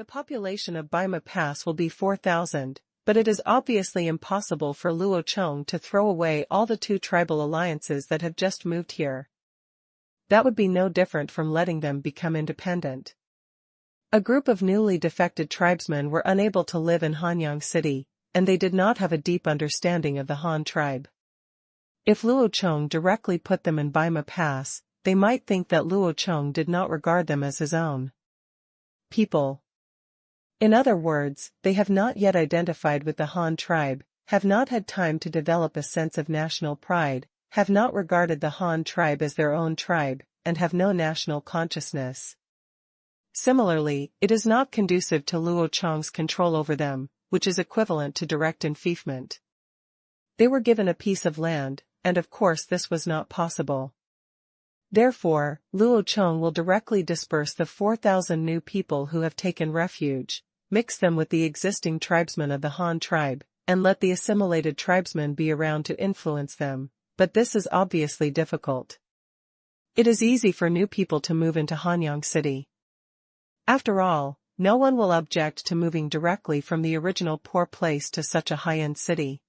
The population of Baima Pass will be 4,000, but it is obviously impossible for Luo Chong to throw away all the two tribal alliances that have just moved here. That would be no different from letting them become independent. A group of newly defected tribesmen were unable to live in Hanyang City, and they did not have a deep understanding of the Han tribe. If Luo Chong directly put them in Baima Pass, they might think that Luo Chong did not regard them as his own people. In other words, they have not yet identified with the Han tribe, have not had time to develop a sense of national pride, have not regarded the Han tribe as their own tribe, and have no national consciousness. Similarly, it is not conducive to Luo Chong's control over them, which is equivalent to direct enfeoffment. They were given a piece of land, and of course this was not possible. Therefore, Luo Chong will directly disperse the 4,000 new people who have taken refuge, mix them with the existing tribesmen of the Han tribe, and let the assimilated tribesmen be around to influence them, but this is obviously difficult. It is easy for new people to move into Hanyang City. After all, no one will object to moving directly from the original poor place to such a high-end city.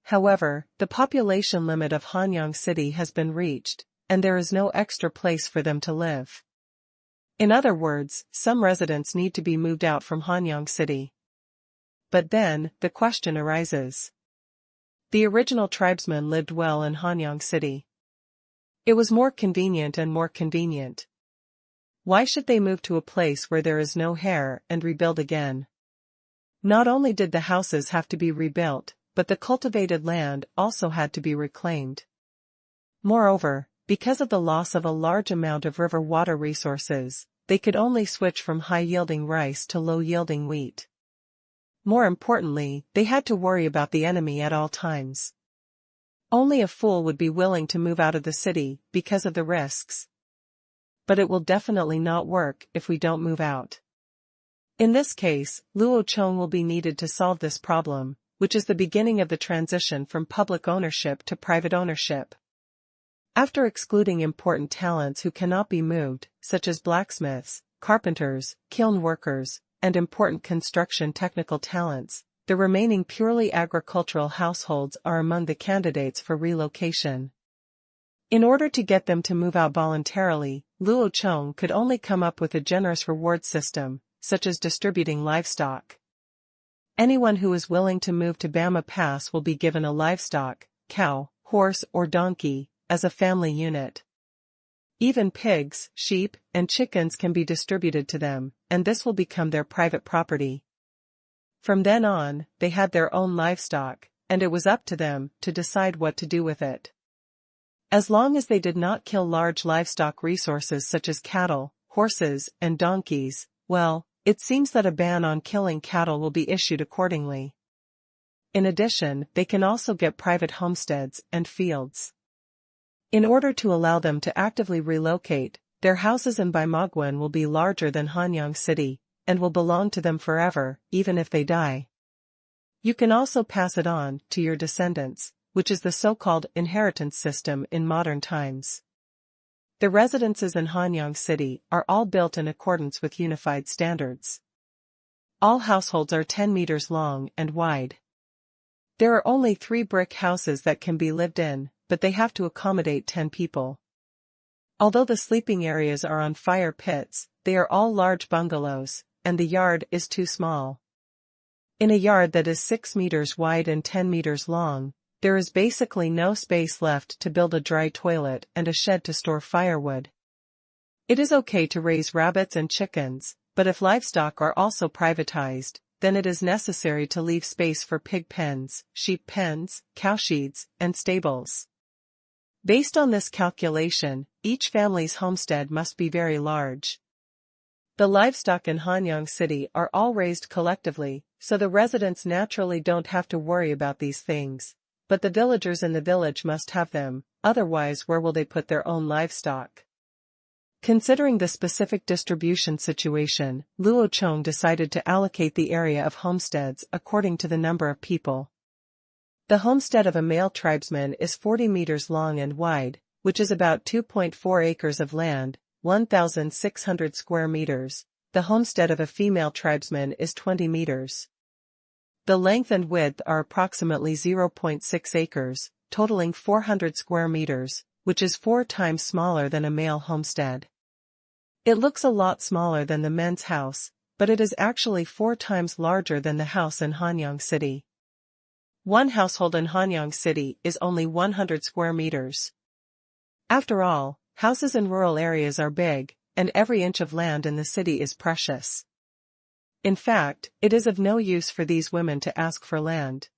However, the population limit of Hanyang City has been reached, and there is no extra place for them to live. In other words, some residents need to be moved out from Hanyang City. But then, the question arises. The original tribesmen lived well in Hanyang City. It was more convenient and more convenient. Why should they move to a place where there is no hair and rebuild again? Not only did the houses have to be rebuilt, but the cultivated land also had to be reclaimed. Moreover, because of the loss of a large amount of river water resources, they could only switch from high-yielding rice to low-yielding wheat. More importantly, they had to worry about the enemy at all times. Only a fool would be willing to move out of the city because of the risks. But it will definitely not work if we don't move out. In this case, Luo Chong will be needed to solve this problem, which is the beginning of the transition from public ownership to private ownership. After excluding important talents who cannot be moved, such as blacksmiths, carpenters, kiln workers, and important construction technical talents, the remaining purely agricultural households are among the candidates for relocation. In order to get them to move out voluntarily, Luo Chong could only come up with a generous reward system, such as distributing livestock. Anyone who is willing to move to Baima Pass will be given a livestock, cow, horse or donkey, as a family unit. Even pigs, sheep, and chickens can be distributed to them, and this will become their private property. From then on, they had their own livestock, and it was up to them to decide what to do with it. As long as they did not kill large livestock resources such as cattle, horses, and donkeys, well, it seems that a ban on killing cattle will be issued accordingly. In addition, they can also get private homesteads and fields. In order to allow them to actively relocate, their houses in Baimagwan will be larger than Hanyang City, and will belong to them forever, even if they die. You can also pass it on to your descendants, which is the so-called inheritance system in modern times. The residences in Hanyang City are all built in accordance with unified standards. All households are 10 meters long and wide. There are only 3 brick houses that can be lived in, but they have to accommodate 10 people. Although the sleeping areas are on fire pits, they are all large bungalows, and the yard is too small. In a yard that is 6 meters wide and 10 meters long, there is basically no space left to build a dry toilet and a shed to store firewood. It is okay to raise rabbits and chickens, but if livestock are also privatized, then it is necessary to leave space for pig pens, sheep pens, cow sheds, and stables. Based on this calculation, each family's homestead must be very large. The livestock in Hanyang City are all raised collectively, so the residents naturally don't have to worry about these things, but the villagers in the village must have them, otherwise where will they put their own livestock? Considering the specific distribution situation, Luo Chong decided to allocate the area of homesteads according to the number of people. The homestead of a male tribesman is 40 meters long and wide, which is about 2.4 acres of land, 1,600 square meters, the homestead of a female tribesman is 20 meters. The length and width are approximately 0.6 acres, totaling 400 square meters, which is 4 times smaller than a male homestead. It looks a lot smaller than the men's house, but it is actually 4 times larger than the house in Hanyang City. One household in Hanyang City is only 100 square meters. After all, houses in rural areas are big, and every inch of land in the city is precious. In fact, it is of no use for these women to ask for land.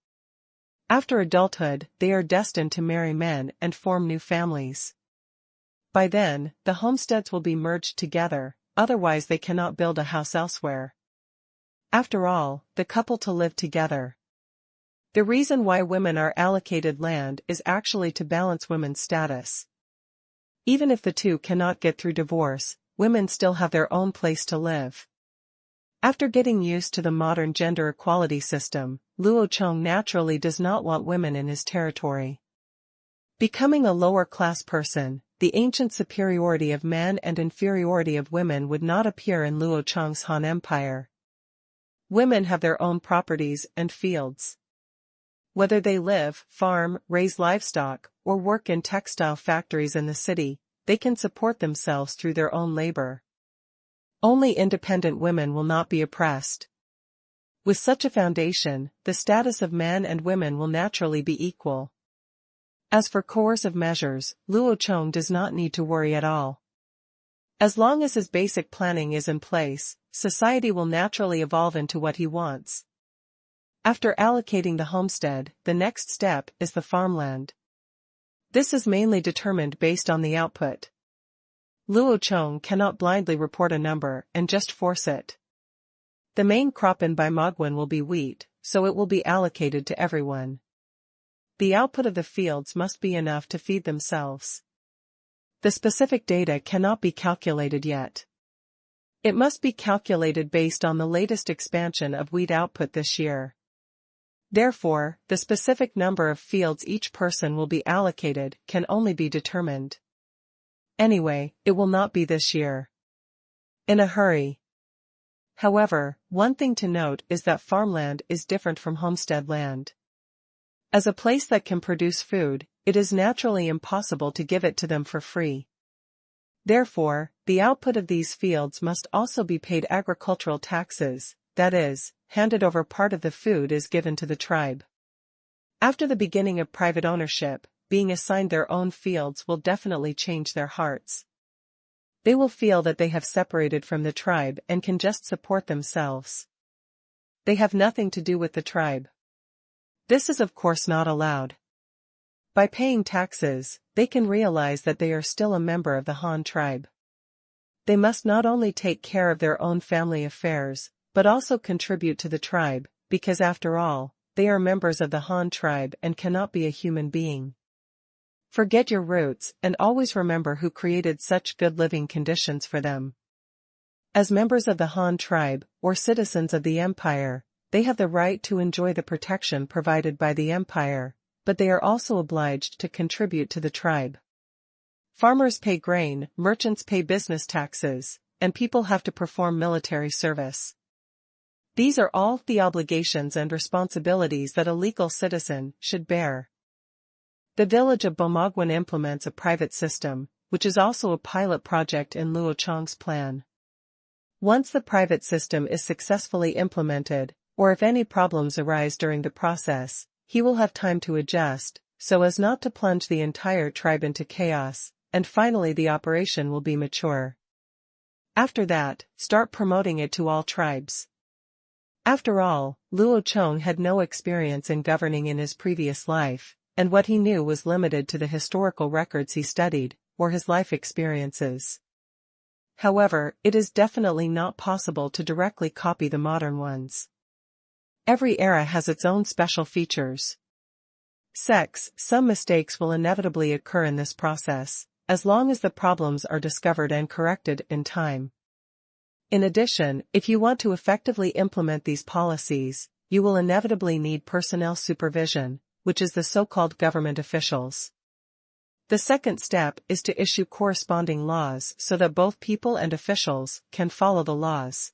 After adulthood, they are destined to marry men and form new families. By then, the homesteads will be merged together, otherwise they cannot build a house elsewhere. After all, the couple to live together. The reason why women are allocated land is actually to balance women's status. Even if the two cannot get through divorce, women still have their own place to live. After getting used to the modern gender equality system, Luo Chong naturally does not want women in his territory. Becoming a lower-class person, the ancient superiority of men and inferiority of women would not appear in Luo Chong's Han Empire. Women have their own properties and fields. Whether they live, farm, raise livestock, or work in textile factories in the city, they can support themselves through their own labor. Only independent women will not be oppressed. With such a foundation, the status of men and women will naturally be equal. As for coercive measures, Luo Chong does not need to worry at all. As long as his basic planning is in place, society will naturally evolve into what he wants. After allocating the homestead, the next step is the farmland. This is mainly determined based on the output. Luo Chong cannot blindly report a number and just force it. The main crop in Baimogwan will be wheat, so it will be allocated to everyone. The output of the fields must be enough to feed themselves. The specific data cannot be calculated yet. It must be calculated based on the latest expansion of wheat output this year. Therefore, the specific number of fields each person will be allocated can only be determined. Anyway, it will not be this year. In a hurry. However, one thing to note is that farmland is different from homestead land. As a place that can produce food, it is naturally impossible to give it to them for free. Therefore, the output of these fields must also be paid agricultural taxes, that is, handed over part of the food is given to the tribe. After the beginning of private ownership, being assigned their own fields will definitely change their hearts. They will feel that they have separated from the tribe and can just support themselves. They have nothing to do with the tribe. This is of course not allowed. By paying taxes, they can realize that they are still a member of the Han tribe. They must not only take care of their own family affairs, but also contribute to the tribe, because after all, they are members of the Han tribe and cannot be a human being. Forget your roots and always remember who created such good living conditions for them. As members of the Han tribe, or citizens of the empire, they have the right to enjoy the protection provided by the empire, but they are also obliged to contribute to the tribe. Farmers pay grain, merchants pay business taxes, and people have to perform military service. These are all the obligations and responsibilities that a legal citizen should bear. The village of Baimogwan implements a private system, which is also a pilot project in Luo Chong's plan. Once the private system is successfully implemented, or if any problems arise during the process, he will have time to adjust, so as not to plunge the entire tribe into chaos, and finally the operation will be mature. After that, start promoting it to all tribes. After all, Luo Chong had no experience in governing in his previous life, and what he knew was limited to the historical records he studied, or his life experiences. However, it is definitely not possible to directly copy the modern ones. Every era has its own special features. Some mistakes will inevitably occur in this process, as long as the problems are discovered and corrected in time. In addition, if you want to effectively implement these policies, you will inevitably need personnel supervision, which is the so-called government officials. The second step is to issue corresponding laws so that both people and officials can follow the laws.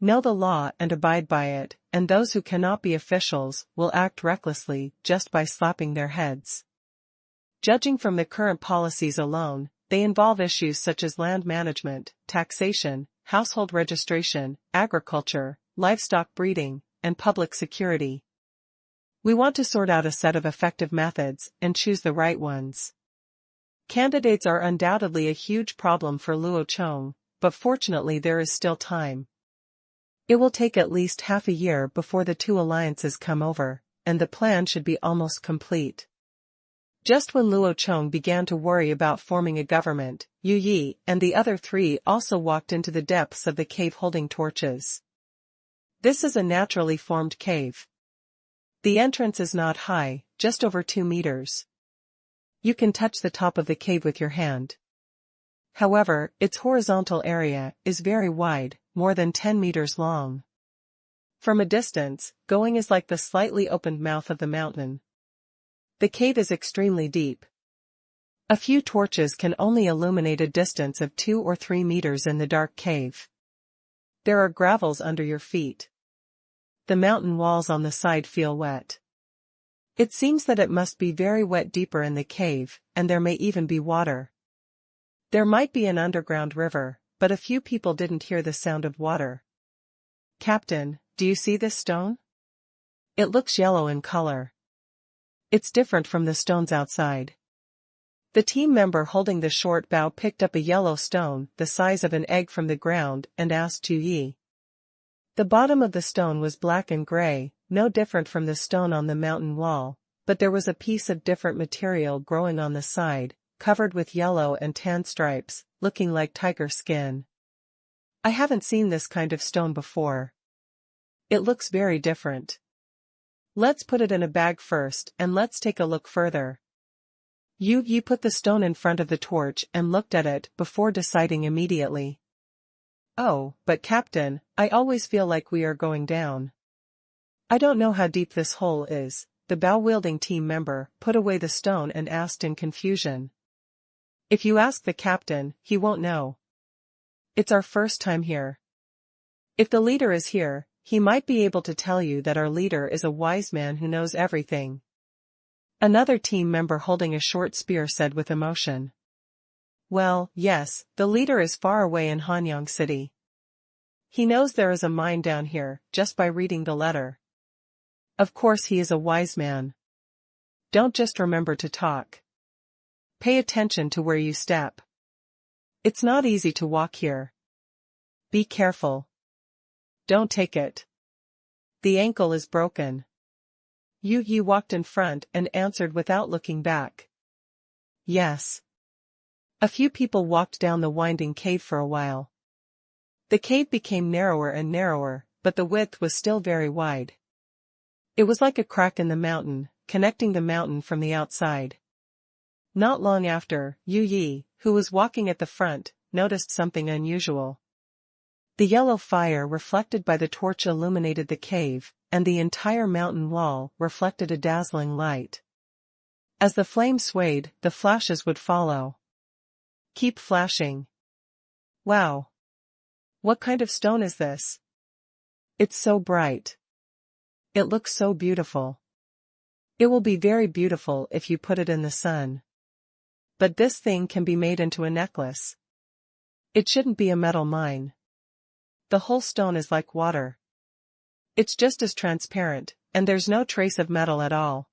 Know the law and abide by it, and those who cannot be officials will act recklessly just by slapping their heads. Judging from the current policies alone, they involve issues such as land management, taxation, household registration, agriculture, livestock breeding, and public security. We want to sort out a set of effective methods and choose the right ones. Candidates are undoubtedly a huge problem for Luo Chong, but fortunately there is still time. It will take at least half a year before the two alliances come over, and the plan should be almost complete. Just when Luo Chong began to worry about forming a government, Yu Yi and the other three also walked into the depths of the cave holding torches. This is a naturally formed cave. The entrance is not high, just over 2 meters. You can touch the top of the cave with your hand. However, its horizontal area is very wide, more than 10 meters long. From a distance, going is like the slightly opened mouth of the mountain. The cave is extremely deep. A few torches can only illuminate a distance of 2 or 3 meters in the dark cave. There are gravels under your feet. The mountain walls on the side feel wet. It seems that it must be very wet deeper in the cave, and there may even be water. There might be an underground river, but a few people didn't hear the sound of water. Captain, do you see this stone? It looks yellow in color. It's different from the stones outside. The team member holding the short bow picked up a yellow stone the size of an egg from the ground and asked Yu Yi. The bottom of the stone was black and gray, no different from the stone on the mountain wall, but there was a piece of different material growing on the side, covered with yellow and tan stripes, looking like tiger skin. I haven't seen this kind of stone before. It looks very different. Let's put it in a bag first and let's take a look further. Yu Yi put the stone in front of the torch and looked at it before deciding immediately. Oh, but Captain, I always feel like we are going down. I don't know how deep this hole is, the bow-wielding team member put away the stone and asked in confusion. If you ask the captain, he won't know. It's our first time here. If the leader is here, he might be able to tell you that our leader is a wise man who knows everything. Another team member holding a short spear said with emotion. Well, yes, the leader is far away in Hanyang City. He knows there is a mine down here, just by reading the letter. Of course he is a wise man. Don't just remember to talk. Pay attention to where you step. It's not easy to walk here. Be careful. Don't take it. The ankle is broken. Yu Yi walked in front and answered without looking back. Yes. A few people walked down the winding cave for a while. The cave became narrower and narrower, but the width was still very wide. It was like a crack in the mountain, connecting the mountain from the outside. Not long after, Yu Yi, who was walking at the front, noticed something unusual. The yellow fire reflected by the torch illuminated the cave, and the entire mountain wall reflected a dazzling light. As the flame swayed, the flashes would follow. Keep flashing. Wow. What kind of stone is this? It's so bright. It looks so beautiful. It will be very beautiful if you put it in the sun. But this thing can be made into a necklace. It shouldn't be a metal mine. The whole stone is like water. It's just as transparent, and there's no trace of metal at all.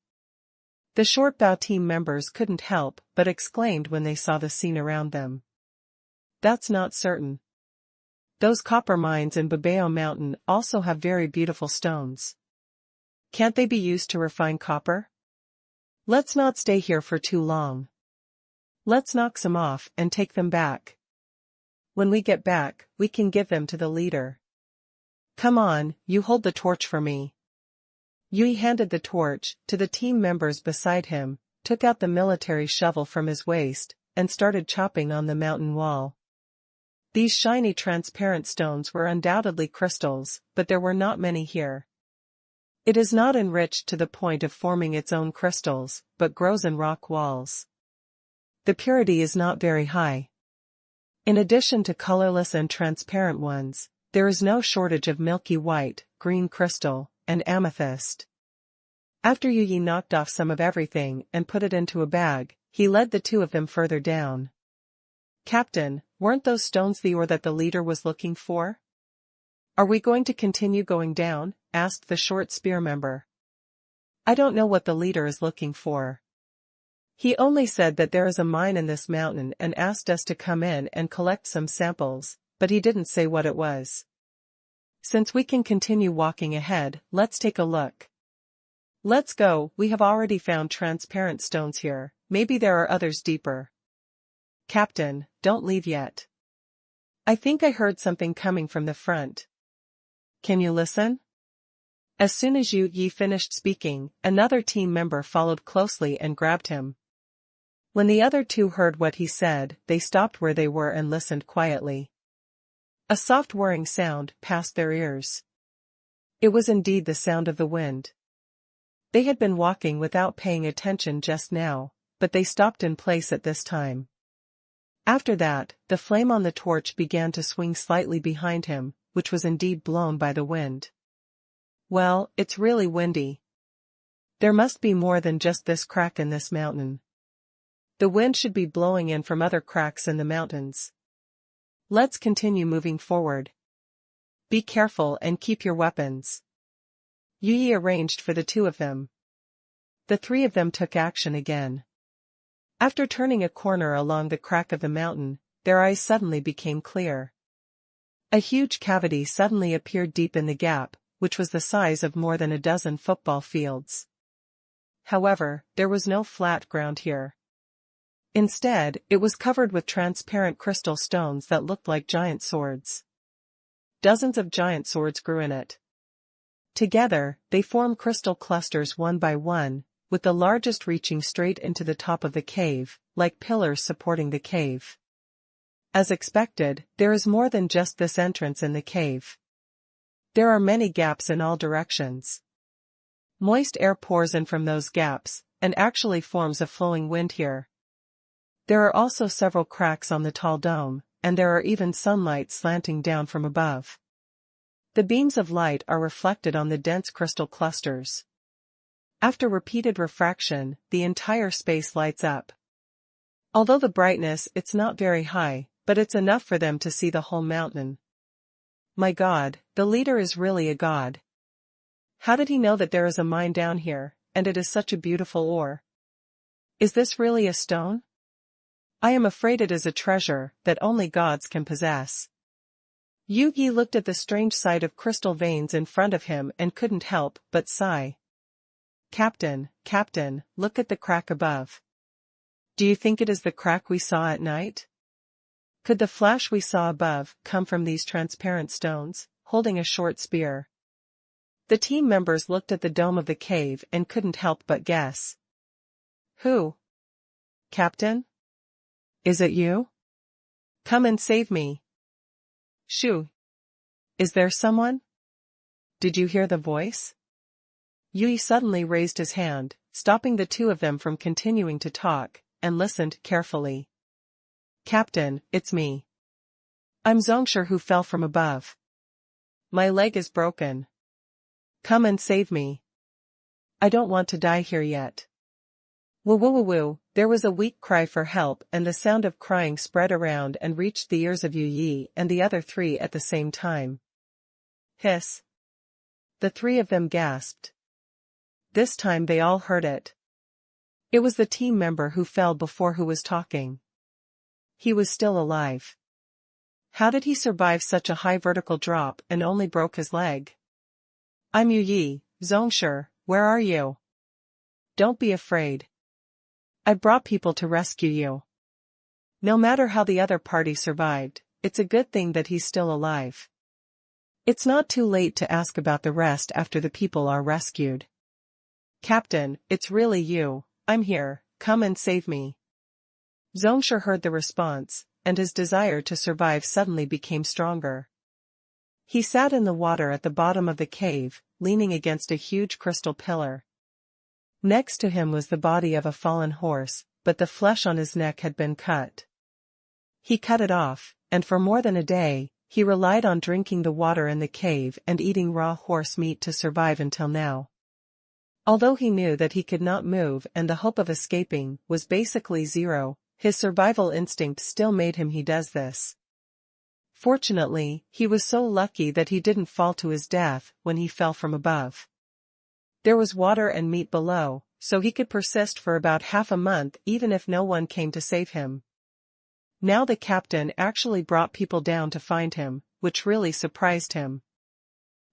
The short bow team members couldn't help but exclaimed when they saw the scene around them. That's not certain. Those copper mines in Babao Mountain also have very beautiful stones. Can't they be used to refine copper? Let's not stay here for too long. Let's knock some off and take them back. When we get back, we can give them to the leader. Come on, you hold the torch for me. Yui handed the torch to the team members beside him, took out the military shovel from his waist, and started chopping on the mountain wall. These shiny transparent stones were undoubtedly crystals, but there were not many here. It is not enriched to the point of forming its own crystals, but grows in rock walls. The purity is not very high. In addition to colorless and transparent ones, there is no shortage of milky white, green crystal, and amethyst. After Yu knocked off some of everything and put it into a bag, he led the two of them further down. Captain, weren't those stones the ore that the leader was looking for? Are we going to continue going down? Asked the short spear member. I don't know what the leader is looking for. He only said that there is a mine in this mountain and asked us to come in and collect some samples, but he didn't say what it was. Since we can continue walking ahead, let's take a look. Let's go, we have already found transparent stones here, maybe there are others deeper. Captain, don't leave yet. I think I heard something coming from the front. Can you listen? As soon as Yu finished speaking, another team member followed closely and grabbed him. When the other two heard what he said, they stopped where they were and listened quietly. A soft whirring sound passed their ears. It was indeed the sound of the wind. They had been walking without paying attention just now, but they stopped in place at this time. After that, the flame on the torch began to swing slightly behind him, which was indeed blown by the wind. Well, it's really windy. There must be more than just this crack in this mountain. The wind should be blowing in from other cracks in the mountains. Let's continue moving forward. Be careful and keep your weapons. Yu arranged for the two of them. The three of them took action again. After turning a corner along the crack of the mountain, their eyes suddenly became clear. A huge cavity suddenly appeared deep in the gap, which was the size of more than a dozen football fields. However, there was no flat ground here. Instead, it was covered with transparent crystal stones that looked like giant swords. Dozens of giant swords grew in it. Together, they formed crystal clusters one by one, with the largest reaching straight into the top of the cave, like pillars supporting the cave. As expected, there is more than just this entrance in the cave. There are many gaps in all directions. Moist air pours in from those gaps, and actually forms a flowing wind here. There are also several cracks on the tall dome, and there are even sunlight slanting down from above. The beams of light are reflected on the dense crystal clusters. After repeated refraction, the entire space lights up. Although the brightness it's not very high, but it's enough for them to see the whole mountain. My God, the leader is really a god. How did he know that there is a mine down here, and it is such a beautiful ore? Is this really a stone? I am afraid it is a treasure that only gods can possess. Yu looked at the strange sight of crystal veins in front of him and couldn't help but sigh. Captain, look at the crack above. Do you think it is the crack we saw at night? Could the flash we saw above come from these transparent stones, holding a short spear? The team members looked at the dome of the cave and couldn't help but guess. Who? Captain? Is it you? Come and save me. Shoo. Is there someone? Did you hear the voice? Yui suddenly raised his hand, stopping the two of them from continuing to talk, and listened carefully. Captain, it's me. I'm Zhongshu who fell from above. My leg is broken. Come and save me. I don't want to die here yet. Woo woo woo woo, there was a weak cry for help and the sound of crying spread around and reached the ears of Yu and the other three at the same time. Hiss. The three of them gasped. This time they all heard it. It was the team member who fell before who was talking. He was still alive. How did he survive such a high vertical drop and only broke his leg? I'm Yu Zhongshu, where are you? Don't be afraid. I brought people to rescue you. No matter how the other party survived, it's a good thing that he's still alive. It's not too late to ask about the rest after the people are rescued. Captain, it's really you, I'm here, come and save me. Zhongshu heard the response, and his desire to survive suddenly became stronger. He sat in the water at the bottom of the cave, leaning against a huge crystal pillar. Next to him was the body of a fallen horse, but the flesh on his neck had been cut. He cut it off, and for more than a day, he relied on drinking the water in the cave and eating raw horse meat to survive until now. Although he knew that he could not move and the hope of escaping was basically zero, his survival instinct still made him does this. Fortunately, he was so lucky that he didn't fall to his death when he fell from above. There was water and meat below, so he could persist for about half a month even if no one came to save him. Now the captain actually brought people down to find him, which really surprised him.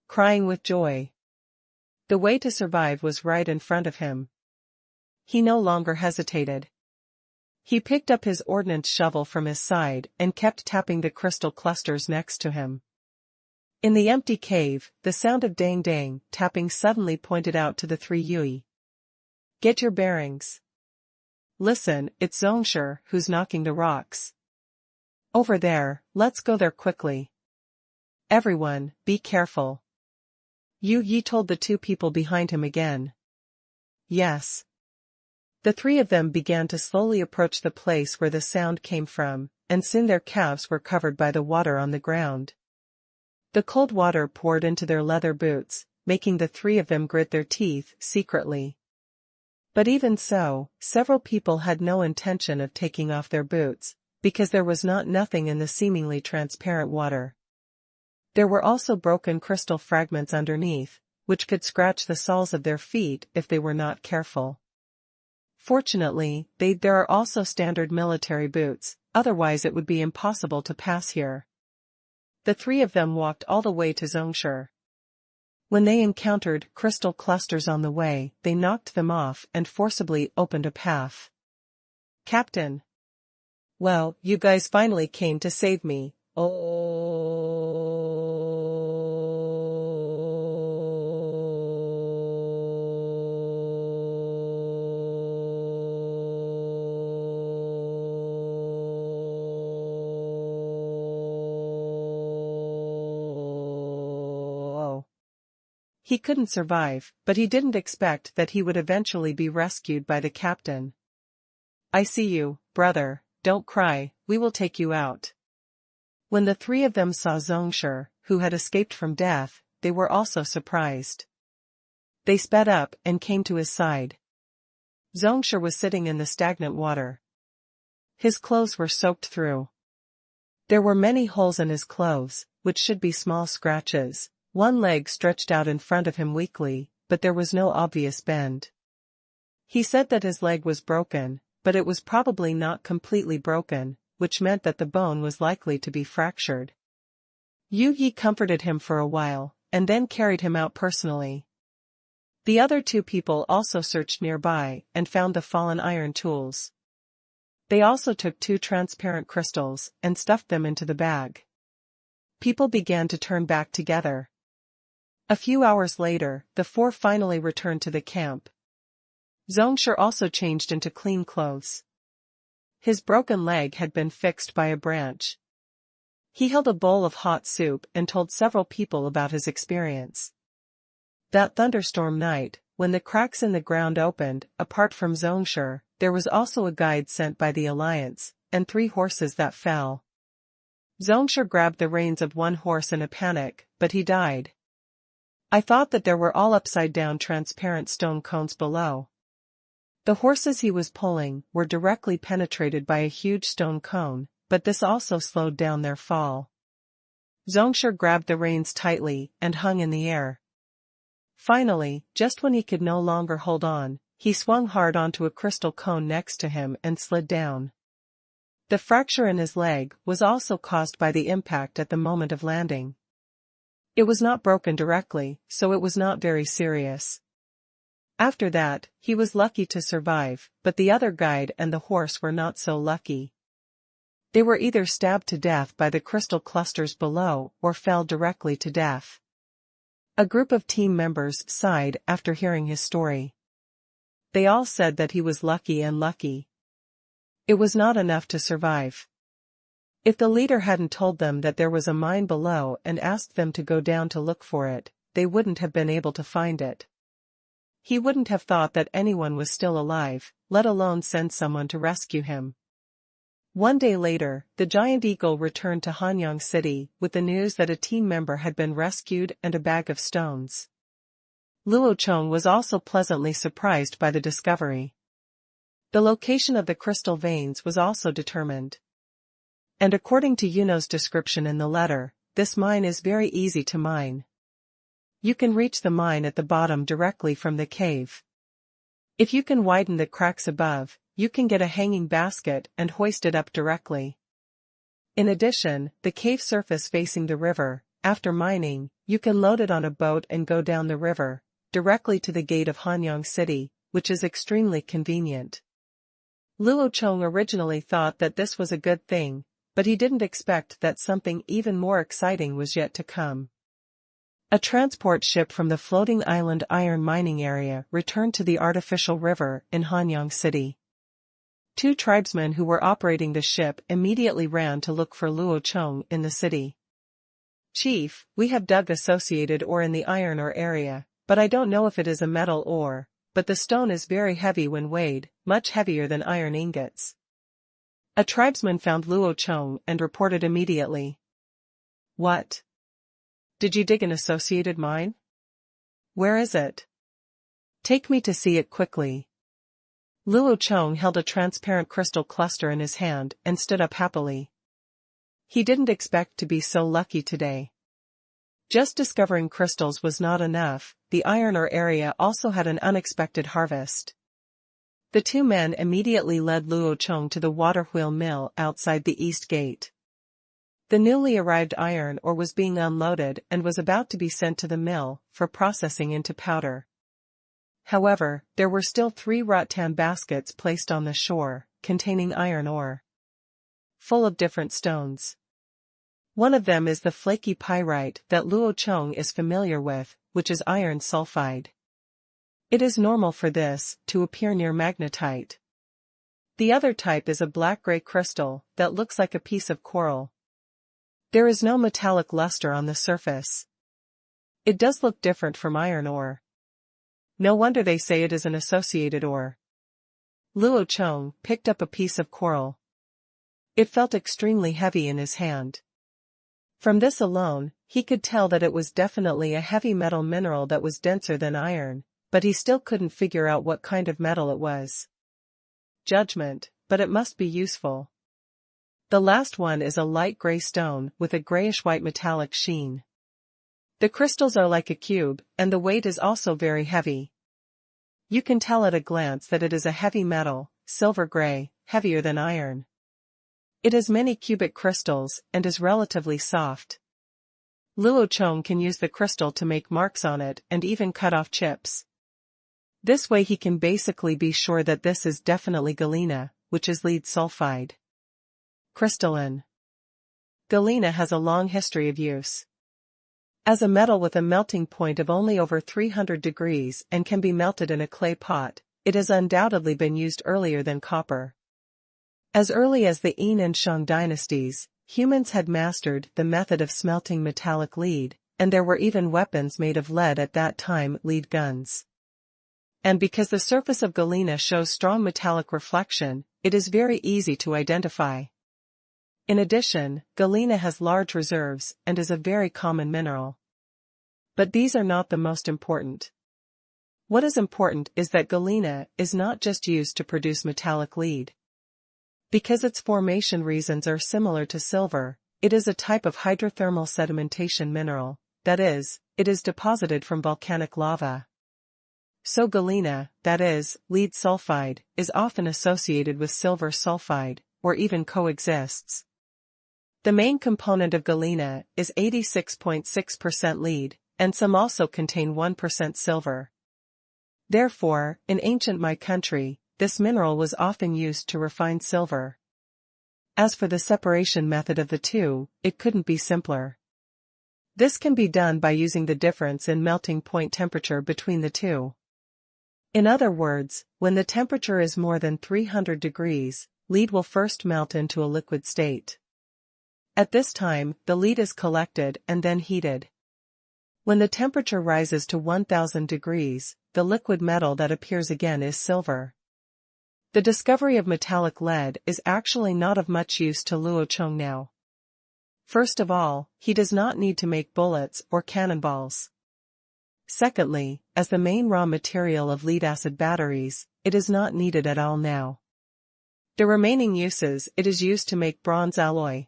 Crying with joy. The way to survive was right in front of him. He no longer hesitated. He picked up his ordnance shovel from his side and kept tapping the crystal clusters next to him. In the empty cave, the sound of dang-dang tapping suddenly pointed out to the three Yui. Get your bearings. Listen, it's Qingshu who's knocking the rocks. Over there, let's go there quickly. Everyone, be careful. Yi told the two people behind him again. Yes. The three of them began to slowly approach the place where the sound came from, and soon their calves were covered by the water on the ground. The cold water poured into their leather boots, making the three of them grit their teeth secretly. But even so, several people had no intention of taking off their boots, because there was nothing in the seemingly transparent water. There were also broken crystal fragments underneath, which could scratch the soles of their feet if they were not careful. Fortunately, there are also standard military boots, otherwise it would be impossible to pass here. The three of them walked all the way to Qingshu. When they encountered crystal clusters on the way, they knocked them off and forcibly opened a path. Captain. Well, you guys finally came to save me. He couldn't survive, but he didn't expect that he would eventually be rescued by the captain. I see you, brother, don't cry, we will take you out. When the three of them saw Qingshu, who had escaped from death, they were also surprised. They sped up and came to his side. Qingshu was sitting in the stagnant water. His clothes were soaked through. There were many holes in his clothes, which should be small scratches. One leg stretched out in front of him weakly, but there was no obvious bend. He said that his leg was broken, but it was probably not completely broken, which meant that the bone was likely to be fractured. Yi comforted him for a while, and then carried him out personally. The other two people also searched nearby and found the fallen iron tools. They also took 2 transparent crystals and stuffed them into the bag. People began to turn back together. A few hours later, the 4 finally returned to the camp. Qingshu also changed into clean clothes. His broken leg had been fixed by a branch. He held a bowl of hot soup and told several people about his experience. That thunderstorm night, when the cracks in the ground opened, apart from Qingshu, there was also a guide sent by the Alliance, and 3 horses that fell. Qingshu grabbed the reins of one horse in a panic, but he died. I thought that there were all upside-down transparent stone cones below. The horses he was pulling were directly penetrated by a huge stone cone, but this also slowed down their fall. Qingshu grabbed the reins tightly and hung in the air. Finally, just when he could no longer hold on, he swung hard onto a crystal cone next to him and slid down. The fracture in his leg was also caused by the impact at the moment of landing. It was not broken directly, so it was not very serious. After that, he was lucky to survive, but the other guide and the horse were not so lucky. They were either stabbed to death by the crystal clusters below or fell directly to death. A group of team members sighed after hearing his story. They all said that he was lucky and lucky. It was not enough to survive. If the leader hadn't told them that there was a mine below and asked them to go down to look for it, they wouldn't have been able to find it. He wouldn't have thought that anyone was still alive, let alone send someone to rescue him. One day later, the giant eagle returned to Hanyang City with the news that a team member had been rescued and a bag of stones. Luo Chong was also pleasantly surprised by the discovery. The location of the crystal veins was also determined. And according to Yuno's description in the letter, this mine is very easy to mine. You can reach the mine at the bottom directly from the cave. If you can widen the cracks above, you can get a hanging basket and hoist it up directly. In addition, the cave surface facing the river, after mining, you can load it on a boat and go down the river, directly to the gate of Hanyang City, which is extremely convenient. Luo Chong originally thought that this was a good thing, but he didn't expect that something even more exciting was yet to come. A transport ship from the floating island iron mining area returned to the artificial river in Hanyang City. Two tribesmen who were operating the ship immediately ran to look for Luo Chong in the city. "Chief, we have dug associated ore in the iron ore area, but I don't know if it is a metal ore, but the stone is very heavy when weighed, much heavier than iron ingots." A tribesman found Luo Chong and reported immediately. "What? Did you dig an associated mine? Where is it? Take me to see it quickly." Luo Chong held a transparent crystal cluster in his hand and stood up happily. He didn't expect to be so lucky today. Just discovering crystals was not enough, the iron ore area also had an unexpected harvest. The two men immediately led Luo Chong to the water wheel mill outside the east gate. The newly arrived iron ore was being unloaded and was about to be sent to the mill for processing into powder. However, there were still 3 rattan baskets placed on the shore, containing iron ore, full of different stones. One of them is the flaky pyrite that Luo Chong is familiar with, which is iron sulfide. It is normal for this to appear near magnetite. The other type is a black-gray crystal that looks like a piece of coral. There is no metallic luster on the surface. It does look different from iron ore. No wonder they say it is an associated ore. Luo Chong picked up a piece of coral. It felt extremely heavy in his hand. From this alone, he could tell that it was definitely a heavy metal mineral that was denser than iron, but he still couldn't figure out what kind of metal it was. Judgment, but it must be useful. The last one is a light gray stone with a grayish-white metallic sheen. The crystals are like a cube, and the weight is also very heavy. You can tell at a glance that it is a heavy metal, silver gray, heavier than iron. It has many cubic crystals and is relatively soft. Luo Chong can use the crystal to make marks on it and even cut off chips. This way he can basically be sure that this is definitely galena, which is lead sulfide. Crystalline. Galena has a long history of use. As a metal with a melting point of only over 300 degrees and can be melted in a clay pot, it has undoubtedly been used earlier than copper. As early as the Yin and Shang dynasties, humans had mastered the method of smelting metallic lead, and there were even weapons made of lead at that time, lead guns. And because the surface of galena shows strong metallic reflection, it is very easy to identify. In addition, galena has large reserves and is a very common mineral. But these are not the most important. What is important is that galena is not just used to produce metallic lead. Because its formation reasons are similar to silver, it is a type of hydrothermal sedimentation mineral, that is, it is deposited from volcanic lava. So galena, that is, lead sulfide, is often associated with silver sulfide, or even coexists. The main component of galena is 86.6% lead, and some also contain 1% silver. Therefore, in ancient my country, this mineral was often used to refine silver. As for the separation method of the two, it couldn't be simpler. This can be done by using the difference in melting point temperature between the two. In other words, when the temperature is more than 300 degrees, lead will first melt into a liquid state. At this time, the lead is collected and then heated. When the temperature rises to 1000 degrees, the liquid metal that appears again is silver. The discovery of metallic lead is actually not of much use to Luo Chong now. First of all, he does not need to make bullets or cannonballs. Secondly, as the main raw material of lead-acid batteries, it is not needed at all now. The remaining uses it is used to make bronze alloy.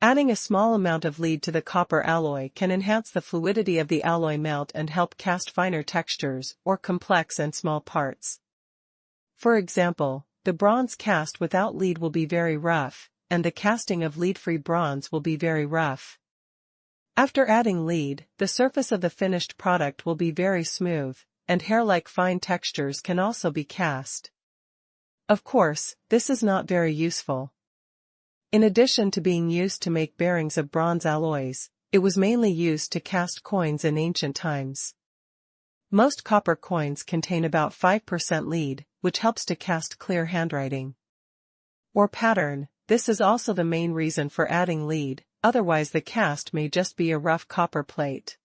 Adding a small amount of lead to the copper alloy can enhance the fluidity of the alloy melt and help cast finer textures or complex and small parts. For example, the bronze cast without lead will be very rough, and the casting of lead-free bronze will be very rough. After adding lead, the surface of the finished product will be very smooth, and hair-like fine textures can also be cast. Of course, this is not very useful. In addition to being used to make bearings of bronze alloys, it was mainly used to cast coins in ancient times. Most copper coins contain about 5% lead, which helps to cast clear handwriting or pattern. This is also the main reason for adding lead, otherwise the cast may just be a rough copper plate.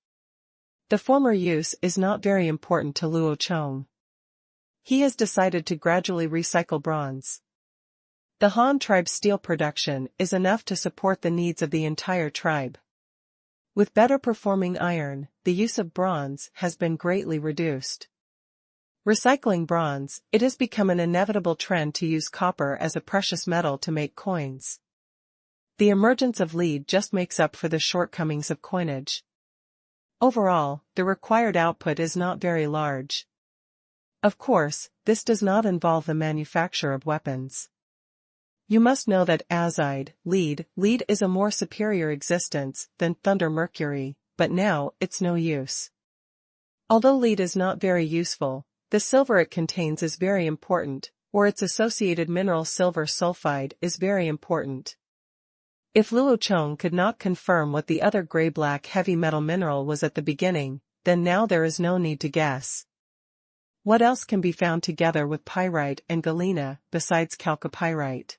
The former use is not very important to Luo Chong. He has decided to gradually recycle bronze. The Han tribe's steel production is enough to support the needs of the entire tribe. With better performing iron, the use of bronze has been greatly reduced. Recycling bronze, it has become an inevitable trend to use copper as a precious metal to make coins. The emergence of lead just makes up for the shortcomings of coinage. Overall, the required output is not very large. Of course, this does not involve the manufacture of weapons. You must know that azide, lead is a more superior existence than thunder mercury, but now it's no use. Although lead is not very useful, the silver it contains is very important, or its associated mineral silver sulfide is very important. If Luo Chong could not confirm what the other gray-black heavy metal mineral was at the beginning, then now there is no need to guess. What else can be found together with pyrite and galena besides chalcopyrite?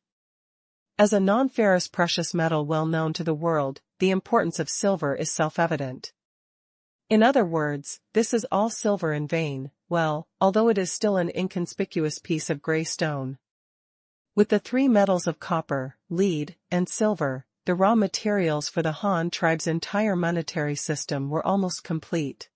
As a non-ferrous precious metal well known to the world, the importance of silver is self-evident. In other words, this is all silver in vain, well, although it is still an inconspicuous piece of gray stone. With the three metals of copper, lead, and silver, the raw materials for the Han tribe's entire monetary system were almost complete.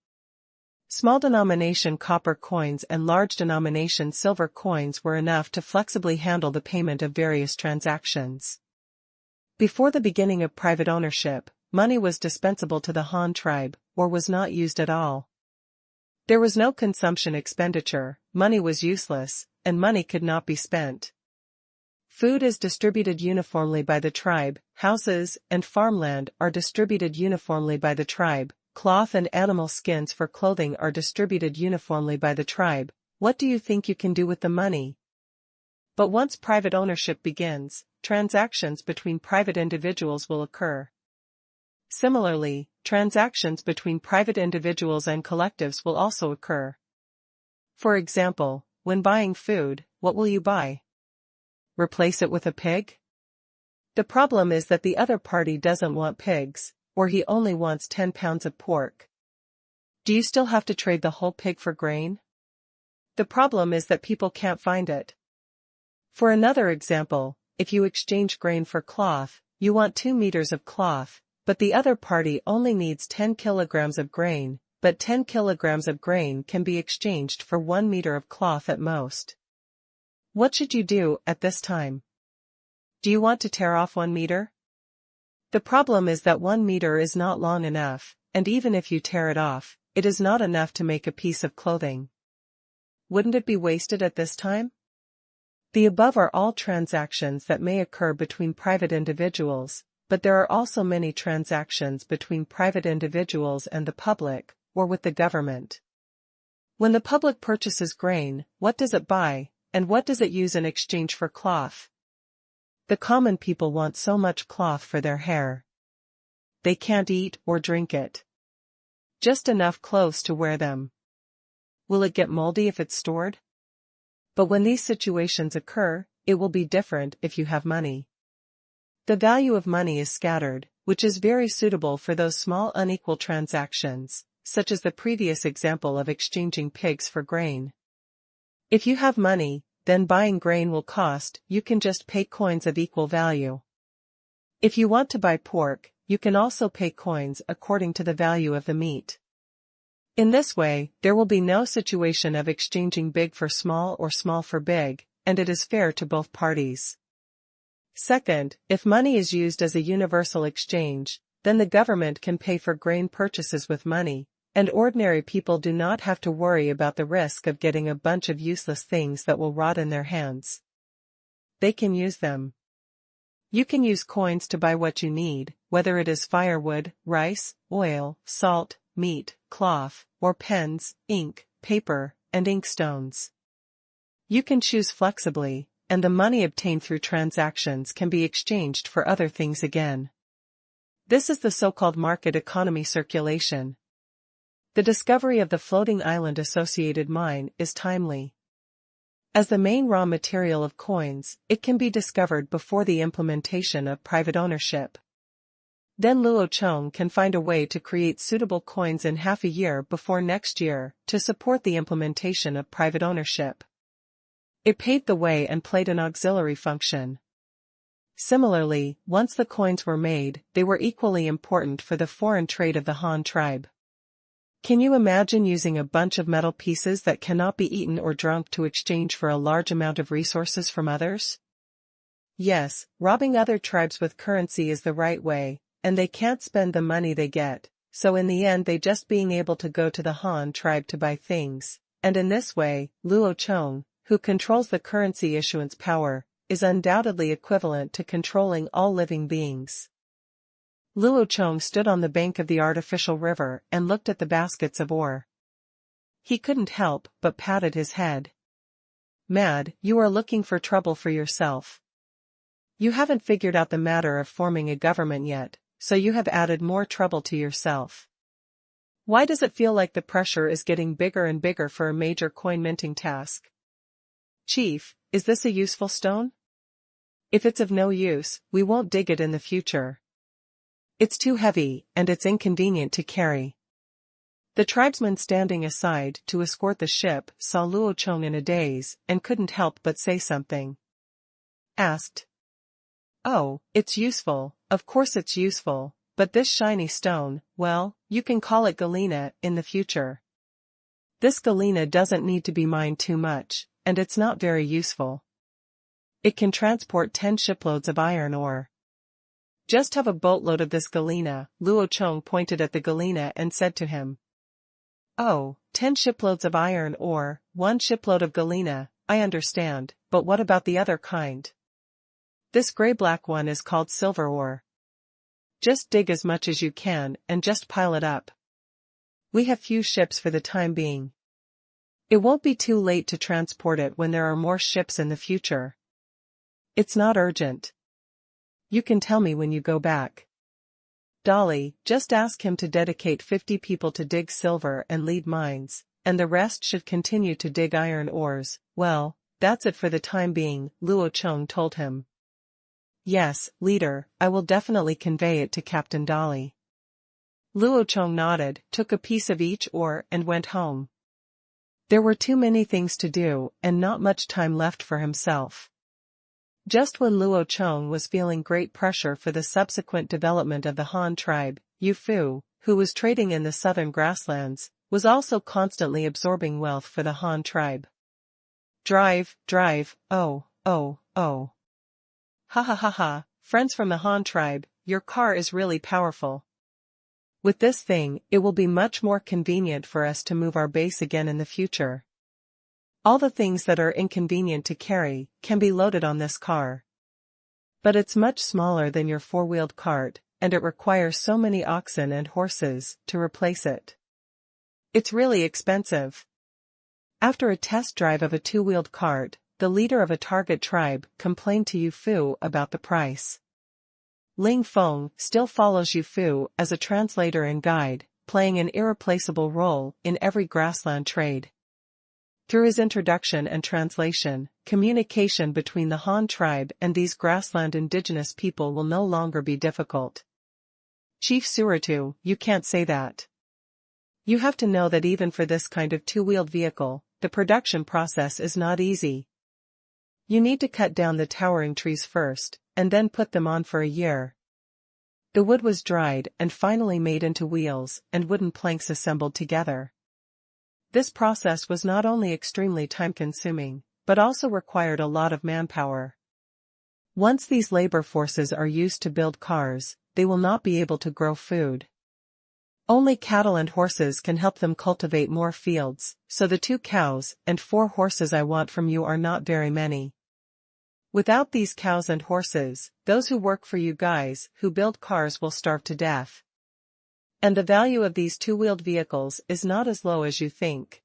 Small denomination copper coins and large denomination silver coins were enough to flexibly handle the payment of various transactions. Before the beginning of private ownership, money was dispensable to the Han tribe, or was not used at all. There was no consumption expenditure, money was useless, and money could not be spent. Food is distributed uniformly by the tribe, houses and farmland are distributed uniformly by the tribe. Cloth and animal skins for clothing are distributed uniformly by the tribe. What do you think you can do with the money? But once private ownership begins, transactions between private individuals will occur. Similarly, transactions between private individuals and collectives will also occur. For example, when buying food, what will you buy? Replace it with a pig? The problem is that the other party doesn't want pigs, or he only wants 10 pounds of pork. Do you still have to trade the whole pig for grain? The problem is that people can't find it. For another example, if you exchange grain for cloth, you want 2 meters of cloth, but the other party only needs 10 kilograms of grain, but 10 kilograms of grain can be exchanged for 1 meter of cloth at most. What should you do at this time? Do you want to tear off 1 meter? The problem is that 1 meter is not long enough, and even if you tear it off, it is not enough to make a piece of clothing. Wouldn't it be wasted at this time? The above are all transactions that may occur between private individuals, but there are also many transactions between private individuals and the public, or with the government. When the public purchases grain, what does it buy, and what does it use in exchange for cloth? The common people want so much cloth for their hair. They can't eat or drink it. Just enough clothes to wear them. Will it get moldy if it's stored? But when these situations occur, it will be different if you have money. The value of money is scattered, which is very suitable for those small unequal transactions, such as the previous example of exchanging pigs for grain. If you have money, then buying grain will cost, you can just pay coins of equal value. If you want to buy pork, you can also pay coins according to the value of the meat. In this way, there will be no situation of exchanging big for small or small for big, and it is fair to both parties. Second, if money is used as a universal exchange, then the government can pay for grain purchases with money, and ordinary people do not have to worry about the risk of getting a bunch of useless things that will rot in their hands. They can use them. You can use coins to buy what you need, whether it is firewood, rice, oil, salt, meat, cloth, or pens, ink, paper, and inkstones. You can choose flexibly, and the money obtained through transactions can be exchanged for other things again. This is the so-called market economy circulation. The discovery of the floating island-associated mine is timely. As the main raw material of coins, it can be discovered before the implementation of private ownership. Then Luo Chong can find a way to create suitable coins in half a year before next year to support the implementation of private ownership. It paved the way and played an auxiliary function. Similarly, once the coins were made, they were equally important for the foreign trade of the Han tribe. Can you imagine using a bunch of metal pieces that cannot be eaten or drunk to exchange for a large amount of resources from others? Yes, robbing other tribes with currency is the right way, and they can't spend the money they get, so in the end they just being able to go to the Han tribe to buy things, and in this way, Luo Chong, who controls the currency issuance power, is undoubtedly equivalent to controlling all living beings. Luo Chong stood on the bank of the artificial river and looked at the baskets of ore. He couldn't help but patted his head. Mad, you are looking for trouble for yourself. You haven't figured out the matter of forming a government yet, so you have added more trouble to yourself. Why does it feel like the pressure is getting bigger and bigger for a major coin minting task? Chief, is this a useful stone? If it's of no use, we won't dig it in the future. It's too heavy, and it's inconvenient to carry. The tribesman standing aside to escort the ship saw Luo Chong in a daze and couldn't help but say something. Asked. Oh, it's useful, of course it's useful, but this shiny stone, well, you can call it galena in the future. This galena doesn't need to be mined too much, and it's not very useful. It can transport 10 shiploads of iron ore. Just have a boatload of this galena. Luo Chong pointed at the galena and said to him. Oh, 10 shiploads of iron ore, 1 shipload of galena, I understand, but what about the other kind? This gray-black one is called silver ore. Just dig as much as you can and just pile it up. We have few ships for the time being. It won't be too late to transport it when there are more ships in the future. It's not urgent. You can tell me when you go back. Dolly, just ask him to dedicate 50 people to dig silver and lead mines, and the rest should continue to dig iron ores. Well, that's it for the time being, Luo Chong told him. Yes, leader, I will definitely convey it to Captain Dolly. Luo Chong nodded, took a piece of each ore and went home. There were too many things to do and not much time left for himself. Just when Luo Chong was feeling great pressure for the subsequent development of the Han tribe, Yu Fu, who was trading in the southern grasslands, was also constantly absorbing wealth for the Han tribe. Drive, oh. Ha ha ha ha, friends from the Han tribe, your car is really powerful. With this thing, it will be much more convenient for us to move our base again in the future. All the things that are inconvenient to carry can be loaded on this car. But it's much smaller than your four-wheeled cart, and it requires so many oxen and horses to replace it. It's really expensive. After a test drive of a two-wheeled cart, the leader of a target tribe complained to Yu Fu about the price. Ling Feng still follows Yu Fu as a translator and guide, playing an irreplaceable role in every grassland trade. Through his introduction and translation, communication between the Han tribe and these grassland indigenous people will no longer be difficult. Chief Surutu, you can't say that. You have to know that even for this kind of two-wheeled vehicle, the production process is not easy. You need to cut down the towering trees first, and then put them on for a year. The wood was dried and finally made into wheels and wooden planks assembled together. This process was not only extremely time-consuming, but also required a lot of manpower. Once these labor forces are used to build cars, they will not be able to grow food. Only cattle and horses can help them cultivate more fields, so the 2 cows and 4 horses I want from you are not very many. Without these cows and horses, those who work for you guys who build cars will starve to death. And the value of these two-wheeled vehicles is not as low as you think.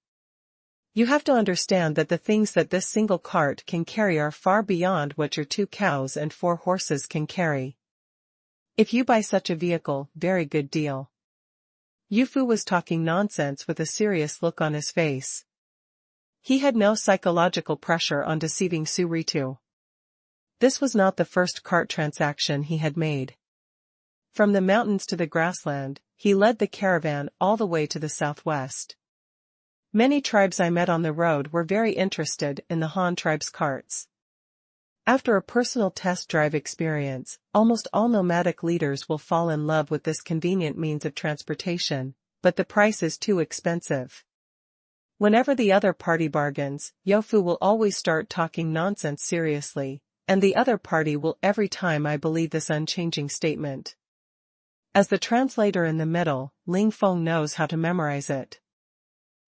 You have to understand that the things that this single cart can carry are far beyond what your 2 cows and 4 horses can carry. If you buy such a vehicle, very good deal. Yufu was talking nonsense with a serious look on his face. He had no psychological pressure on deceiving Suritu. This was not the first cart transaction he had made. From the mountains to the grassland, he led the caravan all the way to the southwest. Many tribes I met on the road were very interested in the Han tribe's carts. After a personal test drive experience, almost all nomadic leaders will fall in love with this convenient means of transportation, but the price is too expensive. Whenever the other party bargains, Yofu will always start talking nonsense seriously, and the other party will every time I believe this unchanging statement. As the translator in the middle, Ling Feng knows how to memorize it.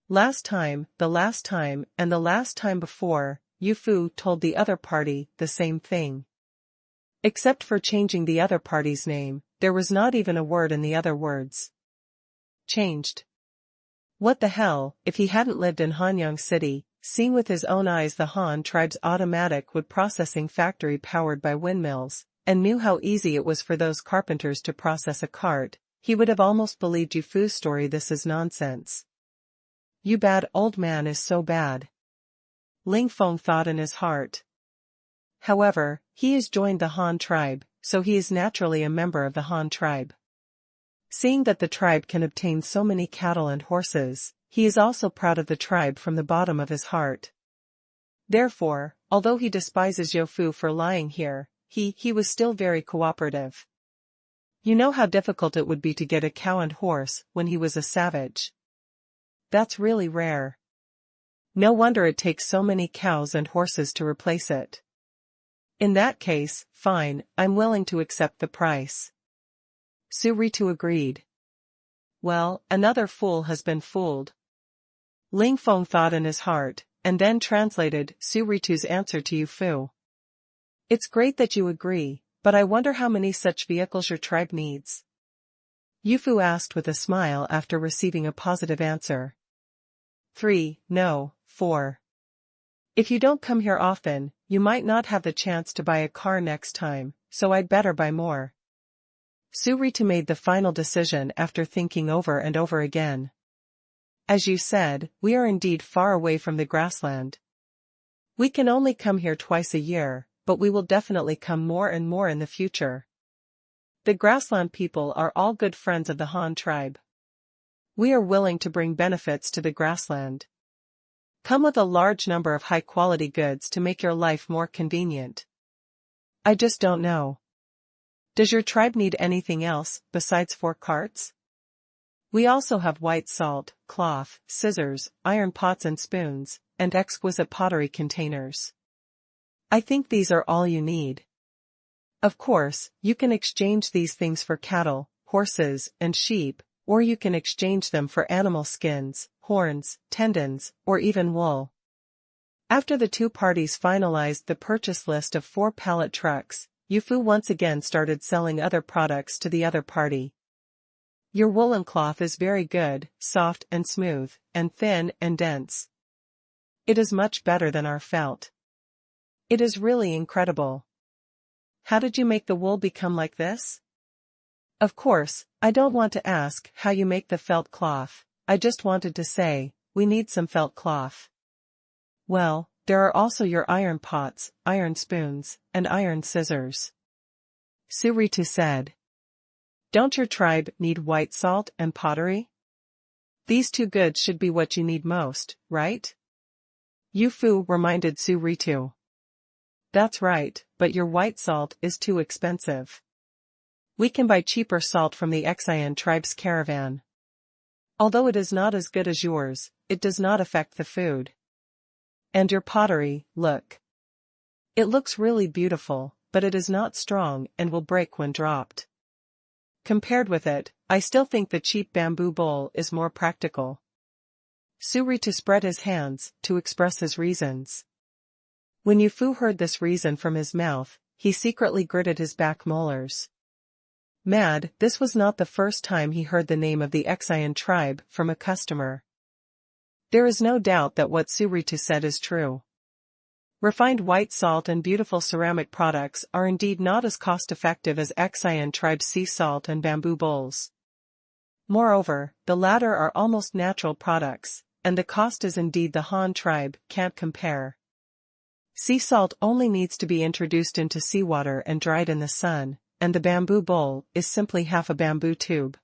Last time, the last time, and the last time before, Yufu told the other party the same thing. Except for changing the other party's name, there was not even a word in the other words. Changed. What the hell, if he hadn't lived in Hanyang City, seeing with his own eyes the Han tribe's automatic wood processing factory powered by windmills, and knew how easy it was for those carpenters to process a cart, he would have almost believed Yufu's story. This is nonsense. You bad old man is so bad. Ling Feng thought in his heart. However, he has joined the Han tribe, so he is naturally a member of the Han tribe. Seeing that the tribe can obtain so many cattle and horses, he is also proud of the tribe from the bottom of his heart. Therefore, although he despises Yofu for lying here, he was still very cooperative. You know how difficult it would be to get a cow and horse when he was a savage. That's really rare. No wonder it takes so many cows and horses to replace it. In that case, fine, I'm willing to accept the price. Suritu agreed. Well, another fool has been fooled. Ling Feng thought in his heart, and then translated Suritu's answer to Yufu. It's great that you agree, but I wonder how many such vehicles your tribe needs. Yufu asked with a smile after receiving a positive answer. 3, no, 4. If you don't come here often, you might not have the chance to buy a car next time, so I'd better buy more. Suritu made the final decision after thinking over and over again. As you said, we are indeed far away from the grassland. We can only come here twice a year, but we will definitely come more and more in the future. The grassland people are all good friends of the Han tribe. We are willing to bring benefits to the grassland. Come with a large number of high-quality goods to make your life more convenient. I just don't know. Does your tribe need anything else besides 4 carts? We also have white salt, cloth, scissors, iron pots and spoons, and exquisite pottery containers. I think these are all you need. Of course, you can exchange these things for cattle, horses, and sheep, or you can exchange them for animal skins, horns, tendons, or even wool. After the 2 parties finalized the purchase list of 4 pallet trucks, Yufu once again started selling other products to the other party. Your woolen cloth is very good, soft and smooth, and thin and dense. It is much better than our felt. It is really incredible. How did you make the wool become like this? Of course, I don't want to ask how you make the felt cloth, I just wanted to say, we need some felt cloth. Well, there are also your iron pots, iron spoons, and iron scissors. Suritu said. Don't your tribe need white salt and pottery? These two goods should be what you need most, right? Yu Fu reminded Su Ritu. That's right, but your white salt is too expensive. We can buy cheaper salt from the Xian tribe's caravan. Although it is not as good as yours, it does not affect the food. And your pottery, look. It looks really beautiful, but it is not strong and will break when dropped. Compared with it, I still think the cheap bamboo bowl is more practical. Su Ritu spread his hands to express his reasons. When Yu Fu heard this reason from his mouth, he secretly gritted his back molars. Mad, this was not the first time he heard the name of the Xian tribe from a customer. There is no doubt that what Su Ritu said is true. Refined white salt and beautiful ceramic products are indeed not as cost-effective as Xian tribe's sea salt and bamboo bowls. Moreover, the latter are almost natural products, and the cost is indeed the Han tribe can't compare. Sea salt only needs to be introduced into seawater and dried in the sun, and the bamboo bowl is simply half a bamboo tube.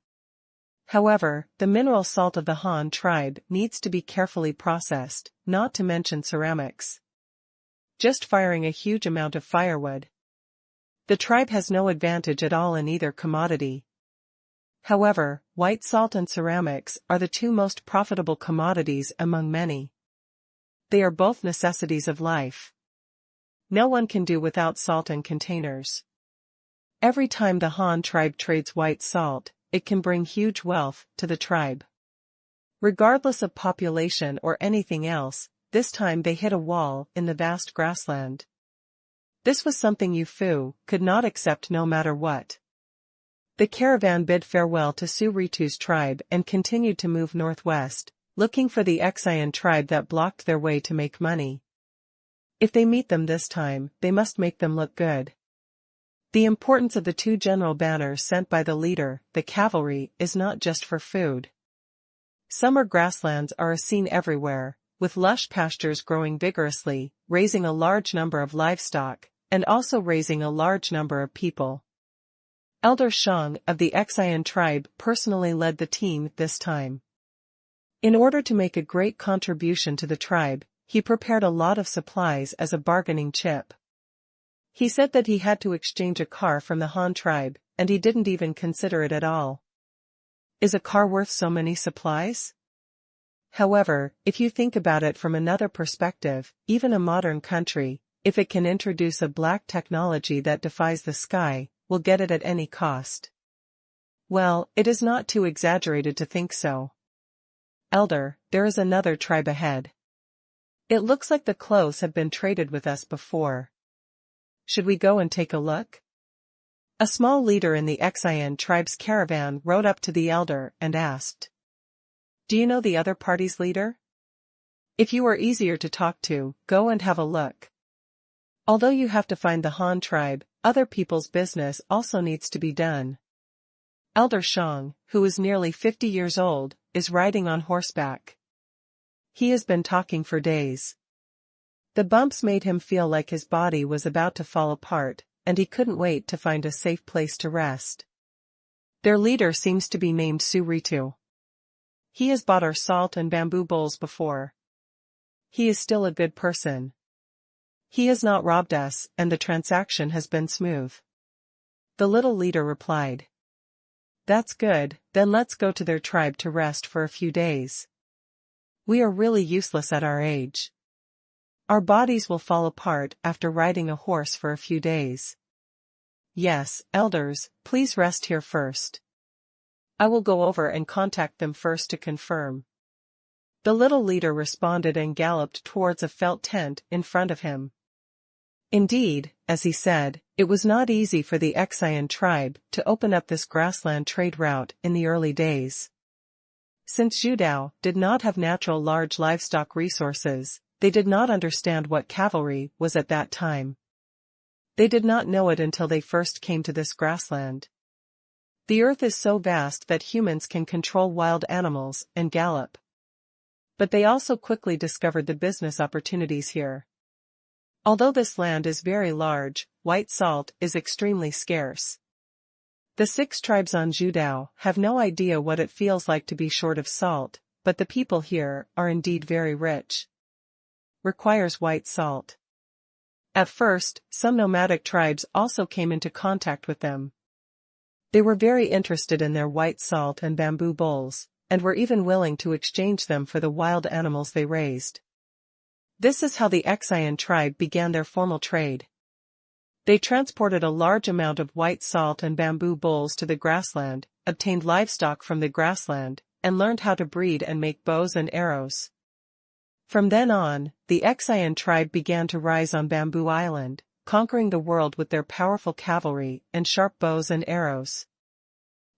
However, the mineral salt of the Han tribe needs to be carefully processed, not to mention ceramics. Just firing a huge amount of firewood. The tribe has no advantage at all in either commodity. However, white salt and ceramics are the two most profitable commodities among many. They are both necessities of life. No one can do without salt and containers. Every time the Han tribe trades white salt, it can bring huge wealth to the tribe. Regardless of population or anything else, this time they hit a wall in the vast grassland. This was something Yu Fu could not accept no matter what. The caravan bid farewell to Su Ritu's tribe and continued to move northwest, looking for the Xian tribe that blocked their way to make money. If they meet them this time, they must make them look good. The importance of the two general banners sent by the leader, the cavalry, is not just for food. Summer grasslands are seen everywhere, with lush pastures growing vigorously, raising a large number of livestock, and also raising a large number of people. Elder Shang of the Xian tribe personally led the team this time. In order to make a great contribution to the tribe, he prepared a lot of supplies as a bargaining chip. He said that he had to exchange a car from the Han tribe, and he didn't even consider it at all. Is a car worth so many supplies? However, if you think about it from another perspective, even a modern country, if it can introduce a black technology that defies the sky, will get it at any cost. Well, it is not too exaggerated to think so. Elder, there is another tribe ahead. It looks like the clothes have been traded with us before. Should we go and take a look? A small leader in the Xian tribe's caravan rode up to the elder and asked. Do you know the other party's leader? If you are easier to talk to, go and have a look. Although you have to find the Han tribe, other people's business also needs to be done. Elder Shang, who is nearly 50 years old, is riding on horseback. He has been talking for days. The bumps made him feel like his body was about to fall apart, and he couldn't wait to find a safe place to rest. Their leader seems to be named Su Ritu. He has bought our salt and bamboo bowls before. He is still a good person. He has not robbed us, and the transaction has been smooth. The little leader replied. That's good, then let's go to their tribe to rest for a few days. We are really useless at our age. Our bodies will fall apart after riding a horse for a few days. Yes, elders, please rest here first. I will go over and contact them first to confirm. The little leader responded and galloped towards a felt tent in front of him. Indeed, as he said, it was not easy for the Xian tribe to open up this grassland trade route in the early days. Since Zhudao did not have natural large livestock resources, they did not understand what cavalry was at that time. They did not know it until they first came to this grassland. The earth is so vast that humans can control wild animals and gallop. But they also quickly discovered the business opportunities here. Although this land is very large, white salt is extremely scarce. The 6 tribes on Zhudao have no idea what it feels like to be short of salt, but the people here are indeed very rich. Requires white salt. At first, some nomadic tribes also came into contact with them. They were very interested in their white salt and bamboo bowls, and were even willing to exchange them for the wild animals they raised. This is how the Qingshu tribe began their formal trade. They transported a large amount of white salt and bamboo bowls to the grassland, obtained livestock from the grassland, and learned how to breed and make bows and arrows. From then on, the Qingshu tribe began to rise on Bamboo Island, conquering the world with their powerful cavalry and sharp bows and arrows.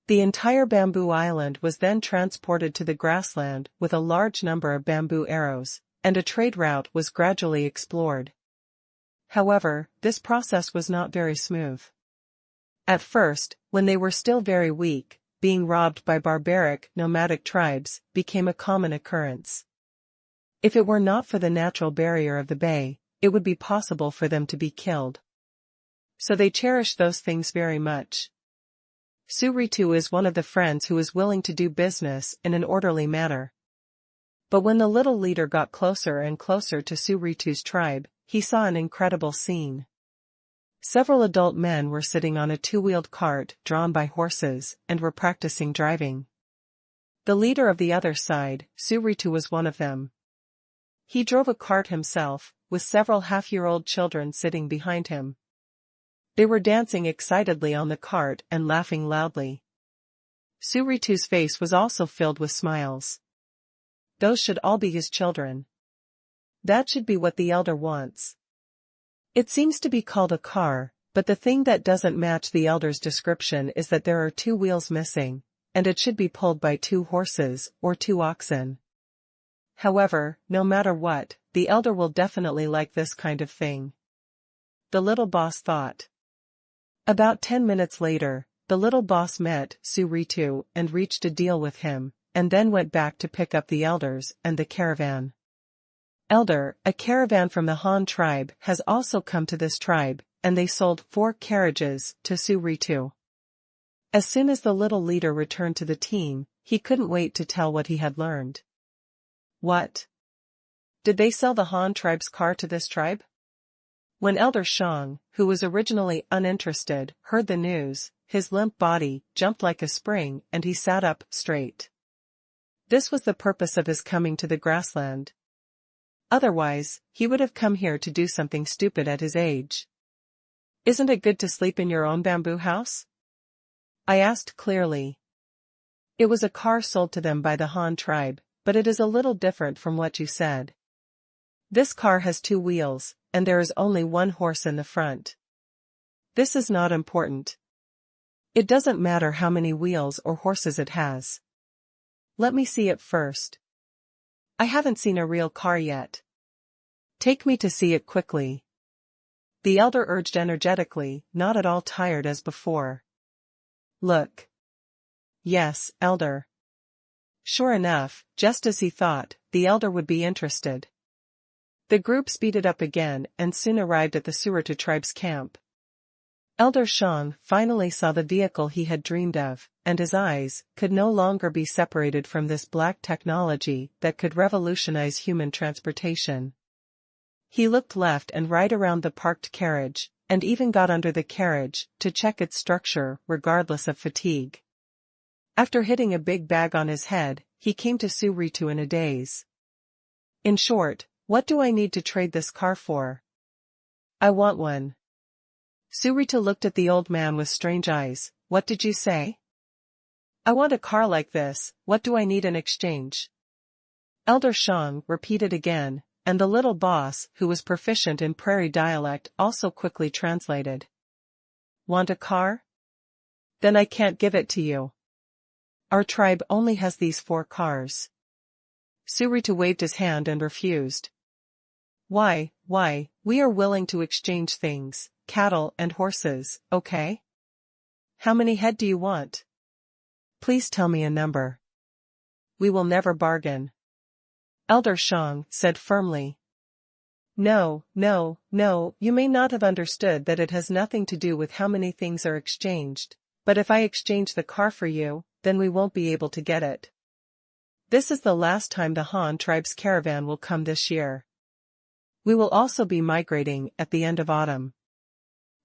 The entire Bamboo Island was then transported to the grassland with a large number of bamboo arrows, and a trade route was gradually explored. However, this process was not very smooth. At first, when they were still very weak, being robbed by barbaric, nomadic tribes became a common occurrence. If it were not for the natural barrier of the bay, it would be possible for them to be killed. So they cherished those things very much. Suritu is one of the friends who is willing to do business in an orderly manner. But when the little leader got closer and closer to Suritu's tribe, he saw an incredible scene. Several adult men were sitting on a 2-wheeled cart drawn by horses and were practicing driving. The leader of the other side, Suritu, was one of them. He drove a cart himself, with several half-year-old children sitting behind him. They were dancing excitedly on the cart and laughing loudly. Suritu's face was also filled with smiles. Those should all be his children. That should be what the elder wants. It seems to be called a car, but the thing that doesn't match the elder's description is that there are 2 wheels missing, and it should be pulled by 2 horses or 2 oxen. However, no matter what, the elder will definitely like this kind of thing. The little boss thought. About 10 minutes later, the little boss met Suritu and reached a deal with him, and then went back to pick up the elders and the caravan. Elder, a caravan from the Han tribe has also come to this tribe, and they sold 4 carriages to Suritu. As soon as the little leader returned to the team, he couldn't wait to tell what he had learned. What? Did they sell the Han tribe's car to this tribe? When Elder Chong, who was originally uninterested, heard the news, his limp body jumped like a spring and he sat up straight. This was the purpose of his coming to the grassland. Otherwise, he would have come here to do something stupid at his age. Isn't it good to sleep in your own bamboo house? I asked clearly. It was a car sold to them by the Han tribe, but it is a little different from what you said. This car has 2 wheels, and there is only 1 horse in the front. This is not important. It doesn't matter how many wheels or horses it has. Let me see it first. I haven't seen a real car yet. Take me to see it quickly. The elder urged energetically, not at all tired as before. Look. Yes, elder. Sure enough, just as he thought, the elder would be interested. The group speeded up again and soon arrived at the Suritu tribe's camp. Elder Chong finally saw the vehicle he had dreamed of, and his eyes could no longer be separated from this black technology that could revolutionize human transportation. He looked left and right around the parked carriage, and even got under the carriage to check its structure regardless of fatigue. After hitting a big bag on his head, he came to Suritu in a daze. In short, what do I need to trade this car for? I want one. Suritu looked at the old man with strange eyes. What did you say? I want a car like this, what do I need in exchange? Elder Chong repeated again, and the little boss, who was proficient in prairie dialect, also quickly translated. Want a car? Then I can't give it to you. Our tribe only has these 4 cars. Suritu waved his hand and refused. Why, we are willing to exchange things, cattle and horses, okay? How many head do you want? Please tell me a number. We will never bargain. Elder Chong said firmly. No, you may not have understood that it has nothing to do with how many things are exchanged, But if I exchange the car for you, then we won't be able to get it. This is the last time the Han tribe's caravan will come this year. We will also be migrating at the end of autumn.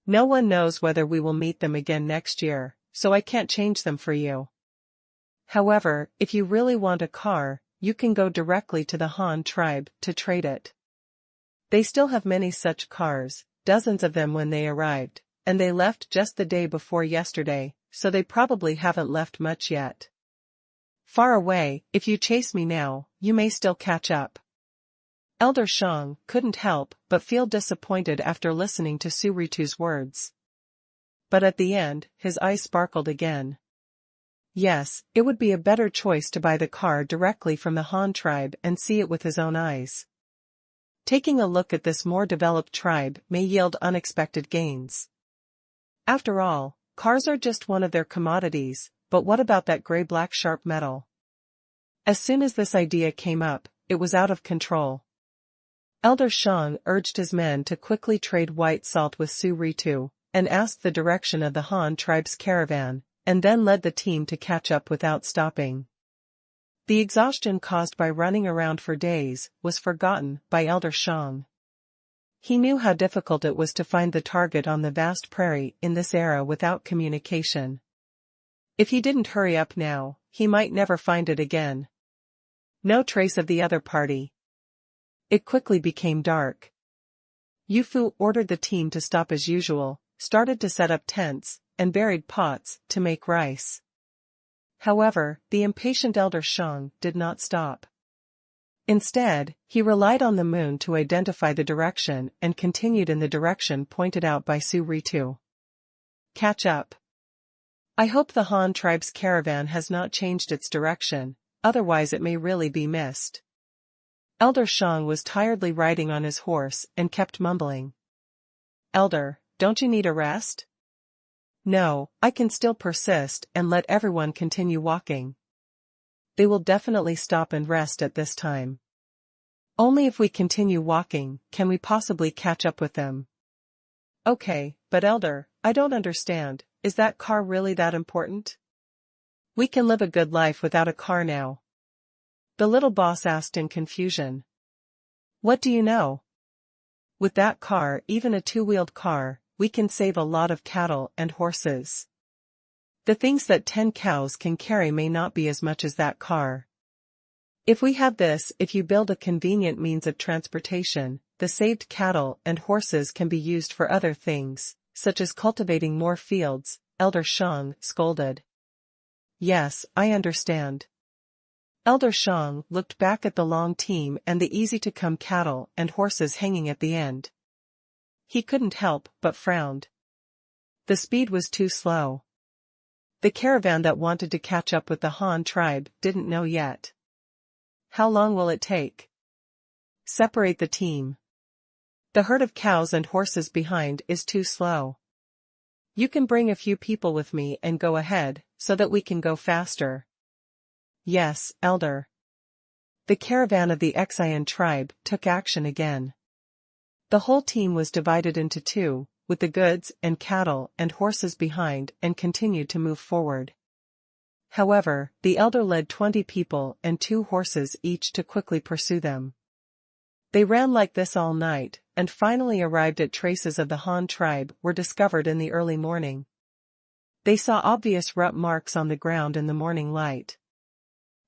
No one knows whether we will meet them again next year, so I can't change them for you. However, if you really want a car, you can go directly to the Han tribe to trade it. They still have many such cars, dozens of them when they arrived, and they left just the day before yesterday, so they probably haven't left much yet. Far away, if you chase me now, you may still catch up. Elder Chong couldn't help but feel disappointed after listening to Su Ritu's words. But at the end, his eyes sparkled again. Yes, it would be a better choice to buy the car directly from the Han tribe and see it with his own eyes. Taking a look at this more developed tribe may yield unexpected gains. After all, cars are just one of their commodities, but what about that gray-black sharp metal? As soon as this idea came up, it was out of control. Elder Chong urged his men to quickly trade white salt with Su Ritu, and asked the direction of the Han tribe's caravan, and then led the team to catch up without stopping. The exhaustion caused by running around for days was forgotten by Elder Chong. He knew how difficult it was to find the target on the vast prairie in this era without communication. If he didn't hurry up now, he might never find it again. No trace of the other party. It quickly became dark. Yu Fu ordered the team to stop as usual, started to set up tents, and buried pots to make rice. However, the impatient Elder Chong did not stop. Instead, he relied on the moon to identify the direction and continued in the direction pointed out by Su Ritu. Catch up. I hope the Han tribe's caravan has not changed its direction, otherwise it may really be missed. Elder Chong was tiredly riding on his horse and kept mumbling. Elder, don't you need a rest? No, I can still persist and let everyone continue walking. They will definitely stop and rest at this time. Only if we continue walking can we possibly catch up with them. Okay, but Elder, I don't understand, is that car really that important? We can live a good life without a car now. The little boss asked in confusion. What do you know? With that car, even a two-wheeled car, we can save a lot of cattle and horses. The things that 10 cows can carry may not be as much as that car. If we have this, if you build a convenient means of transportation, the saved cattle and horses can be used for other things, such as cultivating more fields, Elder Chong scolded. Yes, I understand. Elder Chong looked back at the long team and the easy-to-come cattle and horses hanging at the end. He couldn't help but frowned. The speed was too slow. The caravan that wanted to catch up with the Han tribe didn't know yet. How long will it take? Separate the team. The herd of cows and horses behind is too slow. You can bring a few people with me and go ahead, so that we can go faster. Yes, Elder. The caravan of the Xian tribe took action again. The whole team was divided into two, with the goods and cattle and horses behind, and continued to move forward. However, the elder led 20 people and 2 horses each to quickly pursue them. They ran like this all night, and finally arrived at traces of the Han tribe were discovered in the early morning. They saw obvious rut marks on the ground in the morning light.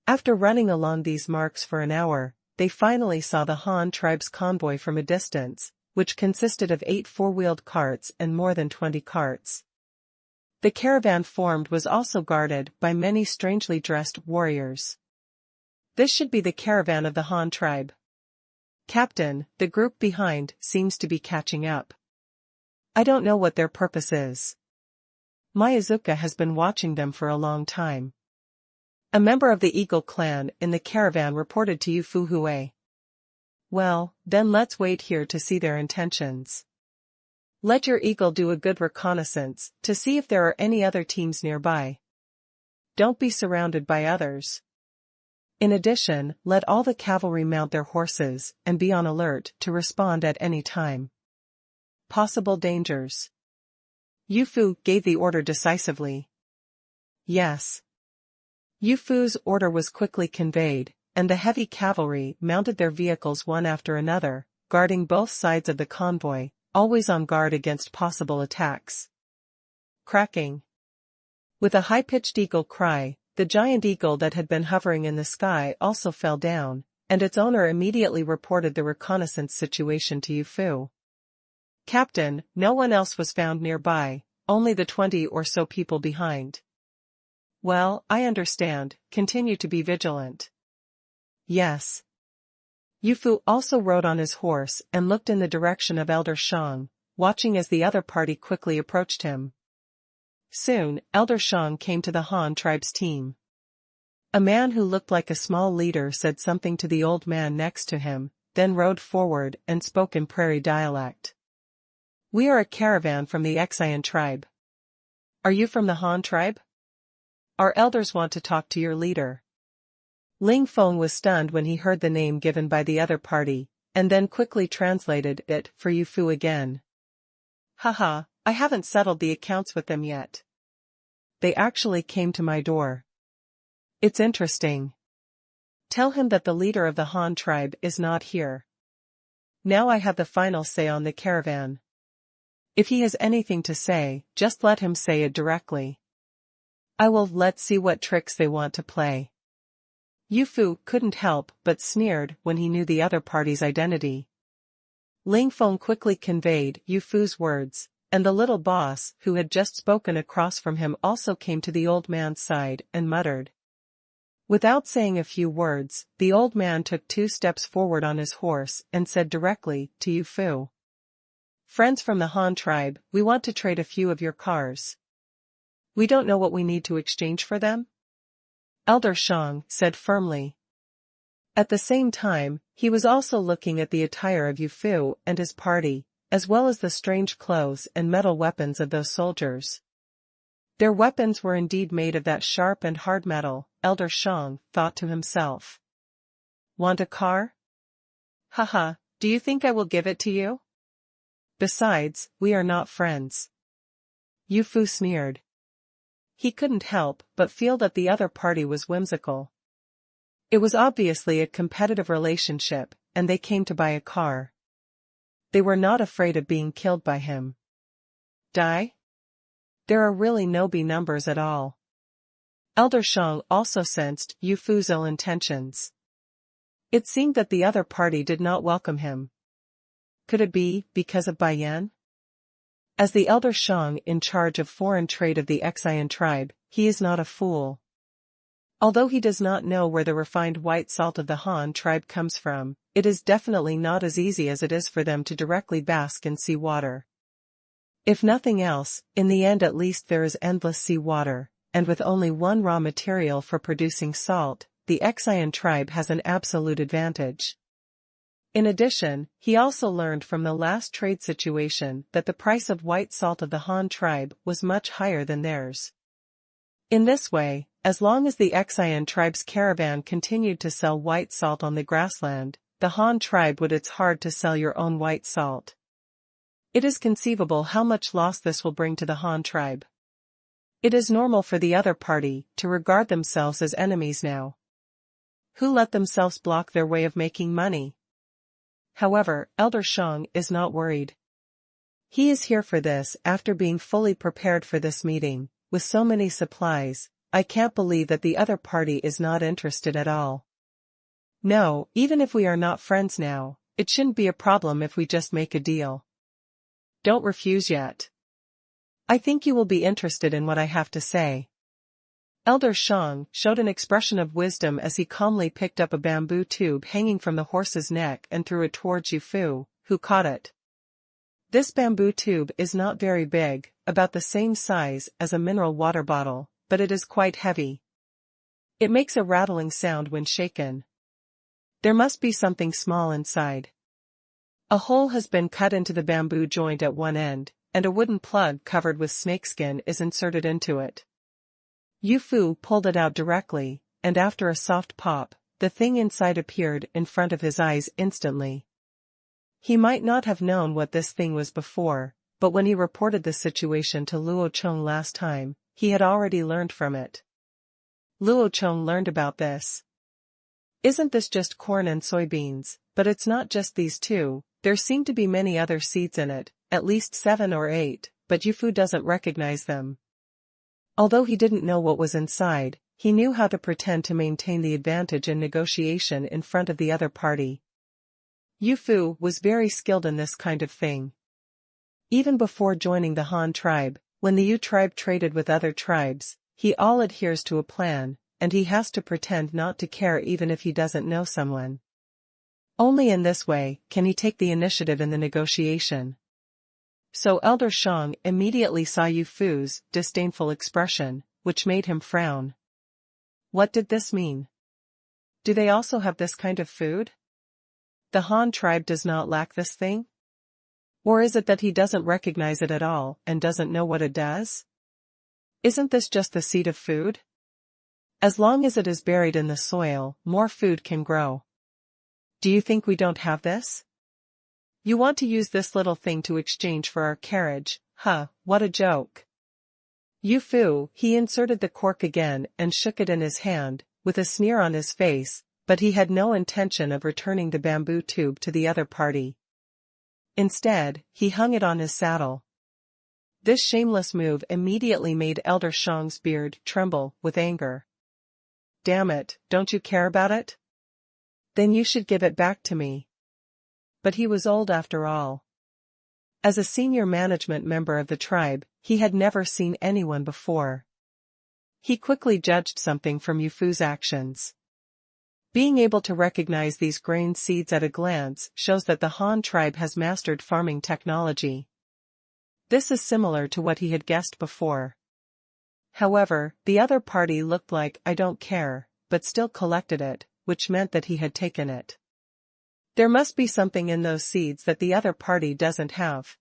After running along these marks for an hour, they finally saw the Han tribe's convoy from a distance, which consisted of 8 four-wheeled carts and more than 20 carts. The caravan formed was also guarded by many strangely dressed warriors. This should be the caravan of the Han tribe. Captain, the group behind seems to be catching up. I don't know what their purpose is. Miyazuka has been watching them for a long time. A member of the Eagle clan in the caravan reported to Yu Fu Hui. Well, then let's wait here to see their intentions. Let your eagle do a good reconnaissance to see if there are any other teams nearby. Don't be surrounded by others. In addition, let all the cavalry mount their horses and be on alert to respond at any time. Possible dangers. Yu Fu gave the order decisively. Yes. Yu Fu's order was quickly conveyed, and the heavy cavalry mounted their vehicles one after another, guarding both sides of the convoy, always on guard against possible attacks. Cracking. With a high-pitched eagle cry, the giant eagle that had been hovering in the sky also fell down, and its owner immediately reported the reconnaissance situation to Yu Fu. Captain, no one else was found nearby, only the 20 or so people behind. Well, I understand, continue to be vigilant. Yes. Yu Fu also rode on his horse and looked in the direction of Elder Shang, watching as the other party quickly approached him. Soon, Elder Shang came to the Han tribe's team. A man who looked like a small leader said something to the old man next to him, then rode forward and spoke in prairie dialect. We are a caravan from the Qingshu tribe. Are you from the Han tribe? Our elders want to talk to your leader. Ling Feng was stunned when he heard the name given by the other party, and then quickly translated it for Yu Fu again. Haha, I haven't settled the accounts with them yet. They actually came to my door. It's interesting. Tell him that the leader of the Han tribe is not here. Now I have the final say on the caravan. If he has anything to say, just let him say it directly. Let's see what tricks they want to play. Yu Fu couldn't help but sneered when he knew the other party's identity. Ling Feng quickly conveyed Yu Fu's words, and the little boss who had just spoken across from him also came to the old man's side and muttered. Without saying a few words, the old man took 2 steps forward on his horse and said directly to Yu Fu. Friends from the Han tribe, we want to trade a few of your cars. We don't know what we need to exchange for them? Elder Shang said firmly. At the same time, he was also looking at the attire of Yu Fu and his party, as well as the strange clothes and metal weapons of those soldiers. Their weapons were indeed made of that sharp and hard metal, Elder Shang thought to himself. Want a car? Haha, do you think I will give it to you? Besides, we are not friends. Yu Fu sneered. He couldn't help but feel that the other party was whimsical. It was obviously a competitive relationship, and they came to buy a car. They were not afraid of being killed by him. Die? There are really no B numbers at all. Elder Shang also sensed Yu Fu's ill intentions. It seemed that the other party did not welcome him. Could it be because of Bai Yan? As the Elder Shang in charge of foreign trade of the Qingshu tribe, he is not a fool. Although he does not know where the refined white salt of the Han tribe comes from, it is definitely not as easy as it is for them to directly bask in sea water. If nothing else, in the end at least there is endless sea water, and with only one raw material for producing salt, the Qingshu tribe has an absolute advantage. In addition, he also learned from the last trade situation that the price of white salt of the Han tribe was much higher than theirs. In this way, as long as the Qingshu tribe's caravan continued to sell white salt on the grassland, the Han tribe would it's hard to sell your own white salt. It is conceivable how much loss this will bring to the Han tribe. It is normal for the other party to regard themselves as enemies now. Who let themselves block their way of making money? However, Elder Shang is not worried. He is here for this after being fully prepared for this meeting, with so many supplies. I can't believe that the other party is not interested at all. No, even if we are not friends now, it shouldn't be a problem if we just make a deal. Don't refuse yet. I think you will be interested in what I have to say. Elder Shang showed an expression of wisdom as he calmly picked up a bamboo tube hanging from the horse's neck and threw it towards Yu Fu, who caught it. This bamboo tube is not very big, about the same size as a mineral water bottle, but it is quite heavy. It makes a rattling sound when shaken. There must be something small inside. A hole has been cut into the bamboo joint at one end, and a wooden plug covered with snakeskin is inserted into it. Yu Fu pulled it out directly, and after a soft pop, the thing inside appeared in front of his eyes instantly. He might not have known what this thing was before, but when he reported the situation to Luo Chong last time, he had already learned from it. Luo Chong learned about this. Isn't this just corn and soybeans? But it's not just these two, there seem to be many other seeds in it, at least 7 or 8, but Yufu doesn't recognize them. Although he didn't know what was inside, he knew how to pretend to maintain the advantage in negotiation in front of the other party. Yufu was very skilled in this kind of thing. Even before joining the Han tribe, when the Yu tribe traded with other tribes, he all adheres to a plan, and he has to pretend not to care even if he doesn't know someone. Only in this way can he take the initiative in the negotiation. So Elder Shang immediately saw Yufu's disdainful expression, which made him frown. What did this mean? Do they also have this kind of food? The Han tribe does not lack this thing? Or is it that he doesn't recognize it at all and doesn't know what it does? Isn't this just the seed of food? As long as it is buried in the soil, more food can grow. Do you think we don't have this? You want to use this little thing to exchange for our carriage, huh, what a joke. Yufu, he inserted the cork again and shook it in his hand, with a sneer on his face, but he had no intention of returning the bamboo tube to the other party. Instead, he hung it on his saddle. This shameless move immediately made Elder Shang's beard tremble with anger. Damn it, don't you care about it? Then you should give it back to me. But he was old after all. As a senior management member of the tribe, he had never seen anyone before. He quickly judged something from Yufu's actions. Being able to recognize these grain seeds at a glance shows that the Han tribe has mastered farming technology. This is similar to what he had guessed before. However, the other party looked like "I don't care," but still collected it, which meant that he had taken it. There must be something in those seeds that the other party doesn't have.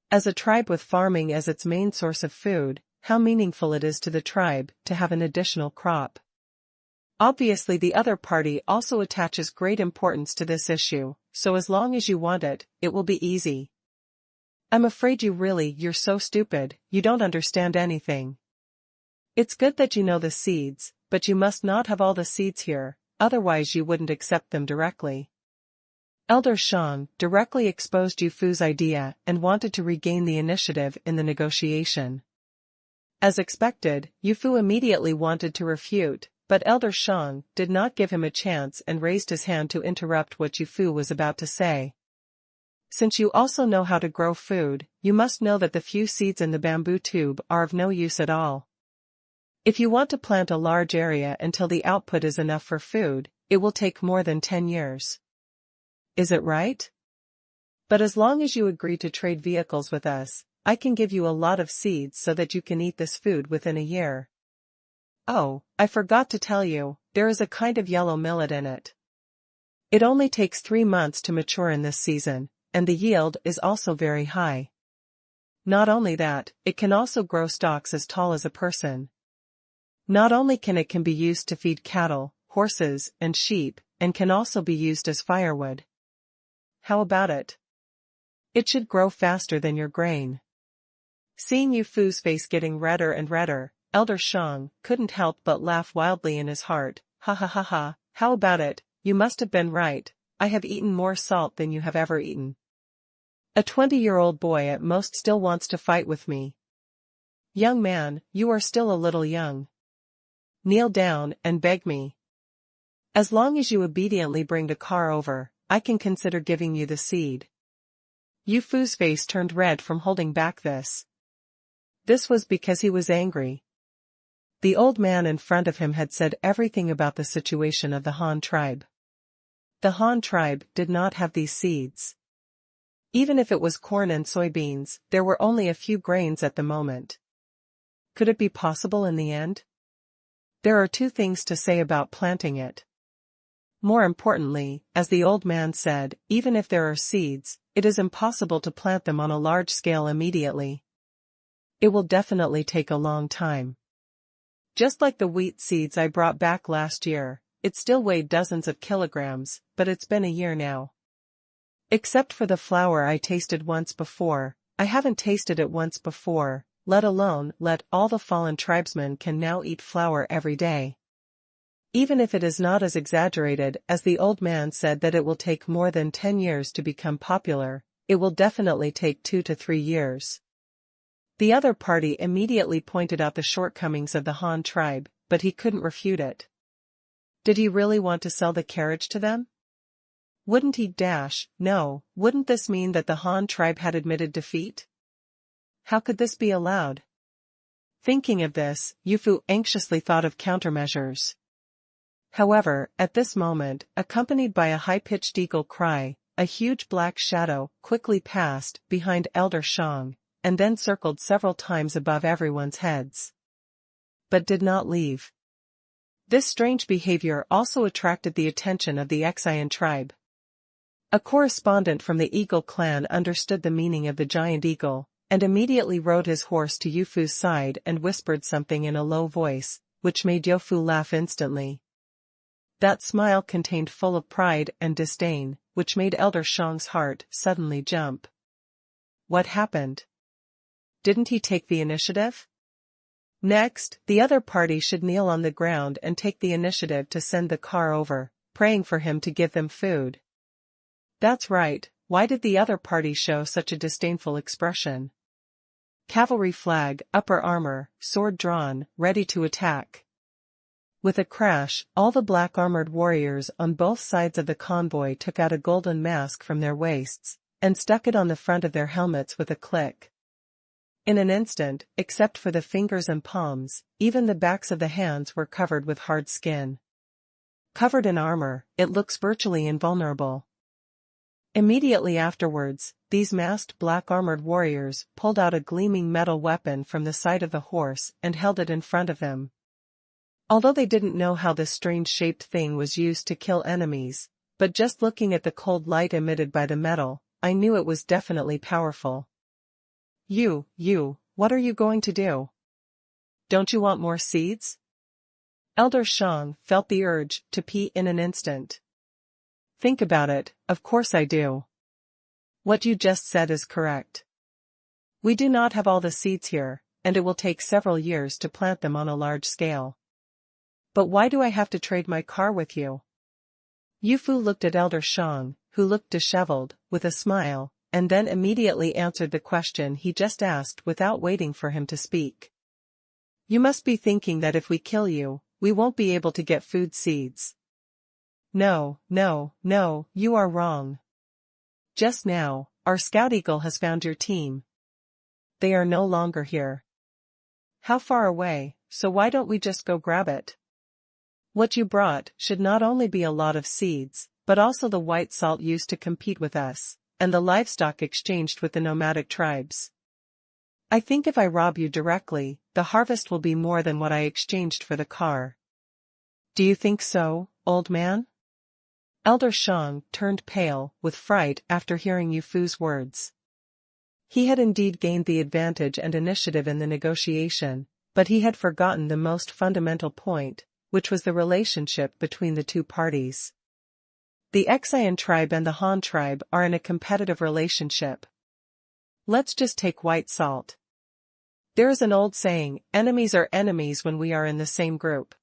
As a tribe with farming as its main source of food, how meaningful it is to the tribe to have an additional crop. Obviously the other party also attaches great importance to this issue, so as long as you want it, it will be easy. I'm afraid you're so stupid, you don't understand anything. It's good that you know the seeds, but you must not have all the seeds here, otherwise you wouldn't accept them directly. Elder Shang directly exposed Yufu's idea and wanted to regain the initiative in the negotiation. As expected, Yufu immediately wanted to refute, but Elder Shang did not give him a chance and raised his hand to interrupt what Yufu was about to say. Since you also know how to grow food, you must know that the few seeds in the bamboo tube are of no use at all. If you want to plant a large area until the output is enough for food, it will take more than 10 years. Is it right? But as long as you agree to trade vehicles with us, I can give you a lot of seeds so that you can eat this food within a year. Oh, I forgot to tell you, there is a kind of yellow millet in it. It only takes 3 months to mature in this season, and the yield is also very high. Not only that, it can also grow stalks as tall as a person. Not only can it be used to feed cattle, horses, and sheep, and can also be used as firewood. How about it? It should grow faster than your grain. Seeing Yufu's face getting redder and redder, Elder Shang couldn't help but laugh wildly in his heart. Ha ha ha ha, how about it? You must have been right, I have eaten more salt than you have ever eaten. A 20-year-old boy at most still wants to fight with me. Young man, you are still a little young. Kneel down and beg me. As long as you obediently bring the car over, I can consider giving you the seed. Yufu's face turned red from holding back this. This was because he was angry. The old man in front of him had said everything about the situation of the Han tribe. The Han tribe did not have these seeds. Even if it was corn and soybeans, there were only a few grains at the moment. Could it be possible in the end? There are 2 things to say about planting it. More importantly, as the old man said, even if there are seeds, it is impossible to plant them on a large scale immediately. It will definitely take a long time. Just like the wheat seeds I brought back last year, it still weighed dozens of kilograms, but it's been a year now. Except for the flour I tasted once before, I haven't tasted it once before. let alone let all the fallen tribesmen can now eat flour every day. Even if it is not as exaggerated as the old man said that it will take more than 10 years to become popular, it will definitely take 2 to 3 years. The other party immediately pointed out the shortcomings of the Han tribe, but he couldn't refute it. Did he really want to sell the carriage to them? Wouldn't he? No, wouldn't this mean that the Han tribe had admitted defeat? How could this be allowed? Thinking of this, Yu Fu anxiously thought of countermeasures. However, at this moment, accompanied by a high-pitched eagle cry, a huge black shadow quickly passed behind Elder Shang, and then circled several times above everyone's heads. But did not leave. This strange behavior also attracted the attention of the Xian tribe. A correspondent from the Eagle clan understood the meaning of the giant eagle, and immediately rode his horse to Yu Fu's side and whispered something in a low voice, which made Yu Fu laugh instantly. That smile contained full of pride and disdain, which made Elder Shang's heart suddenly jump. What happened? Didn't he take the initiative? Next, the other party should kneel on the ground and take the initiative to send the car over, praying for him to give them food. That's right, why did the other party show such a disdainful expression? Cavalry flag, upper armor, sword drawn, ready to attack. With a crash, all the black-armored warriors on both sides of the convoy took out a golden mask from their waists, and stuck it on the front of their helmets with a click. In an instant, except for the fingers and palms, even the backs of the hands were covered with hard skin. Covered in armor, it looks virtually invulnerable. Immediately afterwards, these masked black-armored warriors pulled out a gleaming metal weapon from the side of the horse and held it in front of him. Although they didn't know how this strange-shaped thing was used to kill enemies, but just looking at the cold light emitted by the metal, I knew it was definitely powerful. You, what are you going to do? Don't you want more seeds? Elder Shang felt the urge to pee in an instant. Think about it, of course I do. What you just said is correct. We do not have all the seeds here, and it will take several years to plant them on a large scale. But why do I have to trade my car with you? Yu Fu looked at Elder Shang, who looked disheveled, with a smile, and then immediately answered the question he just asked without waiting for him to speak. You must be thinking that if we kill you, we won't be able to get food seeds. No, you are wrong. Just now, our Scout Eagle has found your team. They are no longer here. How far away, so why don't we just go grab it? What you brought should not only be a lot of seeds, but also the white salt used to compete with us, and the livestock exchanged with the nomadic tribes. I think if I rob you directly, the harvest will be more than what I exchanged for the car. Do you think so, old man? Elder Shang turned pale with fright after hearing Yu Fu's words. He had indeed gained the advantage and initiative in the negotiation, but he had forgotten the most fundamental point, which was the relationship between the two parties. The Xian tribe and the Han tribe are in a competitive relationship. Let's just take white salt. There is an old saying, enemies are enemies when we are in the same group.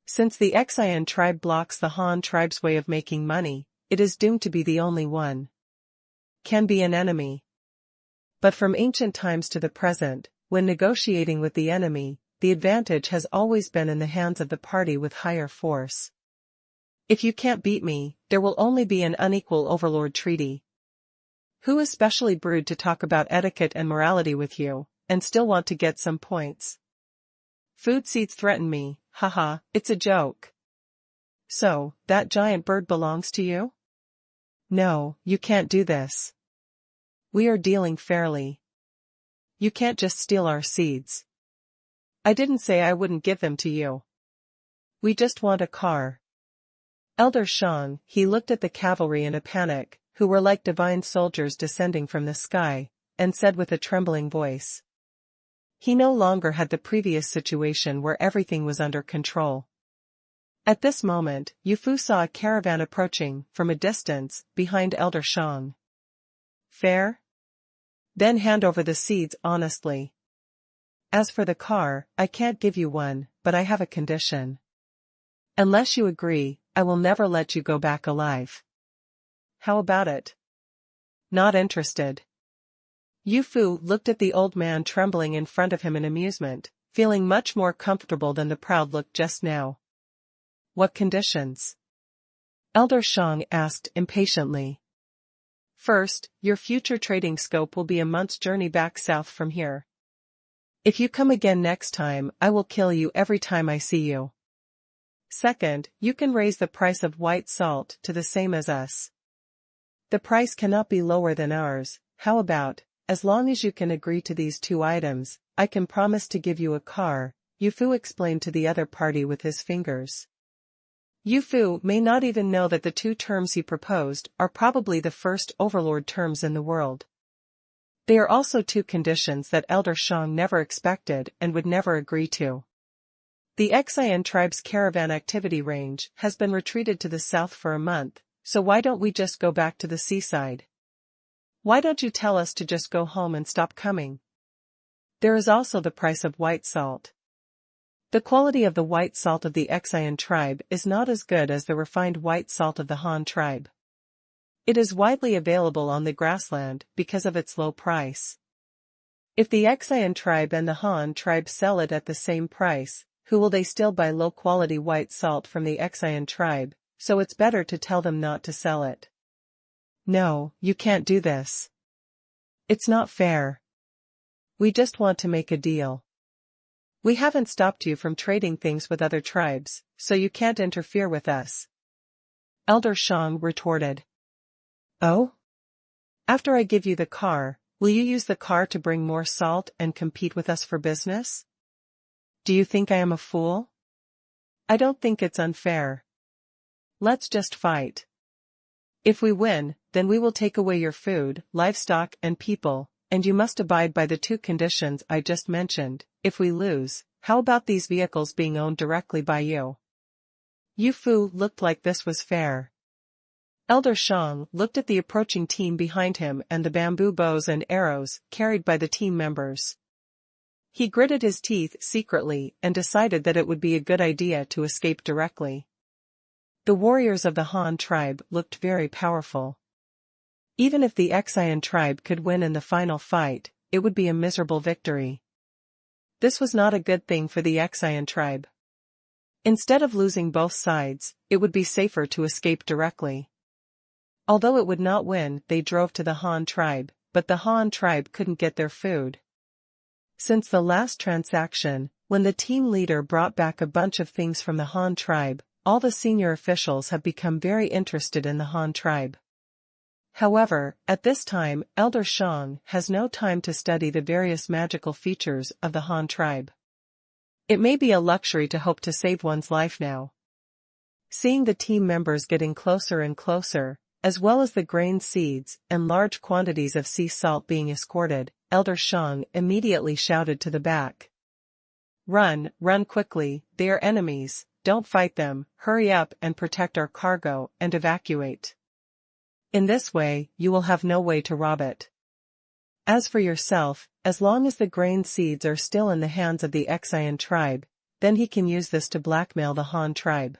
Since the Xian tribe blocks the Han tribe's way of making money, it is doomed to be the only one. Can be an enemy. But from ancient times to the present, when negotiating with the enemy, the advantage has always been in the hands of the party with higher force. If you can't beat me, there will only be an unequal overlord treaty. Who especially brewed to talk about etiquette and morality with you, and still want to get some points? Food seeds threaten me, haha, it's a joke. So, that giant bird belongs to you? No, you can't do this. We are dealing fairly. You can't just steal our seeds. I didn't say I wouldn't give them to you. We just want a car. Elder Shang, he looked at the cavalry in a panic, who were like divine soldiers descending from the sky, and said with a trembling voice. He no longer had the previous situation where everything was under control. At this moment, Yu Fu saw a caravan approaching, from a distance, behind Elder Shang. Fair? Then hand over the seeds honestly. As for the car, I can't give you one, but I have a condition. Unless you agree, I will never let you go back alive. How about it? Not interested. Yu Fu looked at the old man trembling in front of him in amusement, feeling much more comfortable than the proud look just now. What conditions? Elder Shang asked impatiently. First, your future trading scope will be a month's journey back south from here. If you come again next time, I will kill you every time I see you. Second, you can raise the price of white salt to the same as us. The price cannot be lower than ours. How about, as long as you can agree to these two items, I can promise to give you a car, Yu Fu explained to the other party with his fingers. Yu Fu may not even know that the two terms he proposed are probably the first overlord terms in the world. They are also two conditions that Elder Shang never expected and would never agree to. The Qingshu tribe's caravan activity range has been retreated to the south for a month, so why don't we just go back to the seaside? Why don't you tell us to just go home and stop coming? There is also the price of white salt. The quality of the white salt of the Qingshu tribe is not as good as the refined white salt of the Han tribe. It is widely available on the grassland because of its low price. If the Qingshu tribe and the Han tribe sell it at the same price, who will they still buy low-quality white salt from the Qingshu tribe, so it's better to tell them not to sell it. No, you can't do this. It's not fair. We just want to make a deal. We haven't stopped you from trading things with other tribes, so you can't interfere with us. Elder Shang retorted. Oh? After I give you the car, will you use the car to bring more salt and compete with us for business? Do you think I am a fool? I don't think it's unfair. Let's just fight. If we win, then we will take away your food, livestock and people, and you must abide by the two conditions I just mentioned. If we lose, how about these vehicles being owned directly by you? Yu Fu looked like this was fair. Elder Shang looked at the approaching team behind him and the bamboo bows and arrows carried by the team members. He gritted his teeth secretly and decided that it would be a good idea to escape directly. The warriors of the Han tribe looked very powerful. Even if the Qingshu tribe could win in the final fight, it would be a miserable victory. This was not a good thing for the Qingshu tribe. Instead of losing both sides, it would be safer to escape directly. Although it would not win, they drove to the Han tribe, but the Han tribe couldn't get their food. Since the last transaction, when the team leader brought back a bunch of things from the Han tribe, all the senior officials have become very interested in the Han tribe. However, at this time, Elder Shang has no time to study the various magical features of the Han tribe. It may be a luxury to hope to save one's life now. Seeing the team members getting closer and closer, as well as the grain seeds and large quantities of sea salt being escorted, Elder Shang immediately shouted to the back. Run, run quickly, they are enemies, don't fight them, hurry up and protect our cargo and evacuate. In this way, you will have no way to rob it. As for yourself, as long as the grain seeds are still in the hands of the Qingshu tribe, then he can use this to blackmail the Han tribe.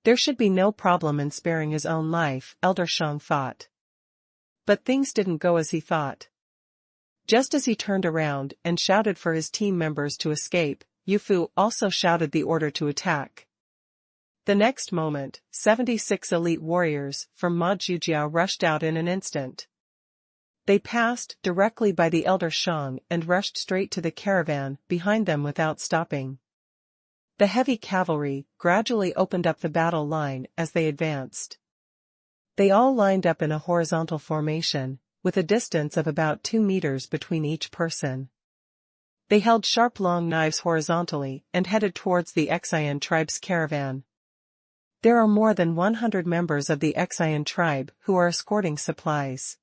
There should be no problem in sparing his own life, Elder Shang thought. But things didn't go as he thought. Just as he turned around and shouted for his team members to escape, Yu Fu also shouted the order to attack. The next moment, 76 elite warriors from Majujiao rushed out in an instant. They passed directly by the Elder Shang and rushed straight to the caravan behind them without stopping. The heavy cavalry gradually opened up the battle line as they advanced. They all lined up in a horizontal formation, with a distance of about 2 meters between each person. They held sharp long knives horizontally and headed towards the Qingshu tribe's caravan. There are more than 100 members of the Qingshu tribe who are escorting supplies.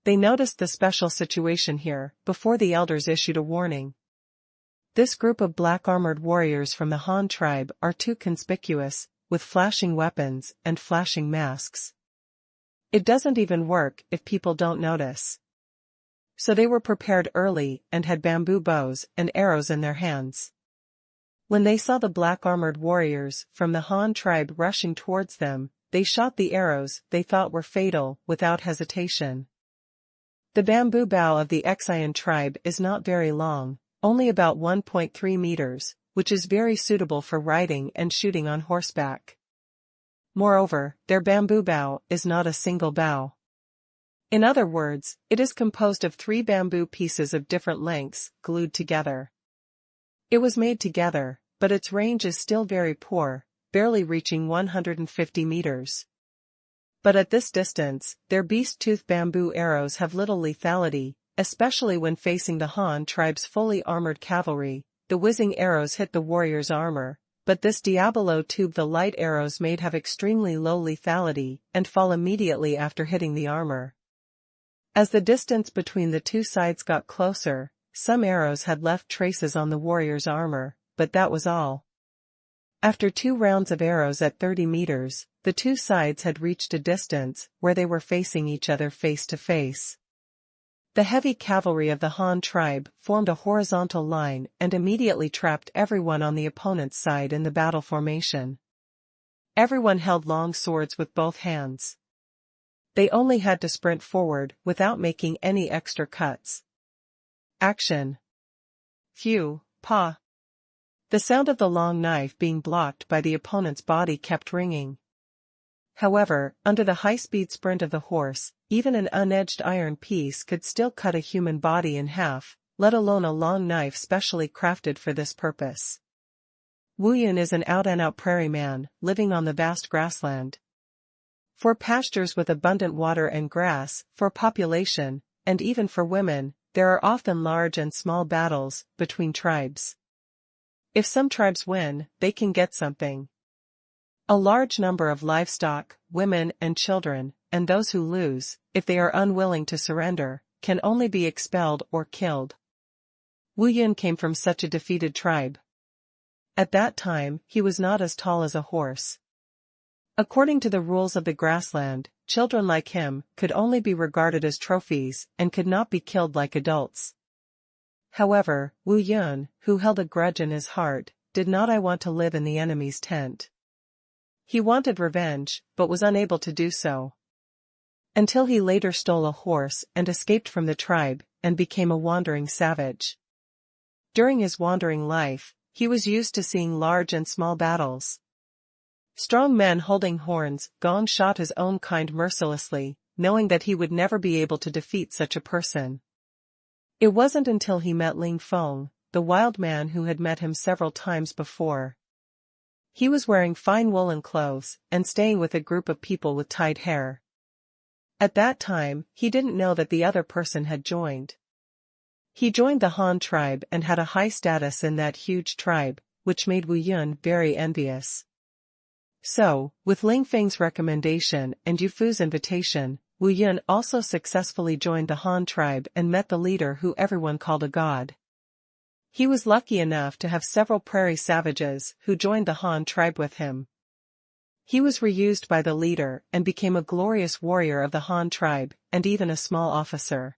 They noticed the special situation here before the elders issued a warning. This group of black-armored warriors from the Han tribe are too conspicuous, with flashing weapons and flashing masks. It doesn't even work if people don't notice. So they were prepared early and had bamboo bows and arrows in their hands. When they saw the black-armored warriors from the Han tribe rushing towards them, they shot the arrows they thought were fatal without hesitation. The bamboo bow of the Qian tribe is not very long, only about 1.3 meters, which is very suitable for riding and shooting on horseback. Moreover, their bamboo bow is not a single bow. In other words, it is composed of 3 bamboo pieces of different lengths, glued together. It was made together, but its range is still very poor, barely reaching 150 meters. But at this distance, their beast-tooth bamboo arrows have little lethality, especially when facing the Han tribe's fully armored cavalry. The whizzing arrows hit the warrior's armor, but this Diabolo tube the light arrows made have extremely low lethality and fall immediately after hitting the armor. As the distance between the two sides got closer, some arrows had left traces on the warrior's armor, but that was all. After 2 rounds of arrows at 30 meters, the two sides had reached a distance where they were facing each other face to face. The heavy cavalry of the Han tribe formed a horizontal line and immediately trapped everyone on the opponent's side in the battle formation. Everyone held long swords with both hands. They only had to sprint forward without making any extra cuts. Action. Phew, pa. The sound of the long knife being blocked by the opponent's body kept ringing. However, under the high-speed sprint of the horse, even an unedged iron piece could still cut a human body in half, let alone a long knife specially crafted for this purpose. Wu Yun is an out-and-out prairie man, living on the vast grassland. For pastures with abundant water and grass, for population, and even for women, there are often large and small battles between tribes. If some tribes win, they can get something. A large number of livestock, women and children, and those who lose, if they are unwilling to surrender, can only be expelled or killed. Wu Yun came from such a defeated tribe. At that time, he was not as tall as a horse. According to the rules of the grassland, children like him could only be regarded as trophies and could not be killed like adults. However, Wu Yun, who held a grudge in his heart, did not want to live in the enemy's tent. He wanted revenge, but was unable to do so. Until he later stole a horse and escaped from the tribe, and became a wandering savage. During his wandering life, he was used to seeing large and small battles. Strong men holding horns, Gong shot his own kind mercilessly, knowing that he would never be able to defeat such a person. It wasn't until he met Ling Feng, the wild man who had met him several times before. He was wearing fine woolen clothes and staying with a group of people with tied hair. At that time, he didn't know that the other person had joined. He joined the Han tribe and had a high status in that huge tribe, which made Wu Yun very envious. So, with Ling Feng's recommendation and Yu Fu's invitation, Wu Yun also successfully joined the Han tribe and met the leader who everyone called a god. He was lucky enough to have several prairie savages who joined the Han tribe with him. He was reused by the leader and became a glorious warrior of the Han tribe, and even a small officer.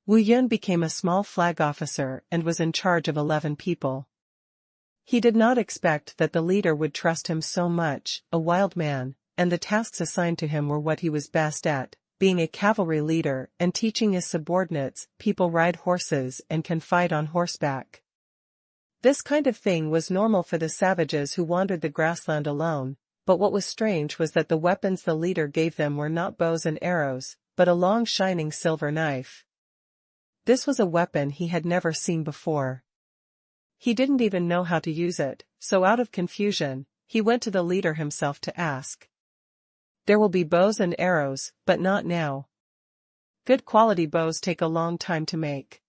Wu Yun became a small flag officer and was in charge of 11 people. He did not expect that the leader would trust him so much, a wild man, and the tasks assigned to him were what he was best at, being a cavalry leader and teaching his subordinates people ride horses and can fight on horseback. This kind of thing was normal for the savages who wandered the grassland alone, but what was strange was that the weapons the leader gave them were not bows and arrows, but a long shining silver knife. This was a weapon he had never seen before. He didn't even know how to use it, so out of confusion, he went to the leader himself to ask. There will be bows and arrows, but not now. Good quality bows take a long time to make.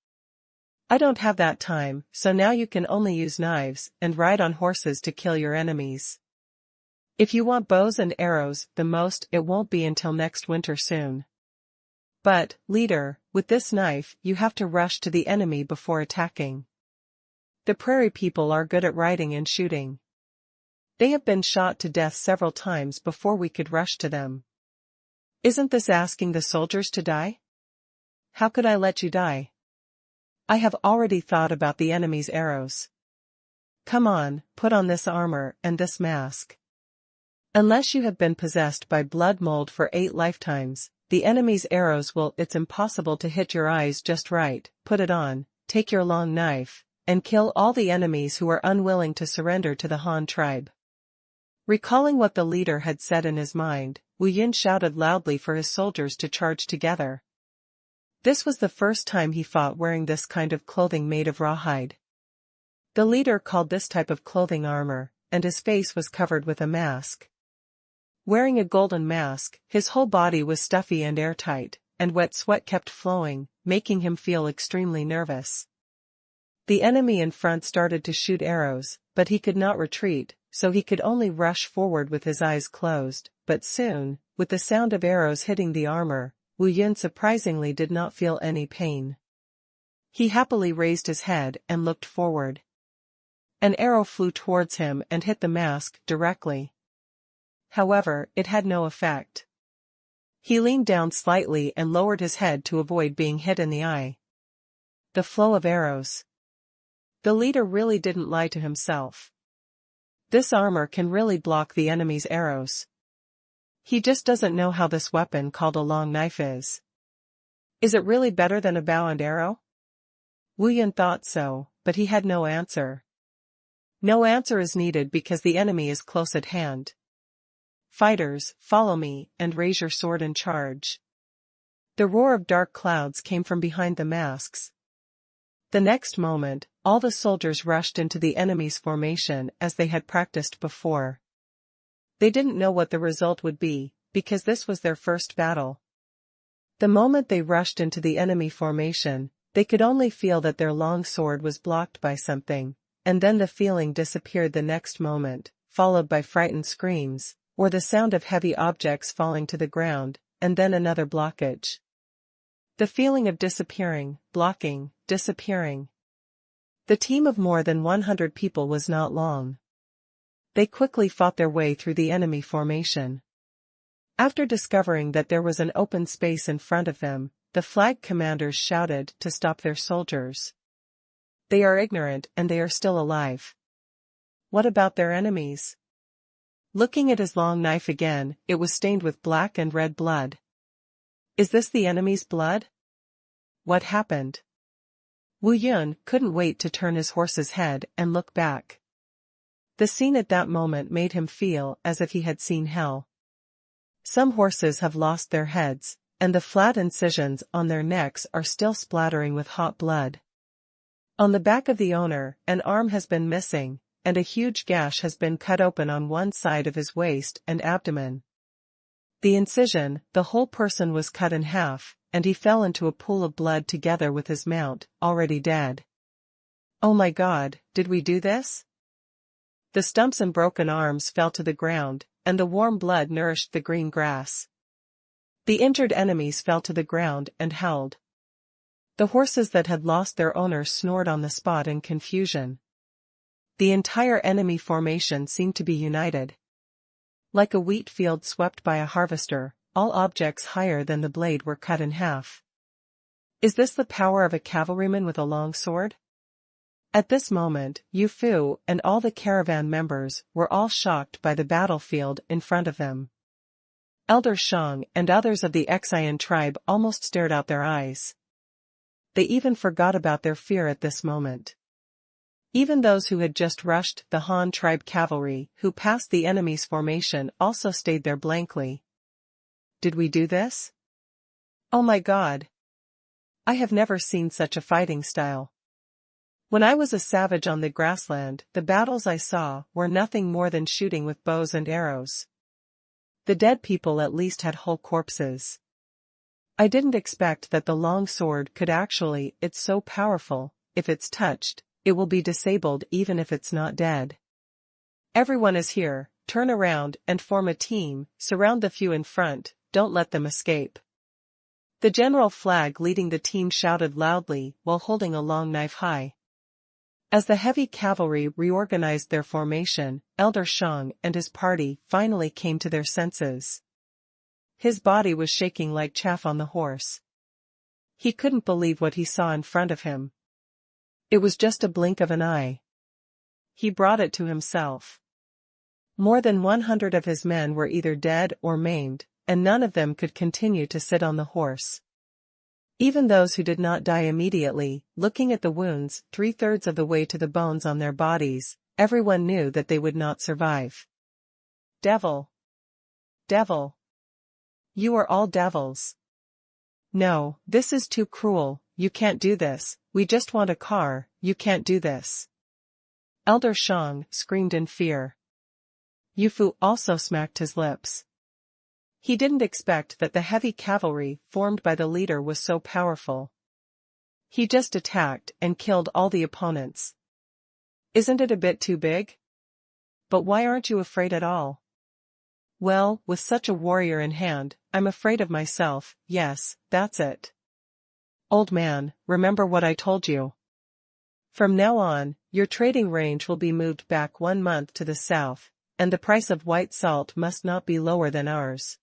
I don't have that time, so now you can only use knives and ride on horses to kill your enemies. If you want bows and arrows, the most it won't be until next winter soon. But, leader, with this knife you have to rush to the enemy before attacking. The prairie people are good at riding and shooting. They have been shot to death several times before we could rush to them. Isn't this asking the soldiers to die? How could I let you die? I have already thought about the enemy's arrows. Come on, put on this armor and this mask. Unless you have been possessed by blood mold for 8 lifetimes, the enemy's arrows it's impossible to hit your eyes just right. Put it on, take your long knife, and kill all the enemies who are unwilling to surrender to the Han tribe. Recalling what the leader had said in his mind, Wu Yun shouted loudly for his soldiers to charge together. This was the first time he fought wearing this kind of clothing made of rawhide. The leader called this type of clothing armor, and his face was covered with a mask. Wearing a golden mask, his whole body was stuffy and airtight, and wet sweat kept flowing, making him feel extremely nervous. The enemy in front started to shoot arrows, but he could not retreat, so he could only rush forward with his eyes closed. But soon, with the sound of arrows hitting the armor, Wu Yun surprisingly did not feel any pain. He happily raised his head and looked forward. An arrow flew towards him and hit the mask directly. However, it had no effect. He leaned down slightly and lowered his head to avoid being hit in the eye. The flow of arrows. The leader really didn't lie to himself. This armor can really block the enemy's arrows. He just doesn't know how this weapon called a long knife is. Is it really better than a bow and arrow? Wu Yun thought so, but he had no answer. No answer is needed because the enemy is close at hand. Fighters, follow me, and raise your sword and charge. The roar of dark clouds came from behind the masks. The next moment, all the soldiers rushed into the enemy's formation as they had practiced before. They didn't know what the result would be, because this was their first battle. The moment they rushed into the enemy formation, they could only feel that their long sword was blocked by something, and then the feeling disappeared the next moment, followed by frightened screams, or the sound of heavy objects falling to the ground, and then another blockage. The feeling of disappearing, blocking, disappearing. The team of more than 100 people was not long. They quickly fought their way through the enemy formation. After discovering that there was an open space in front of them, the flag commanders shouted to stop their soldiers. They are ignorant and they are still alive. What about their enemies? Looking at his long knife again, it was stained with black and red blood. Is this the enemy's blood? What happened? Wu Yun couldn't wait to turn his horse's head and look back. The scene at that moment made him feel as if he had seen hell. Some horses have lost their heads, and the flat incisions on their necks are still splattering with hot blood. On the back of the owner, an arm has been missing, and a huge gash has been cut open on one side of his waist and abdomen. The incision, the whole person was cut in half, and he fell into a pool of blood together with his mount, already dead. Oh my God, did we do this? The stumps and broken arms fell to the ground, and the warm blood nourished the green grass. The injured enemies fell to the ground and howled. The horses that had lost their owners snored on the spot in confusion. The entire enemy formation seemed to be united. Like a wheat field swept by a harvester, all objects higher than the blade were cut in half. Is this the power of a cavalryman with a long sword? At this moment, Yu Fu and all the caravan members were all shocked by the battlefield in front of them. Elder Shang and others of the Xian tribe almost stared out their eyes. They even forgot about their fear at this moment. Even those who had just rushed the Han tribe cavalry who passed the enemy's formation also stayed there blankly. Did we do this? Oh my God! I have never seen such a fighting style. When I was a savage on the grassland, the battles I saw were nothing more than shooting with bows and arrows. The dead people at least had whole corpses. I didn't expect that the long sword could actually, it's so powerful, if it's touched, it will be disabled even if it's not dead. Everyone is here, turn around and form a team, surround the few in front, don't let them escape. The general flag leading the team shouted loudly while holding a long knife high. As the heavy cavalry reorganized their formation, Elder Shang and his party finally came to their senses. His body was shaking like chaff on the horse. He couldn't believe what he saw in front of him. It was just a blink of an eye. He brought it to himself. More than 100 of his men were either dead or maimed, and none of them could continue to sit on the horse. Even those who did not die immediately, looking at the wounds 3/3 of the way to the bones on their bodies, everyone knew that they would not survive. Devil! Devil! You are all devils. No, this is too cruel, you can't do this, we just want a car, you can't do this. Elder Chong screamed in fear. Yufu also smacked his lips. He didn't expect that the heavy cavalry formed by the leader was so powerful. He just attacked and killed all the opponents. Isn't it a bit too big? But why aren't you afraid at all? Well, with such a warrior in hand, I'm afraid of myself, yes, that's it. Old man, remember what I told you. From now on, your trading range will be moved back 1 month to the south, and the price of white salt must not be lower than ours.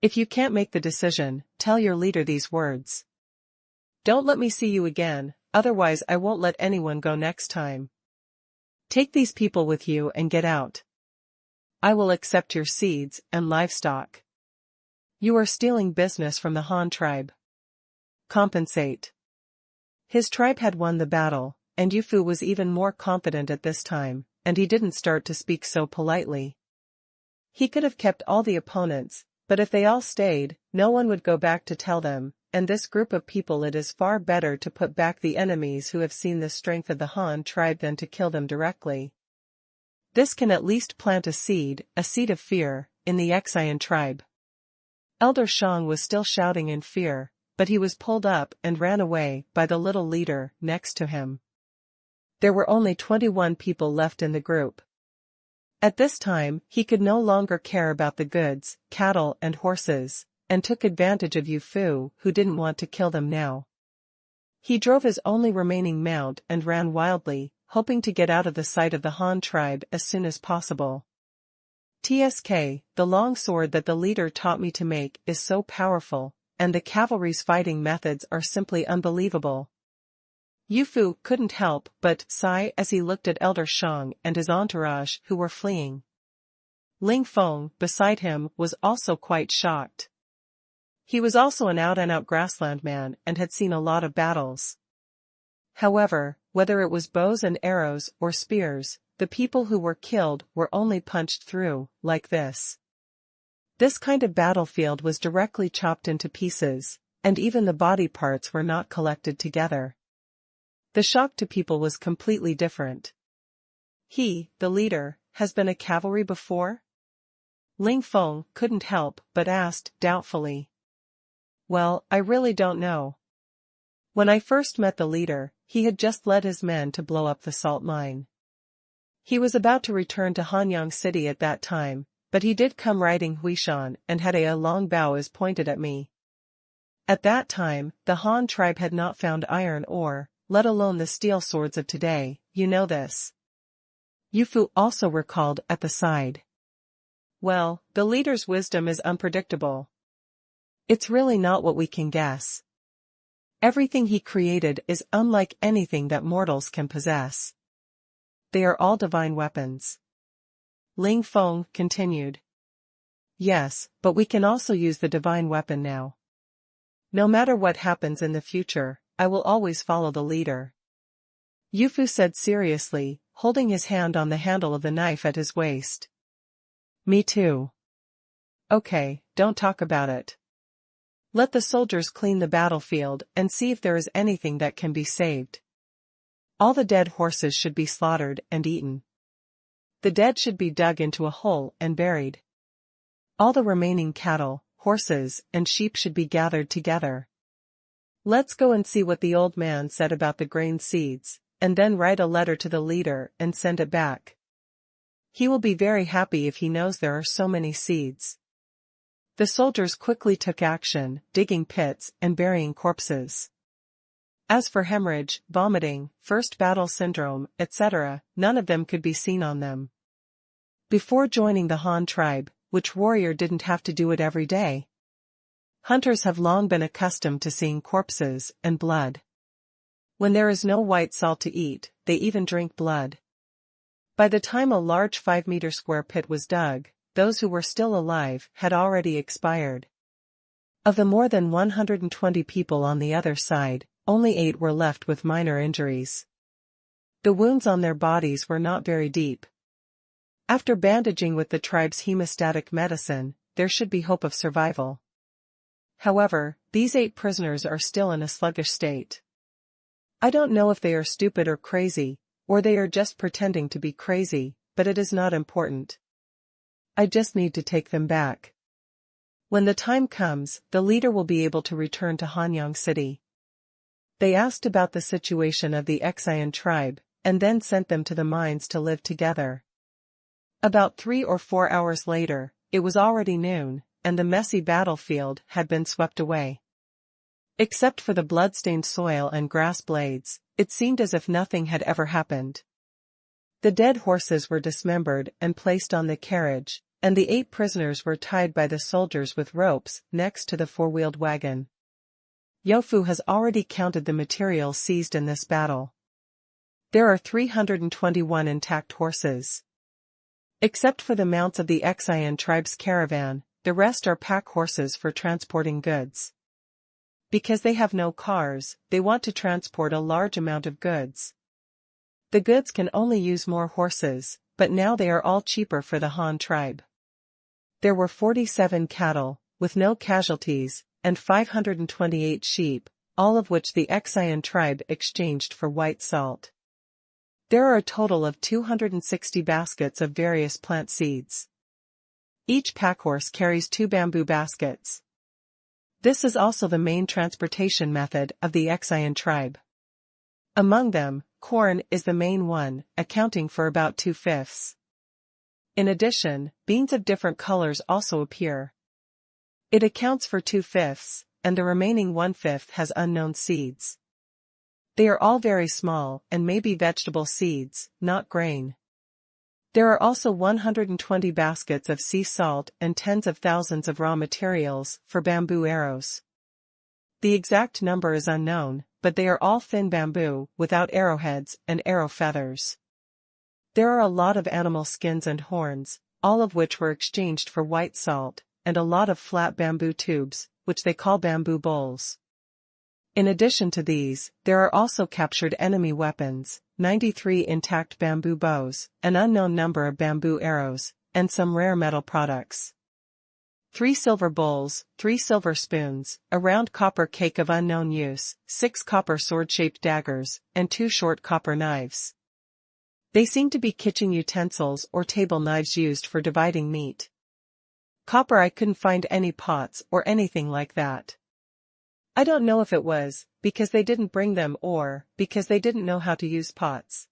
If you can't make the decision, tell your leader these words. Don't let me see you again, otherwise I won't let anyone go next time. Take these people with you and get out. I will accept your seeds and livestock. You are stealing business from the Han tribe. Compensate. His tribe had won the battle, and Yufu was even more confident at this time, and he didn't start to speak so politely. He could have kept all the opponents, but if they all stayed, no one would go back to tell them, and this group of people it is far better to put back the enemies who have seen the strength of the Han tribe than to kill them directly. This can at least plant a seed of fear, in the Xian tribe. Elder Chong was still shouting in fear, but he was pulled up and ran away by the little leader next to him. There were only 21 people left in the group. At this time, he could no longer care about the goods, cattle and horses, and took advantage of Yufu, who didn't want to kill them now. He drove his only remaining mount and ran wildly, hoping to get out of the sight of the Han tribe as soon as possible. TSK, the long sword that the leader taught me to make is so powerful, and the cavalry's fighting methods are simply unbelievable. Yufu couldn't help but sigh as he looked at Elder Chong and his entourage who were fleeing. Ling Feng, beside him, was also quite shocked. He was also an out-and-out grassland man and had seen a lot of battles. However, whether it was bows and arrows or spears, the people who were killed were only punched through, like this. This kind of battlefield was directly chopped into pieces, and even the body parts were not collected together. The shock to people was completely different. He, the leader, has been a cavalry before? Ling Feng couldn't help but asked doubtfully. Well, I really don't know. When I first met the leader, he had just led his men to blow up the salt mine. He was about to return to Hanyang City at that time, but he did come riding Huishan and had a long bow as pointed at me. At that time, the Han tribe had not found iron ore, let alone the steel swords of today, you know this. Yufu also recalled at the side. Well, the leader's wisdom is unpredictable. It's really not what we can guess. Everything he created is unlike anything that mortals can possess. They are all divine weapons. Ling Feng continued. Yes, but we can also use the divine weapon now. No matter what happens in the future, I will always follow the leader. Yufu said seriously, holding his hand on the handle of the knife at his waist. Me too. Okay, don't talk about it. Let the soldiers clean the battlefield and see if there is anything that can be saved. All the dead horses should be slaughtered and eaten. The dead should be dug into a hole and buried. All the remaining cattle, horses, and sheep should be gathered together. Let's go and see what the old man said about the grain seeds, and then write a letter to the leader and send it back. He will be very happy if he knows there are so many seeds. The soldiers quickly took action, digging pits and burying corpses. As for hemorrhage, vomiting, first battle syndrome, etc., none of them could be seen on them. Before joining the Han tribe, which warrior didn't have to do it every day? Hunters have long been accustomed to seeing corpses and blood. When there is no white salt to eat, they even drink blood. By the time a large 5-meter square pit was dug, those who were still alive had already expired. Of the more than 120 people on the other side, only 8 were left with minor injuries. The wounds on their bodies were not very deep. After bandaging with the tribe's hemostatic medicine, there should be hope of survival. However, these 8 prisoners are still in a sluggish state. I don't know if they are stupid or crazy, or they are just pretending to be crazy, but it is not important. I just need to take them back. When the time comes, the leader will be able to return to Hanyang City. They asked about the situation of the Qingshu tribe, and then sent them to the mines to live together. About 3 or 4 hours later, it was already noon, and the messy battlefield had been swept away. Except for the blood-stained soil and grass blades, it seemed as if nothing had ever happened. The dead horses were dismembered and placed on the carriage, and the 8 prisoners were tied by the soldiers with ropes next to the 4-wheeled wagon. Yofu has already counted the material seized in this battle. There are 321 intact horses. Except for the mounts of the Qingshu tribe's caravan, the rest are pack horses for transporting goods. Because they have no cars, they want to transport a large amount of goods. The goods can only use more horses, but now they are all cheaper for the Han tribe. There were 47 cattle, with no casualties, and 528 sheep, all of which the Qingshu tribe exchanged for white salt. There are a total of 260 baskets of various plant seeds. Each packhorse carries 2 bamboo baskets. This is also the main transportation method of the Qingshu tribe. Among them, corn is the main one, accounting for about 2/5. In addition, beans of different colors also appear. It accounts for 2/5, and the remaining 1/5 has unknown seeds. They are all very small and may be vegetable seeds, not grain. There are also 120 baskets of sea salt and tens of thousands of raw materials for bamboo arrows. The exact number is unknown, but they are all thin bamboo without arrowheads and arrow feathers. There are a lot of animal skins and horns, all of which were exchanged for white salt, and a lot of flat bamboo tubes, which they call bamboo bowls. In addition to these, there are also captured enemy weapons, 93 intact bamboo bows, an unknown number of bamboo arrows, and some rare metal products. 3 silver bowls, 3 silver spoons, a round copper cake of unknown use, 6 copper sword-shaped daggers, and 2 short copper knives. They seem to be kitchen utensils or table knives used for dividing meat. Copper, I couldn't find any pots or anything like that. I don't know if it was because they didn't bring them or because they didn't know how to use pots.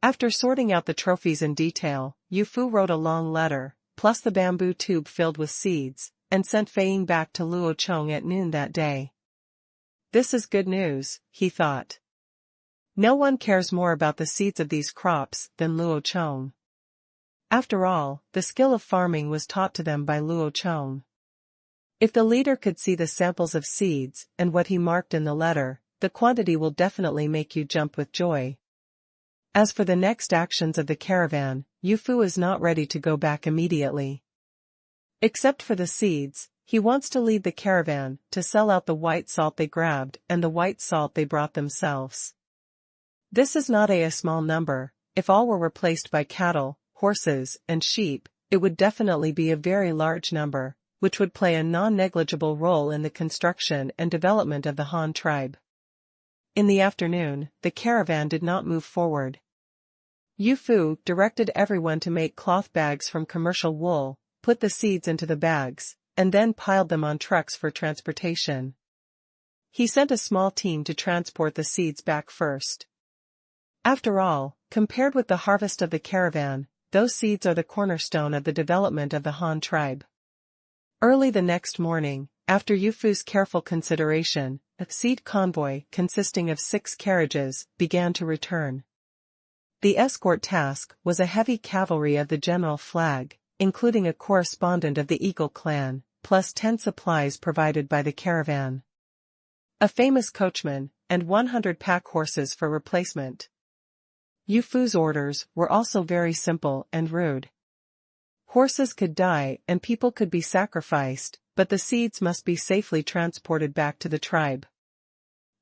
After sorting out the trophies in detail, Yu Fu wrote a long letter, plus the bamboo tube filled with seeds, and sent Fei Ying back to Luo Chong at noon that day. This is good news, he thought. No one cares more about the seeds of these crops than Luo Chong. After all, the skill of farming was taught to them by Luo Chong. If the leader could see the samples of seeds and what he marked in the letter, the quantity will definitely make you jump with joy. As for the next actions of the caravan, Yu Fu is not ready to go back immediately. Except for the seeds, he wants to lead the caravan to sell out the white salt they grabbed and the white salt they brought themselves. This is not a small number. If all were replaced by cattle, horses, and sheep, it would definitely be a very large number, which would play a non-negligible role in the construction and development of the Han tribe. In the afternoon, the caravan did not move forward. Yu Fu directed everyone to make cloth bags from commercial wool, put the seeds into the bags, and then piled them on trucks for transportation. He sent a small team to transport the seeds back first. After all, compared with the harvest of the caravan, those seeds are the cornerstone of the development of the Han tribe. Early the next morning, after Yu Fu's careful consideration, a seed convoy consisting of 6 carriages began to return. The escort task was a heavy cavalry of the general flag, including a correspondent of the Eagle clan, plus 10 supplies provided by the caravan. A famous coachman, and 100 pack horses for replacement. Yu Fu's orders were also very simple and rude. Horses could die and people could be sacrificed, but the seeds must be safely transported back to the tribe.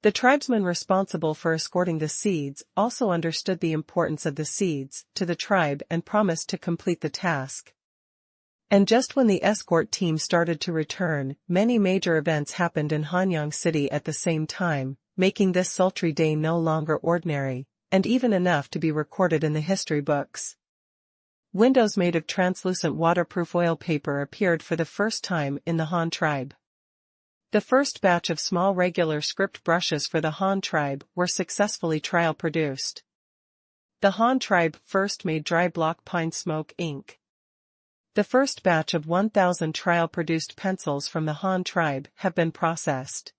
The tribesmen responsible for escorting the seeds also understood the importance of the seeds to the tribe and promised to complete the task. And just when the escort team started to return, many major events happened in Hanyang City at the same time, making this sultry day no longer ordinary, and even enough to be recorded in the history books. Windows made of translucent waterproof oil paper appeared for the first time in the Han tribe. The first batch of small regular script brushes for the Han tribe were successfully trial produced. The Han tribe first made dry block pine smoke ink. The first batch of 1,000 trial-produced pencils from the Han tribe have been processed.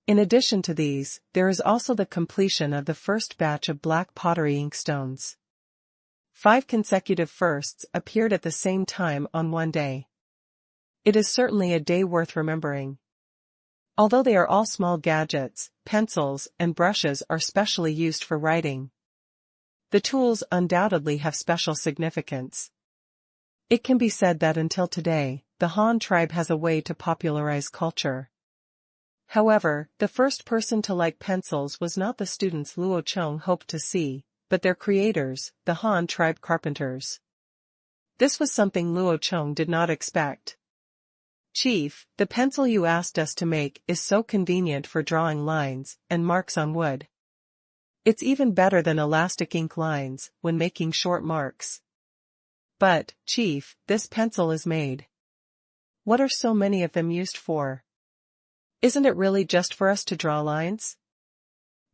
In addition to these, there is also the completion of the first batch of black pottery inkstones. 5 consecutive firsts appeared at the same time on one day. It is certainly a day worth remembering. Although they are all small gadgets, pencils and brushes are specially used for writing. The tools undoubtedly have special significance. It can be said that until today, the Han tribe has a way to popularize culture. However, the first person to like pencils was not the students Luo Chong hoped to see, but their creators, the Han tribe carpenters. This was something Luo Chong did not expect. "Chief, the pencil you asked us to make is so convenient for drawing lines and marks on wood. It's even better than elastic ink lines when making short marks. But, Chief, this pencil is made. What are so many of them used for? Isn't it really just for us to draw lines?"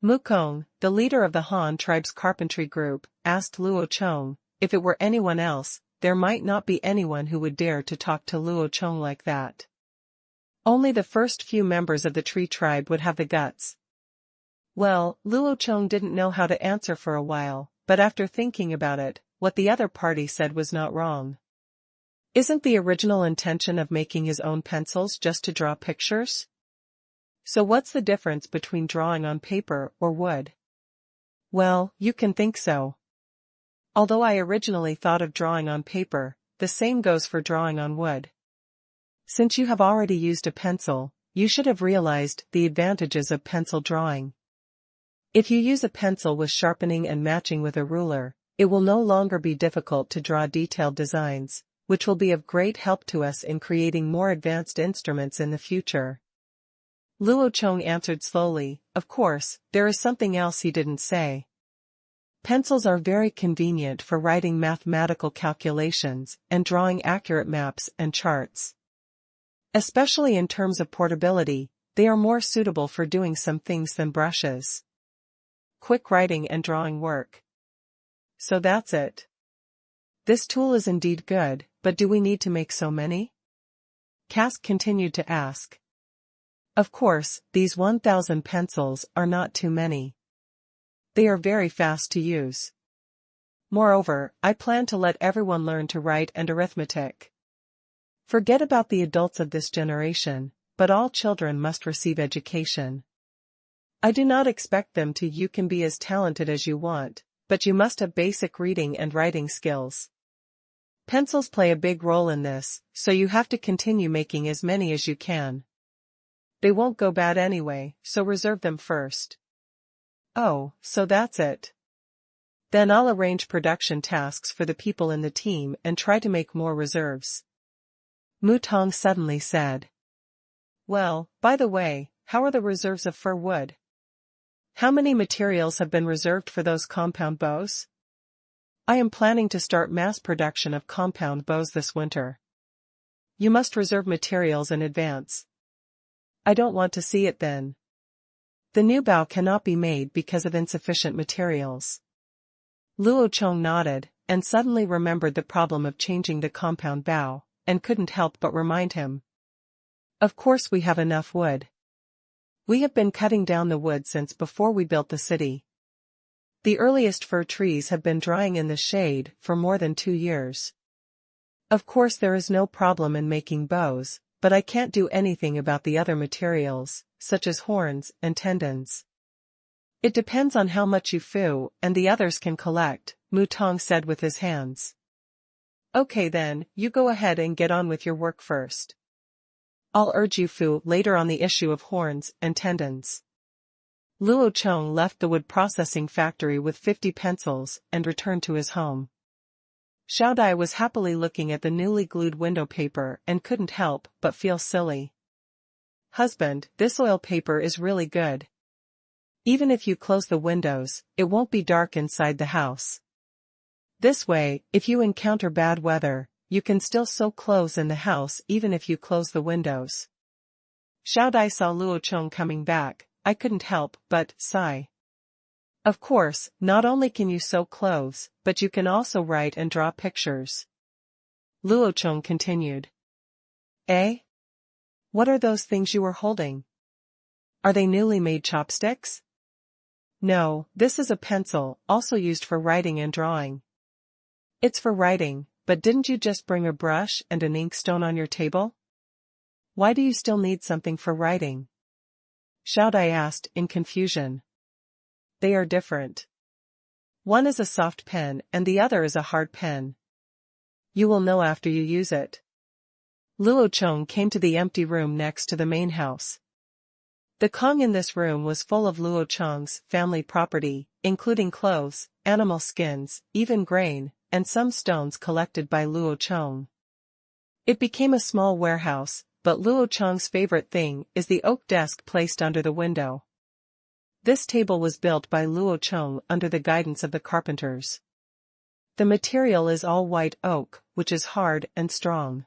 Mukong, the leader of the Han tribe's carpentry group, asked Luo Chong, if it were anyone else, there might not be anyone who would dare to talk to Luo Chong like that. Only the first few members of the tree tribe would have the guts. Well, Luo Chong didn't know how to answer for a while, but after thinking about it, what the other party said was not wrong. Isn't the original intention of making his own pencils just to draw pictures? So what's the difference between drawing on paper or wood? Well, you can think so. Although I originally thought of drawing on paper, the same goes for drawing on wood. Since you have already used a pencil, you should have realized the advantages of pencil drawing. If you use a pencil with sharpening and matching with a ruler, it will no longer be difficult to draw detailed designs, which will be of great help to us in creating more advanced instruments in the future. Luo Chong answered slowly, of course, there is something else he didn't say. Pencils are very convenient for writing mathematical calculations and drawing accurate maps and charts. Especially in terms of portability, they are more suitable for doing some things than brushes. Quick writing and drawing work. So that's it. This tool is indeed good, but do we need to make so many? Cass continued to ask. Of course, these 1,000 pencils are not too many. They are very fast to use. Moreover, I plan to let everyone learn to write and arithmetic. Forget about the adults of this generation, but all children must receive education. I do not expect them to. You can be as talented as you want, but you must have basic reading and writing skills. Pencils play a big role in this, so you have to continue making as many as you can. They won't go bad anyway, so reserve them first. Oh, so that's it. Then I'll arrange production tasks for the people in the team and try to make more reserves. Mu Tong suddenly said. Well, by the way, how are the reserves of fir wood? How many materials have been reserved for those compound bows? I am planning to start mass production of compound bows this winter. You must reserve materials in advance. I don't want to see it then. The new bow cannot be made because of insufficient materials. Luo Chong nodded, and suddenly remembered the problem of changing the compound bow, and couldn't help but remind him. Of course we have enough wood. We have been cutting down the wood since before we built the city. The earliest fir trees have been drying in the shade for more than 2 years. Of course there is no problem in making bows, but I can't do anything about the other materials, such as horns and tendons. It depends on how much you Fu and the others can collect, Mu Tong said with his hands. Okay then, you go ahead and get on with your work first. I'll urge you Fu later on the issue of horns and tendons. Luo Chong left the wood processing factory with 50 pencils and returned to his home. Xiao Dai was happily looking at the newly glued window paper and couldn't help but feel silly. Husband, this oil paper is really good. Even if you close the windows, it won't be dark inside the house. This way, if you encounter bad weather, you can still sew clothes in the house even if you close the windows. Xiao Dai saw Luo Chong coming back. I couldn't help but sigh. Of course, not only can you sew clothes, but you can also write and draw pictures. Luo Chong continued. Eh? What are those things you are holding? Are they newly made chopsticks? No, this is a pencil, also used for writing and drawing. It's for writing, but didn't you just bring a brush and an inkstone on your table? Why do you still need something for writing? Xiao Dai asked in confusion. They are different. One is a soft pen and the other is a hard pen. You will know after you use it. Luo Chong came to the empty room next to the main house. The Kong in this room was full of Luo Chong's family property, including clothes, animal skins, even grain, and some stones collected by Luo Chong. It became a small warehouse, but Luo Chong's favorite thing is the oak desk placed under the window. This table was built by Luo Chong under the guidance of the carpenters. The material is all white oak, which is hard and strong.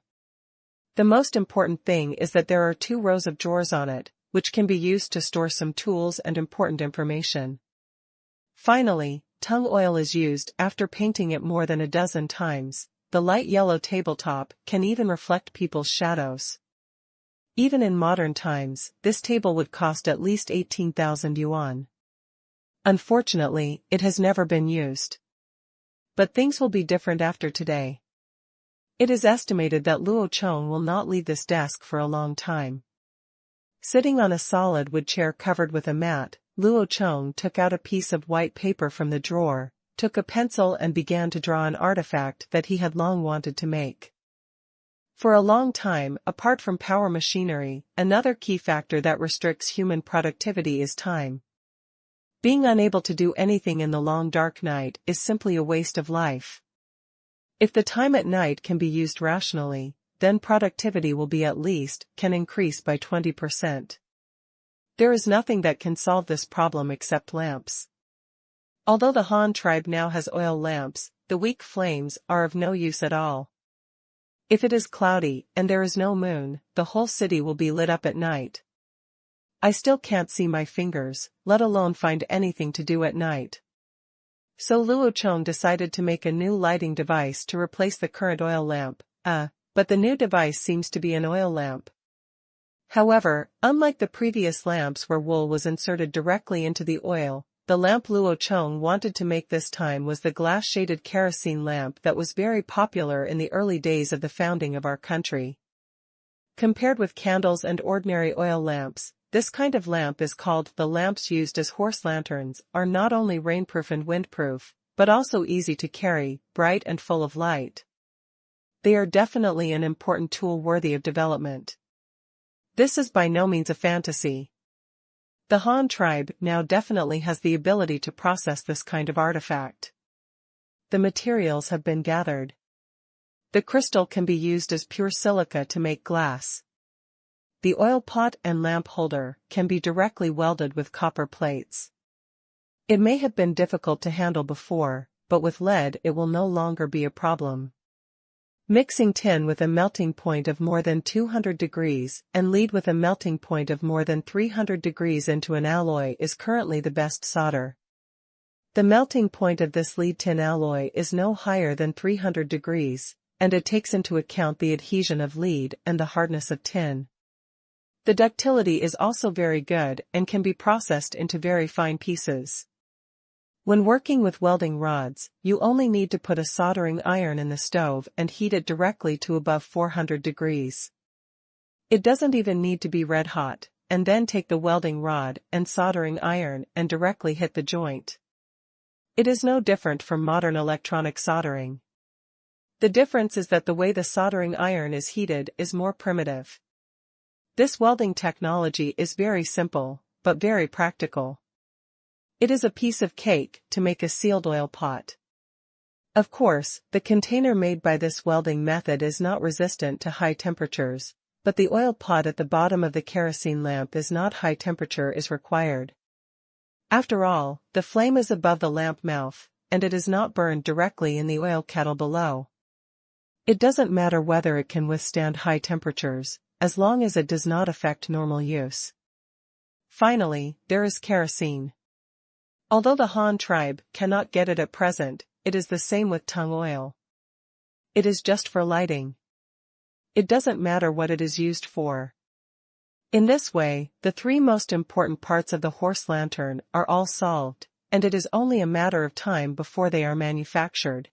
The most important thing is that there are 2 rows of drawers on it, which can be used to store some tools and important information. Finally, tung oil is used after painting it more than a dozen times. The light yellow tabletop can even reflect people's shadows. Even in modern times, this table would cost at least 18,000 yuan. Unfortunately, it has never been used. But things will be different after today. It is estimated that Luo Chong will not leave this desk for a long time. Sitting on a solid wood chair covered with a mat, Luo Chong took out a piece of white paper from the drawer, took a pencil and began to draw an artifact that he had long wanted to make. For a long time, apart from power machinery, another key factor that restricts human productivity is time. Being unable to do anything in the long dark night is simply a waste of life. If the time at night can be used rationally, then productivity will be can increase by 20%. There is nothing that can solve this problem except lamps. Although the Han tribe now has oil lamps, the weak flames are of no use at all. If it is cloudy and there is no moon, the whole city will be lit up at night. I still can't see my fingers, let alone find anything to do at night. So Luo Chong decided to make a new lighting device to replace the current oil lamp, but the new device seems to be an oil lamp. However, unlike the previous lamps where wool was inserted directly into the oil, the lamp Luo Chong wanted to make this time was the glass-shaded kerosene lamp that was very popular in the early days of the founding of our country. Compared with candles and ordinary oil lamps, this kind of lamp is called the lamps used as horse lanterns, are not only rainproof and windproof, but also easy to carry, bright and full of light. They are definitely an important tool worthy of development. This is by no means a fantasy. The Han tribe now definitely has the ability to process this kind of artifact. The materials have been gathered. The crystal can be used as pure silica to make glass. The oil pot and lamp holder can be directly welded with copper plates. It may have been difficult to handle before, but with lead it will no longer be a problem. Mixing tin with a melting point of more than 200 degrees and lead with a melting point of more than 300 degrees into an alloy is currently the best solder. The melting point of this lead tin alloy is no higher than 300 degrees, and it takes into account the adhesion of lead and the hardness of tin. The ductility is also very good and can be processed into very fine pieces. When working with welding rods, you only need to put a soldering iron in the stove and heat it directly to above 400 degrees. It doesn't even need to be red hot, and then take the welding rod and soldering iron and directly hit the joint. It is no different from modern electronic soldering. The difference is that the way the soldering iron is heated is more primitive. This welding technology is very simple, but very practical. It is a piece of cake to make a sealed oil pot. Of course, the container made by this welding method is not resistant to high temperatures, but the oil pot at the bottom of the kerosene lamp is not high temperature is required. After all, the flame is above the lamp mouth, and it is not burned directly in the oil kettle below. It doesn't matter whether it can withstand high temperatures, as long as it does not affect normal use. Finally, there is kerosene. Although the Han tribe cannot get it at present, it is the same with tung oil. It is just for lighting. It doesn't matter what it is used for. In this way, the three most important parts of the horse lantern are all solved, and it is only a matter of time before they are manufactured.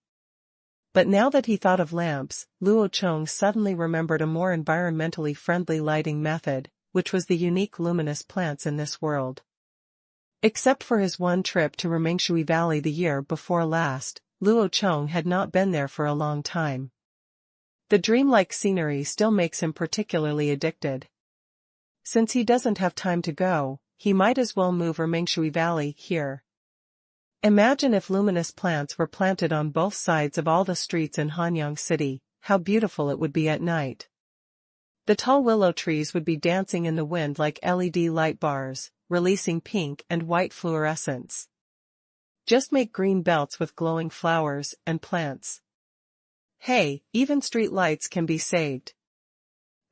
But now that he thought of lamps, Luo Chong suddenly remembered a more environmentally friendly lighting method, which was the unique luminous plants in this world. Except for his one trip to Rumengshui Valley the year before last, Luo Chong had not been there for a long time. The dreamlike scenery still makes him particularly addicted. Since he doesn't have time to go, he might as well move Rumengshui Valley here. Imagine if luminous plants were planted on both sides of all the streets in Hanyang City, how beautiful it would be at night. The tall willow trees would be dancing in the wind like LED light bars, releasing pink and white fluorescence. Just make green belts with glowing flowers and plants. Hey, even street lights can be saved.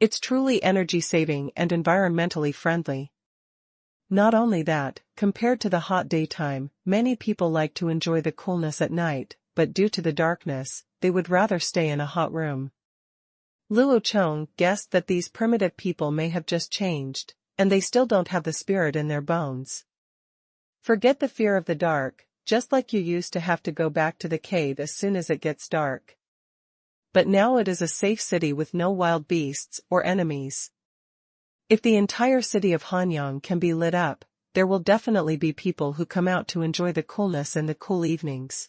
It's truly energy-saving and environmentally friendly. Not only that, compared to the hot daytime, many people like to enjoy the coolness at night, but due to the darkness, they would rather stay in a hot room. Luo Chong guessed that these primitive people may have just changed, and they still don't have the spirit in their bones. Forget the fear of the dark, just like you used to have to go back to the cave as soon as it gets dark. But now it is a safe city with no wild beasts or enemies. If the entire city of Hanyang can be lit up, there will definitely be people who come out to enjoy the coolness in the cool evenings.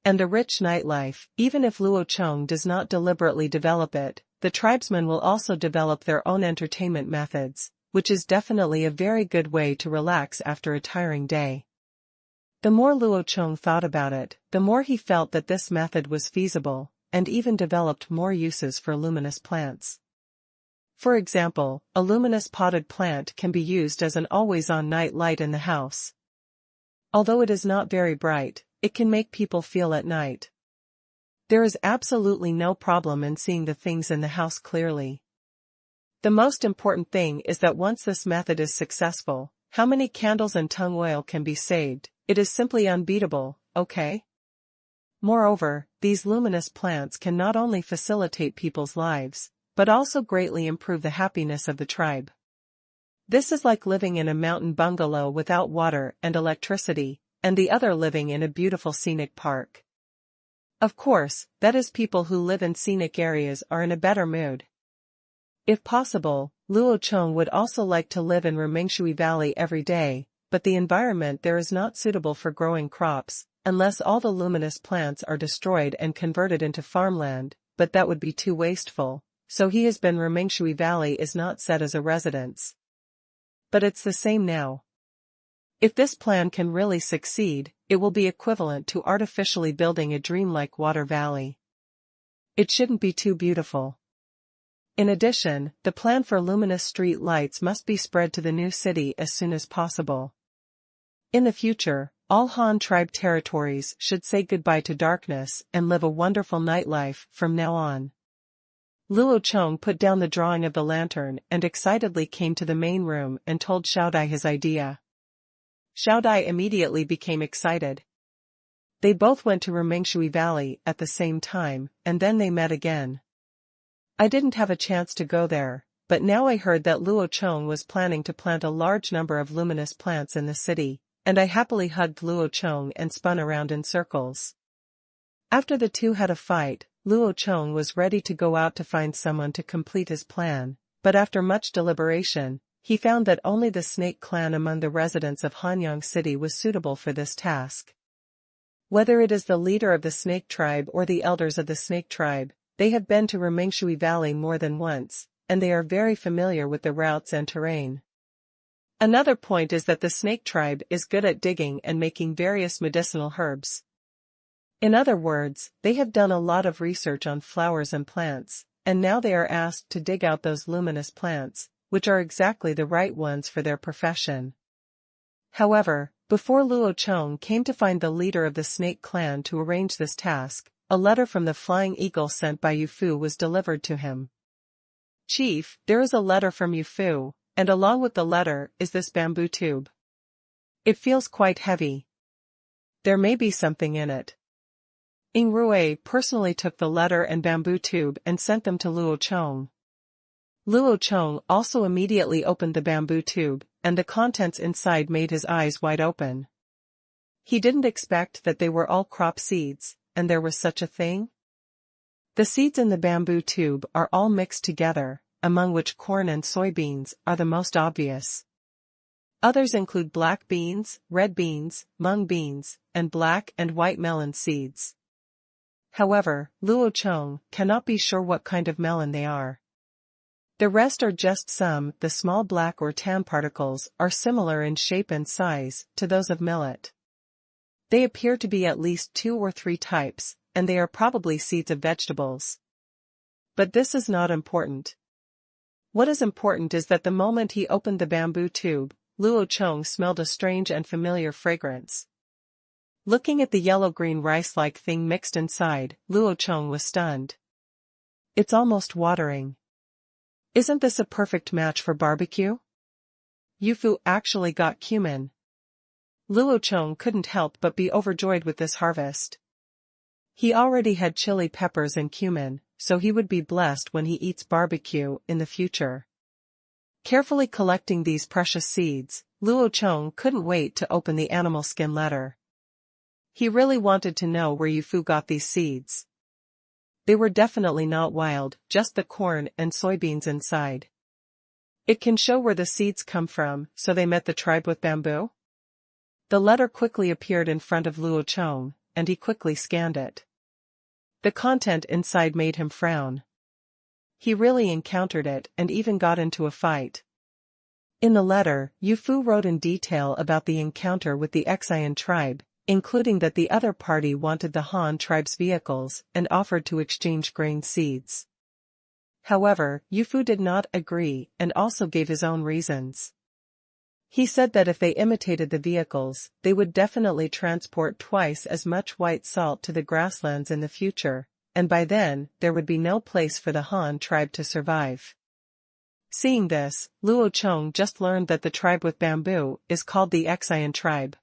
And a rich nightlife. Even if Luo Chong does not deliberately develop it, the tribesmen will also develop their own entertainment methods, which is definitely a very good way to relax after a tiring day. The more Luo Chong thought about it, the more he felt that this method was feasible, and even developed more uses for luminous plants. For example, a luminous potted plant can be used as an always-on night light in the house. Although it is not very bright, it can make people feel at night. There is absolutely no problem in seeing the things in the house clearly. The most important thing is that once this method is successful, how many candles and tung oil can be saved, it is simply unbeatable, okay? Moreover, these luminous plants can not only facilitate people's lives, but also greatly improve the happiness of the tribe. This is like living in a mountain bungalow without water and electricity, and the other living in a beautiful scenic park. Of course, that is people who live in scenic areas are in a better mood. If possible, Luo Chong would also like to live in Rumengshui Valley every day, but the environment there is not suitable for growing crops, unless all the luminous plants are destroyed and converted into farmland, but that would be too wasteful. So he has been Rumengshui Valley is not set as a residence. But it's the same now. If this plan can really succeed, it will be equivalent to artificially building a dreamlike water valley. It shouldn't be too beautiful. In addition, the plan for luminous street lights must be spread to the new city as soon as possible. In the future, all Han tribe territories should say goodbye to darkness and live a wonderful nightlife from now on. Luo Chong put down the drawing of the lantern and excitedly came to the main room and told Xiaodai his idea. Xiaodai immediately became excited. They both went to Rumengshui Valley at the same time, and then they met again. I didn't have a chance to go there, but now I heard that Luo Chong was planning to plant a large number of luminous plants in the city, and I happily hugged Luo Chong and spun around in circles. After the two had a fight, Luo Chong was ready to go out to find someone to complete his plan, but after much deliberation, he found that only the snake clan among the residents of Hanyang City was suitable for this task. Whether it is the leader of the snake tribe or the elders of the snake tribe, they have been to Rumengshui Valley more than once, and they are very familiar with the routes and terrain. Another point is that the snake tribe is good at digging and making various medicinal herbs. In other words, they have done a lot of research on flowers and plants, and now they are asked to dig out those luminous plants, which are exactly the right ones for their profession. However, before Luo Chong came to find the leader of the snake clan to arrange this task, a letter from the flying eagle sent by Yu Fu was delivered to him. "Chief, there is a letter from Yu Fu, and along with the letter is this bamboo tube. It feels quite heavy. There may be something in it." Ing Rui personally took the letter and bamboo tube and sent them to Luo Chong. Luo Chong also immediately opened the bamboo tube, and the contents inside made his eyes wide open. He didn't expect that they were all crop seeds, and there was such a thing. The seeds in the bamboo tube are all mixed together, among which corn and soybeans are the most obvious. Others include black beans, red beans, mung beans, and black and white melon seeds. However, Luo Chong cannot be sure what kind of melon they are. The rest are just some. The small black or tan particles are similar in shape and size to those of millet. They appear to be at least 2 or 3 types, and they are probably seeds of vegetables. But this is not important. What is important is that the moment he opened the bamboo tube, Luo Chong smelled a strange and familiar fragrance. Looking at the yellow-green rice-like thing mixed inside, Luo Chong was stunned. "It's almost watering. Isn't this a perfect match for barbecue?" Yu Fu actually got cumin. Luo Chong couldn't help but be overjoyed with this harvest. He already had chili peppers and cumin, so he would be blessed when he eats barbecue in the future. Carefully collecting these precious seeds, Luo Chong couldn't wait to open the animal skin letter. He really wanted to know where Yu Fu got these seeds. They were definitely not wild, just the corn and soybeans inside. It can show where the seeds come from, so they met the tribe with bamboo? The letter quickly appeared in front of Luo Chong, and he quickly scanned it. The content inside made him frown. He really encountered it and even got into a fight. In the letter, Yu Fu wrote in detail about the encounter with the Xian tribe, including that the other party wanted the Han tribe's vehicles and offered to exchange grain seeds. However, Yu Fu did not agree and also gave his own reasons. He said that if they imitated the vehicles, they would definitely transport twice as much white salt to the grasslands in the future, and by then, there would be no place for the Han tribe to survive. Seeing this, Luo Chong just learned that the tribe with bamboo is called the Xian tribe.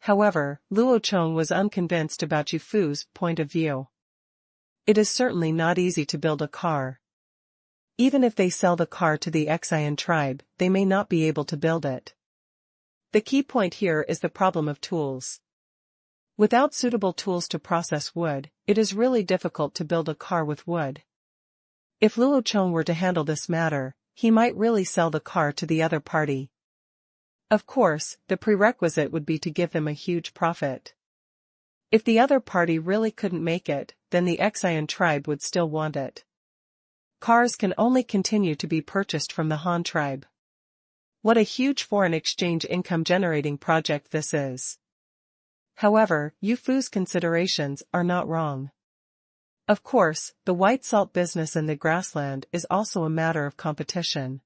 However, Luo Chong was unconvinced about Yu Fu's point of view. It is certainly not easy to build a car. Even if they sell the car to the Xian tribe, they may not be able to build it. The key point here is the problem of tools. Without suitable tools to process wood, it is really difficult to build a car with wood. If Luo Chong were to handle this matter, he might really sell the car to the other party. Of course, the prerequisite would be to give them a huge profit. If the other party really couldn't make it, then the Xian tribe would still want it. Cars can only continue to be purchased from the Han tribe. What a huge foreign exchange income-generating project this is. However, Yu Fu's considerations are not wrong. Of course, the white salt business in the grassland is also a matter of competition.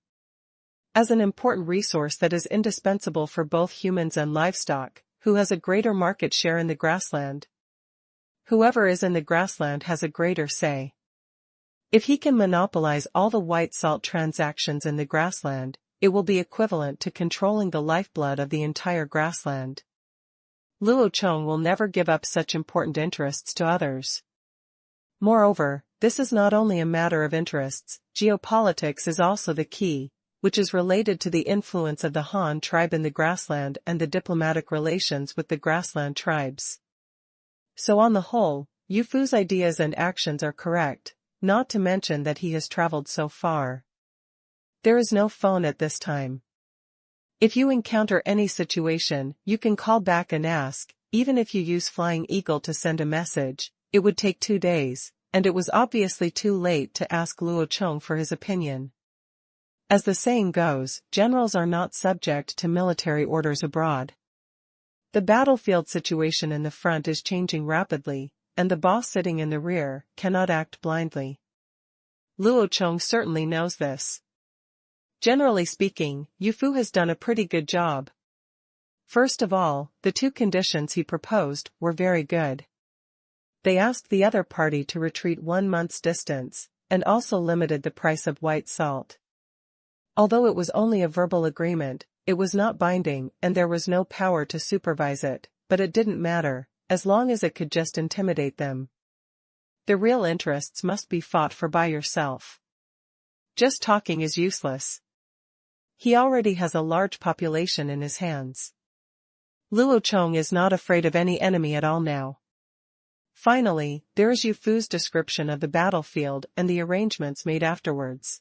As an important resource that is indispensable for both humans and livestock, who has a greater market share in the grassland? Whoever is in the grassland has a greater say. If he can monopolize all the white salt transactions in the grassland, it will be equivalent to controlling the lifeblood of the entire grassland. Luo Chong will never give up such important interests to others. Moreover, this is not only a matter of interests, geopolitics is also the key, which is related to the influence of the Han tribe in the grassland and the diplomatic relations with the grassland tribes. So on the whole, Yu Fu's ideas and actions are correct, not to mention that he has traveled so far. There is no phone at this time. If you encounter any situation, you can call back and ask. Even if you use Flying Eagle to send a message, it would take 2 days, and it was obviously too late to ask Luo Chong for his opinion. As the saying goes, generals are not subject to military orders abroad. The battlefield situation in the front is changing rapidly, and the boss sitting in the rear cannot act blindly. Luo Chong certainly knows this. Generally speaking, Yu Fu has done a pretty good job. First of all, the 2 conditions he proposed were very good. They asked the other party to retreat 1 month's distance, and also limited the price of white salt. Although it was only a verbal agreement, it was not binding and there was no power to supervise it, but it didn't matter, as long as it could just intimidate them. The real interests must be fought for by yourself. Just talking is useless. He already has a large population in his hands. Luo Chong is not afraid of any enemy at all now. Finally, there is Yu Fu's description of the battlefield and the arrangements made afterwards.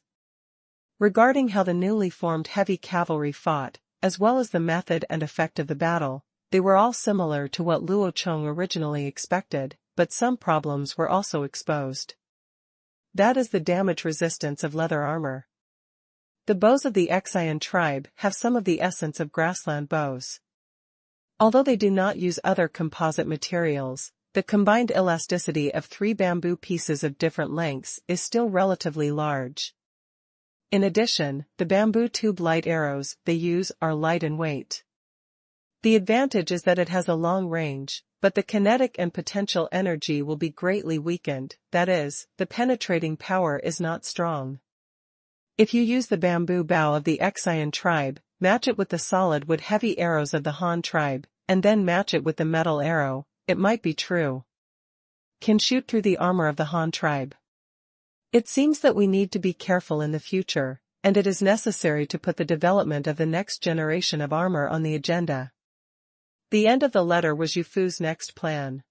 Regarding how the newly formed heavy cavalry fought, as well as the method and effect of the battle, they were all similar to what Luo Chong originally expected, but some problems were also exposed. That is the damage resistance of leather armor. The bows of the Qingshu tribe have some of the essence of grassland bows. Although they do not use other composite materials, the combined elasticity of 3 bamboo pieces of different lengths is still relatively large. In addition, the bamboo tube light arrows they use are light in weight. The advantage is that it has a long range, but the kinetic and potential energy will be greatly weakened, that is, the penetrating power is not strong. If you use the bamboo bow of the Qingshu tribe, match it with the solid wood heavy arrows of the Han tribe, and then match it with the metal arrow, it might be true. Can shoot through the armor of the Han tribe. It seems that we need to be careful in the future, and it is necessary to put the development of the next generation of armor on the agenda. The end of the letter was Yu Fu's next plan.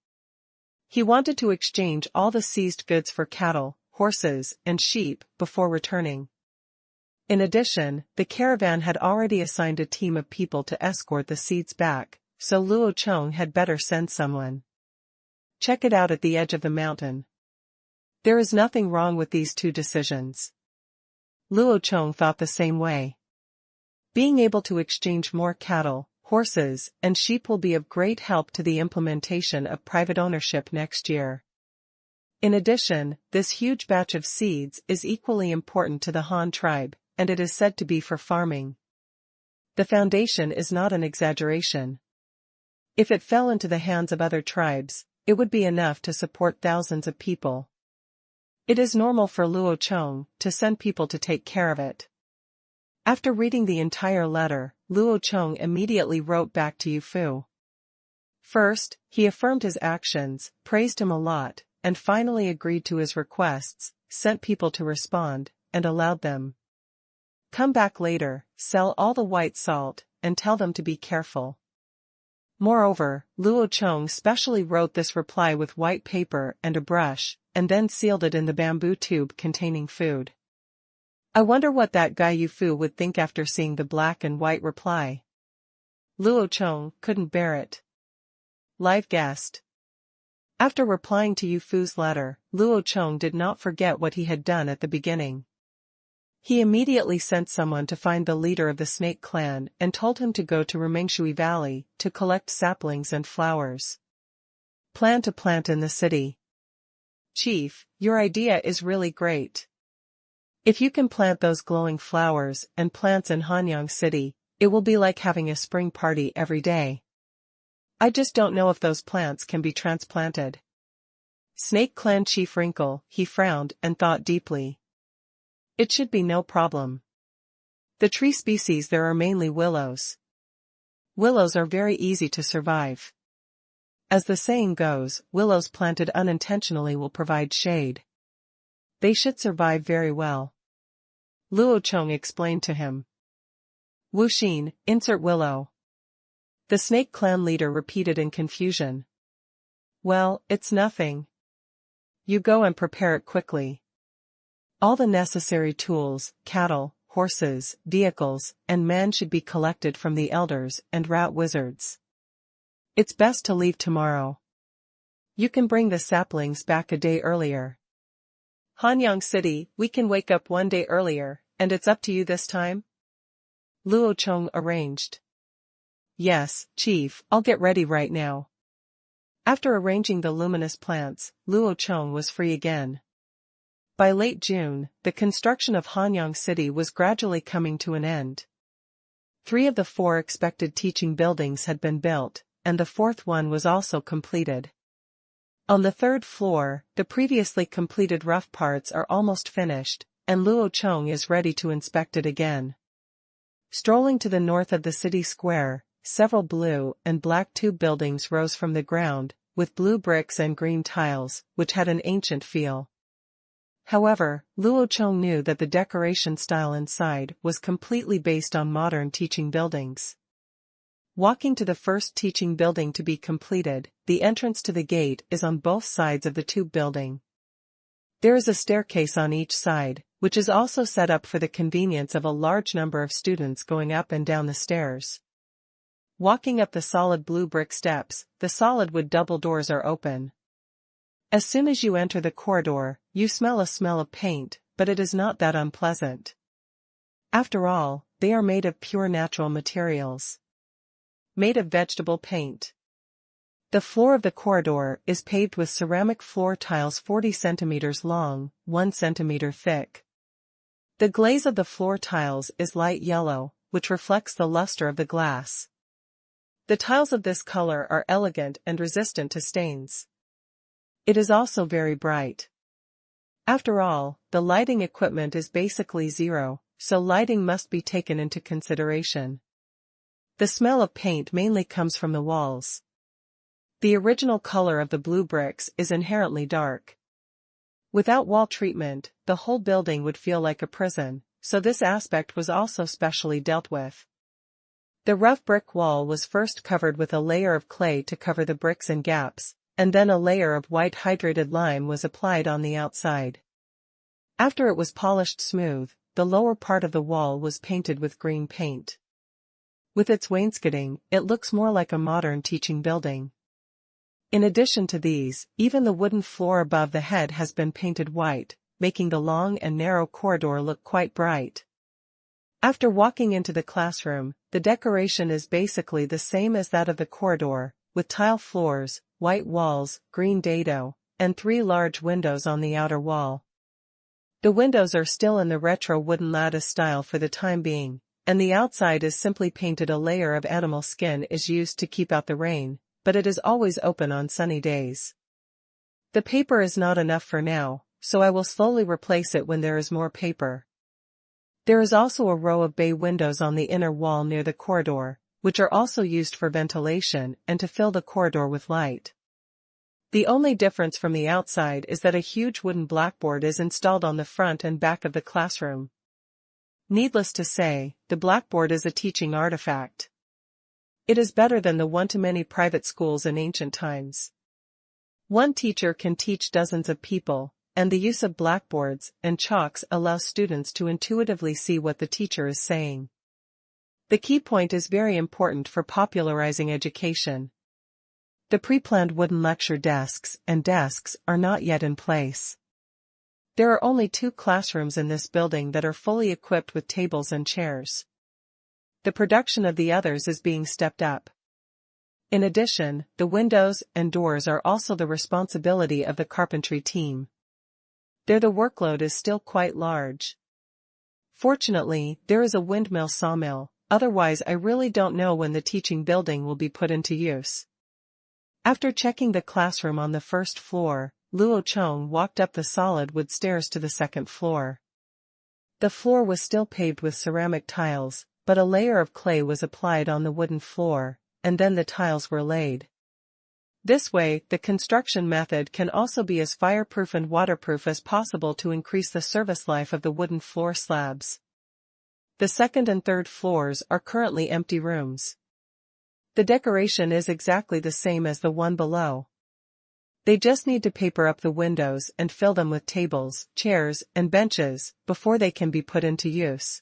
He wanted to exchange all the seized goods for cattle, horses, and sheep before returning. In addition, the caravan had already assigned a team of people to escort the seeds back, so Luo Chong had better send someone. Check it out at the edge of the mountain. There is nothing wrong with these 2 decisions. Luo Chong thought the same way. Being able to exchange more cattle, horses, and sheep will be of great help to the implementation of private ownership next year. In addition, this huge batch of seeds is equally important to the Han tribe, and it is said to be for farming. The foundation is not an exaggeration. If it fell into the hands of other tribes, it would be enough to support thousands of people. It is normal for Luo Chong to send people to take care of it. After reading the entire letter, Luo Chong immediately wrote back to Yu Fu. First, he affirmed his actions, praised him a lot, and finally agreed to his requests, sent people to respond, and allowed them. Come back later, sell all the white salt, and tell them to be careful. Moreover, Luo Chong specially wrote this reply with white paper and a brush, and then sealed it in the bamboo tube containing food. I wonder what that guy Yu Fu would think after seeing the black and white reply. Luo Chong couldn't bear it. Live guest. After replying to Yu Fu's letter, Luo Chong did not forget what he had done at the beginning. He immediately sent someone to find the leader of the Snake clan and told him to go to Rumengshui Valley to collect saplings and flowers. Plan to plant in the city. Chief, your idea is really great. If you can plant those glowing flowers and plants in Hanyang City, it will be like having a spring party every day. I just don't know if those plants can be transplanted. Snake clan chief Wrinkle, he frowned and thought deeply. It should be no problem. The tree species there are mainly willows. Willows are very easy to survive. As the saying goes, willows planted unintentionally will provide shade. They should survive very well. Luo Chong explained to him. Wuxin, insert willow. The Snake clan leader repeated in confusion. Well, it's nothing. You go and prepare it quickly. All the necessary tools, cattle, horses, vehicles, and men should be collected from the elders and rat wizards. It's best to leave tomorrow. You can bring the saplings back a day earlier. Hanyang City, we can wake up one day earlier, and it's up to you this time? Luo Chong arranged. Yes, Chief, I'll get ready right now. After arranging the luminous plants, Luo Chong was free again. By late June, the construction of Hanyang City was gradually coming to an end. 3 of the 4 expected teaching buildings had been built, and the 4th one was also completed. On the 3rd floor, the previously completed rough parts are almost finished, and Luo Chong is ready to inspect it again. Strolling to the north of the city square, several blue and black tube buildings rose from the ground, with blue bricks and green tiles, which had an ancient feel. However, Luo Chong knew that the decoration style inside was completely based on modern teaching buildings. Walking to the first teaching building to be completed, the entrance to the gate is on both sides of the tube building. There is a staircase on each side, which is also set up for the convenience of a large number of students going up and down the stairs. Walking up the solid blue brick steps, the solid wood double doors are open. As soon as you enter the corridor, you smell a smell of paint, but it is not that unpleasant. After all, they are made of pure natural materials. Made of vegetable paint. The floor of the corridor is paved with ceramic floor tiles 40 centimeters long, 1 centimeter thick. The glaze of the floor tiles is light yellow, which reflects the luster of the glass. The tiles of this color are elegant and resistant to stains. It is also very bright. After all, the lighting equipment is basically zero, so lighting must be taken into consideration. The smell of paint mainly comes from the walls. The original color of the blue bricks is inherently dark. Without wall treatment, the whole building would feel like a prison, so this aspect was also specially dealt with. The rough brick wall was first covered with a layer of clay to cover the bricks and gaps, and then a layer of white hydrated lime was applied on the outside. After it was polished smooth, the lower part of the wall was painted with green paint. With its wainscoting, it looks more like a modern teaching building. In addition to these, even the wooden floor above the head has been painted white, making the long and narrow corridor look quite bright. After walking into the classroom, the decoration is basically the same as that of the corridor, with tile floors, white walls, green dado, and 3 large windows on the outer wall. The windows are still in the retro wooden lattice style for the time being, and the outside is simply painted. A layer of animal skin is used to keep out the rain, but it is always open on sunny days. The paper is not enough for now, so I will slowly replace it when there is more paper. There is also a row of bay windows on the inner wall near the corridor, which are also used for ventilation and to fill the corridor with light. The only difference from the outside is that a huge wooden blackboard is installed on the front and back of the classroom. Needless to say, the blackboard is a teaching artifact. It is better than the one-to-many private schools in ancient times. One teacher can teach dozens of people, and the use of blackboards and chalks allows students to intuitively see what the teacher is saying. The key point is very important for popularizing education. The pre-planned wooden lecture desks and desks are not yet in place. There are only 2 classrooms in this building that are fully equipped with tables and chairs. The production of the others is being stepped up. In addition, the windows and doors are also the responsibility of the carpentry team. There the workload is still quite large. Fortunately, there is a windmill sawmill, otherwise I really don't know when the teaching building will be put into use. After checking the classroom on the first floor, Luo Chong walked up the solid wood stairs to the second floor. The floor was still paved with ceramic tiles, but a layer of clay was applied on the wooden floor, and then the tiles were laid. This way, the construction method can also be as fireproof and waterproof as possible to increase the service life of the wooden floor slabs. The second and third floors are currently empty rooms. The decoration is exactly the same as the one below. They just need to paper up the windows and fill them with tables, chairs, and benches before they can be put into use.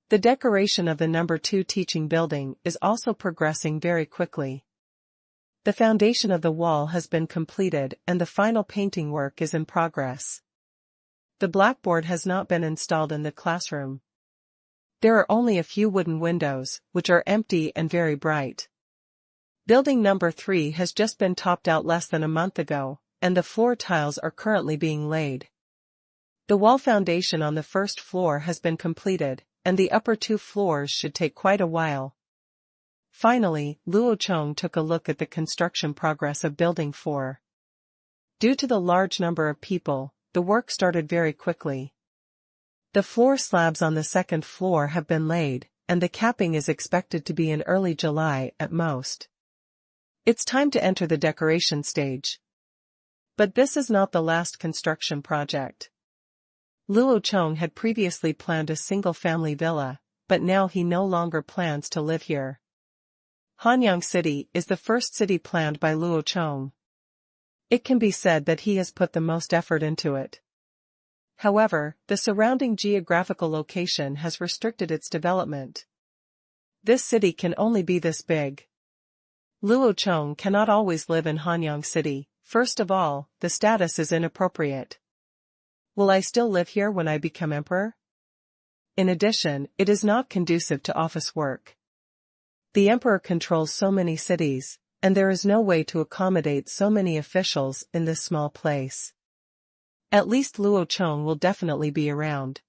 The decoration of the number 2 teaching building is also progressing very quickly. The foundation of the wall has been completed and the final painting work is in progress. The blackboard has not been installed in the classroom. There are only a few wooden windows, which are empty and very bright. Building number 3 has just been topped out less than a month ago, and the floor tiles are currently being laid. The wall foundation on the first floor has been completed, and the upper 2 floors should take quite a while. Finally, Luo Chong took a look at the construction progress of Building 4. Due to the large number of people, the work started very quickly. The floor slabs on the second floor have been laid, and the capping is expected to be in early July at most. It's time to enter the decoration stage. But this is not the last construction project. Luo Chong had previously planned a single-family villa, but now he no longer plans to live here. Hanyang City is the first city planned by Luo Chong. It can be said that he has put the most effort into it. However, the surrounding geographical location has restricted its development. This city can only be this big. Luo Chong cannot always live in Hanyang City. First of all, the status is inappropriate. Will I still live here when I become emperor? In addition, it is not conducive to office work. The emperor controls so many cities, and there is no way to accommodate so many officials in this small place. At least Luo Chong will definitely be around.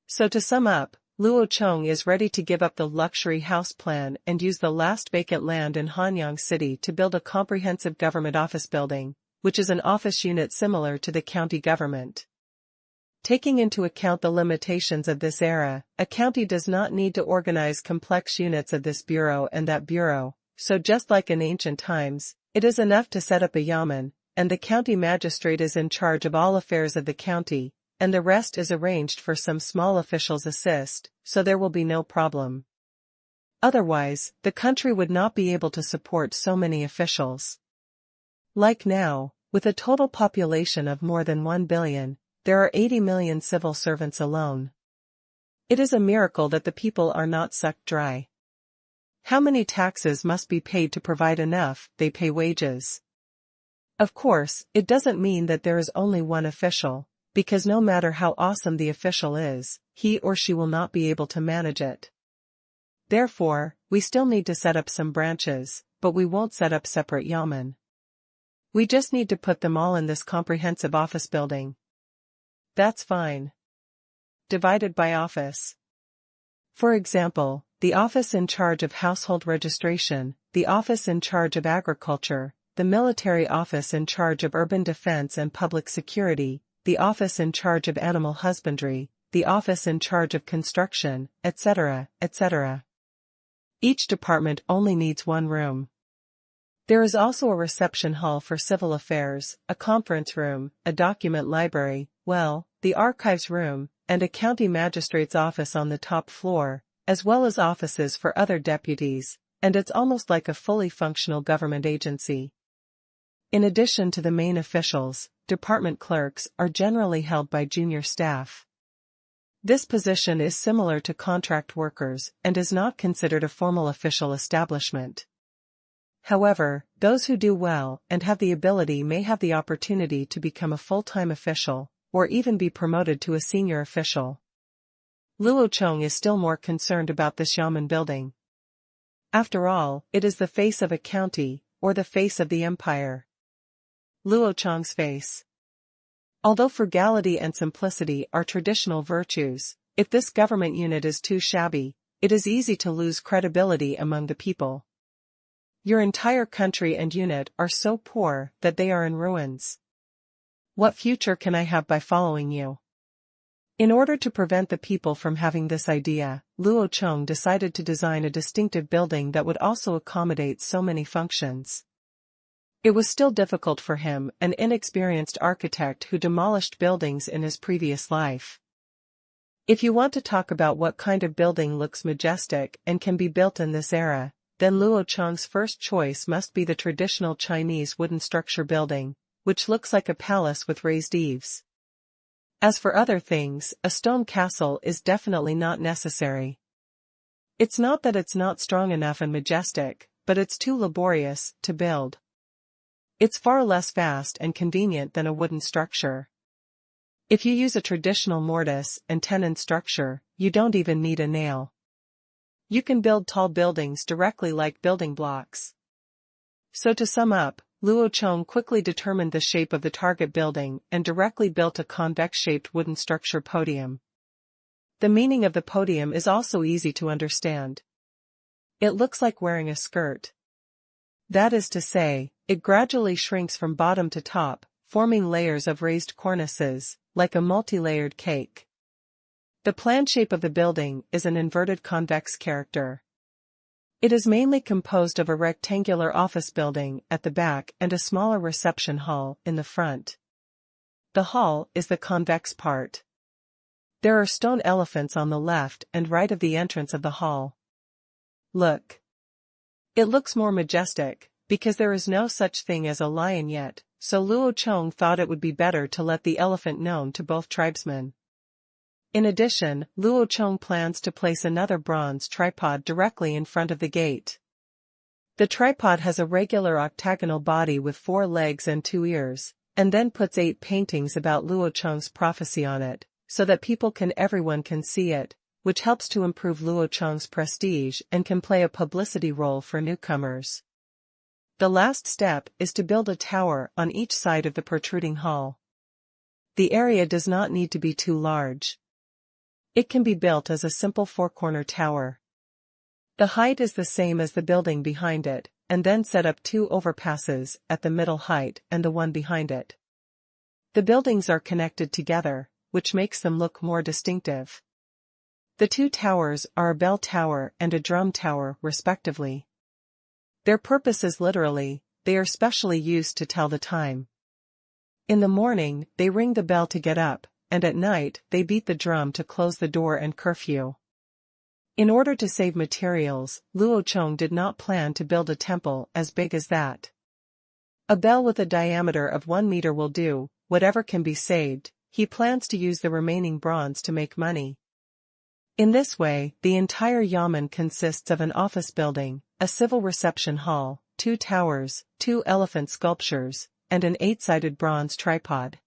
So to sum up, Luo Chong is ready to give up the luxury house plan and use the last vacant land in Hanyang City to build a comprehensive government office building, which is an office unit similar to the county government. Taking into account the limitations of this era, a county does not need to organize complex units of this bureau and that bureau, so just like in ancient times, it is enough to set up a yamen, and the county magistrate is in charge of all affairs of the county, and the rest is arranged for some small officials assist, so there will be no problem. Otherwise, the country would not be able to support so many officials. Like now, with a total population of more than 1 billion, there are 80 million civil servants alone. It is a miracle that the people are not sucked dry. How many taxes must be paid to provide enough? They pay wages. Of course, it doesn't mean that there is only one official, because no matter how awesome the official is, he or she will not be able to manage it. Therefore, we still need to set up some branches, but we won't set up separate yamen. We just need to put them all in this comprehensive office building. That's fine. Divided by office. For example, the office in charge of household registration, the office in charge of agriculture, the military office in charge of urban defense and public security, the office in charge of animal husbandry, the office in charge of construction, etc., etc. Each department only needs one room. There is also a reception hall for civil affairs, a conference room, a document library, the archives room, and a county magistrate's office on the top floor, as well as offices for other deputies, and it's almost like a fully functional government agency. In addition to the main officials, department clerks are generally held by junior staff. This position is similar to contract workers and is not considered a formal official establishment. However, those who do well and have the ability may have the opportunity to become a full-time official, or even be promoted to a senior official. Luo Chong is still more concerned about this yamen building. After all, it is the face of a county, or the face of the empire. Luo Chong's face. Although frugality and simplicity are traditional virtues, if this government unit is too shabby, it is easy to lose credibility among the people. Your entire country and unit are so poor that they are in ruins. What future can I have by following you? In order to prevent the people from having this idea, Luo Chong decided to design a distinctive building that would also accommodate so many functions. It was still difficult for him, an inexperienced architect who demolished buildings in his previous life. If you want to talk about what kind of building looks majestic and can be built in this era, then Luo Chong's first choice must be the traditional Chinese wooden structure building, which looks like a palace with raised eaves. As for other things, a stone castle is definitely not necessary. It's not that it's not strong enough and majestic, but it's too laborious to build. It's far less fast and convenient than a wooden structure. If you use a traditional mortise and tenon structure, you don't even need a nail. You can build tall buildings directly like building blocks. So to sum up, Luo Chong quickly determined the shape of the target building and directly built a convex-shaped wooden structure podium. The meaning of the podium is also easy to understand. It looks like wearing a skirt. That is to say, it gradually shrinks from bottom to top, forming layers of raised cornices, like a multi-layered cake. The planned shape of the building is an inverted convex character. It is mainly composed of a rectangular office building at the back and a smaller reception hall in the front. The hall is the convex part. There are stone elephants on the left and right of the entrance of the hall. Look. It looks more majestic, because there is no such thing as a lion yet, so Luo Chong thought it would be better to let the elephant known to both tribesmen. In addition, Luo Chong plans to place another bronze tripod directly in front of the gate. The tripod has a regular octagonal body with 4 legs and 2 ears, and then puts 8 paintings about Luo Chong's prophecy on it, so that everyone can see it, which helps to improve Luo Chong's prestige and can play a publicity role for newcomers. The last step is to build a tower on each side of the protruding hall. The area does not need to be too large. It can be built as a simple 4-corner tower. The height is the same as the building behind it, and then set up 2 overpasses at the middle height and the one behind it. The buildings are connected together, which makes them look more distinctive. The 2 towers are a bell tower and a drum tower, respectively. Their purpose is literally, they are specially used to tell the time. In the morning, they ring the bell to get up, and at night, they beat the drum to close the door and curfew. In order to save materials, Luo Chong did not plan to build a temple as big as that. A bell with a diameter of 1 meter will do, whatever can be saved. He plans to use the remaining bronze to make money. In this way, the entire yamen consists of an office building, a civil reception hall, 2 towers, 2 elephant sculptures, and an 8-sided bronze tripod.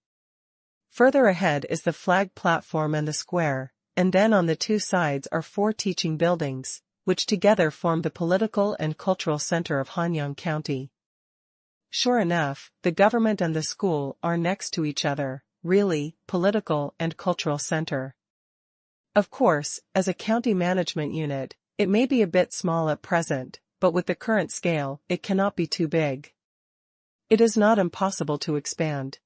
Further ahead is the flag platform and the square, and then on the 2 sides are 4 teaching buildings, which together form the political and cultural center of Hanyang County. Sure enough, the government and the school are next to each other, really, political and cultural center. Of course, as a county management unit, it may be a bit small at present, but with the current scale, it cannot be too big. It is not impossible to expand.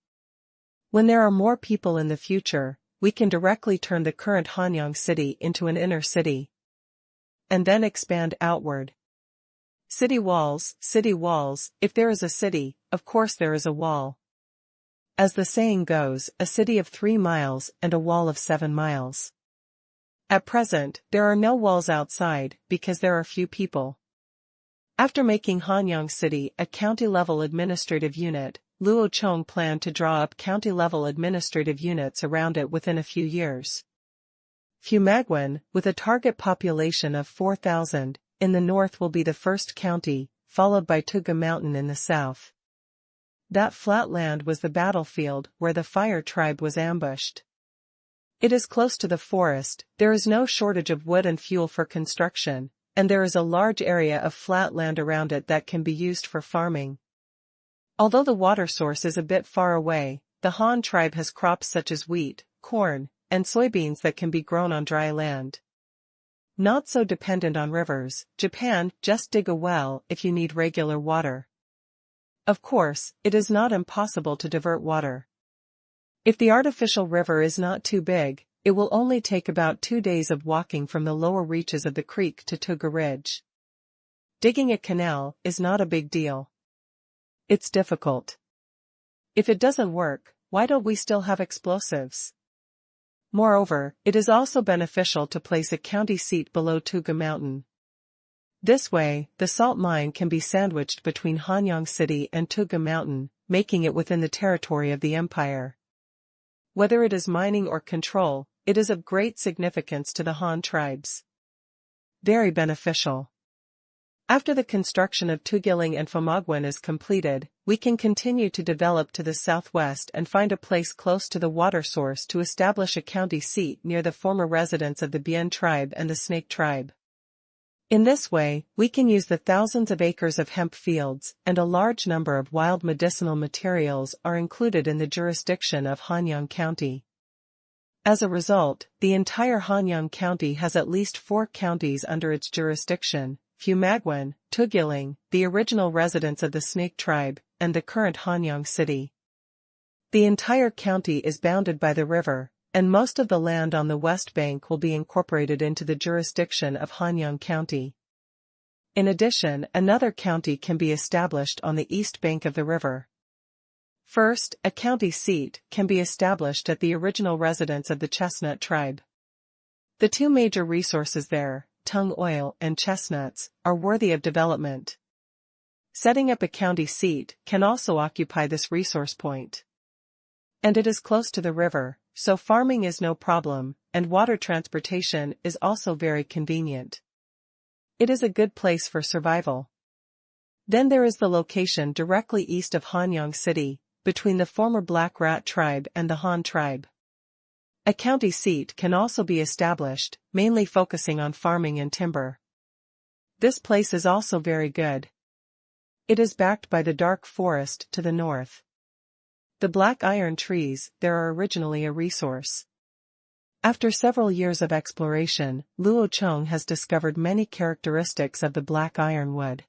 When there are more people in the future, we can directly turn the current Hanyang city into an inner city. And then expand outward. City walls, if there is a city, of course there is a wall. As the saying goes, a city of 3 miles and a wall of 7 miles. At present, there are no walls outside because there are few people. After making Hanyang City a county-level administrative unit, Luo Chong planned to draw up county-level administrative units around it within a few years. Fumagwan, with a target population of 4,000, in the north will be the first county, followed by Tuga Mountain in the south. That flat land was the battlefield where the fire tribe was ambushed. It is close to the forest, there is no shortage of wood and fuel for construction, and there is a large area of flat land around it that can be used for farming. Although the water source is a bit far away, the Han tribe has crops such as wheat, corn, and soybeans that can be grown on dry land. Not so dependent on rivers, Japan, just dig a well if you need regular water. Of course, it is not impossible to divert water. If the artificial river is not too big, it will only take about 2 days of walking from the lower reaches of the creek to Tuga Ridge. Digging a canal is not a big deal. It's difficult. If it doesn't work, why don't we still have explosives? Moreover, it is also beneficial to place a county seat below Tuga Mountain. This way, the salt mine can be sandwiched between Hanyang City and Tuga Mountain, making it within the territory of the empire. Whether it is mining or control, it is of great significance to the Han tribes. Very beneficial. After the construction of Tugiling and Fomagwan is completed, we can continue to develop to the southwest and find a place close to the water source to establish a county seat near the former residence of the Bien tribe and the Snake tribe. In this way, we can use the thousands of acres of hemp fields, and a large number of wild medicinal materials are included in the jurisdiction of Hanyang County. As a result, the entire Hanyang County has at least 4 counties under its jurisdiction: Fumagwan, Tugiling, the original residence of the Snake tribe, and the current Hanyang city. The entire county is bounded by the river, and most of the land on the west bank will be incorporated into the jurisdiction of Hanyang County. In addition, another county can be established on the east bank of the river. First, a county seat can be established at the original residence of the Chestnut tribe. The 2 major resources there, tung oil and chestnuts, are worthy of development. Setting up a county seat can also occupy this resource point. And it is close to the river, so farming is no problem, and water transportation is also very convenient. It is a good place for survival. Then there is the location directly east of Hanyang City, between the former Black Rat tribe and the Han tribe. A county seat can also be established, mainly focusing on farming and timber. This place is also very good. It is backed by the dark forest to the north. The black iron trees there are originally a resource. After several years of exploration, Luo Chong has discovered many characteristics of the black iron wood.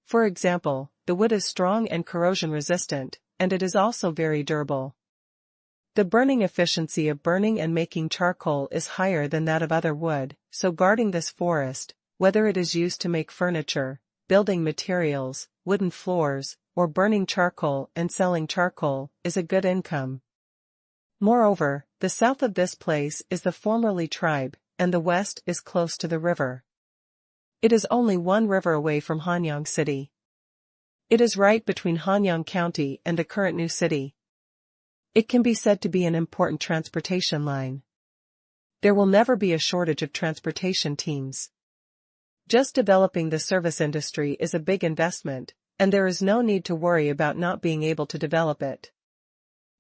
For example, the wood is strong and corrosion resistant, and it is also very durable. The burning efficiency of burning and making charcoal is higher than that of other wood, so guarding this forest, whether it is used to make furniture, building materials, wooden floors, or burning charcoal and selling charcoal, is a good income. Moreover, the south of this place is the formerly tribe, and the west is close to the river. It is only 1 river away from Hanyang City. It is right between Hanyang County and the current new city. It can be said to be an important transportation line. There will never be a shortage of transportation teams. Just developing the service industry is a big investment, and there is no need to worry about not being able to develop it.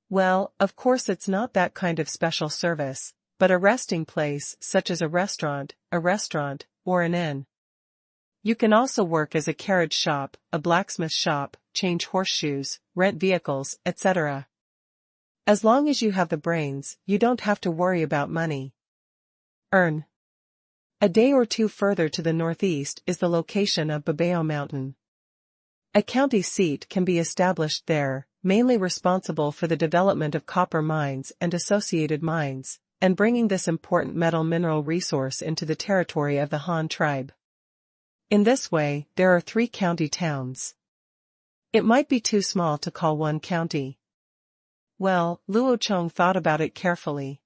Well, of course it's not that kind of special service, but a resting place such as a restaurant, or an inn. You can also work as a carriage shop, a blacksmith shop, change horseshoes, rent vehicles, etc. As long as you have the brains, you don't have to worry about money. Earn. A day or 2 further to the northeast is the location of Babao Mountain. A county seat can be established there, mainly responsible for the development of copper mines and associated mines, and bringing this important metal mineral resource into the territory of the Han tribe. In this way, there are 3 county towns. It might be too small to call one county. Well, Luo Chong thought about it carefully.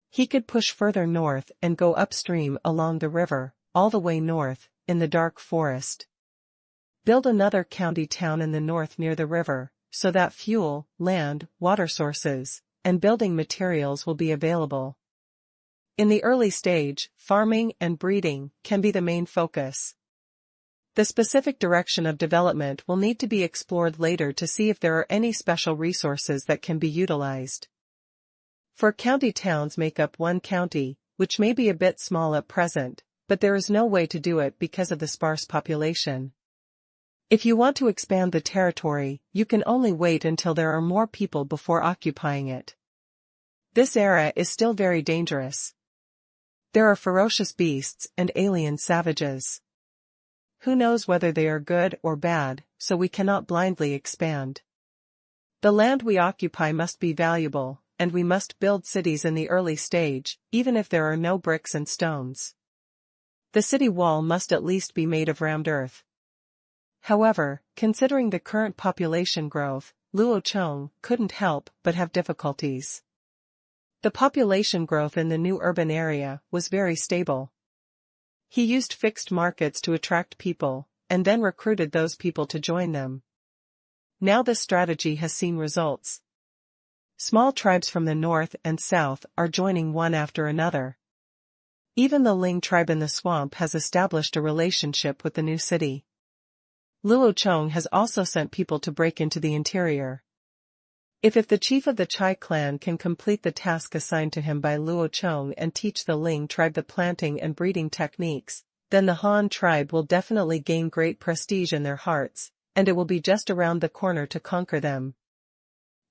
He could push further north and go upstream along the river, all the way north, in the dark forest. Build another county town in the north near the river, so that fuel, land, water sources, and building materials will be available. In the early stage, farming and breeding can be the main focus. The specific direction of development will need to be explored later to see if there are any special resources that can be utilized. 4 county towns make up 1 county, which may be a bit small at present, but there is no way to do it because of the sparse population. If you want to expand the territory, you can only wait until there are more people before occupying it. This era is still very dangerous. There are ferocious beasts and alien savages. Who knows whether they are good or bad, so we cannot blindly expand. The land we occupy must be valuable, and we must build cities in the early stage, even if there are no bricks and stones. The city wall must at least be made of rammed earth. However, considering the current population growth, Luo Chong couldn't help but have difficulties. The population growth in the new urban area was very stable. He used fixed markets to attract people, and then recruited those people to join them. Now this strategy has seen results. Small tribes from the north and south are joining one after another. Even the Ling tribe in the swamp has established a relationship with the new city. Luo Chong has also sent people to break into the interior. If the chief of the Chai clan can complete the task assigned to him by Luo Chong and teach the Ling tribe the planting and breeding techniques, then the Han tribe will definitely gain great prestige in their hearts, and it will be just around the corner to conquer them.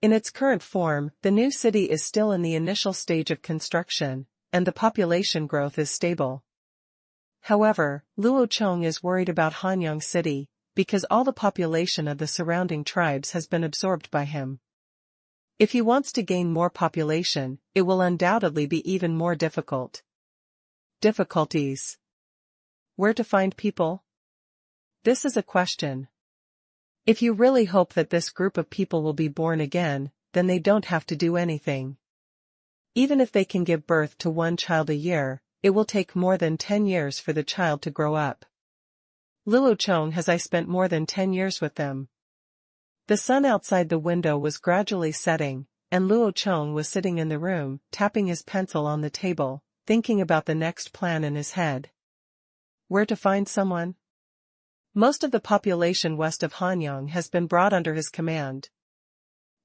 In its current form, the new city is still in the initial stage of construction, and the population growth is stable. However, Luo Chong is worried about Hanyang City, because all the population of the surrounding tribes has been absorbed by him. If he wants to gain more population, it will undoubtedly be even more difficult. Difficulties. Where to find people? This is a question. If you really hope that this group of people will be born again, then they don't have to do anything. Even if they can give birth to one child a year, it will take more than 10 years for the child to grow up. Luo Chong has spent more than 10 years with them. The sun outside the window was gradually setting, and Luo Chong was sitting in the room, tapping his pencil on the table, thinking about the next plan in his head. Where to find someone? Most of the population west of Hanyang has been brought under his command.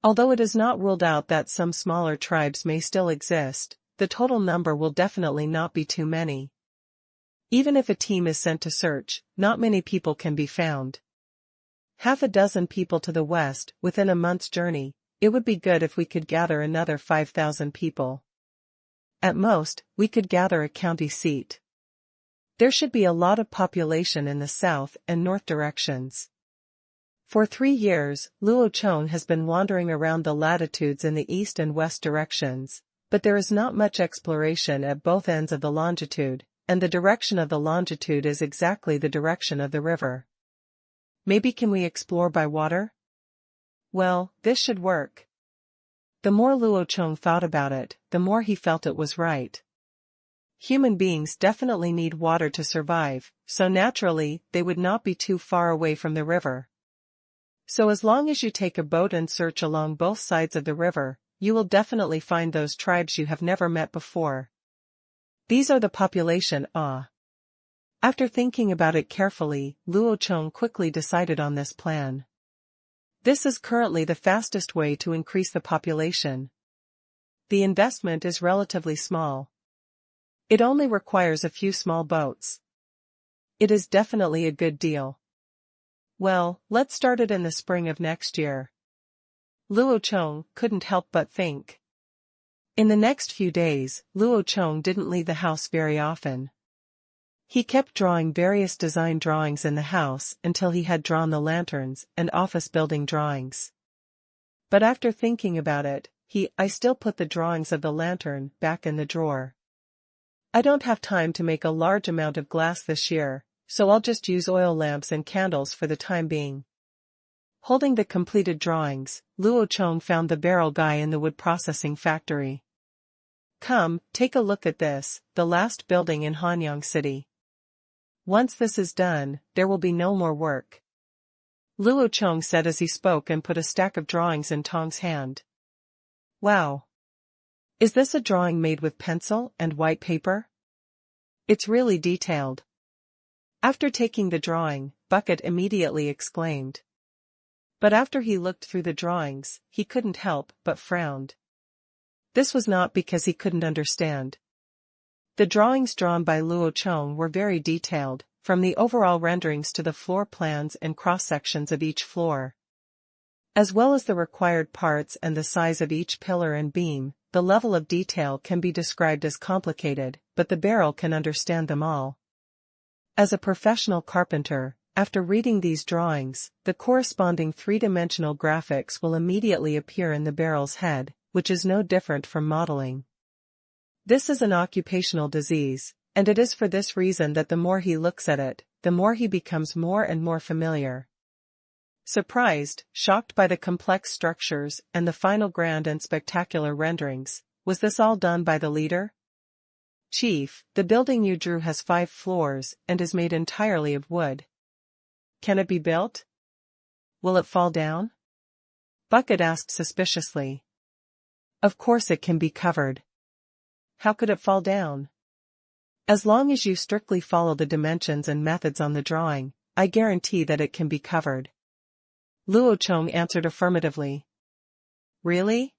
Although it is not ruled out that some smaller tribes may still exist, the total number will definitely not be too many. Even if a team is sent to search, not many people can be found. Half a dozen people to the west, within a month's journey, it would be good if we could gather another 5,000 people. At most, we could gather a county seat. There should be a lot of population in the south and north directions. For 3 years, Luo Chong has been wandering around the latitudes in the east and west directions, but there is not much exploration at both ends of the longitude, and the direction of the longitude is exactly the direction of the river. Maybe can we explore by water? Well, this should work. The more Luo Chong thought about it, the more he felt it was right. Human beings definitely need water to survive, so naturally, they would not be too far away from the river. So as long as you take a boat and search along both sides of the river, you will definitely find those tribes you have never met before. These are the population. After thinking about it carefully, Luo Chong quickly decided on this plan. This is currently the fastest way to increase the population. The investment is relatively small. It only requires a few small boats. It is definitely a good deal. Well, let's start it in the spring of next year. Luo Chong couldn't help but think. In the next few days, Luo Chong didn't leave the house very often. He kept drawing various design drawings in the house until he had drawn the lanterns and office building drawings. But after thinking about it, I still put the drawings of the lantern back in the drawer. I don't have time to make a large amount of glass this year, so I'll just use oil lamps and candles for the time being. Holding the completed drawings, Luo Chong found the barrel guy in the wood processing factory. Come, take a look at this, the last building in Hanyang City. Once this is done, there will be no more work. Luo Chong said as he spoke and put a stack of drawings in Tong's hand. Wow! Is this a drawing made with pencil and white paper? It's really detailed. After taking the drawing, Bucket immediately exclaimed. But after he looked through the drawings, he couldn't help but frowned. This was not because he couldn't understand. The drawings drawn by Luo Chong were very detailed, from the overall renderings to the floor plans and cross-sections of each floor. As well as the required parts and the size of each pillar and beam, the level of detail can be described as complicated, but the barrel can understand them all. As a professional carpenter, after reading these drawings, the corresponding three-dimensional graphics will immediately appear in the barrel's head, which is no different from modeling. This is an occupational disease, and it is for this reason that the more he looks at it, the more he becomes more and more familiar. Surprised, shocked by the complex structures and the final grand and spectacular renderings, was this all done by the leader? Chief, the building you drew has 5 floors and is made entirely of wood. Can it be built? Will it fall down? Bucket asked suspiciously. Of course it can be covered. How could it fall down? As long as you strictly follow the dimensions and methods on the drawing, I guarantee that it can be covered. Luo Chong answered affirmatively. Really?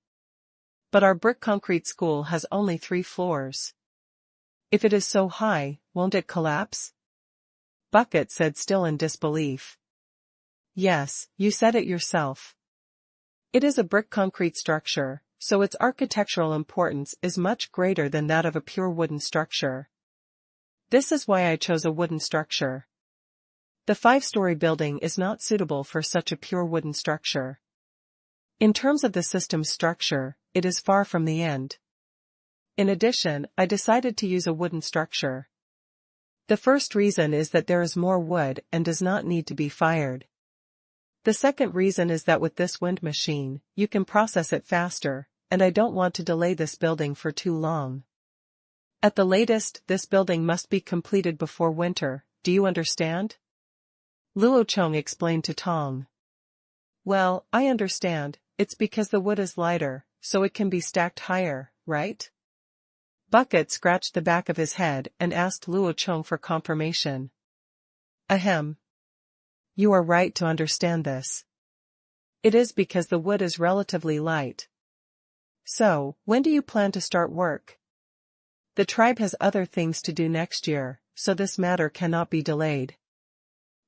But our brick concrete school has only 3 floors. If it is so high, won't it collapse? Bucket said, still in disbelief. Yes, you said it yourself. It is a brick concrete structure, so its architectural importance is much greater than that of a pure wooden structure. This is why I chose a wooden structure. The 5-story building is not suitable for such a pure wooden structure. In terms of the system's structure, it is far from the end. In addition, I decided to use a wooden structure. The first reason is that there is more wood and does not need to be fired. The second reason is that with this wind machine, you can process it faster, and I don't want to delay this building for too long. At the latest, this building must be completed before winter, do you understand? Luo Chong explained to Tong. Well, I understand, it's because the wood is lighter, so it can be stacked higher, right? Bucket scratched the back of his head and asked Luo Chong for confirmation. Ahem. You are right to understand this. It is because the wood is relatively light. So, when do you plan to start work? The tribe has other things to do next year, so this matter cannot be delayed.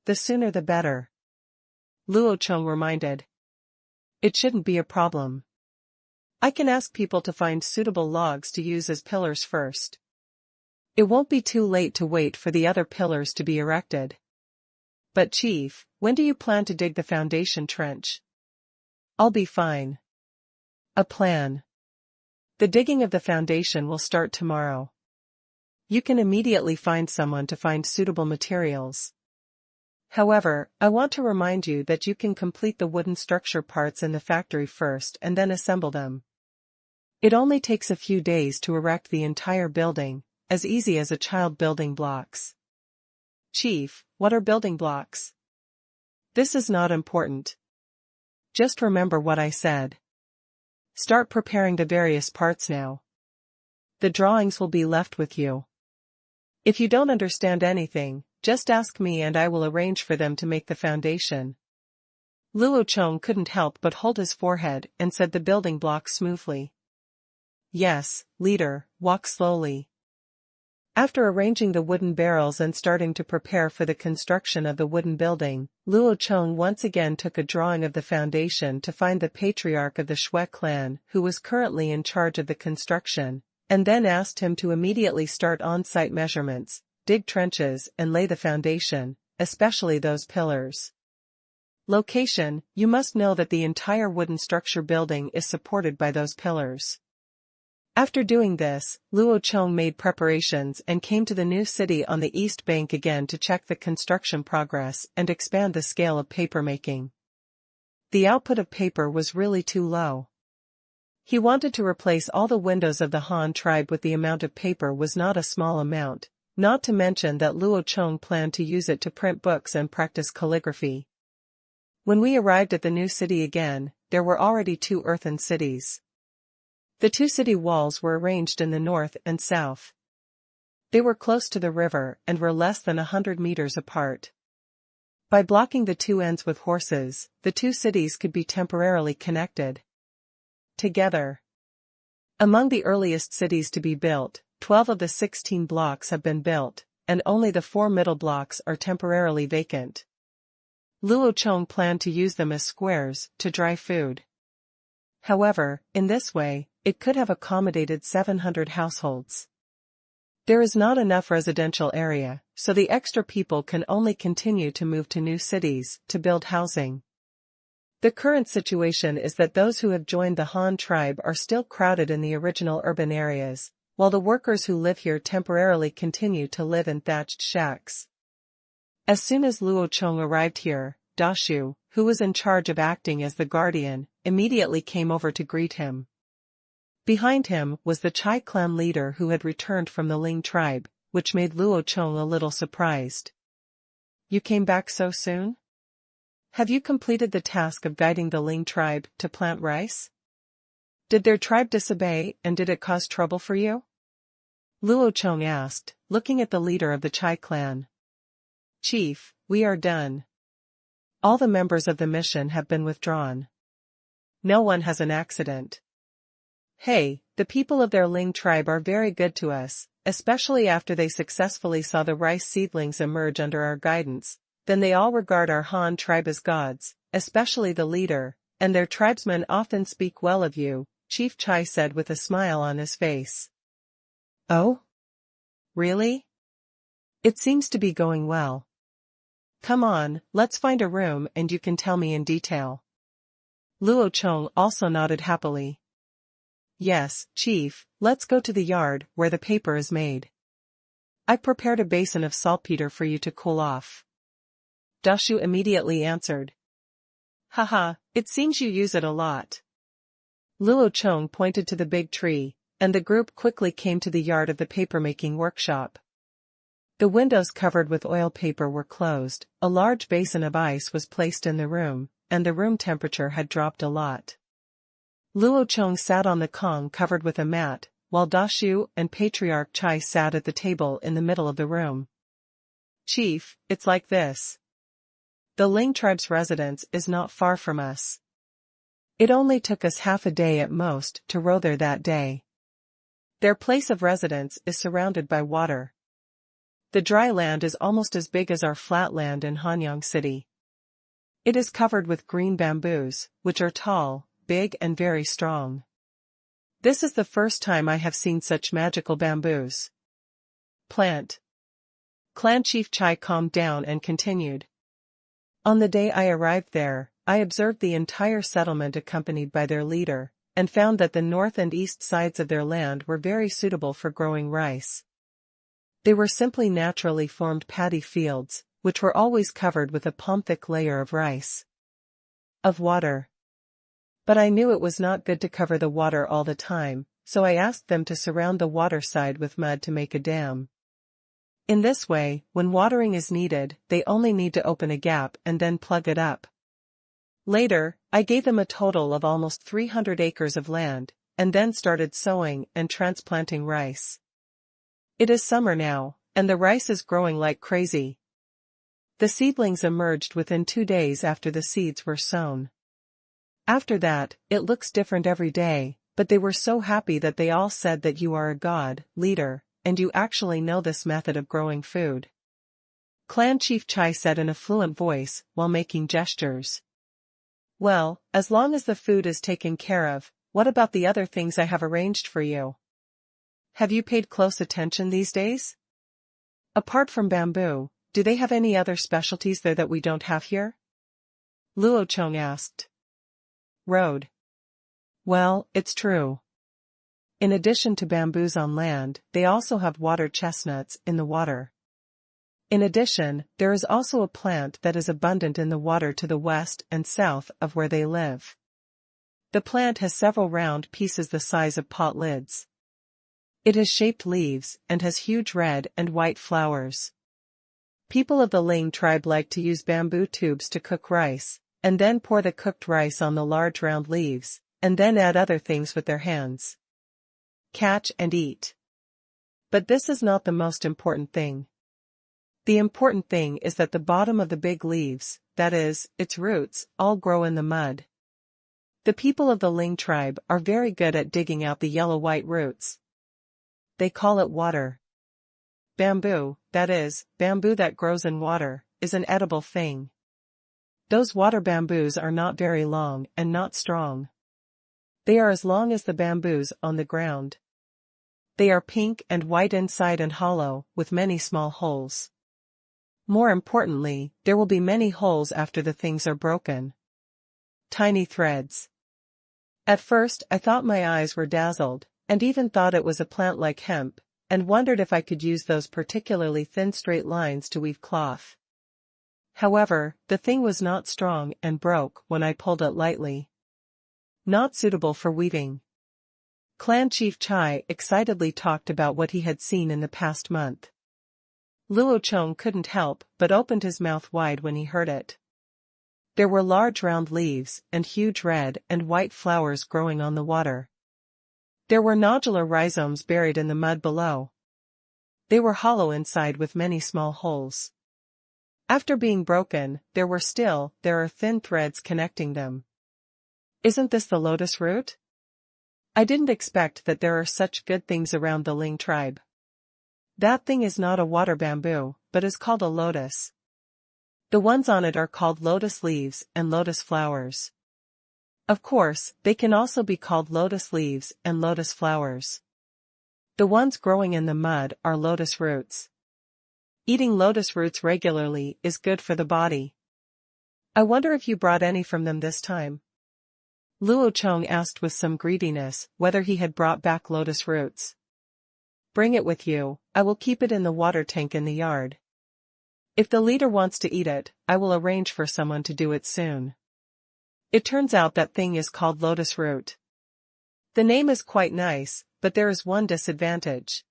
The sooner the better. Luo Chong reminded. It shouldn't be a problem. I can ask people to find suitable logs to use as pillars first. It won't be too late to wait for the other pillars to be erected. But Chief, when do you plan to dig the foundation trench? I'll be fine. A plan. The digging of the foundation will start tomorrow. You can immediately find someone to find suitable materials. However, I want to remind you that you can complete the wooden structure parts in the factory first and then assemble them. It only takes a few days to erect the entire building, as easy as a child building blocks. Chief, what are building blocks? This is not important. Just remember what I said. Start preparing the various parts now. The drawings will be left with you. If you don't understand anything, just ask me and I will arrange for them to make the foundation. Luo Chong couldn't help but hold his forehead and said the building blocks smoothly. Yes, leader, walk slowly. After arranging the wooden barrels and starting to prepare for the construction of the wooden building, Luo Chong once again took a drawing of the foundation to find the patriarch of the Shui clan who was currently in charge of the construction, and then asked him to immediately start on-site measurements, dig trenches and lay the foundation, especially those pillars. Location: you must know that the entire wooden structure building is supported by those pillars. After doing this, Luo Chong made preparations and came to the new city on the east bank again to check the construction progress and expand the scale of papermaking. The output of paper was really too low. He wanted to replace all the windows of the Han tribe with the amount of paper was not a small amount, not to mention that Luo Chong planned to use it to print books and practice calligraphy. When we arrived at the new city again, there were already 2 earthen cities. The 2 city walls were arranged in the north and south. They were close to the river and were less than 100 meters apart. By blocking the 2 ends with horses, the 2 cities could be temporarily connected together. Among the earliest cities to be built, 12 of the 16 blocks have been built, and only the 4 middle blocks are temporarily vacant. Luo Chong planned to use them as squares to dry food. However, in this way, it could have accommodated 700 households. There is not enough residential area, so the extra people can only continue to move to new cities to build housing. The current situation is that those who have joined the Han tribe are still crowded in the original urban areas, while the workers who live here temporarily continue to live in thatched shacks. As soon as Luo Chong arrived here, Dashu, who was in charge of acting as the guardian, immediately came over to greet him. Behind him was the Chai clan leader who had returned from the Ling tribe, which made Luo Chong a little surprised. You came back so soon? Have you completed the task of guiding the Ling tribe to plant rice? Did their tribe disobey, and did it cause trouble for you? Luo Chong asked, looking at the leader of the Chai clan. Chief, we are done. All the members of the mission have been withdrawn. No one has an accident. Hey, the people of their Ling tribe are very good to us, especially after they successfully saw the rice seedlings emerge under our guidance. Then they all regard our Han tribe as gods, especially the leader, and their tribesmen often speak well of you, Chief Chai said with a smile on his face. Oh? Really? It seems to be going well. Come on, let's find a room and you can tell me in detail. Luo Chong also nodded happily. Yes, Chief, let's go to the yard where the paper is made. I prepared a basin of saltpeter for you to cool off. Dashu immediately answered. Haha, it seems you use it a lot. Luo Chong pointed to the big tree, and the group quickly came to the yard of the paper-making workshop. The windows covered with oil paper were closed, a large basin of ice was placed in the room, and the room temperature had dropped a lot. Luo Chong sat on the kong covered with a mat, while Dashu and Patriarch Chai sat at the table in the middle of the room. Chief, it's like this. The Ling tribe's residence is not far from us. It only took us half a day at most to row there that day. Their place of residence is surrounded by water. The dry land is almost as big as our flat land in Hanyang City. It is covered with green bamboos, which are tall, big and very strong. This is the first time I have seen such magical bamboos. Plant. Clan Chief Chai calmed down and continued. On the day I arrived there, I observed the entire settlement accompanied by their leader, and found that the north and east sides of their land were very suitable for growing rice. They were simply naturally formed paddy fields, which were always covered with a palm-thick layer of rice. Of water. But I knew it was not good to cover the water all the time, so I asked them to surround the water side with mud to make a dam. In this way, when watering is needed, they only need to open a gap and then plug it up. Later, I gave them a total of almost 300 acres of land, and then started sowing and transplanting rice. It is summer now, and the rice is growing like crazy. The seedlings emerged within 2 days after the seeds were sown. After that, it looks different every day, but they were so happy that they all said that you are a god, leader, and you actually know this method of growing food. Clan Chief Chai said in a fluent voice, while making gestures. Well, as long as the food is taken care of, what about the other things I have arranged for you? Have you paid close attention these days? Apart from bamboo, do they have any other specialties there that we don't have here? Luo Chong asked. Road. Well, it's true. In addition to bamboos on land, they also have water chestnuts in the water. In addition, there is also a plant that is abundant in the water to the west and south of where they live. The plant has several round pieces the size of pot lids. It has shaped leaves and has huge red and white flowers. People of the Ling tribe like to use bamboo tubes to cook rice, and then pour the cooked rice on the large round leaves, and then add other things with their hands. Catch and eat. But this is not the most important thing. The important thing is that the bottom of the big leaves, that is, its roots, all grow in the mud. The people of the Ling tribe are very good at digging out the yellow-white roots. They call it water. Bamboo, that is, bamboo that grows in water, is an edible thing. Those water bamboos are not very long and not strong. They are as long as the bamboos on the ground. They are pink and white inside and hollow, with many small holes. More importantly, there will be many holes after the things are broken. Tiny threads. At first I thought my eyes were dazzled, and even thought it was a plant like hemp, and wondered if I could use those particularly thin straight lines to weave cloth. However, the thing was not strong and broke when I pulled it lightly. Not suitable for weaving. Clan Chief Chai excitedly talked about what he had seen in the past month. Luo Chong couldn't help but opened his mouth wide when he heard it. There were large round leaves and huge red and white flowers growing on the water. There were nodular rhizomes buried in the mud below. They were hollow inside with many small holes. After being broken, there are thin threads connecting them. Isn't this the lotus root? I didn't expect that there are such good things around the Ling tribe. That thing is not a water bamboo, but is called a lotus. The ones on it are called lotus leaves and lotus flowers. Of course, they can also be called lotus leaves and lotus flowers. The ones growing in the mud are lotus roots. Eating lotus roots regularly is good for the body. I wonder if you brought any from them this time? Luo Chong asked with some greediness whether he had brought back lotus roots. Bring it with you, I will keep it in the water tank in the yard. If the leader wants to eat it, I will arrange for someone to do it soon. It turns out that thing is called lotus root. The name is quite nice, but there is one disadvantage.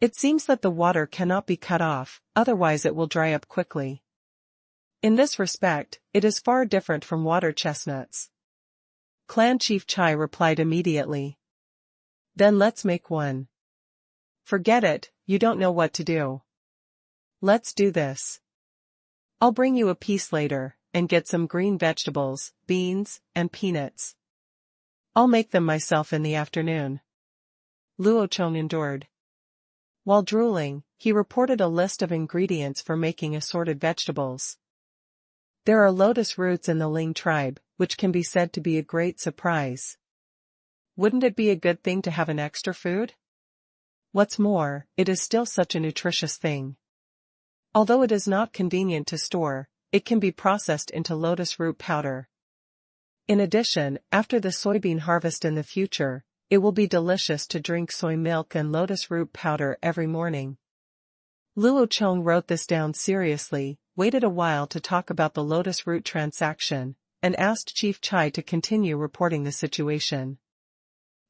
It seems that the water cannot be cut off, otherwise it will dry up quickly. In this respect, it is far different from water chestnuts. Clan Chief Chai replied immediately. Then let's make one. Forget it, you don't know what to do. Let's do this. I'll bring you a piece later, and get some green vegetables, beans, and peanuts. I'll make them myself in the afternoon. Luo Chong endured. While drooling, he reported a list of ingredients for making assorted vegetables. There are lotus roots in the Ling tribe, which can be said to be a great surprise. Wouldn't it be a good thing to have an extra food? What's more, it is still such a nutritious thing. Although it is not convenient to store, it can be processed into lotus root powder. In addition, after the soybean harvest in the future, it will be delicious to drink soy milk and lotus root powder every morning. Luo Chong wrote this down seriously, waited a while to talk about the lotus root transaction, and asked Chief Chai to continue reporting the situation.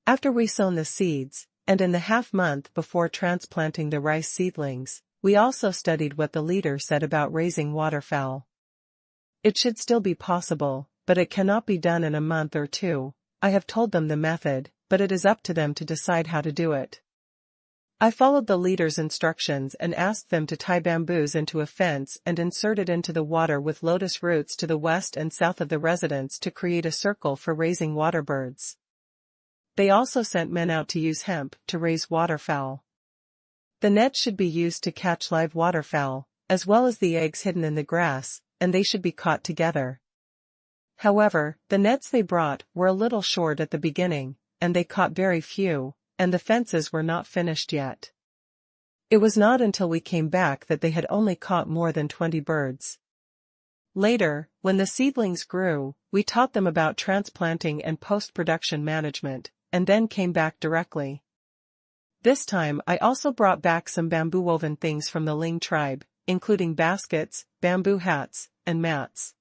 After we sown the seeds, and in the half-month before transplanting the rice seedlings, we also studied what the leader said about raising waterfowl. It should still be possible, but it cannot be done in a month or two. I have told them the method, but it is up to them to decide how to do it. I followed the leader's instructions and asked them to tie bamboos into a fence and insert it into the water with lotus roots to the west and south of the residence to create a circle for raising water birds. They also sent men out to use hemp to raise waterfowl. The nets should be used to catch live waterfowl, as well as the eggs hidden in the grass, and they should be caught together. However, the nets they brought were a little short at the beginning, and they caught very few, and the fences were not finished yet. It was not until we came back that they had only caught more than 20 birds. Later, when the seedlings grew, we taught them about transplanting and post-production management, and then came back directly. This time I also brought back some bamboo-woven things from the Ling tribe, including baskets, bamboo hats, and mats.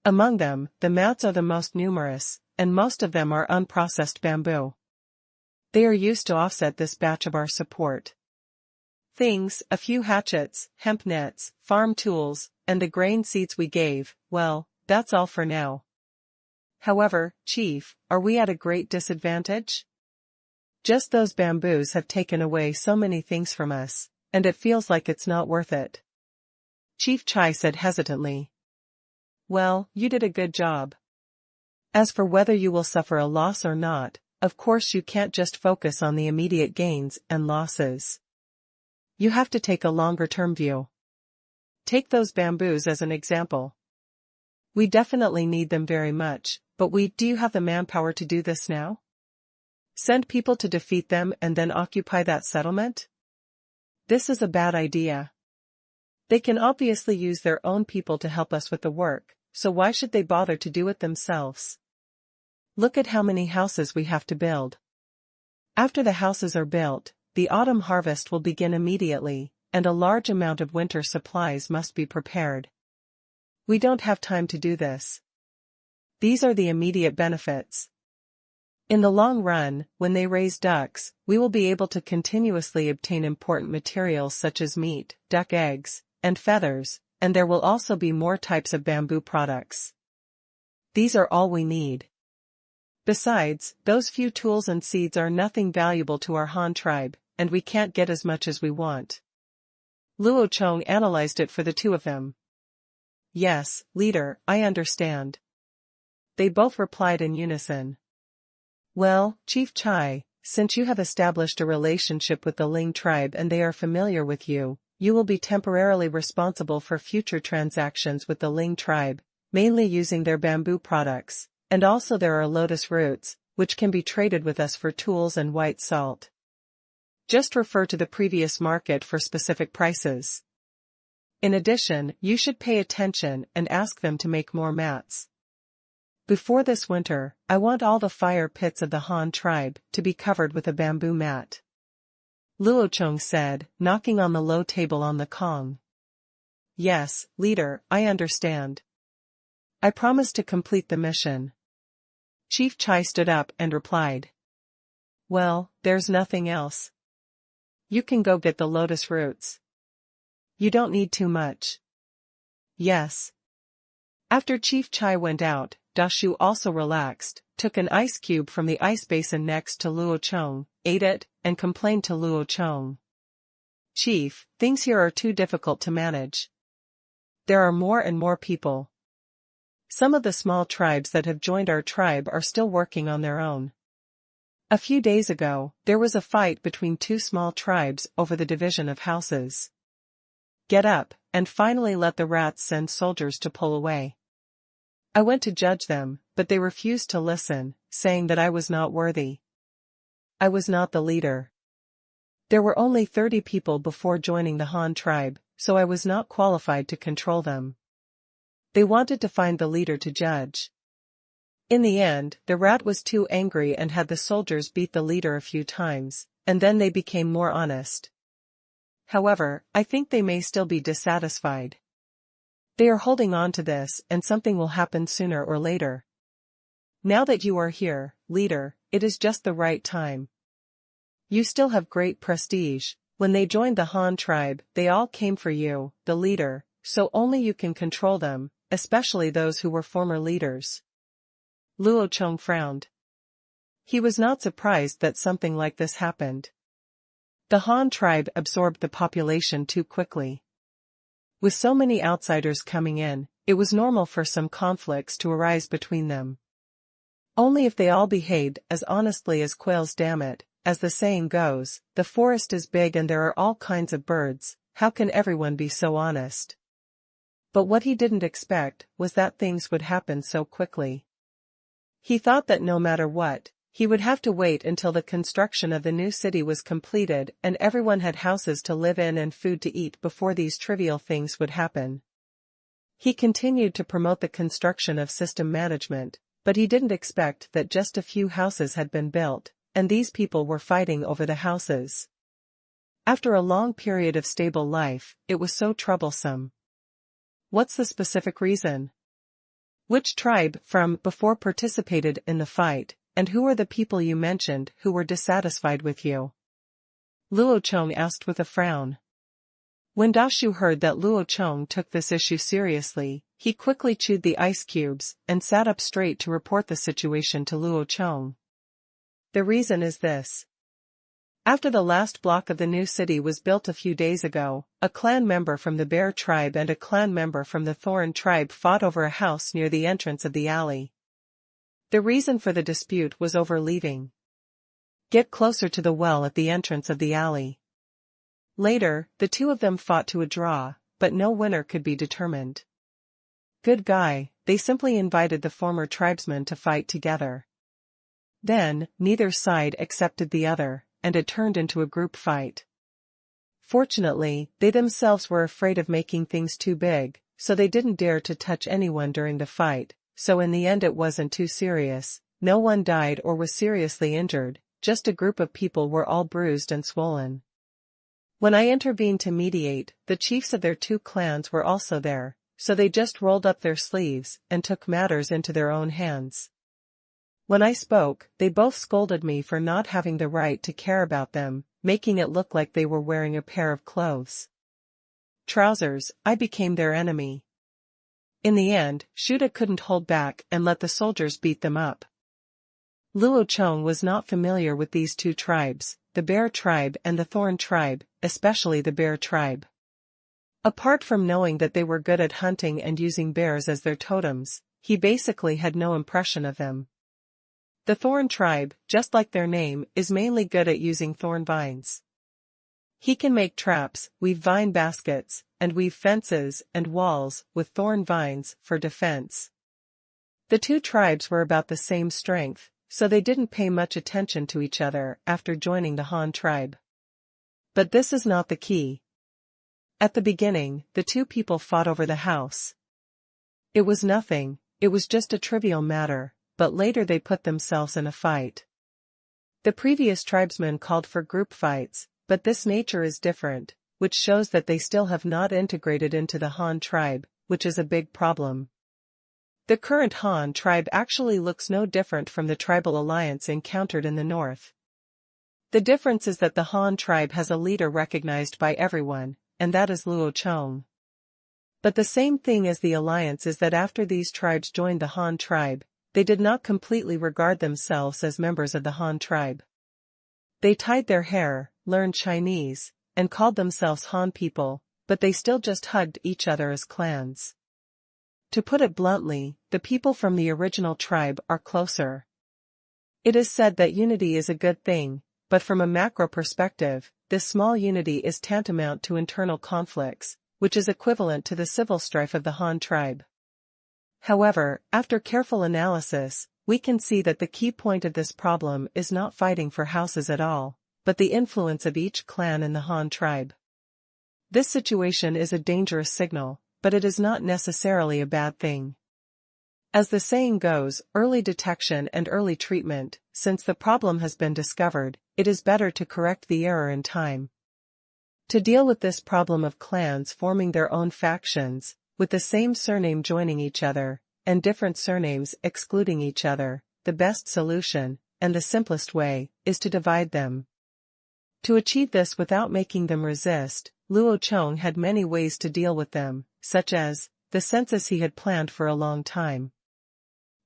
Among them, the mats are the most numerous, and most of them are unprocessed bamboo. They are used to offset this batch of our support. Things, a few hatchets, hemp nets, farm tools, and the grain seeds we gave, well, that's all for now. However, Chief, are we at a great disadvantage? Just those bamboos have taken away so many things from us, and it feels like it's not worth it. Chief Chai said hesitantly. Well, you did a good job. As for whether you will suffer a loss or not, of course you can't just focus on the immediate gains and losses. You have to take a longer-term view. Take those bamboos as an example. We definitely need them very much, but do you have the manpower to do this now? Send people to defeat them and then occupy that settlement? This is a bad idea. They can obviously use their own people to help us with the work, so why should they bother to do it themselves? Look at how many houses we have to build. After the houses are built, the autumn harvest will begin immediately, and a large amount of winter supplies must be prepared. We don't have time to do this. These are the immediate benefits. In the long run, when they raise ducks, we will be able to continuously obtain important materials such as meat, duck eggs, and feathers, and there will also be more types of bamboo products. These are all we need. Besides, those few tools and seeds are nothing valuable to our Han tribe, and we can't get as much as we want. Luo Chong analyzed it for the two of them. Yes, leader, I understand. They both replied in unison. Well, Chief Chai, since you have established a relationship with the Ling tribe and they are familiar with you, you will be temporarily responsible for future transactions with the Ling tribe, mainly using their bamboo products, and also there are lotus roots, which can be traded with us for tools and white salt. Just refer to the previous market for specific prices. In addition, you should pay attention and ask them to make more mats. Before this winter, I want all the fire pits of the Han tribe to be covered with a bamboo mat. Luo Chong said, knocking on the low table on the Kong. Yes, leader, I understand. I promise to complete the mission. Chief Chai stood up and replied. Well, there's nothing else. You can go get the lotus roots. You don't need too much. Yes. After Chief Chai went out, Dashu also relaxed, took an ice cube from the ice basin next to Luo Chong, ate it, and complained to Luo Chong. Chief, things here are too difficult to manage. There are more and more people. Some of the small tribes that have joined our tribe are still working on their own. A few days ago, there was a fight between two small tribes over the division of houses. Get up, and finally let the rats send soldiers to pull away. I went to judge them, but they refused to listen, saying that I was not worthy. I was not the leader. There were only 30 people before joining the Han tribe, so I was not qualified to control them. They wanted to find the leader to judge. In the end, the rat was too angry and had the soldiers beat the leader a few times, and then they became more honest. However, I think they may still be dissatisfied. They are holding on to this, and something will happen sooner or later. Now that you are here, leader, it is just the right time. You still have great prestige. When they joined the Han tribe, they all came for you, the leader, so only you can control them, especially those who were former leaders. Luo Chong frowned. He was not surprised that something like this happened. The Han tribe absorbed the population too quickly. With so many outsiders coming in, it was normal for some conflicts to arise between them. Only if they all behaved as honestly as quails. Damn it, as the saying goes, the forest is big and there are all kinds of birds, how can everyone be so honest? But what he didn't expect was that things would happen so quickly. He thought that no matter what, he would have to wait until the construction of the new city was completed and everyone had houses to live in and food to eat before these trivial things would happen. He continued to promote the construction of system management, but he didn't expect that just a few houses had been built, and these people were fighting over the houses. After a long period of stable life, it was so troublesome. What's the specific reason? Which tribe from before participated in the fight? And who are the people you mentioned who were dissatisfied with you? Luo Chong asked with a frown. When Dashu heard that Luo Chong took this issue seriously, he quickly chewed the ice cubes and sat up straight to report the situation to Luo Chong. The reason is this. After the last block of the new city was built a few days ago, a clan member from the Bear tribe and a clan member from the Thorn tribe fought over a house near the entrance of the alley. The reason for the dispute was over leaving. Get closer to the well at the entrance of the alley. Later, the two of them fought to a draw, but no winner could be determined. Good guy, they simply invited the former tribesmen to fight together. Then, neither side accepted the other, and it turned into a group fight. Fortunately, they themselves were afraid of making things too big, so they didn't dare to touch anyone during the fight. So in the end it wasn't too serious, no one died or was seriously injured, just a group of people were all bruised and swollen. When I intervened to mediate, the chiefs of their two clans were also there, so they just rolled up their sleeves and took matters into their own hands. When I spoke, they both scolded me for not having the right to care about them, making it look like they were wearing a pair of clothes. Trousers, I became their enemy. In the end, Shuda couldn't hold back and let the soldiers beat them up. Luo Chong was not familiar with these two tribes, the Bear tribe and the Thorn tribe, especially the Bear tribe. Apart from knowing that they were good at hunting and using bears as their totems, he basically had no impression of them. The Thorn tribe, just like their name, is mainly good at using thorn vines. He can make traps, weave vine baskets, and weave fences and walls with thorn vines for defense. The two tribes were about the same strength, so they didn't pay much attention to each other after joining the Han tribe. But this is not the key. At the beginning, the two people fought over the house. It was nothing, it was just a trivial matter, but later they put themselves in a fight. The previous tribesmen called for group fights, but this nature is different, which shows that they still have not integrated into the Han tribe, which is a big problem. The current Han tribe actually looks no different from the tribal alliance encountered in the north. The difference is that the Han tribe has a leader recognized by everyone, and that is Luo Chong. But the same thing as the alliance is that after these tribes joined the Han tribe, they did not completely regard themselves as members of the Han tribe. They tied their hair, learned Chinese, and called themselves Han people, but they still just hugged each other as clans. To put it bluntly, the people from the original tribe are closer. It is said that unity is a good thing, but from a macro perspective, this small unity is tantamount to internal conflicts, which is equivalent to the civil strife of the Han tribe. However, after careful analysis, we can see that the key point of this problem is not fighting for houses at all, but the influence of each clan in the Han tribe. This situation is a dangerous signal, but it is not necessarily a bad thing. As the saying goes, early detection and early treatment. Since the problem has been discovered, it is better to correct the error in time. To deal with this problem of clans forming their own factions, with the same surname joining each other, and different surnames excluding each other, the best solution, and the simplest way, is to divide them. To achieve this without making them resist, Luo Chong had many ways to deal with them, such as the census he had planned for a long time.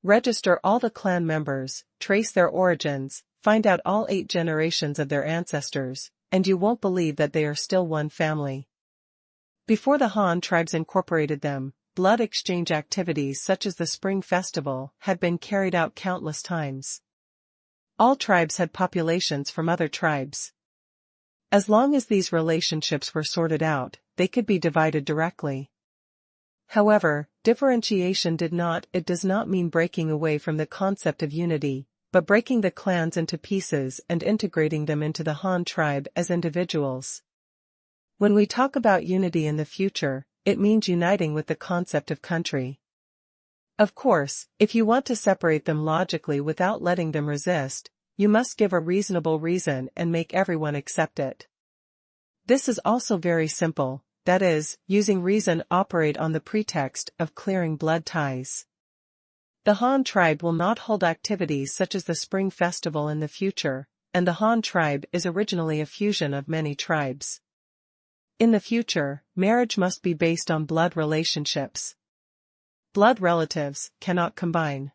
Register all the clan members, trace their origins, find out all 8 generations of their ancestors, and you won't believe that they are still one family. Before the Han tribes incorporated them, blood exchange activities such as the Spring Festival had been carried out countless times. All tribes had populations from other tribes. As long as these relationships were sorted out, they could be divided directly. However, differentiation does not mean breaking away from the concept of unity, but breaking the clans into pieces and integrating them into the Han tribe as individuals. When we talk about unity in the future, it means uniting with the concept of country. Of course, if you want to separate them logically without letting them resist, you must give a reasonable reason and make everyone accept it. This is also very simple. That is, using reason operate on the pretext of clearing blood ties. The Han tribe will not hold activities such as the Spring Festival in the future, and the Han tribe is originally a fusion of many tribes. In the future, marriage must be based on blood relationships. Blood relatives cannot combine.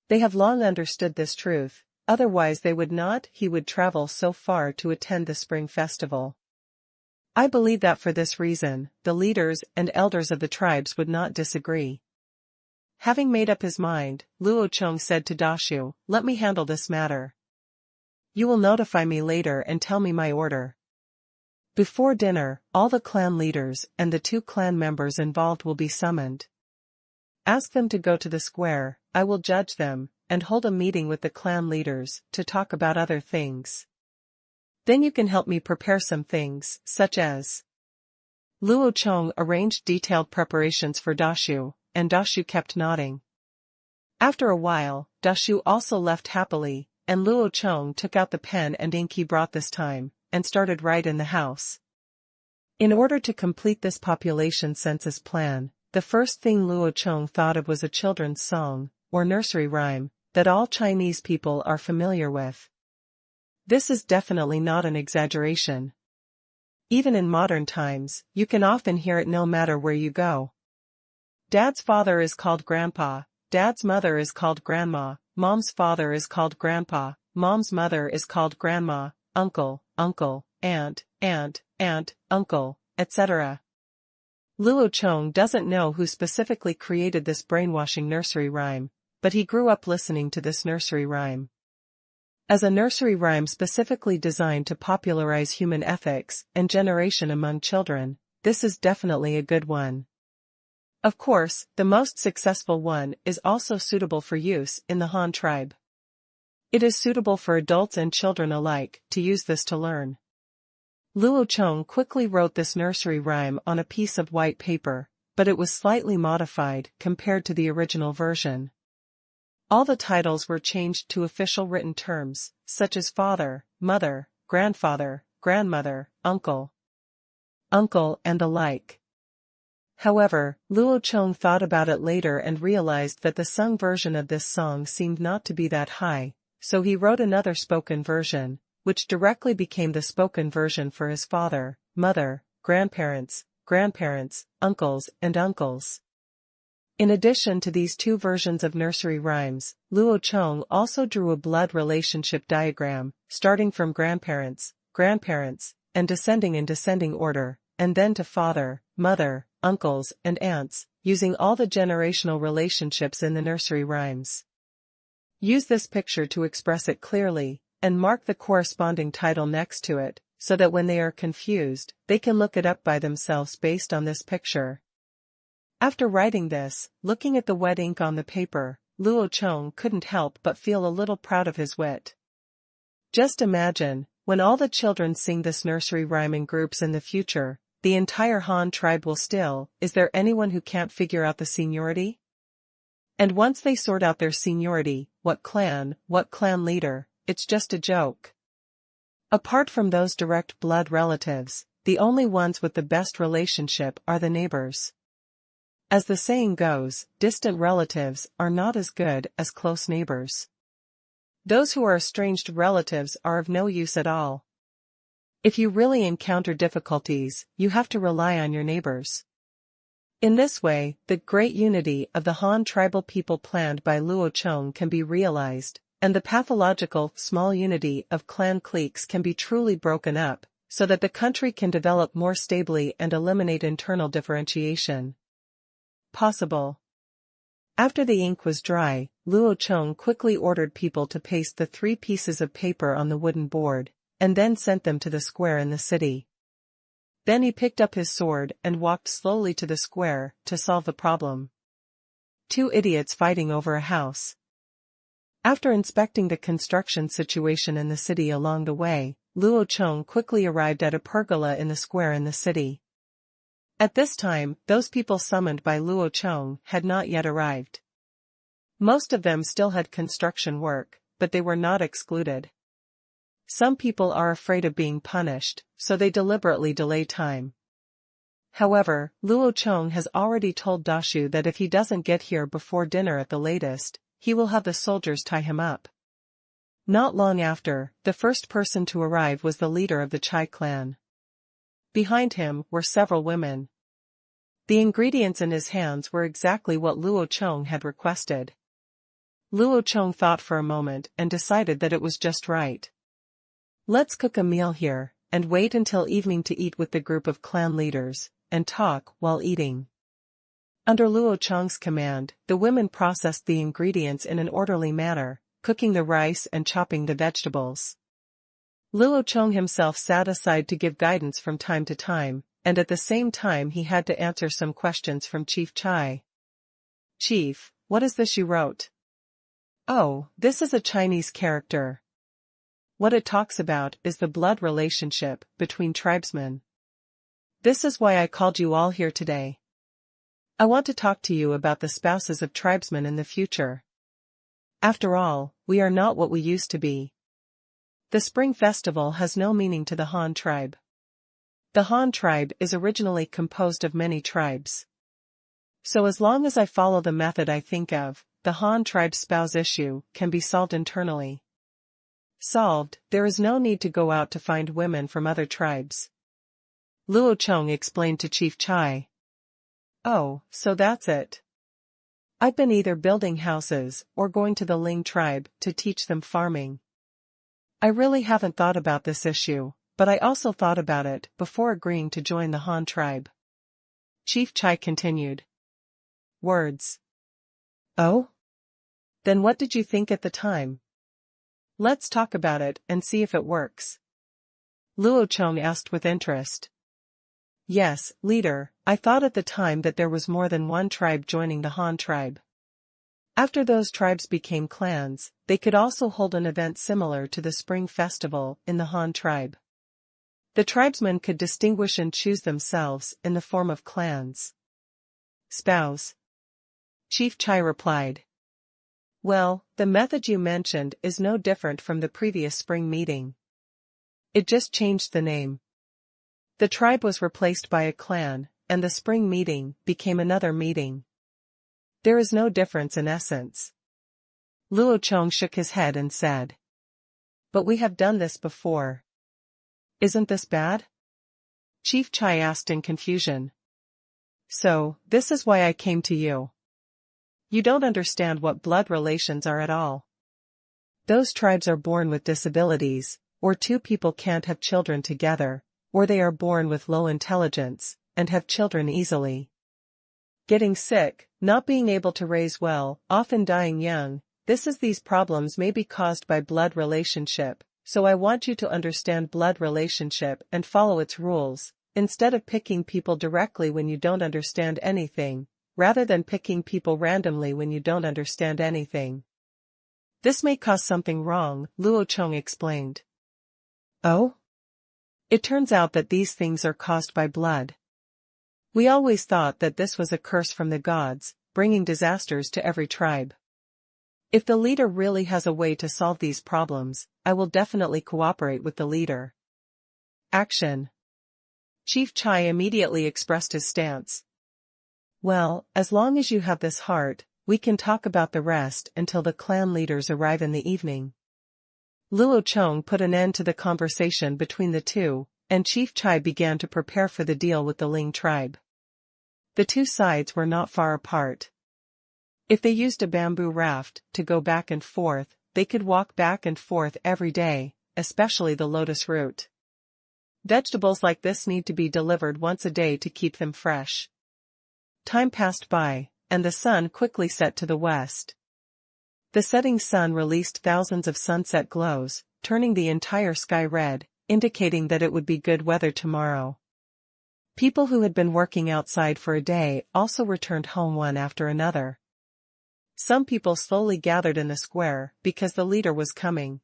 They have long understood this truth, otherwise he would travel so far to attend the Spring Festival. I believe that for this reason, the leaders and elders of the tribes would not disagree. Having made up his mind, Luo Chong said to Dashu, "Let me handle this matter. You will notify me later and tell me my order." Before dinner, all the clan leaders and the 2 clan members involved will be summoned. Ask them to go to the square, I will judge them, and hold a meeting with the clan leaders to talk about other things. Then you can help me prepare some things, such as. Luo Chong arranged detailed preparations for Dashu, and Dashu kept nodding. After a while, Dashu also left happily, and Luo Chong took out the pen and ink he brought this time, and started right in the house. In order to complete this population census plan, the first thing Luo Chong thought of was a children's song, or nursery rhyme, that all Chinese people are familiar with. This is definitely not an exaggeration. Even in modern times, you can often hear it no matter where you go. Dad's father is called Grandpa, Dad's mother is called Grandma, mom's father is called grandpa, mom's mother is called grandma, uncle, aunt, uncle, etc. Luo Chong doesn't know who specifically created this brainwashing nursery rhyme, but he grew up listening to this nursery rhyme. As a nursery rhyme specifically designed to popularize human ethics and generation among children, this is definitely a good one. Of course, the most successful one is also suitable for use in the Han tribe. It is suitable for adults and children alike to use this to learn. Luo Chong quickly wrote this nursery rhyme on a piece of white paper, but it was slightly modified compared to the original version. All the titles were changed to official written terms, such as father, mother, grandfather, grandmother, uncle, and the like. However, Luo Chong thought about it later and realized that the sung version of this song seemed not to be that high, so he wrote another spoken version, which directly became the spoken version for his father, mother, grandparents, uncles. In addition to these two versions of nursery rhymes, Luo Chong also drew a blood relationship diagram, starting from grandparents, and descending in descending order, and then to father, mother, uncles and aunts, using all the generational relationships in the nursery rhymes. Use this picture to express it clearly, and mark the corresponding title next to it, so that when they are confused, they can look it up by themselves based on this picture. After writing this, looking at the wet ink on the paper, Luo Chong couldn't help but feel a little proud of his wit. Just imagine, when all the children sing this nursery rhyme in groups in the future, the entire Han tribe will still, is there anyone who can't figure out the seniority? And once they sort out their seniority, what clan leader, it's just a joke. Apart from those direct blood relatives, the only ones with the best relationship are the neighbors. As the saying goes, distant relatives are not as good as close neighbors. Those who are estranged relatives are of no use at all. If you really encounter difficulties, you have to rely on your neighbors. In this way, the great unity of the Han tribal people planned by Luo Chong can be realized, and the pathological small unity of clan cliques can be truly broken up, so that the country can develop more stably and eliminate internal differentiation. Possible. After the ink was dry, Luo Chong quickly ordered people to paste the 3 pieces of paper on the wooden board, and then sent them to the square in the city. Then he picked up his sword and walked slowly to the square to solve the problem. 2 idiots fighting over a house. After inspecting the construction situation in the city along the way, Luo Chong quickly arrived at a pergola in the square in the city. At this time, those people summoned by Luo Chong had not yet arrived. Most of them still had construction work, but they were not excluded. Some people are afraid of being punished, so they deliberately delay time. However, Luo Chong has already told Dashu that if he doesn't get here before dinner at the latest, he will have the soldiers tie him up. Not long after, the first person to arrive was the leader of the Chai clan. Behind him were several women. The ingredients in his hands were exactly what Luo Chong had requested. Luo Chong thought for a moment and decided that it was just right. Let's cook a meal here, and wait until evening to eat with the group of clan leaders, and talk while eating. Under Luo Chong's command, the women processed the ingredients in an orderly manner, cooking the rice and chopping the vegetables. Luo Chong himself sat aside to give guidance from time to time, and at the same time he had to answer some questions from Chief Chai. Chief, what is this you wrote? Oh, this is a Chinese character. What it talks about is the blood relationship between tribesmen. This is why I called you all here today. I want to talk to you about the spouses of tribesmen in the future. After all, we are not what we used to be. The Spring Festival has no meaning to the Han tribe. The Han tribe is originally composed of many tribes. So as long as I follow the method I think of, the Han tribe's spouse issue can be solved internally. Solved, there is no need to go out to find women from other tribes. Luo Chong explained to Chief Chai. Oh, so that's it. I've been either building houses or going to the Ling tribe to teach them farming. I really haven't thought about this issue, but I also thought about it before agreeing to join the Han tribe. Chief Chai continued. Words. Oh? Then what did you think at the time? Let's talk about it and see if it works. Luo Chong asked with interest. Yes, leader, I thought at the time that there was more than one tribe joining the Han tribe. After those tribes became clans, they could also hold an event similar to the Spring Festival in the Han tribe. The tribesmen could distinguish and choose themselves in the form of clans. Spouse. Chief Chai replied. Well, the method you mentioned is no different from the previous spring meeting. It just changed the name. The tribe was replaced by a clan, and the spring meeting became another meeting. There is no difference in essence. Luo Chong shook his head and said. But we have done this before. Isn't this bad? Chief Chai asked in confusion. So, this is why I came to you. You don't understand what blood relations are at all. Those tribes are born with disabilities, or two people can't have children together, or they are born with low intelligence, and have children easily. Getting sick, not being able to raise well, often dying young, these problems may be caused by blood relationship, so I want you to understand blood relationship and follow its rules, instead of picking people directly when you don't understand anything, rather than picking people randomly when you don't understand anything. This may cause something wrong, Luo Chong explained. Oh? It turns out that these things are caused by blood. We always thought that this was a curse from the gods, bringing disasters to every tribe. If the leader really has a way to solve these problems, I will definitely cooperate with the leader. Action. Chief Chai immediately expressed his stance. Well, as long as you have this heart, we can talk about the rest until the clan leaders arrive in the evening. Luo Chong put an end to the conversation between the two, and Chief Chai began to prepare for the deal with the Ling tribe. The two sides were not far apart. If they used a bamboo raft to go back and forth, they could walk back and forth every day, especially the lotus root. Vegetables like this need to be delivered once a day to keep them fresh. Time passed by, and the sun quickly set to the west. The setting sun released thousands of sunset glows, turning the entire sky red, indicating that it would be good weather tomorrow. People who had been working outside for a day also returned home one after another. Some people slowly gathered in the square because the leader was coming.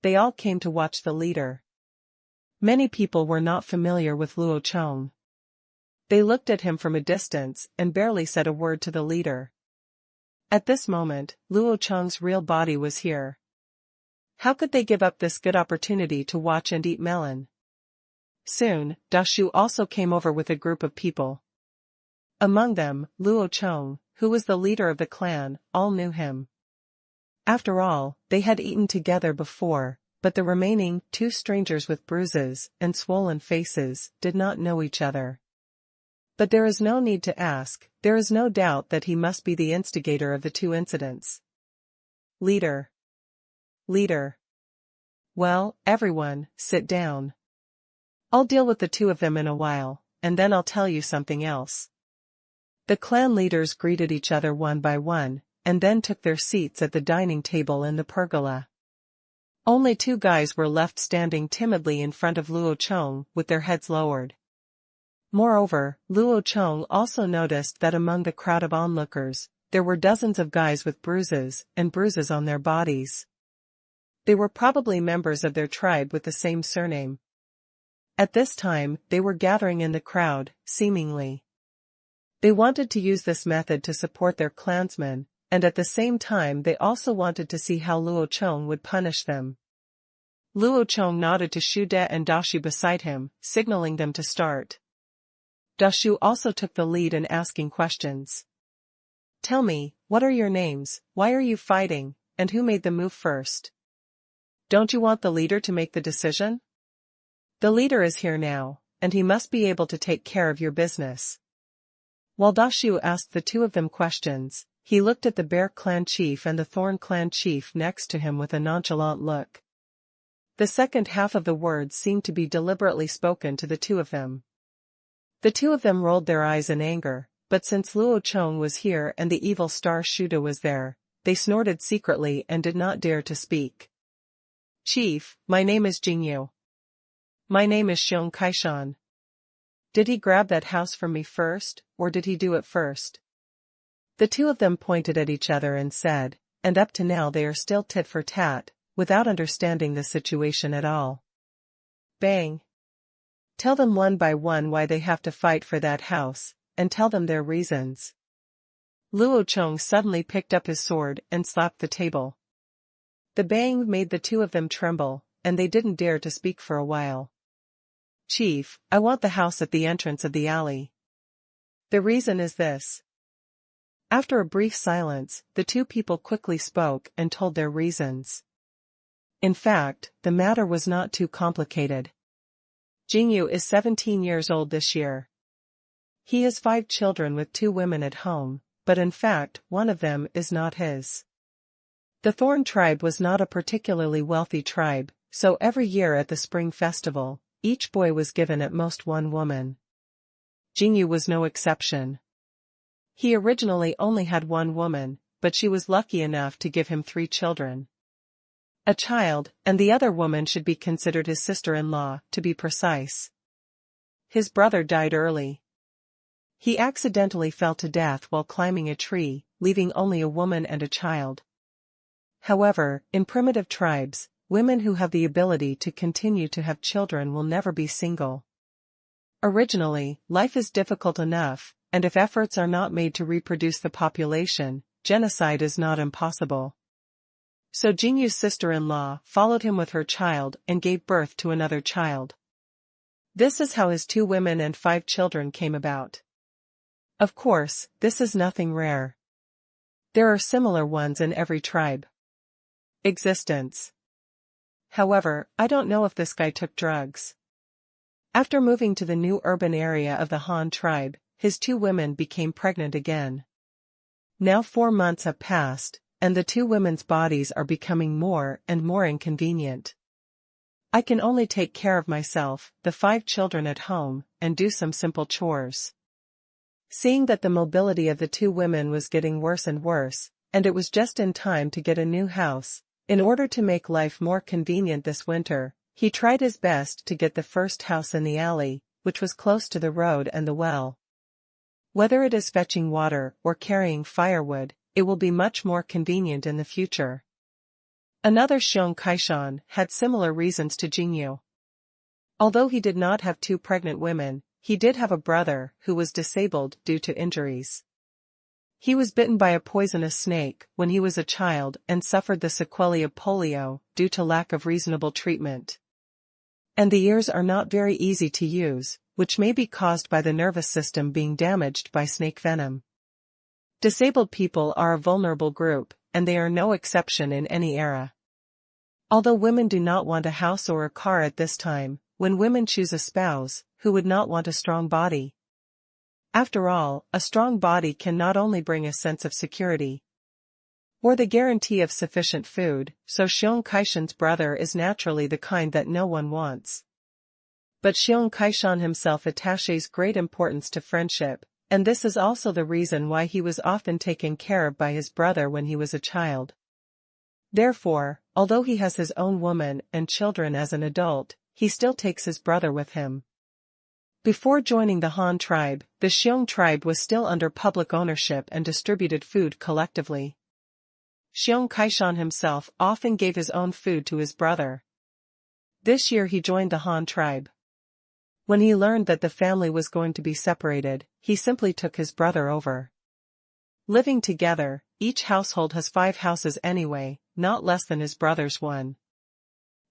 They all came to watch the leader. Many people were not familiar with Luo Chong. They looked at him from a distance and barely said a word to the leader. At this moment, Luo Chong's real body was here. How could they give up this good opportunity to watch and eat melon? Soon, Dashu also came over with a group of people. Among them, Luo Chong, who was the leader of the clan, all knew him. After all, they had eaten together before, but the remaining two strangers with bruises and swollen faces did not know each other. But there is no need to ask, there is no doubt that he must be the instigator of the two incidents. Leader. Leader. Well, everyone, sit down. I'll deal with the two of them in a while, and then I'll tell you something else. The clan leaders greeted each other one by one, and then took their seats at the dining table in the pergola. Only two guys were left standing timidly in front of Luo Chong with their heads lowered. Moreover, Luo Chong also noticed that among the crowd of onlookers, there were dozens of guys with bruises on their bodies. They were probably members of their tribe with the same surname. At this time, they were gathering in the crowd, seemingly. They wanted to use this method to support their clansmen, and at the same time they also wanted to see how Luo Chong would punish them. Luo Chong nodded to Shu De and Dashu beside him, signaling them to start. Dashu also took the lead in asking questions. Tell me, what are your names, why are you fighting, and who made the move first? Don't you want the leader to make the decision? The leader is here now, and he must be able to take care of your business. While Dashu asked the two of them questions, he looked at the Bear clan chief and the Thorn clan chief next to him with a nonchalant look. The second half of the words seemed to be deliberately spoken to the two of them. The two of them rolled their eyes in anger, but since Luo Chong was here and the evil star Shuda was there, they snorted secretly and did not dare to speak. "Chief, my name is Jingyu. My name is Xiong Kaishan. Did he grab that house from me first, or did he do it first?" The two of them pointed at each other and said, and up to now they are still tit for tat, without understanding the situation at all. Bang! Tell them one by one why they have to fight for that house, and tell them their reasons. Luo Chong suddenly picked up his sword and slapped the table. The bang made the two of them tremble, and they didn't dare to speak for a while. "Chief, I want the house at the entrance of the alley. The reason is this." After a brief silence, the two people quickly spoke and told their reasons. In fact, the matter was not too complicated. Jingyu is 17 years old this year. He has 5 children with 2 women at home, but in fact, one of them is not his. The Thorn tribe was not a particularly wealthy tribe, so every year at the spring festival, each boy was given at most one woman. Jingyu was no exception. He originally only had one woman, but she was lucky enough to give him 3 children. A child, and the other woman should be considered his sister-in-law, to be precise. His brother died early. He accidentally fell to death while climbing a tree, leaving only a woman and a child. However, in primitive tribes, women who have the ability to continue to have children will never be single. Originally, life is difficult enough, and if efforts are not made to reproduce the population, genocide is not impossible. So Jingyu's sister-in-law followed him with her child and gave birth to another child. This is how his 2 women and 5 children came about. Of course, this is nothing rare. There are similar ones in every tribe. Existence. However, I don't know if this guy took drugs. After moving to the new urban area of the Han tribe, his 2 women became pregnant again. Now 4 months have passed, and the 2 women's bodies are becoming more and more inconvenient. I can only take care of myself, the 5 children at home, and do some simple chores. Seeing that the mobility of the 2 women was getting worse and worse, and it was just in time to get a new house, in order to make life more convenient this winter, he tried his best to get the first house in the alley, which was close to the road and the well. Whether it is fetching water or carrying firewood, it will be much more convenient in the future. Another Xiong Kaishan had similar reasons to Jingyu. Although he did not have 2 pregnant women, he did have a brother who was disabled due to injuries. He was bitten by a poisonous snake when he was a child and suffered the sequelae of polio due to lack of reasonable treatment. And the ears are not very easy to use, which may be caused by the nervous system being damaged by snake venom. Disabled people are a vulnerable group, and they are no exception in any era. Although women do not want a house or a car at this time, when women choose a spouse, who would not want a strong body? After all, a strong body can not only bring a sense of security or the guarantee of sufficient food, so Xiong Kaishan's brother is naturally the kind that no one wants. But Xiong Kaishan himself attaches great importance to friendship, and this is also the reason why he was often taken care of by his brother when he was a child. Therefore, although he has his own woman and children as an adult, he still takes his brother with him. Before joining the Han tribe, the Xiong tribe was still under public ownership and distributed food collectively. Xiong Kaishan himself often gave his own food to his brother. This year he joined the Han tribe. When he learned that the family was going to be separated, he simply took his brother over. Living together, each household has 5 houses anyway, not less than his brother's one.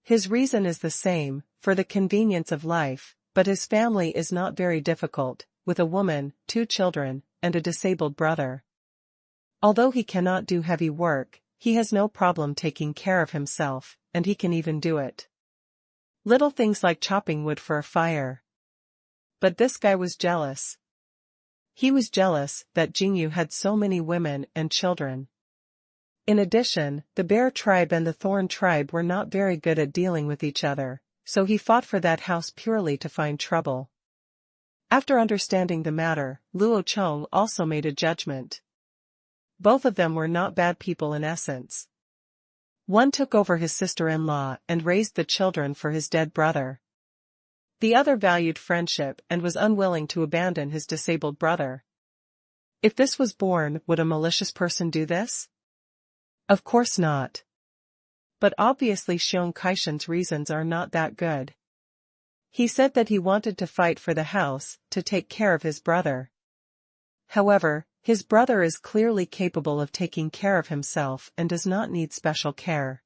His reason is the same, for the convenience of life, but his family is not very difficult, with a woman, 2 children, and a disabled brother. Although he cannot do heavy work, he has no problem taking care of himself, and he can even do it. Little things like chopping wood for a fire. But this guy was jealous. He was jealous that Jingyu had so many women and children. In addition, the Bear tribe and the Thorn tribe were not very good at dealing with each other, so he fought for that house purely to find trouble. After understanding the matter, Luo Chong also made a judgment. Both of them were not bad people in essence. One took over his sister-in-law and raised the children for his dead brother. The other valued friendship and was unwilling to abandon his disabled brother. If this was born, would a malicious person do this? Of course not. But obviously Xiong Kaishan's reasons are not that good. He said that he wanted to fight for the house, to take care of his brother. However, his brother is clearly capable of taking care of himself and does not need special care.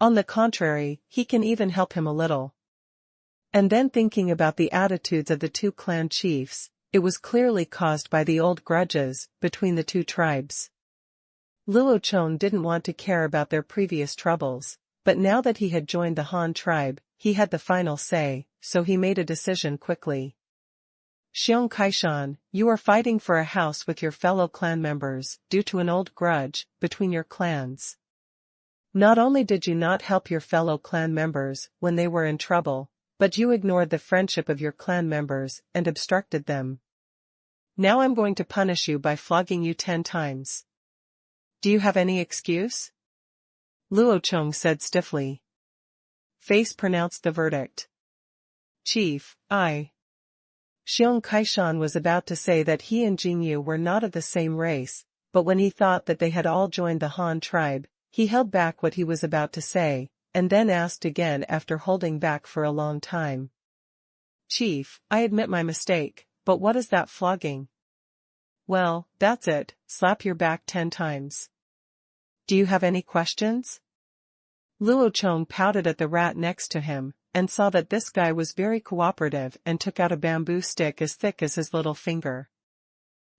On the contrary, he can even help him a little. And then thinking about the attitudes of the two clan chiefs, it was clearly caused by the old grudges between the two tribes. Luo Chong didn't want to care about their previous troubles, but now that he had joined the Han tribe, he had the final say, so he made a decision quickly. Xiong Kaishan, you are fighting for a house with your fellow clan members due to an old grudge between your clans. Not only did you not help your fellow clan members when they were in trouble, but you ignored the friendship of your clan members and obstructed them. Now I'm going to punish you by flogging you 10 times. Do you have any excuse? Luo Chong said stiffly. Face pronounced the verdict. Chief, Xiong Kaishan was about to say that he and Jingyu were not of the same race, but when he thought that they had all joined the Han tribe, he held back what he was about to say, and then asked again after holding back for a long time. Chief, I admit my mistake, but what is that flogging? Well, that's it, slap your back 10 times. Do you have any questions? Luo Chong pouted at the rat next to him, and saw that this guy was very cooperative and took out a bamboo stick as thick as his little finger.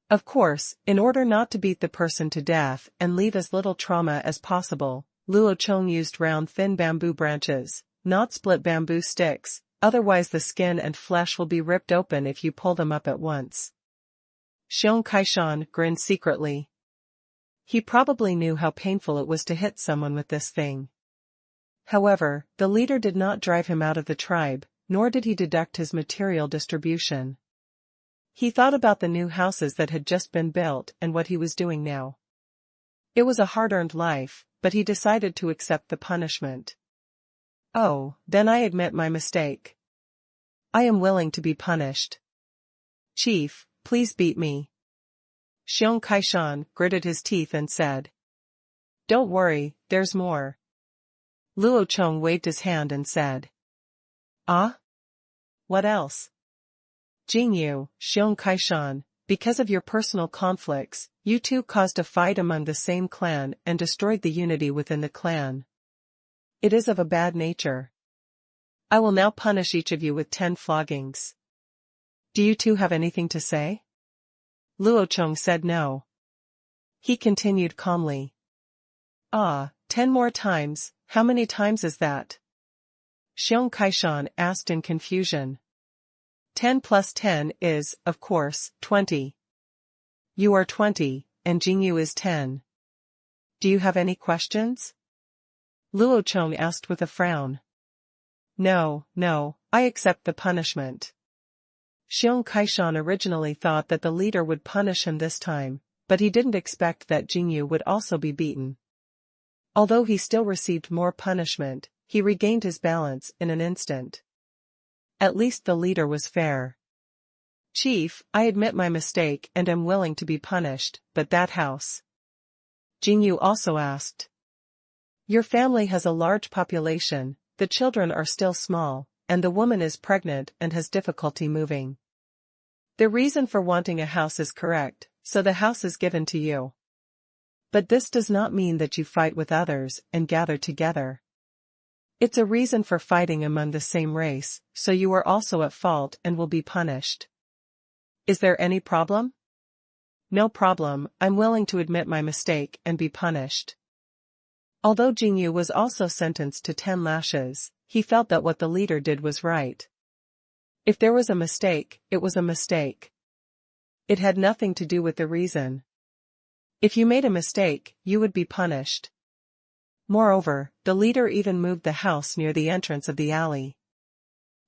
Of course, in order not to beat the person to death and leave as little trauma as possible, Luo Chong used round thin bamboo branches, not split bamboo sticks, otherwise the skin and flesh will be ripped open if you pull them up at once. Xiong Kaishan grinned secretly. He probably knew how painful it was to hit someone with this thing. However, the leader did not drive him out of the tribe, nor did he deduct his material distribution. He thought about the new houses that had just been built and what he was doing now. It was a hard-earned life, but he decided to accept the punishment. Oh, then I admit my mistake. I am willing to be punished. Chief, please beat me. Xiong Kaishan gritted his teeth and said. Don't worry, there's more. Luo Chong waved his hand and said. Ah? What else? Jingyu, Xiong Kaishan, because of your personal conflicts, you two caused a fight among the same clan and destroyed the unity within the clan. It is of a bad nature. I will now punish each of you with 10 floggings. Do you two have anything to say? Luo Chong said no. He continued calmly. 10 more times, how many times is that? Xiong Kaishan asked in confusion. 10 plus 10 is, of course, 20. You are 20, and Jingyu is 10. Do you have any questions? Luo Chong asked with a frown. No, I accept the punishment. Xiong Kaishan originally thought that the leader would punish him this time, but he didn't expect that Jingyu would also be beaten. Although he still received more punishment, he regained his balance in an instant. At least the leader was fair. Chief, I admit my mistake and am willing to be punished, but that house? Jingyu also asked. Your family has a large population, the children are still small, and the woman is pregnant and has difficulty moving. The reason for wanting a house is correct, so the house is given to you. But this does not mean that you fight with others and gather together. It's a reason for fighting among the same race, so you are also at fault and will be punished. Is there any problem? No problem, I'm willing to admit my mistake and be punished. Although Jingyu was also sentenced to 10 lashes, he felt that what the leader did was right. If there was a mistake, it was a mistake. It had nothing to do with the reason. If you made a mistake, you would be punished. Moreover, the leader even moved the house near the entrance of the alley.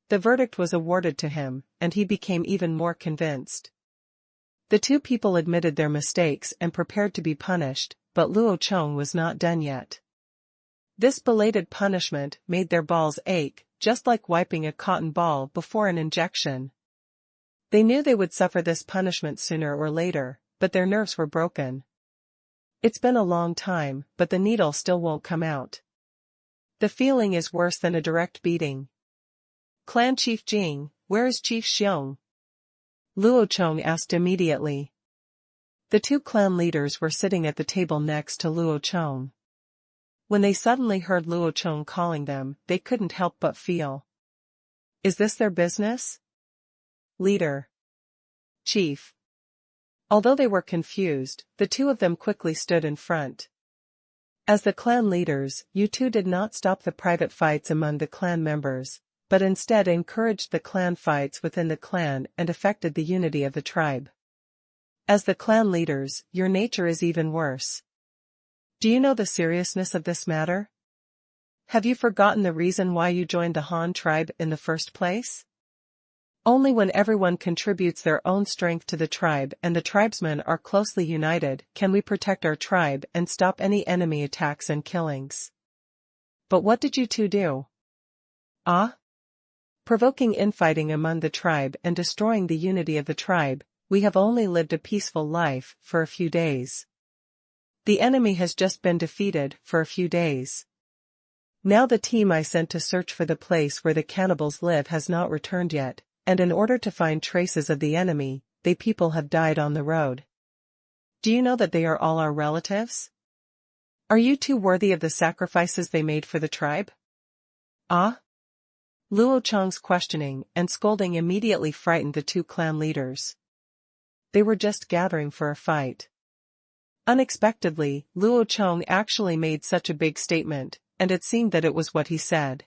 The verdict was awarded to him, and he became even more convinced. The two people admitted their mistakes and prepared to be punished, but Luo Chong was not done yet. This belated punishment made their balls ache, just like wiping a cotton ball before an injection. They knew they would suffer this punishment sooner or later, but their nerves were broken. It's been a long time, but the needle still won't come out. The feeling is worse than a direct beating. Clan Chief Jing, where is Chief Xiong? Luo Chong asked immediately. The two clan leaders were sitting at the table next to Luo Chong. When they suddenly heard Luo Chong calling them, they couldn't help but feel. Is this their business? Leader. Chief. Although they were confused, the two of them quickly stood in front. As the clan leaders, you two did not stop the private fights among the clan members, but instead encouraged the clan fights within the clan and affected the unity of the tribe. As the clan leaders, your nature is even worse. Do you know the seriousness of this matter? Have you forgotten the reason why you joined the Han tribe in the first place? Only when everyone contributes their own strength to the tribe and the tribesmen are closely united can we protect our tribe and stop any enemy attacks and killings. But what did you two do? Provoking infighting among the tribe and destroying the unity of the tribe, we have only lived a peaceful life for a few days. The enemy has just been defeated for a few days. Now the team I sent to search for the place where the cannibals live has not returned yet, and in order to find traces of the enemy, they people have died on the road. Do you know that they are all our relatives? Are you two worthy of the sacrifices they made for the tribe? Luo Chong's questioning and scolding immediately frightened the two clan leaders. They were just gathering for a fight. Unexpectedly, Luo Chong actually made such a big statement, and it seemed that it was what he said.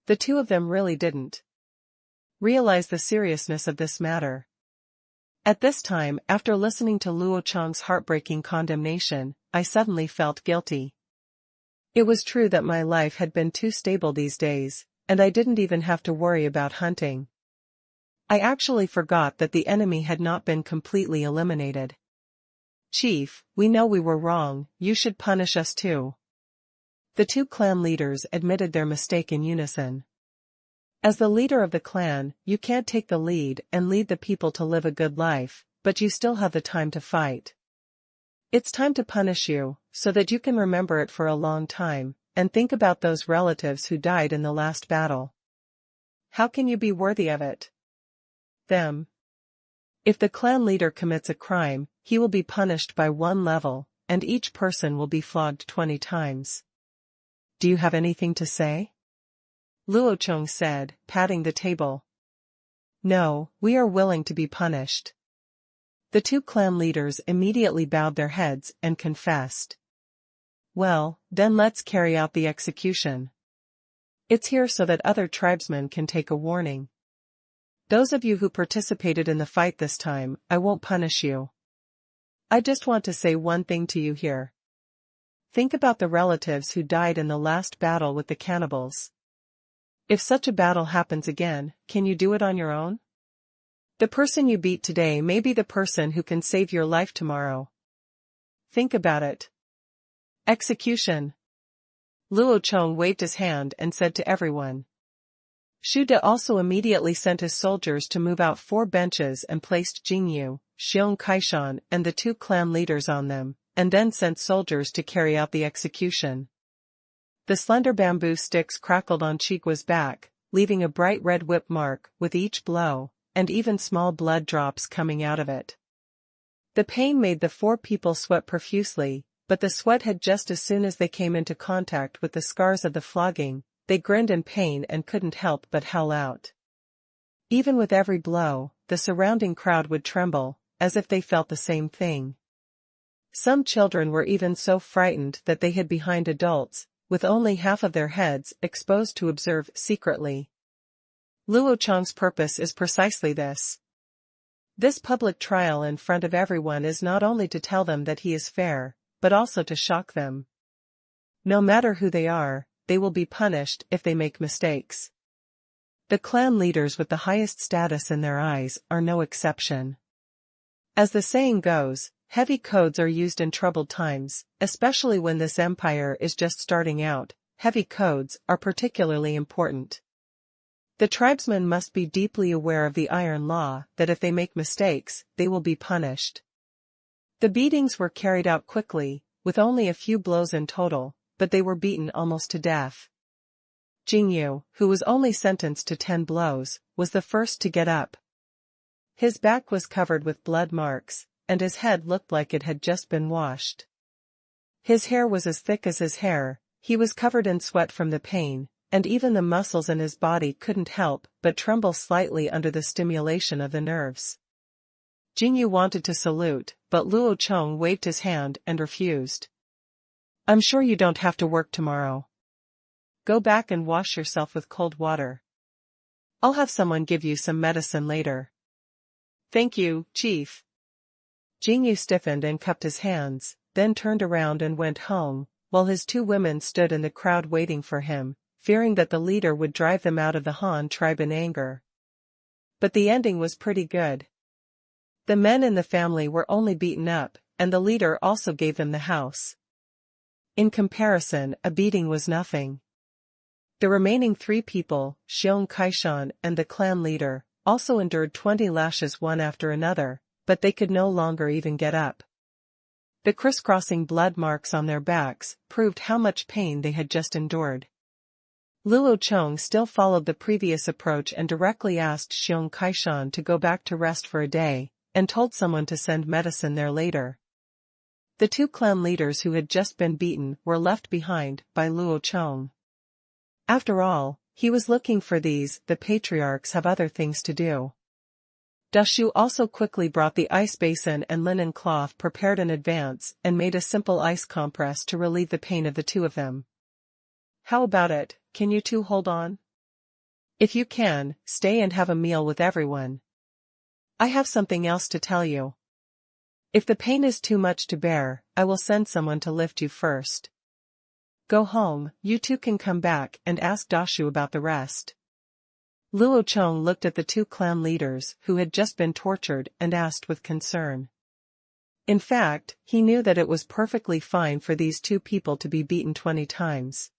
The two of them really didn't realize the seriousness of this matter. At this time, after listening to Luo Chong's heartbreaking condemnation, I suddenly felt guilty. It was true that my life had been too stable these days, and I didn't even have to worry about hunting. I actually forgot that the enemy had not been completely eliminated. Chief, we know we were wrong, you should punish us too. The two clan leaders admitted their mistake in unison. As the leader of the clan, you can't take the lead and lead the people to live a good life, but you still have the time to fight. It's time to punish you, so that you can remember it for a long time, and think about those relatives who died in the last battle. How can you be worthy of it? Them. If the clan leader commits a crime, he will be punished by 1 level, and each person will be flogged 20 times. Do you have anything to say? Luo Chong said, patting the table. No, we are willing to be punished. The two clan leaders immediately bowed their heads and confessed. Well, then let's carry out the execution. It's here so that other tribesmen can take a warning. Those of you who participated in the fight this time, I won't punish you. I just want to say one thing to you here. Think about the relatives who died in the last battle with the cannibals. If such a battle happens again, can you do it on your own? The person you beat today may be the person who can save your life tomorrow. Think about it. Execution. Luo Chong waved his hand and said to everyone. Shu De also immediately sent his soldiers to move out 4 benches and placed Jingyu, Xiong Kaishan and the 2 clan leaders on them, and then sent soldiers to carry out the execution. The slender bamboo sticks crackled on Chigua's back, leaving a bright red whip mark with each blow, and even small blood drops coming out of it. The pain made the 4 people sweat profusely, but the sweat had just as soon as they came into contact with the scars of the flogging. They grinned in pain and couldn't help but howl out. Even with every blow, the surrounding crowd would tremble, as if they felt the same thing. Some children were even so frightened that they hid behind adults, with only half of their heads exposed to observe secretly. Luo Chong's purpose is precisely this. This public trial in front of everyone is not only to tell them that he is fair, but also to shock them. No matter who they are, they will be punished if they make mistakes. The clan leaders with the highest status in their eyes are no exception. As the saying goes, heavy codes are used in troubled times, especially when this empire is just starting out. Heavy codes are particularly important. The tribesmen must be deeply aware of the iron law that if they make mistakes, they will be punished. The beatings were carried out quickly, with only a few blows in total, but they were beaten almost to death. Qingshu, who was only sentenced to 10 blows, was the first to get up. His back was covered with blood marks, and his head looked like it had just been washed. His hair was as thick as his hair, he was covered in sweat from the pain, and even the muscles in his body couldn't help but tremble slightly under the stimulation of the nerves. Qingshu wanted to salute, but Luo Chong waved his hand and refused. "I'm sure you don't have to work tomorrow. Go back and wash yourself with cold water. I'll have someone give you some medicine later." "Thank you, Chief." Qingshu stiffened and cupped his hands, then turned around and went home, while his 2 women stood in the crowd waiting for him, fearing that the leader would drive them out of the Han tribe in anger. But the ending was pretty good. The men in the family were only beaten up, and the leader also gave them the house. In comparison, a beating was nothing. The remaining 3 people, Qingshu and the clan leader, also endured 20 lashes one after another, but they could no longer even get up. The crisscrossing blood marks on their backs proved how much pain they had just endured. Luo Chong still followed the previous approach and directly asked Qingshu to go back to rest for a day, and told someone to send medicine there later. The 2 clan leaders who had just been beaten were left behind by Luo Chong. After all, he was looking for these. The patriarchs have other things to do. Dashu also quickly brought the ice basin and linen cloth prepared in advance and made a simple ice compress to relieve the pain of the 2 of them. "How about it, can you 2 hold on? If you can, stay and have a meal with everyone. I have something else to tell you. If the pain is too much to bear, I will send someone to lift you first. Go home, you 2 can come back and ask Dashu about the rest." Luo Chong looked at the 2 clan leaders who had just been tortured and asked with concern. In fact, he knew that it was perfectly fine for these 2 people to be beaten 20 times.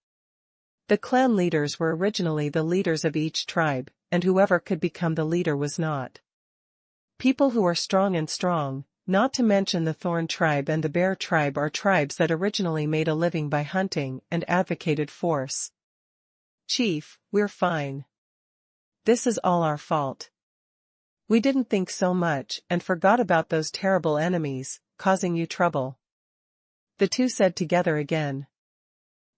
The clan leaders were originally the leaders of each tribe, and whoever could become the leader was not. People who are strong, not to mention the Thorn tribe and the Bear tribe, are tribes that originally made a living by hunting and advocated force. "Chief, we're fine. This is all our fault. We didn't think so much and forgot about those terrible enemies, causing you trouble." The 2 said together again.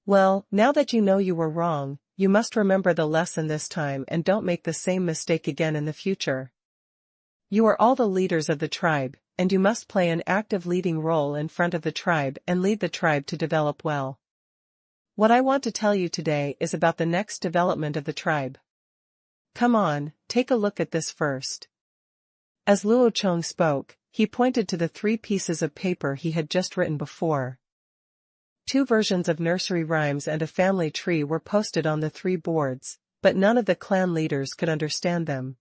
"Well, now that you know you were wrong, you must remember the lesson this time and don't make the same mistake again in the future. You are all the leaders of the tribe, and you must play an active leading role in front of the tribe and lead the tribe to develop well. What I want to tell you today is about the next development of the tribe. Come on, take a look at this first." As Luo Chong spoke, he pointed to the 3 pieces of paper he had just written before. 2 versions of nursery rhymes and a family tree were posted on the 3 boards, but none of the clan leaders could understand them.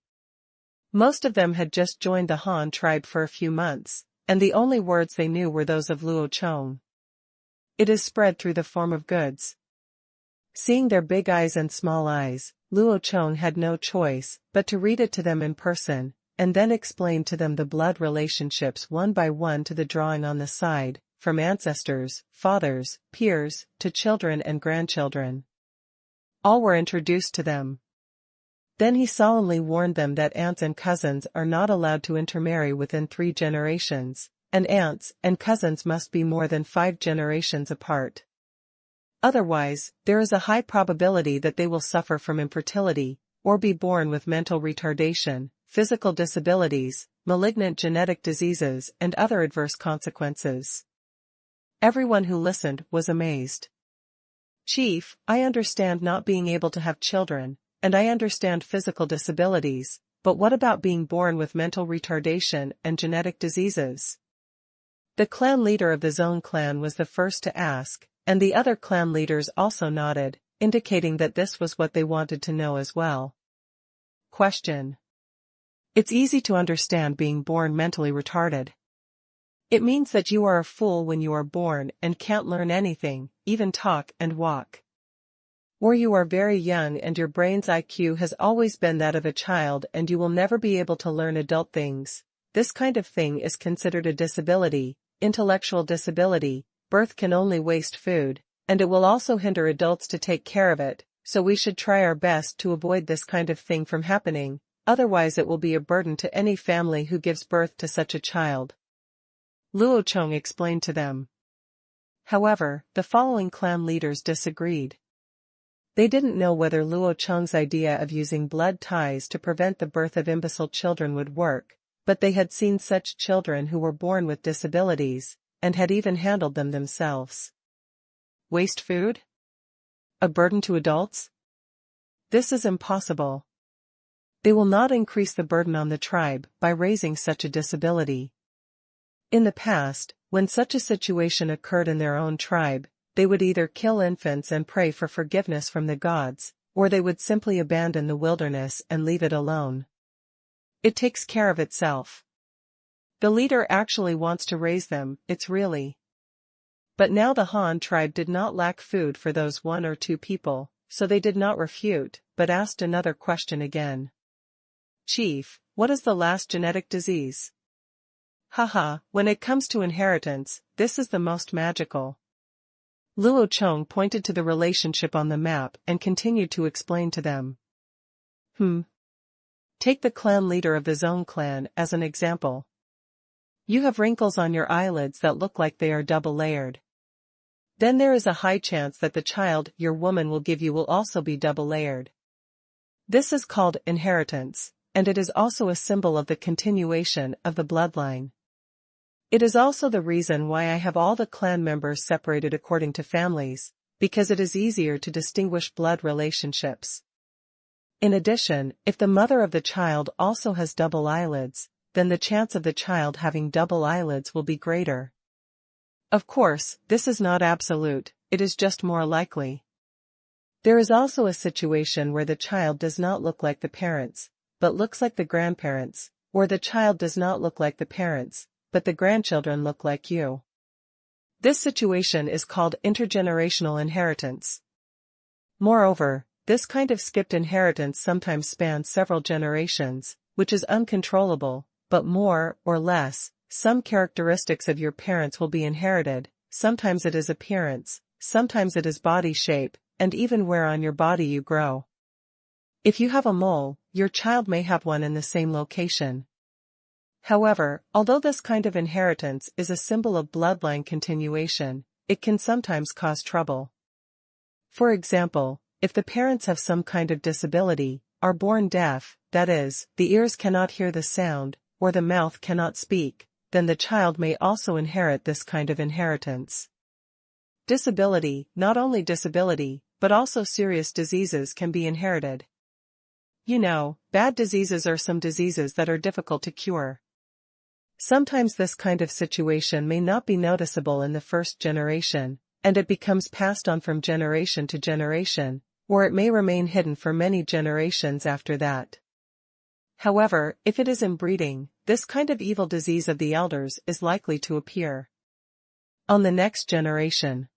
Most of them had just joined the Han tribe for a few months, and the only words they knew were those of Luo Chong. "It is spread through the form of goods." Seeing their big eyes and small eyes, Luo Chong had no choice but to read it to them in person, and then explain to them the blood relationships one by one to the drawing on the side, from ancestors, fathers, peers, to children and grandchildren. All were introduced to them. Then he solemnly warned them that aunts and cousins are not allowed to intermarry within 3 generations, and aunts and cousins must be more than 5 generations apart. Otherwise, there is a high probability that they will suffer from infertility, or be born with mental retardation, physical disabilities, malignant genetic diseases, and other adverse consequences. Everyone who listened was amazed. "Chief, I understand not being able to have children, and I understand physical disabilities, but what about being born with mental retardation and genetic diseases? The clan leader of the Zone clan was the first to ask, and the other clan leaders also nodded, indicating that this was what they wanted to know as well. Question. It's easy to understand being born mentally retarded. It means that you are a fool when you are born and can't learn anything, even talk and walk. Or you are very young and your brain's IQ has always been that of a child and you will never be able to learn adult things. This kind of thing is considered a disability, intellectual disability. Birth can only waste food, and it will also hinder adults to take care of it, so we should try our best to avoid this kind of thing from happening, otherwise it will be a burden to any family who gives birth to such a child. Luo Chong explained to them. However, the following clan leaders disagreed. They didn't know whether Luo Chong's idea of using blood ties to prevent the birth of imbecile children would work, but they had seen such children who were born with disabilities, and had even handled them themselves. Waste food? A burden to adults? This is impossible. They will not increase the burden on the tribe by raising such a disability. In the past, when such a situation occurred in their own tribe, they would either kill infants and pray for forgiveness from the gods, or they would simply abandon the wilderness and leave it alone. It takes care of itself. The leader actually wants to raise them, it's really. But now the Han tribe did not lack food for those 1 or 2 people, so they did not refute, but asked another question again. Chief, what is the last genetic disease? Haha, when it comes to inheritance, this is the most magical. Luo Chong pointed to the relationship on the map and continued to explain to them. Take the clan leader of the Zone clan as an example. You have wrinkles on your eyelids that look like they are double-layered. Then there is a high chance that the child your woman will give you will also be double-layered. This is called inheritance, and it is also a symbol of the continuation of the bloodline. It is also the reason why I have all the clan members separated according to families, because it is easier to distinguish blood relationships. In addition, if the mother of the child also has double eyelids, then the chance of the child having double eyelids will be greater. Of course, this is not absolute, it is just more likely. There is also a situation where the child does not look like the parents, but looks like the grandparents, or the child does not look like the parents, but the grandchildren look like you. This situation is called intergenerational inheritance. Moreover, this kind of skipped inheritance sometimes spans several generations, which is uncontrollable, but more or less, some characteristics of your parents will be inherited. Sometimes it is appearance, sometimes it is body shape, and even where on your body you grow. If you have a mole, your child may have one in the same location. However, although this kind of inheritance is a symbol of bloodline continuation, it can sometimes cause trouble. For example, if the parents have some kind of disability, are born deaf, that is, the ears cannot hear the sound, or the mouth cannot speak, then the child may also inherit this kind of inheritance. Disability, not only disability, but also serious diseases can be inherited. You know, bad diseases are some diseases that are difficult to cure. Sometimes this kind of situation may not be noticeable in the first generation, and it becomes passed on from generation to generation, or it may remain hidden for many generations after that. However, if it is inbreeding, this kind of evil disease of the elders is likely to appear on the next generation.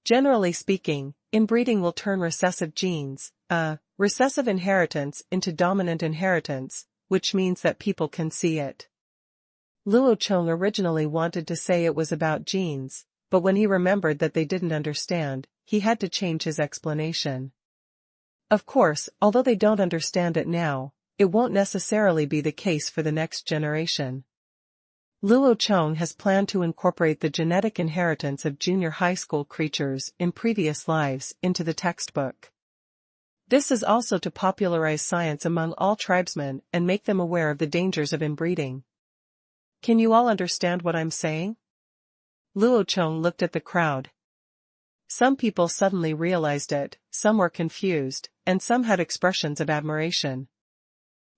Generally speaking, inbreeding will turn recessive genes, recessive inheritance, into dominant inheritance, which means that people can see it. Luo Chong originally wanted to say it was about genes, but when he remembered that they didn't understand, he had to change his explanation. Of course, although they don't understand it now, it won't necessarily be the case for the next generation. Luo Chong has planned to incorporate the genetic inheritance of junior high school creatures in previous lives into the textbook. This is also to popularize science among all tribesmen and make them aware of the dangers of inbreeding. Can you all understand what I'm saying? Luo Chong looked at the crowd. Some people suddenly realized it, some were confused, and some had expressions of admiration.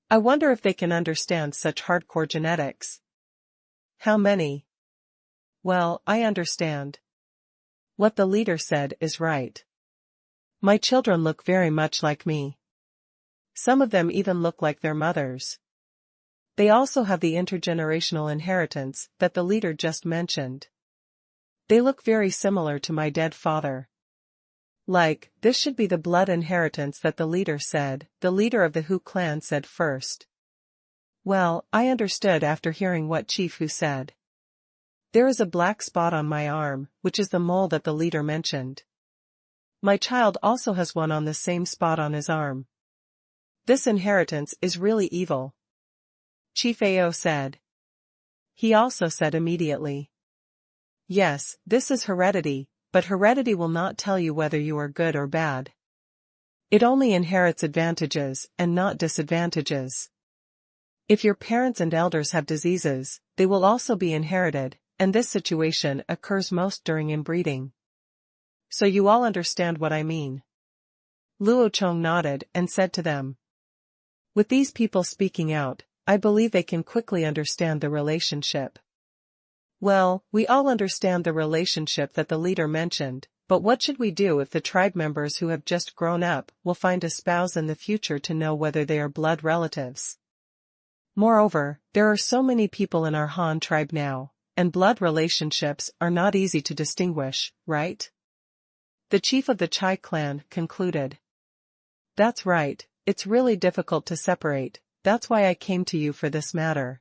I wonder if they can understand such hardcore genetics. How many? Well, I understand. What the leader said is right. My children look very much like me. Some of them even look like their mothers. They also have the intergenerational inheritance that the leader just mentioned. They look very similar to my dead father. Like, this should be the blood inheritance that the leader said, the leader of the Hu clan said first. Well, I understood after hearing what Chief Hu said. There is a black spot on my arm, which is the mole that the leader mentioned. My child also has one on the same spot on his arm. This inheritance is really evil. Chief Ao said. He also said immediately. Yes, this is heredity, but heredity will not tell you whether you are good or bad. It only inherits advantages and not disadvantages. If your parents and elders have diseases, they will also be inherited, and this situation occurs most during inbreeding. So you all understand what I mean. Luo Chong nodded and said to them. With these people speaking out, I believe they can quickly understand the relationship. Well, we all understand the relationship that the leader mentioned, but what should we do if the tribe members who have just grown up will find a spouse in the future to know whether they are blood relatives? Moreover, there are so many people in our Han tribe now, and blood relationships are not easy to distinguish, right? The chief of the Chai clan concluded. That's right, it's really difficult to separate, that's why I came to you for this matter.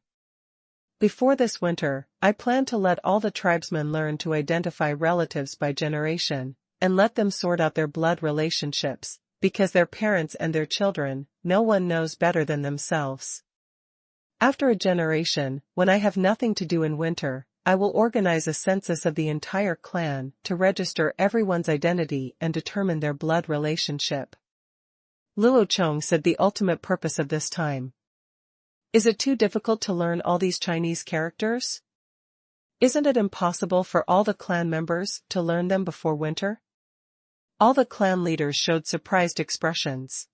Before this winter, I plan to let all the tribesmen learn to identify relatives by generation, and let them sort out their blood relationships, because their parents and their children, no one knows better than themselves. After a generation, when I have nothing to do in winter, I will organize a census of the entire clan to register everyone's identity and determine their blood relationship. Luo Chong said the ultimate purpose of this time. Is it too difficult to learn all these Chinese characters? Isn't it impossible for all the clan members to learn them before winter? All the clan leaders showed surprised expressions.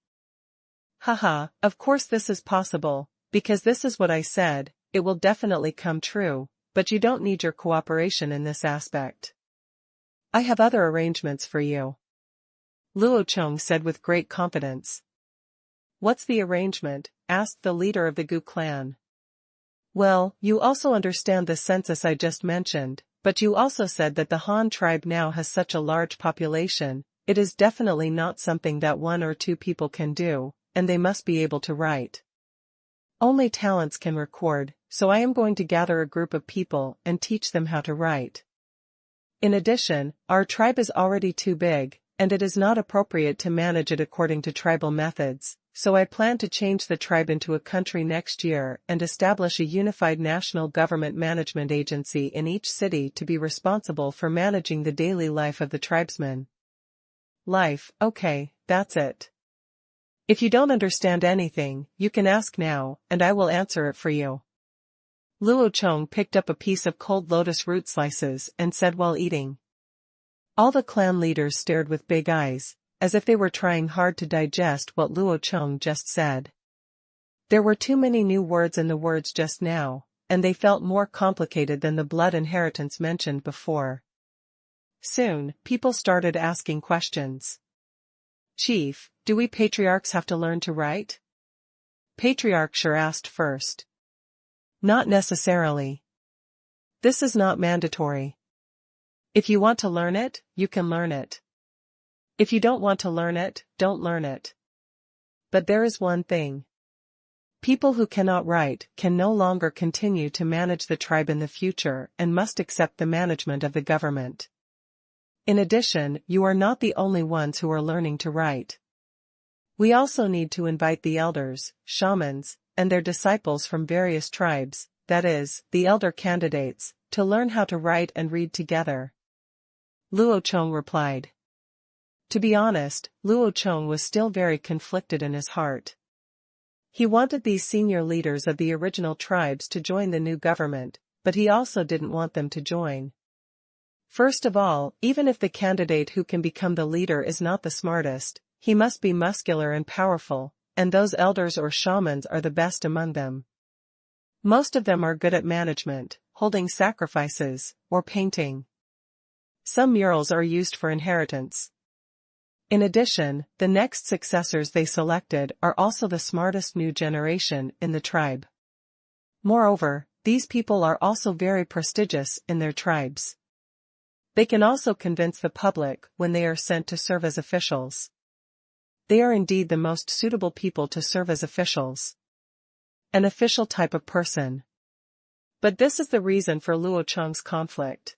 Haha, of course this is possible, because this is what I said, it will definitely come true, but you don't need your cooperation in this aspect. I have other arrangements for you. Luo Chong said with great confidence. What's the arrangement? Asked the leader of the Gu clan. Well, you also understand the census I just mentioned, but you also said that the Han tribe now has such a large population, it is definitely not something that one or two people can do, and they must be able to write. Only talents can record, so I am going to gather a group of people and teach them how to write. In addition, our tribe is already too big, and it is not appropriate to manage it according to tribal methods, so I plan to change the tribe into a country next year and establish a unified national government management agency in each city to be responsible for managing the daily life of the tribesmen. Life, okay, that's it. If you don't understand anything, you can ask now, and I will answer it for you. Luo Chong picked up a piece of cold lotus root slices and said while eating. All the clan leaders stared with big eyes, as if they were trying hard to digest what Luo Chong just said. There were too many new words in the words just now, and they felt more complicated than the blood inheritance mentioned before. Soon, people started asking questions. Chief, do we patriarchs have to learn to write? Patriarch sure asked first. Not necessarily. This is not mandatory. If you want to learn it, you can learn it. If you don't want to learn it, don't learn it. But there is one thing. People who cannot write can no longer continue to manage the tribe in the future and must accept the management of the government. In addition, you are not the only ones who are learning to write. We also need to invite the elders, shamans, and their disciples from various tribes, that is, the elder candidates, to learn how to write and read together. Luo Chong replied. To be honest, Luo Chong was still very conflicted in his heart. He wanted these senior leaders of the original tribes to join the new government, but he also didn't want them to join. First of all, even if the candidate who can become the leader is not the smartest, he must be muscular and powerful, and those elders or shamans are the best among them. Most of them are good at management, holding sacrifices, or painting. Some murals are used for inheritance. In addition, the next successors they selected are also the smartest new generation in the tribe. Moreover, these people are also very prestigious in their tribes. They can also convince the public when they are sent to serve as officials. They are indeed the most suitable people to serve as officials. An official type of person. But this is the reason for Luo Chong's conflict.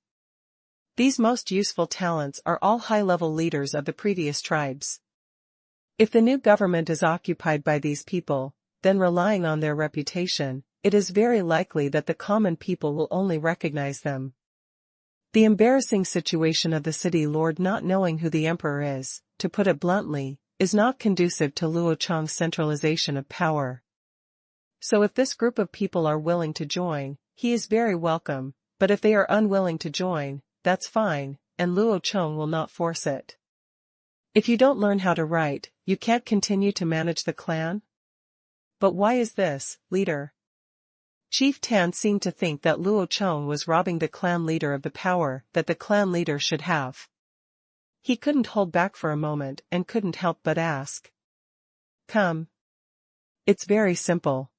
These most useful talents are all high-level leaders of the previous tribes. If the new government is occupied by these people, then relying on their reputation, it is very likely that the common people will only recognize them. The embarrassing situation of the city lord not knowing who the emperor is, to put it bluntly, is not conducive to Luo Chong's centralization of power. So if this group of people are willing to join, he is very welcome, but if they are unwilling to join, that's fine, and Luo Chong will not force it. If you don't learn how to write, you can't continue to manage the clan? But why is this, leader? Chief Tan seemed to think that Luo Chong was robbing the clan leader of the power that the clan leader should have. He couldn't hold back for a moment and couldn't help but ask. Come. It's very simple.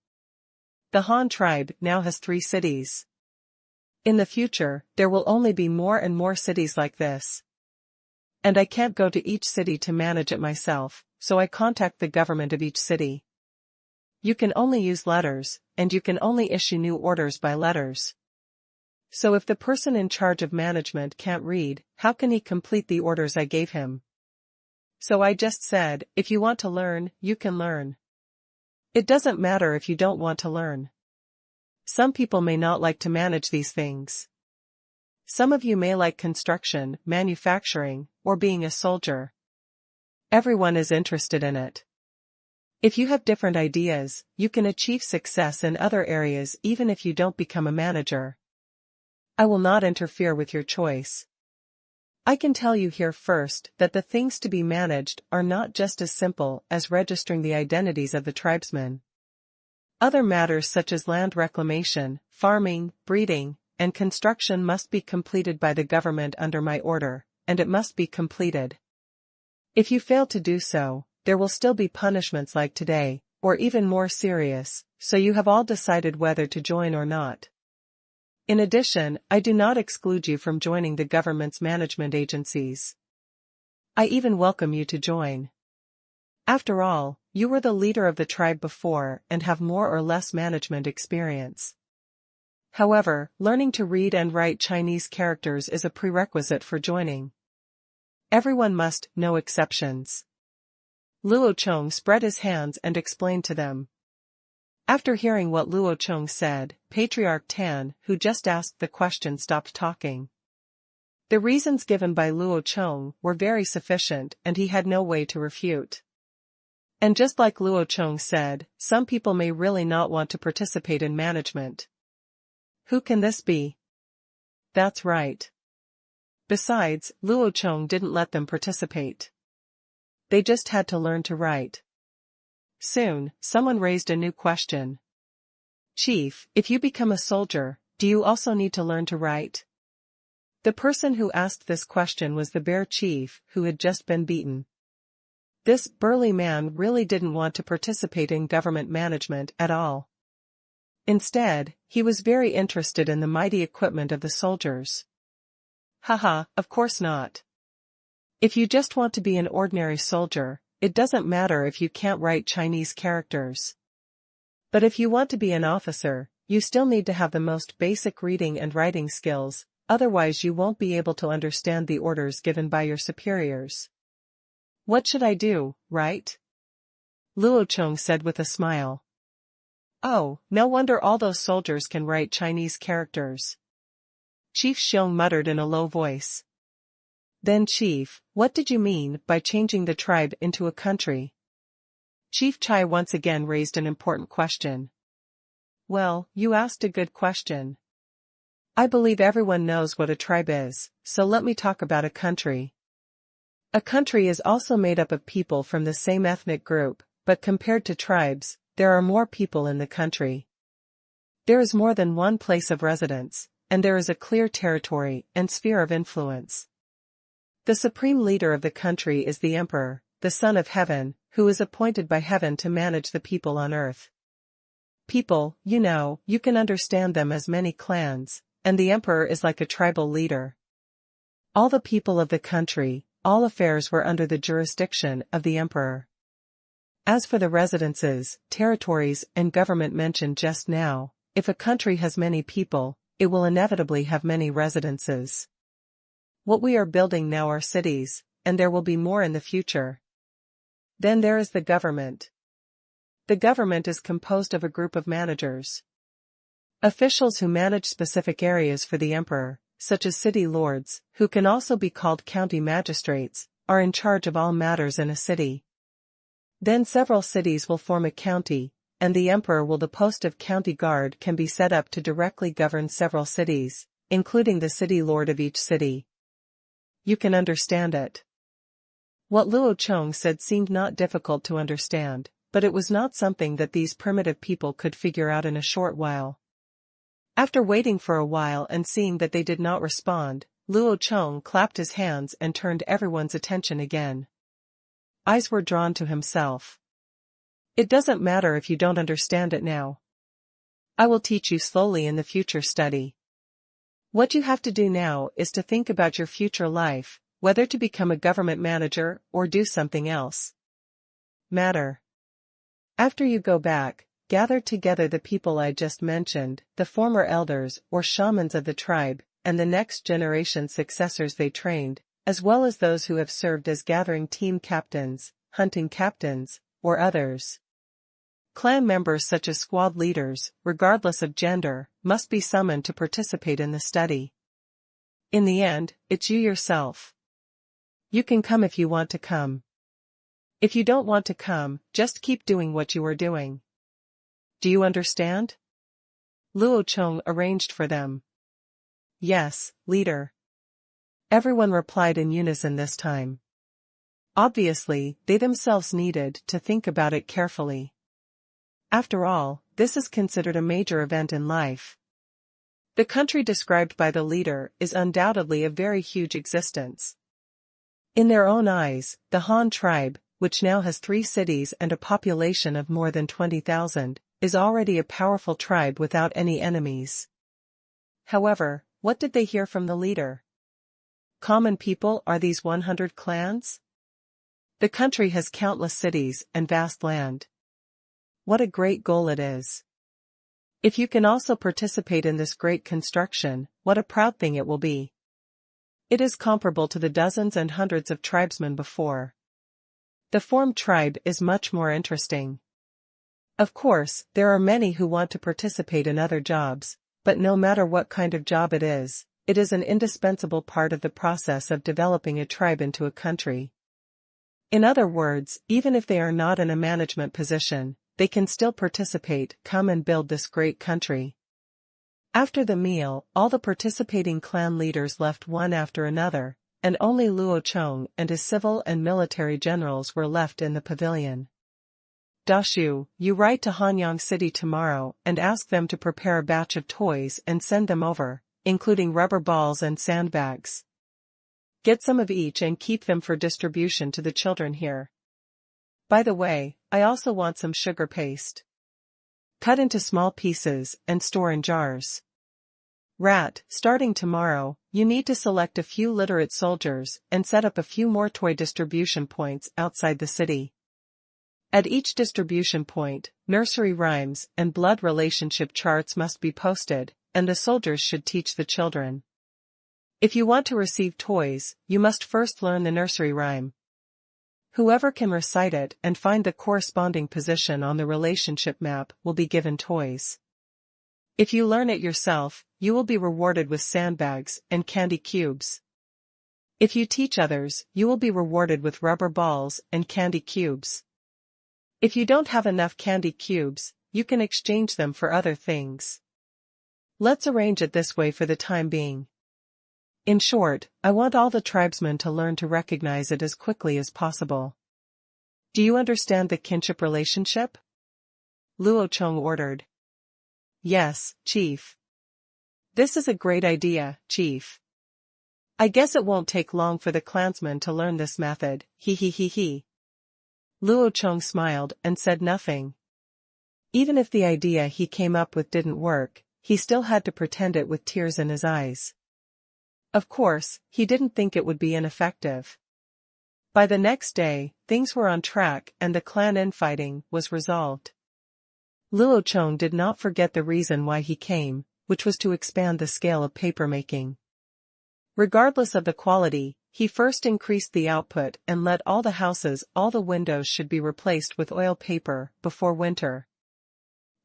The Han tribe now has 3 cities. In the future, there will only be more and more cities like this. And I can't go to each city to manage it myself, so I contact the government of each city. You can only use letters, and you can only issue new orders by letters. So if the person in charge of management can't read, how can he complete the orders I gave him? So I just said, if you want to learn, you can learn. It doesn't matter if you don't want to learn. Some people may not like to manage these things. Some of you may like construction, manufacturing, or being a soldier. Everyone is interested in it. If you have different ideas, you can achieve success in other areas even if you don't become a manager. I will not interfere with your choice. I can tell you here first that the things to be managed are not just as simple as registering the identities of the tribesmen. Other matters such as land reclamation, farming, breeding, and construction must be completed by the government under my order, and it must be completed. If you fail to do so, there will still be punishments like today, or even more serious, so you have all decided whether to join or not. In addition, I do not exclude you from joining the government's management agencies. I even welcome you to join. After all, you were the leader of the tribe before and have more or less management experience. However, learning to read and write Chinese characters is a prerequisite for joining. Everyone must, no exceptions. Luo Chong spread his hands and explained to them. After hearing what Luo Chong said, Patriarch Tan, who just asked the question, stopped talking. The reasons given by Luo Chong were very sufficient and he had no way to refute. And just like Luo Chong said, some people may really not want to participate in management. Who can this be? That's right. Besides, Luo Chong didn't let them participate. They just had to learn to write. Soon, someone raised a new question. Chief, if you become a soldier, do you also need to learn to write? The person who asked this question was the bear chief, who had just been beaten. This burly man really didn't want to participate in government management at all. Instead, he was very interested in the mighty equipment of the soldiers. Haha, of course not. If you just want to be an ordinary soldier, it doesn't matter if you can't write Chinese characters. But if you want to be an officer, you still need to have the most basic reading and writing skills, otherwise you won't be able to understand the orders given by your superiors. What should I do, right? Luo Chong said with a smile. Oh, no wonder all those soldiers can write Chinese characters. Chief Xiong muttered in a low voice. Then Chief, what did you mean by changing the tribe into a country? Chief Chai once again raised an important question. Well, you asked a good question. I believe everyone knows what a tribe is, so let me talk about a country. A country is also made up of people from the same ethnic group, but compared to tribes, there are more people in the country. There is more than one place of residence, and there is a clear territory and sphere of influence. The supreme leader of the country is the emperor, the son of heaven, who is appointed by heaven to manage the people on earth. People, you can understand them as many clans, and the emperor is like a tribal leader. All the people of the country, all affairs were under the jurisdiction of the emperor. As for the residences, territories, and government mentioned just now, if a country has many people, it will inevitably have many residences. What we are building now are cities, and there will be more in the future. Then there is the government. The government is composed of a group of managers. Officials who manage specific areas for the emperor, such as city lords, who can also be called county magistrates, are in charge of all matters in a city. Then several cities will form a county, and the emperor the post of county guard can be set up to directly govern several cities, including the city lord of each city. You can understand it. What Luo Chong said seemed not difficult to understand, but it was not something that these primitive people could figure out in a short while. After waiting for a while and seeing that they did not respond, Luo Chong clapped his hands and turned everyone's attention again. Eyes were drawn to himself. It doesn't matter if you don't understand it now. I will teach you slowly in the future study. What you have to do now is to think about your future life, whether to become a government manager or do something else. After you go back, gather together the people I just mentioned, the former elders or shamans of the tribe, and the next generation successors they trained, as well as those who have served as gathering team captains, hunting captains, or others. Clan members such as squad leaders, regardless of gender, must be summoned to participate in the study. In the end, it's you yourself. You can come if you want to come. If you don't want to come, just keep doing what you are doing. Do you understand? Luo Chong arranged for them. Yes, leader. Everyone replied in unison this time. Obviously, they themselves needed to think about it carefully. After all, this is considered a major event in life. The country described by the leader is undoubtedly a very huge existence. In their own eyes, the Han tribe, which now has 3 cities and a population of more than 20,000, is already a powerful tribe without any enemies. However, what did they hear from the leader? Common people are these 100 clans? The country has countless cities and vast land. What a great goal it is. If you can also participate in this great construction, what a proud thing it will be. It is comparable to the dozens and hundreds of tribesmen before. The formed tribe is much more interesting. Of course, there are many who want to participate in other jobs, but no matter what kind of job it is an indispensable part of the process of developing a tribe into a country. In other words, even if they are not in a management position, they can still participate, come and build this great country. After the meal, all the participating clan leaders left one after another, and only Luo Chong and his civil and military generals were left in the pavilion. Dashu, you write to Hanyang City tomorrow and ask them to prepare a batch of toys and send them over, including rubber balls and sandbags. Get some of each and keep them for distribution to the children here. By the way, I also want some sugar paste. Cut into small pieces and store in jars. Rat, starting tomorrow, you need to select a few literate soldiers and set up a few more toy distribution points outside the city. At each distribution point, nursery rhymes and blood relationship charts must be posted, and the soldiers should teach the children. If you want to receive toys, you must first learn the nursery rhyme. Whoever can recite it and find the corresponding position on the relationship map will be given toys. If you learn it yourself, you will be rewarded with sandbags and candy cubes. If you teach others, you will be rewarded with rubber balls and candy cubes. If you don't have enough candy cubes, you can exchange them for other things. Let's arrange it this way for the time being. In short, I want all the tribesmen to learn to recognize it as quickly as possible. Do you understand the kinship relationship? Luo Chong ordered. Yes, Chief. This is a great idea, Chief. I guess it won't take long for the clansmen to learn this method, he. Luo Chong smiled and said nothing. Even if the idea he came up with didn't work, he still had to pretend it with tears in his eyes. Of course, he didn't think it would be ineffective. By the next day, things were on track and the clan infighting was resolved. Luo Chong did not forget the reason why he came, which was to expand the scale of papermaking. Regardless of the quality, he first increased the output and let all the windows should be replaced with oil paper before winter.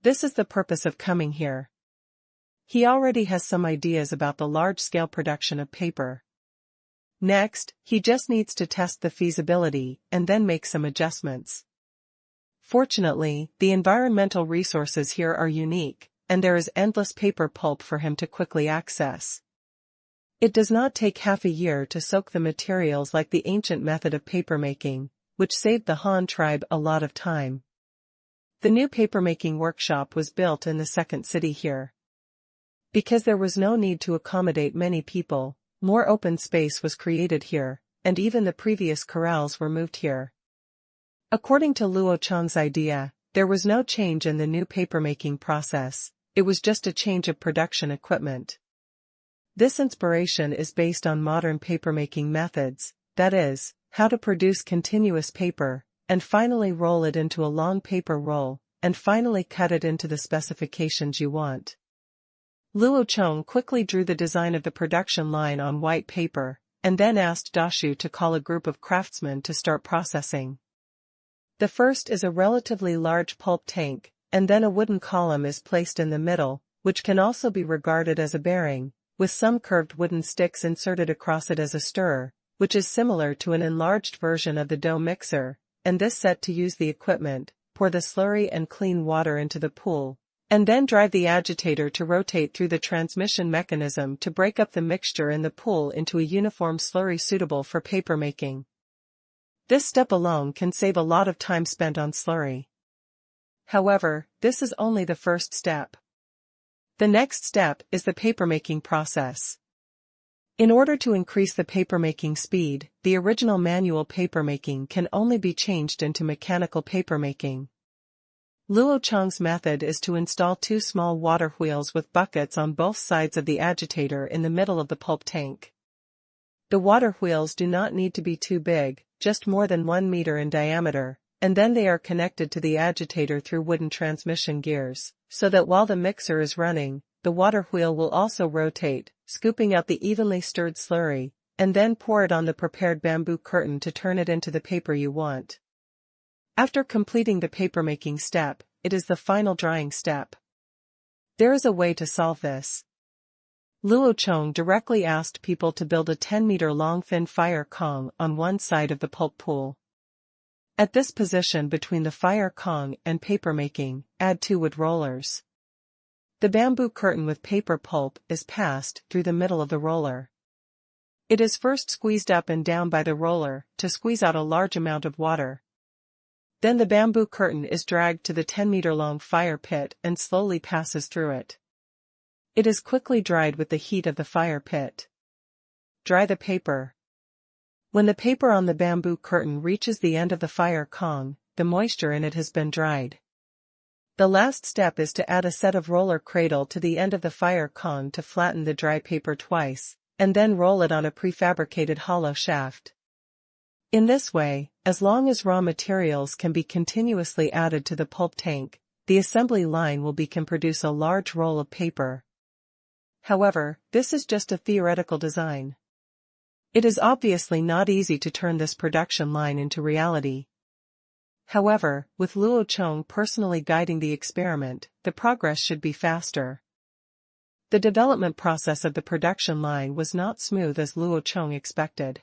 This is the purpose of coming here. He already has some ideas about the large-scale production of paper. Next, he just needs to test the feasibility and then make some adjustments. Fortunately, the environmental resources here are unique, and there is endless paper pulp for him to quickly access. It does not take half a year to soak the materials like the ancient method of papermaking, which saved the Han tribe a lot of time. The new papermaking workshop was built in the second city here. Because there was no need to accommodate many people, more open space was created here, and even the previous corrals were moved here. According to Luo Chong's idea, there was no change in the new papermaking process, it was just a change of production equipment. This inspiration is based on modern papermaking methods, that is, how to produce continuous paper, and finally roll it into a long paper roll, and finally cut it into the specifications you want. Luo Chong quickly drew the design of the production line on white paper, and then asked Dashu to call a group of craftsmen to start processing. The first is a relatively large pulp tank, and then a wooden column is placed in the middle, which can also be regarded as a bearing, with some curved wooden sticks inserted across it as a stirrer, which is similar to an enlarged version of the dough mixer, and this set to use the equipment, pour the slurry and clean water into the pool, and then drive the agitator to rotate through the transmission mechanism to break up the mixture in the pool into a uniform slurry suitable for papermaking. This step alone can save a lot of time spent on slurry. However, this is only the first step. The next step is the papermaking process. In order to increase the papermaking speed, the original manual papermaking can only be changed into mechanical papermaking. Luo Chong's method is to install two small water wheels with buckets on both sides of the agitator in the middle of the pulp tank. The water wheels do not need to be too big, just more than 1 meter in diameter, and then they are connected to the agitator through wooden transmission gears, so that while the mixer is running, the water wheel will also rotate, scooping out the evenly stirred slurry, and then pour it on the prepared bamboo curtain to turn it into the paper you want. After completing the papermaking step, it is the final drying step. There is a way to solve this. Luo Chong directly asked people to build a 10-meter-long thin fire kong on one side of the pulp pool. At this position between the fire kong and papermaking, add 2 wood rollers. The bamboo curtain with paper pulp is passed through the middle of the roller. It is first squeezed up and down by the roller to squeeze out a large amount of water. Then the bamboo curtain is dragged to the 10-meter-long fire pit and slowly passes through it. It is quickly dried with the heat of the fire pit. Dry the paper. When the paper on the bamboo curtain reaches the end of the fire kong, the moisture in it has been dried. The last step is to add a set of roller cradle to the end of the fire kong to flatten the dry paper twice, and then roll it on a prefabricated hollow shaft. In this way, as long as raw materials can be continuously added to the pulp tank, the assembly line can produce a large roll of paper. However, this is just a theoretical design. It is obviously not easy to turn this production line into reality. However, with Luo Chong personally guiding the experiment, the progress should be faster. The development process of the production line was not smooth as Luo Chong expected.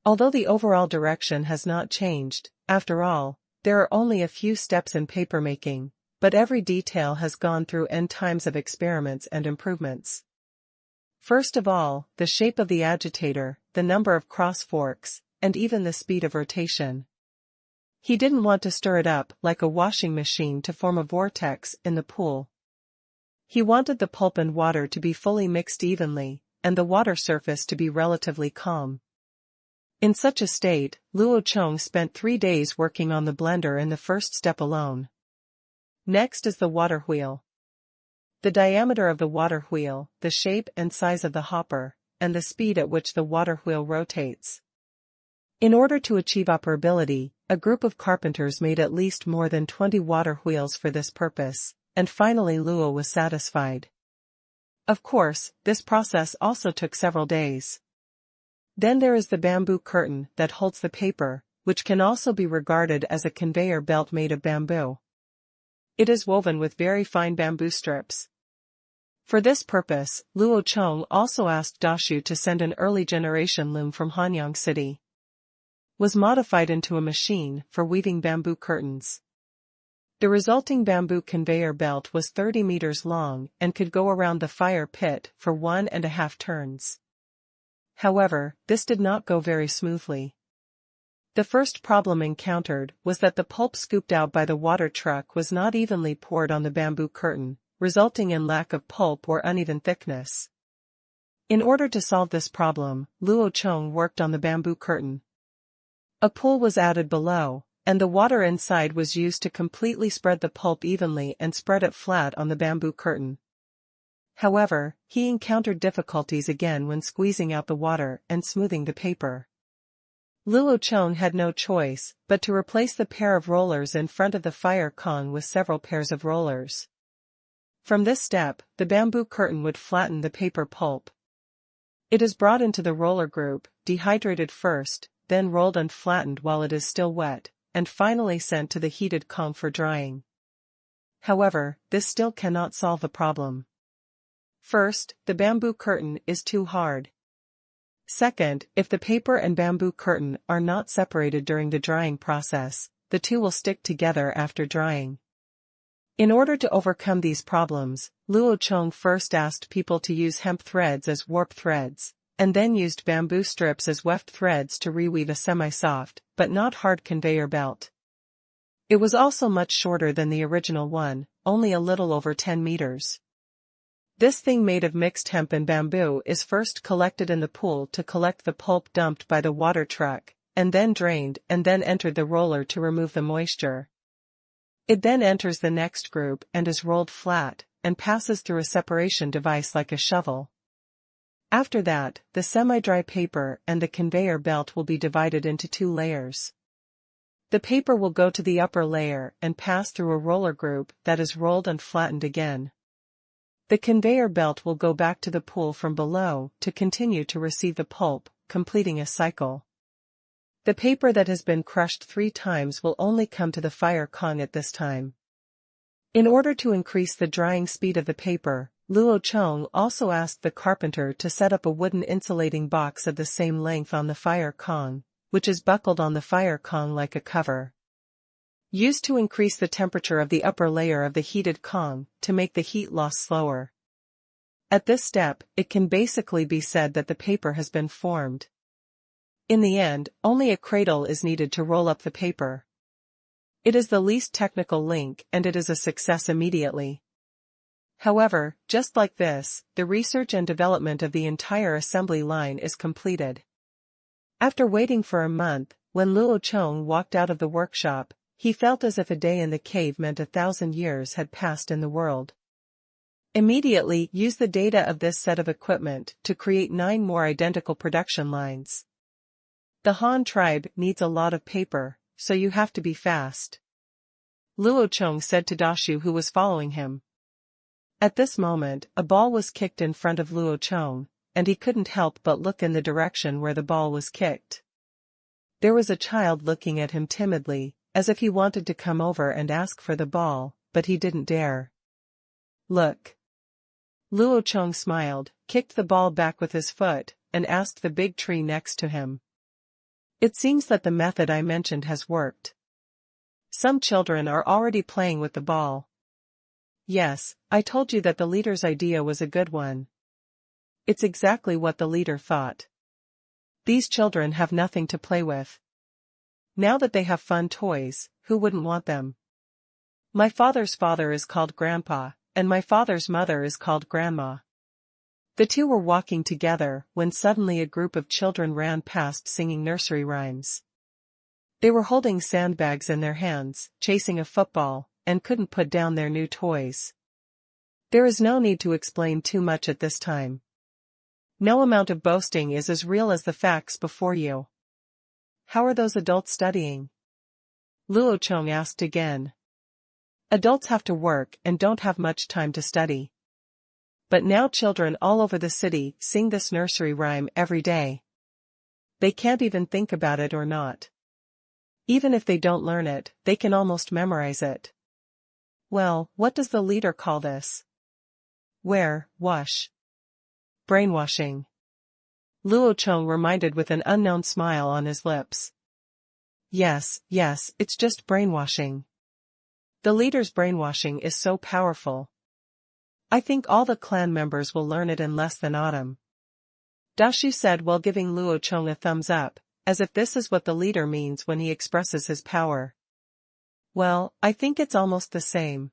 Although the overall direction has not changed, after all, there are only a few steps in papermaking, but every detail has gone through n times of experiments and improvements. First of all, the shape of the agitator, the number of cross forks, and even the speed of rotation. He didn't want to stir it up like a washing machine to form a vortex in the pool. He wanted the pulp and water to be fully mixed evenly, and the water surface to be relatively calm. In such a state, Luo Chong spent 3 days working on the blender in the first step alone. Next is the water wheel. The diameter of the water wheel, the shape and size of the hopper, and the speed at which the water wheel rotates. In order to achieve operability, a group of carpenters made at least more than 20 water wheels for this purpose, and finally Luo was satisfied. Of course, this process also took several days. Then there is the bamboo curtain that holds the paper, which can also be regarded as a conveyor belt made of bamboo. It is woven with very fine bamboo strips. For this purpose, Luo Chong also asked Dashu to send an early generation loom from Hanyang City. Was modified into a machine for weaving bamboo curtains. The resulting bamboo conveyor belt was 30 meters long and could go around the fire pit for 1.5 turns. However, this did not go very smoothly. The first problem encountered was that the pulp scooped out by the water truck was not evenly poured on the bamboo curtain, resulting in lack of pulp or uneven thickness. In order to solve this problem, Luo Chong worked on the bamboo curtain. A pool was added below, and the water inside was used to completely spread the pulp evenly and spread it flat on the bamboo curtain. However, he encountered difficulties again when squeezing out the water and smoothing the paper. Luo Chong had no choice but to replace the pair of rollers in front of the fire Kong with several pairs of rollers. From this step, the bamboo curtain would flatten the paper pulp. It is brought into the roller group, dehydrated first, then rolled and flattened while it is still wet, and finally sent to the heated Kong for drying. However, this still cannot solve the problem. First, the bamboo curtain is too hard. Second, if the paper and bamboo curtain are not separated during the drying process, the two will stick together after drying. In order to overcome these problems, Luo Chong first asked people to use hemp threads as warp threads, and then used bamboo strips as weft threads to reweave a semi-soft, but not hard conveyor belt. It was also much shorter than the original one, only a little over 10 meters. This thing made of mixed hemp and bamboo is first collected in the pool to collect the pulp dumped by the water truck, and then drained and then entered the roller to remove the moisture. It then enters the next group and is rolled flat, and passes through a separation device like a shovel. After that, the semi-dry paper and the conveyor belt will be divided into 2 layers. The paper will go to the upper layer and pass through a roller group that is rolled and flattened again. The conveyor belt will go back to the pool from below to continue to receive the pulp, completing a cycle. The paper that has been crushed 3 times will only come to the fire Kong at this time. In order to increase the drying speed of the paper, Luo Chong also asked the carpenter to set up a wooden insulating box of the same length on the fire Kong, which is buckled on the fire Kong like a cover. Used to increase the temperature of the upper layer of the heated Kong to make the heat loss slower. At this step, it can basically be said that the paper has been formed. In the end, only a cradle is needed to roll up the paper. It is the least technical link and it is a success immediately. However, just like this, the research and development of the entire assembly line is completed. After waiting for a month, when Luo Chong walked out of the workshop, he felt as if a day in the cave meant 1,000 years had passed in the world. Immediately use the data of this set of equipment to create 9 more identical production lines. The Han tribe needs a lot of paper, so you have to be fast. Luo Chong said to Dashu who was following him. At this moment, a ball was kicked in front of Luo Chong, and he couldn't help but look in the direction where the ball was kicked. There was a child looking at him timidly, as if he wanted to come over and ask for the ball, but he didn't dare. Look. Luo Chong smiled, kicked the ball back with his foot, and asked the big tree next to him. It seems that the method I mentioned has worked. Some children are already playing with the ball. Yes, I told you that the leader's idea was a good one. It's exactly what the leader thought. These children have nothing to play with. Now that they have fun toys, who wouldn't want them? My father's father is called Grandpa, and my father's mother is called Grandma. The two were walking together when suddenly a group of children ran past singing nursery rhymes. They were holding sandbags in their hands, chasing a football, and couldn't put down their new toys. There is no need to explain too much at this time. No amount of boasting is as real as the facts before you. How are those adults studying? Luo Chong asked again. Adults have to work and don't have much time to study. But now children all over the city sing this nursery rhyme every day. They can't even think about it or not. Even if they don't learn it, they can almost memorize it. Well, what does the leader call this? Brainwashing. Luo Chong reminded with an unknown smile on his lips. Yes, it's just brainwashing. The leader's brainwashing is so powerful. I think all the clan members will learn it in less than autumn. Dashu said while giving Luo Chong a thumbs up, as if this is what the leader means when he expresses his power. Well, I think it's almost the same.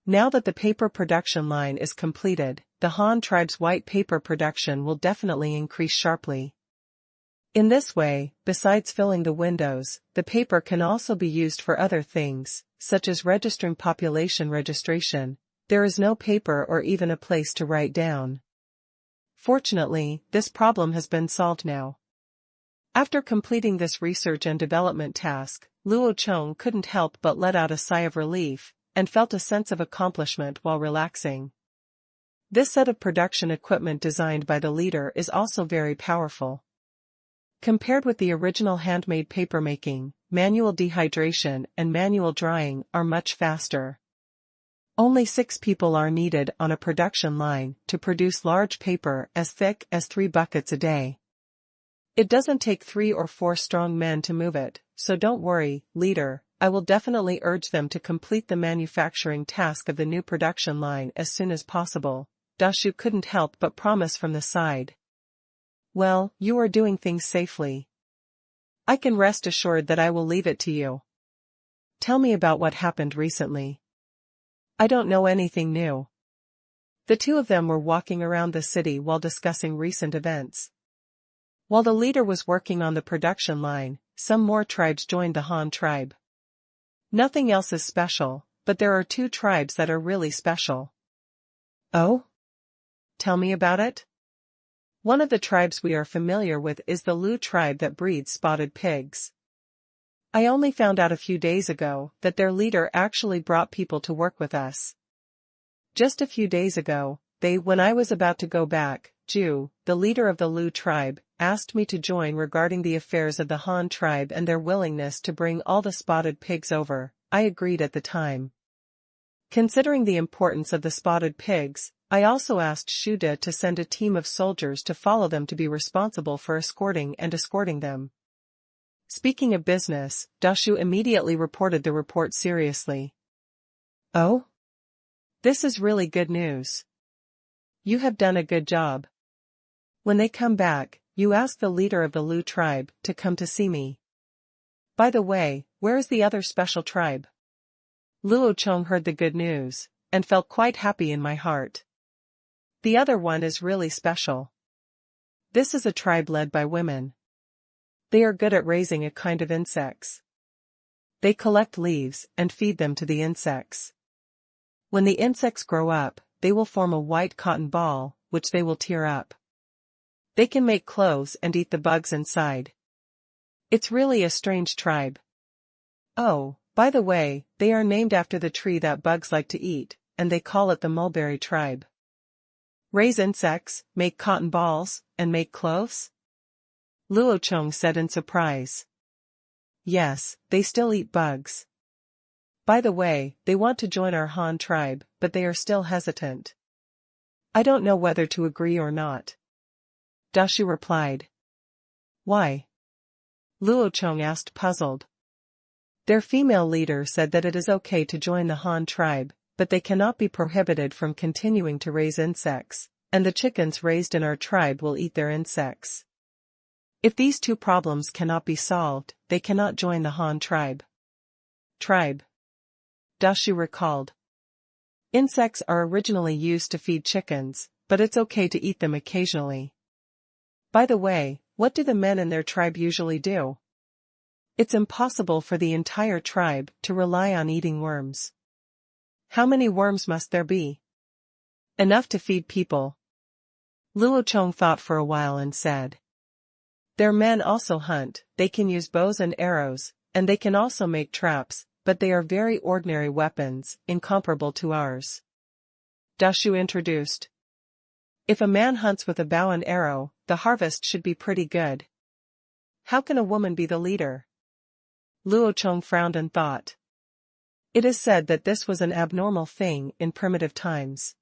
Now that the paper production line is completed, the Han tribe's white paper production will definitely increase sharply. In this way, besides filling the windows, the paper can also be used for other things, such as registering population registration. There is no paper or even a place to write down. Fortunately, this problem has been solved now. After completing this research and development task, Luo Chong couldn't help but let out a sigh of relief, and felt a sense of accomplishment while relaxing. This set of production equipment designed by the leader is also very powerful. Compared with the original handmade papermaking, manual dehydration and manual drying are much faster. Only 6 people are needed on a production line to produce large paper as thick as 3 buckets a day. It doesn't take 3 or 4 strong men to move it, so don't worry, leader, I will definitely urge them to complete the manufacturing task of the new production line as soon as possible. Dashu couldn't help but promise from the side. Well, you are doing things safely. I can rest assured that I will leave it to you. Tell me about what happened recently. I don't know anything new. The two of them were walking around the city while discussing recent events. While the leader was working on the production line, some more tribes joined the Han tribe. Nothing else is special, but there are 2 tribes that are really special. Oh? Tell me about it? One of the tribes we are familiar with is the Luo tribe that breeds spotted pigs. I only found out a few days ago that their leader actually brought people to work with us. Just a few days ago, when I was about to go back, Ju, the leader of the Luo tribe, asked me to join regarding the affairs of the Han tribe and their willingness to bring all the spotted pigs over. I agreed at the time. Considering the importance of the spotted pigs, I also asked Shuda to send a team of soldiers to follow them to be responsible for escorting them. Speaking of business, Dashu immediately reported the report seriously. Oh? This is really good news. You have done a good job. When they come back, you ask the leader of the Luo tribe to come to see me. By the way, where is the other special tribe? Luo Chong heard the good news, and felt quite happy in my heart. The other one is really special. This is a tribe led by women. They are good at raising a kind of insects. They collect leaves and feed them to the insects. When the insects grow up, they will form a white cotton ball, which they will tear up. They can make clothes and eat the bugs inside. It's really a strange tribe. Oh, by the way, they are named after the tree that bugs like to eat, and they call it the mulberry tribe. Raise insects, make cotton balls, and make clothes? Luo Chong said in surprise. Yes, they still eat bugs. By the way, they want to join our Han tribe, but they are still hesitant. I don't know whether to agree or not. Dashu replied. Why? Luo Chong asked, puzzled. Their female leader said that it is okay to join the Han tribe, but they cannot be prohibited from continuing to raise insects, and the chickens raised in our tribe will eat their insects. If these two problems cannot be solved, they cannot join the Han tribe. Dashu recalled. Insects are originally used to feed chickens, but it's okay to eat them occasionally. By the way, what do the men in their tribe usually do? It's impossible for the entire tribe to rely on eating worms. How many worms must there be? Enough to feed people. Luo Chong thought for a while and said. Their men also hunt, they can use bows and arrows, and they can also make traps, but they are very ordinary weapons, incomparable to ours. Dashu introduced. If a man hunts with a bow and arrow, the harvest should be pretty good. How can a woman be the leader? Luo Chong frowned and thought. It is said that this was an abnormal thing in primitive times.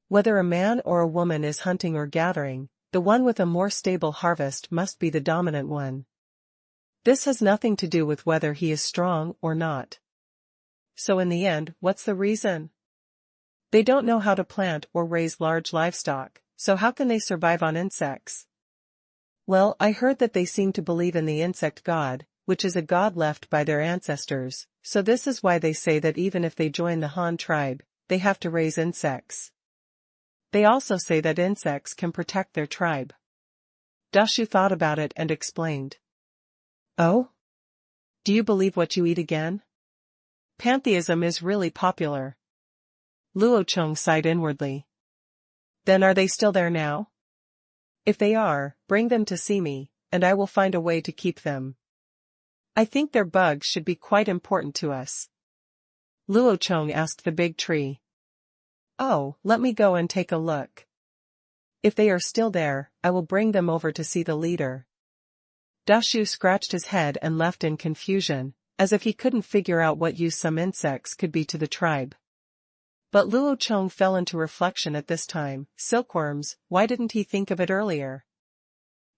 Whether a man or a woman is hunting or gathering, the one with a more stable harvest must be the dominant one. This has nothing to do with whether he is strong or not. So in the end, what's the reason? They don't know how to plant or raise large livestock, so how can they survive on insects? Well, I heard that they seem to believe in the insect god, which is a god left by their ancestors, so this is why they say that even if they join the Han tribe, they have to raise insects. They also say that insects can protect their tribe. Dashu thought about it and explained. Oh? Do you believe what you eat again? Pantheism is really popular. Luo Chong sighed inwardly. Then are they still there now? If they are, bring them to see me, and I will find a way to keep them. I think their bugs should be quite important to us. Luo Chong asked the big tree. Oh, let me go and take a look. If they are still there, I will bring them over to see the leader. Dashu scratched his head and left in confusion, as if he couldn't figure out what use some insects could be to the tribe. But Luo Chong fell into reflection at this time. Silkworms, why didn't he think of it earlier?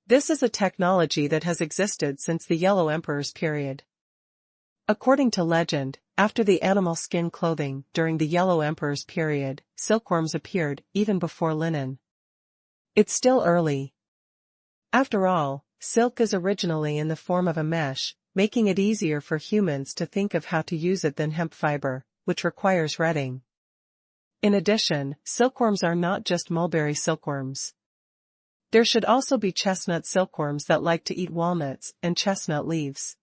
This is a technology that has existed since the Yellow Emperor's period. According to legend, after the animal skin clothing during the Yellow Emperor's period, silkworms appeared even before linen. It's still early. After all, silk is originally in the form of a mesh, making it easier for humans to think of how to use it than hemp fiber, which requires retting. In addition, silkworms are not just mulberry silkworms. There should also be chestnut silkworms that like to eat walnuts and chestnut leaves.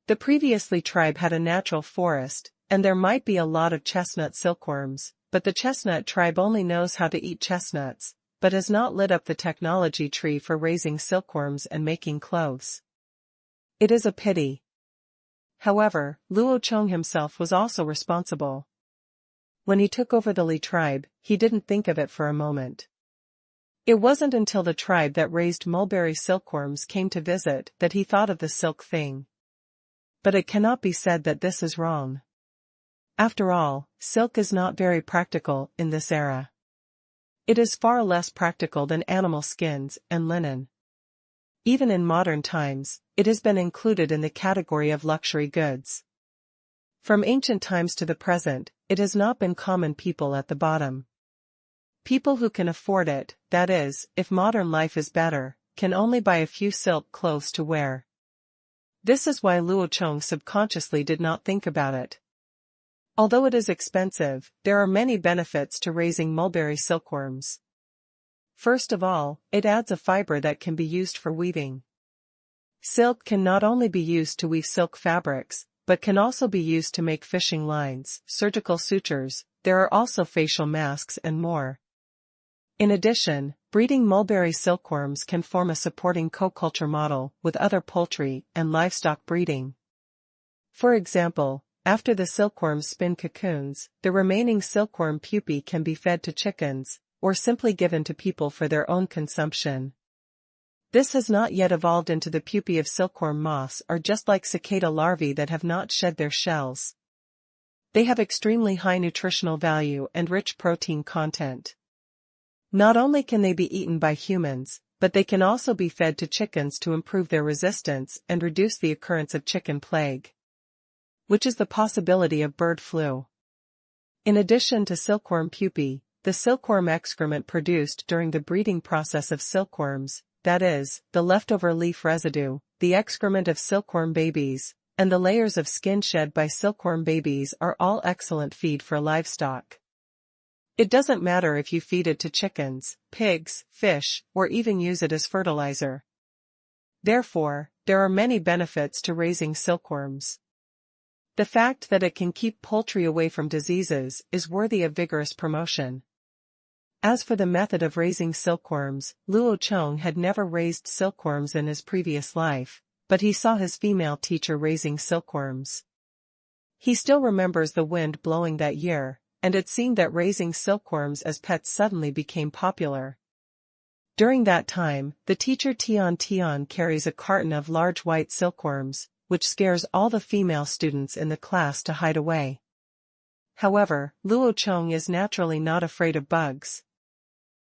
The previously tribe had a natural forest, and there might be a lot of chestnut silkworms, but the chestnut tribe only knows how to eat chestnuts, but has not lit up the technology tree for raising silkworms and making clothes. It is a pity. However, Luo Chong himself was also responsible. When he took over the Li tribe, he didn't think of it for a moment. It wasn't until the tribe that raised mulberry silkworms came to visit that he thought of the silk thing. But it cannot be said that this is wrong. After all, silk is not very practical in this era. It is far less practical than animal skins and linen. Even in modern times, it has been included in the category of luxury goods. From ancient times to the present, it has not been common people at the bottom. People who can afford it, that is, if modern life is better, can only buy a few silk clothes to wear. This is why Luo Chong subconsciously did not think about it. Although it is expensive, there are many benefits to raising mulberry silkworms. First of all, it adds a fiber that can be used for weaving. Silk can not only be used to weave silk fabrics, but can also be used to make fishing lines, surgical sutures, there are also facial masks and more. In addition, breeding mulberry silkworms can form a supporting co-culture model with other poultry and livestock breeding. For example, after the silkworms spin cocoons, the remaining silkworm pupae can be fed to chickens, or simply given to people for their own consumption. This has not yet evolved into the pupae of silkworm moths are just like cicada larvae that have not shed their shells. They have extremely high nutritional value and rich protein content. Not only can they be eaten by humans, but they can also be fed to chickens to improve their resistance and reduce the occurrence of chicken plague, which is the possibility of bird flu. In addition to silkworm pupae, the silkworm excrement produced during the breeding process of silkworms, that is, the leftover leaf residue, the excrement of silkworm babies, and the layers of skin shed by silkworm babies are all excellent feed for livestock. It doesn't matter if you feed it to chickens, pigs, fish, or even use it as fertilizer. Therefore, there are many benefits to raising silkworms. The fact that it can keep poultry away from diseases is worthy of vigorous promotion. As for the method of raising silkworms, Luo Chong had never raised silkworms in his previous life, but he saw his female teacher raising silkworms. He still remembers the wind blowing that year, and it seemed that raising silkworms as pets suddenly became popular. During that time, the teacher Tian carries a carton of large white silkworms, which scares all the female students in the class to hide away. However, Luo Chong is naturally not afraid of bugs.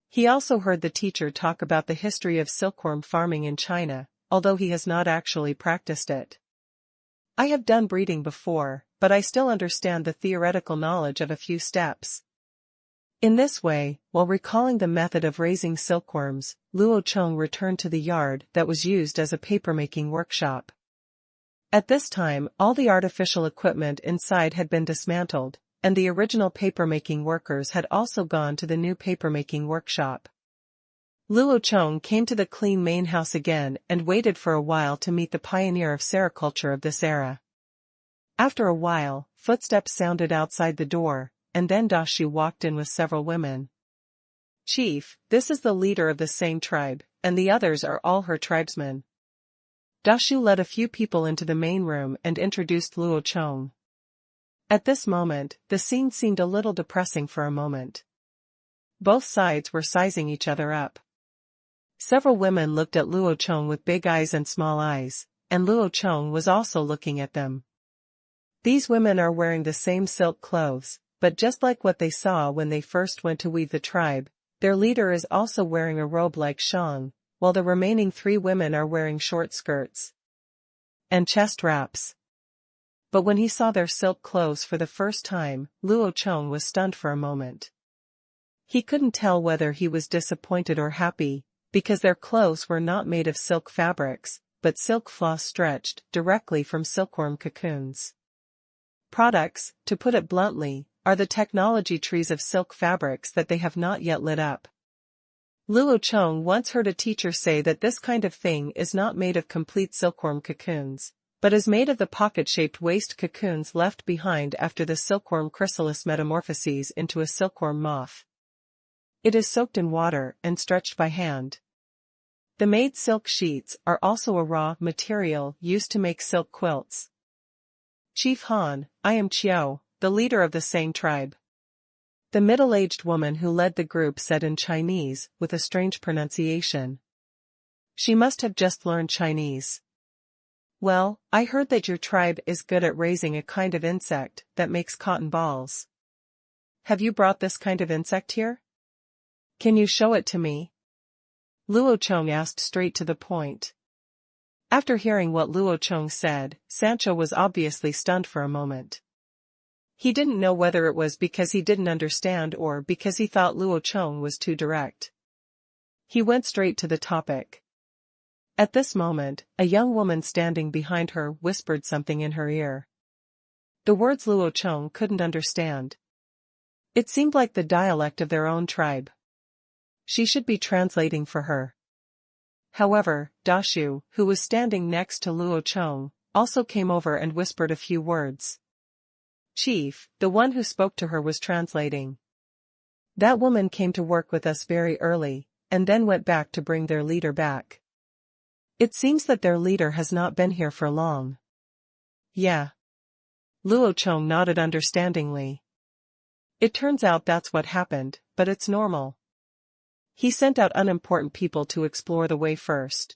He also heard the teacher talk about the history of silkworm farming in China, although he has not actually practiced it. I have done breeding before, but I still understand the theoretical knowledge of a few steps. In this way, while recalling the method of raising silkworms, Luo Chong returned to the yard that was used as a papermaking workshop. At this time, all the artificial equipment inside had been dismantled, and the original papermaking workers had also gone to the new papermaking workshop. Luo Chong came to the clean main house again and waited for a while to meet the pioneer of sericulture of this era. After a while, footsteps sounded outside the door, and then Dashu walked in with several women. "Chief, this is the leader of the same tribe, and the others are all her tribesmen." Dashu led a few people into the main room and introduced Luo Chong. At this moment, the scene seemed a little depressing for a moment. Both sides were sizing each other up. Several women looked at Luo Chong with big eyes and small eyes, and Luo Chong was also looking at them. These women are wearing the same silk clothes, but just like what they saw when they first went to weave the tribe, their leader is also wearing a robe like Shang, while the remaining 3 women are wearing short skirts and chest wraps. But when he saw their silk clothes for the first time, Luo Chong was stunned for a moment. He couldn't tell whether he was disappointed or happy, because their clothes were not made of silk fabrics, but silk floss stretched directly from silkworm cocoons. Products, to put it bluntly, are the technology trees of silk fabrics that they have not yet lit up. Luo Chong once heard a teacher say that this kind of thing is not made of complete silkworm cocoons, but is made of the pocket-shaped waste cocoons left behind after the silkworm chrysalis metamorphoses into a silkworm moth. It is soaked in water and stretched by hand. The made silk sheets are also a raw material used to make silk quilts. "Chief Han, I am Chiao, the leader of the Sang tribe," the middle-aged woman who led the group said in Chinese, with a strange pronunciation. She must have just learned Chinese. "Well, I heard that your tribe is good at raising a kind of insect that makes cotton balls. Have you brought this kind of insect here? Can you show it to me?" Luo Chong asked straight to the point. After hearing what Luo Chong said, Sancho was obviously stunned for a moment. He didn't know whether it was because he didn't understand or because he thought Luo Chong was too direct. He went straight to the topic. At this moment, a young woman standing behind her whispered something in her ear. The words Luo Chong couldn't understand. It seemed like the dialect of their own tribe. She should be translating for her. However, Dashu, who was standing next to Luo Chong, also came over and whispered a few words. "Chief," the one who spoke to her was translating. "That woman came to work with us very early, and then went back to bring their leader back. It seems that their leader has not been here for long." "Yeah." Luo Chong nodded understandingly. "It turns out that's what happened, but it's normal. He sent out unimportant people to explore the way first.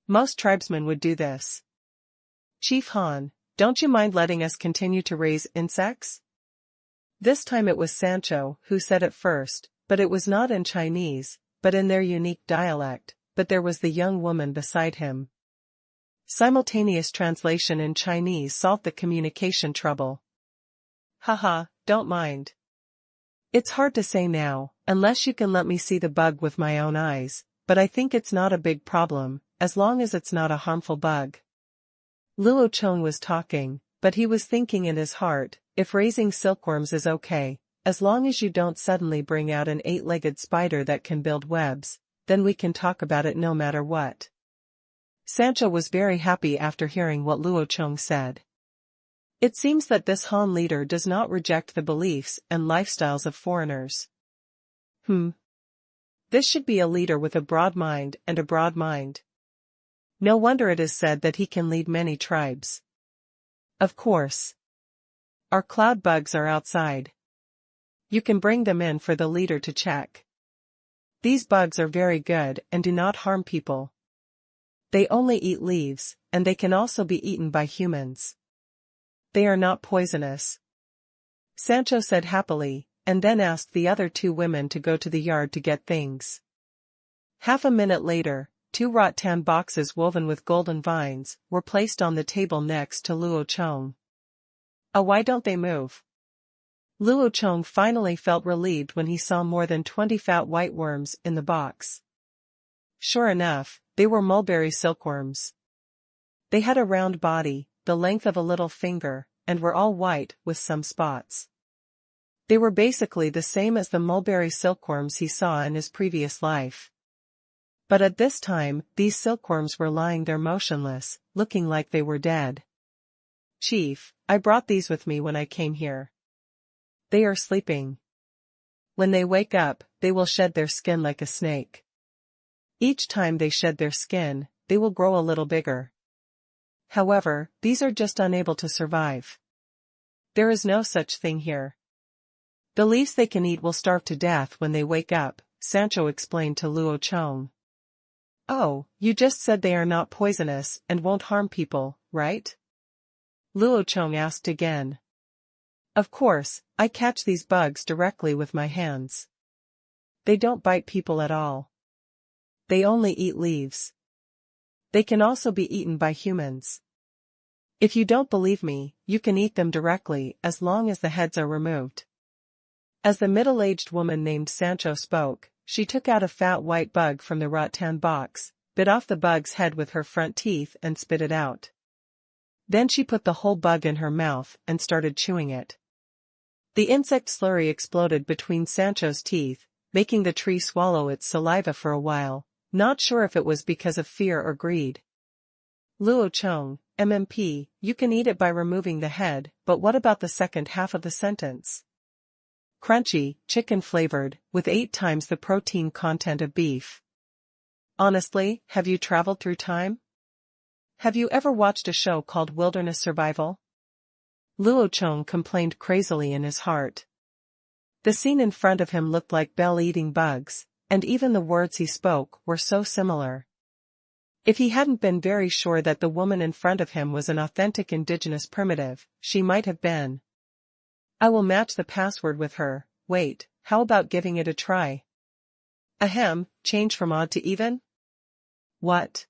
Most tribesmen would do this. Chief Han, don't you mind letting us continue to raise insects?" This time it was Sancho who said it first, but it was not in Chinese, but in their unique dialect, but there was the young woman beside him. Simultaneous translation in Chinese solved the communication trouble. "Haha, don't mind. It's hard to say now, unless you can let me see the bug with my own eyes, but I think it's not a big problem, as long as it's not a harmful bug. Luo Chong was talking, but he was thinking in his heart, if raising silkworms is okay, as long as you don't suddenly bring out an 8-legged spider that can build webs, then we can talk about it no matter what. Sancho was very happy after hearing what Luo Chong said. It seems that this Han leader does not reject the beliefs and lifestyles of foreigners. This should be a leader with a broad mind and a broad mind. No wonder it is said that he can lead many tribes. Of course. Our cloud bugs are outside. You can bring them in for the leader to check. These bugs are very good and do not harm people. They only eat leaves, and they can also be eaten by humans. They are not poisonous. Sancho said happily, and then asked the other 2 women to go to the yard to get things. Half a minute later, 2 rattan boxes woven with golden vines were placed on the table next to Luo Chong. Oh, why don't they move? Luo Chong finally felt relieved when he saw more than 20 fat white worms in the box. Sure enough, they were mulberry silkworms. They had a round body, the length of a little finger, and were all white with some spots. They were basically the same as the mulberry silkworms he saw in his previous life. But at this time, these silkworms were lying there motionless, looking like they were dead. Chief, I brought these with me when I came here. They are sleeping. When they wake up, they will shed their skin like a snake. Each time they shed their skin, they will grow a little bigger. However, these are just unable to survive. There is no such thing here. The leaves they can eat will starve to death when they wake up, Sancho explained to Luo Chong. Oh, you just said they are not poisonous and won't harm people, right? Luo Chong asked again. Of course, I catch these bugs directly with my hands. They don't bite people at all. They only eat leaves. They can also be eaten by humans. If you don't believe me, you can eat them directly as long as the heads are removed. As the middle-aged woman named Sancho spoke, she took out a fat white bug from the rattan box, bit off the bug's head with her front teeth and spit it out. Then she put the whole bug in her mouth and started chewing it. The insect slurry exploded between Sancho's teeth, making the tree swallow its saliva for a while, not sure if it was because of fear or greed. Luo Chong, MMP, you can eat it by removing the head, but what about the second half of the sentence? Crunchy, chicken-flavored, with 8 times the protein content of beef. Honestly, have you traveled through time? Have you ever watched a show called Wilderness Survival? Luo Chong complained crazily in his heart. The scene in front of him looked like bell-eating bugs, and even the words he spoke were so similar. If he hadn't been very sure that the woman in front of him was an authentic indigenous primitive, she might have been. I will match the password with her. Wait, how about giving it a try? Ahem, change from odd to even? What?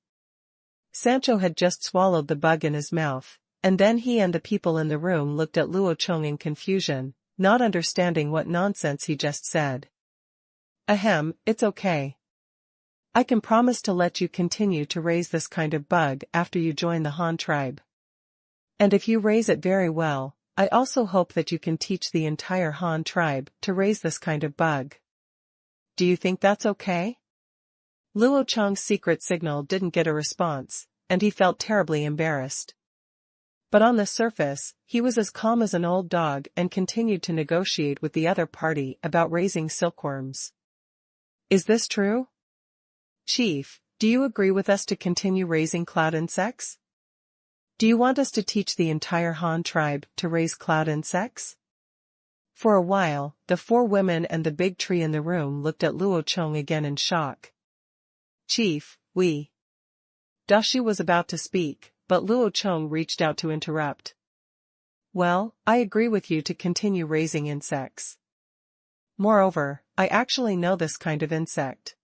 Sancho had just swallowed the bug in his mouth, and then he and the people in the room looked at Luo Chong in confusion, not understanding what nonsense he just said. Ahem, it's okay. I can promise to let you continue to raise this kind of bug after you join the Han tribe. And if you raise it very well, I also hope that you can teach the entire Han tribe to raise this kind of bug. Do you think that's okay? Luo Chong's secret signal didn't get a response, and he felt terribly embarrassed. But on the surface, he was as calm as an old dog and continued to negotiate with the other party about raising silkworms. Is this true? Chief, do you agree with us to continue raising cloud insects? Do you want us to teach the entire Han tribe to raise cloud insects? For a while, the 4 women and the big tree in the room looked at Luo Chong again in shock. Chief, we. Dashi was about to speak, but Luo Chong reached out to interrupt. Well, I agree with you to continue raising insects. Moreover, I actually know this kind of insect.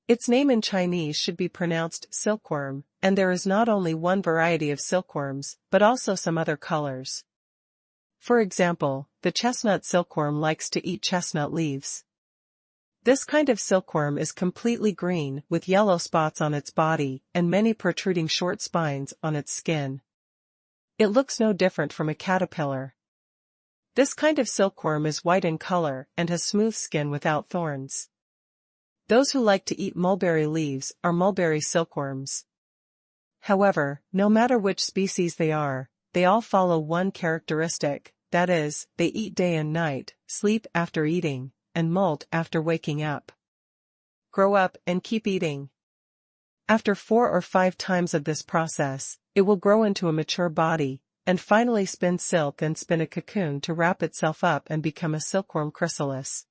Its name in Chinese should be pronounced silkworm, and there is not only one variety of silkworms, but also some other colors. For example, the chestnut silkworm likes to eat chestnut leaves. This kind of silkworm is completely green with yellow spots on its body and many protruding short spines on its skin. It looks no different from a caterpillar. This kind of silkworm is white in color and has smooth skin without thorns. Those who like to eat mulberry leaves are mulberry silkworms. However, no matter which species they all follow one characteristic, that is, they eat day and night, sleep after eating, and molt after waking up. Grow up and keep eating. After 4 or 5 times of this process, it will grow into a mature body, and finally spin silk and spin a cocoon to wrap itself up and become a silkworm chrysalis.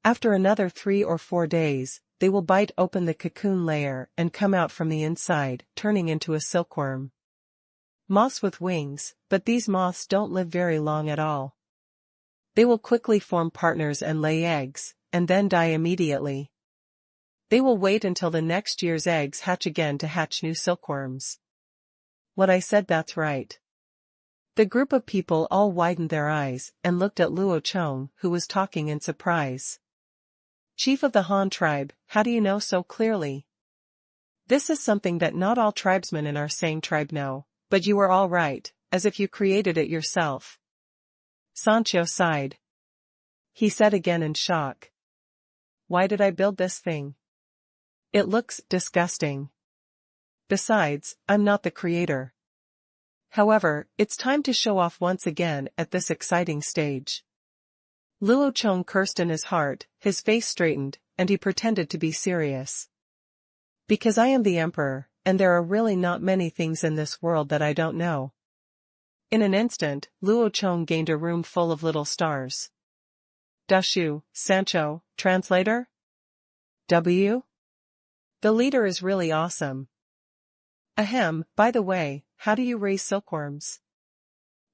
After another 3 or 4 days, they will bite open the cocoon layer and come out from the inside, turning into a silkworm. Moths with wings, but these moths don't live very long at all. They will quickly form partners and lay eggs, and then die immediately. They will wait until the next year's eggs hatch again to hatch new silkworms. What I said, that's right. The group of people all widened their eyes and looked at Luo Chong, who was talking in surprise. Chief of the Han tribe, how do you know so clearly? This is something that not all tribesmen in our same tribe know, but you were all right, as if you created it yourself. Sancho sighed. He said again in shock. Why did I build this thing? It looks disgusting. Besides, I'm not the creator. However, it's time to show off once again at this exciting stage. Luo Chong cursed in his heart, his face straightened, and he pretended to be serious. Because I am the emperor, and there are really not many things in this world that I don't know. In an instant, Luo Chong gained a room full of little stars. Dashu, Sancho, translator? W? The leader is really awesome. Ahem, by the way, how do you raise silkworms?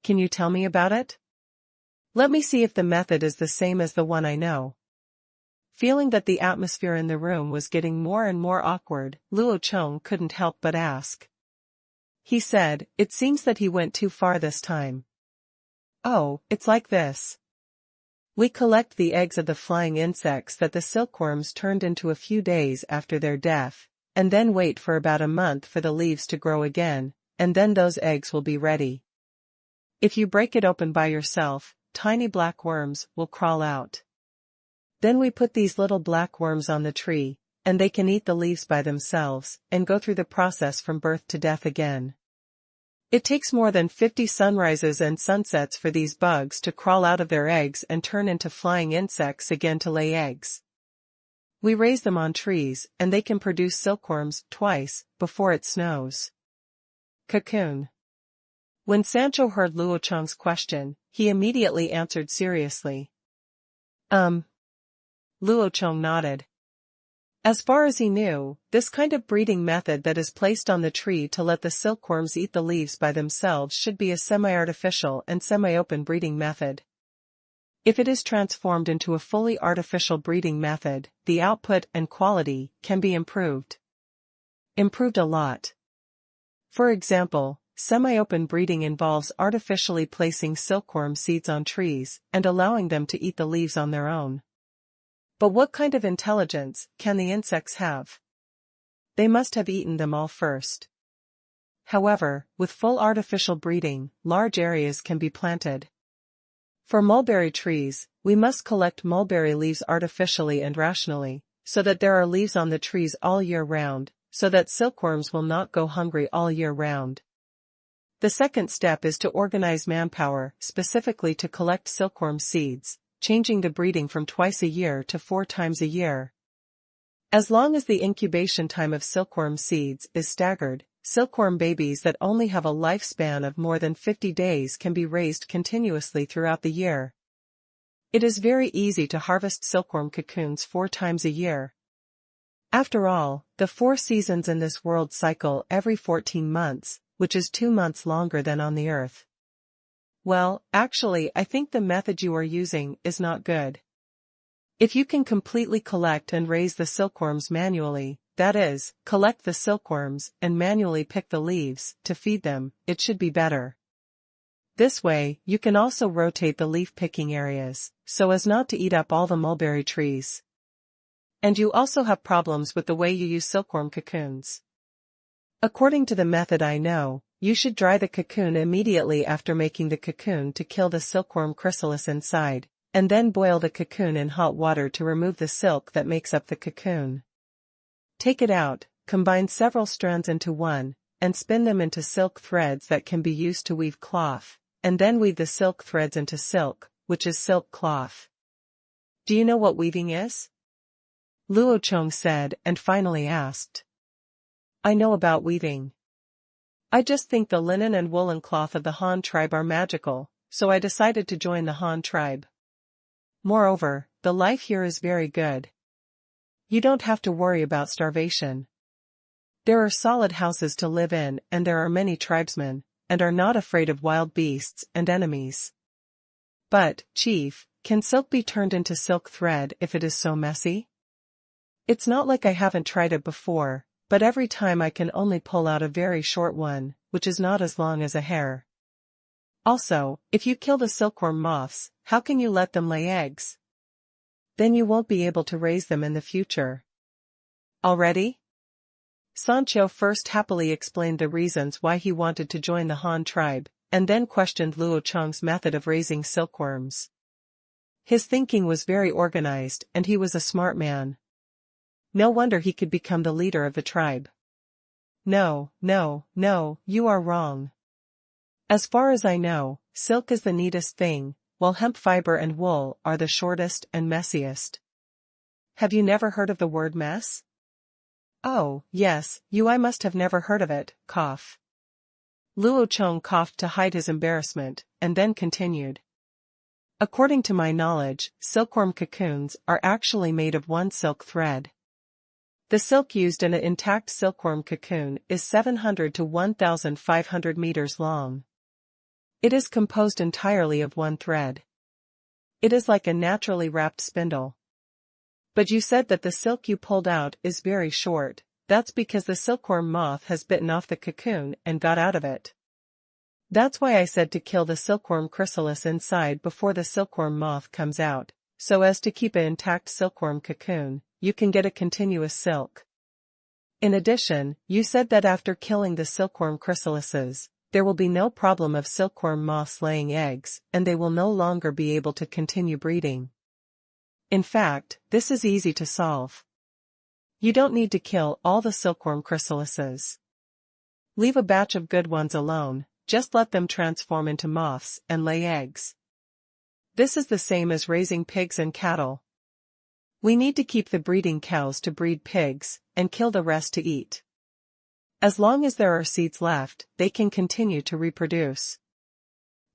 Can you tell me about it? Let me see if the method is the same as the one I know. Feeling that the atmosphere in the room was getting more and more awkward, Luo Chong couldn't help but ask. He said, it seems that he went too far this time. Oh, it's like this. We collect the eggs of the flying insects that the silkworms turned into a few days after their death, and then wait for about a month for the leaves to grow again, and then those eggs will be ready. If you break it open by yourself, tiny black worms will crawl out. Then we put these little black worms on the tree, and they can eat the leaves by themselves, and go through the process from birth to death again. It takes more than 50 sunrises and sunsets for these bugs to crawl out of their eggs and turn into flying insects again to lay eggs. We raise them on trees, and they can produce silkworms twice before it snows. Cocoon. When Sancho heard Luo Chong's question, he immediately answered seriously. Luo Chong nodded. As far as he knew, this kind of breeding method that is placed on the tree to let the silkworms eat the leaves by themselves should be a semi-artificial and semi-open breeding method. If it is transformed into a fully artificial breeding method, the output and quality can be improved. Improved a lot. For example, semi-open breeding involves artificially placing silkworm seeds on trees and allowing them to eat the leaves on their own. But what kind of intelligence can the insects have? They must have eaten them all first. However, with full artificial breeding, large areas can be planted. For mulberry trees, we must collect mulberry leaves artificially and rationally, so that there are leaves on the trees all year round, so that silkworms will not go hungry all year round. The second step is to organize manpower specifically to collect silkworm seeds, changing the breeding from twice a year to 4 times a year. As long as the incubation time of silkworm seeds is staggered, silkworm babies that only have a lifespan of more than 50 days can be raised continuously throughout the year. It is very easy to harvest silkworm cocoons 4 times a year. After all, the 4 seasons in this world cycle every 14 months, which is 2 months longer than on the Earth. Well, actually, I think the method you are using is not good. If you can completely collect and raise the silkworms manually, that is, collect the silkworms and manually pick the leaves to feed them, it should be better. This way, you can also rotate the leaf picking areas, so as not to eat up all the mulberry trees. And you also have problems with the way you use silkworm cocoons. According to the method I know, you should dry the cocoon immediately after making the cocoon to kill the silkworm chrysalis inside, and then boil the cocoon in hot water to remove the silk that makes up the cocoon. Take it out, combine several strands into one, and spin them into silk threads that can be used to weave cloth, and then weave the silk threads into silk, which is silk cloth. Do you know what weaving is? Luo Chong said and finally asked. I know about weaving. I just think the linen and woolen cloth of the Han tribe are magical, so I decided to join the Han tribe. Moreover, the life here is very good. You don't have to worry about starvation. There are solid houses to live in and there are many tribesmen, and are not afraid of wild beasts and enemies. But, Chief, can silk be turned into silk thread if it is so messy? It's not like I haven't tried it before, but every time I can only pull out a very short one, which is not as long as a hair. Also, if you kill the silkworm moths, how can you let them lay eggs? Then you won't be able to raise them in the future. Already? Sancho first happily explained the reasons why he wanted to join the Han tribe, and then questioned Luo Chong's method of raising silkworms. His thinking was very organized and he was a smart man. No wonder he could become the leader of the tribe. No, you are wrong. As far as I know, silk is the neatest thing, while hemp fiber and wool are the shortest and messiest. Have you never heard of the word mess? Oh, yes, I must have never heard of it, cough. Luo Chong coughed to hide his embarrassment, and then continued. According to my knowledge, silkworm cocoons are actually made of one silk thread. The silk used in an intact silkworm cocoon is 700 to 1,500 meters long. It is composed entirely of one thread. It is like a naturally wrapped spindle. But you said that the silk you pulled out is very short. That's because the silkworm moth has bitten off the cocoon and got out of it. That's why I said to kill the silkworm chrysalis inside before the silkworm moth comes out, so as to keep an intact silkworm cocoon. You can get a continuous silk. In addition, you said that after killing the silkworm chrysalises, there will be no problem of silkworm moths laying eggs, and they will no longer be able to continue breeding. In fact, this is easy to solve. You don't need to kill all the silkworm chrysalises. Leave a batch of good ones alone, just let them transform into moths and lay eggs. This is the same as raising pigs and cattle. We need to keep the breeding cows to breed pigs, and kill the rest to eat. As long as there are seeds left, they can continue to reproduce.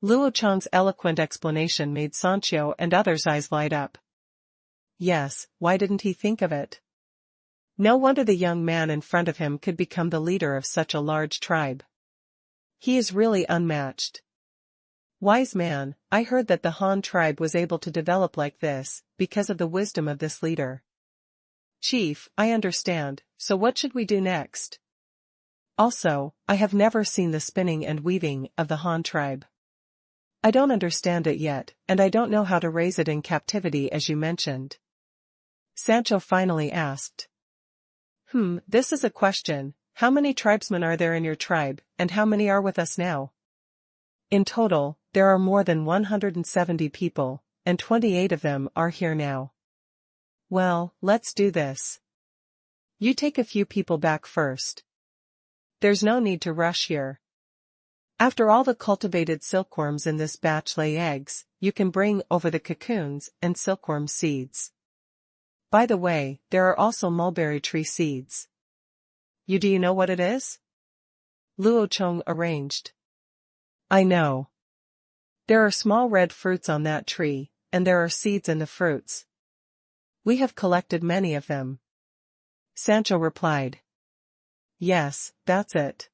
Luo Chong's eloquent explanation made Sancho and others' eyes light up. Yes, why didn't he think of it? No wonder the young man in front of him could become the leader of such a large tribe. He is really unmatched. Wise man, I heard that the Han tribe was able to develop like this, because of the wisdom of this leader. Chief, I understand, so what should we do next? Also, I have never seen the spinning and weaving of the Han tribe. I don't understand it yet, and I don't know how to raise it in captivity as you mentioned. Sancho finally asked. This is a question. How many tribesmen are there in your tribe, and how many are with us now? In total, there are more than 170 people, and 28 of them are here now. Well, let's do this. You take a few people back first. There's no need to rush here. After all the cultivated silkworms in this batch lay eggs, you can bring over the cocoons and silkworm seeds. By the way, there are also mulberry tree seeds. Do you know what it is? Luo Chong arranged. I know. There are small red fruits on that tree, and there are seeds in the fruits. We have collected many of them. Sancho replied. Yes, that's it.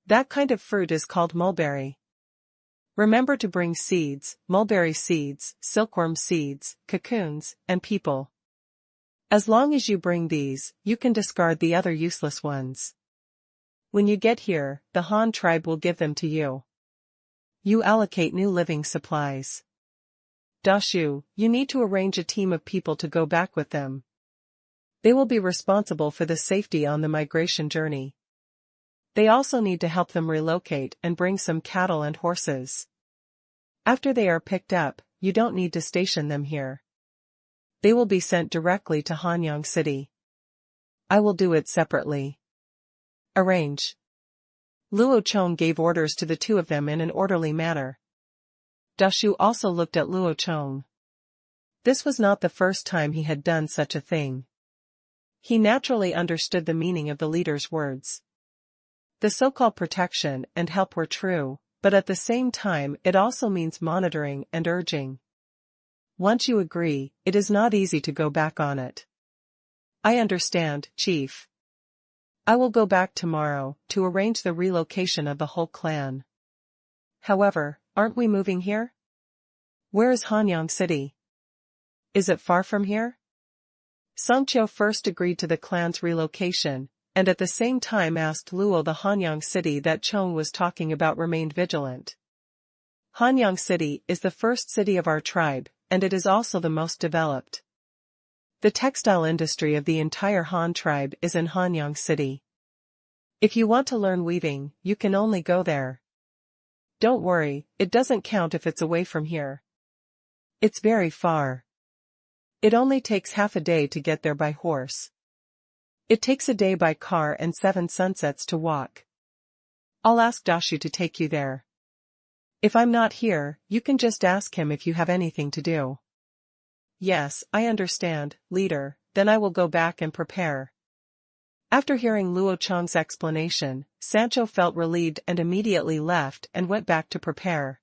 That kind of fruit is called mulberry. Remember to bring seeds, mulberry seeds, silkworm seeds, cocoons, and people. As long as you bring these, you can discard the other useless ones. When you get here, the Han tribe will give them to you. You allocate new living supplies. Dashu, you need to arrange a team of people to go back with them. They will be responsible for the safety on the migration journey. They also need to help them relocate and bring some cattle and horses. After they are picked up, you don't need to station them here. They will be sent directly to Hanyang City. I will do it separately. Arrange. Luo Chong gave orders to the two of them in an orderly manner. Dashu also looked at Luo Chong. This was not the first time he had done such a thing. He naturally understood the meaning of the leader's words. The so-called protection and help were true, but at the same time it also means monitoring and urging. Once you agree, it is not easy to go back on it. I understand, Chief. I will go back tomorrow to arrange the relocation of the whole clan. However, aren't we moving here? Where is Hanyang City? Is it far from here? Songqiu first agreed to the clan's relocation, and at the same time asked Luo the Hanyang City that Chong was talking about remained vigilant. Hanyang City is the first city of our tribe, and it is also the most developed. The textile industry of the entire Han tribe is in Hanyang City. If you want to learn weaving, you can only go there. Don't worry, it doesn't count if it's away from here. It's very far. It only takes half a day to get there by horse. It takes a day by car and 7 sunsets to walk. I'll ask Dashu to take you there. If I'm not here, you can just ask him if you have anything to do. Yes, I understand, leader, then I will go back and prepare. After hearing Luo Chong's explanation, Sancho felt relieved and immediately left and went back to prepare.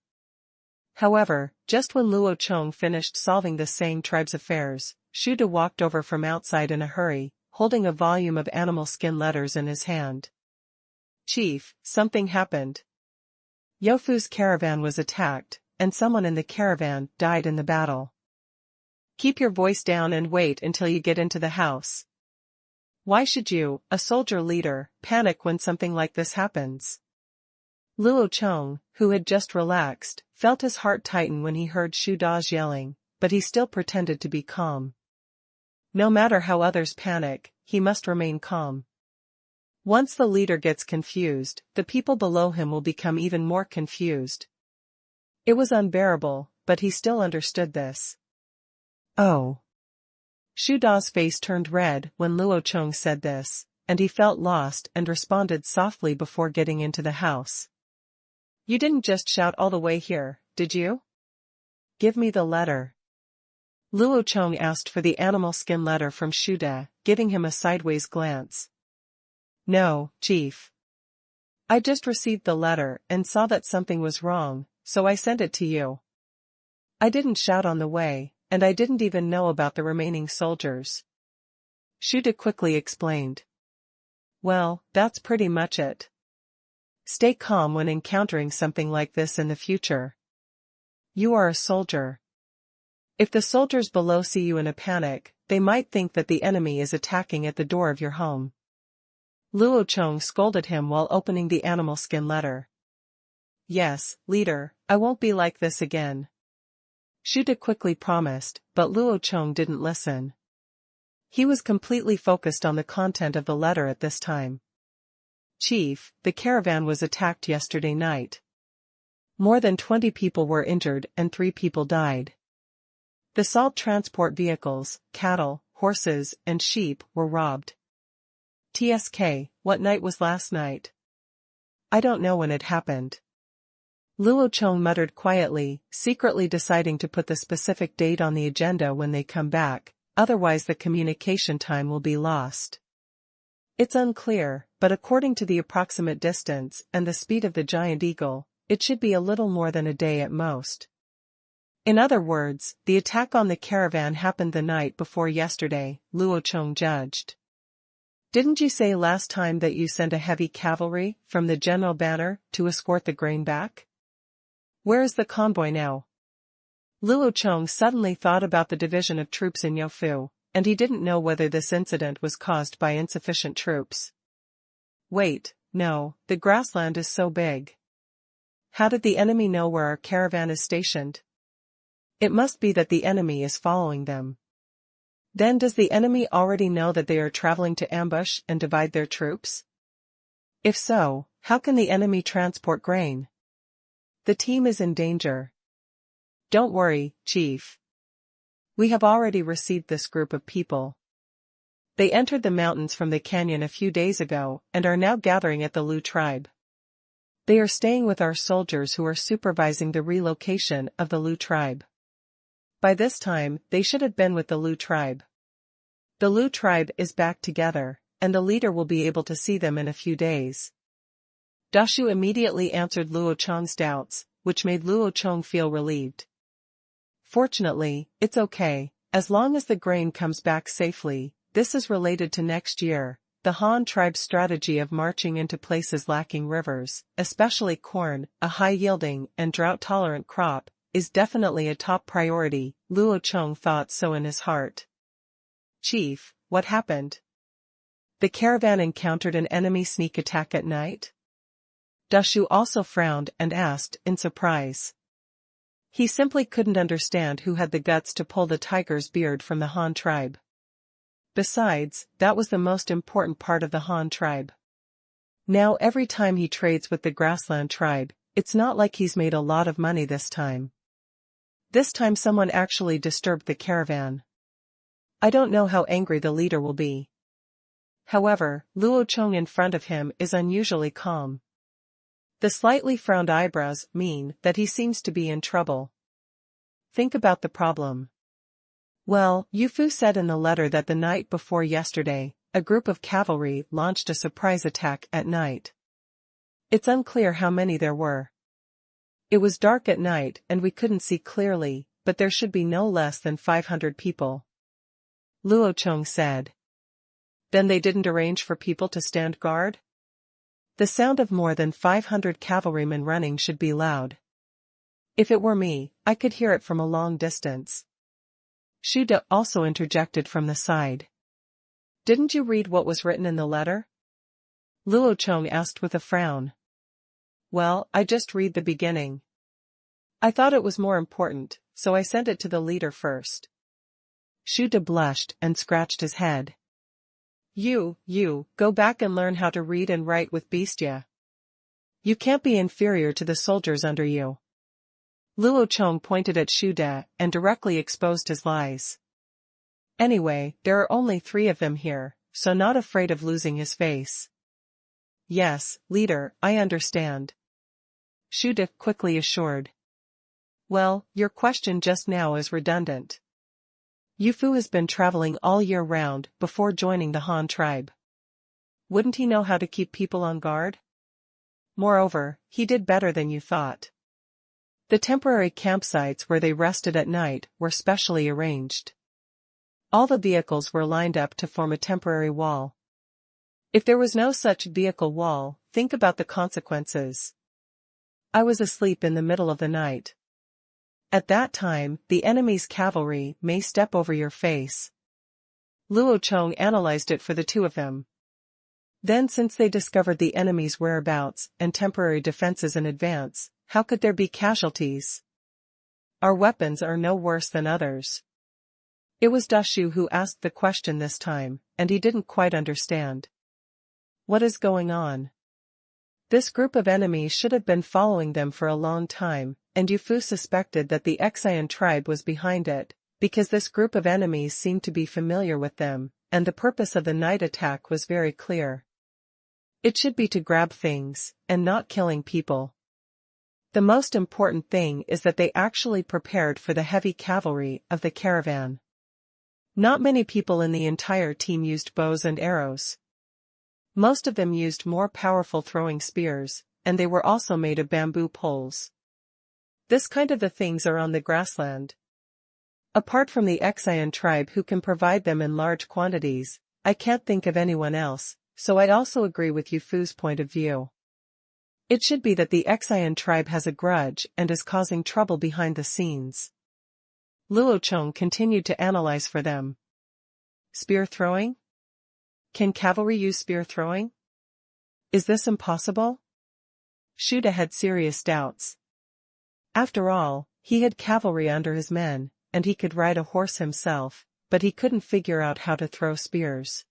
However, just when Luo Chong finished solving the Sang tribe's affairs, Shu De walked over from outside in a hurry, holding a volume of animal skin letters in his hand. Chief, something happened. Yofu's caravan was attacked, and someone in the caravan died in the battle. Keep your voice down and wait until you get into the house. Why should you, a soldier leader, panic when something like this happens? Luo Chong, who had just relaxed, felt his heart tighten when he heard Shu Da's yelling, but he still pretended to be calm. No matter how others panic, he must remain calm. Once the leader gets confused, the people below him will become even more confused. It was unbearable, but he still understood this. Oh. Shu Da's face turned red when Luo Chong said this, and he felt lost and responded softly before getting into the house. You didn't just shout all the way here, did you? Give me the letter. Luo Chong asked for the animal skin letter from Shu Da, giving him a sideways glance. No, Chief. I just received the letter and saw that something was wrong, so I sent it to you. I didn't shout on the way, and I didn't even know about the remaining soldiers. Shu Da quickly explained. Well, that's pretty much it. Stay calm when encountering something like this in the future. You are a soldier. If the soldiers below see you in a panic, they might think that the enemy is attacking at the door of your home. Luo Chong scolded him while opening the animal skin letter. Yes, leader, I won't be like this again. Shu Da quickly promised, but Luo Chong didn't listen. He was completely focused on the content of the letter at this time. Chief, the caravan was attacked yesterday night. More than 20 people were injured and 3 people died. The salt transport vehicles, cattle, horses, and sheep were robbed. TSK, what night was last night? I don't know when it happened. Luo Chong muttered quietly, secretly deciding to put the specific date on the agenda when they come back, otherwise the communication time will be lost. It's unclear, but according to the approximate distance and the speed of the giant eagle, it should be a little more than a day at most. In other words, the attack on the caravan happened the night before yesterday, Luo Chong judged. Didn't you say last time that you sent a heavy cavalry from the general banner to escort the grain back? Where is the convoy now? Luo Chong suddenly thought about the division of troops in Yofu, and he didn't know whether this incident was caused by insufficient troops. Wait, no, the grassland is so big. How did the enemy know where our caravan is stationed? It must be that the enemy is following them. Then does the enemy already know that they are traveling to ambush and divide their troops? If so, how can the enemy transport grain? The team is in danger. Don't worry, Chief. We have already received this group of people. They entered the mountains from the canyon a few days ago and are now gathering at the Luo tribe. They are staying with our soldiers who are supervising the relocation of the Luo tribe. By this time, they should have been with the Luo tribe. The Luo tribe is back together, and the leader will be able to see them in a few days. Dashu immediately answered Luo Chong's doubts, which made Luo Chong feel relieved. Fortunately, it's okay, as long as the grain comes back safely. This is related to next year. The Han tribe's strategy of marching into places lacking rivers, especially corn, a high-yielding and drought-tolerant crop, is definitely a top priority. Luo Chong thought so in his heart. Chief, what happened? The caravan encountered an enemy sneak attack at night? Dashu also frowned and asked in surprise. He simply couldn't understand who had the guts to pull the tiger's beard from the Han tribe. Besides, that was the most important part of the Han tribe. Now every time he trades with the grassland tribe, it's not like he's made a lot of money this time. This time someone actually disturbed the caravan. I don't know how angry the leader will be. However, Luo Chong in front of him is unusually calm. The slightly frowned eyebrows mean that he seems to be in trouble. Think about the problem. Well, Yu Fu said in the letter that the night before yesterday, a group of cavalry launched a surprise attack at night. It's unclear how many there were. It was dark at night and we couldn't see clearly, but there should be no less than 500 people. Luo Chong said. Then they didn't arrange for people to stand guard? The sound of more than 500 cavalrymen running should be loud. If it were me, I could hear it from a long distance. Shu De also interjected from the side. Didn't you read what was written in the letter? Luo Chong asked with a frown. Well, I just read the beginning. I thought it was more important, so I sent it to the leader first. Shu De blushed and scratched his head. You, go back and learn how to read and write with Bestia. You can't be inferior to the soldiers under you. Luo Chong pointed at Shu De and directly exposed his lies. Anyway, there are only 3 of them here, so not afraid of losing his face. Yes, leader, I understand. Shu De quickly assured. Well, your question just now is redundant. Yu Fu has been traveling all year round before joining the Han tribe. Wouldn't he know how to keep people on guard? Moreover, he did better than you thought. The temporary campsites where they rested at night were specially arranged. All the vehicles were lined up to form a temporary wall. If there was no such vehicle wall, think about the consequences. I was asleep in the middle of the night. At that time, the enemy's cavalry may step over your face. Luo Chong analyzed it for the 2 of them. Then since they discovered the enemy's whereabouts and temporary defenses in advance, how could there be casualties? Our weapons are no worse than others. It was Dashu who asked the question this time, and he didn't quite understand. What is going on? This group of enemies should have been following them for a long time, and Yu Fu suspected that the Qingshu tribe was behind it, because this group of enemies seemed to be familiar with them, and the purpose of the night attack was very clear. It should be to grab things, and not killing people. The most important thing is that they actually prepared for the heavy cavalry of the caravan. Not many people in the entire team used bows and arrows. Most of them used more powerful throwing spears, and they were also made of bamboo poles. This kind of the things are on the grassland. Apart from the Qingshu tribe who can provide them in large quantities, I can't think of anyone else, so I also agree with Yu Fu's point of view. It should be that the Qingshu tribe has a grudge and is causing trouble behind the scenes. Luo Chong continued to analyze for them. Spear throwing? Can cavalry use spear throwing? Is this impossible? Shu De had serious doubts. After all, he had cavalry under his men, and he could ride a horse himself, but he couldn't figure out how to throw spears.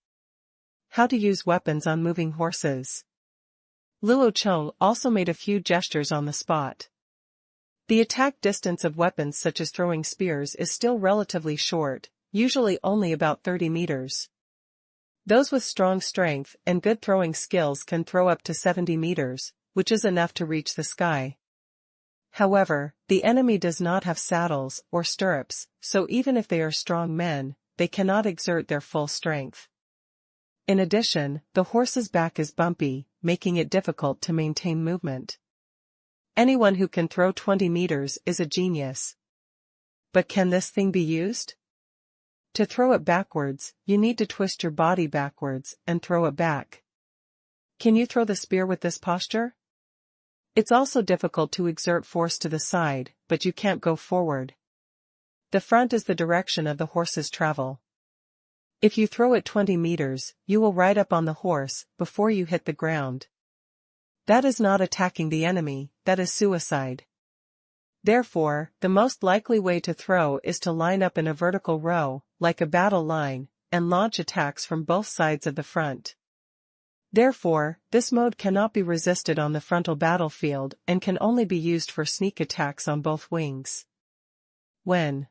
How to use weapons on moving horses. Luo Chong also made a few gestures on the spot. The attack distance of weapons such as throwing spears is still relatively short, usually only about 30 meters. Those with strong strength and good throwing skills can throw up to 70 meters, which is enough to reach the sky. However, the enemy does not have saddles or stirrups, so even if they are strong men, they cannot exert their full strength. In addition, the horse's back is bumpy, making it difficult to maintain movement. Anyone who can throw 20 meters is a genius. But can this thing be used? To throw it backwards, you need to twist your body backwards and throw it back. Can you throw the spear with this posture? It's also difficult to exert force to the side, but you can't go forward. The front is the direction of the horse's travel. If you throw it 20 meters, you will ride up on the horse before you hit the ground. That is not attacking the enemy, that is suicide. Therefore, the most likely way to throw is to line up in a vertical row, like a battle line, and launch attacks from both sides of the front. Therefore, this mode cannot be resisted on the frontal battlefield and can only be used for sneak attacks on both wings. When?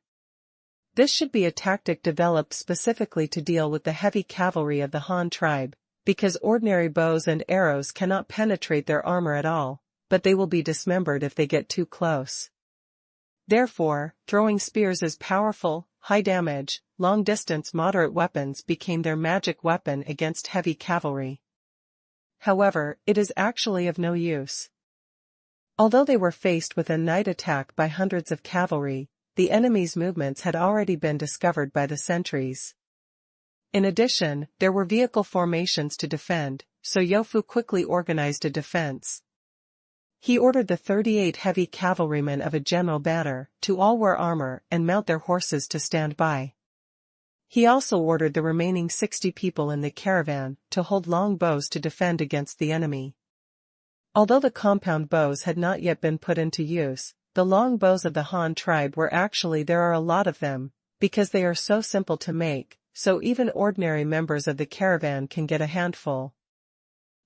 This should be a tactic developed specifically to deal with the heavy cavalry of the Han tribe, because ordinary bows and arrows cannot penetrate their armor at all, but they will be dismembered if they get too close. Therefore, throwing spears as powerful, high-damage, long-distance moderate weapons became their magic weapon against heavy cavalry. However, it is actually of no use. Although they were faced with a night attack by hundreds of cavalry, the enemy's movements had already been discovered by the sentries. In addition, there were vehicle formations to defend, so Youfu quickly organized a defense. He ordered the 38 heavy cavalrymen of a general banner to all wear armor and mount their horses to stand by. He also ordered the remaining 60 people in the caravan to hold long bows to defend against the enemy. Although the compound bows had not yet been put into use, the long bows of the Han tribe were actually there are a lot of them, because they are so simple to make, so even ordinary members of the caravan can get a handful.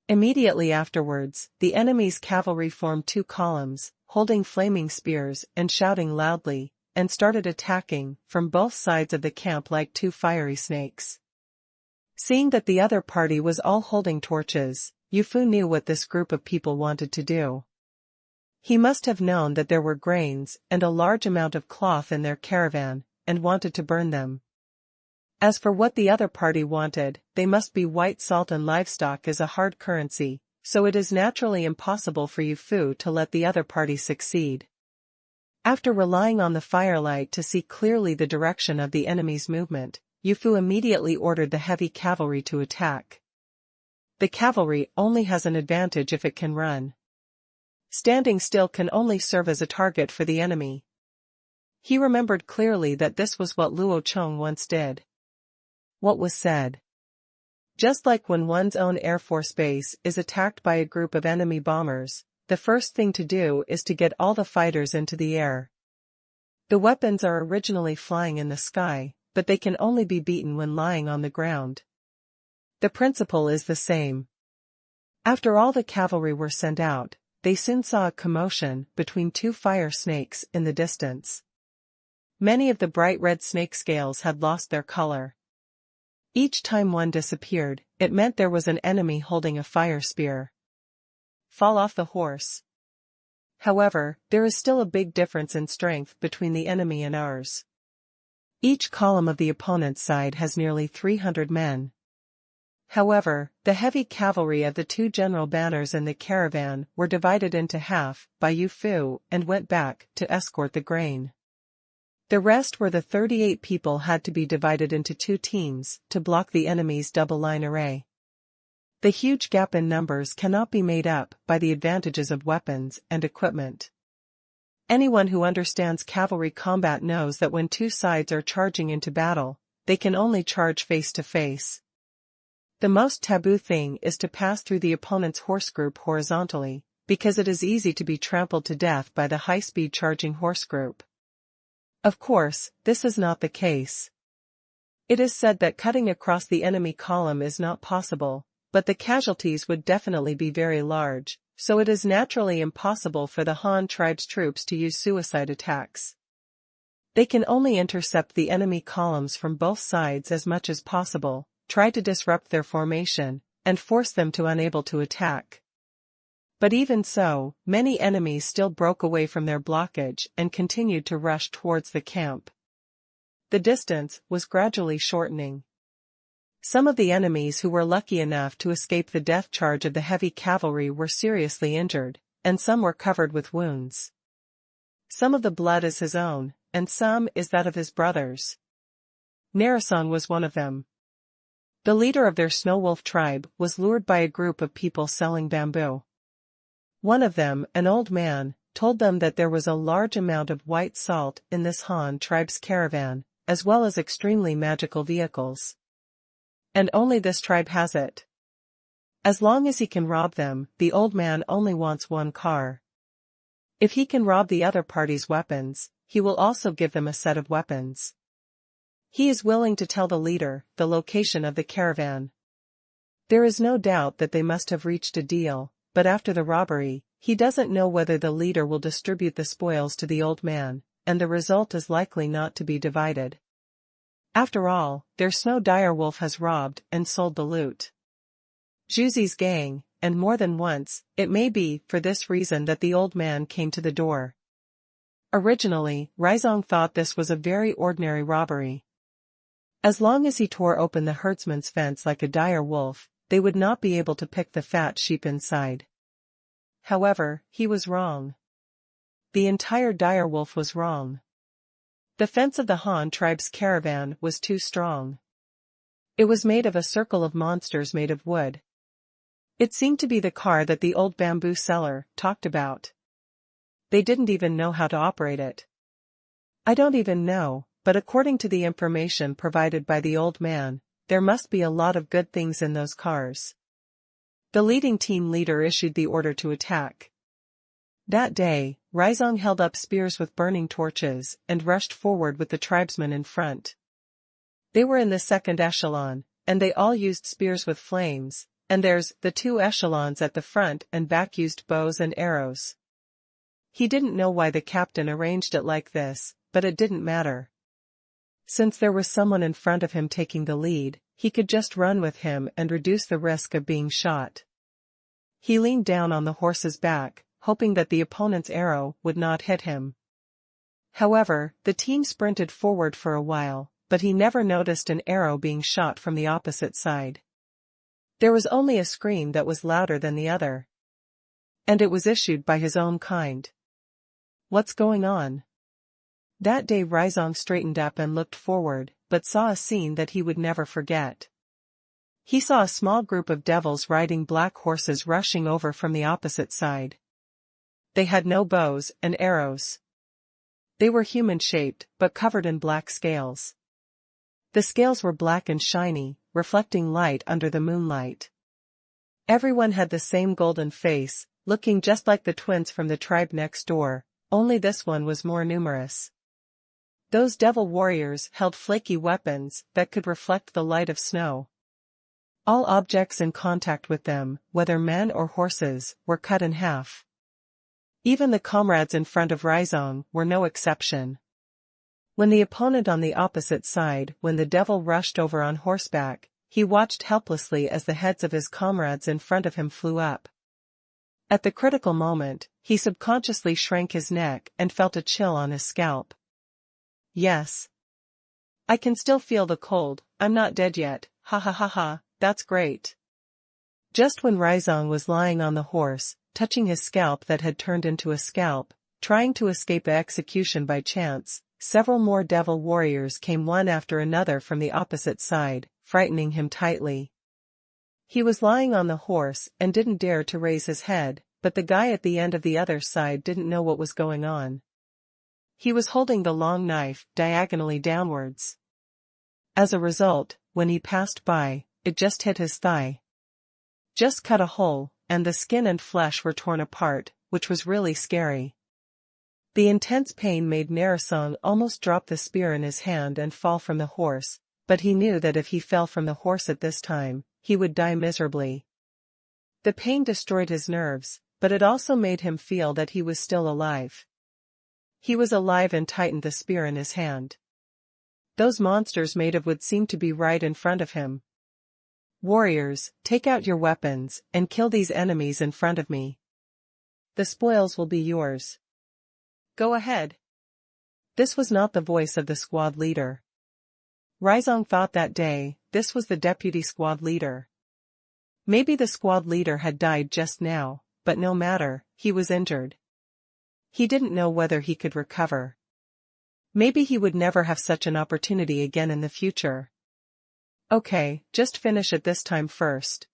Immediately afterwards, the enemy's cavalry formed 2 columns, holding flaming spears and shouting loudly, and started attacking from both sides of the camp like 2 fiery snakes. Seeing that the other party was all holding torches, Youfu knew what this group of people wanted to do. He must have known that there were grains and a large amount of cloth in their caravan, and wanted to burn them. As for what the other party wanted, they must be white salt, and livestock is a hard currency, so it is naturally impossible for Youfu to let the other party succeed. After relying on the firelight to see clearly the direction of the enemy's movement, Youfu immediately ordered the heavy cavalry to attack. The cavalry only has an advantage if it can run. Standing still can only serve as a target for the enemy. He remembered clearly that this was what Luo Chong once did. What was said? Just like when one's own Air Force base is attacked by a group of enemy bombers, the first thing to do is to get all the fighters into the air. The weapons are originally flying in the sky, but they can only be beaten when lying on the ground. The principle is the same. After all the cavalry were sent out, they soon saw a commotion between 2 fire snakes in the distance. Many of the bright red snake scales had lost their color. Each time one disappeared, it meant there was an enemy holding a fire spear. Fall off the horse. However, there is still a big difference in strength between the enemy and ours. Each column of the opponent's side has nearly 300 men. However, the heavy cavalry of the 2 general banners in the caravan were divided into half by Youfu and went back to escort the grain. The rest were the 38 people had to be divided into 2 teams to block the enemy's double-line array. The huge gap in numbers cannot be made up by the advantages of weapons and equipment. Anyone who understands cavalry combat knows that when 2 sides are charging into battle, they can only charge face to face. The most taboo thing is to pass through the opponent's horse group horizontally, because it is easy to be trampled to death by the high-speed charging horse group. Of course, this is not the case. It is said that cutting across the enemy column is not possible, but the casualties would definitely be very large, so it is naturally impossible for the Han tribe's troops to use suicide attacks. They can only intercept the enemy columns from both sides as much as possible, try to disrupt their formation, and force them to unable to attack. But even so, many enemies still broke away from their blockage and continued to rush towards the camp. The distance was gradually shortening. Some of the enemies who were lucky enough to escape the death charge of the heavy cavalry were seriously injured, and some were covered with wounds. Some of the blood is his own, and some is that of his brothers. Narisong was one of them. The leader of their snow wolf tribe was lured by a group of people selling bamboo. One of them, an old man, told them that there was a large amount of white salt in this Han tribe's caravan, as well as extremely magical vehicles. And only this tribe has it. As long as he can rob them, the old man only wants one car. If he can rob the other party's weapons, he will also give them a set of weapons. He is willing to tell the leader the location of the caravan. There is no doubt that they must have reached a deal, but after the robbery, he doesn't know whether the leader will distribute the spoils to the old man, and the result is likely not to be divided. After all, their snow direwolf has robbed and sold the loot. Zhuzi's gang, and more than once, it may be for this reason that the old man came to the door. Originally, Raizong thought this was a very ordinary robbery. As long as he tore open the herdsman's fence like a dire wolf, they would not be able to pick the fat sheep inside. However, he was wrong. The entire dire wolf was wrong. The fence of the Han tribe's caravan was too strong. It was made of a circle of monsters made of wood. It seemed to be the car that the old bamboo seller talked about. They didn't even know how to operate it. I don't even know, but according to the information provided by the old man, there must be a lot of good things in those cars. The leading team leader issued the order to attack. That day, Raizong held up spears with burning torches and rushed forward with the tribesmen in front. They were in the second echelon, and they all used spears with flames, and there's the two echelons at the front and back used bows and arrows. He didn't know why the captain arranged it like this, but it didn't matter. Since there was someone in front of him taking the lead, he could just run with him and reduce the risk of being shot. He leaned down on the horse's back, hoping that the opponent's arrow would not hit him. However, the team sprinted forward for a while, but he never noticed an arrow being shot from the opposite side. There was only a scream that was louder than the other. And it was issued by his own kind. What's going on? That day Raizong straightened up and looked forward, but saw a scene that he would never forget. He saw a small group of devils riding black horses rushing over from the opposite side. They had no bows and arrows. They were human-shaped, but covered in black scales. The scales were black and shiny, reflecting light under the moonlight. Everyone had the same golden face, looking just like the twins from the tribe next door, only this one was more numerous. Those devil warriors held flaky weapons that could reflect the light of snow. All objects in contact with them, whether men or horses, were cut in half. Even the comrades in front of Raizong were no exception. When the opponent on the opposite side, when the devil rushed over on horseback, he watched helplessly as the heads of his comrades in front of him flew up. At the critical moment, he subconsciously shrank his neck and felt a chill on his scalp. Yes. I can still feel the cold, I'm not dead yet, ha ha ha ha, that's great. Just when Raizong was lying on the horse, touching his scalp that had turned into a scalp, trying to escape execution by chance, several more devil warriors came one after another from the opposite side, frightening him tightly. He was lying on the horse and didn't dare to raise his head, but the guy at the end of the other side didn't know what was going on. He was holding the long knife diagonally downwards. As a result, when he passed by, it just hit his thigh. Just cut a hole, and the skin and flesh were torn apart, which was really scary. The intense pain made Narisong almost drop the spear in his hand and fall from the horse, but he knew that if he fell from the horse at this time, he would die miserably. The pain destroyed his nerves, but it also made him feel that he was still alive. He was alive and tightened the spear in his hand. Those monsters made of wood seemed to be right in front of him. "Warriors, take out your weapons, and kill these enemies in front of me. The spoils will be yours. Go ahead." This was not the voice of the squad leader. Rizong thought that day, this was the deputy squad leader. Maybe the squad leader had died just now, but no matter, he was injured. He didn't know whether he could recover. Maybe he would never have such an opportunity again in the future. Okay, just finish it this time first.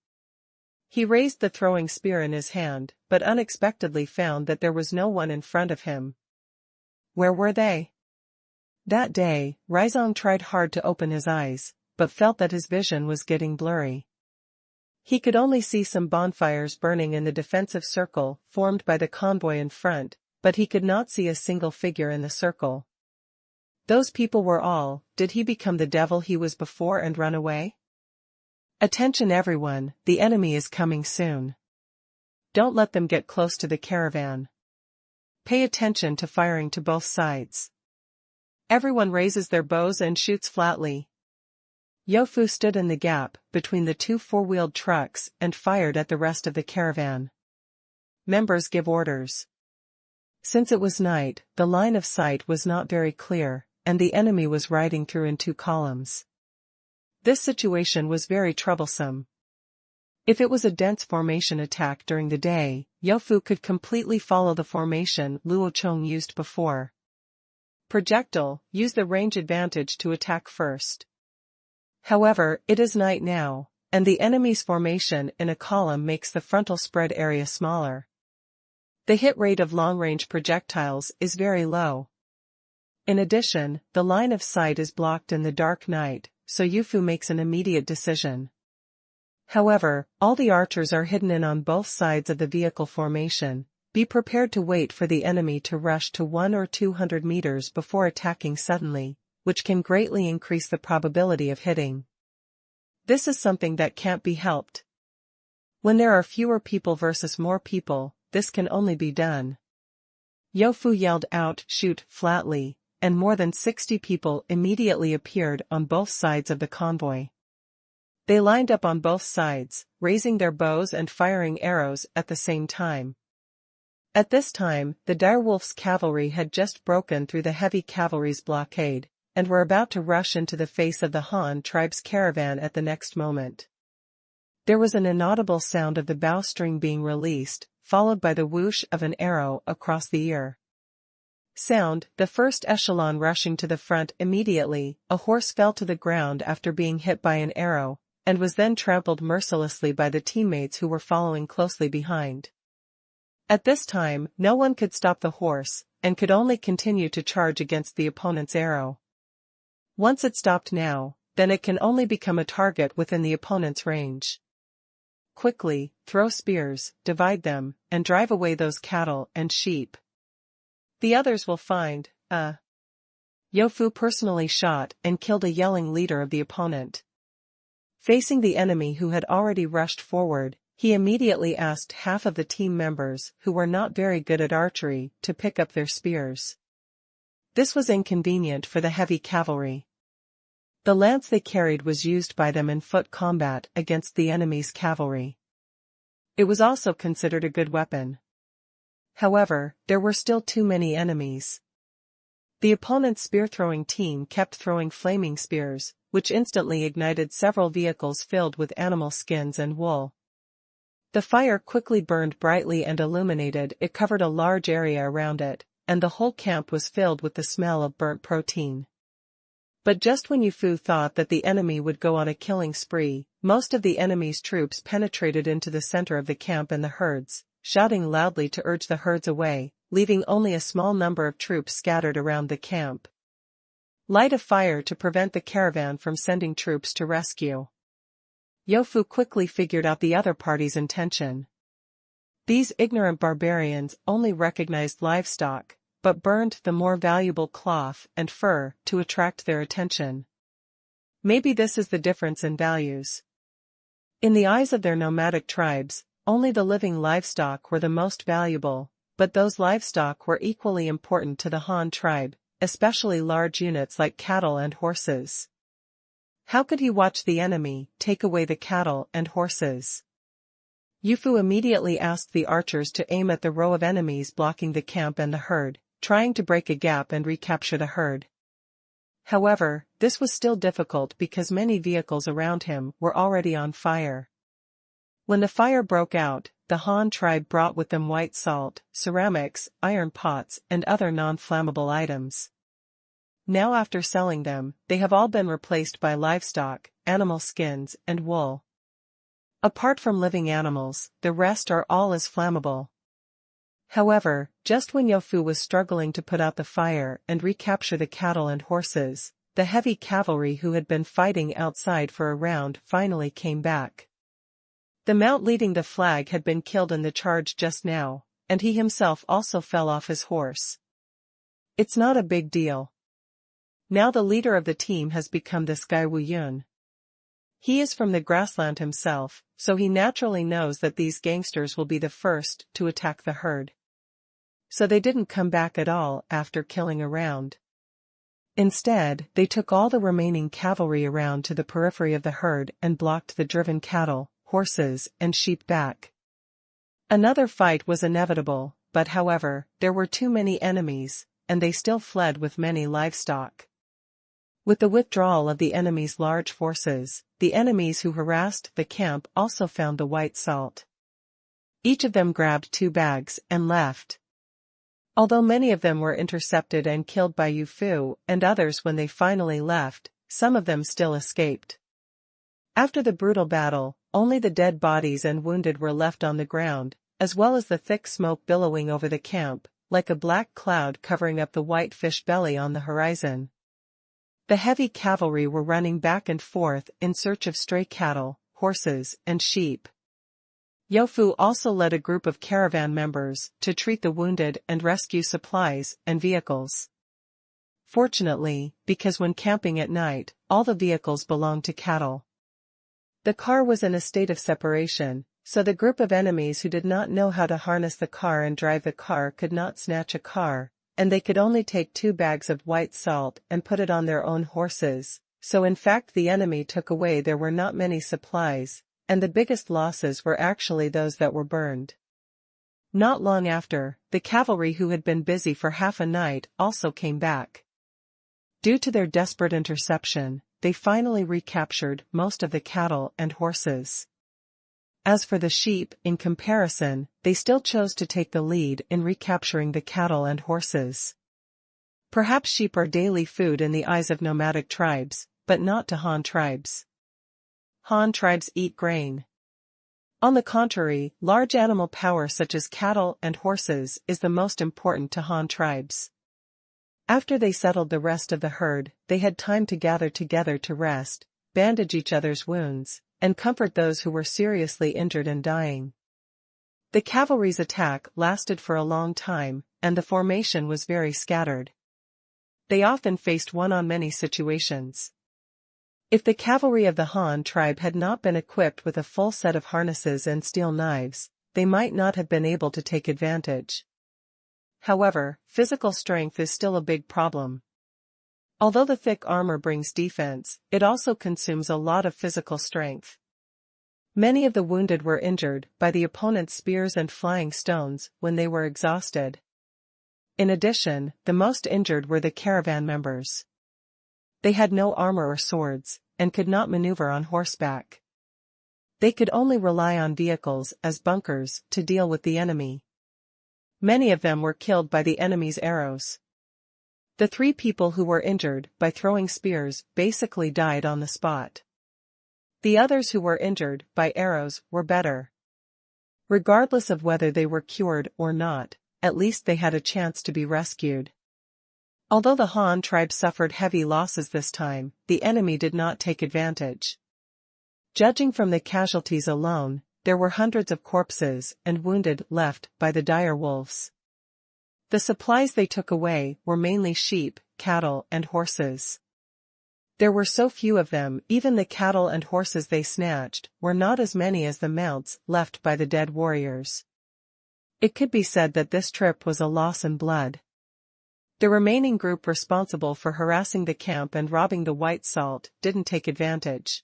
He raised the throwing spear in his hand, but unexpectedly found that there was no one in front of him. Where were they? That day, Rizong tried hard to open his eyes, but felt that his vision was getting blurry. He could only see some bonfires burning in the defensive circle formed by the convoy in front, but he could not see a single figure in the circle. Those people were all. Did he become the devil he was before and run away? Attention everyone, the enemy is coming soon. Don't let them get close to the caravan. Pay attention to firing to both sides. Everyone raises their bows and shoots flatly. Yofu stood in the gap between the two four-wheeled trucks and fired at the rest of the caravan. Members give orders. Since it was night, the line of sight was not very clear, and the enemy was riding through in two columns. This situation was very troublesome. If it was a dense formation attack during the day, Yofu could completely follow the formation Luo Chong used before. Projectile, use the range advantage to attack first. However, it is night now, and the enemy's formation in a column makes the frontal spread area smaller. The hit rate of long-range projectiles is very low. In addition, the line of sight is blocked in the dark night, so Yofu makes an immediate decision. However, all the archers are hidden in on both sides of the vehicle formation. Be prepared to wait for the enemy to rush to 100 or 200 meters before attacking suddenly, which can greatly increase the probability of hitting. This is something that can't be helped. When there are fewer people versus more people, this can only be done. Yofu yelled out, "Shoot," flatly, and more than 60 people immediately appeared on both sides of the convoy. They lined up on both sides, raising their bows and firing arrows at the same time. At this time, the direwolf's cavalry had just broken through the heavy cavalry's blockade, and were about to rush into the face of the Han tribe's caravan at the next moment. There was an inaudible sound of the bowstring being released, followed by the whoosh of an arrow across the ear. Sound, the first echelon rushing to the front immediately, a horse fell to the ground after being hit by an arrow, and was then trampled mercilessly by the teammates who were following closely behind. At this time, no one could stop the horse, and could only continue to charge against the opponent's arrow. Once it stopped now, then it can only become a target within the opponent's range. Quickly, throw spears, divide them, and drive away those cattle and sheep. The others will find. Yofu personally shot and killed a yelling leader of the opponent. Facing the enemy who had already rushed forward, he immediately asked half of the team members who were not very good at archery to pick up their spears. This was inconvenient for the heavy cavalry. The lance they carried was used by them in foot combat against the enemy's cavalry. It was also considered a good weapon. However, there were still too many enemies. The opponent's spear-throwing team kept throwing flaming spears, which instantly ignited several vehicles filled with animal skins and wool. The fire quickly burned brightly and illuminated. It covered a large area around it, and the whole camp was filled with the smell of burnt protein. But just when Yofu thought that the enemy would go on a killing spree, most of the enemy's troops penetrated into the center of the camp and the herds, shouting loudly to urge the herds away, leaving only a small number of troops scattered around the camp. Light a fire to prevent the caravan from sending troops to rescue. Yofu quickly figured out the other party's intention. These ignorant barbarians only recognized livestock, but burned the more valuable cloth and fur to attract their attention. Maybe this is the difference in values. In the eyes of their nomadic tribes, only the living livestock were the most valuable, but those livestock were equally important to the Han tribe, especially large units like cattle and horses. How could he watch the enemy take away the cattle and horses? Yufu immediately asked the archers to aim at the row of enemies blocking the camp and the herd, trying to break a gap and recapture the herd. However, this was still difficult because many vehicles around him were already on fire. When the fire broke out, the Han tribe brought with them white salt, ceramics, iron pots, and other non-flammable items. Now after selling them, they have all been replaced by livestock, animal skins, and wool. Apart from living animals, the rest are all as flammable. However, just when Yofu was struggling to put out the fire and recapture the cattle and horses, the heavy cavalry who had been fighting outside for a round finally came back. The mount leading the flag had been killed in the charge just now, and he himself also fell off his horse. It's not a big deal. Now the leader of the team has become this guy Wu Yun. He is from the grassland himself, so he naturally knows that these gangsters will be the first to attack the herd. So they didn't come back at all after killing a round. Instead, they took all the remaining cavalry around to the periphery of the herd and blocked the driven cattle, horses, and sheep back. Another fight was inevitable, but however, there were too many enemies, and they still fled with many livestock. With the withdrawal of the enemy's large forces, the enemies who harassed the camp also found the white salt. Each of them grabbed 2 bags and left. Although many of them were intercepted and killed by Yufu and others when they finally left, some of them still escaped. After the brutal battle, only the dead bodies and wounded were left on the ground, as well as the thick smoke billowing over the camp, like a black cloud covering up the white fish belly on the horizon. The heavy cavalry were running back and forth in search of stray cattle, horses, and sheep. Yofu also led a group of caravan members to treat the wounded and rescue supplies and vehicles. Fortunately, because when camping at night, all the vehicles belonged to cattle. The car was in a state of separation, so the group of enemies who did not know how to harness the car and drive the car could not snatch a car, and they could only take 2 bags of white salt and put it on their own horses, so in fact the enemy took away there were not many supplies, and the biggest losses were actually those that were burned. Not long after, the cavalry who had been busy for half a night also came back. Due to their desperate interception, they finally recaptured most of the cattle and horses. As for the sheep, in comparison, they still chose to take the lead in recapturing the cattle and horses. Perhaps sheep are daily food in the eyes of nomadic tribes, but not to Han tribes. Han tribes eat grain. On the contrary, large animal power such as cattle and horses is the most important to Han tribes. After they settled the rest of the herd, they had time to gather together to rest, bandage each other's wounds, and comfort those who were seriously injured and dying. The cavalry's attack lasted for a long time, and the formation was very scattered. They often faced one-on-many situations. If the cavalry of the Han tribe had not been equipped with a full set of harnesses and steel knives, they might not have been able to take advantage. However, physical strength is still a big problem. Although the thick armor brings defense, it also consumes a lot of physical strength. Many of the wounded were injured by the opponent's spears and flying stones when they were exhausted. In addition, the most injured were the caravan members. They had no armor or swords, and could not maneuver on horseback. They could only rely on vehicles as bunkers to deal with the enemy. Many of them were killed by the enemy's arrows. The 3 people who were injured by throwing spears basically died on the spot. The others who were injured by arrows were better. Regardless of whether they were cured or not, at least they had a chance to be rescued. Although the Han tribe suffered heavy losses this time, the enemy did not take advantage. Judging from the casualties alone, there were hundreds of corpses and wounded left by the dire wolves. The supplies they took away were mainly sheep, cattle, and horses. There were so few of them, even the cattle and horses they snatched were not as many as the mounts left by the dead warriors. It could be said that this trip was a loss in blood. The remaining group responsible for harassing the camp and robbing the white salt didn't take advantage.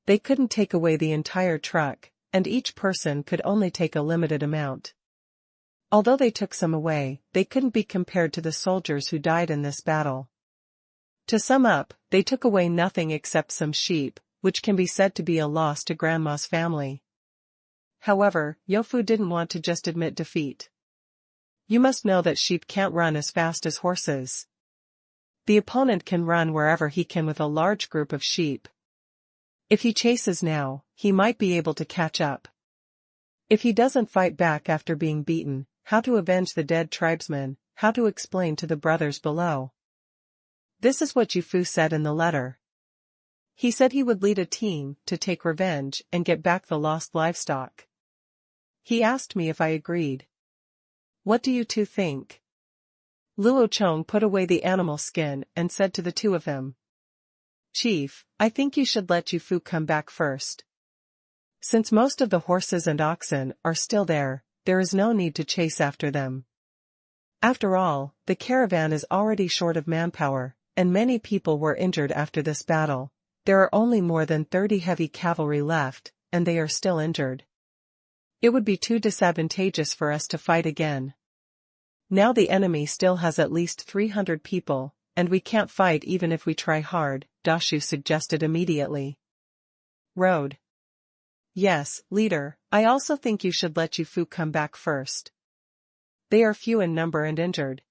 They couldn't take away the entire truck, and each person could only take a limited amount. Although they took some away, they couldn't be compared to the soldiers who died in this battle. To sum up, they took away nothing except some sheep, which can be said to be a loss to Grandma's family. However, Yofu didn't want to just admit defeat. You must know that sheep can't run as fast as horses. The opponent can run wherever he can with a large group of sheep. If he chases now, he might be able to catch up. If he doesn't fight back after being beaten, how to avenge the dead tribesmen, how to explain to the brothers below. This is what Yufu said in the letter. He said he would lead a team to take revenge and get back the lost livestock. He asked me if I agreed. What do you two think? Luo Chong put away the animal skin and said to the two of them. Chief, I think you should let Yufu come back first. Since most of the horses and oxen are still there, there is no need to chase after them. After all, the caravan is already short of manpower, and many people were injured after this battle. There are only more than 30 heavy cavalry left, and they are still injured. It would be too disadvantageous for us to fight again. Now the enemy still has at least 300 people, and we can't fight even if we try hard, Dashu suggested immediately. Road. Yes, leader, I also think you should let Yufu come back first. They are few in number and injured.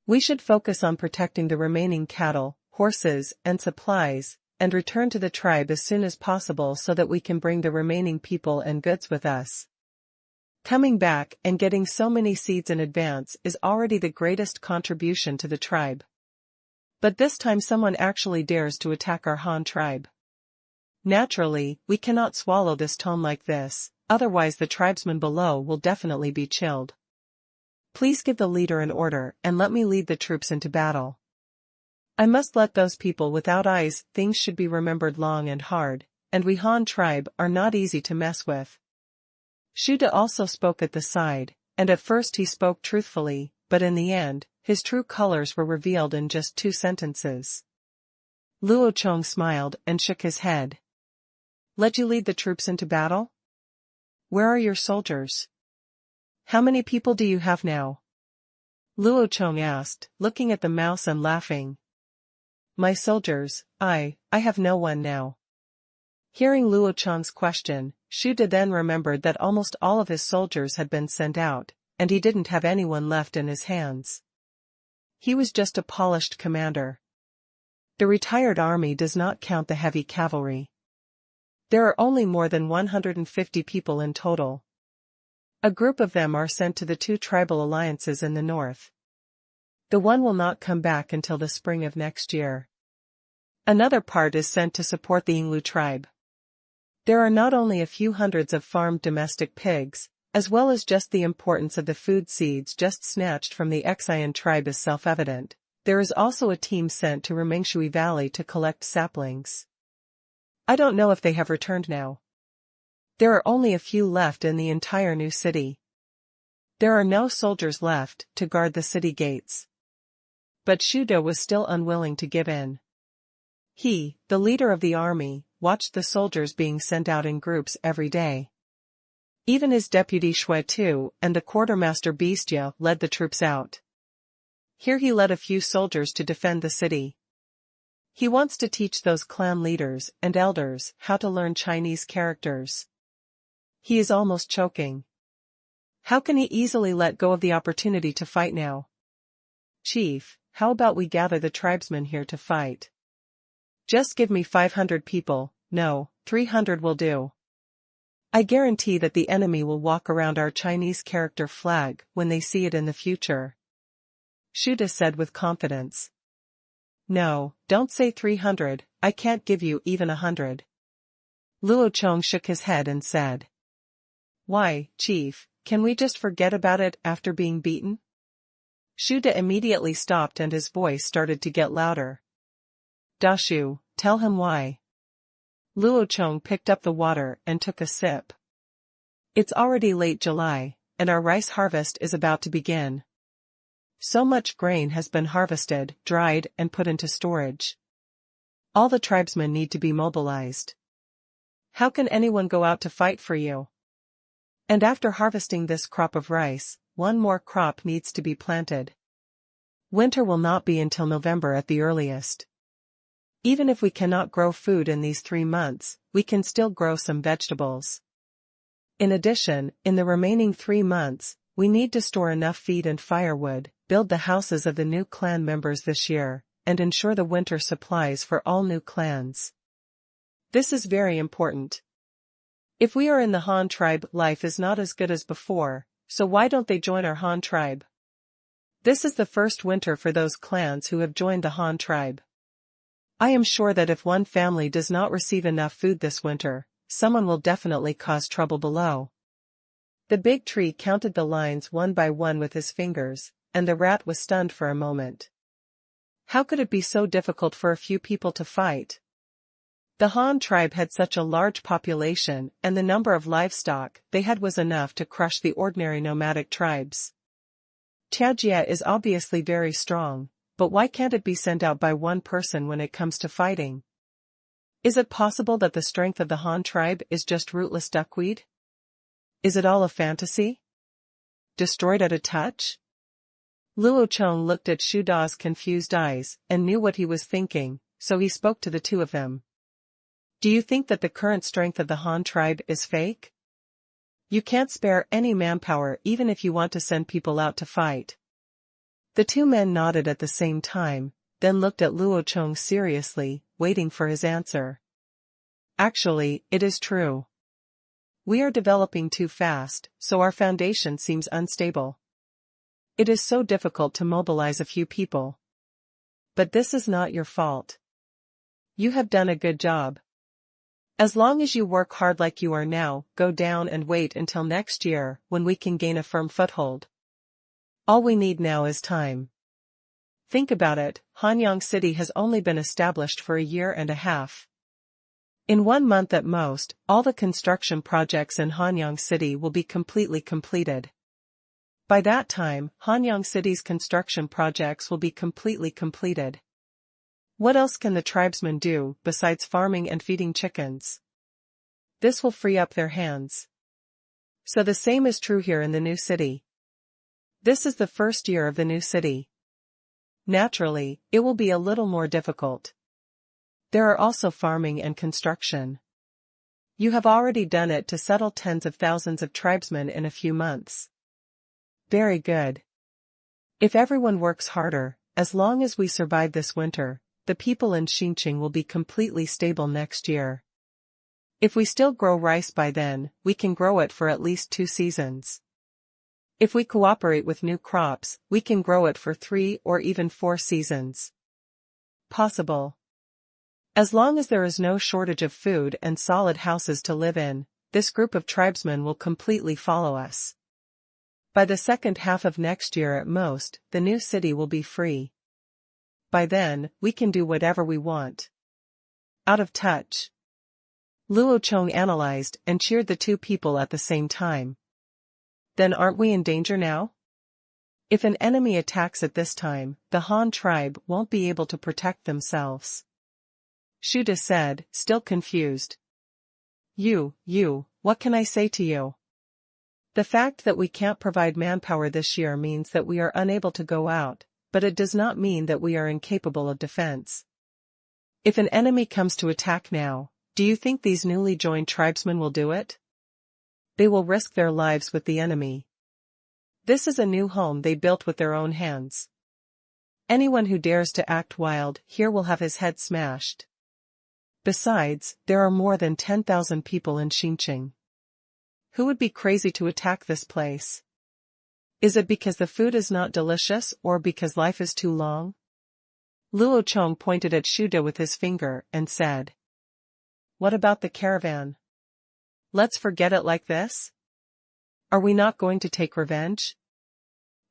We should focus on protecting the remaining cattle, horses, and supplies, and return to the tribe as soon as possible so that we can bring the remaining people and goods with us. Coming back and getting so many seeds in advance is already the greatest contribution to the tribe. But this time someone actually dares to attack our Han tribe. Naturally, we cannot swallow this tone like this, otherwise the tribesmen below will definitely be chilled. Please give the leader an order and let me lead the troops into battle. I must let those people without eyes. Things should be remembered long and hard, and we Han tribe are not easy to mess with. Shuda also spoke at the side, and at first he spoke truthfully, but in the end, his true colors were revealed in just 2 sentences. Luo Chong smiled and shook his head. Let you lead the troops into battle? Where are your soldiers? How many people do you have now? Luo Chong asked, looking at the mouse and laughing. My soldiers, I have no one now. Hearing Luo Chong's question, Shuda then remembered that almost all of his soldiers had been sent out, and he didn't have anyone left in his hands. He was just a polished commander. The retired army does not count the heavy cavalry. There are only more than 150 people in total. A group of them are sent to the 2 tribal alliances in the north. The one will not come back until the spring of next year. Another part is sent to support the Yinglu tribe. There are not only a few hundreds of farmed domestic pigs, as well as just the importance of the food seeds just snatched from the Xian tribe is self-evident. There is also a team sent to Rumengshui Valley to collect saplings. I don't know if they have returned now. There are only a few left in the entire new city. There are no soldiers left to guard the city gates. But Shuda was still unwilling to give in. He, the leader of the army, watched the soldiers being sent out in groups every day. Even his deputy Shui Tu and the quartermaster Bestia led the troops out. Here he led a few soldiers to defend the city. He wants to teach those clan leaders and elders how to learn Chinese characters. He is almost choking. How can he easily let go of the opportunity to fight now? Chief, how about we gather the tribesmen here to fight? Just give me 500 people, no, 300 will do. I guarantee that the enemy will walk around our Chinese character flag when they see it in the future. Shuda said with confidence. No, don't say 300, I can't give you even 100. Luo Chong shook his head and said. Why, Chief, can we just forget about it after being beaten? Shuda immediately stopped and his voice started to get louder. Dashu, tell him why. Luo Chong picked up the water and took a sip. It's already late July, and our rice harvest is about to begin. So much grain has been harvested, dried, and put into storage. All the tribesmen need to be mobilized. How can anyone go out to fight for you? And after harvesting this crop of rice, one more crop needs to be planted. Winter will not be until November at the earliest. Even if we cannot grow food in these 3 months, we can still grow some vegetables. In addition, in the remaining 3 months, we need to store enough feed and firewood, build the houses of the new clan members this year, and ensure the winter supplies for all new clans. This is very important. If we are in the Han tribe, life is not as good as before, so why don't they join our Han tribe? This is the first winter for those clans who have joined the Han tribe. I am sure that if one family does not receive enough food this winter, someone will definitely cause trouble below. The big tree counted the lines one by one with his fingers, and the rat was stunned for a moment. How could it be so difficult for a few people to fight? The Han tribe had such a large population, and the number of livestock they had was enough to crush the ordinary nomadic tribes. Tiajia is obviously very strong, but why can't it be sent out by one person when it comes to fighting? Is it possible that the strength of the Han tribe is just rootless duckweed? Is it all a fantasy? Destroyed at a touch? Luo Chong looked at Shu Da's confused eyes and knew what he was thinking, so he spoke to the two of them. Do you think that the current strength of the Han tribe is fake? You can't spare any manpower even if you want to send people out to fight. The two men nodded at the same time, then looked at Luo Chong seriously, waiting for his answer. Actually, it is true. We are developing too fast, so our foundation seems unstable. It is so difficult to mobilize a few people. But this is not your fault. You have done a good job. As long as you work hard like you are now, go down and wait until next year when we can gain a firm foothold. All we need now is time. Think about it, Hanyang City has only been established for a year and a half. In 1 month at most, all the construction projects in Hanyang City will be completely completed. By that time, Hanyang City's construction projects will be completely completed. What else can the tribesmen do besides farming and feeding chickens? This will free up their hands. So the same is true here in the new city. This is the first year of the new city. Naturally, it will be a little more difficult. There are also farming and construction. You have already done it to settle tens of thousands of tribesmen in a few months. Very good. If everyone works harder, as long as we survive this winter, the people in Qingshu will be completely stable next year. If we still grow rice by then, we can grow it for at least 2 seasons. If we cooperate with new crops, we can grow it for 3 or even 4 seasons. Possible. As long as there is no shortage of food and solid houses to live in, this group of tribesmen will completely follow us. By the second half of next year at most, the new city will be free. By then, we can do whatever we want. Out of touch. Luo Chong analyzed and cheered the two people at the same time. Then aren't we in danger now? If an enemy attacks at this time, the Han tribe won't be able to protect themselves. Shu Da said, still confused. What can I say to you? The fact that we can't provide manpower this year means that we are unable to go out, but it does not mean that we are incapable of defense. If an enemy comes to attack now, do you think these newly joined tribesmen will do it? They will risk their lives with the enemy. This is a new home they built with their own hands. Anyone who dares to act wild here will have his head smashed. Besides, there are more than 10,000 people in Qingshu. Who would be crazy to attack this place? Is it because the food is not delicious or because life is too long? Luo Chong pointed at Shu Da with his finger and said. What about the caravan? Let's forget it like this? Are we not going to take revenge?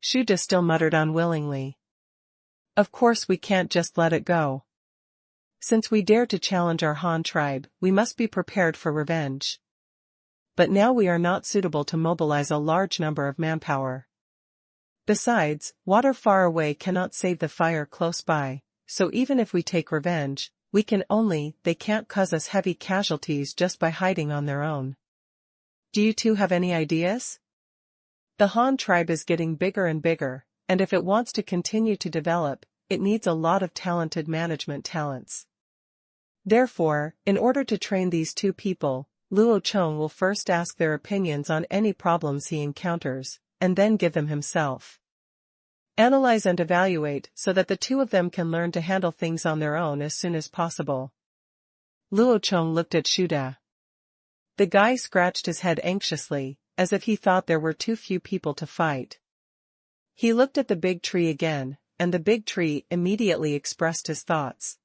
Shu Da still muttered unwillingly. Of course we can't just let it go. Since we dare to challenge our Han tribe, we must be prepared for revenge. But now we are not suitable to mobilize a large number of manpower. Besides, water far away cannot save the fire close by, so even if we take revenge, they can't cause us heavy casualties just by hiding on their own. Do you two have any ideas? The Han tribe is getting bigger and bigger, and if it wants to continue to develop, it needs a lot of talented management talents. Therefore, in order to train these two people, Luo Chong will first ask their opinions on any problems he encounters, and then give them himself. Analyze and evaluate so that the two of them can learn to handle things on their own as soon as possible. Luo Chong looked at Shuda. The guy scratched his head anxiously, as if he thought there were too few people to fight. He looked at the big tree again, and the big tree immediately expressed his thoughts.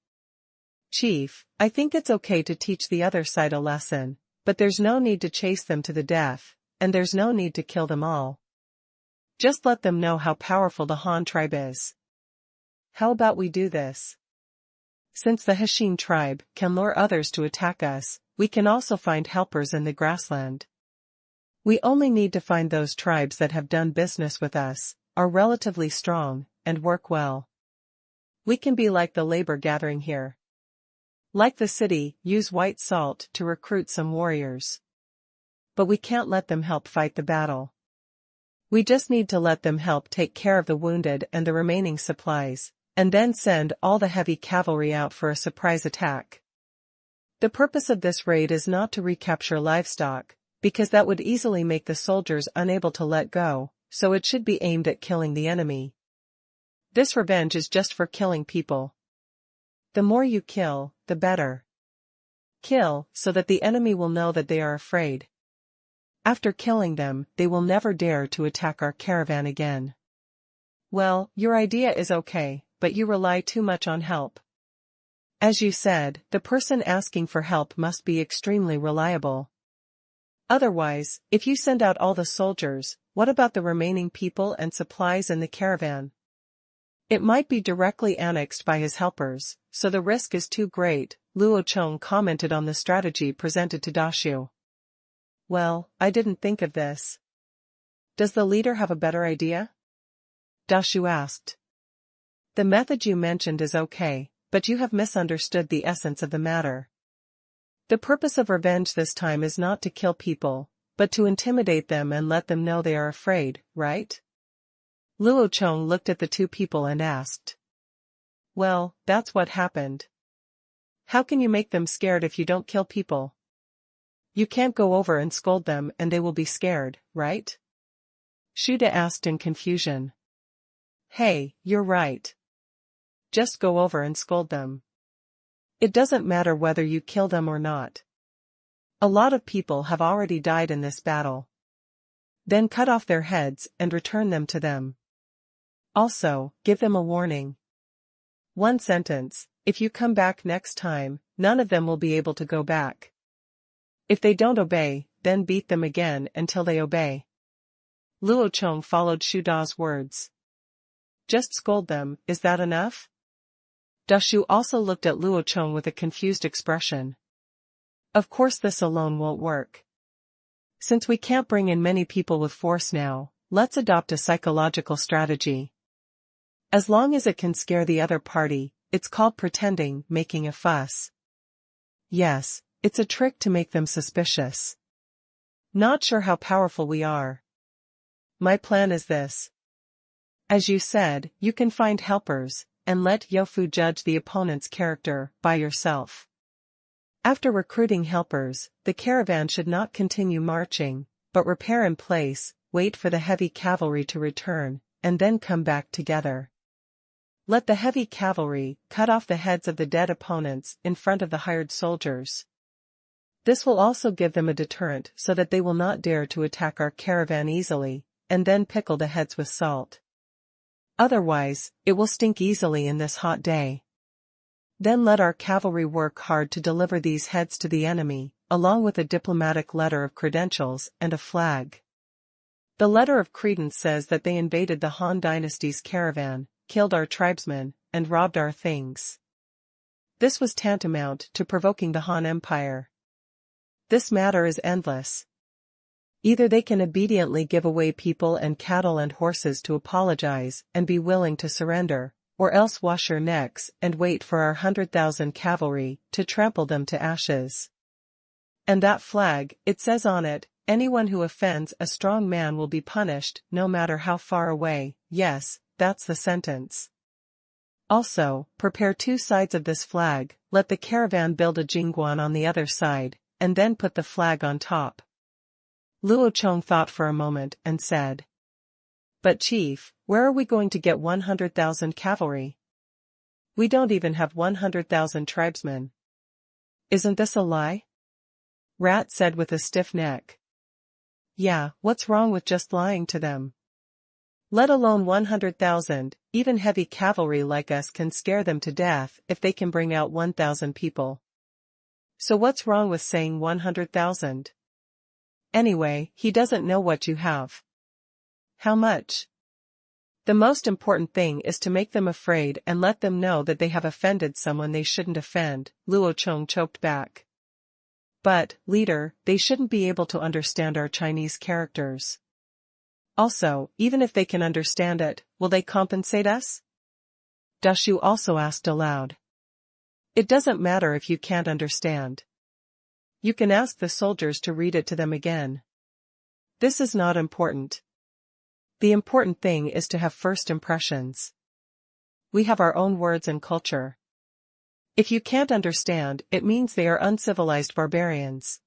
Chief, I think it's okay to teach the other side a lesson, but there's no need to chase them to the death, and there's no need to kill them all. Just let them know how powerful the Han tribe is. How about we do this? Since the Hashin tribe can lure others to attack us, we can also find helpers in the grassland. We only need to find those tribes that have done business with us, are relatively strong, and work well. We can be like the labor gathering here. Like the city, use white salt to recruit some warriors. But we can't let them help fight the battle. We just need to let them help take care of the wounded and the remaining supplies, and then send all the heavy cavalry out for a surprise attack. The purpose of this raid is not to recapture livestock, because that would easily make the soldiers unable to let go, so it should be aimed at killing the enemy. This revenge is just for killing people. The more you kill, the better. Kill, so that the enemy will know that they are afraid. After killing them, they will never dare to attack our caravan again. Well, your idea is okay, but you rely too much on help. As you said, the person asking for help must be extremely reliable. Otherwise, if you send out all the soldiers, what about the remaining people and supplies in the caravan? It might be directly annexed by his helpers, so the risk is too great, Luo Chong commented on the strategy presented to Dashu. Well, I didn't think of this. Does the leader have a better idea? Dashu asked. The method you mentioned is okay, but you have misunderstood the essence of the matter. The purpose of revenge this time is not to kill people, but to intimidate them and let them know they are afraid, right? Luo Chong looked at the two people and asked. Well, that's what happened. How can you make them scared if you don't kill people? You can't go over and scold them and they will be scared, right? Shuda asked in confusion. Hey, you're right. Just go over and scold them. It doesn't matter whether you kill them or not. A lot of people have already died in this battle. Then cut off their heads and return them to them. Also, give them a warning. One sentence, if you come back next time, none of them will be able to go back. If they don't obey, then beat them again until they obey. Luo Chong followed Shuda's words. Just scold them, is that enough? Dashu also looked at Luo Chong with a confused expression. Of course this alone won't work. Since we can't bring in many people with force now, let's adopt a psychological strategy. As long as it can scare the other party, it's called pretending, making a fuss. Yes, it's a trick to make them suspicious. Not sure how powerful we are. My plan is this. As you said, you can find helpers, and let Yofu judge the opponent's character by yourself. After recruiting helpers, the caravan should not continue marching, but repair in place, wait for the heavy cavalry to return, and then come back together. Let the heavy cavalry cut off the heads of the dead opponents in front of the hired soldiers. This will also give them a deterrent so that they will not dare to attack our caravan easily, and then pickle the heads with salt. Otherwise, it will stink easily in this hot day. Then let our cavalry work hard to deliver these heads to the enemy, along with a diplomatic letter of credentials and a flag. The letter of credence says that they invaded the Han dynasty's caravan, killed our tribesmen, and robbed our things. This was tantamount to provoking the Han Empire. This matter is endless. Either they can obediently give away people and cattle and horses to apologize and be willing to surrender, or else wash your necks and wait for our 100,000 cavalry to trample them to ashes. And that flag, it says on it, anyone who offends a strong man will be punished, no matter how far away. Yes, that's the sentence. Also, prepare 2 sides of this flag, let the caravan build a jingguan on the other side, and then put the flag on top. Luo Chong thought for a moment and said, "But chief, where are we going to get 100,000 cavalry? We don't even have 100,000 tribesmen." "Isn't this a lie?" Rat said with a stiff neck. "Yeah, what's wrong with just lying to them? Let alone 100,000, even heavy cavalry like us can scare them to death if they can bring out 1,000 people. So what's wrong with saying 100,000? Anyway, he doesn't know what you have." "How much?" "The most important thing is to make them afraid and let them know that they have offended someone they shouldn't offend," Luo Chong choked back. "But, leader, they shouldn't be able to understand our Chinese characters. Also, even if they can understand it, will they compensate us?" Dashu also asked aloud. "It doesn't matter if you can't understand. You can ask the soldiers to read it to them again. This is not important. The important thing is to have first impressions. We have our own words and culture. If you can't understand, it means they are uncivilized barbarians.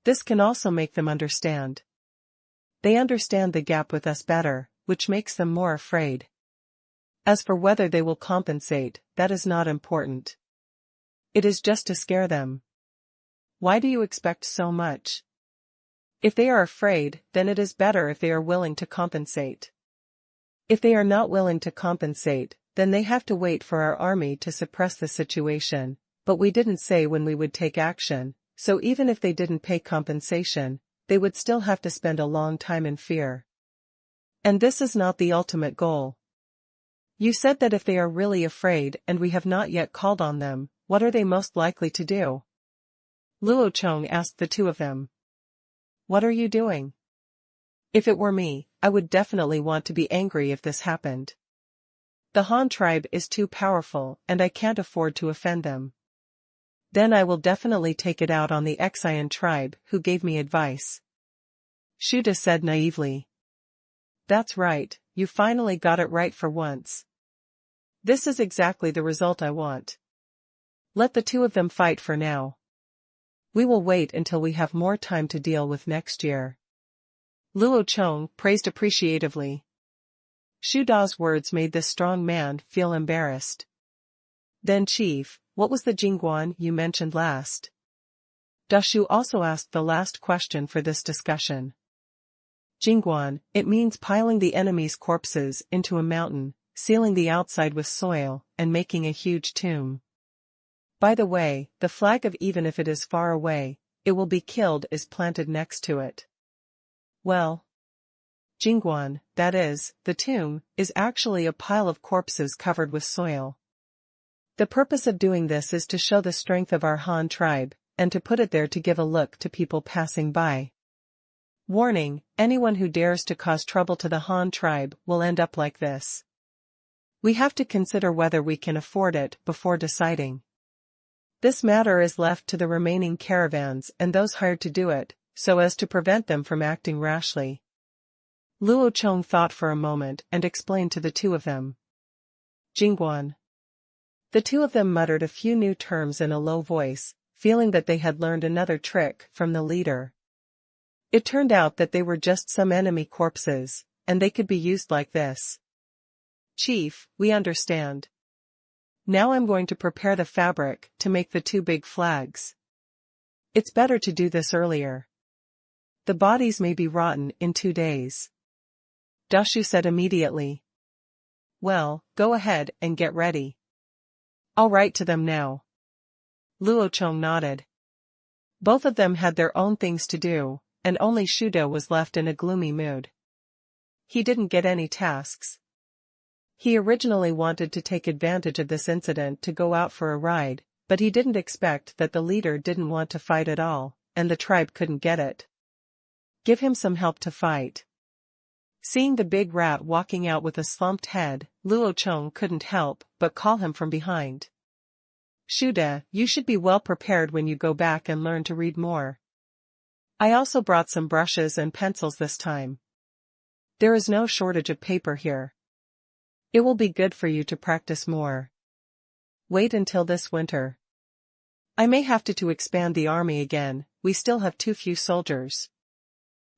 This can also make them understand. They understand the gap with us better, which makes them more afraid. As for whether they will compensate, that is not important. It is just to scare them. Why do you expect so much? If they are afraid, then it is better if they are willing to compensate. If they are not willing to compensate, then they have to wait for our army to suppress the situation, but we didn't say when we would take action, so even if they didn't pay compensation, they would still have to spend a long time in fear. And this is not the ultimate goal. You said that if they are really afraid and we have not yet called on them, what are they most likely to do?" Luo Chong asked the 2 of them. "What are you doing?" "If it were me, I would definitely want to be angry if this happened. The Han tribe is too powerful and I can't afford to offend them. Then I will definitely take it out on the Xian tribe who gave me advice." Shuda said naively. "That's right, you finally got it right for once. This is exactly the result I want. Let the 2 of them fight for now. We will wait until we have more time to deal with next year." Luo Chong praised appreciatively. Shuda's words made this strong man feel embarrassed. "Then chief, what was the jingguan you mentioned last?" Dashu also asked the last question for this discussion. "Jingguan, it means piling the enemy's corpses into a mountain, sealing the outside with soil, and making a huge tomb. By the way, the flag of even if it is far away, it will be killed is planted next to it." "Well, jingguan, that is, the tomb, is actually a pile of corpses covered with soil. The purpose of doing this is to show the strength of our Han tribe, and to put it there to give a look to people passing by. Warning, anyone who dares to cause trouble to the Han tribe will end up like this. We have to consider whether we can afford it before deciding. This matter is left to the remaining caravans and those hired to do it, so as to prevent them from acting rashly." Luo Chong thought for a moment and explained to the 2 of them. "Jingguan." The 2 of them muttered a few new terms in a low voice, feeling that they had learned another trick from the leader. It turned out that they were just some enemy corpses, and they could be used like this. "Chief, we understand. Now I'm going to prepare the fabric to make the 2 big flags. It's better to do this earlier. The bodies may be rotten in 2 days." Dashu said immediately. "Well, go ahead and get ready. I'll write to them now." Luo Chong nodded. Both of them had their own things to do, and only Shuda was left in a gloomy mood. He didn't get any tasks. He originally wanted to take advantage of this incident to go out for a ride, but he didn't expect that the leader didn't want to fight at all, and the tribe couldn't get it. Give him some help to fight. Seeing the big rat walking out with a slumped head, Luo Chong couldn't help but call him from behind. Shuda, you should be well prepared when you go back and learn to read more. I also brought some brushes and pencils this time. There is no shortage of paper here. It will be good for you to practice more. Wait until this winter. I may have to expand the army again, we still have too few soldiers.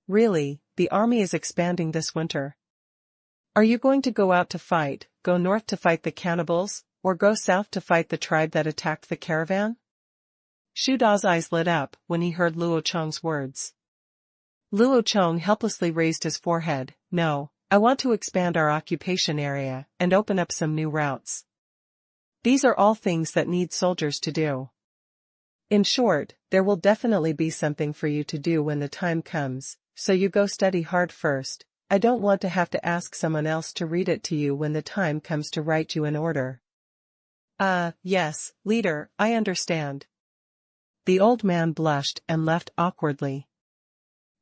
Really, the army is expanding this winter. Are you going to go out to fight, go north to fight the cannibals, or go south to fight the tribe that attacked the caravan? Shuda's eyes lit up when he heard Luo Chong's words. Luo Chong helplessly raised his forehead. No, I want to expand our occupation area and open up some new routes. These are all things that need soldiers to do. In short, there will definitely be something for you to do when the time comes, so you go study hard first. I don't want to have to ask someone else to read it to you when the time comes to write you an order. Yes, leader, I understand. The old man blushed and left awkwardly.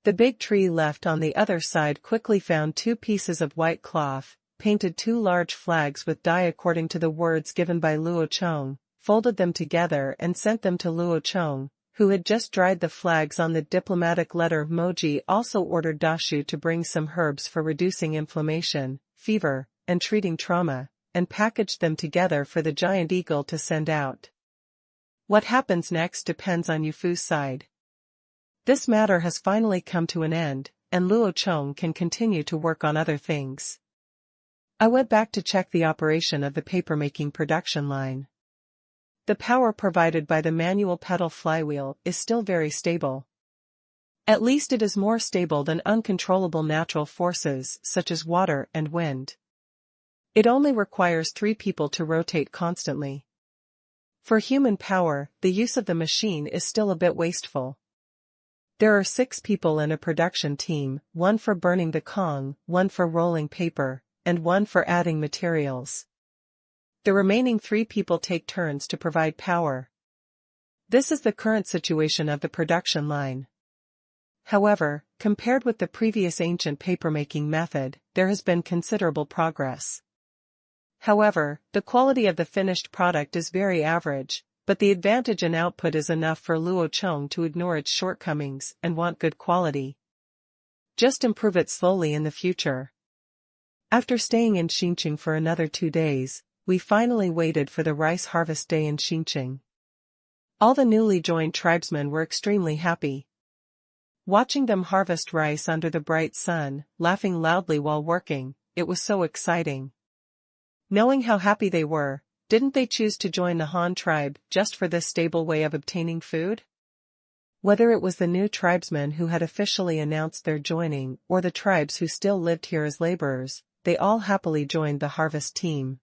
The big tree left on the other side quickly found 2 pieces of white cloth, painted 2 large flags with dye according to the words given by Luo Chong, folded them together and sent them to Luo Chong, who had just dried the flags on the diplomatic letter of Moji. Also ordered Dashu to bring some herbs for reducing inflammation, fever, and treating trauma, and packaged them together for the giant eagle to send out. What happens next depends on Yufu's side. This matter has finally come to an end, and Luo Chong can continue to work on other things. I went back to check the operation of the papermaking production line. The power provided by the manual pedal flywheel is still very stable. At least it is more stable than uncontrollable natural forces such as water and wind. It only requires 3 people to rotate constantly. For human power, the use of the machine is still a bit wasteful. There are 6 people in a production team, 1 for burning the Kong, 1 for rolling paper, and 1 for adding materials. The remaining 3 people take turns to provide power. This is the current situation of the production line. However, compared with the previous ancient papermaking method, there has been considerable progress. However, the quality of the finished product is very average, but the advantage in output is enough for Luo Chong to ignore its shortcomings and want good quality. Just improve it slowly in the future. After staying in Qingshu for another 2 days, we finally waited for the rice harvest day in Qingshu. All the newly joined tribesmen were extremely happy. Watching them harvest rice under the bright sun, laughing loudly while working, it was so exciting. Knowing how happy they were, didn't they choose to join the Han tribe just for this stable way of obtaining food? Whether it was the new tribesmen who had officially announced their joining or the tribes who still lived here as laborers, they all happily joined the harvest team.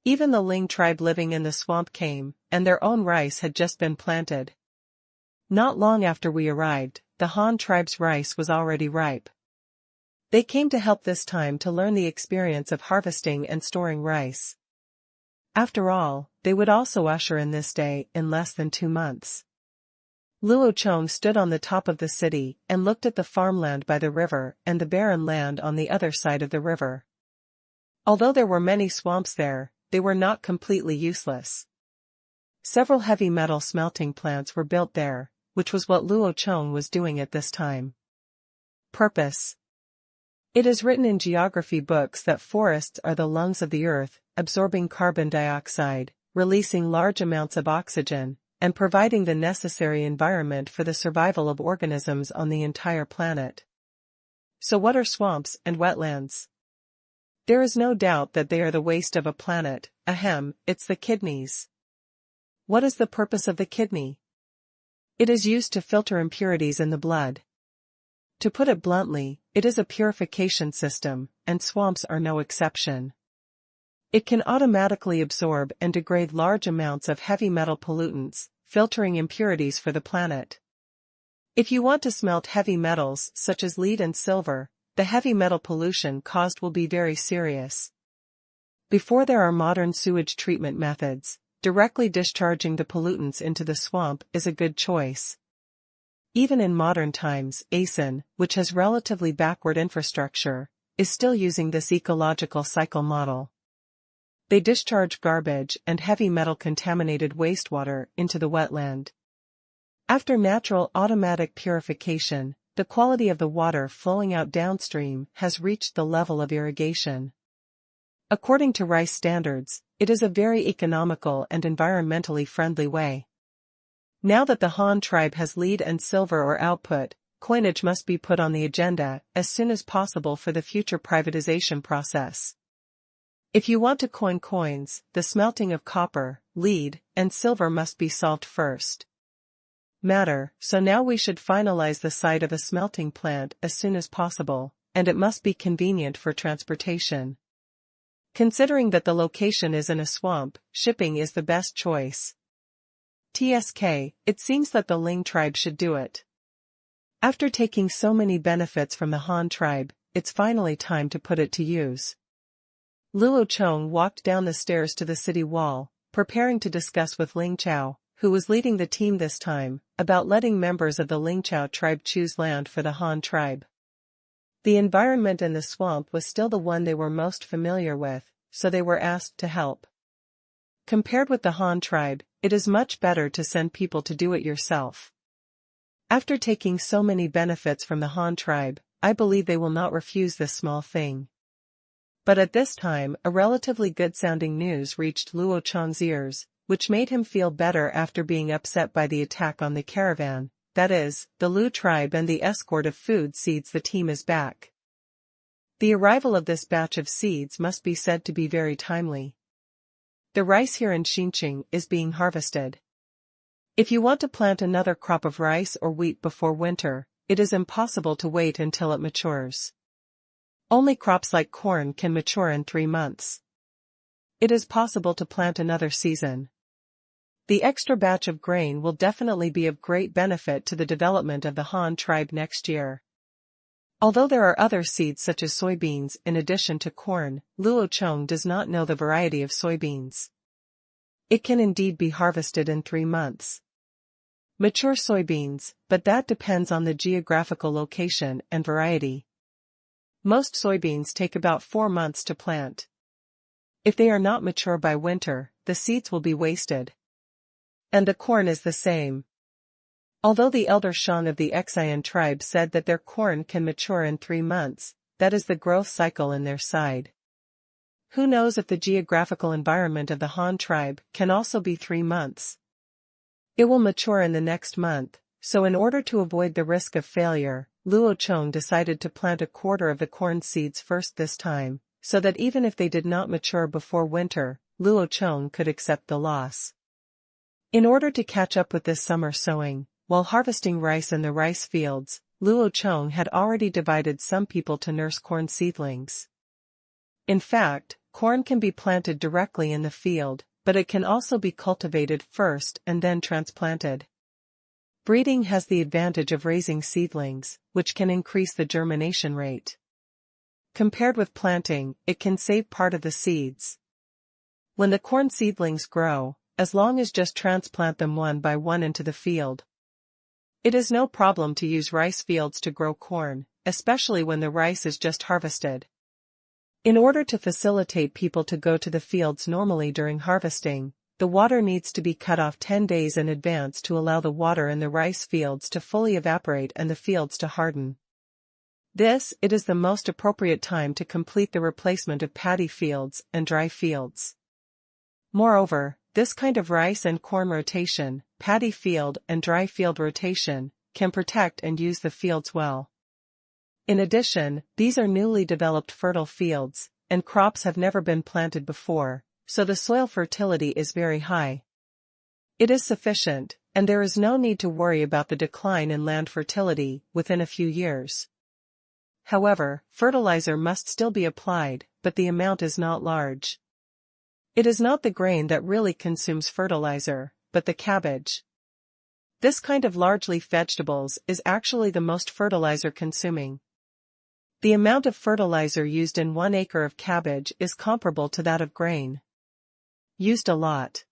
Even the Ling tribe living in the swamp came, and their own rice had just been planted. Not long after we arrived, the Han tribe's rice was already ripe. They came to help this time to learn the experience of harvesting and storing rice. After all, they would also usher in this day in less than 2 months. Luo Chong stood on the top of the city and looked at the farmland by the river and the barren land on the other side of the river. Although there were many swamps there, they were not completely useless. Several heavy metal smelting plants were built there, which was what Luo Chong was doing at this time. Purpose. It is written in geography books that forests are the lungs of the earth, absorbing carbon dioxide, releasing large amounts of oxygen, and providing the necessary environment for the survival of organisms on the entire planet. So what are swamps and wetlands? There is no doubt that they are the waste of a planet. It's the kidneys. What is the purpose of the kidney? It is used to filter impurities in the blood. To put it bluntly, it is a purification system, and swamps are no exception. It can automatically absorb and degrade large amounts of heavy metal pollutants, filtering impurities for the planet. If you want to smelt heavy metals such as lead and silver, the heavy metal pollution caused will be very serious. Before there are modern sewage treatment methods, directly discharging the pollutants into the swamp is a good choice. Even in modern times, ASEAN, which has relatively backward infrastructure, is still using this ecological cycle model. They discharge garbage and heavy metal-contaminated wastewater into the wetland. After natural automatic purification, the quality of the water flowing out downstream has reached the level of irrigation. According to rice standards, it is a very economical and environmentally friendly way. Now that the Han tribe has lead and silver ore output, coinage must be put on the agenda as soon as possible for the future privatization process. If you want to coin coins, the smelting of copper, lead, and silver must be solved first. So now we should finalize the site of a smelting plant as soon as possible, and it must be convenient for transportation. Considering that the location is in a swamp, shipping is the best choice. It seems that the Ling tribe should do it. After taking so many benefits from the Han tribe, it's finally time to put it to use. Luo Chong walked down the stairs to the city wall, preparing to discuss with Ling Chao, who was leading the team this time, about letting members of the Ling Chao tribe choose land for the Han tribe. The environment in the swamp was still the one they were most familiar with, so they were asked to help. Compared with the Han tribe, it is much better to send people to do it yourself. After taking so many benefits from the Han tribe, I believe they will not refuse this small thing. But at this time, a relatively good-sounding news reached Luo Chong's ears, which made him feel better after being upset by the attack on the caravan, that is, the Lu tribe and the escort of food seeds. The team is back. The arrival of this batch of seeds must be said to be very timely. The rice here in Qingshu is being harvested. If you want to plant another crop of rice or wheat before winter, it is impossible to wait until it matures. Only crops like corn can mature in 3 months. It is possible to plant another season. The extra batch of grain will definitely be of great benefit to the development of the Han tribe next year. Although there are other seeds such as soybeans in addition to corn, Luo Chong does not know the variety of soybeans. It can indeed be harvested in 3 months. Mature soybeans, but that depends on the geographical location and variety. Most soybeans take about 4 months to plant. If they are not mature by winter, the seeds will be wasted. And the corn is the same. Although the elder Shang of the Xian tribe said that their corn can mature in 3 months, that is the growth cycle in their side. Who knows if the geographical environment of the Han tribe can also be 3 months? It will mature in the next month, so in order to avoid the risk of failure, Luo Chong decided to plant a quarter of the corn seeds first this time, so that even if they did not mature before winter, Luo Chong could accept the loss. In order to catch up with this summer sowing, while harvesting rice in the rice fields, Luo Chong had already divided some people to nurse corn seedlings. In fact, corn can be planted directly in the field, but it can also be cultivated first and then transplanted. Breeding has the advantage of raising seedlings, which can increase the germination rate. Compared with planting, it can save part of the seeds. When the corn seedlings grow, as long as just transplant them one by one into the field. It is no problem to use rice fields to grow corn, especially when the rice is just harvested. In order to facilitate people to go to the fields normally during harvesting, the water needs to be cut off 10 days in advance to allow the water in the rice fields to fully evaporate and the fields to harden. It is the most appropriate time to complete the replacement of paddy fields and dry fields. Moreover, this kind of rice and corn rotation, paddy field and dry field rotation, can protect and use the fields well. In addition, these are newly developed fertile fields, and crops have never been planted before, so the soil fertility is very high. It is sufficient, and there is no need to worry about the decline in land fertility within a few years. However, fertilizer must still be applied, but the amount is not large. It is not the grain that really consumes fertilizer, but the cabbage. This kind of large leaf vegetables is actually the most fertilizer consuming. The amount of fertilizer used in 1 acre of cabbage is comparable to that of grain. Used a lot.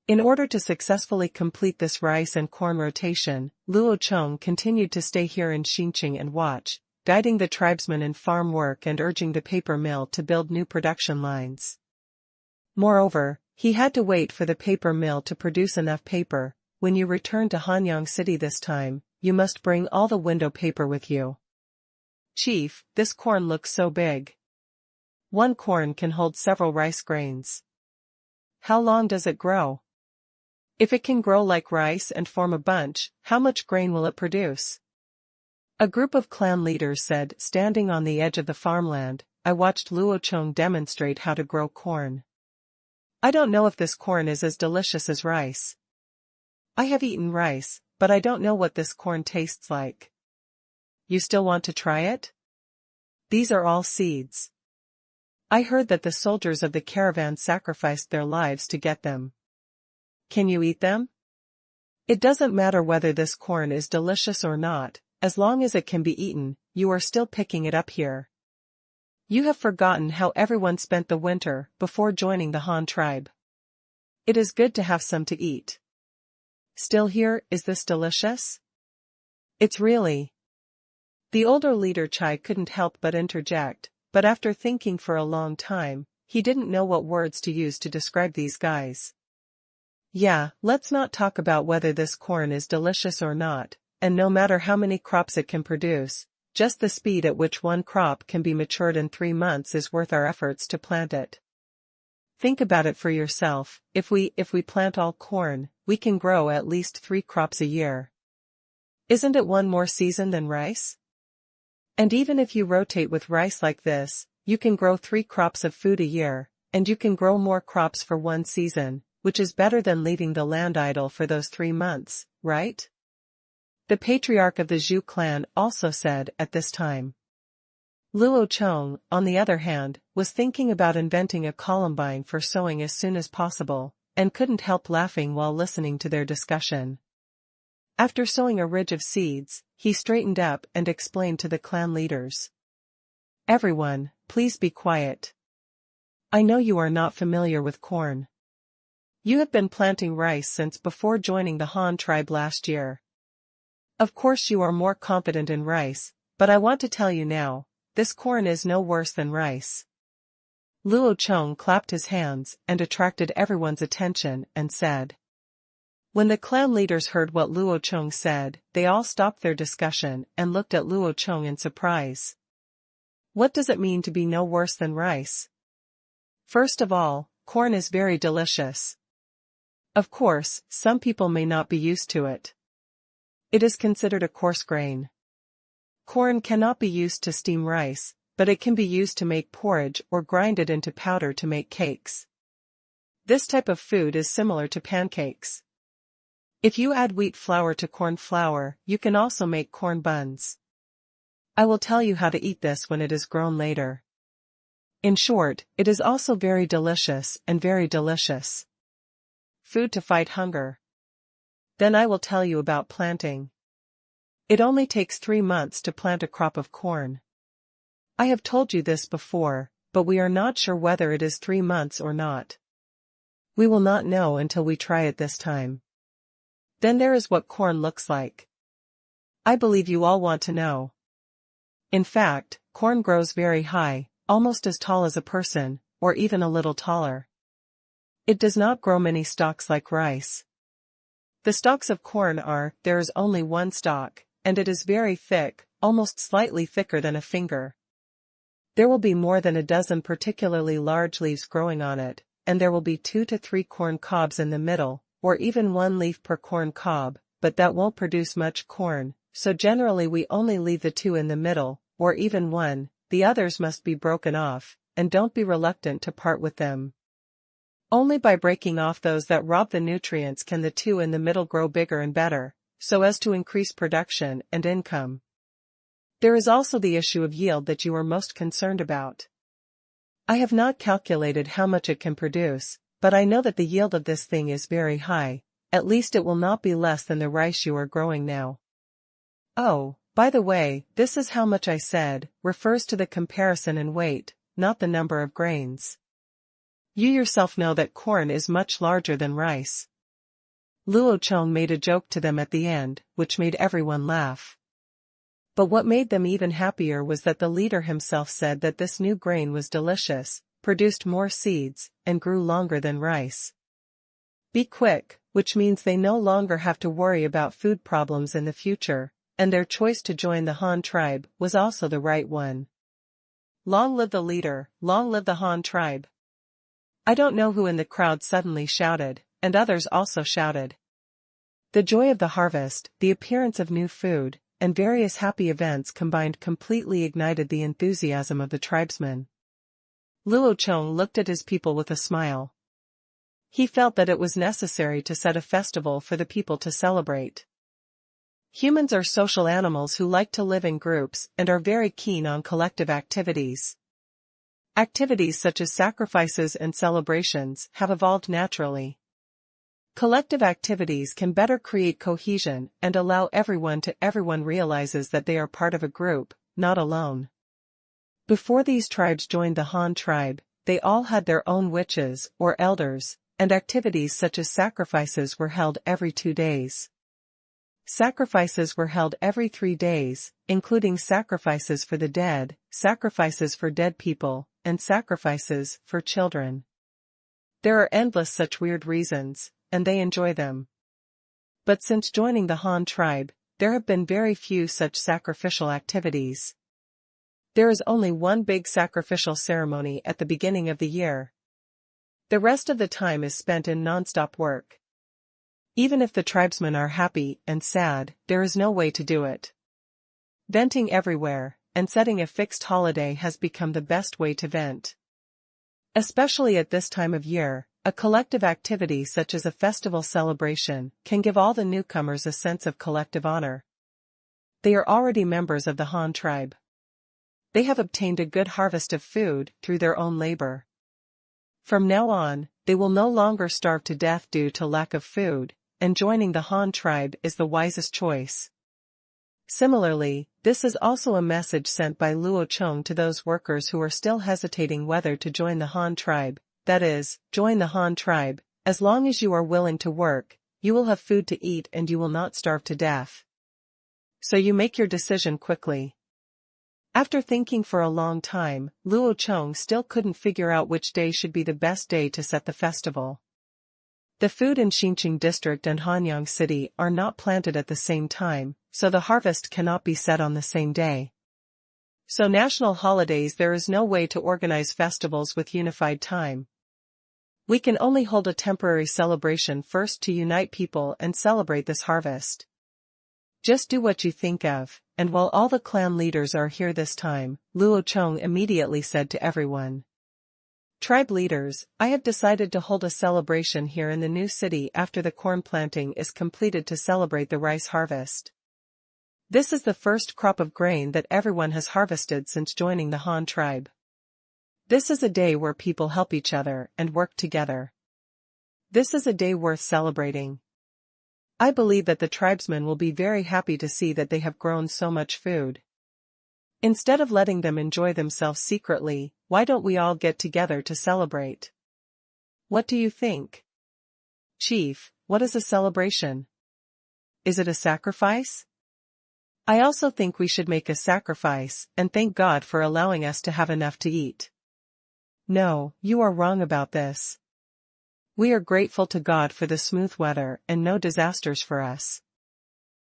In order to successfully complete this rice and corn rotation, Luo Chong continued to stay here in Qingshu and watch, guiding the tribesmen in farm work and urging the paper mill to build new production lines. Moreover, he had to wait for the paper mill to produce enough paper. When you return to Hanyang City this time, you must bring all the window paper with you. Chief, this corn looks so big. 1 corn can hold several rice grains. How long does it grow? If it can grow like rice and form a bunch, how much grain will it produce? A group of clan leaders said, standing on the edge of the farmland. I watched Luo Chong demonstrate how to grow corn. I don't know if this corn is as delicious as rice. I have eaten rice, but I don't know what this corn tastes like. You still want to try it? These are all seeds. I heard that the soldiers of the caravan sacrificed their lives to get them. Can you eat them? It doesn't matter whether this corn is delicious or not, as long as it can be eaten. You are still picking it up here. You have forgotten how everyone spent the winter before joining the Han tribe. It is good to have some to eat. Still here, is this delicious? It's really. The older leader Chai couldn't help but interject, but after thinking for a long time, he didn't know what words to use to describe these guys. Yeah, let's not talk about whether this corn is delicious or not, and no matter how many crops it can produce, just the speed at which 1 crop can be matured in 3 months is worth our efforts to plant it. Think about it for yourself. If we plant all corn, we can grow at least 3 crops a year. Isn't it 1 more season than rice? And even if you rotate with rice like this, you can grow 3 crops of food a year, and you can grow more crops for 1 season, which is better than leaving the land idle for those 3 months, right? The patriarch of the Zhu clan also said at this time. Luo Chong, on the other hand, was thinking about inventing a columbine for sowing as soon as possible, and couldn't help laughing while listening to their discussion. After sowing a ridge of seeds, he straightened up and explained to the clan leaders. Everyone, please be quiet. I know you are not familiar with corn. You have been planting rice since before joining the Han tribe last year. Of course you are more confident in rice, but I want to tell you now, this corn is no worse than rice. Luo Chong clapped his hands and attracted everyone's attention and said. When the clan leaders heard what Luo Chong said, they all stopped their discussion and looked at Luo Chong in surprise. What does it mean to be no worse than rice? First of all, corn is very delicious. Of course, some people may not be used to it. It is considered a coarse grain. Corn cannot be used to steam rice, but it can be used to make porridge or grind it into powder to make cakes. This type of food is similar to pancakes. If you add wheat flour to corn flour, you can also make corn buns. I will tell you how to eat this when it is grown later. In short, it is also very delicious and very delicious. Food to fight hunger. Then I will tell you about planting. It only takes 3 months to plant a crop of corn. I have told you this before, but we are not sure whether it is 3 months or not. We will not know until we try it this time. Then there is what corn looks like. I believe you all want to know. In fact, corn grows very high, almost as tall as a person, or even a little taller. It does not grow many stalks like rice. The stalks of corn there is only 1 stalk, and it is very thick, almost slightly thicker than a finger. There will be more than a dozen particularly large leaves growing on it, and there will be 2 to 3 corn cobs in the middle, or even 1 leaf per corn cob, but that won't produce much corn, so generally we only leave the 2 in the middle, or even 1, the others must be broken off, and don't be reluctant to part with them. Only by breaking off those that rob the nutrients can the 2 in the middle grow bigger and better, so as to increase production and income. There is also the issue of yield that you are most concerned about. I have not calculated how much it can produce, but I know that the yield of this thing is very high, at least it will not be less than the rice you are growing now. Oh, By the way, this is how much I said, refers to the comparison in weight, not the number of grains. You yourself know that corn is much larger than rice. Luo Chong made a joke to them at the end, which made everyone laugh. But what made them even happier was that the leader himself said that this new grain was delicious, produced more seeds, and grew longer than rice. Be quick, which means they no longer have to worry about food problems in the future, and their choice to join the Han tribe was also the right one. Long live the leader, long live the Han tribe. I don't know who in the crowd suddenly shouted, and others also shouted. The joy of the harvest, the appearance of new food, and various happy events combined completely ignited the enthusiasm of the tribesmen. Luo Chong looked at his people with a smile. He felt that it was necessary to set a festival for the people to celebrate. Humans are social animals who like to live in groups and are very keen on collective activities. Activities such as sacrifices and celebrations have evolved naturally. Collective activities can better create cohesion and allow everyone realizes that they are part of a group, not alone. Before these tribes joined the Han tribe, they all had their own witches, or elders, and activities such as sacrifices were held every 2 days. Sacrifices were held every 3 days, including sacrifices for the dead, sacrifices for dead people, and sacrifices for children. There are endless such weird reasons, and they enjoy them. But since joining the Han tribe, there have been very few such sacrificial activities. There is only one big sacrificial ceremony at the beginning of the year. The rest of the time is spent in non-stop work. Even if the tribesmen are happy and sad, there is no way to do it. Venting everywhere, and setting a fixed holiday has become the best way to vent. Especially at this time of year, a collective activity such as a festival celebration can give all the newcomers a sense of collective honor. They are already members of the Han tribe. They have obtained a good harvest of food through their own labor. From now on, they will no longer starve to death due to lack of food, and joining the Han tribe is the wisest choice. Similarly, this is also a message sent by Luo Chong to those workers who are still hesitating whether to join the Han tribe, that is, join the Han tribe. As long as you are willing to work, you will have food to eat and you will not starve to death. So you make your decision quickly. After thinking for a long time, Luo Chong still couldn't figure out which day should be the best day to set the festival. The food in Qingshu district and Hanyang city are not planted at the same time, so the harvest cannot be set on the same day. So national holidays there is no way to organize festivals with unified time. We can only hold a temporary celebration first to unite people and celebrate this harvest. Just do what you think of, and while all the clan leaders are here this time, Luo Chong immediately said to everyone. Tribe leaders, I have decided to hold a celebration here in the new city after the corn planting is completed to celebrate the rice harvest. This is the first crop of grain that everyone has harvested since joining the Han tribe. This is a day where people help each other and work together. This is a day worth celebrating. I believe that the tribesmen will be very happy to see that they have grown so much food. Instead of letting them enjoy themselves secretly, why don't we all get together to celebrate? What do you think? Chief, what is a celebration? Is it a sacrifice? I also think we should make a sacrifice and thank God for allowing us to have enough to eat. No, you are wrong about this. We are grateful to God for the smooth weather and no disasters for us.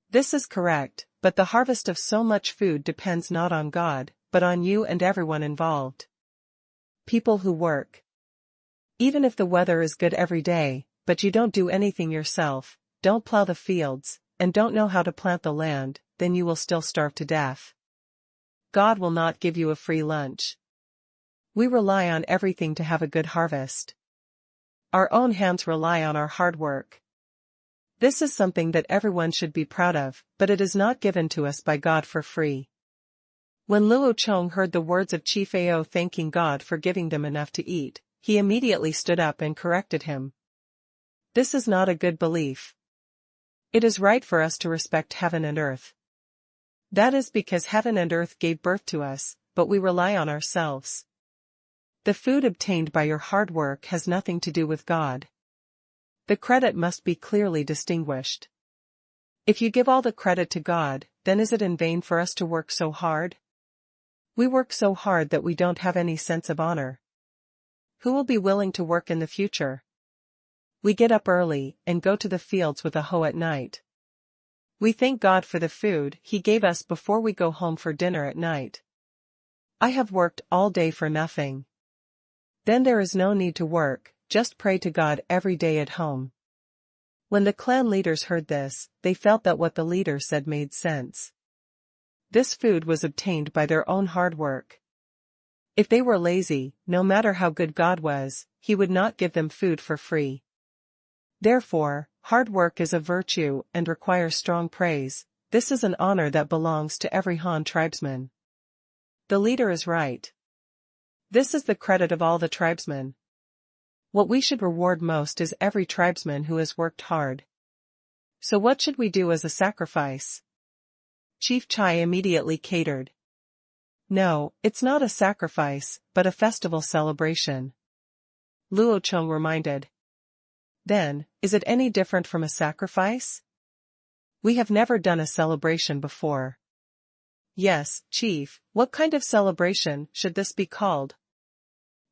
This is correct, but the harvest of so much food depends not on God, but on you and everyone involved. People who work. Even if the weather is good every day, but you don't do anything yourself, don't plow the fields, and don't know how to plant the land, then you will still starve to death. God will not give you a free lunch. We rely on everything to have a good harvest. Our own hands rely on our hard work. This is something that everyone should be proud of, but it is not given to us by God for free. When Luo Chong heard the words of Chief Ao thanking God for giving them enough to eat, he immediately stood up and corrected him. This is not a good belief. It is right for us to respect heaven and earth. That is because heaven and earth gave birth to us, but we rely on ourselves. The food obtained by your hard work has nothing to do with God. The credit must be clearly distinguished. If you give all the credit to God, then is it in vain for us to work so hard? We work so hard that we don't have any sense of honor. Who will be willing to work in the future? We get up early and go to the fields with a hoe at night. We thank God for the food He gave us before we go home for dinner at night. I have worked all day for nothing. Then there is no need to work, just pray to God every day at home. When the clan leaders heard this, they felt that what the leader said made sense. This food was obtained by their own hard work. If they were lazy, no matter how good God was, He would not give them food for free. Therefore, hard work is a virtue and requires strong praise. This is an honor that belongs to every Han tribesman. The leader is right. This is the credit of all the tribesmen. What we should reward most is every tribesman who has worked hard. So what should we do as a sacrifice? Chief Chai immediately catered. No, it's not a sacrifice, but a festival celebration. Luo Chong reminded. Then, is it any different from a sacrifice? We have never done a celebration before. Yes, Chief, what kind of celebration should this be called?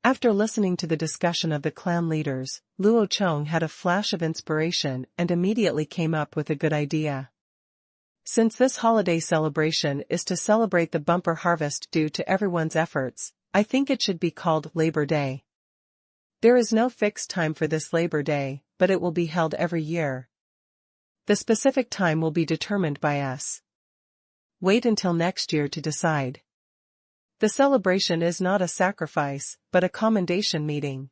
After listening to the discussion of the clan leaders, Luo Chong had a flash of inspiration and immediately came up with a good idea. Since this holiday celebration is to celebrate the bumper harvest due to everyone's efforts, I think it should be called Labor Day. There is no fixed time for this Labor Day, but it will be held every year. The specific time will be determined by us. Wait until next year to decide. The celebration is not a sacrifice, but a commendation meeting.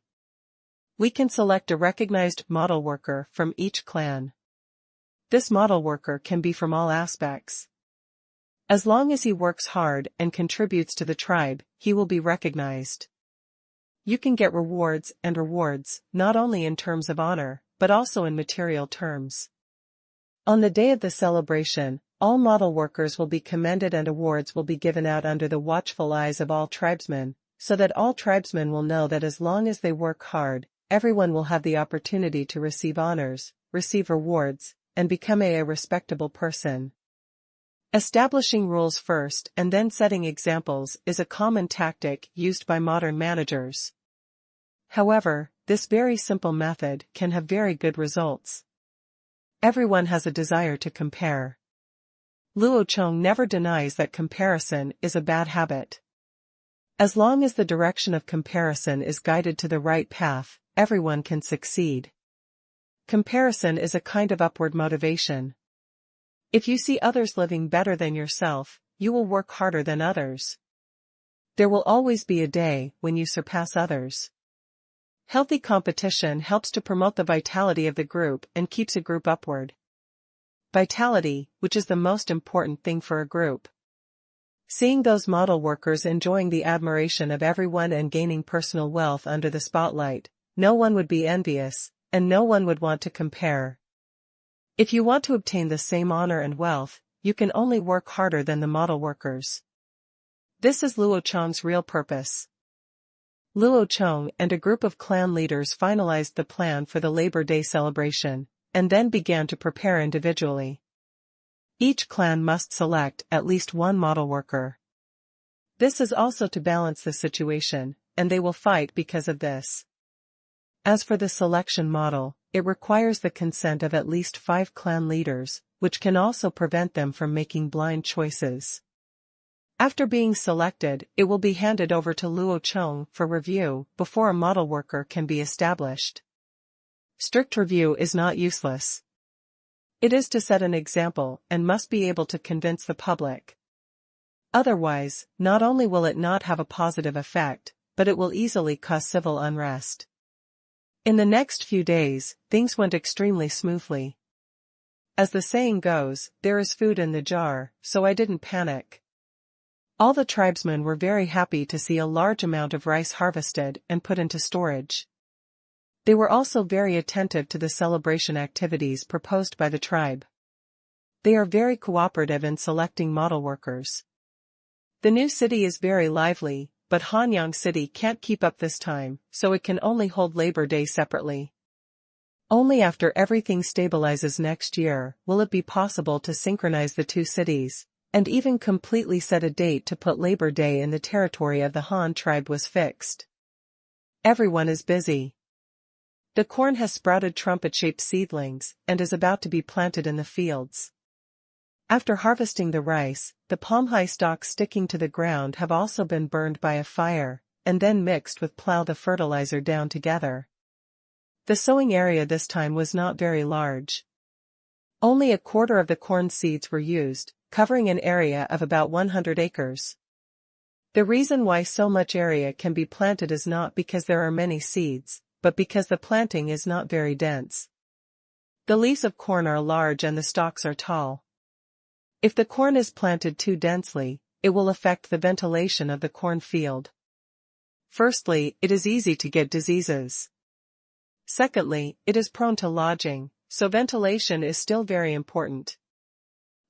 We can select a recognized model worker from each clan. This model worker can be from all aspects. As long as he works hard and contributes to the tribe, he will be recognized. You can get rewards, not only in terms of honor, but also in material terms. On the day of the celebration, all model workers will be commended and awards will be given out under the watchful eyes of all tribesmen, so that all tribesmen will know that as long as they work hard, everyone will have the opportunity to receive honors, receive rewards, and become a respectable person. Establishing rules first and then setting examples is a common tactic used by modern managers. However, this very simple method can have very good results. Everyone has a desire to compare. Luo Chong never denies that comparison is a bad habit. As long as the direction of comparison is guided to the right path, everyone can succeed. Comparison is a kind of upward motivation. If you see others living better than yourself, you will work harder than others. There will always be a day when you surpass others. Healthy competition helps to promote the vitality of the group and keeps a group upward. Vitality, which is the most important thing for a group. Seeing those model workers enjoying the admiration of everyone and gaining personal wealth under the spotlight, no one would be envious, and no one would want to compare. If you want to obtain the same honor and wealth, you can only work harder than the model workers. This is Luo Chong's real purpose. Luo Chong and a group of clan leaders finalized the plan for the Labor Day celebration, and then began to prepare individually. Each clan must select at least one model worker. This is also to balance the situation, and they will fight because of this. As for the selection model, it requires the consent of at least 5 clan leaders, which can also prevent them from making blind choices. After being selected, it will be handed over to Luo Chong for review before a model worker can be established. Strict review is not useless. It is to set an example and must be able to convince the public. Otherwise, not only will it not have a positive effect, but it will easily cause civil unrest. In the next few days, things went extremely smoothly. As the saying goes, there is food in the jar, so I didn't panic. All the tribesmen were very happy to see a large amount of rice harvested and put into storage. They were also very attentive to the celebration activities proposed by the tribe. They are very cooperative in selecting model workers. The new city is very lively, but Hanyang City can't keep up this time, so it can only hold Labor Day separately. Only after everything stabilizes next year will it be possible to synchronize the two cities, and even completely set a date to put Labor Day in the territory of the Han tribe was fixed. Everyone is busy. The corn has sprouted trumpet-shaped seedlings and is about to be planted in the fields. After harvesting the rice, the palm-high stalks sticking to the ground have also been burned by a fire, and then mixed with plow the fertilizer down together. The sowing area this time was not very large. Only a quarter of the corn seeds were used, covering an area of about 100 acres. The reason why so much area can be planted is not because there are many seeds, but because the planting is not very dense. The leaves of corn are large and the stalks are tall. If the corn is planted too densely, it will affect the ventilation of the corn field. Firstly, it is easy to get diseases. Secondly, it is prone to lodging, so ventilation is still very important.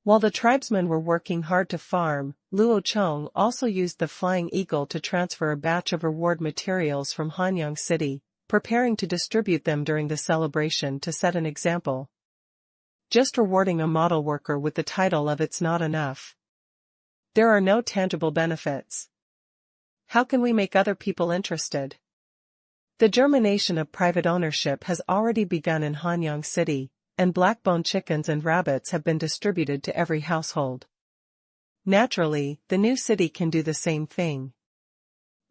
While the tribesmen were working hard to farm, Luo Chong also used the flying eagle to transfer a batch of reward materials from Hanyang City, preparing to distribute them during the celebration to set an example. Just rewarding a model worker with the title of it's not enough. There are no tangible benefits. How can we make other people interested? The germination of private ownership has already begun in Hanyang City, and black-bone chickens and rabbits have been distributed to every household. Naturally, the new city can do the same thing.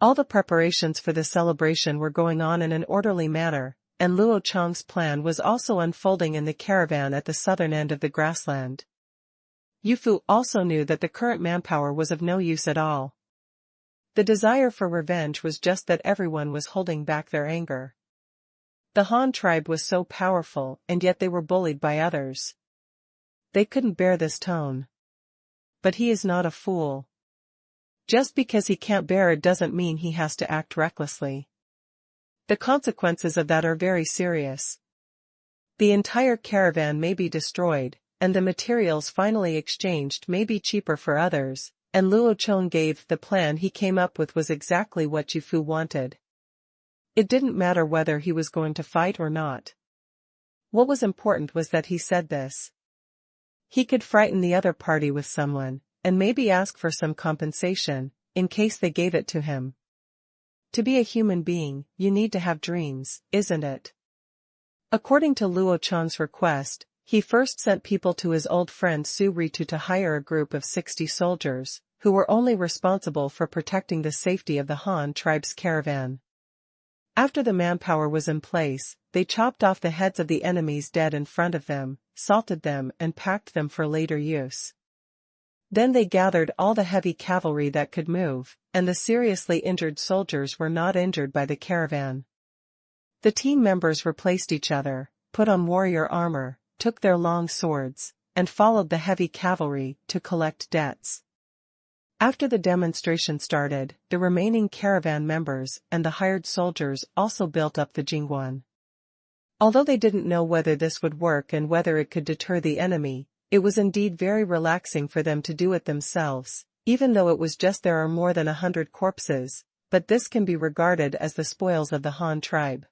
All the preparations for the celebration were going on in an orderly manner, and Luo Chong's plan was also unfolding in the caravan at the southern end of the grassland. Yufu also knew that the current manpower was of no use at all. The desire for revenge was just that everyone was holding back their anger. The Han tribe was so powerful, and yet they were bullied by others. They couldn't bear this tone. But he is not a fool. Just because he can't bear it doesn't mean he has to act recklessly. The consequences of that are very serious. The entire caravan may be destroyed, and the materials finally exchanged may be cheaper for others, and Luo Chong gave the plan he came up with was exactly what Yufu wanted. It didn't matter whether he was going to fight or not. What was important was that he said this. He could frighten the other party with someone, and maybe ask for some compensation, in case they gave it to him. To be a human being, you need to have dreams, isn't it? According to Luo Chong's request, he first sent people to his old friend Su Ritu to hire a group of 60 soldiers, who were only responsible for protecting the safety of the Han tribe's caravan. After the manpower was in place, they chopped off the heads of the enemies dead in front of them, salted them and packed them for later use. Then they gathered all the heavy cavalry that could move, and the seriously injured soldiers were not injured by the caravan. The team members replaced each other, put on warrior armor, took their long swords, and followed the heavy cavalry to collect debts. After the demonstration started, the remaining caravan members and the hired soldiers also built up the Jingguan. Although they didn't know whether this would work and whether it could deter the enemy, it was indeed very relaxing for them to do it themselves, even though it was just there are more than 100 corpses, but this can be regarded as the spoils of the Han tribe.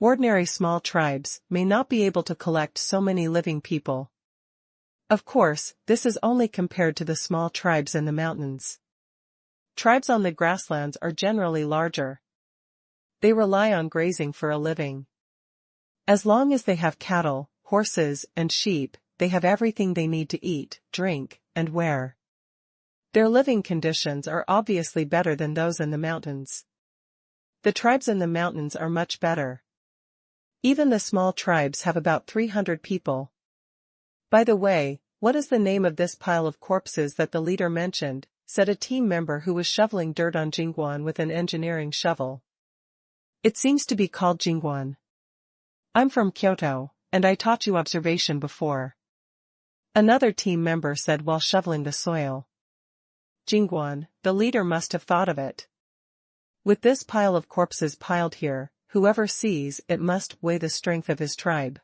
Ordinary small tribes may not be able to collect so many living people. Of course, this is only compared to the small tribes in the mountains. Tribes on the grasslands are generally larger. They rely on grazing for a living. As long as they have cattle, horses, and sheep, they have everything they need to eat, drink, and wear. Their living conditions are obviously better than those in the mountains. The tribes in the mountains are much better. Even the small tribes have about 300 people. By the way, what is the name of this pile of corpses that the leader mentioned? Said a team member who was shoveling dirt on Jingguan with an engineering shovel. It seems to be called Jingguan. I'm from Kyoto, and I taught you observation before. Another team member said while shoveling the soil. Jingguan, the leader must have thought of it. With this pile of corpses piled here, whoever sees it must weigh the strength of his tribe.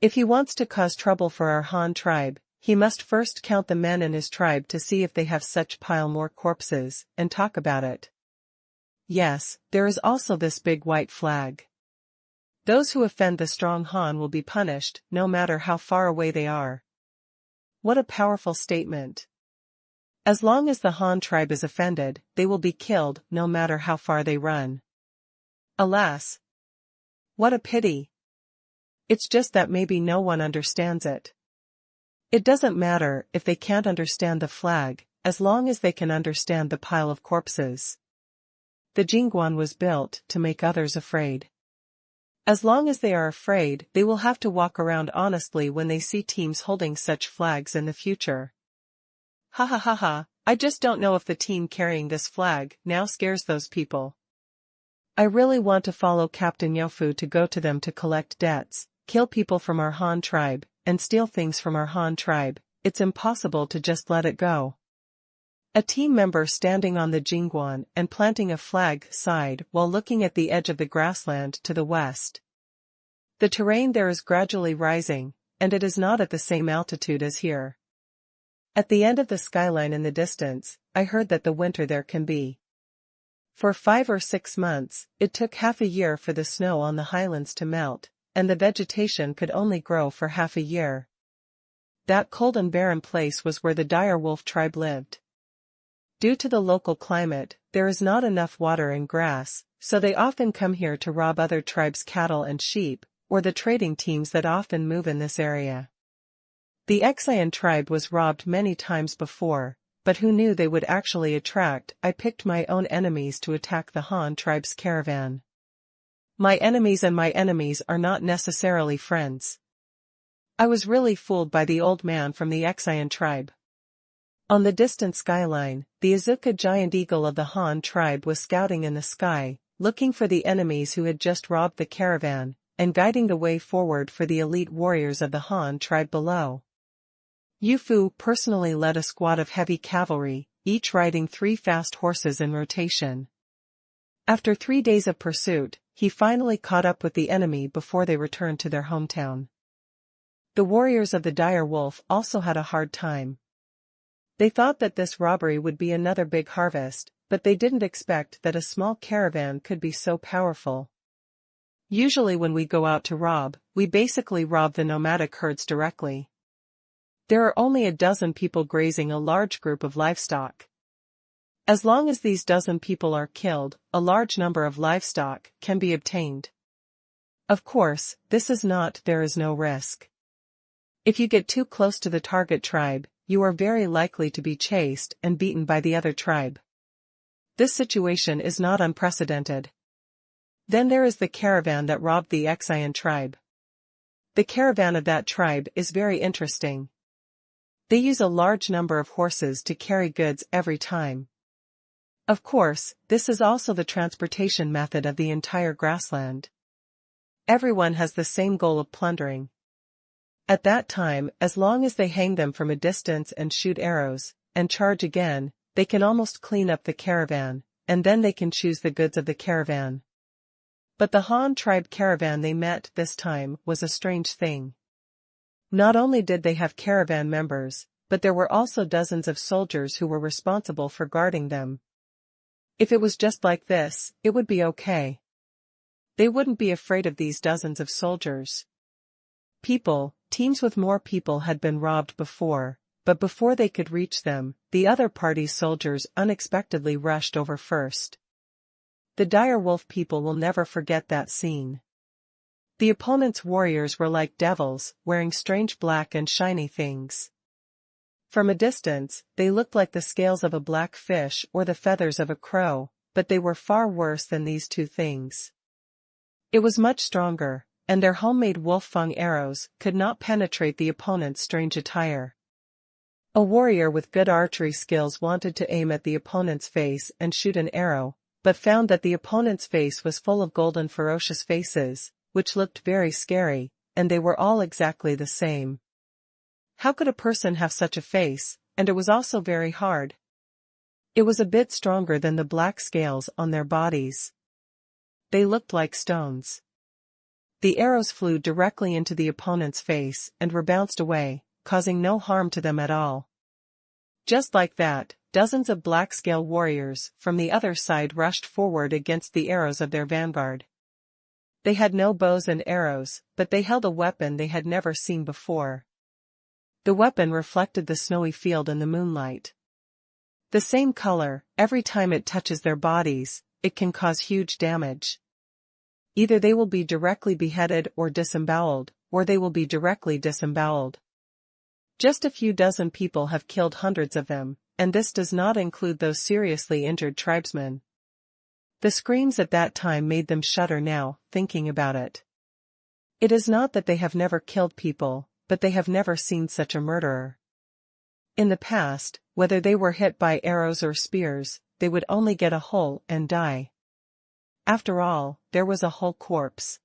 If he wants to cause trouble for our Han tribe, he must first count the men in his tribe to see if they have such pile more corpses, and talk about it. Yes, there is also this big white flag. Those who offend the strong Han will be punished, no matter how far away they are. What a powerful statement. As long as the Han tribe is offended, they will be killed, no matter how far they run. Alas! What a pity. It's just that maybe no one understands it. It doesn't matter if they can't understand the flag, as long as they can understand the pile of corpses. The Jingguan was built to make others afraid. As long as they are afraid, they will have to walk around honestly when they see teams holding such flags in the future. Ha ha ha ha, I just don't know if the team carrying this flag now scares those people. I really want to follow Captain Yofu to go to them to collect debts, kill people from our Han tribe, and steal things from our Han tribe. It's impossible to just let it go. A team member standing on the Jingguan and planting a flag sighed while looking at the edge of the grassland to the west. The terrain there is gradually rising, and it is not at the same altitude as here. At the end of the skyline in the distance, I heard that the winter there can be. For 5 or 6 months, it took half a year for the snow on the highlands to melt, and the vegetation could only grow for half a year. That cold and barren place was where the dire wolf tribe lived. Due to the local climate, there is not enough water and grass, so they often come here to rob other tribes' cattle and sheep, or the trading teams that often move in this area. The Xian tribe was robbed many times before, but who knew they would actually attract? I picked my own enemies to attack the Han tribe's caravan. My enemies and my enemies are not necessarily friends. I was really fooled by the old man from the Xian tribe. On the distant skyline, the Azuka giant eagle of the Han tribe was scouting in the sky, looking for the enemies who had just robbed the caravan, and guiding the way forward for the elite warriors of the Han tribe below. Yufu personally led a squad of heavy cavalry, each riding 3 fast horses in rotation. After 3 days of pursuit, he finally caught up with the enemy before they returned to their hometown. The warriors of the dire wolf also had a hard time. They thought that this robbery would be another big harvest, but they didn't expect that a small caravan could be so powerful. Usually when we go out to rob, we basically rob the nomadic herds directly. There are only a dozen people grazing a large group of livestock. As long as these dozen people are killed, a large number of livestock can be obtained. Of course, there is no risk. If you get too close to the target tribe, you are very likely to be chased and beaten by the other tribe. This situation is not unprecedented. Then there is the caravan that robbed the Xian tribe. The caravan of that tribe is very interesting. They use a large number of horses to carry goods every time. Of course, this is also the transportation method of the entire grassland. Everyone has the same goal of plundering. At that time, as long as they hang them from a distance and shoot arrows, and charge again, they can almost clean up the caravan, and then they can choose the goods of the caravan. But the Han tribe caravan they met this time was a strange thing. Not only did they have caravan members, but there were also dozens of soldiers who were responsible for guarding them. If it was just like this, it would be okay. They wouldn't be afraid of these dozens of soldiers. Teams with more people had been robbed before, but before they could reach them, the other party's soldiers unexpectedly rushed over first. The dire wolf people will never forget that scene. The opponent's warriors were like devils, wearing strange black and shiny things. From a distance, they looked like the scales of a black fish or the feathers of a crow, but they were far worse than these two things. It was much stronger, and their homemade wolf-fang arrows could not penetrate the opponent's strange attire. A warrior with good archery skills wanted to aim at the opponent's face and shoot an arrow, but found that the opponent's face was full of golden ferocious faces, which looked very scary, and they were all exactly the same. How could a person have such a face, and it was also very hard? It was a bit stronger than the black scales on their bodies. They looked like stones. The arrows flew directly into the opponent's face and were bounced away, causing no harm to them at all. Just like that, dozens of black-scale warriors from the other side rushed forward against the arrows of their vanguard. They had no bows and arrows, but they held a weapon they had never seen before. The weapon reflected the snowy field in the moonlight. The same color, every time it touches their bodies, it can cause huge damage. Either they will be directly beheaded or disemboweled, or they will be directly disemboweled. Just a few dozen people have killed hundreds of them, and this does not include those seriously injured tribesmen. The screams at that time made them shudder now, thinking about it. It is not that they have never killed people, but they have never seen such a murderer. In the past, whether they were hit by arrows or spears, they would only get a hole and die. After all, there was a whole corpse.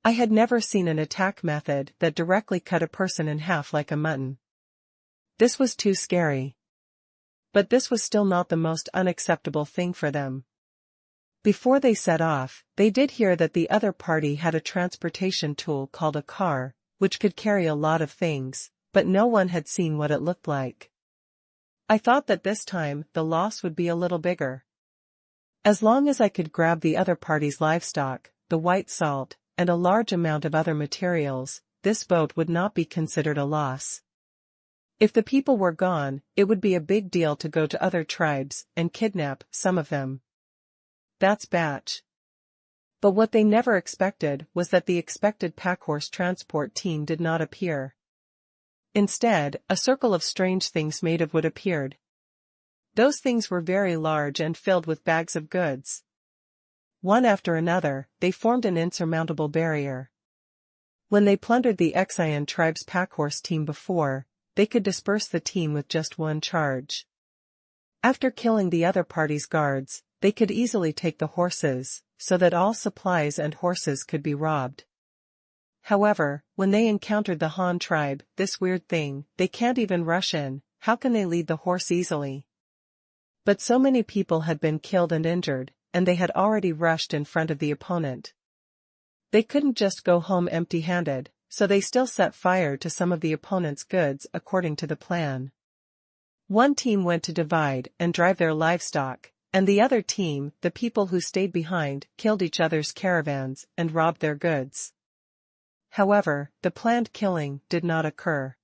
I had never seen an attack method that directly cut a person in half like a mutton. This was too scary. But this was still not the most unacceptable thing for them. Before they set off, they did hear that the other party had a transportation tool called a car, which could carry a lot of things, but no one had seen what it looked like. I thought that this time the loss would be a little bigger. As long as I could grab the other party's livestock, the white salt, and a large amount of other materials, this boat would not be considered a loss. If the people were gone, it would be a big deal to go to other tribes and kidnap some of them. That's batch. But what they never expected was that the expected packhorse transport team did not appear. Instead, a circle of strange things made of wood appeared. Those things were very large and filled with bags of goods. One after another, they formed an insurmountable barrier. When they plundered the Xian tribe's packhorse team before, they could disperse the team with just one charge. After killing the other party's guards, they could easily take the horses, so that all supplies and horses could be robbed. However, when they encountered the Han tribe, this weird thing, they can't even rush in, how can they lead the horse easily? But so many people had been killed and injured, and they had already rushed in front of the opponent. They couldn't just go home empty-handed, so they still set fire to some of the opponent's goods according to the plan. One team went to divide and drive their livestock, and the other team, the people who stayed behind, killed each other's caravans and robbed their goods. However, the planned killing did not occur.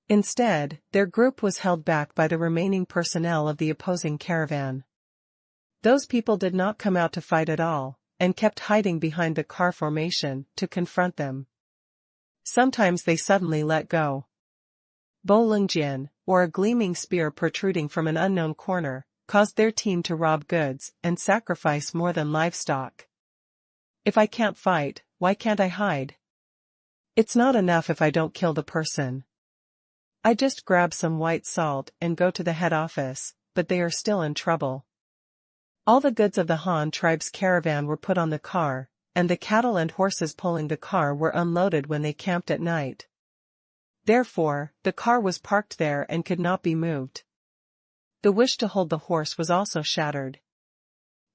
Instead, their group was held back by the remaining personnel of the opposing caravan. Those people did not come out to fight at all, and kept hiding behind the car formation to confront them. Sometimes they suddenly let go. Bolungjian, or a gleaming spear protruding from an unknown corner, caused their team to rob goods and sacrifice more than livestock. If I can't fight, why can't I hide? It's not enough if I don't kill the person. I just grab some white salt and go to the head office, but they are still in trouble. All the goods of the Han tribe's caravan were put on the car, and the cattle and horses pulling the car were unloaded when they camped at night. Therefore, the car was parked there and could not be moved. The wish to hold the horse was also shattered.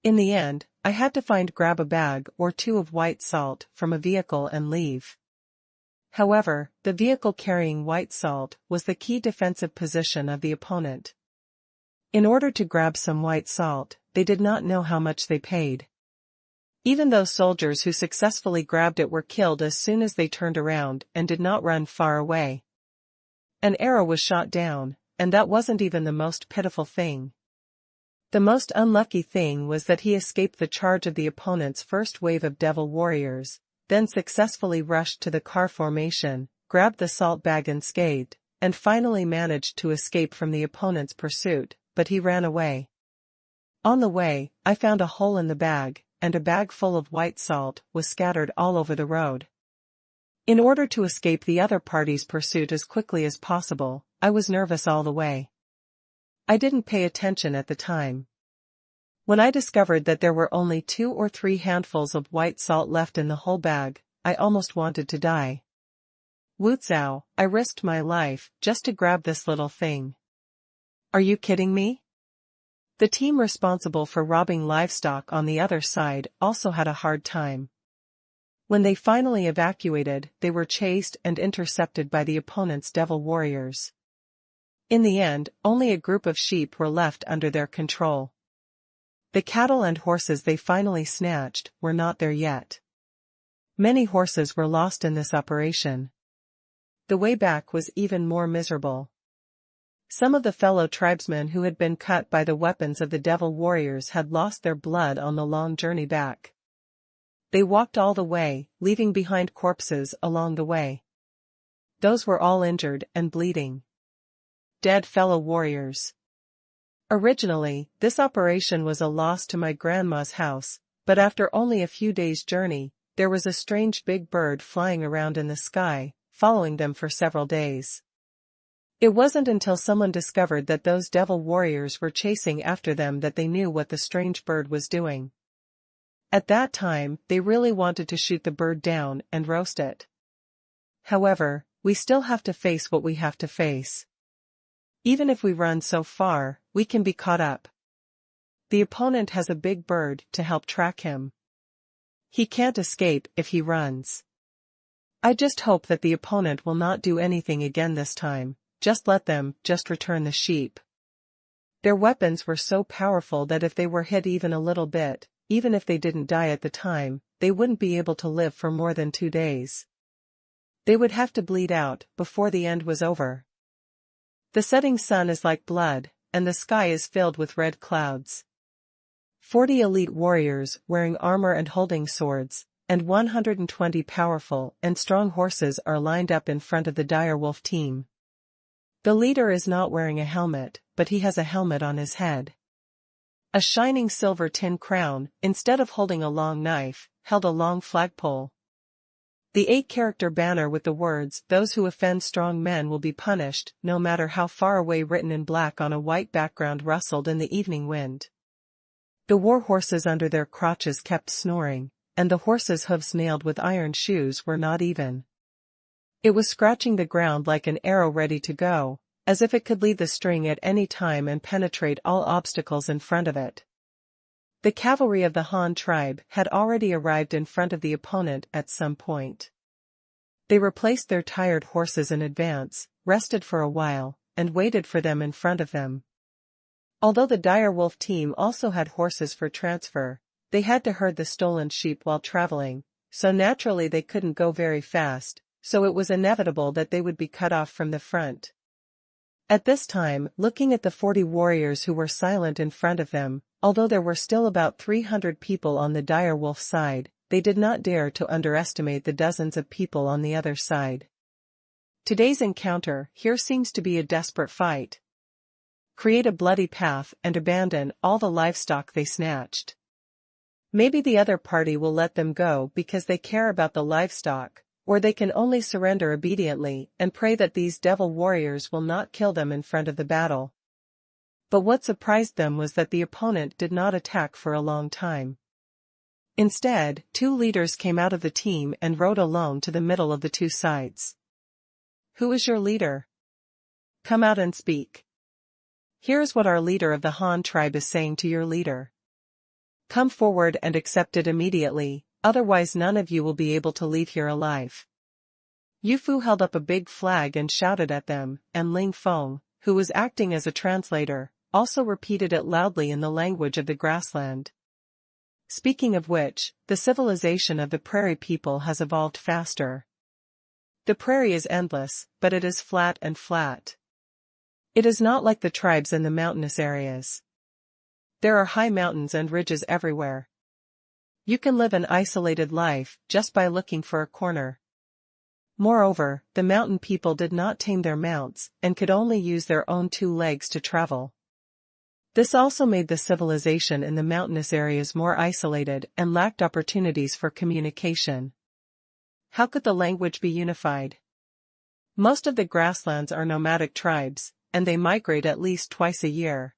In the end, I had to grab a bag or two of white salt from a vehicle and leave. However, the vehicle carrying white salt was the key defensive position of the opponent. In order to grab some white salt, they did not know how much they paid. Even those soldiers who successfully grabbed it were killed as soon as they turned around and did not run far away. An arrow was shot down, and that wasn't even the most pitiful thing. The most unlucky thing was that he escaped the charge of the opponent's first wave of devil warriors, then successfully rushed to the car formation, grabbed the salt bag unscathed, and finally managed to escape from the opponent's pursuit, but he ran away. On the way, I found a hole in the bag, and a bag full of white salt was scattered all over the road. In order to escape the other party's pursuit as quickly as possible, I was nervous all the way. I didn't pay attention at the time. When I discovered that there were only 2 or 3 handfuls of white salt left in the whole bag, I almost wanted to die. Wu Zhao, I risked my life just to grab this little thing. Are you kidding me? The team responsible for robbing livestock on the other side also had a hard time. When they finally evacuated, they were chased and intercepted by the opponent's devil warriors. In the end, only a group of sheep were left under their control. The cattle and horses they finally snatched were not there yet. Many horses were lost in this operation. The way back was even more miserable. Some of the fellow tribesmen who had been cut by the weapons of the devil warriors had lost their blood on the long journey back. They walked all the way, leaving behind corpses along the way. Those were all injured and bleeding. Dead fellow warriors. Originally, this operation was a loss to my grandma's house, but after only a few days' journey, there was a strange big bird flying around in the sky, following them for several days. It wasn't until someone discovered that those devil warriors were chasing after them that they knew what the strange bird was doing. At that time, they really wanted to shoot the bird down and roast it. However, we still have to face what we have to face. Even if we run so far, we can be caught up. The opponent has a big bird to help track him. He can't escape if he runs. I just hope that the opponent will not do anything again this time, just let them just return the sheep. Their weapons were so powerful that if they were hit even a little bit, even if they didn't die at the time, they wouldn't be able to live for more than 2 days. They would have to bleed out before the end was over. The setting sun is like blood, and the sky is filled with red clouds. 40 elite warriors wearing armor and holding swords, and 120 powerful and strong horses are lined up in front of the direwolf team. The leader is not wearing a helmet, but he has a helmet on his head. A shining silver tin crown, instead of holding a long knife, held a long flagpole. The 8-character banner with the words, "Those who offend strong men will be punished, no matter how far away," written in black on a white background rustled in the evening wind. The war horses under their crotches kept snoring, and the horses' hooves nailed with iron shoes were not even. It was scratching the ground like an arrow ready to go, as if it could lead the string at any time and penetrate all obstacles in front of it. The cavalry of the Han tribe had already arrived in front of the opponent at some point. They replaced their tired horses in advance, rested for a while, and waited for them in front of them. Although the direwolf team also had horses for transfer, they had to herd the stolen sheep while traveling, so naturally they couldn't go very fast, so it was inevitable that they would be cut off from the front. At this time, looking at the 40 warriors who were silent in front of them, although there were still about 300 people on the direwolf side, they did not dare to underestimate the dozens of people on the other side. Today's encounter here seems to be a desperate fight. Create a bloody path and abandon all the livestock they snatched. Maybe the other party will let them go because they care about the livestock, or they can only surrender obediently and pray that these devil warriors will not kill them in front of the battle. But what surprised them was that the opponent did not attack for a long time. Instead, 2 leaders came out of the team and rode alone to the middle of the 2 sides. "Who is your leader? Come out and speak. Here is what our leader of the Han tribe is saying to your leader. Come forward and accept it immediately, otherwise none of you will be able to leave here alive." Yu Fu held up a big flag and shouted at them, and Ling Feng, who was acting as a translator, also repeated it loudly in the language of the grassland. Speaking of which, the civilization of the prairie people has evolved faster. The prairie is endless, but it is flat and flat. It is not like the tribes in the mountainous areas. There are high mountains and ridges everywhere. You can live an isolated life just by looking for a corner. Moreover, the mountain people did not tame their mounts and could only use their own 2 legs to travel. This also made the civilization in the mountainous areas more isolated and lacked opportunities for communication. How could the language be unified? Most of the grasslands are nomadic tribes, and they migrate at least twice a year.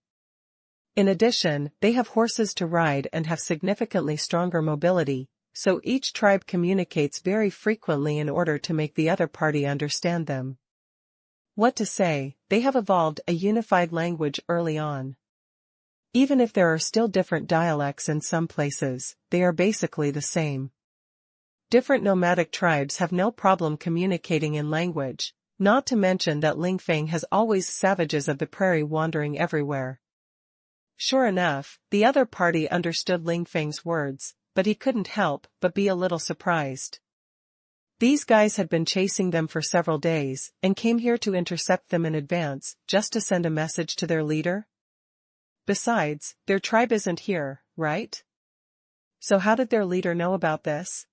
In addition, they have horses to ride and have significantly stronger mobility, so each tribe communicates very frequently in order to make the other party understand them. What to say, they have evolved a unified language early on. Even if there are still different dialects in some places, they are basically the same. Different nomadic tribes have no problem communicating in language, not to mention that Lingfeng has always savages of the prairie wandering everywhere. Sure enough, the other party understood Lingfeng's words, but he couldn't help but be a little surprised. These guys had been chasing them for several days, and came here to intercept them in advance, just to send a message to their leader? Besides, their tribe isn't here, right? So how did their leader know about this?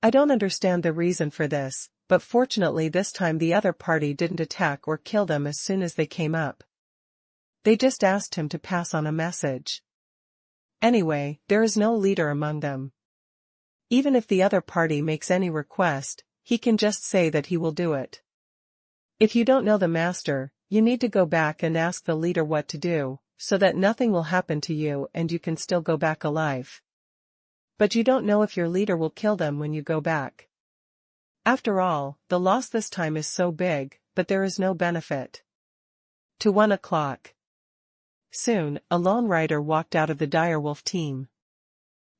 I don't understand the reason for this, but fortunately this time the other party didn't attack or kill them as soon as they came up. They just asked him to pass on a message. Anyway, there is no leader among them. Even if the other party makes any request, he can just say that he will do it. If you don't know the master, you need to go back and ask the leader what to do, so that nothing will happen to you and you can still go back alive. But you don't know if your leader will kill them when you go back. After all, the loss this time is so big, but there is no benefit. To 1 o'clock. Soon, a lone rider walked out of the direwolf team.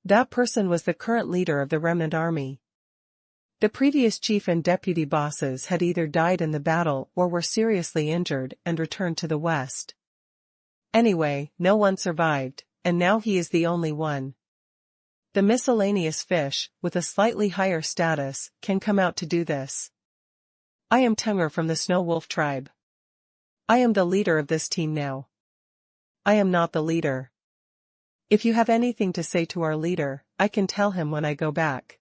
That person was the current leader of the remnant army. The previous chief and deputy bosses had either died in the battle or were seriously injured and returned to the west. Anyway, no one survived, and now he is the only one. The miscellaneous fish, with a slightly higher status, can come out to do this. I am Tenger from the Snow Wolf tribe. I am the leader of this team now. I am not the leader. If you have anything to say to our leader, I can tell him when I go back.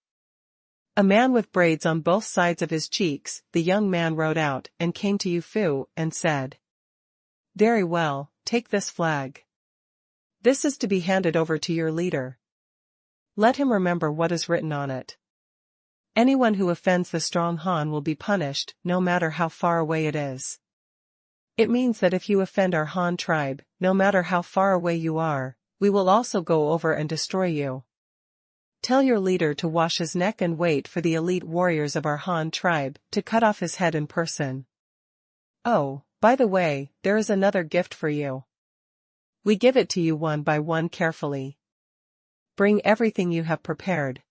A man with braids on both sides of his cheeks, the young man rode out and came to Yu Fu and said, "Very well, take this flag. This is to be handed over to your leader. Let him remember what is written on it. Anyone who offends the strong Han will be punished, no matter how far away it is. It means that if you offend our Han tribe, no matter how far away you are, we will also go over and destroy you. Tell your leader to wash his neck and wait for the elite warriors of our Han tribe to cut off his head in person. Oh, by the way, there is another gift for you. We give it to you one by one carefully. Bring everything you have prepared."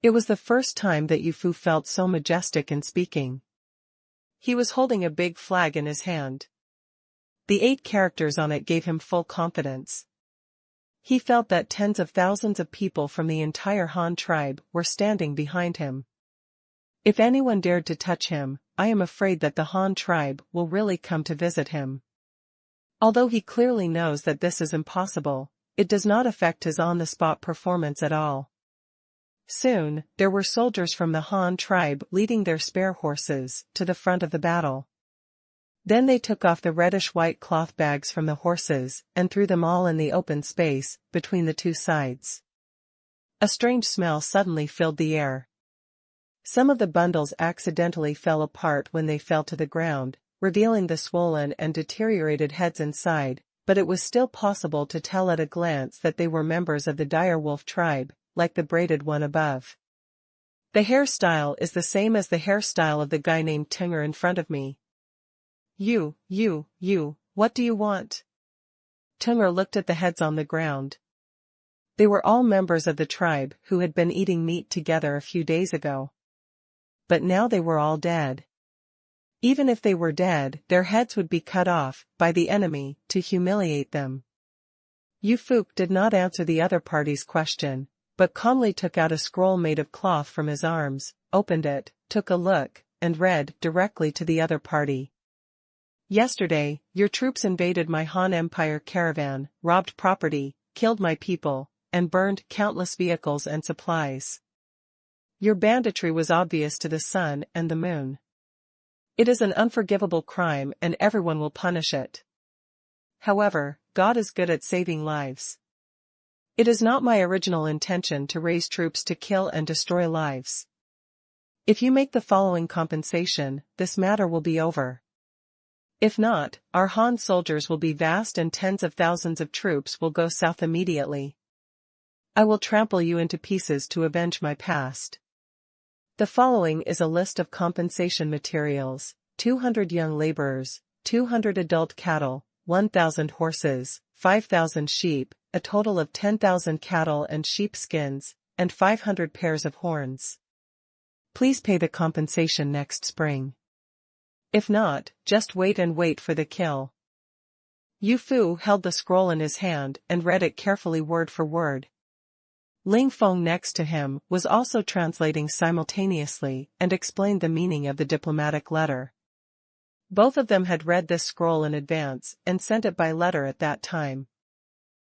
It was the first time that Yu Fu felt so majestic in speaking. He was holding a big flag in his hand. The 8 characters on it gave him full confidence. He felt that tens of thousands of people from the entire Han tribe were standing behind him. If anyone dared to touch him, I am afraid that the Han tribe will really come to visit him. Although he clearly knows that this is impossible, it does not affect his on-the-spot performance at all. Soon, there were soldiers from the Han tribe leading their spare horses to the front of the battle. Then they took off the reddish-white cloth bags from the horses and threw them all in the open space between the 2 sides. A strange smell suddenly filled the air. Some of the bundles accidentally fell apart when they fell to the ground, revealing the swollen and deteriorated heads inside, but it was still possible to tell at a glance that they were members of the direwolf tribe, like the braided one above. The hairstyle is the same as the hairstyle of the guy named Tenger in front of me. You, what do you want?" Tenger looked at the heads on the ground. They were all members of the tribe who had been eating meat together a few days ago. But now they were all dead. Even if they were dead, their heads would be cut off by the enemy to humiliate them. Yu Fu did not answer the other party's question, but calmly took out a scroll made of cloth from his arms, opened it, took a look, and read directly to the other party. "Yesterday, your troops invaded my Han Empire caravan, robbed property, killed my people, and burned countless vehicles and supplies. Your banditry was obvious to the sun and the moon. It is an unforgivable crime and everyone will punish it. However, God is good at saving lives. It is not my original intention to raise troops to kill and destroy lives. If you make the following compensation, this matter will be over. If not, our Han soldiers will be vast and tens of thousands of troops will go south immediately. I will trample you into pieces to avenge my past." The following is a list of compensation materials: 200 young laborers, 200 adult cattle, 1,000 horses, 5,000 sheep, a total of 10,000 cattle and sheep skins, and 500 pairs of horns. Please pay the compensation next spring. If not, just wait and wait for the kill. Yu Fu held the scroll in his hand and read it carefully word for word. Ling Feng next to him was also translating simultaneously and explained the meaning of the diplomatic letter. Both of them had read this scroll in advance and sent it by letter at that time.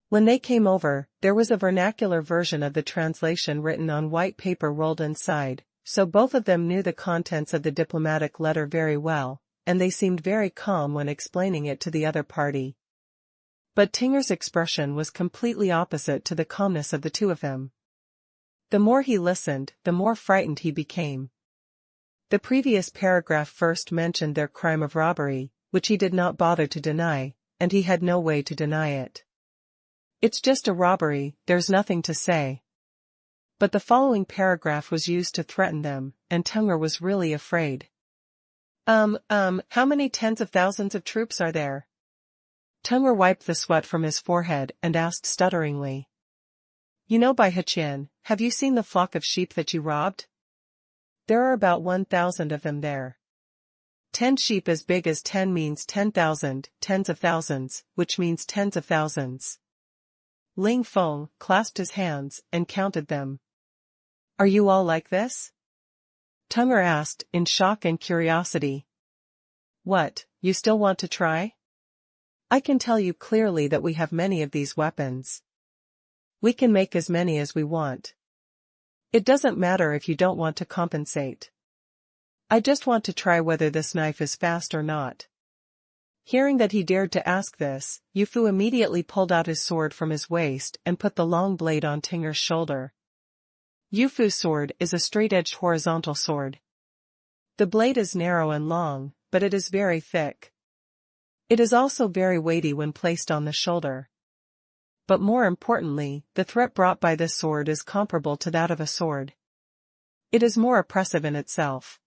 When they came over, there was a vernacular version of the translation written on white paper rolled inside, so both of them knew the contents of the diplomatic letter very well, and they seemed very calm when explaining it to the other party. But Tinger's expression was completely opposite to the calmness of the two of them. The more he listened, the more frightened he became. The previous paragraph first mentioned their crime of robbery, which he did not bother to deny, and he had no way to deny it. It's just a robbery, there's nothing to say. But the following paragraph was used to threaten them, and Tinger was really afraid. How many tens of thousands of troops are there? Tinger wiped the sweat from his forehead and asked stutteringly. You know by Heqian, have you seen the flock of sheep that you robbed? There are about 1,000 of them there. 10 sheep as big as 10 means 10,000, tens of thousands, which means tens of thousands. Ling Feng clasped his hands and counted them. Are you all like this? Tinger asked, in shock and curiosity. What, you still want to try? I can tell you clearly that we have many of these weapons. We can make as many as we want. It doesn't matter if you don't want to compensate. I just want to try whether this knife is fast or not. Hearing that he dared to ask this, Yu Fu immediately pulled out his sword from his waist and put the long blade on Tinger's shoulder. Yu Fu's sword is a straight-edged horizontal sword. The blade is narrow and long, but it is very thick. It is also very weighty when placed on the shoulder. But more importantly, the threat brought by this sword is comparable to that of a sword. It is more oppressive in itself.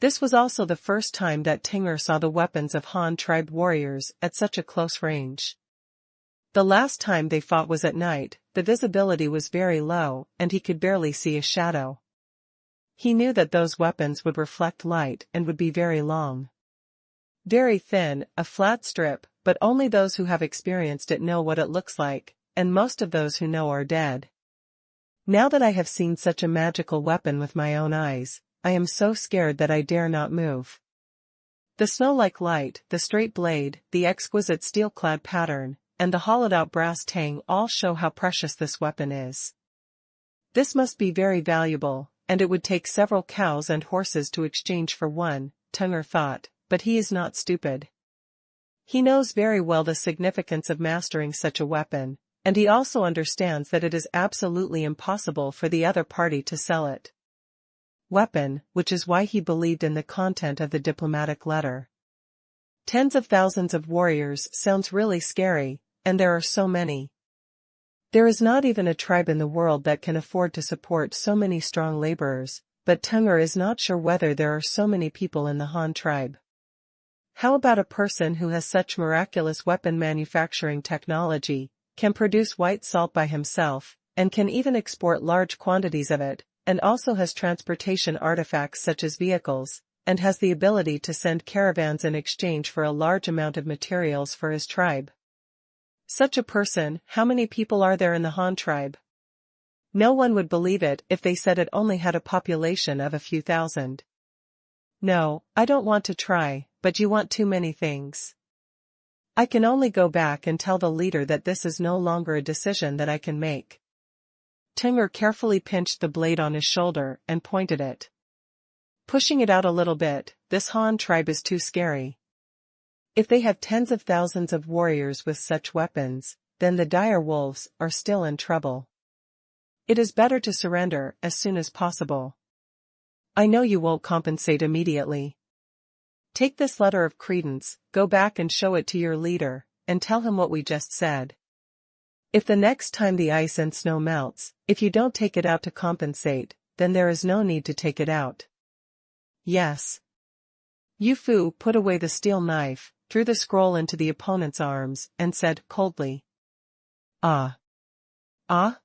This was also the first time that Tinger saw the weapons of Han tribe warriors at such a close range. The last time they fought was at night, the visibility was very low, and he could barely see a shadow. He knew that those weapons would reflect light and would be very long. Very thin, a flat strip, but only those who have experienced it know what it looks like, and most of those who know are dead. Now that I have seen such a magical weapon with my own eyes, I am so scared that I dare not move. The snow-like light, the straight blade, the exquisite steel-clad pattern, and the hollowed-out brass tang all show how precious this weapon is. This must be very valuable, and it would take several cows and horses to exchange for one, Tinger thought, but he is not stupid. He knows very well the significance of mastering such a weapon, and he also understands that it is absolutely impossible for the other party to sell it. Weapon, which is why he believed in the content of the diplomatic letter. Tens of thousands of warriors sounds really scary, and there are so many. There is not even a tribe in the world that can afford to support so many strong laborers, but Tinger is not sure whether there are so many people in the Han tribe. How about a person who has such miraculous weapon manufacturing technology, can produce white salt by himself, and can even export large quantities of it, and also has transportation artifacts such as vehicles, and has the ability to send caravans in exchange for a large amount of materials for his tribe? Such a person, how many people are there in the Han tribe? No one would believe it if they said it only had a population of a few thousand. No, I don't want to try, but you want too many things. I can only go back and tell the leader that this is no longer a decision that I can make. Tinger carefully pinched the blade on his shoulder and pointed it. Pushing it out a little bit, this Han tribe is too scary. If they have tens of thousands of warriors with such weapons, then the dire wolves are still in trouble. It is better to surrender as soon as possible. I know you won't compensate immediately. Take this letter of credence, go back and show it to your leader, and tell him what we just said. If the next time the ice and snow melts, if you don't take it out to compensate, then there is no need to take it out. Yes. Yu Fu put away the steel knife, threw the scroll into the opponent's arms, and said coldly. Ah. Ah?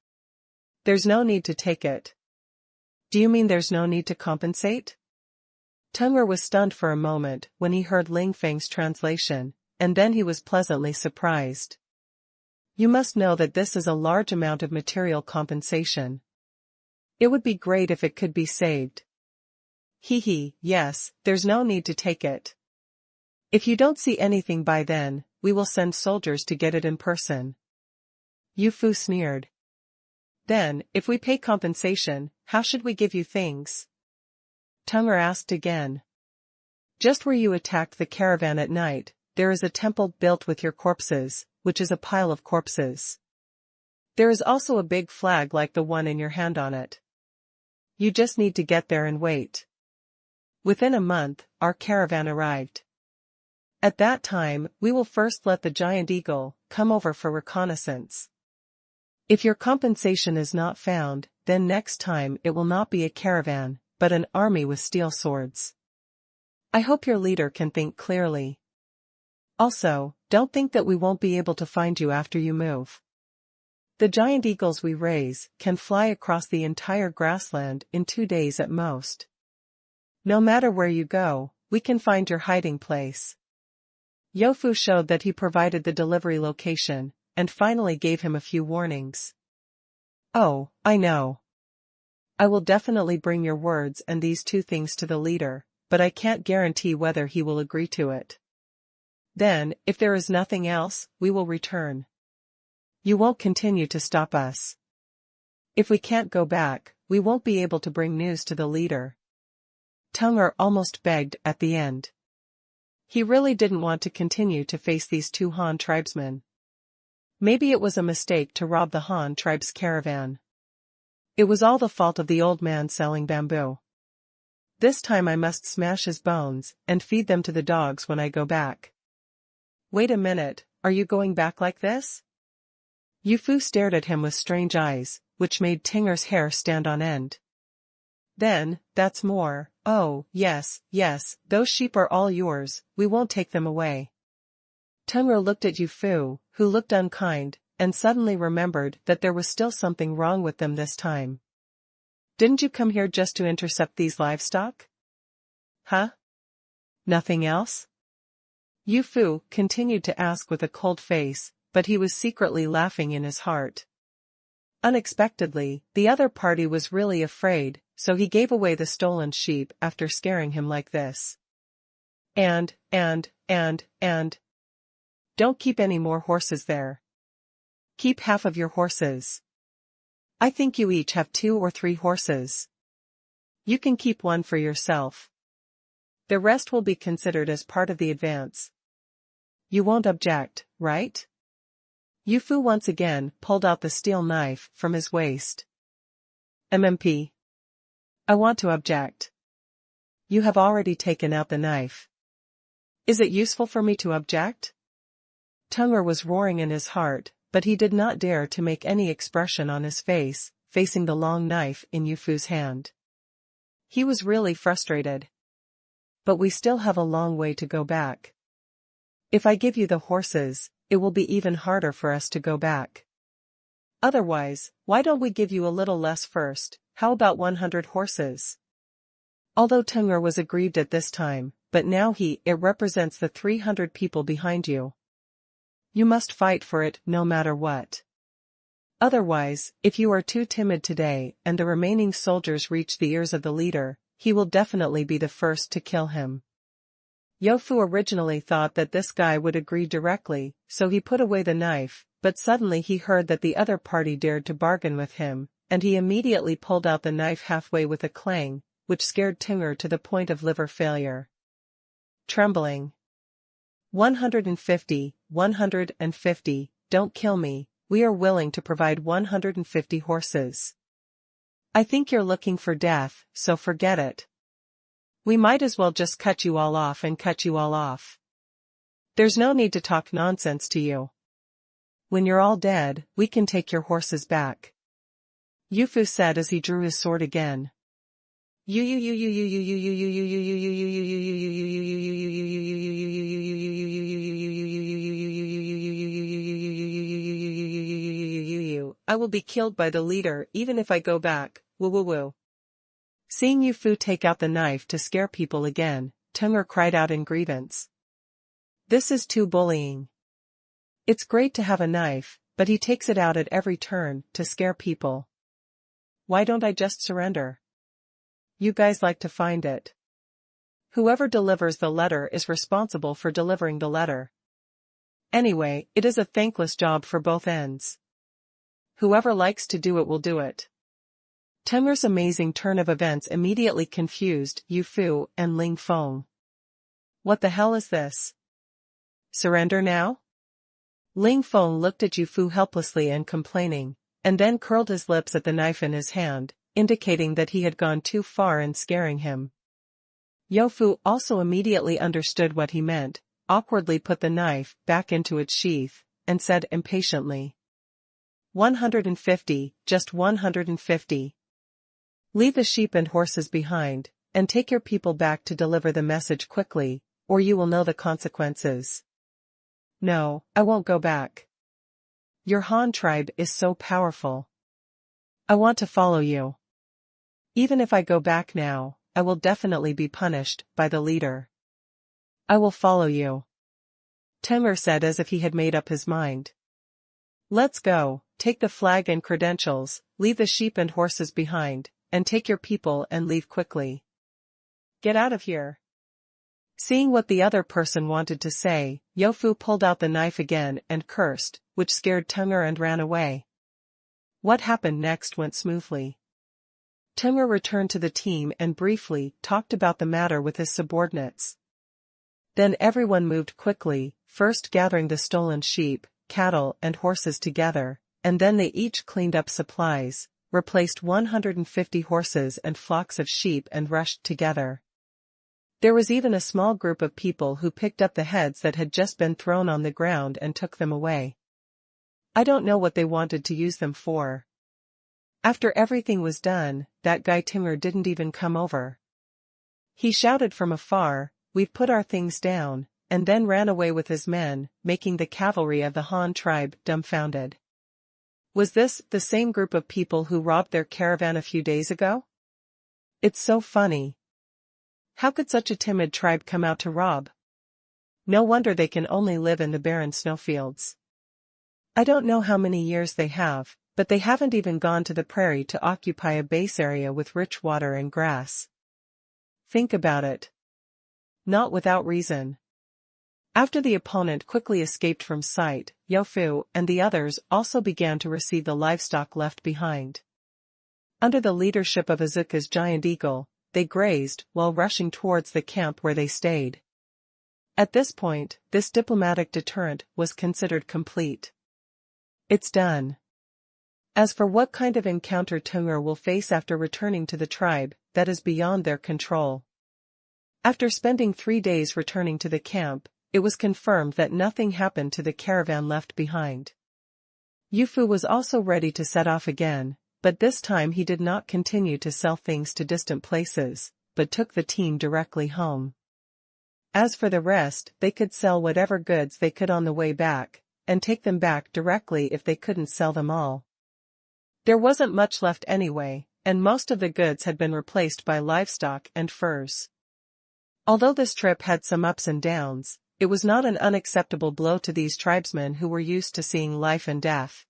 There's no need to take it. Do you mean there's no need to compensate? Teng'er was stunned for a moment when he heard Ling Feng's translation, and then he was pleasantly surprised. You must know that this is a large amount of material compensation. It would be great if it could be saved. Yes, there's no need to take it. If you don't see anything by then, we will send soldiers to get it in person. Yu Fu sneered. Then, if we pay compensation, how should we give you things? Teng'er asked again. Just where you attacked the caravan at night, there is a temple built with your corpses, which is a pile of corpses. There is also a big flag like the one in your hand on it. You just need to get there and wait. Within a month, our caravan arrived. At that time, we will first let the giant eagle come over for reconnaissance. If your compensation is not found, then next time it will not be a caravan, but an army with steel swords. I hope your leader can think clearly. Also, don't think that we won't be able to find you after you move. The giant eagles we raise can fly across the entire grassland in 2 days at most. No matter where you go, we can find your hiding place. Yofu showed that he provided the delivery location, and finally gave him a few warnings. Oh, I know. I will definitely bring your words and these 2 things to the leader, but I can't guarantee whether he will agree to it. Then, if there is nothing else, we will return. You won't continue to stop us. If we can't go back, we won't be able to bring news to the leader. Teng'er almost begged at the end. He really didn't want to continue to face these 2 Han tribesmen. Maybe it was a mistake to rob the Han tribe's caravan. It was all the fault of the old man selling bamboo. This time I must smash his bones and feed them to the dogs when I go back. Wait a minute, are you going back like this? Yu Fu stared at him with strange eyes, which made Teng'er's hair stand on end. Then, that's more. Oh, yes, those sheep are all yours, we won't take them away. Teng'er looked at Yu Fu, who looked unkind, and suddenly remembered that there was still something wrong with them this time. Didn't you come here just to intercept these livestock? Huh? Nothing else? Yu Fu continued to ask with a cold face, but he was secretly laughing in his heart. Unexpectedly, the other party was really afraid, so he gave away the stolen sheep after scaring him like this. And. Don't keep any more horses there. Keep half of your horses. I think you each have 2 or 3 horses. You can keep one for yourself. The rest will be considered as part of the advance. You won't object, right? Yu Fu once again pulled out the steel knife from his waist. MMP. I want to object. You have already taken out the knife. Is it useful for me to object? Teng'er was roaring in his heart, but he did not dare to make any expression on his face, facing the long knife in Yu Fu's hand. He was really frustrated. But we still have a long way to go back. If I give you the horses, it will be even harder for us to go back. Otherwise, why don't we give you a little less first? How about 100 horses? Although Teng'er was aggrieved at this time, but now it represents the 300 people behind you. You must fight for it no matter what. Otherwise, if you are too timid today and the remaining soldiers reach the ears of the leader, he will definitely be the first to kill him. Yofu originally thought that this guy would agree directly, so he put away the knife, but suddenly he heard that the other party dared to bargain with him, and he immediately pulled out the knife halfway with a clang, which scared Teng'er to the point of liver failure. Trembling. 150, don't kill me, we are willing to provide 150 horses. I think you're looking for death, so forget it. We might as well just cut you all off. There's no need to talk nonsense to you. When you're all dead, we can take your horses back. Yu Fu said as he drew his sword again. I will be killed by the leader even if I go back, woo woo woo. Seeing Yu Fu take out the knife to scare people again, Teng'er cried out in grievance. This is too bullying. It's great to have a knife, but he takes it out at every turn, to scare people. Why don't I just surrender? You guys like to find it. Whoever delivers the letter is responsible for delivering the letter. Anyway, it is a thankless job for both ends. Whoever likes to do it will do it. Teng'er's amazing turn of events immediately confused Yu Fu and Ling Feng. What the hell is this? Surrender now? Ling Feng looked at Yu Fu helplessly and complaining, and then curled his lips at the knife in his hand, indicating that he had gone too far in scaring him. Yu Fu also immediately understood what he meant, awkwardly put the knife back into its sheath, and said impatiently. 150, just 150. Leave the sheep and horses behind, and take your people back to deliver the message quickly, or you will know the consequences. No, I won't go back. Your Han tribe is so powerful. I want to follow you. Even if I go back now, I will definitely be punished by the leader. I will follow you. Teng'er said as if he had made up his mind. Let's go, take the flag and credentials, leave the sheep and horses behind, and take your people and leave quickly. Get out of here. Seeing what the other person wanted to say, Yu Fu pulled out the knife again and cursed, which scared Teng'er and ran away. What happened next went smoothly. Teng'er returned to the team and briefly talked about the matter with his subordinates. Then everyone moved quickly, first gathering the stolen sheep, cattle and horses together, and then they each cleaned up supplies, replaced 150 horses and flocks of sheep and rushed together. There was even a small group of people who picked up the heads that had just been thrown on the ground and took them away. I don't know what they wanted to use them for. After everything was done, that guy Teng'er didn't even come over. He shouted from afar, "We've put our things down," and then ran away with his men, making the cavalry of the Han tribe dumbfounded. Was this the same group of people who robbed their caravan a few days ago? It's so funny. How could such a timid tribe come out to rob? No wonder they can only live in the barren snowfields. I don't know how many years they have, but they haven't even gone to the prairie to occupy a base area with rich water and grass. Think about it. Not without reason. After the opponent quickly escaped from sight, Yu Fu and the others also began to receive the livestock left behind. Under the leadership of Azuka's giant eagle, they grazed while rushing towards the camp where they stayed. At this point, this diplomatic deterrent was considered complete. It's done. As for what kind of encounter Teng'er will face after returning to the tribe, that is beyond their control. After spending 3 days returning to the camp, it was confirmed that nothing happened to the caravan left behind. Yu Fu was also ready to set off again, but this time he did not continue to sell things to distant places, but took the team directly home. As for the rest, they could sell whatever goods they could on the way back, and take them back directly if they couldn't sell them all. There wasn't much left anyway, and most of the goods had been replaced by livestock and furs. Although this trip had some ups and downs, it was not an unacceptable blow to these tribesmen who were used to seeing life and death.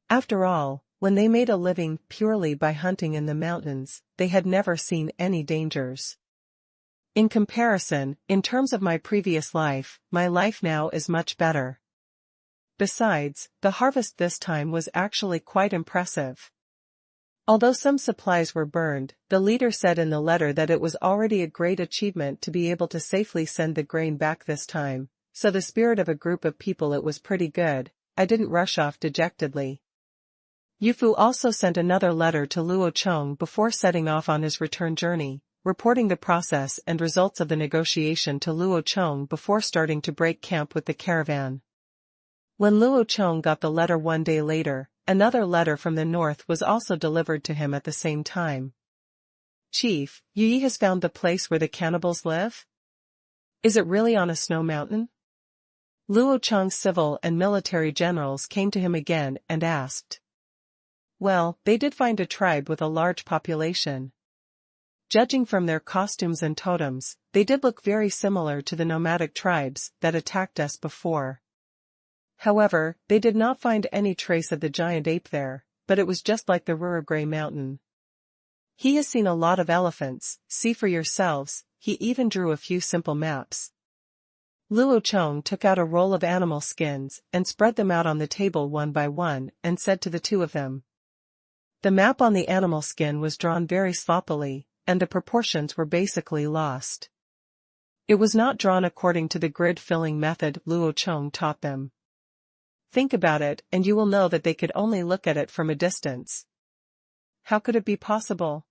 After all, when they made a living purely by hunting in the mountains, they had never seen any dangers. In comparison, in terms of my previous life, my life now is much better. Besides, the harvest this time was actually quite impressive. Although some supplies were burned, the leader said in the letter that it was already a great achievement to be able to safely send the grain back this time, so the spirit of a group of people it was pretty good. I didn't rush off dejectedly. Yu Fu also sent another letter to Luo Chong before setting off on his return journey, reporting the process and results of the negotiation to Luo Chong before starting to break camp with the caravan. When Luo Chong got the letter 1 day later, another letter from the north was also delivered to him at the same time. Chief, Yu Yi has found the place where the cannibals live? Is it really on a snow mountain? Luo Chong's civil and military generals came to him again and asked. Well, they did find a tribe with a large population. Judging from their costumes and totems, they did look very similar to the nomadic tribes that attacked us before. However, they did not find any trace of the giant ape there, but it was just like the Rurugray mountain. He has seen a lot of elephants, see for yourselves, he even drew a few simple maps. Luo Chong took out a roll of animal skins and spread them out on the table one by one and said to the two of them. The map on the animal skin was drawn very sloppily, and the proportions were basically lost. It was not drawn according to the grid-filling method Luo Chong taught them. Think about it and you will know that they could only look at it from a distance. How could it be possible?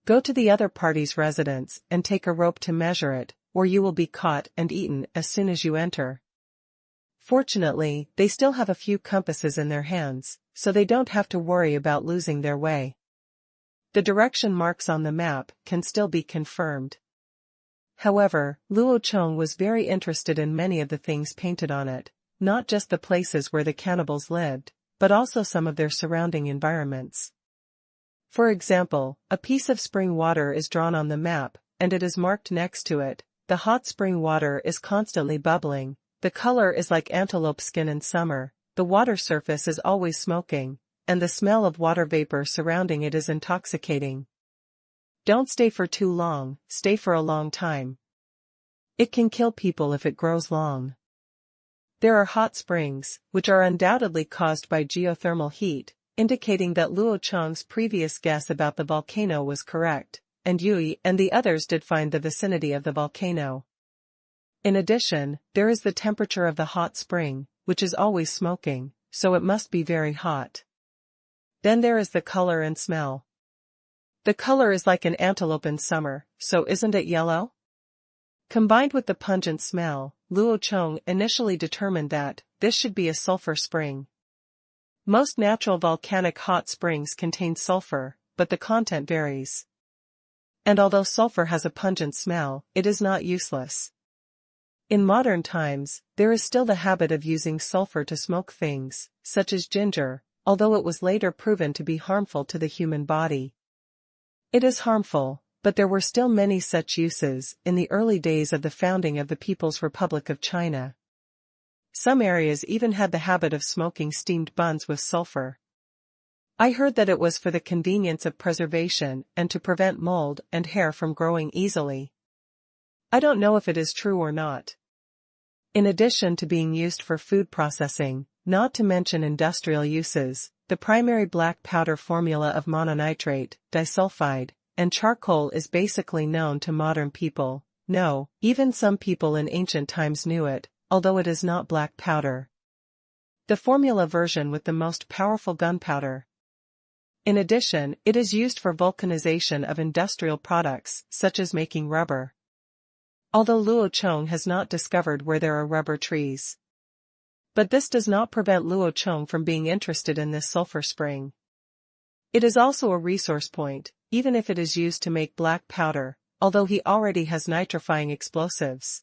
Go to the other party's residence and take a rope to measure it, or you will be caught and eaten as soon as you enter. Fortunately, they still have a few compasses in their hands, so they don't have to worry about losing their way. The direction marks on the map can still be confirmed. However, Luo Chong was very interested in many of the things painted on it, not just the places where the cannibals lived, but also some of their surrounding environments. For example, a piece of spring water is drawn on the map, and it is marked next to it. The hot spring water is constantly bubbling, the color is like antelope skin in summer, the water surface is always smoking, and the smell of water vapor surrounding it is intoxicating. Don't stay for too long, stay for a long time. It can kill people if it grows long. There are hot springs, which are undoubtedly caused by geothermal heat, indicating that Luo Chong's previous guess about the volcano was correct, and Yui and the others did find the vicinity of the volcano. In addition, there is the temperature of the hot spring, which is always smoking, so it must be very hot. Then there is the color and smell. The color is like an antelope in summer, so isn't it yellow? Combined with the pungent smell, Luo Chong initially determined that this should be a sulfur spring. Most natural volcanic hot springs contain sulfur, but the content varies. And although sulfur has a pungent smell, it is not useless. In modern times, there is still the habit of using sulfur to smoke things, such as ginger, although it was later proven to be harmful to the human body. It is harmful, but there were still many such uses in the early days of the founding of the People's Republic of China. Some areas even had the habit of smoking steamed buns with sulfur. I heard that it was for the convenience of preservation and to prevent mold and hair from growing easily. I don't know if it is true or not. In addition to being used for food processing, not to mention industrial uses, the primary black powder formula of mononitrate, disulfide, and charcoal is basically known to modern people. No, even some people in ancient times knew it, although it is not black powder. The formula version with the most powerful gunpowder. In addition, it is used for vulcanization of industrial products, such as making rubber. Although Luo Chong has not discovered where there are rubber trees. But this does not prevent Luo Chong from being interested in this sulfur spring. It is also a resource point, even if it is used to make black powder, although he already has nitrifying explosives.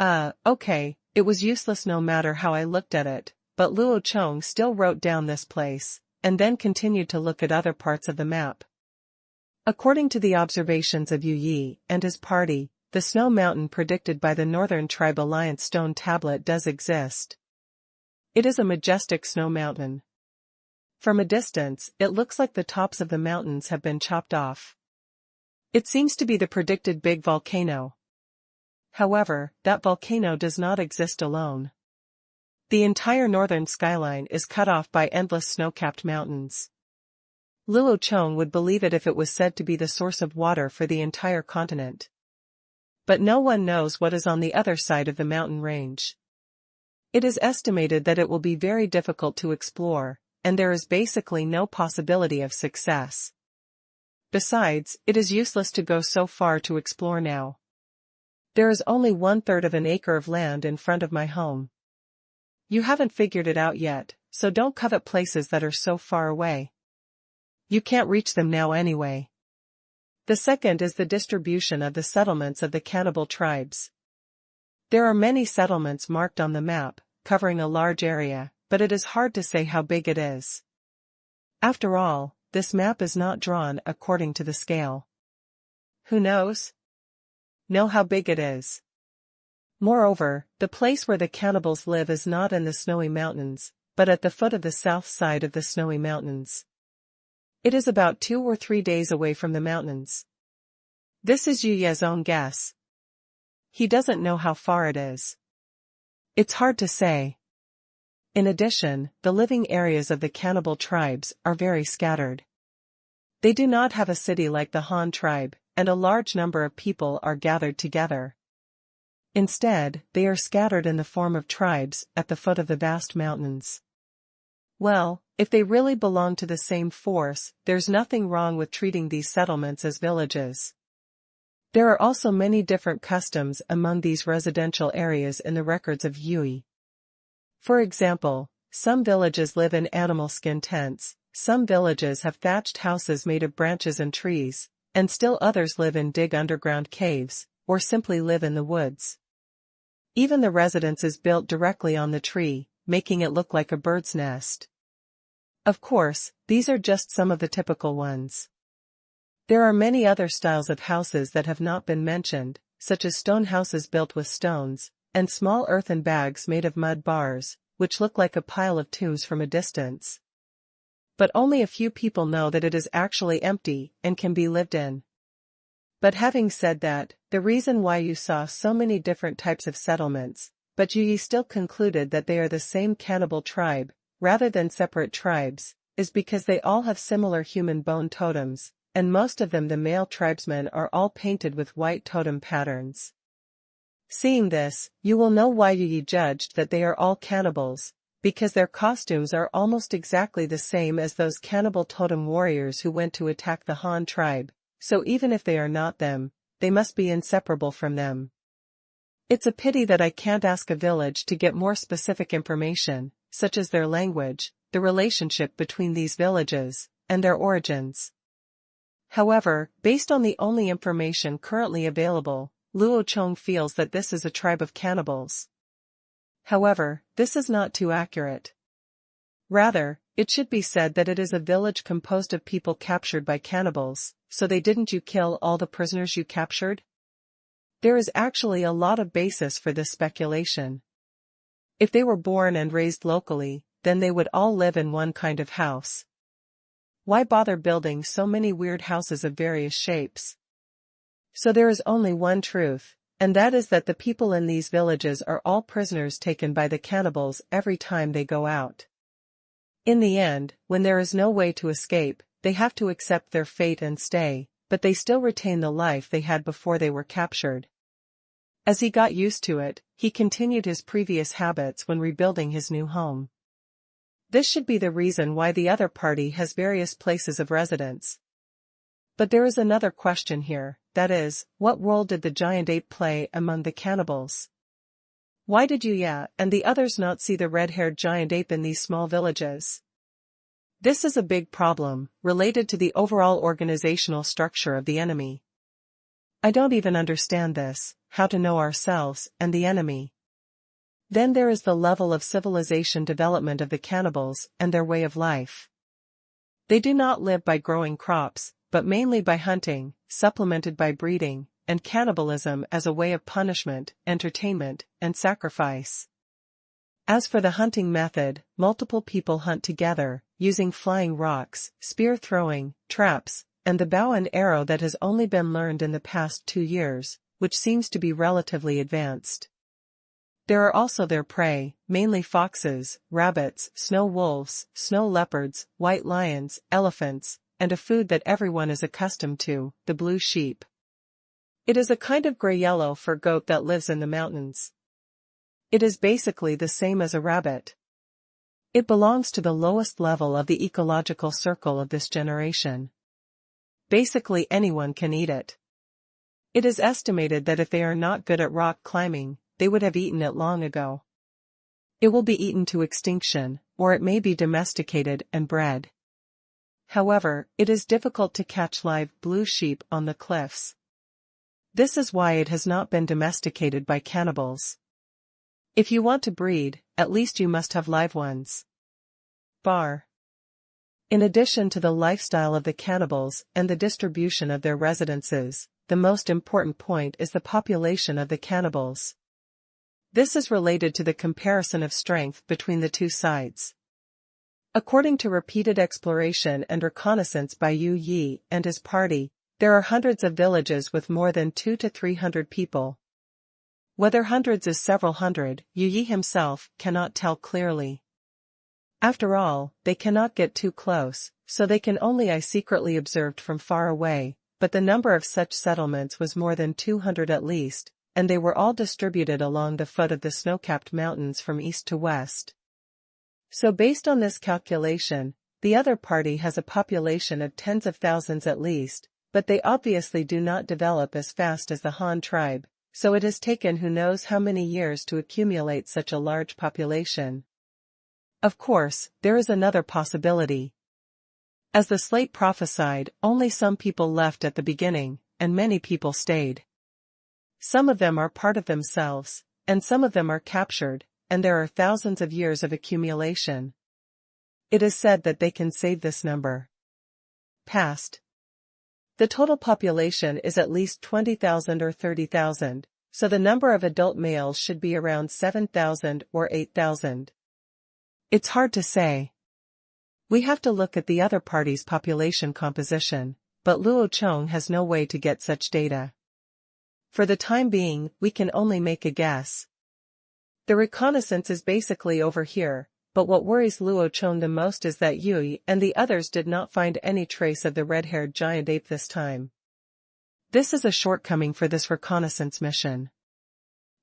Okay, it was useless no matter how I looked at it, but Luo Chong still wrote down this place, and then continued to look at other parts of the map. According to the observations of Yu Yi and his party, the snow mountain predicted by the Northern Tribe Alliance stone tablet does exist. It is a majestic snow mountain. From a distance, it looks like the tops of the mountains have been chopped off. It seems to be the predicted big volcano. However, that volcano does not exist alone. The entire northern skyline is cut off by endless snow-capped mountains. Luo Chong would believe it if it was said to be the source of water for the entire continent. But no one knows what is on the other side of the mountain range. It is estimated that it will be very difficult to explore, and there is basically no possibility of success. Besides, it is useless to go so far to explore now. There is only 1/3 of an acre of land in front of my home. You haven't figured it out yet, so don't covet places that are so far away. You can't reach them now anyway. The second is the distribution of the settlements of the cannibal tribes. There are many settlements marked on the map, covering a large area, but it is hard to say how big it is. After all, this map is not drawn according to the scale. Who knows? Know how big it is. Moreover, the place where the cannibals live is not in the snowy mountains, but at the foot of the south side of the snowy mountains. It is about 2 or 3 days away from the mountains. This is Yu Ye's own guess. He doesn't know how far it is. It's hard to say. In addition, the living areas of the cannibal tribes are very scattered. They do not have a city like the Han tribe, and a large number of people are gathered together. Instead, they are scattered in the form of tribes at the foot of the vast mountains. Well, if they really belong to the same force, there's nothing wrong with treating these settlements as villages. There are also many different customs among these residential areas in the records of Yui. For example, some villages live in animal skin tents, some villages have thatched houses made of branches and trees, and still others live in underground caves, or simply live in the woods. Even the residence is built directly on the tree, making it look like a bird's nest. Of course, these are just some of the typical ones. There are many other styles of houses that have not been mentioned, such as stone houses built with stones, and small earthen bags made of mud bars, which look like a pile of tombs from a distance. But only a few people know that it is actually empty and can be lived in. But having said that, the reason why you saw so many different types of settlements, but Yi still concluded that they are the same cannibal tribe, rather than separate tribes, is because they all have similar human bone totems, and most of them the male tribesmen are all painted with white totem patterns. Seeing this, you will know why Yi judged that they are all cannibals, because their costumes are almost exactly the same as those cannibal totem warriors who went to attack the Han tribe, so even if they are not them, they must be inseparable from them. It's a pity that I can't ask a village to get more specific information, such as their language, the relationship between these villages, and their origins. However, based on the only information currently available, Luo Chong feels that this is a tribe of cannibals. However, this is not too accurate. Rather, it should be said that it is a village composed of people captured by cannibals, so didn't you kill all the prisoners you captured? There is actually a lot of basis for this speculation. If they were born and raised locally, then they would all live in one kind of house. Why bother building so many weird houses of various shapes? So there is only one truth, and that is that the people in these villages are all prisoners taken by the cannibals every time they go out. In the end, when there is no way to escape, they have to accept their fate and stay, but they still retain the life they had before they were captured. As he got used to it, he continued his previous habits when rebuilding his new home. This should be the reason why the other party has various places of residence. But there is another question here, that is, what role did the giant ape play among the cannibals? Why did Yuya and the others not see the red-haired giant ape in these small villages? This is a big problem, related to the overall organizational structure of the enemy. I don't even understand this, how to know ourselves and the enemy. Then there is the level of civilization development of the cannibals and their way of life. They do not live by growing crops, but mainly by hunting, supplemented by breeding, and cannibalism as a way of punishment, entertainment, and sacrifice. As for the hunting method, multiple people hunt together, using flying rocks, spear throwing, traps, and the bow and arrow that has only been learned in the past 2 years, which seems to be relatively advanced. There are also their prey, mainly foxes, rabbits, snow wolves, snow leopards, white lions, elephants, and a food that everyone is accustomed to, the blue sheep. It is a kind of gray-yellow fur goat that lives in the mountains. It is basically the same as a rabbit. It belongs to the lowest level of the ecological circle of this generation. Basically anyone can eat it. It is estimated that if they are not good at rock climbing, they would have eaten it long ago. It will be eaten to extinction, or it may be domesticated and bred. However, it is difficult to catch live blue sheep on the cliffs. This is why it has not been domesticated by cannibals. If you want to breed, at least you must have live ones. Bar. In addition to the lifestyle of the cannibals and the distribution of their residences, the most important point is the population of the cannibals. This is related to the comparison of strength between the two sides. According to repeated exploration and reconnaissance by Yu Yi and his party, there are hundreds of villages with more than 200 to 300 people. Whether hundreds is several hundred, Yu Yi himself cannot tell clearly. After all, they cannot get too close, so they can only secretly observed from far away, but the number of such settlements was more than 200 at least, and they were all distributed along the foot of the snow-capped mountains from east to west. So based on this calculation, the other party has a population of tens of thousands at least, but they obviously do not develop as fast as the Han tribe, so it has taken who knows how many years to accumulate such a large population. Of course, there is another possibility. As the slate prophesied, only some people left at the beginning, and many people stayed. Some of them are part of themselves, and some of them are captured, and there are thousands of years of accumulation. It is said that they can save this number. Past. The total population is at least 20,000 or 30,000, so the number of adult males should be around 7,000 or 8,000. It's hard to say. We have to look at the other party's population composition, but Luo Chong has no way to get such data. For the time being, we can only make a guess. The reconnaissance is basically over here, but what worries Luo Chong the most is that Yui and the others did not find any trace of the red-haired giant ape this time. This is a shortcoming for this reconnaissance mission.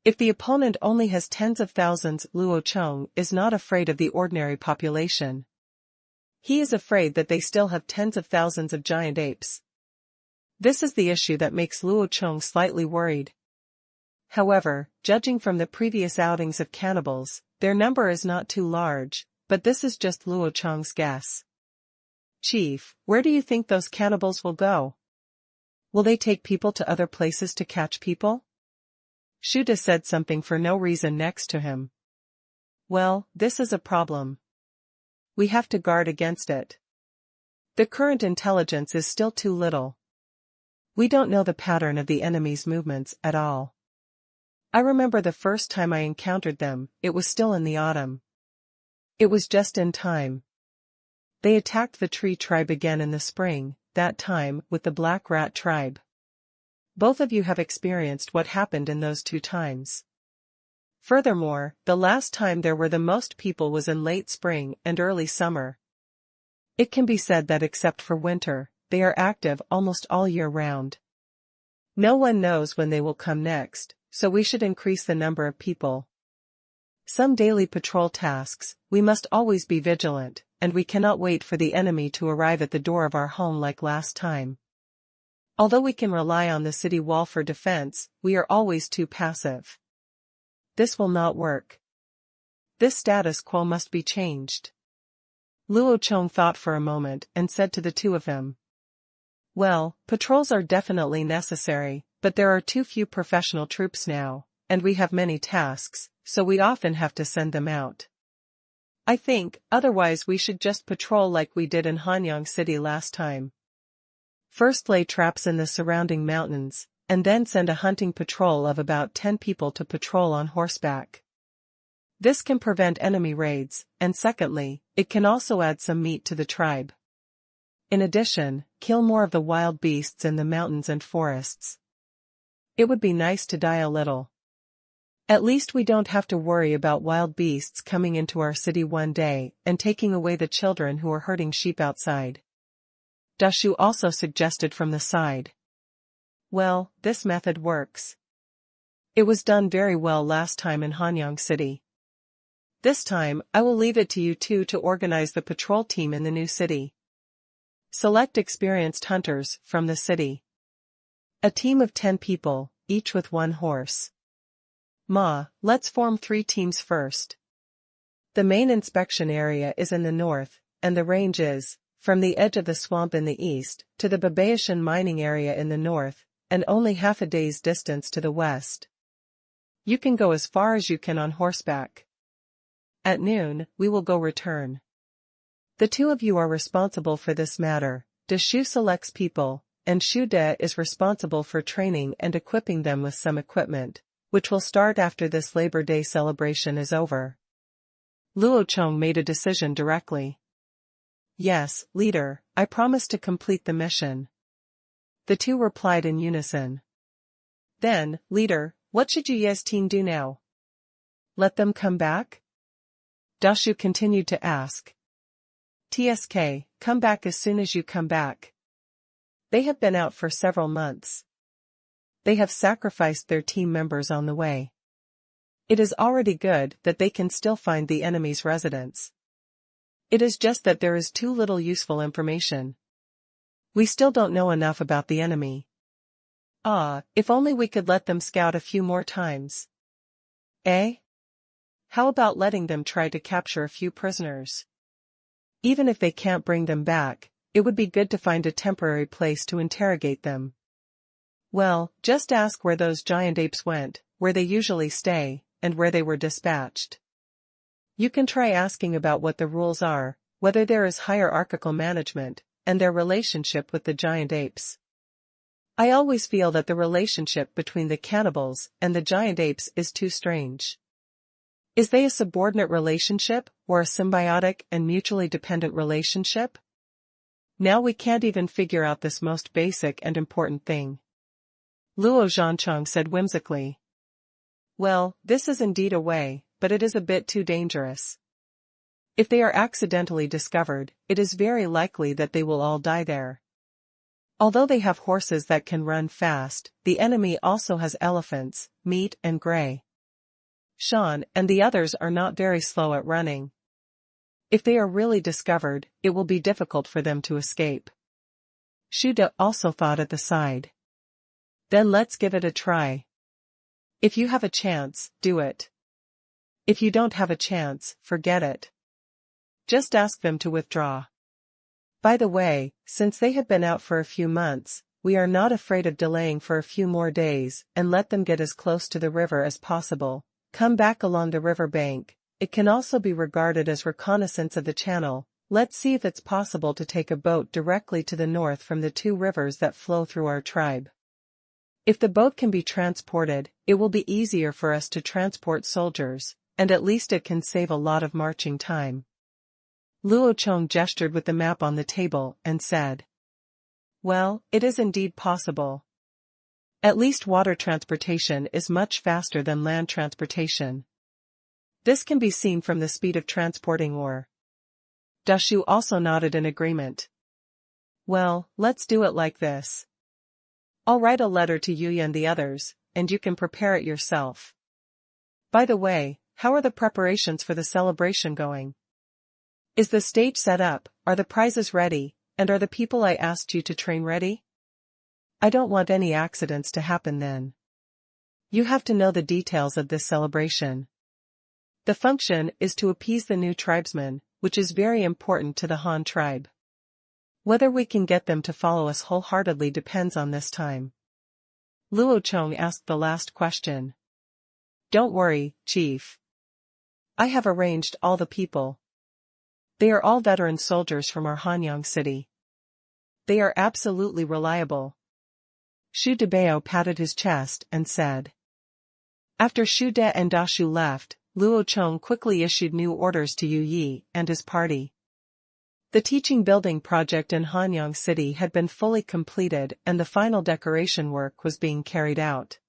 If the opponent only has tens of thousands, Luo Chong is not afraid of the ordinary population. He is afraid that they still have tens of thousands of giant apes. This is the issue that makes Luo Chong slightly worried. However, judging from the previous outings of cannibals, their number is not too large, but this is just Luo Chong's guess. Chief, where do you think those cannibals will go? Will they take people to other places to catch people? Shuda said something for no reason next to him. Well, this is a problem. We have to guard against it. The current intelligence is still too little. We don't know the pattern of the enemy's movements at all. I remember the first time I encountered them, it was still in the autumn. It was just in time. They attacked the tree tribe again in the spring, that time with the black rat tribe. Both of you have experienced what happened in those two times. Furthermore, the last time there were the most people was in late spring and early summer. It can be said that except for winter, they are active almost all year round. No one knows when they will come next, so we should increase the number of people. Some daily patrol tasks, we must always be vigilant, and we cannot wait for the enemy to arrive at the door of our home like last time. Although we can rely on the city wall for defense, we are always too passive. This will not work. This status quo must be changed. Luo Chong thought for a moment and said to the two of them. Well, patrols are definitely necessary, but there are too few professional troops now, and we have many tasks, so we often have to send them out. I think, otherwise we should just patrol like we did in Hanyang City last time. First lay traps in the surrounding mountains, and then send a hunting patrol of about 10 people to patrol on horseback. This can prevent enemy raids, and secondly, it can also add some meat to the tribe. In addition, kill more of the wild beasts in the mountains and forests. It would be nice to die a little. At least we don't have to worry about wild beasts coming into our city one day and taking away the children who are herding sheep outside. Dashu also suggested from the side. Well, this method works. It was done very well last time in Hanyang City. This time, I will leave it to you two to organize the patrol team in the new city. Select experienced hunters from the city. A team of 10 people, each with one horse. Let's form 3 teams first. The main inspection area is in the north, and the range is, from the edge of the swamp in the east, to the Babayashan mining area in the north, and only half a day's distance to the west. You can go as far as you can on horseback. At noon, we will go return. The two of you are responsible for this matter. Shu selects people, and Shu De is responsible for training and equipping them with some equipment, which will start after this Labor Day celebration is over. Luo Chong made a decision directly. Yes, leader, I promise to complete the mission. The two replied in unison. Then, leader, what should you Yes team do now? Let them come back? Shu continued to ask. TSK, come back as soon as you come back. They have been out for several months. They have sacrificed their team members on the way. It is already good that they can still find the enemy's residence. It is just that there is too little useful information. We still don't know enough about the enemy. If only we could let them scout a few more times. Eh? How about letting them try to capture a few prisoners? Even if they can't bring them back, it would be good to find a temporary place to interrogate them. Well, just ask where those giant apes went, where they usually stay, and where they were dispatched. You can try asking about what the rules are, whether there is hierarchical management, and their relationship with the giant apes. I always feel that the relationship between the cannibals and the giant apes is too strange. Is they a subordinate relationship, or a symbiotic and mutually dependent relationship? Now we can't even figure out this most basic and important thing. Luo Chong said whimsically. Well, this is indeed a way, but it is a bit too dangerous. If they are accidentally discovered, it is very likely that they will all die there. Although they have horses that can run fast, the enemy also has elephants, meat and gray. Shan and the others are not very slow at running. If they are really discovered, it will be difficult for them to escape. Shu De also thought at the side. Then let's give it a try. If you have a chance, do it. If you don't have a chance, forget it. Just ask them to withdraw. By the way, since they have been out for a few months, we are not afraid of delaying for a few more days and let them get as close to the river as possible. Come back along the river bank. It can also be regarded as reconnaissance of the channel. Let's see if it's possible to take a boat directly to the north from the two rivers that flow through our tribe. If the boat can be transported, it will be easier for us to transport soldiers, and at least it can save a lot of marching time. Luo Chong gestured with the map on the table and said. Well, it is indeed possible. At least water transportation is much faster than land transportation. This can be seen from the speed of transporting ore. Shu also nodded in agreement. Well, let's do it like this. I'll write a letter to Yuya and the others, and you can prepare it yourself. By the way, how are the preparations for the celebration going? Is the stage set up, are the prizes ready, and are the people I asked you to train ready? I don't want any accidents to happen then. You have to know the details of this celebration. The function is to appease the new tribesmen, which is very important to the Han tribe. Whether we can get them to follow us wholeheartedly depends on this time. Luo Chong asked the last question. Don't worry, Chief. I have arranged all the people. They are all veteran soldiers from our Hanyang city. They are absolutely reliable. Shu Debao patted his chest and said. After Shu De and Shu left, Luo Chong quickly issued new orders to Yu Yi and his party. The teaching building project in Hanyang City had been fully completed and the final decoration work was being carried out.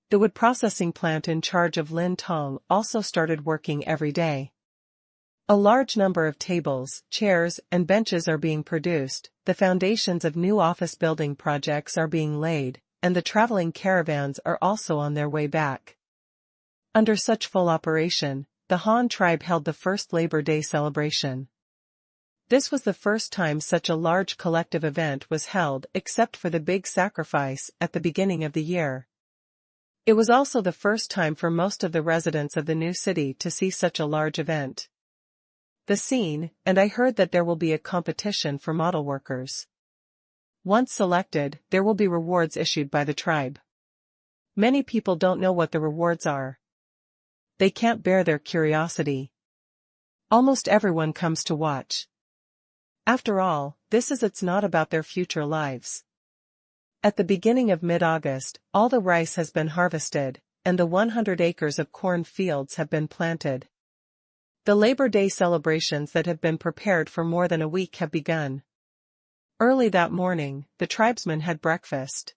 The wood processing plant in charge of Lin Tong also started working every day. A large number of tables, chairs, and benches are being produced, the foundations of new office building projects are being laid, and the traveling caravans are also on their way back. Under such full operation, the Han tribe held the first Labor Day celebration. This was the first time such a large collective event was held except for the big sacrifice at the beginning of the year. It was also the first time for most of the residents of the new city to see such a large event. The scene, and I heard that there will be a competition for model workers. Once selected, there will be rewards issued by the tribe. Many people don't know what the rewards are. They can't bear their curiosity. Almost everyone comes to watch. After all, it's not about their future lives. At the beginning of mid-August, all the rice has been harvested, and the 100 acres of corn fields have been planted. The Labor Day celebrations that have been prepared for more than a week have begun. Early that morning, the tribesmen had breakfast.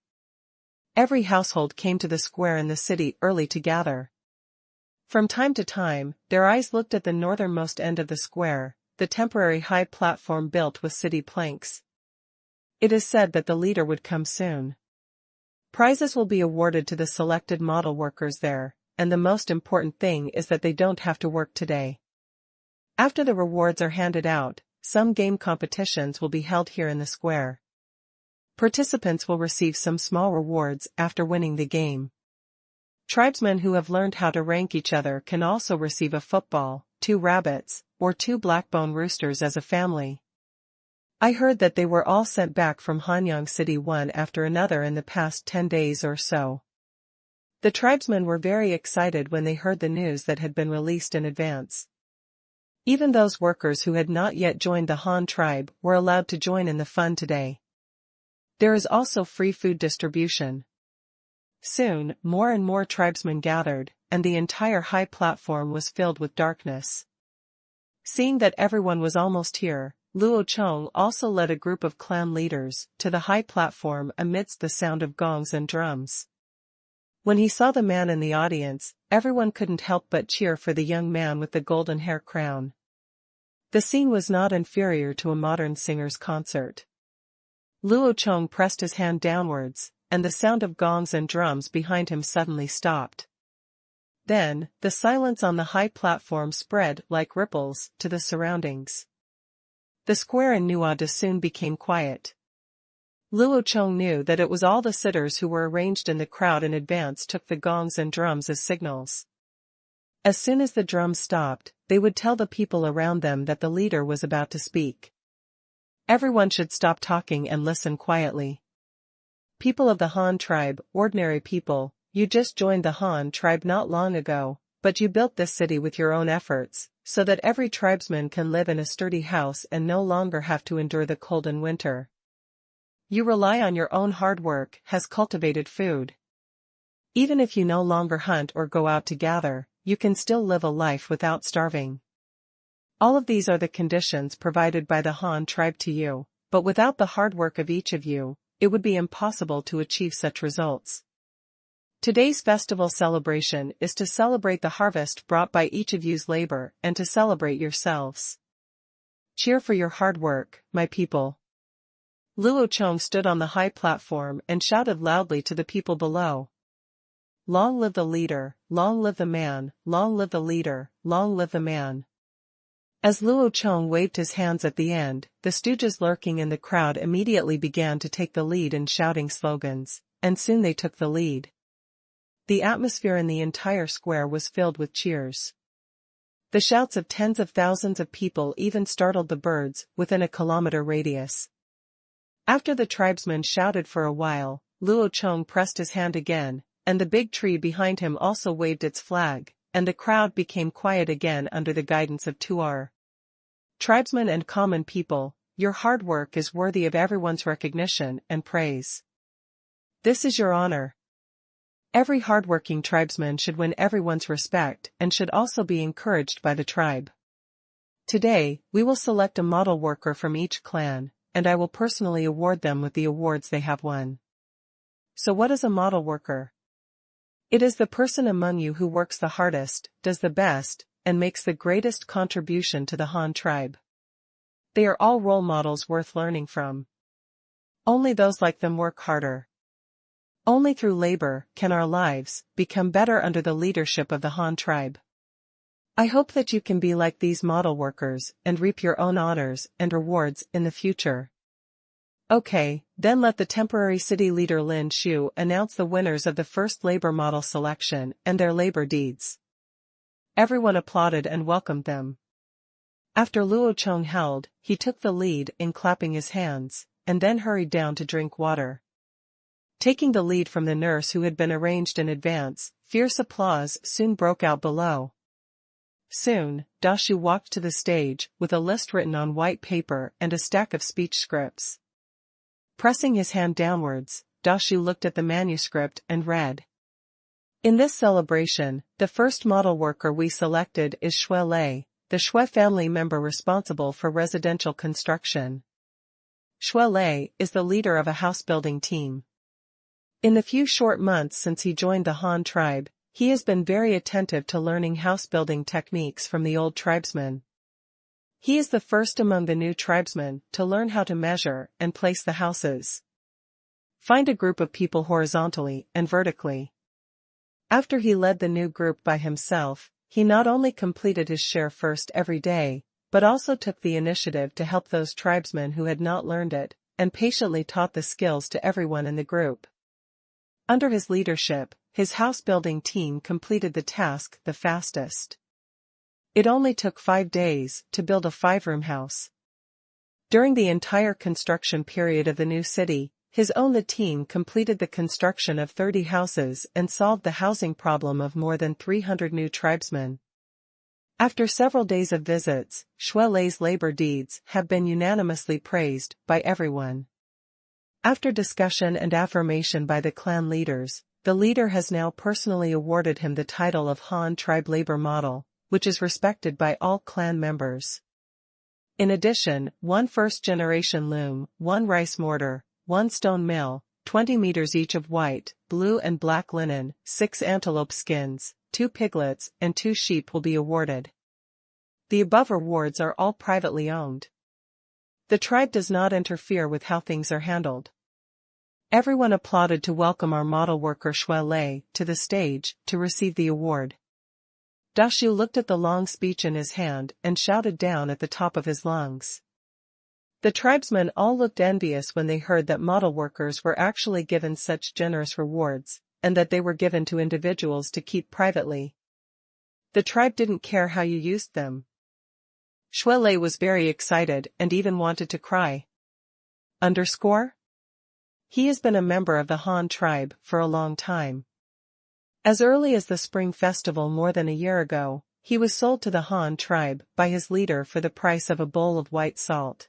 Every household came to the square in the city early to gather. From time to time, their eyes looked at the northernmost end of the square, the temporary high platform built with city planks. It is said that the leader would come soon. Prizes will be awarded to the selected model workers there, and the most important thing is that they don't have to work today. After the rewards are handed out, some game competitions will be held here in the square. Participants will receive some small rewards after winning the game. Tribesmen who have learned how to rank each other can also receive a football, 2 rabbits, or 2 blackbone roosters as a family. I heard that they were all sent back from Hanyang City one after another in the past 10 days or so. The tribesmen were very excited when they heard the news that had been released in advance. Even those workers who had not yet joined the Han tribe were allowed to join in the fun today. There is also free food distribution. Soon, more and more tribesmen gathered, and the entire high platform was filled with darkness. Seeing that everyone was almost here, Luo Chong also led a group of clan leaders to the high platform amidst the sound of gongs and drums. When he saw the man in the audience, everyone couldn't help but cheer for the young man with the golden hair crown. The scene was not inferior to a modern singer's concert. Luo Chong pressed his hand downwards, and the sound of gongs and drums behind him suddenly stopped. Then, the silence on the high platform spread like ripples to the surroundings. The square in Nuada soon became quiet. Luo Chong knew that it was all the sitters who were arranged in the crowd in advance took the gongs and drums as signals. As soon as the drums stopped, they would tell the people around them that the leader was about to speak. Everyone should stop talking and listen quietly. People of the Han tribe, ordinary people, you just joined the Han tribe not long ago, but you built this city with your own efforts, so that every tribesman can live in a sturdy house and no longer have to endure the cold in winter. You rely on your own hard work, has cultivated food. Even if you no longer hunt or go out to gather, you can still live a life without starving. All of these are the conditions provided by the Han tribe to you, but without the hard work of each of you, it would be impossible to achieve such results. Today's festival celebration is to celebrate the harvest brought by each of you's labor and to celebrate yourselves. Cheer for your hard work, my people. Luo Chong stood on the high platform and shouted loudly to the people below. Long live the leader, long live the man, long live the leader, long live the man. As Luo Chong waved his hands at the end, the stooges lurking in the crowd immediately began to take the lead in shouting slogans, and soon they took the lead. The atmosphere in the entire square was filled with cheers. The shouts of tens of thousands of people even startled the birds within a kilometer radius. After the tribesmen shouted for a while, Luo Chong pressed his hand again, and the big tree behind him also waved its flag, and the crowd became quiet again under the guidance of Tuar. Tribesmen and common people, your hard work is worthy of everyone's recognition and praise. This is your honor. Every hardworking tribesman should win everyone's respect and should also be encouraged by the tribe. Today, we will select a model worker from each clan, and I will personally award them with the awards they have won. So what is a model worker? It is the person among you who works the hardest, does the best, and makes the greatest contribution to the Han tribe. They are all role models worth learning from. Only those like them work harder. Only through labor can our lives become better under the leadership of the Han tribe. I hope that you can be like these model workers and reap your own honors and rewards in the future. Okay, then let the temporary city leader Lin Shu announce the winners of the first labor model selection and their labor deeds. Everyone applauded and welcomed them. After Luo Chong held, he took the lead in clapping his hands, and then hurried down to drink water. Taking the lead from the nurse who had been arranged in advance, fierce applause soon broke out below. Soon, Dashu walked to the stage with a list written on white paper and a stack of speech scripts. Pressing his hand downwards, Dashu looked at the manuscript and read. In this celebration, the first model worker we selected is Shui Lei, the Shui family member responsible for residential construction. Shui Lei is the leader of a house-building team. In the few short months since he joined the Han tribe, he has been very attentive to learning house-building techniques from the old tribesmen. He is the first among the new tribesmen to learn how to measure and place the houses. Find a group of people horizontally and vertically. After he led the new group by himself, he not only completed his share first every day, but also took the initiative to help those tribesmen who had not learned it, and patiently taught the skills to everyone in the group. Under his leadership, his house-building team completed the task the fastest. It only took 5 days to build a 5-room house. During the entire construction period of the new city, his own team completed the construction of 30 houses and solved the housing problem of more than 300 new tribesmen. After several days of visits, Shui Lei's labor deeds have been unanimously praised by everyone. After discussion and affirmation by the clan leaders, the leader has now personally awarded him the title of Han Tribe Labor Model, which is respected by all clan members. In addition, 1 first-generation loom, 1 rice mortar, 1 stone mill, 20 meters each of white, blue and black linen, 6 antelope skins, 2 piglets and 2 sheep will be awarded. The above awards are all privately owned. The tribe does not interfere with how things are handled. Everyone applauded to welcome our model worker Shui Lei to the stage to receive the award. Dashu looked at the long speech in his hand and shouted down at the top of his lungs. The tribesmen all looked envious when they heard that model workers were actually given such generous rewards, and that they were given to individuals to keep privately. The tribe didn't care how you used them. Shui Lei was very excited and even wanted to cry. He has been a member of the Han tribe for a long time. As early as the Spring Festival more than a year ago, he was sold to the Han tribe by his leader for the price of a bowl of white salt.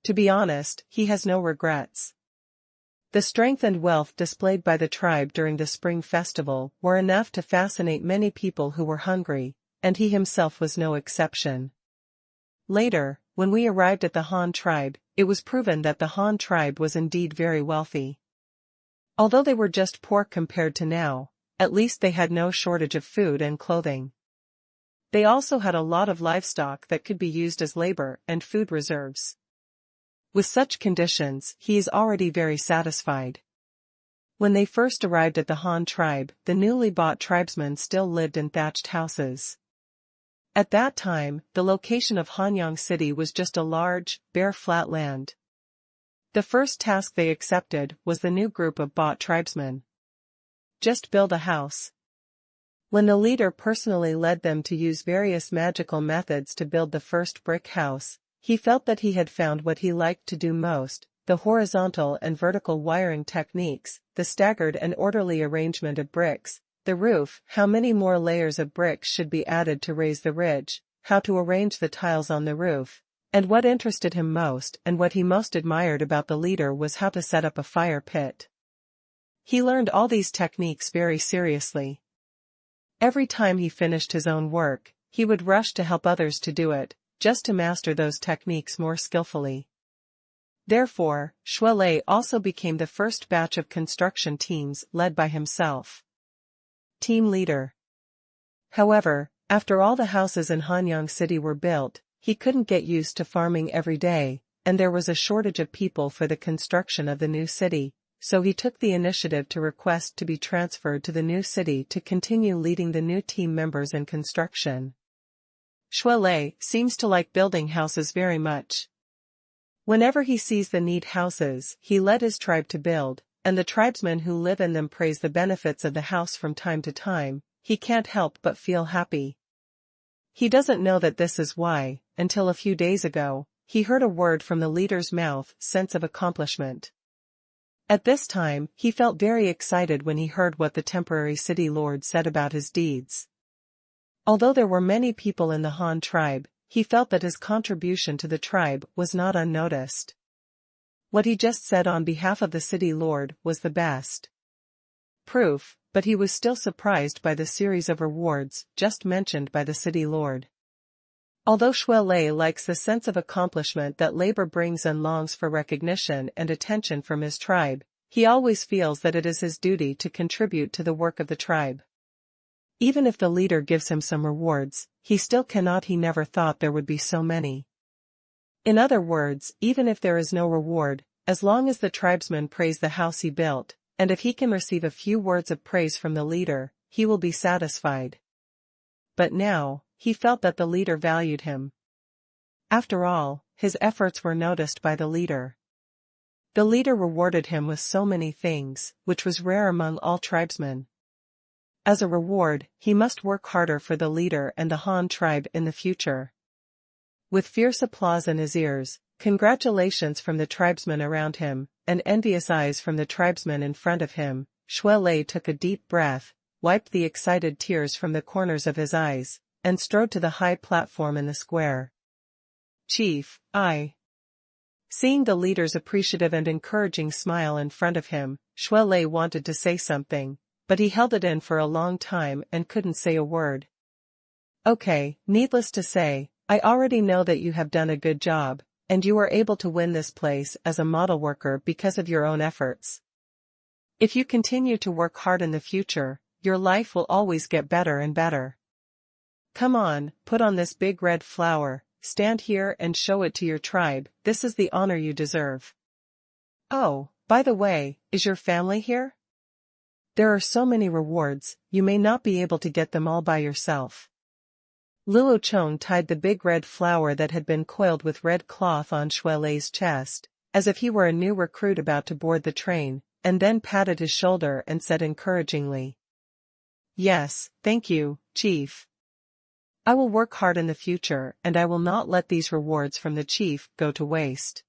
To be honest, he has no regrets. The strength and wealth displayed by the tribe during the Spring Festival were enough to fascinate many people who were hungry, and he himself was no exception. Later, when we arrived at the Han tribe, it was proven that the Han tribe was indeed very wealthy. Although they were just poor compared to now, at least they had no shortage of food and clothing. They also had a lot of livestock that could be used as labor and food reserves. With such conditions, he is already very satisfied. When they first arrived at the Han tribe, the newly bought tribesmen still lived in thatched houses. At that time, the location of Hanyang City was just a large, bare flat land. The first task they accepted was the new group of bought tribesmen. Just build a house. When the leader personally led them to use various magical methods to build the first brick house, he felt that he had found what he liked to do most: the horizontal and vertical wiring techniques, the staggered and orderly arrangement of bricks, the roof, how many more layers of bricks should be added to raise the ridge, how to arrange the tiles on the roof, and what interested him most and what he most admired about the leader was how to set up a fire pit. He learned all these techniques very seriously. Every time he finished his own work, he would rush to help others to do it, just to master those techniques more skillfully. Therefore, Shui Lei also became the first batch of construction teams led by himself. Team leader. However, after all the houses in Hanyang City were built, he couldn't get used to farming every day, and there was a shortage of people for the construction of the new city, so he took the initiative to request to be transferred to the new city to continue leading the new team members in construction. Shui Lei seems to like building houses very much. Whenever he sees the neat houses he led his tribe to build, and the tribesmen who live in them praise the benefits of the house from time to time, he can't help but feel happy. He doesn't know that this is why, until a few days ago, he heard a word from the leader's mouth: sense of accomplishment. At this time, he felt very excited when he heard what the temporary city lord said about his deeds. Although there were many people in the Han tribe, he felt that his contribution to the tribe was not unnoticed. What he just said on behalf of the city lord was the best proof, but he was still surprised by the series of rewards just mentioned by the city lord. Although Shui Lei likes the sense of accomplishment that labor brings and longs for recognition and attention from his tribe, he always feels that it is his duty to contribute to the work of the tribe. Even if the leader gives him some rewards, he never thought there would be so many. In other words, even if there is no reward, as long as the tribesmen praise the house he built, and if he can receive a few words of praise from the leader, he will be satisfied. But now, he felt that the leader valued him. After all, his efforts were noticed by the leader. The leader rewarded him with so many things, which was rare among all tribesmen. As a reward, he must work harder for the leader and the Han tribe in the future. With fierce applause in his ears, congratulations from the tribesmen around him, and envious eyes from the tribesmen in front of him, Shui Lei took a deep breath, wiped the excited tears from the corners of his eyes, and strode to the high platform in the square. Chief, Seeing the leader's appreciative and encouraging smile in front of him, Shui Lei wanted to say something, but he held it in for a long time and couldn't say a word. Okay, needless to say, I already know that you have done a good job, and you were able to win this place as a model worker because of your own efforts. If you continue to work hard in the future, your life will always get better and better. Come on, put on this big red flower, stand here and show it to your tribe. This is the honor you deserve. Oh, by the way, is your family here? There are so many rewards, you may not be able to get them all by yourself. Luo Chong tied the big red flower that had been coiled with red cloth on Shui Lei's chest, as if he were a new recruit about to board the train, and then patted his shoulder and said encouragingly, "Yes, thank you, Chief. I will work hard in the future and I will not let these rewards from the chief go to waste."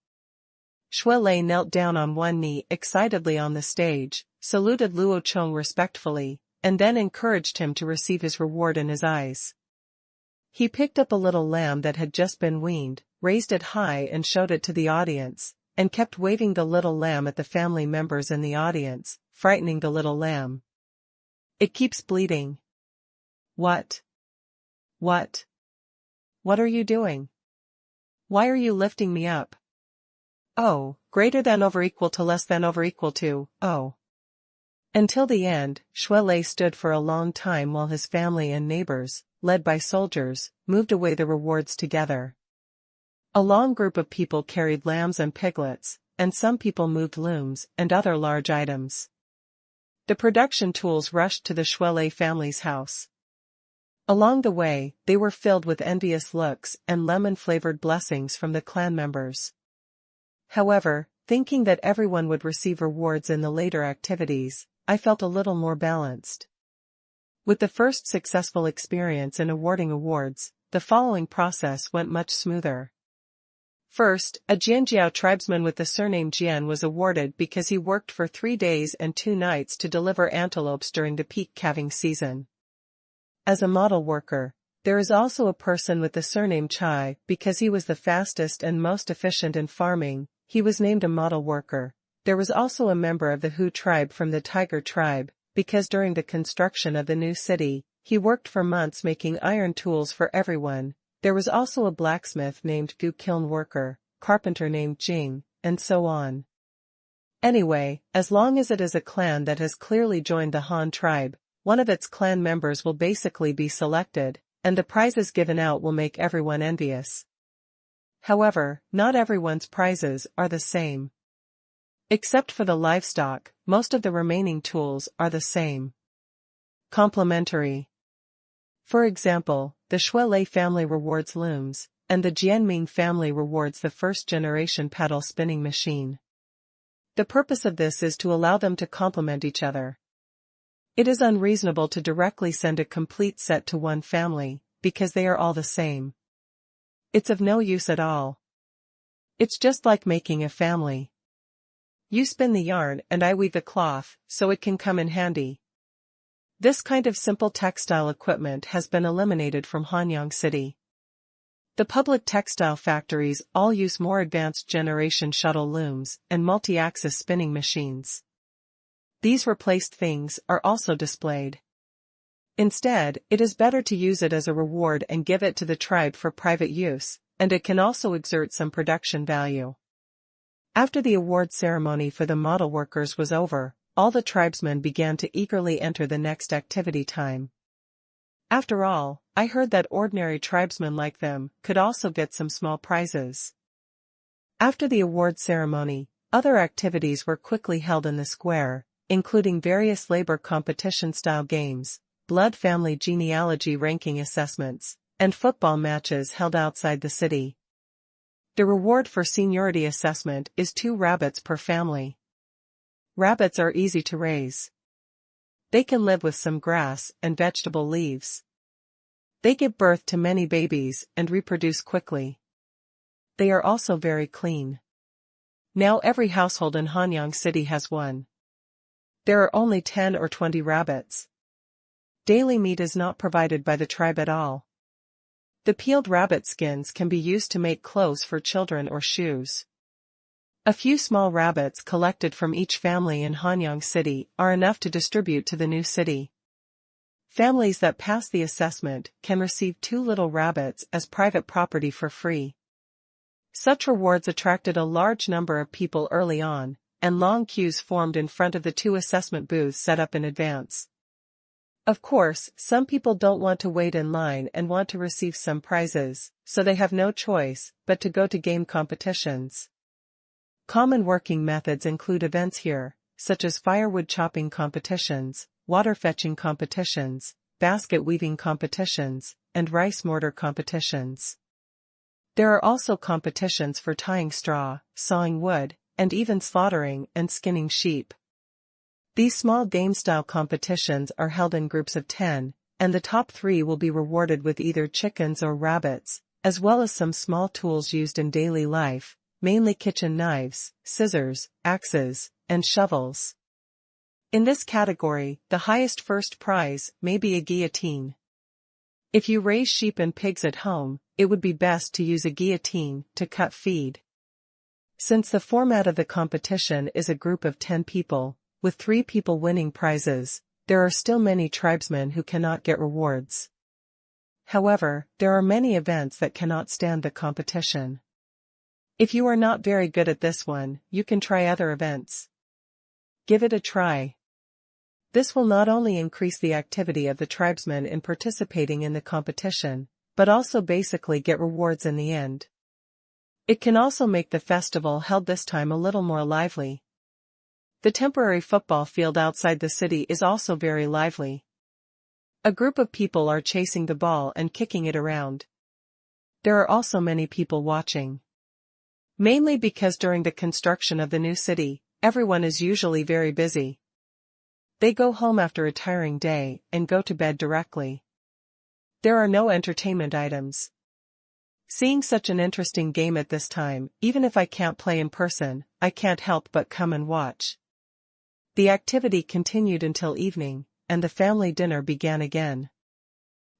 Shui Lei knelt down on one knee excitedly on the stage, saluted Luo Chong respectfully, and then encouraged him to receive his reward in his eyes. He picked up a little lamb that had just been weaned, raised it high and showed it to the audience, and kept waving the little lamb at the family members in the audience, frightening the little lamb. "It keeps bleeding." What? What are you doing? Why are you lifting me up? Oh, greater than over equal to less than over equal to, oh. Until the end, Shui Lei stood for a long time while his family and neighbors, led by soldiers, moved away the rewards together. A long group of people carried lambs and piglets, and some people moved looms and other large items. The production tools rushed to the Shui Lei family's house. Along the way, they were filled with envious looks and lemon-flavored blessings from the clan members. However, thinking that everyone would receive rewards in the later activities, I felt a little more balanced. With the first successful experience in awarding awards, the following process went much smoother. First, a Jianjiao tribesman with the surname Jian was awarded because he worked for 3 days and 2 nights to deliver antelopes during the peak calving season. As a model worker, there is also a person with the surname Chai because he was the fastest and most efficient in farming. He was named a model worker. There was also a member of the Hu tribe from the Tiger tribe, because during the construction of the new city, he worked for months making iron tools for everyone. There was also a blacksmith named Gu, kiln worker, carpenter named Jing, and so on. Anyway, as long as it is a clan that has clearly joined the Han tribe, one of its clan members will basically be selected, and the prizes given out will make everyone envious. However, not everyone's prizes are the same. Except for the livestock, most of the remaining tools are the same. Complementary. For example, the Shui Lei family rewards looms, and the Jianming family rewards the first-generation paddle spinning machine. The purpose of this is to allow them to complement each other. It is unreasonable to directly send a complete set to one family, because they are all the same. It's of no use at all. It's just like making a family. You spin the yarn and I weave the cloth, so it can come in handy. This kind of simple textile equipment has been eliminated from Hanyang City. The public textile factories all use more advanced generation shuttle looms and multi-axis spinning machines. These replaced things are also displayed. Instead, it is better to use it as a reward and give it to the tribe for private use, and it can also exert some production value. After the award ceremony for the model workers was over, all the tribesmen began to eagerly enter the next activity time. After all, I heard that ordinary tribesmen like them could also get some small prizes. After the award ceremony, other activities were quickly held in the square, including various labor competition-style games, blood family genealogy ranking assessments, and football matches held outside the city. The reward for seniority assessment is 2 rabbits per family. Rabbits are easy to raise. They can live with some grass and vegetable leaves. They give birth to many babies and reproduce quickly. They are also very clean. Now every household in Hanyang City has one. There are only 10 or 20 rabbits. Daily meat is not provided by the tribe at all. The peeled rabbit skins can be used to make clothes for children or shoes. A few small rabbits collected from each family in Hanyang City are enough to distribute to the new city. Families that pass the assessment can receive 2 little rabbits as private property for free. Such rewards attracted a large number of people early on, and long queues formed in front of the 2 assessment booths set up in advance. Of course, some people don't want to wait in line and want to receive some prizes, so they have no choice but to go to game competitions. Common working methods include events here, such as firewood chopping competitions, water fetching competitions, basket weaving competitions, and rice mortar competitions. There are also competitions for tying straw, sawing wood, and even slaughtering and skinning sheep. These small game-style competitions are held in groups of 10, and the top 3 will be rewarded with either chickens or rabbits, as well as some small tools used in daily life, mainly kitchen knives, scissors, axes, and shovels. In this category, the highest first prize may be a guillotine. If you raise sheep and pigs at home, it would be best to use a guillotine to cut feed. Since the format of the competition is a group of 10 people, with 3 people winning prizes, there are still many tribesmen who cannot get rewards. However, there are many events that cannot stand the competition. If you are not very good at this one, you can try other events. Give it a try. This will not only increase the activity of the tribesmen in participating in the competition, but also basically get rewards in the end. It can also make the festival held this time a little more lively. The temporary football field outside the city is also very lively. A group of people are chasing the ball and kicking it around. There are also many people watching. Mainly because during the construction of the new city, everyone is usually very busy. They go home after a tiring day and go to bed directly. There are no entertainment items. Seeing such an interesting game at this time, even if I can't play in person, I can't help but come and watch. The activity continued until evening, and the family dinner began again.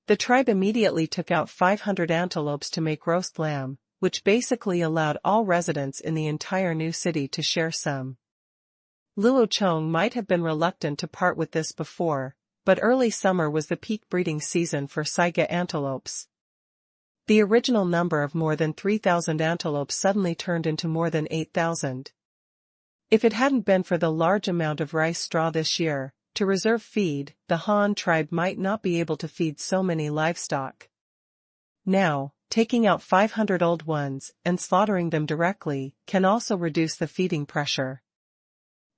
The tribe immediately took out 500 antelopes to make roast lamb, which basically allowed all residents in the entire new city to share some. Luo Chong might have been reluctant to part with this before, but early summer was the peak breeding season for saiga antelopes. The original number of more than 3,000 antelopes suddenly turned into more than 8,000. If it hadn't been for the large amount of rice straw this year, to reserve feed, the Han tribe might not be able to feed so many livestock. Now, taking out 500 old ones and slaughtering them directly can also reduce the feeding pressure.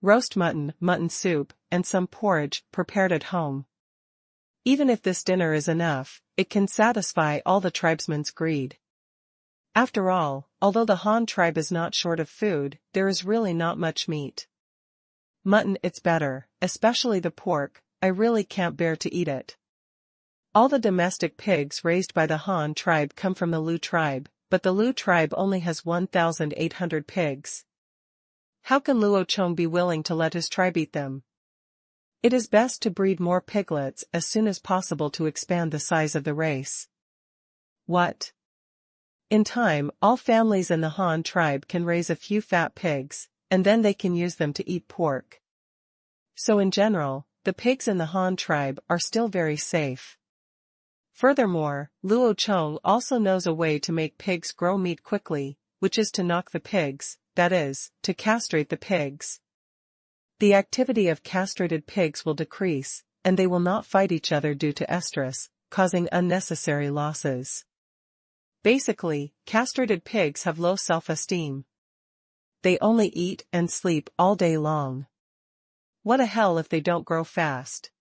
Roast mutton, mutton soup, and some porridge prepared at home. Even if this dinner is enough, it can satisfy all the tribesmen's greed. After all, although the Han tribe is not short of food, there is really not much meat. Mutton, it's better, especially the pork, I really can't bear to eat it. All the domestic pigs raised by the Han tribe come from the Luo tribe, but the Luo tribe only has 1,800 pigs. How can Luo Chong be willing to let his tribe eat them? It is best to breed more piglets as soon as possible to expand the size of the race. What? In time, all families in the Han tribe can raise a few fat pigs, and then they can use them to eat pork. So in general, the pigs in the Han tribe are still very safe. Furthermore, Luo Chong also knows a way to make pigs grow meat quickly, which is to knock the pigs, that is, to castrate the pigs. The activity of castrated pigs will decrease, and they will not fight each other due to estrus, causing unnecessary losses. Basically, castrated pigs have low self-esteem. They only eat and sleep all day long. What a hell if they don't grow fast.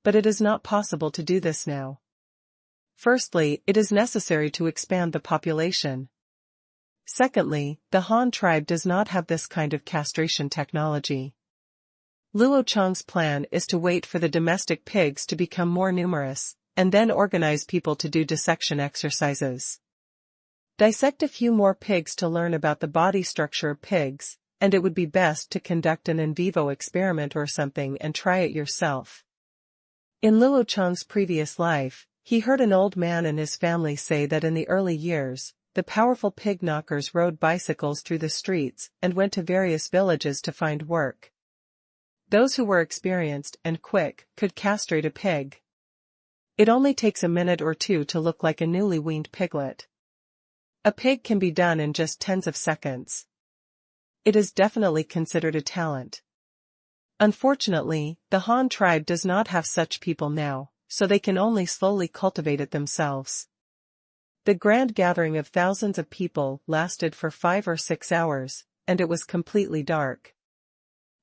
But it is not possible to do this now. Firstly, it is necessary to expand the population. Secondly, the Han tribe does not have this kind of castration technology. Luo Chong's plan is to wait for the domestic pigs to become more numerous, and then organize people to do dissection exercises. Dissect a few more pigs to learn about the body structure of pigs, and it would be best to conduct an in vivo experiment or something and try it yourself. In Luo Chong's previous life, he heard an old man and his family say that in the early years, the powerful pig knockers rode bicycles through the streets and went to various villages to find work. Those who were experienced and quick could castrate a pig. It only takes a minute or two to look like a newly weaned piglet. A pig can be done in just tens of seconds. It is definitely considered a talent. Unfortunately, the Han tribe does not have such people now, so they can only slowly cultivate it themselves. The grand gathering of thousands of people lasted for 5 or 6 hours, and it was completely dark.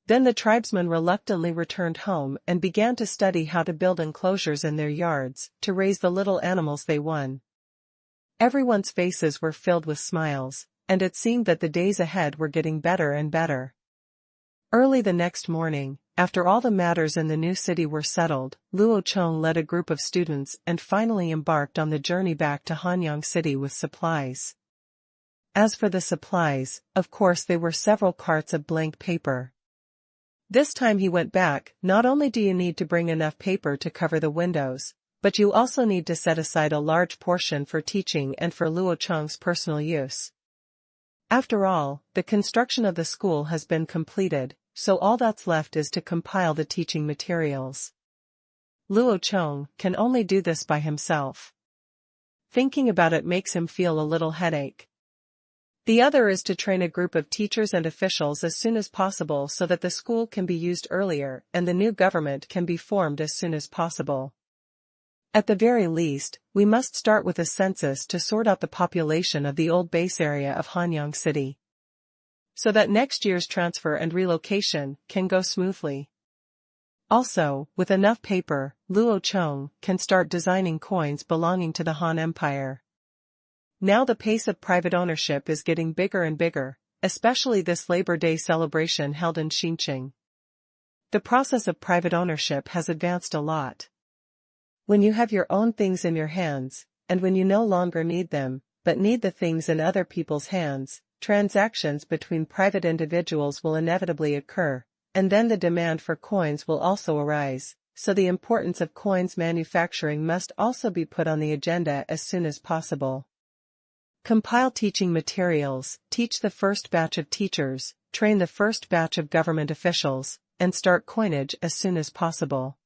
Then the tribesmen reluctantly returned home and began to study how to build enclosures in their yards to raise the little animals they won. Everyone's faces were filled with smiles, and it seemed that the days ahead were getting better and better. Early the next morning, after all the matters in the new city were settled, Luo Chong led a group of students and finally embarked on the journey back to Hanyang City with supplies. As for the supplies, of course they were several carts of blank paper. This time he went back. Not only do you need to bring enough paper to cover the windows, but you also need to set aside a large portion for teaching and for Luo Chong's personal use. After all, the construction of the school has been completed, so all that's left is to compile the teaching materials. Luo Chong can only do this by himself. Thinking about it makes him feel a little headache. The other is to train a group of teachers and officials as soon as possible so that the school can be used earlier and the new government can be formed as soon as possible. At the very least, we must start with a census to sort out the population of the old base area of Hanyang City, so that next year's transfer and relocation can go smoothly. Also, with enough paper, Luo Chong can start designing coins belonging to the Han Empire. Now the pace of private ownership is getting bigger and bigger, especially this Labor Day celebration held in Qingshu. The process of private ownership has advanced a lot. When you have your own things in your hands, and when you no longer need them, but need the things in other people's hands, transactions between private individuals will inevitably occur, and then the demand for coins will also arise, so the importance of coins manufacturing must also be put on the agenda as soon as possible. Compile teaching materials, teach the first batch of teachers, train the first batch of government officials, and start coinage as soon as possible.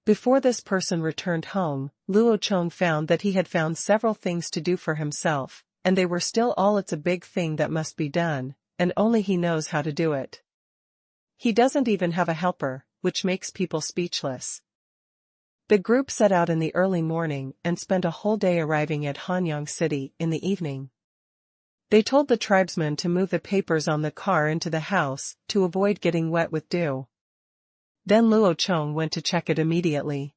Before this person returned home, Luo Chong found that he had found several things to do for himself, and they were still all it's a big thing that must be done, and only he knows how to do it. He doesn't even have a helper, which makes people speechless. The group set out in the early morning and spent a whole day arriving at Hanyang City in the evening. They told the tribesmen to move the papers on the car into the house to avoid getting wet with dew. Then Luo Chong went to check it immediately.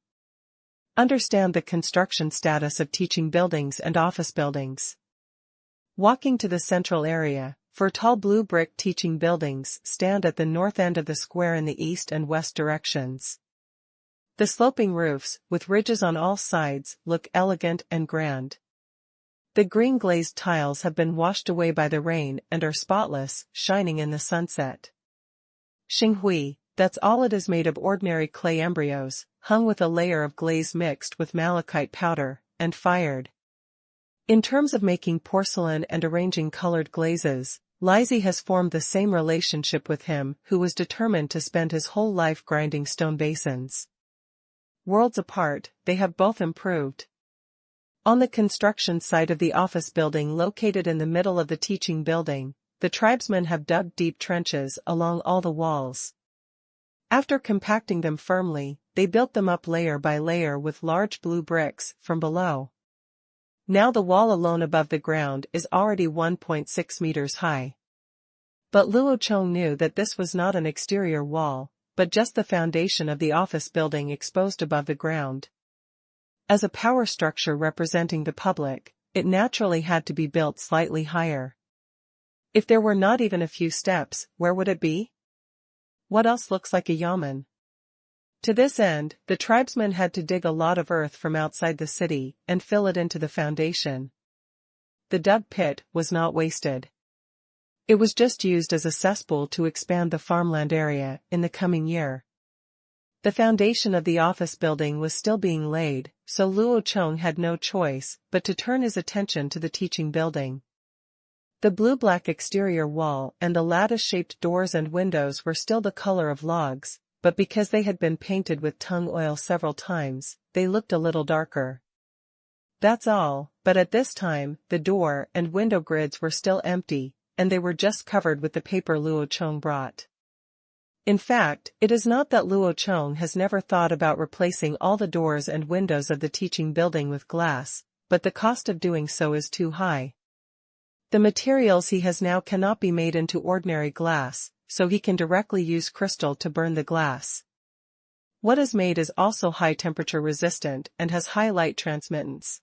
Understand the construction status of teaching buildings and office buildings. Walking to the central area, 4 tall blue brick teaching buildings stand at the north end of the square in the east and west directions. The sloping roofs, with ridges on all sides, look elegant and grand. The green glazed tiles have been washed away by the rain and are spotless, shining in the sunset. Xinghui, That's all it is, made of ordinary clay embryos, hung with a layer of glaze mixed with malachite powder, and fired. In terms of making porcelain and arranging colored glazes, Lizzie has formed the same relationship with him who was determined to spend his whole life grinding stone basins. Worlds apart, they have both improved. On the construction site of the office building located in the middle of the teaching building, the tribesmen have dug deep trenches along all the walls. After compacting them firmly, they built them up layer by layer with large blue bricks from below. Now the wall alone above the ground is already 1.6 meters high. But Luo Chong knew that this was not an exterior wall, but just the foundation of the office building exposed above the ground. As a power structure representing the public, it naturally had to be built slightly higher. If there were not even a few steps, where would it be? What else looks like a yamen? To this end, the tribesmen had to dig a lot of earth from outside the city and fill it into the foundation. The dug pit was not wasted. It was just used as a cesspool to expand the farmland area in the coming year. The foundation of the office building was still being laid, so Luo Chong had no choice but to turn his attention to the teaching building. The blue-black exterior wall and the lattice-shaped doors and windows were still the color of logs, but because they had been painted with tung oil several times, they looked a little darker. That's all, but at this time, the door and window grids were still empty, and they were just covered with the paper Luo Chong brought. In fact, it is not that Luo Chong has never thought about replacing all the doors and windows of the teaching building with glass, but the cost of doing so is too high. The materials he has now cannot be made into ordinary glass, so he can directly use crystal to burn the glass. What is made is also high temperature resistant and has high light transmittance.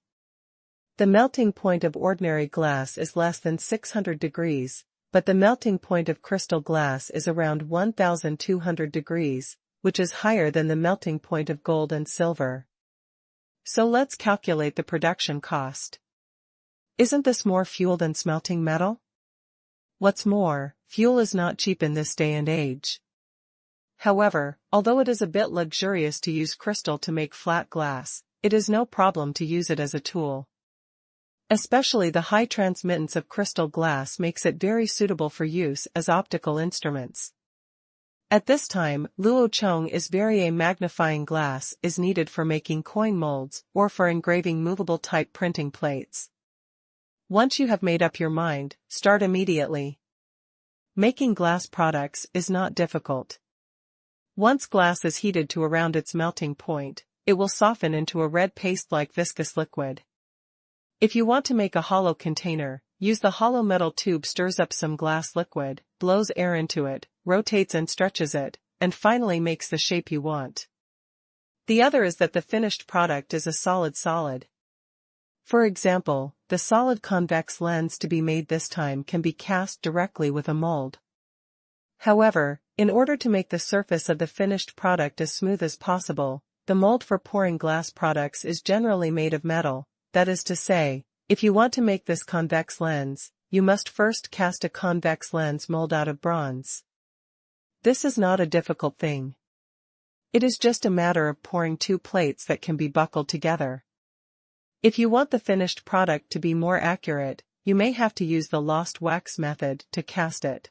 The melting point of ordinary glass is less than 600 degrees, but the melting point of crystal glass is around 1200 degrees, which is higher than the melting point of gold and silver. So let's calculate the production cost. Isn't this more fuel than smelting metal? What's more, fuel is not cheap in this day and age. However, although it is a bit luxurious to use crystal to make flat glass, it is no problem to use it as a tool. Especially the high transmittance of crystal glass makes it very suitable for use as optical instruments. At this time, Luo Chong is a magnifying glass is needed for making coin molds or for engraving movable type printing plates. Once you have made up your mind, start immediately. Making glass products is not difficult. Once glass is heated to around its melting point, it will soften into a red paste-like viscous liquid. If you want to make a hollow container, use the hollow metal tube, stirs up some glass liquid, blows air into it, rotates and stretches it, and finally makes the shape you want. The other is that the finished product is a solid. For example, the solid convex lens to be made this time can be cast directly with a mold. However, in order to make the surface of the finished product as smooth as possible, the mold for pouring glass products is generally made of metal. That is to say, if you want to make this convex lens, you must first cast a convex lens mold out of bronze. This is not a difficult thing. It is just a matter of pouring two plates that can be buckled together. If you want the finished product to be more accurate, you may have to use the lost wax method to cast it.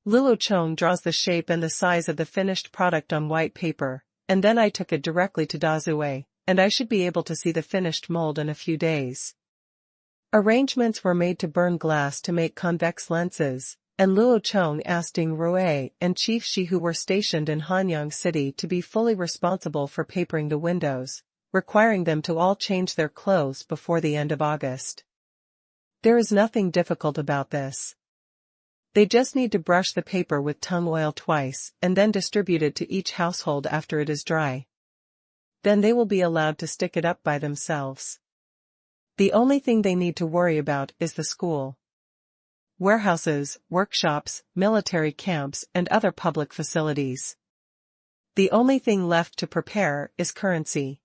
Luo Chong draws the shape and the size of the finished product on white paper, and then I took it directly to Dazue, and I should be able to see the finished mold in a few days. Arrangements were made to burn glass to make convex lenses, and Luo Chong asked Ding Rue and Chief Shi, who were stationed in Hanyang City, to be fully responsible for papering the windows, requiring them to all change their clothes before the end of August. There is nothing difficult about this. They just need to brush the paper with tung oil twice and then distribute it to each household after it is dry. Then they will be allowed to stick it up by themselves. The only thing they need to worry about is the school, warehouses, workshops, military camps, and other public facilities. The only thing left to prepare is currency.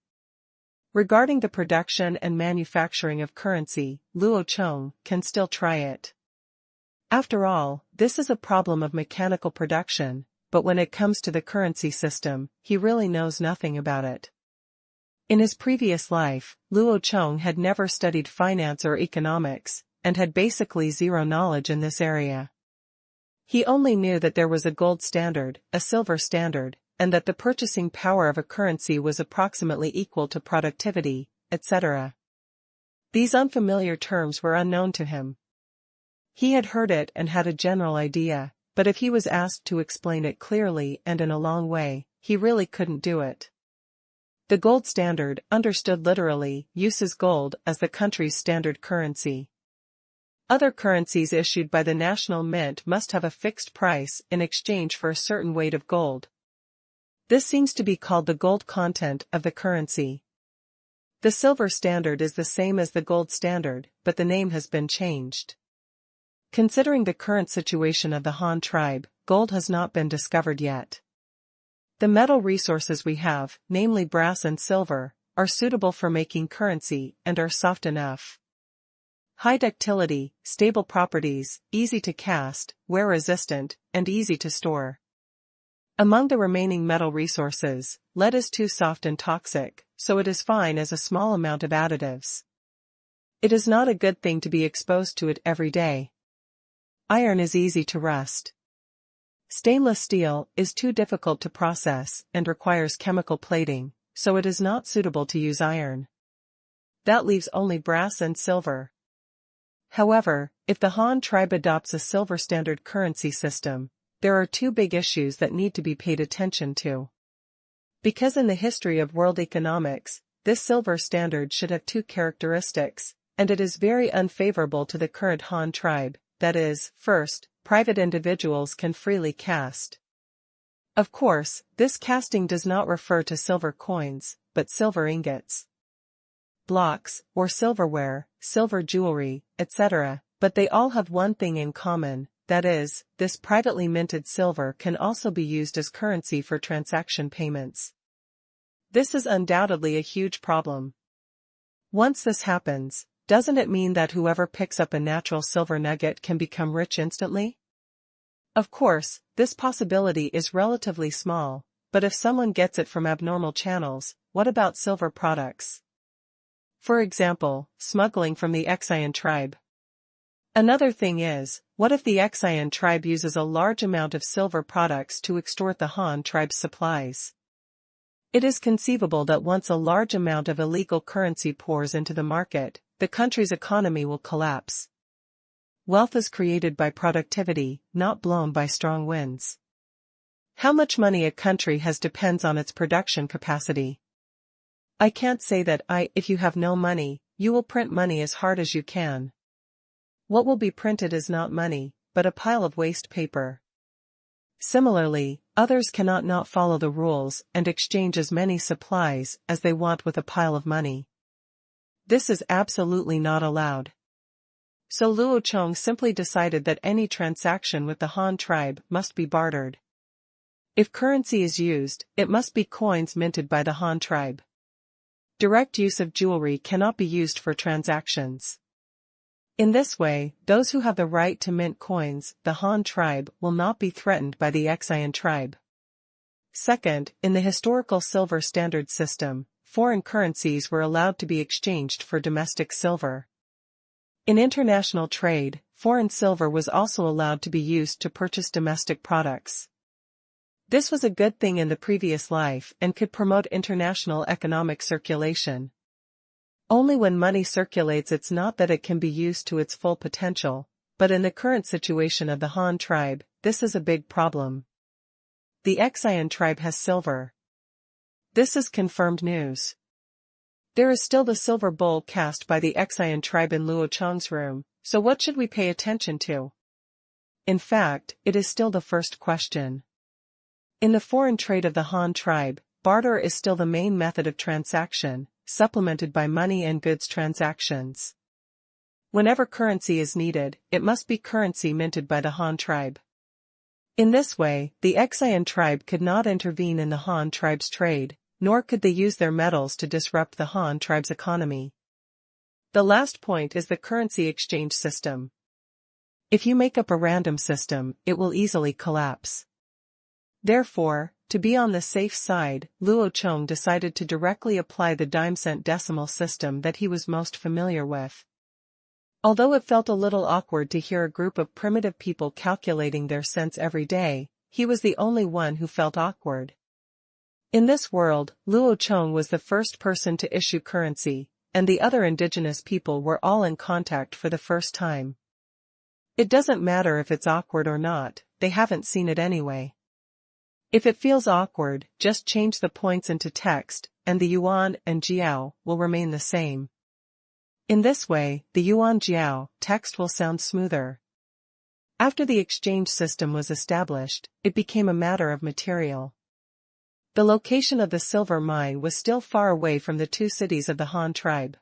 Regarding the production and manufacturing of currency, Luo Chong can still try it. After all, this is a problem of mechanical production, but when it comes to the currency system, he really knows nothing about it. In his previous life, Luo Chong had never studied finance or economics, and had basically zero knowledge in this area. He only knew that there was a gold standard, a silver standard, and that the purchasing power of a currency was approximately equal to productivity, etc. These unfamiliar terms were unknown to him. He had heard it and had a general idea, but if he was asked to explain it clearly and in a long way, he really couldn't do it. The gold standard, understood literally, uses gold as the country's standard currency. Other currencies issued by the national mint must have a fixed price in exchange for a certain weight of gold. This seems to be called the gold content of the currency. The silver standard is the same as the gold standard, but the name has been changed. Considering the current situation of the Han tribe, gold has not been discovered yet. The metal resources we have, namely brass and silver, are suitable for making currency and are soft enough. High ductility, stable properties, easy to cast, wear-resistant, and easy to store. Among the remaining metal resources, lead is too soft and toxic, so it is fine as a small amount of additives. It is not a good thing to be exposed to it every day. Iron is easy to rust. Stainless steel is too difficult to process and requires chemical plating, so it is not suitable to use iron. That leaves only brass and silver. However, if the Han tribe adopts a silver standard currency system, there are two big issues that need to be paid attention to. Because in the history of world economics, this silver standard should have two characteristics, and it is very unfavorable to the current Han tribe, that is, first, private individuals can freely cast. Of course, this casting does not refer to silver coins, but silver ingots, blocks, or silverware, silver jewelry, etc., but they all have one thing in common, that is, this privately minted silver can also be used as currency for transaction payments. This is undoubtedly a huge problem. Once this happens, doesn't it mean that whoever picks up a natural silver nugget can become rich instantly? Of course, this possibility is relatively small, but if someone gets it from abnormal channels, what about silver products? For example, smuggling from the Qingshu tribe. Another thing is, what if the Qingshu tribe uses a large amount of silver products to extort the Han tribe's supplies? It is conceivable that once a large amount of illegal currency pours into the market, the country's economy will collapse. Wealth is created by productivity, not blown by strong winds. How much money a country has depends on its production capacity. I can't say that if you have no money, you will print money as hard as you can. What will be printed is not money, but a pile of waste paper. Similarly, others cannot not follow the rules and exchange as many supplies as they want with a pile of money. This is absolutely not allowed. So Luo Chong simply decided that any transaction with the Han tribe must be bartered. If currency is used, it must be coins minted by the Han tribe. Direct use of jewelry cannot be used for transactions. In this way, those who have the right to mint coins, the Han tribe, will not be threatened by the Qingshu tribe. Second, in the historical silver standard system, foreign currencies were allowed to be exchanged for domestic silver. In international trade, foreign silver was also allowed to be used to purchase domestic products. This was a good thing in the previous life and could promote international economic circulation. Only when money circulates it's not that it can be used to its full potential, but in the current situation of the Han tribe, this is a big problem. The Qingshu tribe has silver. This is confirmed news. There is still the silver bowl cast by the Qingshu tribe in Luo Chong's room, so what should we pay attention to? In fact, it is still the first question. In the foreign trade of the Han tribe, barter is still the main method of transaction, supplemented by money and goods transactions. Whenever currency is needed, it must be currency minted by the Han tribe. In this way, the Qingshu tribe could not intervene in the Han tribe's trade, nor could they use their metals to disrupt the Han tribe's economy. The last point is the currency exchange system. If you make up a random system, it will easily collapse. Therefore, to be on the safe side, Luo Chong decided to directly apply the dime-cent decimal system that he was most familiar with. Although it felt a little awkward to hear a group of primitive people calculating their cents every day, he was the only one who felt awkward. In this world, Luo Chong was the first person to issue currency, and the other indigenous people were all in contact for the first time. It doesn't matter if it's awkward or not, they haven't seen it anyway. If it feels awkward, just change the points into text, and the yuan and jiao will remain the same. In this way, the yuan jiao text will sound smoother. After the exchange system was established, it became a matter of material. The location of the silver mine was still far away from the two cities of the Han tribe.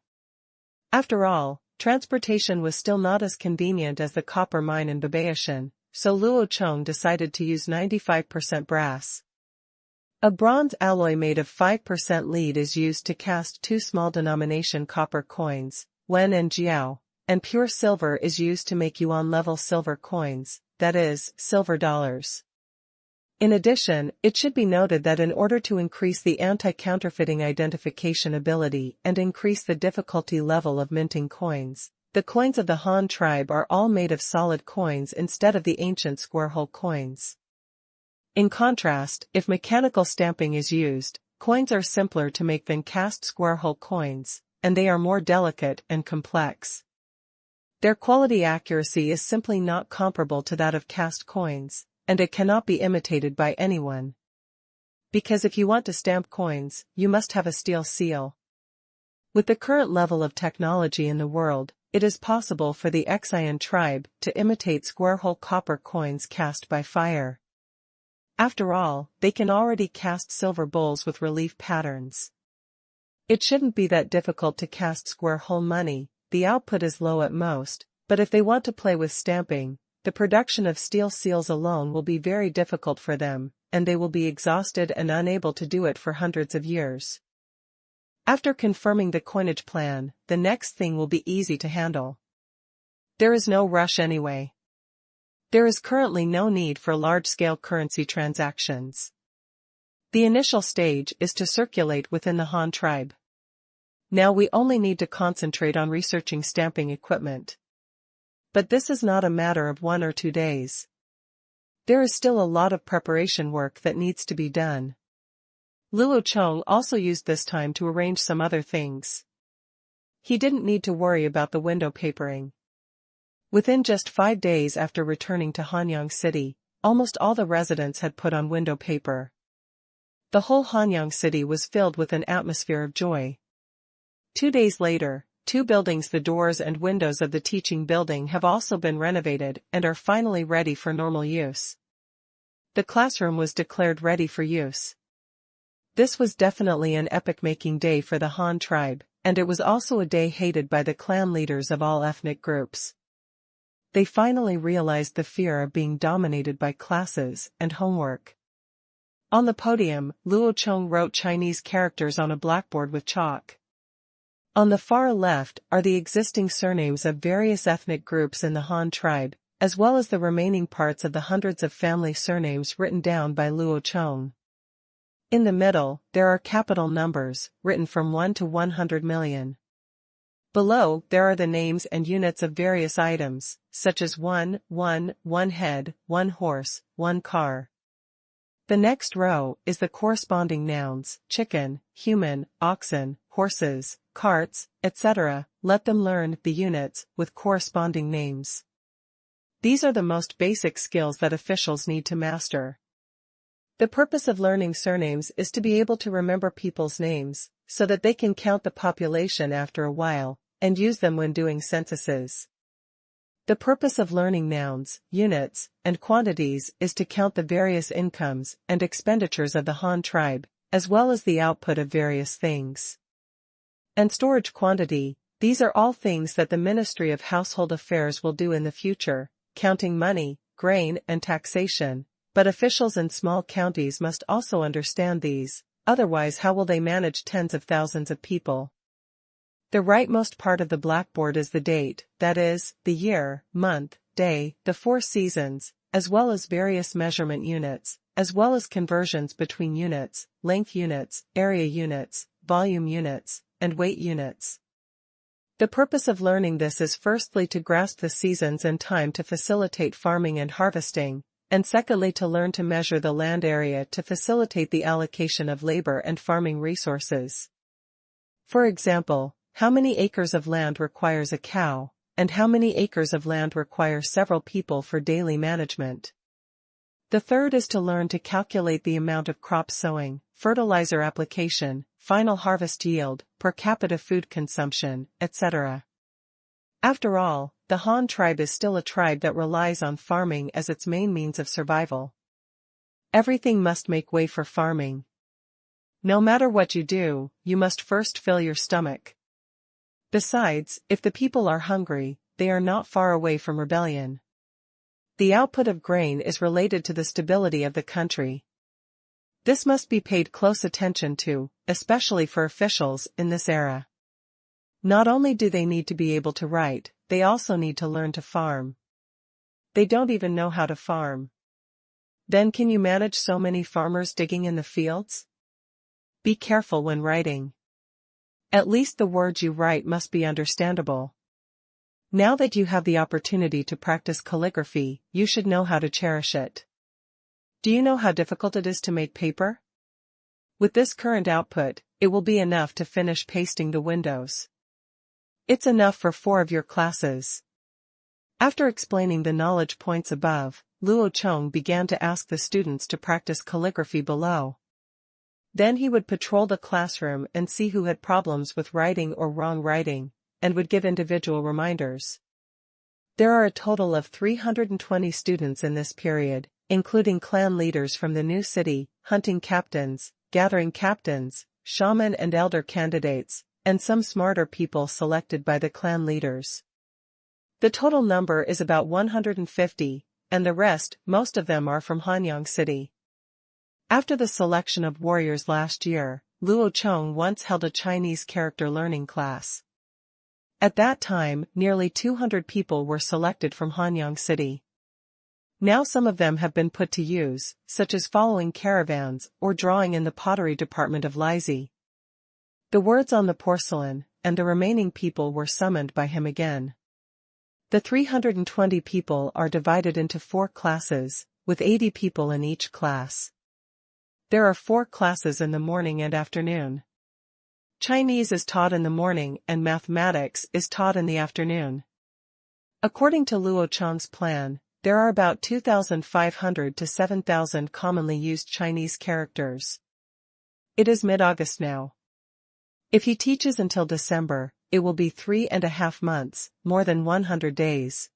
After all, transportation was still not as convenient as the copper mine in Babaishan, so Luo Chong decided to use 95% brass. A bronze alloy made of 5% lead is used to cast two small denomination copper coins, wen and jiao, and pure silver is used to make yuan-level silver coins, that is, silver dollars. In addition, it should be noted that in order to increase the anti-counterfeiting identification ability and increase the difficulty level of minting coins, the coins of the Han tribe are all made of solid coins instead of the ancient square-hole coins. In contrast, if mechanical stamping is used, coins are simpler to make than cast square-hole coins, and they are more delicate and complex. Their quality accuracy is simply not comparable to that of cast coins, and it cannot be imitated by anyone. Because if you want to stamp coins, you must have a steel seal. With the current level of technology in the world, it is possible for the Qingshu tribe to imitate square-hole copper coins cast by fire. After all, they can already cast silver bowls with relief patterns. It shouldn't be that difficult to cast square-hole money, the output is low at most, but if they want to play with stamping, the production of steel seals alone will be very difficult for them, and they will be exhausted and unable to do it for hundreds of years. After confirming the coinage plan, the next thing will be easy to handle. There is no rush anyway. There is currently no need for large-scale currency transactions. The initial stage is to circulate within the Han tribe. Now we only need to concentrate on researching stamping equipment. But this is not a matter of 1 or 2 days. There is still a lot of preparation work that needs to be done. Luo Chong also used this time to arrange some other things. He didn't need to worry about the window papering. Within just 5 days after returning to Hanyang City, almost all the residents had put on window paper. The whole Hanyang City was filled with an atmosphere of joy. 2 days later, 2 buildings, the doors and windows of the teaching building, have also been renovated and are finally ready for normal use. The classroom was declared ready for use. This was definitely an epoch-making day for the Han tribe, and it was also a day hated by the clan leaders of all ethnic groups. They finally realized the fear of being dominated by classes and homework. On the podium, Luo Chong wrote Chinese characters on a blackboard with chalk. On the far left are the existing surnames of various ethnic groups in the Han tribe, as well as the remaining parts of the hundreds of family surnames written down by Luo Chong. In the middle, there are capital numbers, written from 1 to 100 million. Below, there are the names and units of various items, such as one head, 1 horse, 1 car. The next row is the corresponding nouns: chicken, human, oxen, horses, carts, etc. Let them learn the units with corresponding names. These are the most basic skills that officials need to master. The purpose of learning surnames is to be able to remember people's names, so that they can count the population after a while, and use them when doing censuses. The purpose of learning nouns, units, and quantities is to count the various incomes and expenditures of the Han tribe, as well as the output of various things. And storage quantity, these are all things that the Ministry of Household Affairs will do in the future, counting money, grain, and taxation, but officials in small counties must also understand these, otherwise how will they manage tens of thousands of people? The rightmost part of the blackboard is the date, that is, the year, month, day, the 4 seasons, as well as various measurement units, as well as conversions between units, length units, area units, volume units, and weight units. The purpose of learning this is firstly to grasp the seasons and time to facilitate farming and harvesting, and secondly to learn to measure the land area to facilitate the allocation of labor and farming resources. For example, how many acres of land requires a cow, and how many acres of land require several people for daily management. The third is to learn to calculate the amount of crop sowing, fertilizer application, final harvest yield, per capita food consumption, etc. After all, the Han tribe is still a tribe that relies on farming as its main means of survival. Everything must make way for farming. No matter what you do, you must first fill your stomach. Besides, if the people are hungry, they are not far away from rebellion. The output of grain is related to the stability of the country. This must be paid close attention to, especially for officials in this era. Not only do they need to be able to write, they also need to learn to farm. They don't even know how to farm. Then can you manage so many farmers digging in the fields? Be careful when writing. At least the words you write must be understandable. Now that you have the opportunity to practice calligraphy, you should know how to cherish it. Do you know how difficult it is to make paper? With this current output, it will be enough to finish pasting the windows. It's enough for 4 of your classes. After explaining the knowledge points above, Luo Chong began to ask the students to practice calligraphy below. Then he would patrol the classroom and see who had problems with writing or wrong writing, and would give individual reminders. There are a total of 320 students in this period, including clan leaders from the new city, hunting captains, gathering captains, shaman and elder candidates, and some smarter people selected by the clan leaders. The total number is about 150, and the rest, most of them are from Hanyang City. After the selection of warriors last year, Luo Chong once held a Chinese character learning class. At that time, nearly 200 people were selected from Hanyang City. Now some of them have been put to use, such as following caravans or drawing in the pottery department of Lizi. The words on the porcelain, and the remaining people were summoned by him again. The 320 people are divided into 4 classes, with 80 people in each class. There are 4 classes in the morning and afternoon. Chinese is taught in the morning and mathematics is taught in the afternoon. According to Luo Chong's plan, there are about 2,500 to 7,000 commonly used Chinese characters. It is mid-August now. If he teaches until December, it will be 3.5 months, more than 100 days.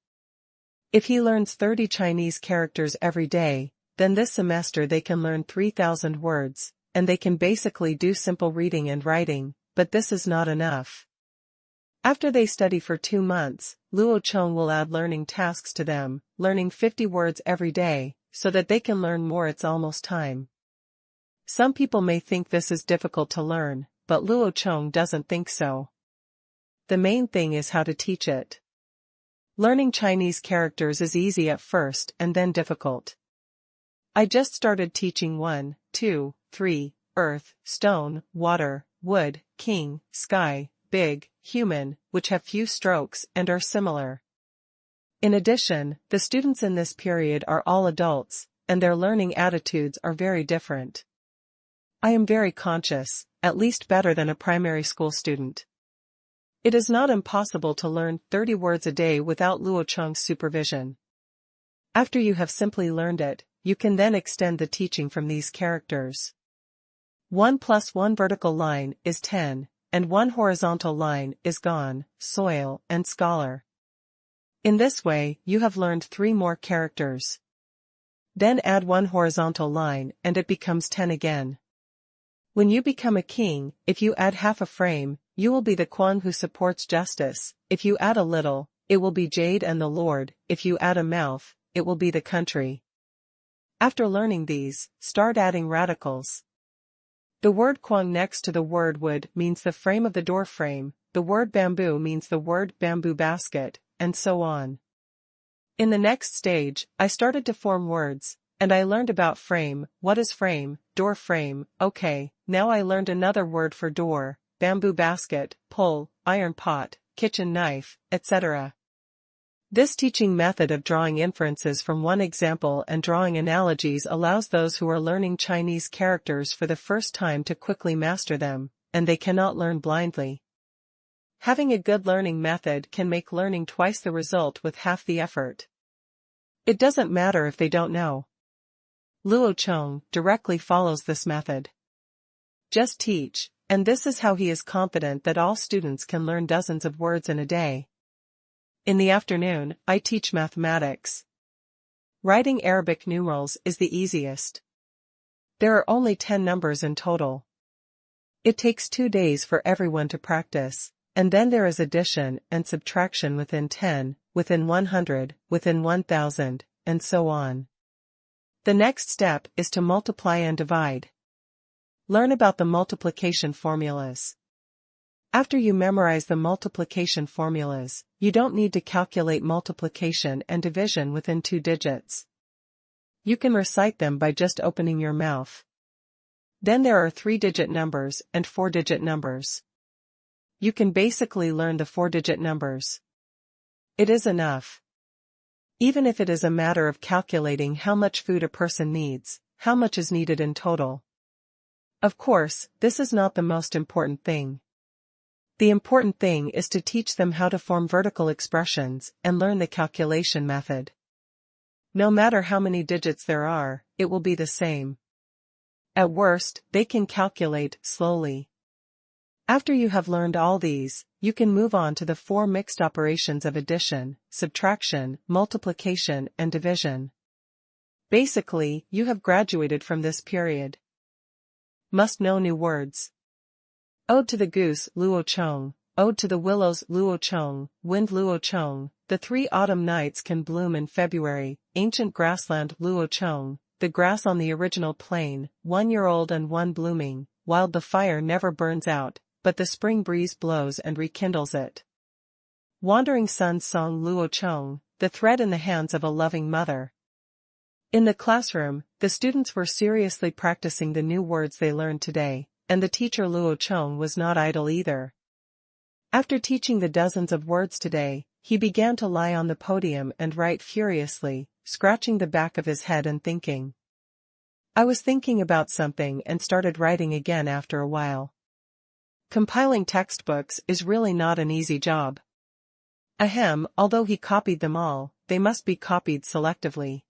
If he learns 30 Chinese characters every day, then this semester they can learn 3,000 words, and they can basically do simple reading and writing, but this is not enough. After they study for 2 months, Luo Chong will add learning tasks to them, learning 50 words every day, so that they can learn more. It's almost time. Some people may think this is difficult to learn, but Luo Chong doesn't think so. The main thing is how to teach it. Learning Chinese characters is easy at first and then difficult. I just started teaching 1, 2, 3, earth, stone, water, wood, king, sky, big, human, which have few strokes and are similar. In addition, the students in this period are all adults, and their learning attitudes are very different. I am very conscious, at least better than a primary school student. It is not impossible to learn 30 words a day without Luo Chong's supervision. After you have simply learned it, you can then extend the teaching from these characters. 1 + 1 vertical line is 10, and 1 horizontal line is gone, soil, and scholar. In this way, you have learned 3 more characters. Then add 1 horizontal line and it becomes 10 again. When you become a king, if you add half a frame, you will be the Quan who supports justice. If you add a little, it will be Jade and the Lord. If you add a mouth, it will be the country. After learning these, start adding radicals. The word Quang next to the word wood means the frame of the door frame, the word bamboo means the word bamboo basket, and so on. In the next stage, I started to form words, And I learned about frame. What is frame? Door frame. Okay, now I learned another word for door, bamboo basket, pole, iron pot, kitchen knife, etc. This teaching method of drawing inferences from one example and drawing analogies allows those who are learning Chinese characters for the first time to quickly master them, and they cannot learn blindly. Having a good learning method can make learning twice the result with half the effort. It doesn't matter if they don't know. Luo Chong directly follows this method. Just teach, and this is how he is confident that all students can learn dozens of words in a day. In the afternoon, I teach mathematics. Writing Arabic numerals is the easiest. There are only 10 numbers in total. It takes 2 days for everyone to practice, and then there is addition and subtraction within 10, within 100, within 1000, and so on. The next step is to multiply and divide. Learn about the multiplication formulas. After you memorize the multiplication formulas, you don't need to calculate multiplication and division within 2 digits. You can recite them by just opening your mouth. Then there are 3-digit numbers and 4-digit numbers. You can basically learn the 4-digit numbers. It is enough. Even if it is a matter of calculating how much food a person needs, how much is needed in total. Of course, this is not the most important thing. The important thing is to teach them how to form vertical expressions and learn the calculation method. No matter how many digits there are, it will be the same. At worst, they can calculate slowly. After you have learned all these, you can move on to the 4 mixed operations of addition, subtraction, multiplication, and division. Basically, you have graduated from this period. Must know new words. Ode to the Goose, Luo Chong. Ode to the Willows, Luo Chong. Wind, Luo Chong. The 3 autumn nights can bloom in February. Ancient grassland, Luo Chong. The grass on the original plain, 1-year-old and one blooming. Wild, the fire never burns out, but the spring breeze blows and rekindles it. Wandering Sun's song, Luo Chong. The thread in the hands of a loving mother. In the classroom, the students were seriously practicing the new words they learned today. And the teacher Luo Chong was not idle either. After teaching the dozens of words today, he began to lie on the podium and write furiously, scratching the back of his head and thinking. I was thinking about something and started writing again after a while. Compiling textbooks is really not an easy job. Ahem, although he copied them all, they must be copied selectively.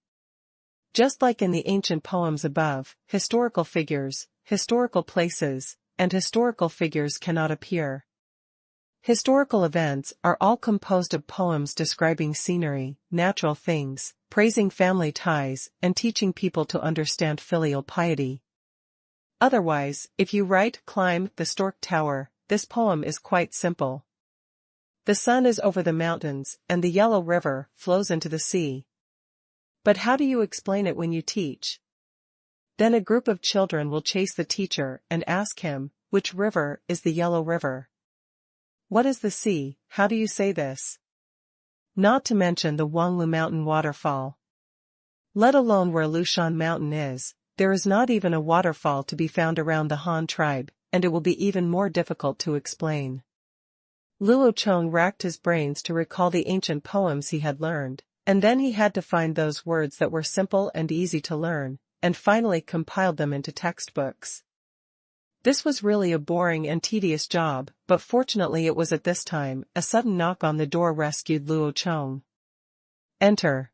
Just like in the ancient poems above, historical figures, historical places, and historical figures cannot appear. Historical events are all composed of poems describing scenery, natural things, praising family ties, and teaching people to understand filial piety. Otherwise, if you write "Climb the Stork Tower," this poem is quite simple. The sun is over the mountains, and the yellow river flows into the sea. But how do you explain it when you teach? Then a group of children will chase the teacher and ask him, which river is the yellow river? What is the sea? How do you say this? Not to mention the Wanglu Mountain waterfall. Let alone where Lushan Mountain is, there is not even a waterfall to be found around the Han tribe, and it will be even more difficult to explain. Luo Chong racked his brains to recall the ancient poems he had learned, and then he had to find those words that were simple and easy to learn, and finally compiled them into textbooks. This was really a boring and tedious job, but fortunately it was at this time. A sudden knock on the door rescued Luo Chong. Enter.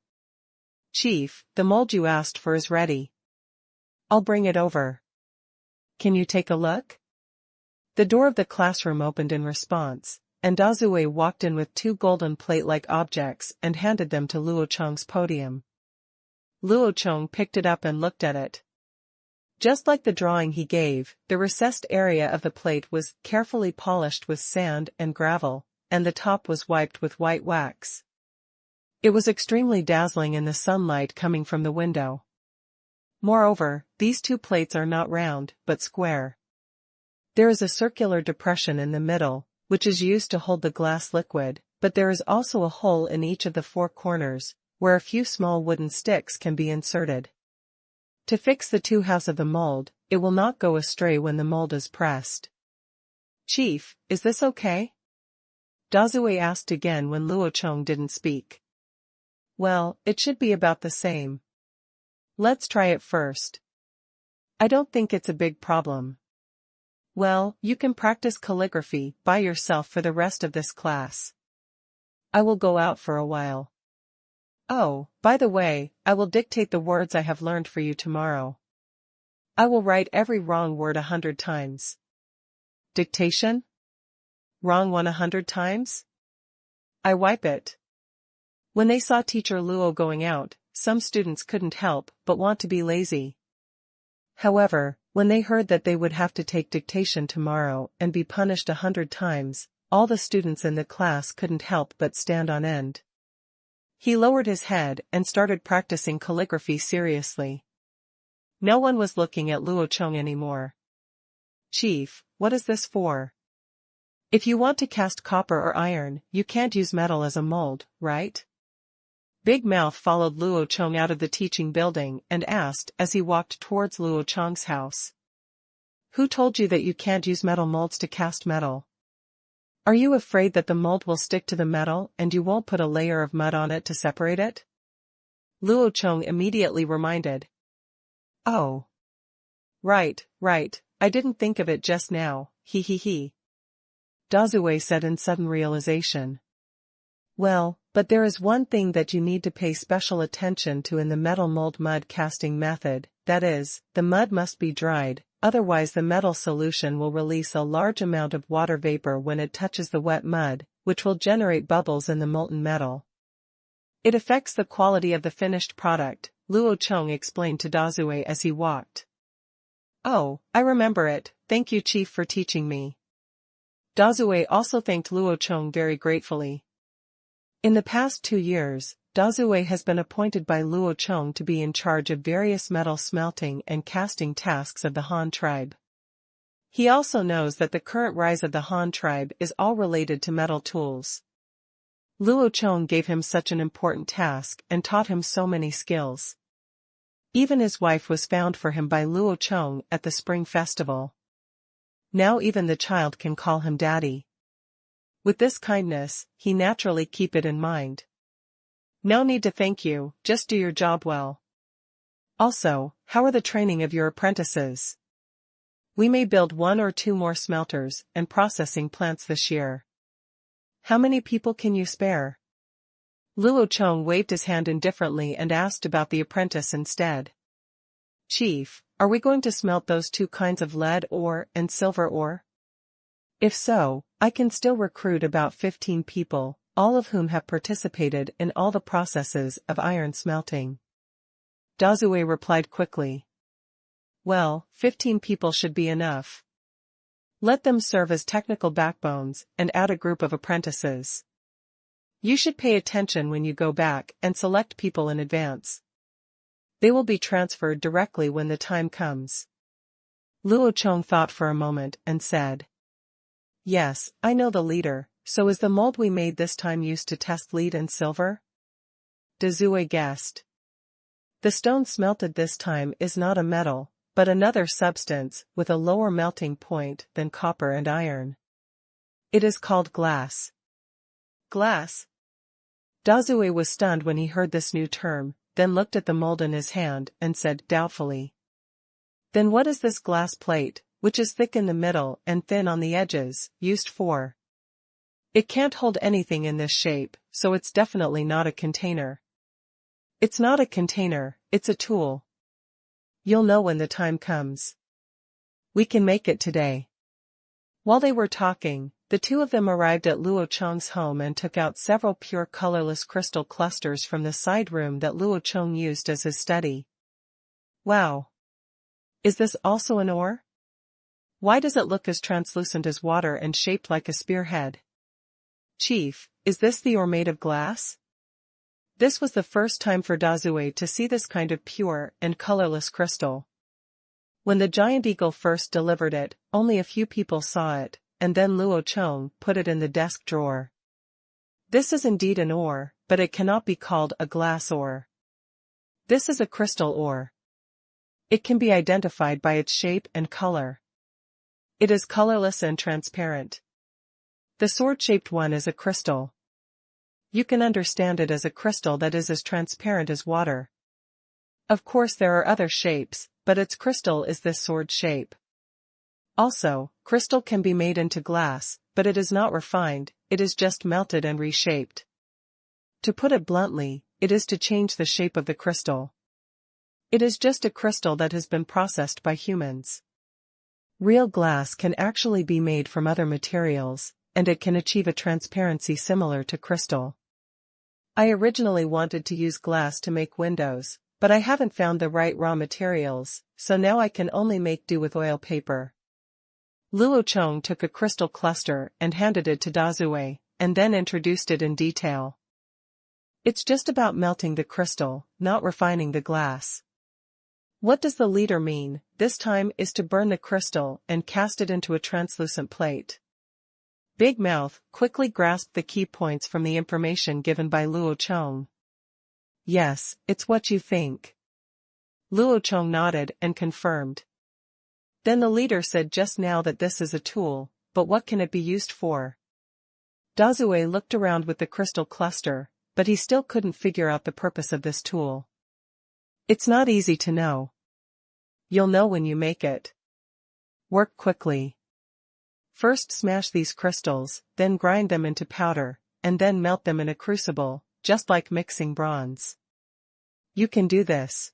Chief, the mold you asked for is ready. I'll bring it over. Can you take a look? The door of the classroom opened in response, and Dazue walked in with 2 golden plate-like objects and handed them to Luo Chong's podium. Luo Chong picked it up and looked at it. Just like the drawing he gave, the recessed area of the plate was carefully polished with sand and gravel, and the top was wiped with white wax. It was extremely dazzling in the sunlight coming from the window. Moreover, these 2 plates are not round, but square. There is a circular depression in the middle, which is used to hold the glass liquid, but there is also a hole in each of the 4 corners, where a few small wooden sticks can be inserted. To fix the two-house of the mold, it will not go astray when the mold is pressed. Chief, is this okay? Dazue asked again when Luo Chong didn't speak. Well, it should be about the same. Let's try it first. I don't think it's a big problem. Well, you can practice calligraphy by yourself for the rest of this class. I will go out for a while. Oh, by the way, I will dictate the words I have learned for you tomorrow. I will write every wrong word 100 times. Dictation? Wrong one 100 times? I wipe it. When they saw Teacher Luo going out, some students couldn't help but want to be lazy. However, when they heard that they would have to take dictation tomorrow and be punished 100 times, all the students in the class couldn't help but stand on end. He lowered his head and started practicing calligraphy seriously. No one was looking at Luo Chong anymore. Chief, what is this for? If you want to cast copper or iron, you can't use metal as a mold, right? Big Mouth followed Luo Chong out of the teaching building and asked as he walked towards Luo Chong's house. Who told you that you can't use metal molds to cast metal? Are you afraid that the mold will stick to the metal and you won't put a layer of mud on it to separate it? Luo Chong immediately reminded. Oh. Right, I didn't think of it just now, he. Dazue said in sudden realization. Well, but there is one thing that you need to pay special attention to in the metal mold mud casting method, that is, the mud must be dried, otherwise the metal solution will release a large amount of water vapor when it touches the wet mud, which will generate bubbles in the molten metal. It affects the quality of the finished product, Luo Chong explained to Dazue as he walked. Oh, I remember it, thank you Chief for teaching me. Dazue also thanked Luo Chong very gratefully. In the past 2 years, Dazue has been appointed by Luo Chong to be in charge of various metal smelting and casting tasks of the Han tribe. He also knows that the current rise of the Han tribe is all related to metal tools. Luo Chong gave him such an important task and taught him so many skills. Even his wife was found for him by Luo Chong at the Spring Festival. Now even the child can call him daddy. With this kindness, he naturally keep it in mind. No need to thank you, just do your job well. Also, how are the training of your apprentices? We may build 1 or 2 more smelters and processing plants this year. How many people can you spare? Luo Chong waved his hand indifferently and asked about the apprentice instead. Chief, are we going to smelt those 2 kinds of lead ore and silver ore? If so, I can still recruit about 15 people, all of whom have participated in all the processes of iron smelting. Dazue replied quickly. Well, 15 people should be enough. Let them serve as technical backbones and add a group of apprentices. You should pay attention when you go back and select people in advance. They will be transferred directly when the time comes. Luo Chong thought for a moment and said. Yes, I know the leader, so is the mold we made this time used to test lead and silver? Dazue guessed. The stone smelted this time is not a metal, but another substance with a lower melting point than copper and iron. It is called glass. Glass? Dazue was stunned when he heard this new term, then looked at the mold in his hand and said doubtfully. Then what is this glass plate, which is thick in the middle and thin on the edges, used for? It can't hold anything in this shape, so it's definitely not a container. It's not a container, it's a tool. You'll know when the time comes. We can make it today. While they were talking, the 2 of them arrived at Luo Chong's home and took out several pure colorless crystal clusters from the side room that Luo Chong used as his study. Wow! Is this also an ore? Why does it look as translucent as water and shaped like a spearhead? Chief, is this the ore made of glass? This was the first time for Dazue to see this kind of pure and colorless crystal. When the giant eagle first delivered it, only a few people saw it, and then Luo Chong put it in the desk drawer. This is indeed an ore, but it cannot be called a glass ore. This is a crystal ore. It can be identified by its shape and color. It is colorless and transparent. The sword-shaped one is a crystal. You can understand it as a crystal that is as transparent as water. Of course there are other shapes, but its crystal is this sword shape. Also, crystal can be made into glass, but it is not refined, it is just melted and reshaped. To put it bluntly, it is to change the shape of the crystal. It is just a crystal that has been processed by humans. Real glass can actually be made from other materials, and it can achieve a transparency similar to crystal. I originally wanted to use glass to make windows, but I haven't found the right raw materials, so now I can only make do with oil paper. Luo Chong took a crystal cluster and handed it to Dazue, and then introduced it in detail. It's just about melting the crystal, not refining the glass. What does the leader mean? This time is to burn the crystal and cast it into a translucent plate. Big Mouth quickly grasped the key points from the information given by Luo Chong. Yes, it's what you think. Luo Chong nodded and confirmed. Then the leader said just now that this is a tool, but what can it be used for? Dazue looked around with the crystal cluster, but he still couldn't figure out the purpose of this tool. It's not easy to know. You'll know when you make it. Work quickly. First smash these crystals, then grind them into powder, and then melt them in a crucible, just like mixing bronze. You can do this.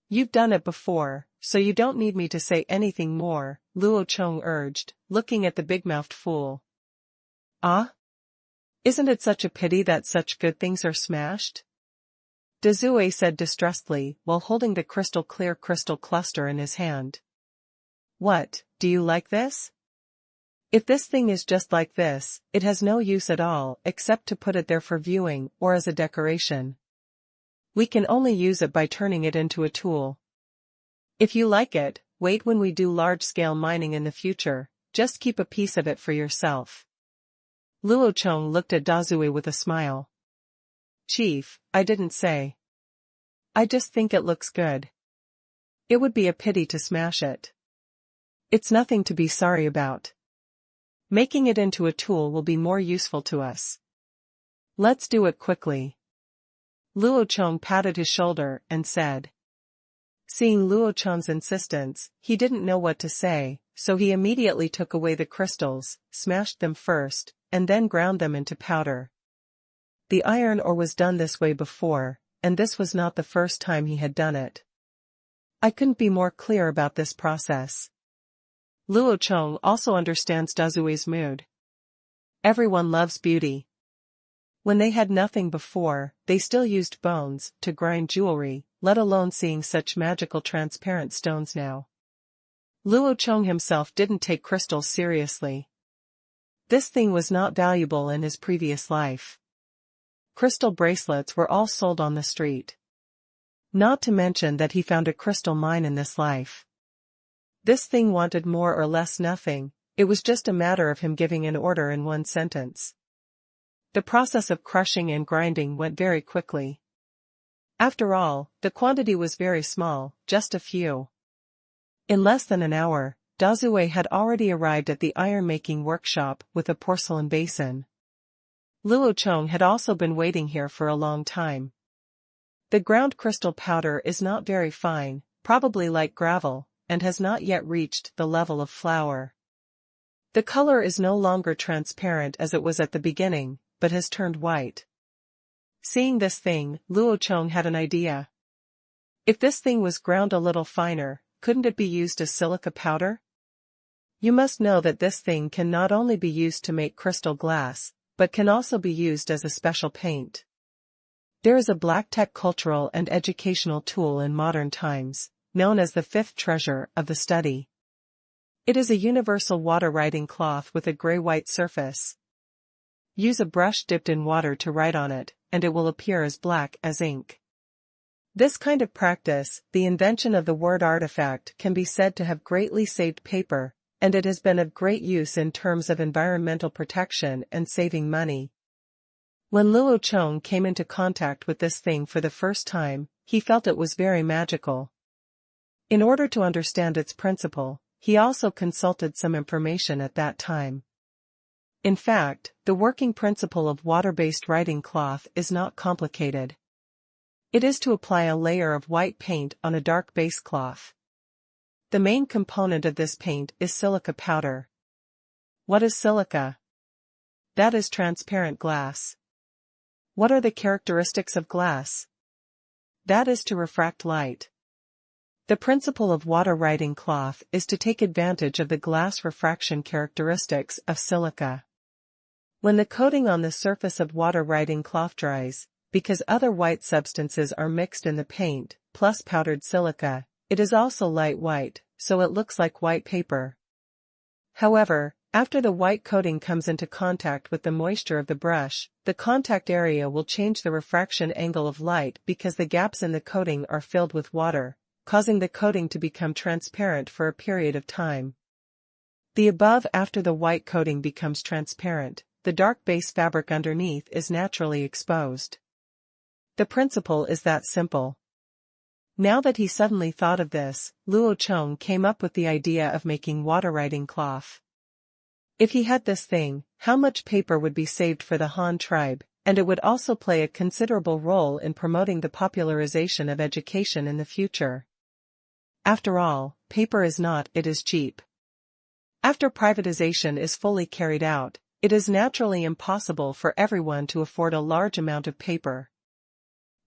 You've done it before, so you don't need me to say anything more, Luo Chong urged, looking at the big-mouthed fool. Ah? Isn't it such a pity that such good things are smashed? Dazue said distressedly while holding the crystal-clear crystal cluster in his hand. What, do you like this? If this thing is just like this, it has no use at all except to put it there for viewing or as a decoration. We can only use it by turning it into a tool. If you like it, wait when we do large-scale mining in the future, just keep a piece of it for yourself. Luo Chong looked at Dazue with a smile. Chief, I didn't say. I just think it looks good. It would be a pity to smash it. It's nothing to be sorry about. Making it into a tool will be more useful to us. Let's do it quickly. Luo Chong patted his shoulder and said. Seeing Luo Chong's insistence, he didn't know what to say, so he immediately took away the crystals, smashed them first, and then ground them into powder. The iron ore was done this way before, and this was not the first time he had done it. I couldn't be more clear about this process. Luo Chong also understands Dazue's mood. Everyone loves beauty. When they had nothing before, they still used bones to grind jewelry, let alone seeing such magical transparent stones now. Luo Chong himself didn't take crystals seriously. This thing was not valuable in his previous life. Crystal bracelets were all sold on the street. Not to mention that he found a crystal mine in this life. This thing wanted more or less nothing, it was just a matter of him giving an order in one sentence. The process of crushing and grinding went very quickly. After all, the quantity was very small, just a few. In less than an hour, Dazue had already arrived at the iron-making workshop with a porcelain basin. Luo Chong had also been waiting here for a long time. The ground crystal powder is not very fine, probably like gravel, and has not yet reached the level of flour. The color is no longer transparent as it was at the beginning, but has turned white. Seeing this thing, Luo Chong had an idea. If this thing was ground a little finer, couldn't it be used as silica powder? You must know that this thing can not only be used to make crystal glass, but can also be used as a special paint. There is a black-tech cultural and educational tool in modern times, known as the fifth treasure of the study. It is a universal water-writing cloth with a gray-white surface. Use a brush dipped in water to write on it, and it will appear as black as ink. This kind of practice, the invention of the word artifact, can be said to have greatly saved paper, and it has been of great use in terms of environmental protection and saving money. When Luo Chong came into contact with this thing for the first time, he felt it was very magical. In order to understand its principle, he also consulted some information at that time. In fact, the working principle of water-based writing cloth is not complicated. It is to apply a layer of white paint on a dark base cloth. The main component of this paint is silica powder. What is silica? That is transparent glass. What are the characteristics of glass? That is to refract light. The principle of water writing cloth is to take advantage of the glass refraction characteristics of silica. When the coating on the surface of water writing cloth dries, because other white substances are mixed in the paint, plus powdered silica, it is also light white, so it looks like white paper. However, after the white coating comes into contact with the moisture of the brush, the contact area will change the refraction angle of light because the gaps in the coating are filled with water, causing the coating to become transparent for a period of time. The above after the white coating becomes transparent, the dark base fabric underneath is naturally exposed. The principle is that simple. Now that he suddenly thought of this, Luo Chong came up with the idea of making water writing cloth. If he had this thing, how much paper would be saved for the Han tribe, and it would also play a considerable role in promoting the popularization of education in the future. After all, paper is not, it is cheap. After privatization is fully carried out, it is naturally impossible for everyone to afford a large amount of paper.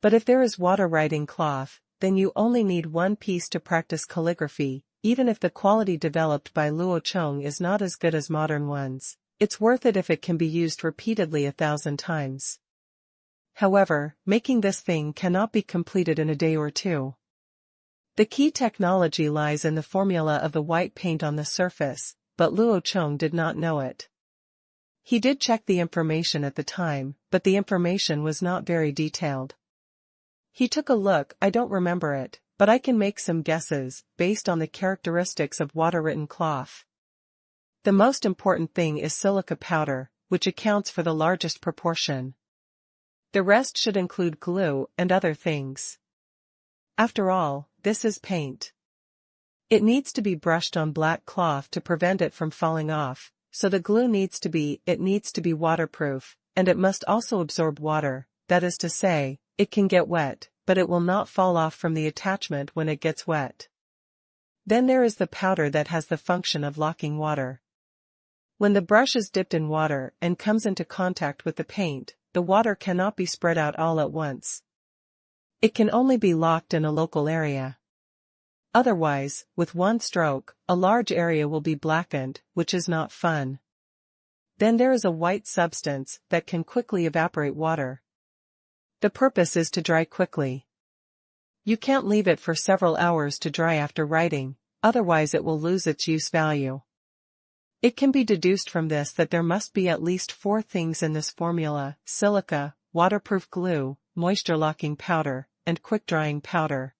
But if there is water writing cloth, then you only need one piece to practice calligraphy. Even if the quality developed by Luo Chong is not as good as modern ones, it's worth it if it can be used repeatedly 1,000 times. However, making this thing cannot be completed in a day or two. The key technology lies in the formula of the white paint on the surface, but Luo Chong did not know it. He did check the information at the time, but the information was not very detailed. He took a look, I don't remember it, but I can make some guesses, based on the characteristics of water-written cloth. The most important thing is silica powder, which accounts for the largest proportion. The rest should include glue and other things. After all, this is paint. It needs to be brushed on black cloth to prevent it from falling off, so the glue needs to be waterproof, and it must also absorb water, that is to say, it can get wet, but it will not fall off from the attachment when it gets wet. Then there is the powder that has the function of locking water. When the brush is dipped in water and comes into contact with the paint, the water cannot be spread out all at once. It can only be locked in a local area. Otherwise, with one stroke, a large area will be blackened, which is not fun. Then there is a white substance that can quickly evaporate water. The purpose is to dry quickly. You can't leave it for several hours to dry after writing, otherwise it will lose its use value. It can be deduced from this that there must be at least 4 things in this formula: silica, waterproof glue, moisture-locking powder, and quick-drying powder.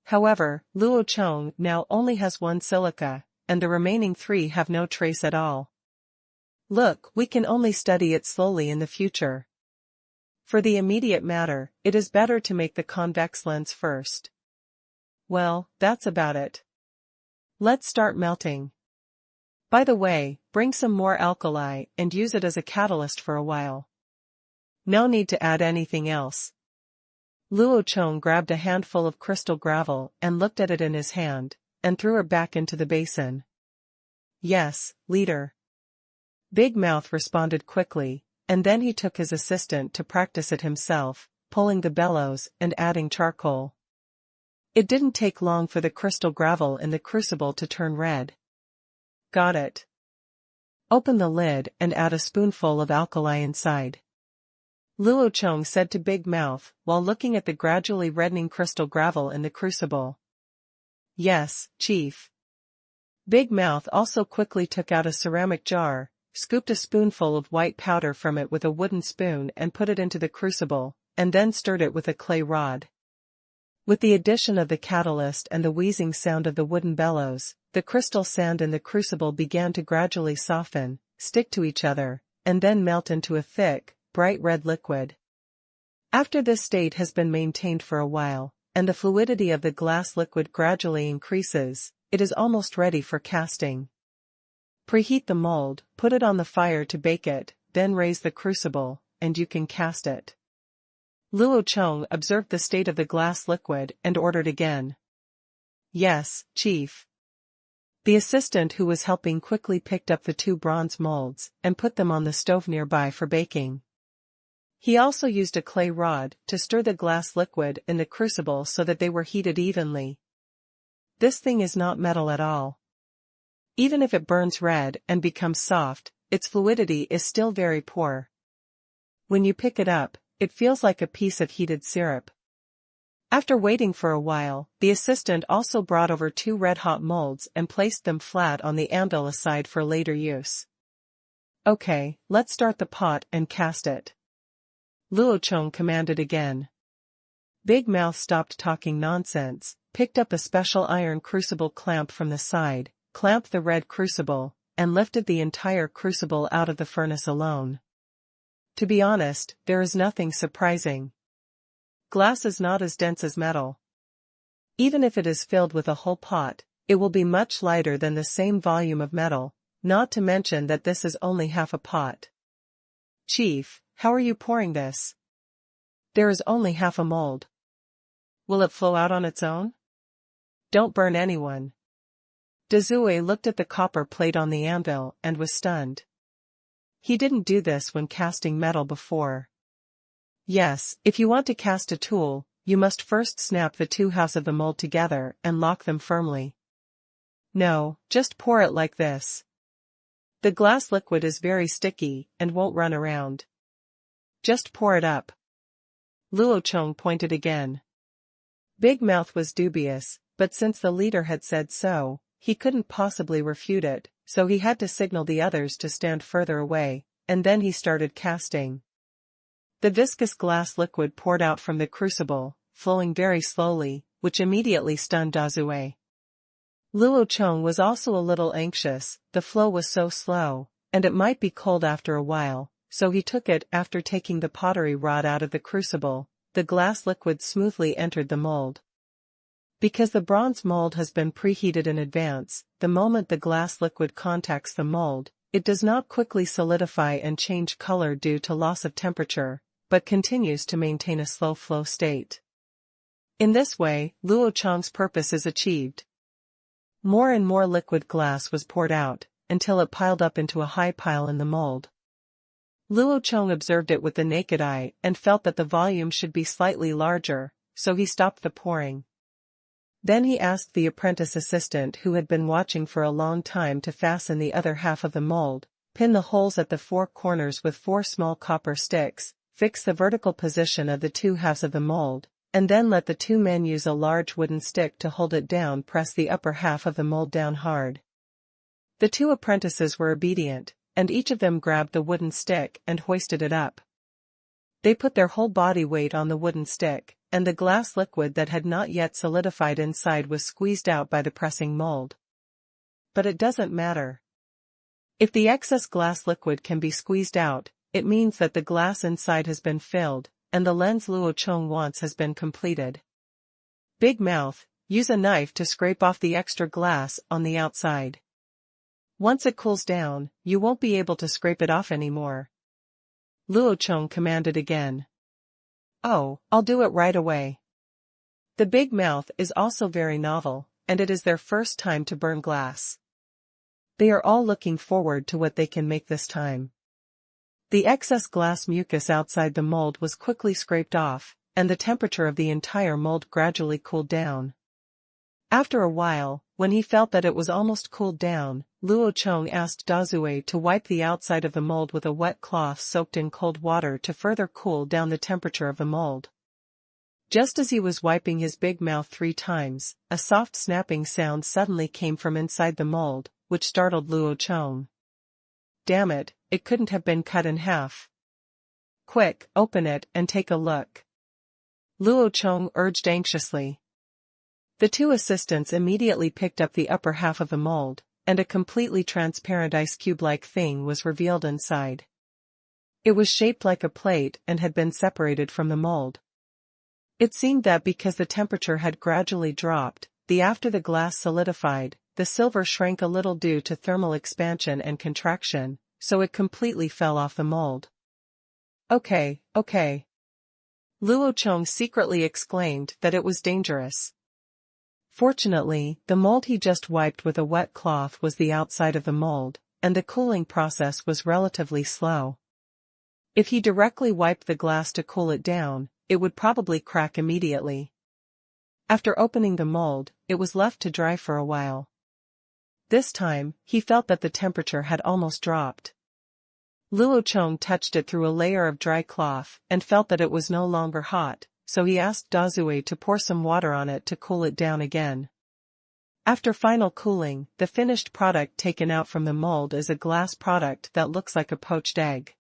However, Luo Chong now only has 1 silica, and the remaining 3 have no trace at all. Look, we can only study it slowly in the future. For the immediate matter, it is better to make the convex lens first. Well, that's about it. Let's start melting. By the way, bring some more alkali and use it as a catalyst for a while. No need to add anything else. Luo Chong grabbed a handful of crystal gravel and looked at it in his hand, and threw it back into the basin. Yes, leader. Big Mouth responded quickly, and then he took his assistant to practice it himself, pulling the bellows and adding charcoal. It didn't take long for the crystal gravel in the crucible to turn red. Got it. Open the lid and add a spoonful of alkali inside. Luo Chong said to Big Mouth, while looking at the gradually reddening crystal gravel in the crucible. Yes, Chief. Big Mouth also quickly took out a ceramic jar, scooped a spoonful of white powder from it with a wooden spoon and put it into the crucible, and then stirred it with a clay rod. With the addition of the catalyst and the wheezing sound of the wooden bellows, the crystal sand in the crucible began to gradually soften, stick to each other, and then melt into a thick, bright red liquid. After this state has been maintained for a while, and the fluidity of the glass liquid gradually increases. It is almost ready for casting. Preheat the mold, put it on the fire to bake it, then raise the crucible, and you can cast it. Luo Chong observed the state of the glass liquid and ordered again. Yes, Chief. The assistant who was helping quickly picked up the 2 bronze molds and put them on the stove nearby for baking. He also used a clay rod to stir the glass liquid in the crucible so that they were heated evenly. This thing is not metal at all. Even if it burns red and becomes soft, its fluidity is still very poor. When you pick it up, it feels like a piece of heated syrup. After waiting for a while, the assistant also brought over 2 red-hot molds and placed them flat on the anvil aside for later use. Okay, let's start the pot and cast it. Luo Chong commanded again. Big Mouth stopped talking nonsense, picked up a special iron crucible clamp from the side, clamped the red crucible, and lifted the entire crucible out of the furnace alone. To be honest, there is nothing surprising. Glass is not as dense as metal. Even if it is filled with a whole pot, it will be much lighter than the same volume of metal, not to mention that this is only half a pot. Chief, how are you pouring this? There is only half a mold. Will it flow out on its own? Don't burn anyone. Dazue looked at the copper plate on the anvil and was stunned. He didn't do this when casting metal before. Yes, if you want to cast a tool, you must first snap the 2 halves of the mold together and lock them firmly. No, just pour it like this. The glass liquid is very sticky and won't run around. Just pour it up. Luo Chong pointed again. Big Mouth was dubious, but since the leader had said so, he couldn't possibly refute it, so he had to signal the others to stand further away, and then he started casting. The viscous glass liquid poured out from the crucible, flowing very slowly, which immediately stunned Dazue. Luo Chong was also a little anxious, the flow was so slow, and it might be cold after a while, so he took it. After taking the pottery rod out of the crucible, the glass liquid smoothly entered the mold. Because the bronze mold has been preheated in advance, the moment the glass liquid contacts the mold, it does not quickly solidify and change color due to loss of temperature, but continues to maintain a slow flow state. In this way, Luo Chong's purpose is achieved. More and more liquid glass was poured out, until it piled up into a high pile in the mold. Luo Chong observed it with the naked eye and felt that the volume should be slightly larger, so he stopped the pouring. Then he asked the apprentice assistant who had been watching for a long time to fasten the other half of the mold, pin the holes at the 4 corners with 4 small copper sticks, fix the vertical position of the 2 halves of the mold, and then let the 2 men use a large wooden stick to hold it down. Press the upper half of the mold down hard. The 2 apprentices were obedient, and each of them grabbed the wooden stick and hoisted it up. They put their whole body weight on the wooden stick, and the glass liquid that had not yet solidified inside was squeezed out by the pressing mold. But it doesn't matter. If the excess glass liquid can be squeezed out, it means that the glass inside has been filled, and the lens Luo Chong wants has been completed. Big Mouth, use a knife to scrape off the extra glass on the outside. Once it cools down, you won't be able to scrape it off anymore. Luo Chong commanded again. Oh, I'll do it right away. The Big Mouth is also very novel, and it is their first time to burn glass. They are all looking forward to what they can make this time. The excess glass mucus outside the mold was quickly scraped off, and the temperature of the entire mold gradually cooled down. After a while, when he felt that it was almost cooled down, Luo Chong asked Dazue to wipe the outside of the mold with a wet cloth soaked in cold water to further cool down the temperature of the mold. Just as he was wiping his big mouth 3 times, a soft snapping sound suddenly came from inside the mold, which startled Luo Chong. Damn it, it couldn't have been cut in half. Quick, open it and take a look. Luo Chong urged anxiously. The 2 assistants immediately picked up the upper half of the mold, and a completely transparent ice cube-like thing was revealed inside. It was shaped like a plate and had been separated from the mold. It seemed that because the temperature had gradually dropped, after the glass solidified, the silver shrank a little due to thermal expansion and contraction, so it completely fell off the mold. Okay. Luo Chong secretly exclaimed that it was dangerous. Fortunately, the mold he just wiped with a wet cloth was the outside of the mold, and the cooling process was relatively slow. If he directly wiped the glass to cool it down, it would probably crack immediately. After opening the mold, it was left to dry for a while. This time, he felt that the temperature had almost dropped. Luo Chong touched it through a layer of dry cloth and felt that it was no longer hot, so he asked Dazue to pour some water on it to cool it down again. After final cooling, the finished product taken out from the mold is a glass product that looks like a poached egg.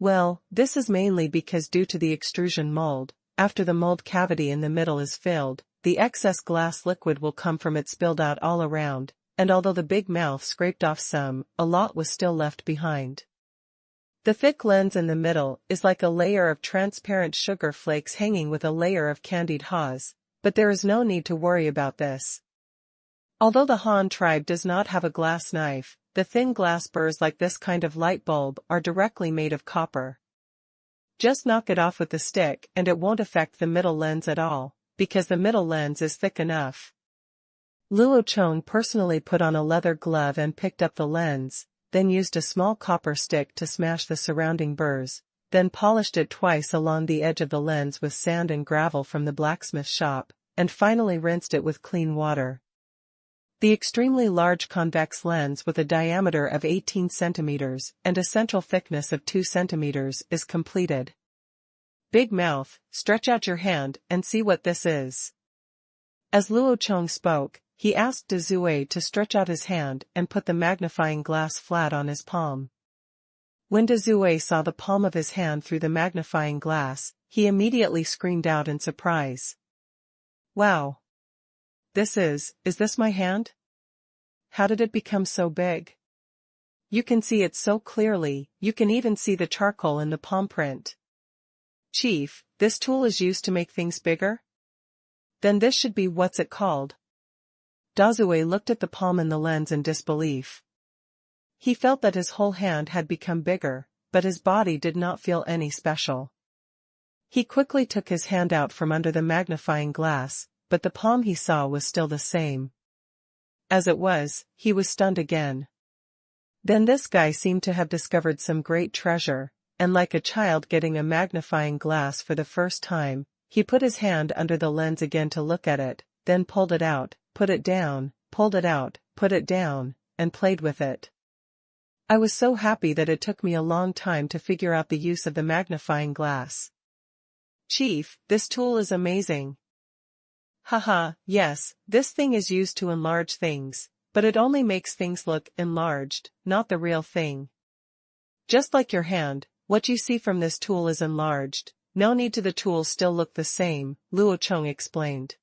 Well, this is mainly because due to the extrusion mold, after the mold cavity in the middle is filled, the excess glass liquid will come from it spilled out all around, and although the big mouth scraped off some, a lot was still left behind. The thick lens in the middle is like a layer of transparent sugar flakes hanging with a layer of candied haws, but there is no need to worry about this. Although the Han tribe does not have a glass knife, the thin glass burrs like this kind of light bulb are directly made of copper. Just knock it off with the stick and it won't affect the middle lens at all, because the middle lens is thick enough. Luo Chong personally put on a leather glove and picked up the lens, then used a small copper stick to smash the surrounding burrs, then polished it twice along the edge of the lens with sand and gravel from the blacksmith shop, and finally rinsed it with clean water. The extremely large convex lens with a diameter of 18 centimeters and a central thickness of 2 centimeters is completed. Big mouth, stretch out your hand and see what this is. As Luo Chong spoke, he asked Dazue to stretch out his hand and put the magnifying glass flat on his palm. When Dazue saw the palm of his hand through the magnifying glass, he immediately screamed out in surprise. Wow! Is this my hand? How did it become so big? You can see it so clearly, you can even see the charcoal in the palm print. Chief, this tool is used to make things bigger? Then this should be what's it called? Dazue looked at the palm in the lens in disbelief. He felt that his whole hand had become bigger, but his body did not feel any special. He quickly took his hand out from under the magnifying glass, but the palm he saw was still the same. As it was, he was stunned again. Then this guy seemed to have discovered some great treasure, and like a child getting a magnifying glass for the first time, he put his hand under the lens again to look at it, then pulled it out, put it down, pulled it out, put it down, and played with it. I was so happy that it took me a long time to figure out the use of the magnifying glass. Chief, this tool is amazing. Haha, yes, this thing is used to enlarge things, but it only makes things look enlarged, not the real thing. Just like your hand, what you see from this tool is enlarged, no need to the tool still look the same, Luo Chong explained.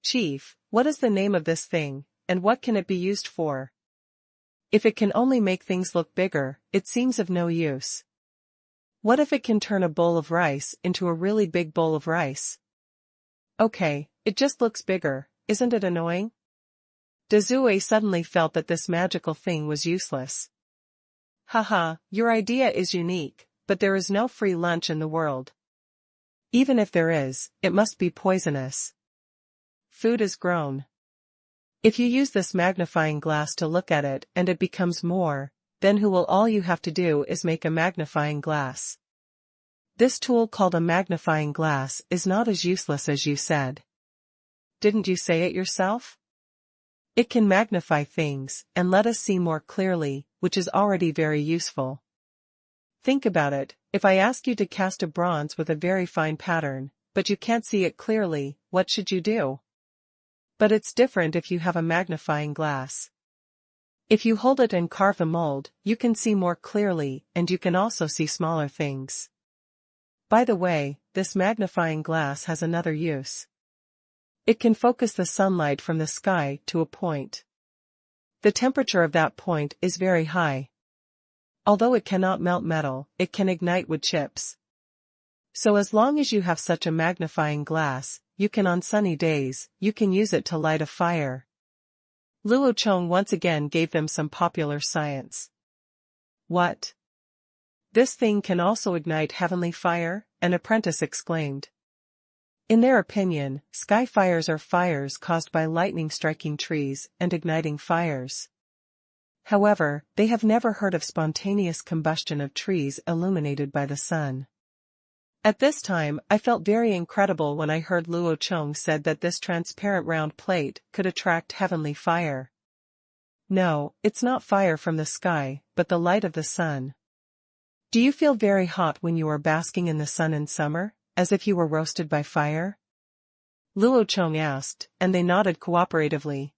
Chief, what is the name of this thing, and what can it be used for? If it can only make things look bigger, it seems of no use. What if it can turn a bowl of rice into a really big bowl of rice? Okay, it just looks bigger, isn't it annoying? Dazue suddenly felt that this magical thing was useless. Haha, your idea is unique, but there is no free lunch in the world. Even if there is, it must be poisonous. Food is grown. If you use this magnifying glass to look at it and it becomes more, then all you have to do is make a magnifying glass. This tool called a magnifying glass is not as useless as you said. Didn't you say it yourself? It can magnify things and let us see more clearly, which is already very useful. Think about it, if I ask you to cast a bronze with a very fine pattern, but you can't see it clearly, what should you do? But it's different if you have a magnifying glass. If you hold it and carve the mold, you can see more clearly and you can also see smaller things. By the way, this magnifying glass has another use. It can focus the sunlight from the sky to a point. The temperature of that point is very high. Although it cannot melt metal, it can ignite wood chips. So as long as you have such a magnifying glass, you can on sunny days, you can use it to light a fire. Luo Chong once again gave them some popular science. What? This thing can also ignite heavenly fire? An apprentice exclaimed. In their opinion, sky fires are fires caused by lightning striking trees and igniting fires. However, they have never heard of spontaneous combustion of trees illuminated by the sun. At this time, I felt very incredible when I heard Luo Chong said that this transparent round plate could attract heavenly fire. No, it's not fire from the sky, but the light of the sun. Do you feel very hot when you are basking in the sun in summer, as if you were roasted by fire? Luo Chong asked, and they nodded cooperatively.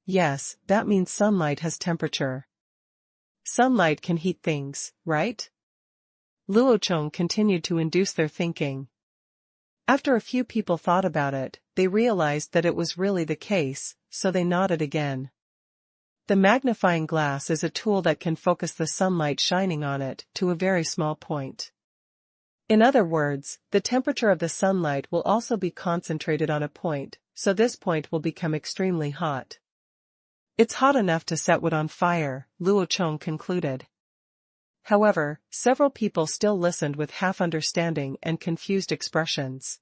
Yes, that means sunlight has temperature. Sunlight can heat things, right? Luo Chong continued to induce their thinking. After a few people thought about it, they realized that it was really the case, so they nodded again. The magnifying glass is a tool that can focus the sunlight shining on it to a very small point. In other words, the temperature of the sunlight will also be concentrated on a point, so this point will become extremely hot. It's hot enough to set wood on fire, Luo Chong concluded. However, several people still listened with half-understanding and confused expressions.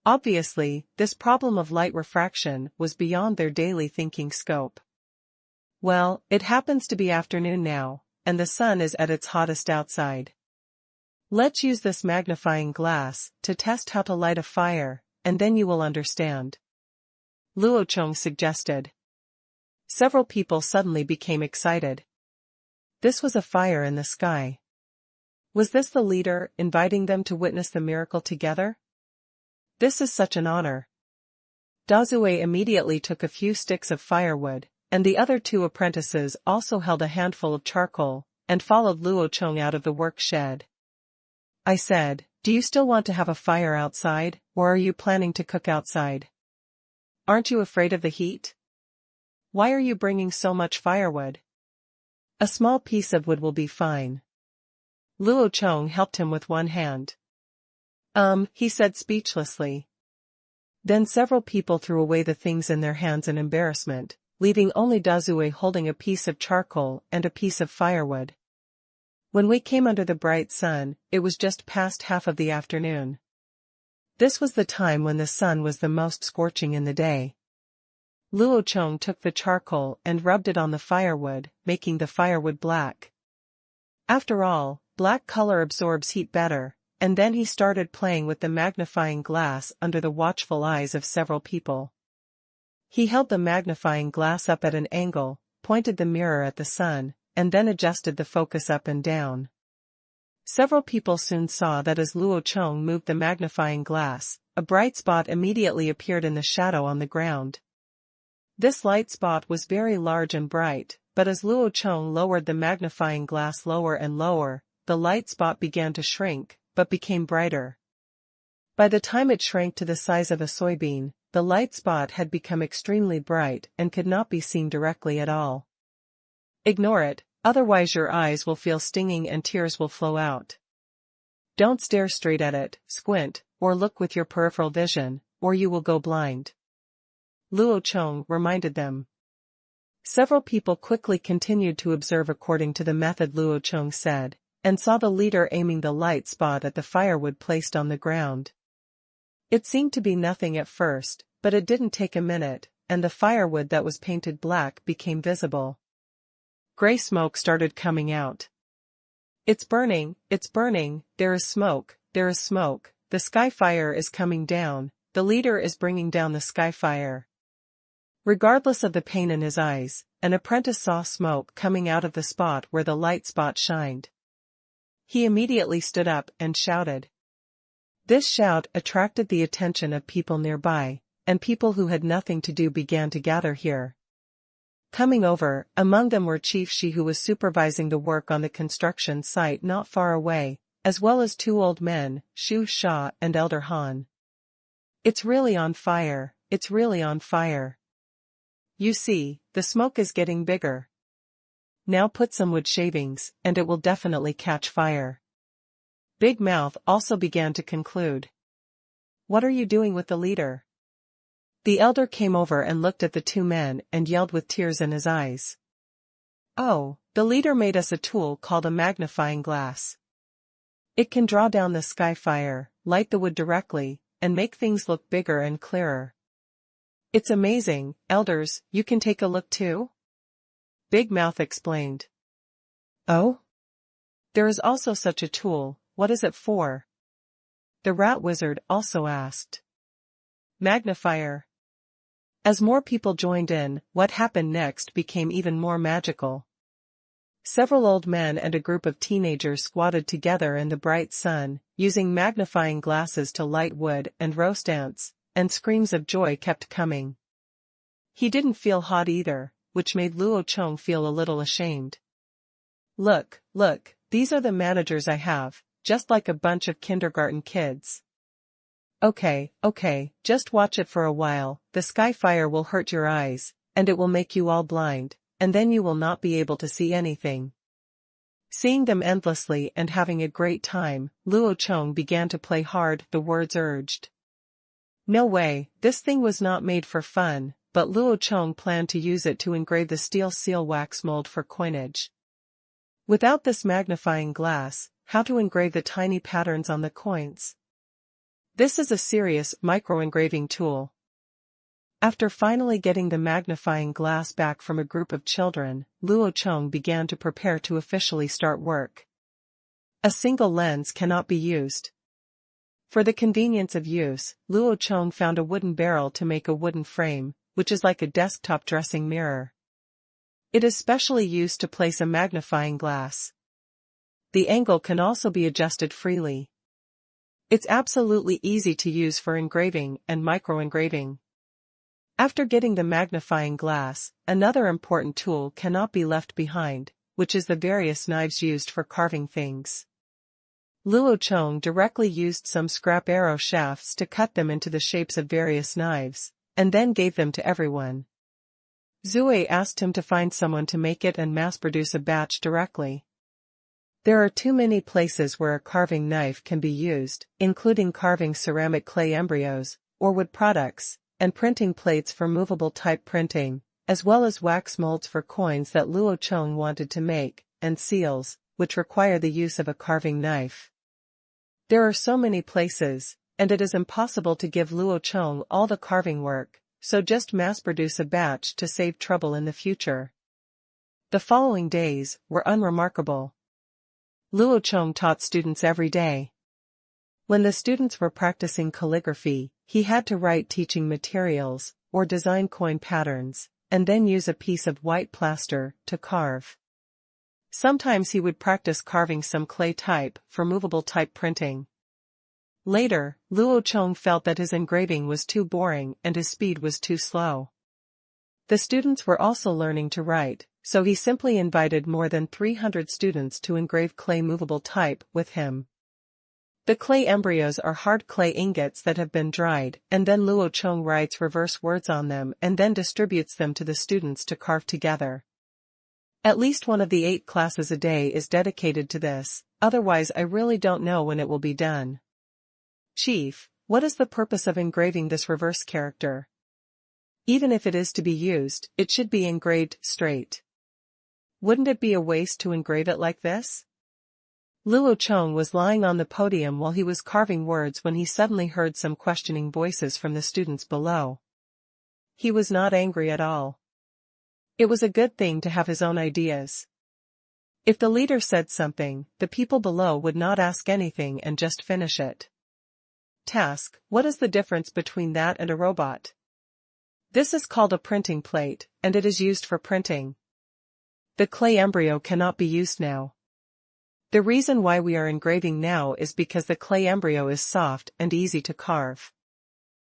Obviously, this problem of light refraction was beyond their daily thinking scope. Well, it happens to be afternoon now, and the sun is at its hottest outside. Let's use this magnifying glass to test how to light a fire, and then you will understand. Luo Chong suggested. Several people suddenly became excited. This was a fire in the sky. Was this the leader inviting them to witness the miracle together? This is such an honor. Dazue immediately took a few sticks of firewood, and the other two apprentices also held a handful of charcoal, and followed Luo Chong out of the work shed. I said, do you still want to have a fire outside, or are you planning to cook outside? Aren't you afraid of the heat? Why are you bringing so much firewood? A small piece of wood will be fine. Luo Chong helped him with one hand. He said speechlessly. Then several people threw away the things in their hands in embarrassment, leaving only Dazue holding a piece of charcoal and a piece of firewood. When we came under the bright sun, it was just past half of the afternoon. This was the time when the sun was the most scorching in the day. Luo Chong took the charcoal and rubbed it on the firewood, making the firewood black. After all, black color absorbs heat better, and then he started playing with the magnifying glass under the watchful eyes of several people. He held the magnifying glass up at an angle, pointed the mirror at the sun, and then adjusted the focus up and down. Several people soon saw that as Luo Chong moved the magnifying glass, a bright spot immediately appeared in the shadow on the ground. This light spot was very large and bright, but as Luo Chong lowered the magnifying glass lower and lower, the light spot began to shrink, but became brighter. By the time it shrank to the size of a soybean, the light spot had become extremely bright and could not be seen directly at all. Ignore it, otherwise your eyes will feel stinging and tears will flow out. Don't stare straight at it, squint, or look with your peripheral vision, or you will go blind. Luo Chong reminded them. Several people quickly continued to observe according to the method Luo Chong said, and saw the leader aiming the light spot at the firewood placed on the ground. It seemed to be nothing at first, but it didn't take a minute, and the firewood that was painted black became visible. Gray smoke started coming out. It's burning, there is smoke, the sky fire is coming down, the leader is bringing down the sky fire. Regardless of the pain in his eyes, an apprentice saw smoke coming out of the spot where the light spot shined. He immediately stood up and shouted. This shout attracted the attention of people nearby, and people who had nothing to do began to gather here. Coming over, among them were Chief Shi, who was supervising the work on the construction site not far away, as well as two old men, Shu Sha and Elder Han. It's really on fire, it's really on fire. You see, the smoke is getting bigger. Now put some wood shavings, and it will definitely catch fire. Big Mouth also began to conclude. What are you doing with the leader? The elder came over and looked at the two men and yelled with tears in his eyes. Oh, the leader made us a tool called a magnifying glass. It can draw down the sky fire, light the wood directly, and make things look bigger and clearer. It's amazing, elders, you can take a look too? Big Mouth explained. Oh? There is also such a tool, what is it for? The rat wizard also asked. Magnifier. As more people joined in, what happened next became even more magical. Several old men and a group of teenagers squatted together in the bright sun, using magnifying glasses to light wood and roast ants, and screams of joy kept coming. He didn't feel hot either, which made Luo Chong feel a little ashamed. Look, these are the managers I have, just like a bunch of kindergarten kids. Okay, just watch it for a while, the sky fire will hurt your eyes, and it will make you all blind, and then you will not be able to see anything. Seeing them endlessly and having a great time, Luo Chong began to play hard, the words urged. No way, this thing was not made for fun, but Luo Chong planned to use it to engrave the steel seal wax mold for coinage. Without this magnifying glass, how to engrave the tiny patterns on the coins? This is a serious micro-engraving tool. After finally getting the magnifying glass back from a group of children, Luo Chong began to prepare to officially start work. A single lens cannot be used. For the convenience of use, Luo Chong found a wooden barrel to make a wooden frame, which is like a desktop dressing mirror. It is specially used to place a magnifying glass. The angle can also be adjusted freely. It's absolutely easy to use for engraving and micro-engraving. After getting the magnifying glass, another important tool cannot be left behind, which is the various knives used for carving things. Luo Chong directly used some scrap arrow shafts to cut them into the shapes of various knives, and then gave them to everyone. Zue asked him to find someone to make it and mass-produce a batch directly. There are too many places where a carving knife can be used, including carving ceramic clay embryos, or wood products, and printing plates for movable type printing, as well as wax molds for coins that Luo Chong wanted to make, and seals, which require the use of a carving knife. There are so many places, and it is impossible to give Luo Chong all the carving work, so just mass-produce a batch to save trouble in the future. The following days were unremarkable. Luo Chong taught students every day. When the students were practicing calligraphy, he had to write teaching materials, or design coin patterns, and then use a piece of white plaster to carve. Sometimes he would practice carving some clay type for movable type printing. Later, Luo Chong felt that his engraving was too boring and his speed was too slow. The students were also learning to write, so he simply invited more than 300 students to engrave clay movable type with him. The clay embryos are hard clay ingots that have been dried, and then Luo Chong writes reverse words on them and then distributes them to the students to carve together. At least one of the 8 classes a day is dedicated to this, otherwise I really don't know when it will be done. Chief, what is the purpose of engraving this reverse character? Even if it is to be used, it should be engraved straight. Wouldn't it be a waste to engrave it like this? Luo Chong was lying on the podium while he was carving words when he suddenly heard some questioning voices from the students below. He was not angry at all. It was a good thing to have his own ideas. If the leader said something, the people below would not ask anything and just finish it. Task, what is the difference between that and a robot? This is called a printing plate, and it is used for printing. The clay embryo cannot be used now. The reason why we are engraving now is because the clay embryo is soft and easy to carve.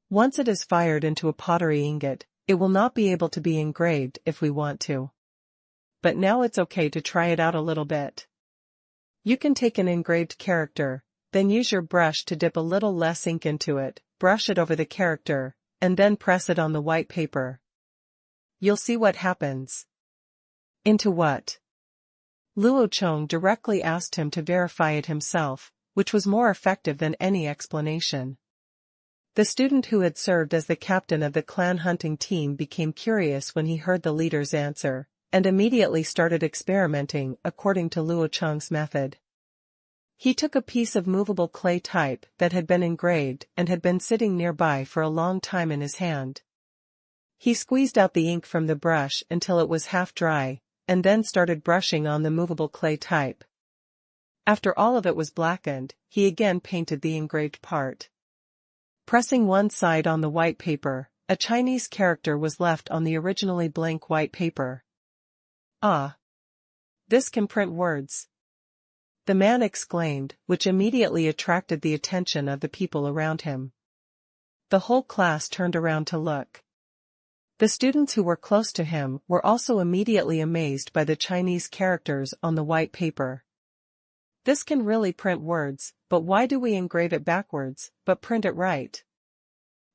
Once it is fired into a pottery ingot, it will not be able to be engraved if we want to. But now it's okay to try it out a little bit. You can take an engraved character, then use your brush to dip a little less ink into it, brush it over the character, and then press it on the white paper. You'll see what happens. Into what? Luo Chong directly asked him to verify it himself, which was more effective than any explanation. The student who had served as the captain of the clan hunting team became curious when he heard the leader's answer, and immediately started experimenting according to Luo Chong's method. He took a piece of movable clay type that had been engraved and had been sitting nearby for a long time in his hand. He squeezed out the ink from the brush until it was half dry, and then started brushing on the movable clay type. After all of it was blackened, he again painted the engraved part. Pressing one side on the white paper, a Chinese character was left on the originally blank white paper. Ah! This can print words, the man exclaimed, which immediately attracted the attention of the people around him. The whole class turned around to look. The students who were close to him were also immediately amazed by the Chinese characters on the white paper. This can really print words, but why do we engrave it backwards, but print it right?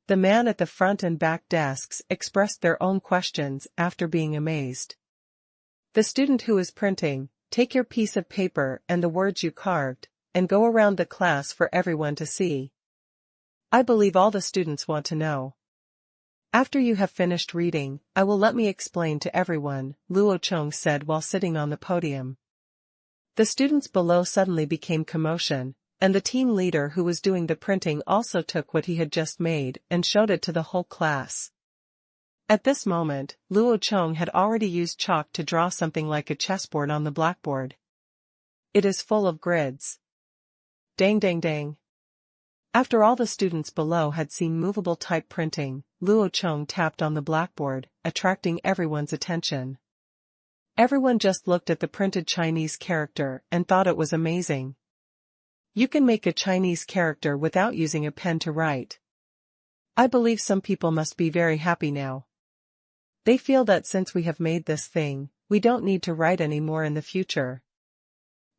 The man at the front and back desks expressed their own questions after being amazed. The student who is printing, take your piece of paper and the words you carved, and go around the class for everyone to see. I believe all the students want to know. After you have finished reading, let me explain to everyone, Luo Chong said while sitting on the podium. The students below suddenly became commotion, and the team leader who was doing the printing also took what he had just made and showed it to the whole class. At this moment, Luo Chong had already used chalk to draw something like a chessboard on the blackboard. It is full of grids. Dang dang dang. After all the students below had seen movable type printing, Luo Chong tapped on the blackboard, attracting everyone's attention. Everyone just looked at the printed Chinese character and thought it was amazing. You can make a Chinese character without using a pen to write. I believe some people must be very happy now. They feel that since we have made this thing, we don't need to write anymore in the future.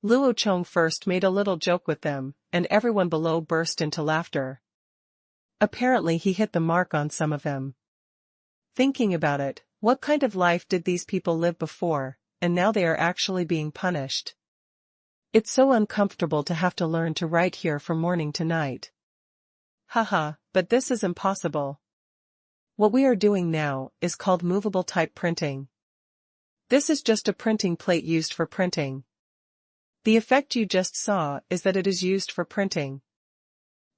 Luo Chong first made a little joke with them, and everyone below burst into laughter. Apparently he hit the mark on some of them. Thinking about it, what kind of life did these people live before, and now they are actually being punished? It's so uncomfortable to have to learn to write here from morning to night. Haha, but this is impossible. What we are doing now is called movable type printing. This is just a printing plate used for printing. The effect you just saw is that it is used for printing.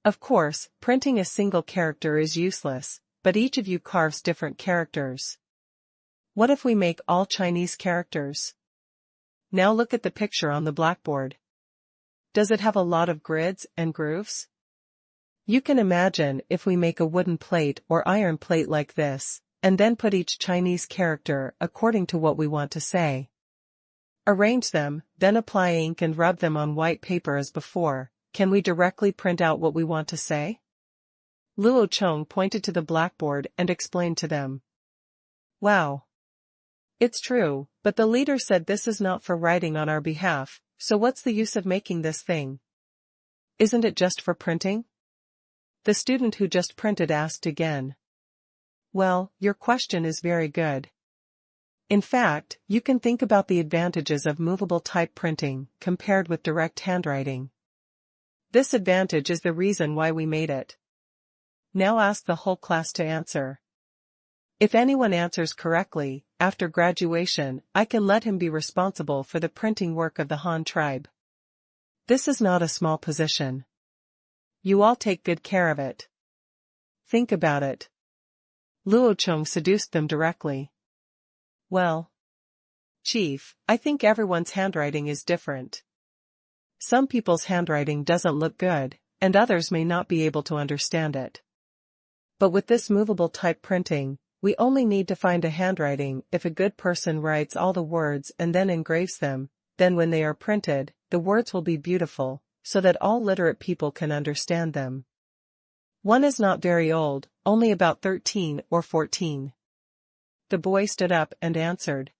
Of course, printing a single character is useless, but each of you carves different characters. What if we make all Chinese characters? Now look at the picture on the blackboard. Does it have a lot of grids and grooves? You can imagine if we make a wooden plate or iron plate like this, and then put each Chinese character according to what we want to say. Arrange them, then apply ink and rub them on white paper as before. Can we directly print out what we want to say? Luo Chong pointed to the blackboard and explained to them. Wow. It's true, but the leader said this is not for writing on our behalf, so what's the use of making this thing? Isn't it just for printing? The student who just printed asked again. Well, your question is very good. In fact, you can think about the advantages of movable type printing compared with direct handwriting. This advantage is the reason why we made it. Now ask the whole class to answer. If anyone answers correctly, after graduation, I can let him be responsible for the printing work of the Han tribe. This is not a small position. You all take good care of it. Think about it. Luo Chong seduced them directly. Well, Chief, I think everyone's handwriting is different. Some people's handwriting doesn't look good, and others may not be able to understand it. But with this movable type printing, we only need to find a handwriting. If a good person writes all the words and then engraves them, then when they are printed, the words will be beautiful, so that all literate people can understand them. One is not very old, only about 13 or 14. The boy stood up and answered.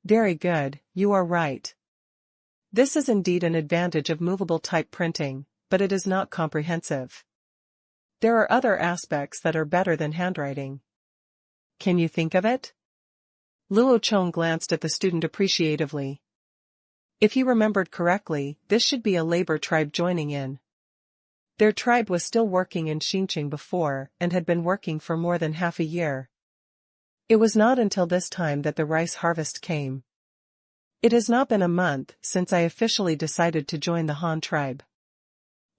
Very good, you are right. This is indeed an advantage of movable type printing, but it is not comprehensive. There are other aspects that are better than handwriting. Can you think of it? Luo Chong glanced at the student appreciatively. If he remembered correctly, this should be a labor tribe joining in. Their tribe was still working in Qingshu before, and had been working for more than half a year. It was not until this time that the rice harvest came. It has not been a month since I officially decided to join the Han tribe.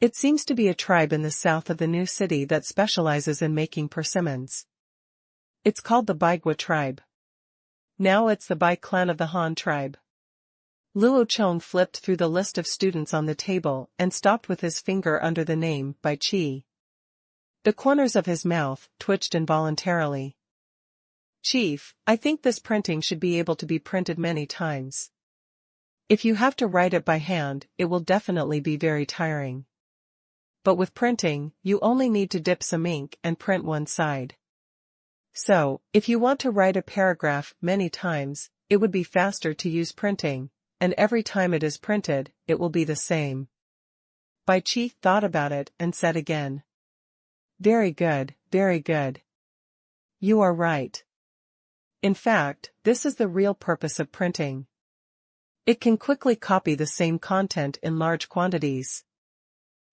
It seems to be a tribe in the south of the new city that specializes in making persimmons. It's called the Baigua tribe. Now it's the Bai clan of the Han tribe. Luo Chong flipped through the list of students on the table and stopped with his finger under the name Bai Qi. The corners of his mouth twitched involuntarily. Chief, I think this printing should be able to be printed many times. If you have to write it by hand, it will definitely be very tiring. But with printing, you only need to dip some ink and print one side. So, if you want to write a paragraph many times, it would be faster to use printing, and every time it is printed, it will be the same. Bai Qi thought about it and said again. Very good, very good. You are right. In fact, this is the real purpose of printing. It can quickly copy the same content in large quantities.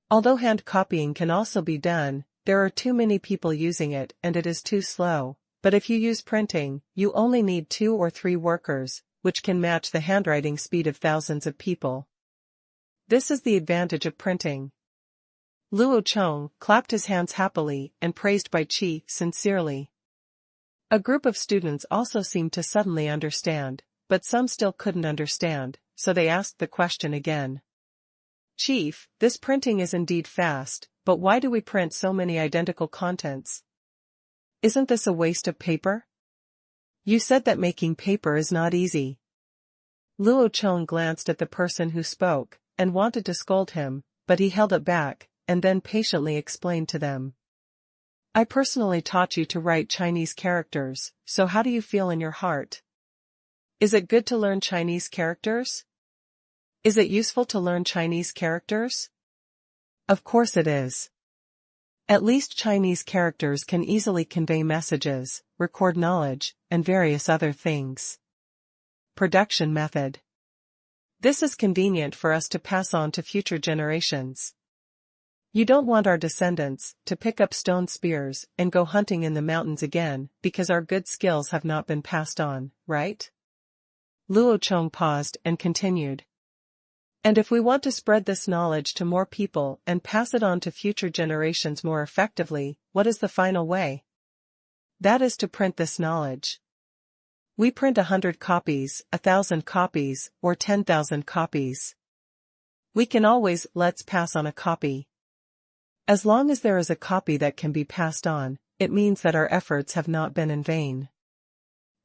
Although hand copying can also be done, there are too many people using it and it is too slow, but if you use printing, you only need 2 or 3 workers, which can match the handwriting speed of thousands of people. This is the advantage of printing. Luo Chong clapped his hands happily and praised Bai Qi sincerely. A group of students also seemed to suddenly understand, but some still couldn't understand, so they asked the question again. Chief, this printing is indeed fast, but why do we print so many identical contents? Isn't this a waste of paper? You said that making paper is not easy. Luo Chong glanced at the person who spoke, and wanted to scold him, but he held it back, and then patiently explained to them. I personally taught you to write Chinese characters, so how do you feel in your heart? Is it good to learn Chinese characters? Is it useful to learn Chinese characters? Of course it is. At least Chinese characters can easily convey messages, record knowledge, and various other things. Production method. This is convenient for us to pass on to future generations. You don't want our descendants to pick up stone spears and go hunting in the mountains again because our good skills have not been passed on, right? Luo Chong paused and continued. And if we want to spread this knowledge to more people and pass it on to future generations more effectively, what is the final way? That is to print this knowledge. We print 100 copies, 1,000 copies, or 10,000 copies. We can always let's pass on a copy. As long as there is a copy that can be passed on, it means that our efforts have not been in vain.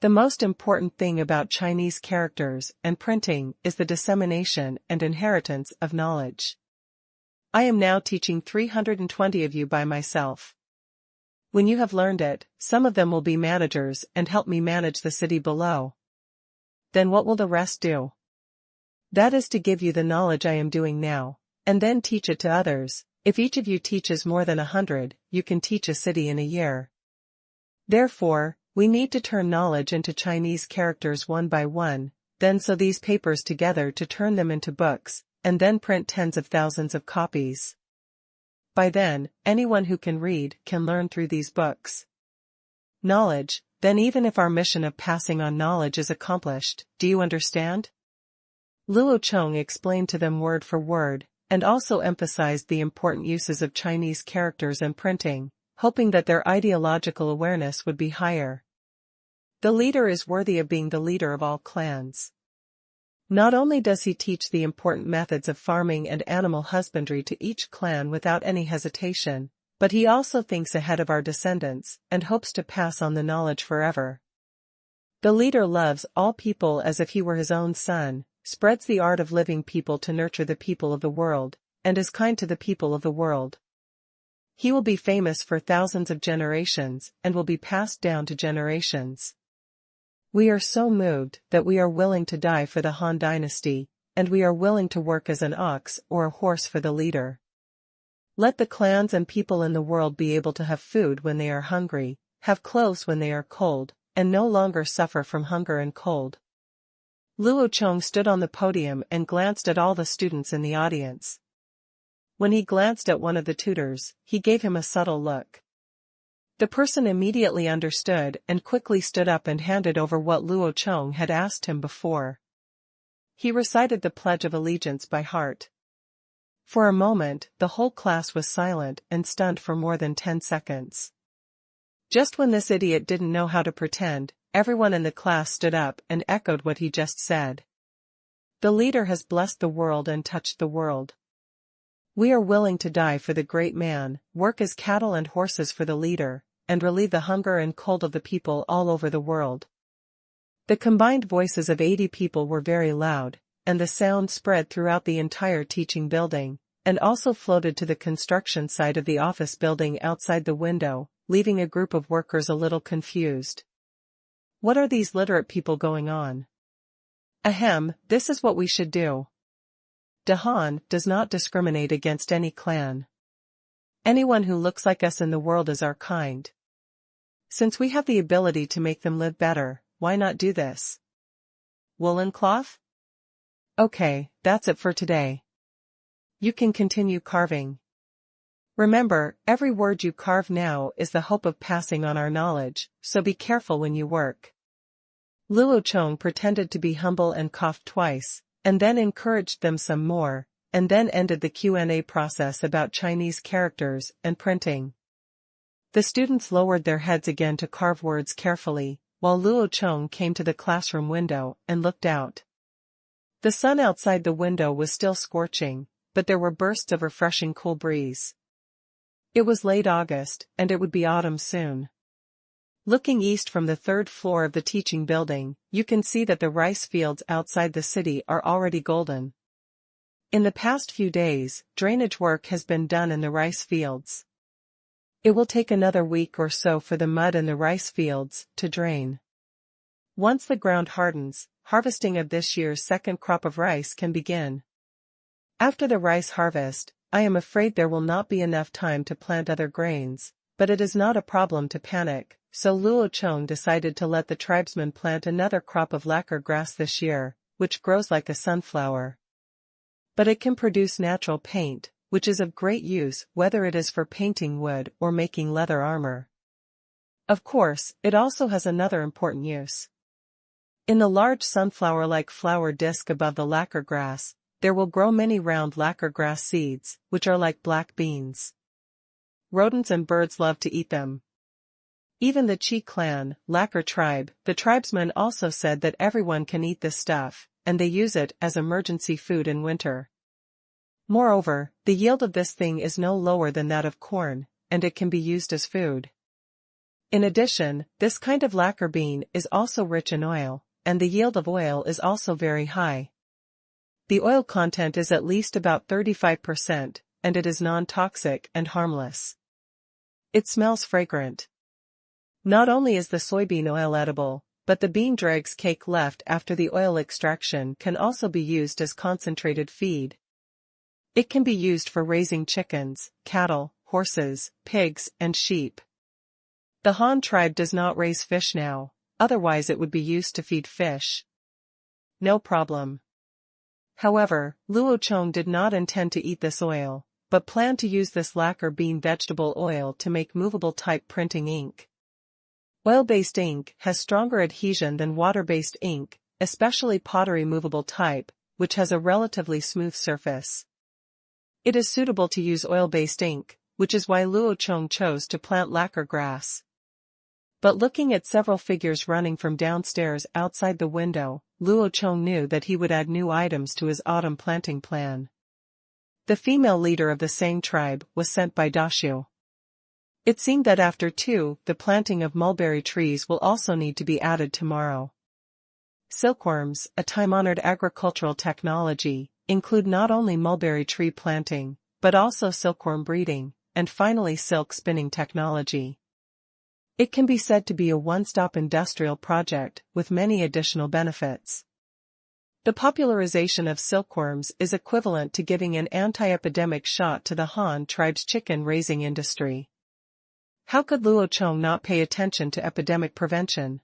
The most important thing about Chinese characters and printing is the dissemination and inheritance of knowledge. I am now teaching 320 of you by myself. When you have learned it, some of them will be managers and help me manage the city below. Then what will the rest do? That is to give you the knowledge I am doing now, and then teach it to others. If each of you teaches more than 100, you can teach a city in a year. Therefore, we need to turn knowledge into Chinese characters one by one, then sew these papers together to turn them into books, and then print tens of thousands of copies. By then, anyone who can read can learn through these books. Knowledge, then even if our mission of passing on knowledge is accomplished, do you understand? Luo Chong explained to them word for word, and also emphasized the important uses of Chinese characters and printing, hoping that their ideological awareness would be higher. The leader is worthy of being the leader of all clans. Not only does he teach the important methods of farming and animal husbandry to each clan without any hesitation, but he also thinks ahead of our descendants and hopes to pass on the knowledge forever. The leader loves all people as if he were his own son, spreads the art of living people to nurture the people of the world, and is kind to the people of the world. He will be famous for thousands of generations and will be passed down to generations. We are so moved that we are willing to die for the Han dynasty, and we are willing to work as an ox or a horse for the leader. Let the clans and people in the world be able to have food when they are hungry, have clothes when they are cold, and no longer suffer from hunger and cold. Luo Chong stood on the podium and glanced at all the students in the audience. When he glanced at one of the tutors, he gave him a subtle look. The person immediately understood and quickly stood up and handed over what Luo Chong had asked him before. He recited the Pledge of Allegiance by heart. For a moment, the whole class was silent and stunned for more than 10 seconds. Just when this idiot didn't know how to pretend, everyone in the class stood up and echoed what he just said. The leader has blessed the world and touched the world. We are willing to die for the great man, work as cattle and horses for the leader, and relieve the hunger and cold of the people all over the world. The combined voices of 80 people were very loud, and the sound spread throughout the entire teaching building, and also floated to the construction site of the office building outside the window, leaving a group of workers a little confused. What are these literate people going on? Ahem, this is what we should do. Dahan does not discriminate against any clan. Anyone who looks like us in the world is our kind. Since we have the ability to make them live better, why not do this? Woolen cloth? Okay, that's it for today. You can continue carving. Remember, every word you carve now is the hope of passing on our knowledge, so be careful when you work. Luo Chong pretended to be humble and coughed twice, and then encouraged them some more, and then ended the Q&A process about Chinese characters and printing. The students lowered their heads again to carve words carefully, while Luo Chong came to the classroom window and looked out. The sun outside the window was still scorching, but there were bursts of refreshing cool breeze. It was late August, and it would be autumn soon. Looking east from the third floor of the teaching building, you can see that the rice fields outside the city are already golden. In the past few days, drainage work has been done in the rice fields. It will take another week or so for the mud in the rice fields to drain. Once the ground hardens, harvesting of this year's second crop of rice can begin. After the rice harvest, I am afraid there will not be enough time to plant other grains, but it is not a problem to panic, so Luo Chong decided to let the tribesmen plant another crop of lacquer grass this year, which grows like a sunflower. But it can produce natural paint, which is of great use whether it is for painting wood or making leather armor. Of course, it also has another important use. In the large sunflower-like flower disc above the lacquer grass, there will grow many round lacquer grass seeds, which are like black beans. Rodents and birds love to eat them. Even the Qi clan, lacquer tribe, the tribesmen also said that everyone can eat this stuff, and they use it as emergency food in winter. Moreover, the yield of this thing is no lower than that of corn, and it can be used as food. In addition, this kind of lacquer bean is also rich in oil, and the yield of oil is also very high. The oil content is at least about 35%, and it is non-toxic and harmless. It smells fragrant. Not only is the soybean oil edible, but the bean dregs cake left after the oil extraction can also be used as concentrated feed. It can be used for raising chickens, cattle, horses, pigs, and sheep. The Han tribe does not raise fish now, otherwise it would be used to feed fish. No problem. However, Luo Chong did not intend to eat this oil, but planned to use this lacquer bean vegetable oil to make movable type printing ink. Oil-based ink has stronger adhesion than water-based ink, especially pottery movable type, which has a relatively smooth surface. It is suitable to use oil-based ink, which is why Luo Chong chose to plant lacquer grass. But looking at several figures running from downstairs outside the window, Luo Chong knew that he would add new items to his autumn planting plan. The female leader of the Sang tribe was sent by Dashu. It seemed that after the planting of mulberry trees will also need to be added tomorrow. Silkworms, a time-honored agricultural technology, include not only mulberry tree planting, but also silkworm breeding, and finally silk spinning technology. It can be said to be a one-stop industrial project with many additional benefits. The popularization of silkworms is equivalent to giving an anti-epidemic shot to the Han tribe's chicken-raising industry. How could Luo Chong not pay attention to epidemic prevention?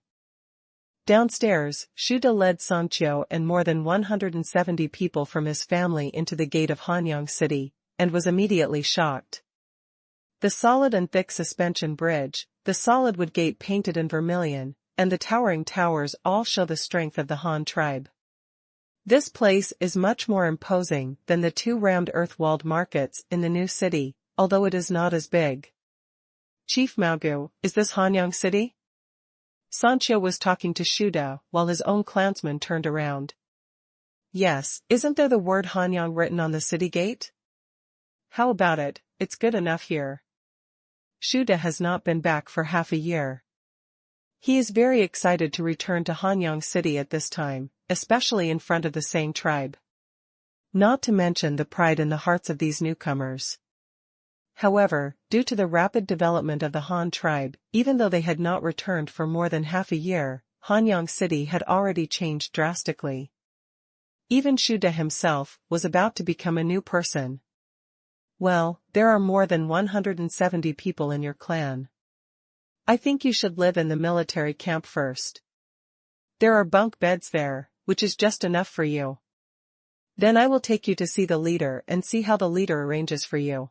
Downstairs, Shuda led Sanqiu and more than 170 people from his family into the gate of Hanyang City, and was immediately shocked. The solid and thick suspension bridge, the solid wood gate painted in vermilion, and the towering towers all show the strength of the Han tribe. This place is much more imposing than the two round earth-walled markets in the new city, although it is not as big. Chief Maogu, is this Hanyang City? Sanqiu was talking to Shuda while his own clansmen turned around. Yes, isn't there the word Hanyang written on the city gate? How about it, it's good enough here. Shuda has not been back for half a year. He is very excited to return to Hanyang City at this time, especially in front of the Sang tribe. Not to mention the pride in the hearts of these newcomers. However, due to the rapid development of the Han tribe, even though they had not returned for more than half a year, Hanyang City had already changed drastically. Even Shuda himself was about to become a new person. Well, there are more than 170 people in your clan. I think you should live in the military camp first. There are bunk beds there, which is just enough for you. Then I will take you to see the leader and see how the leader arranges for you.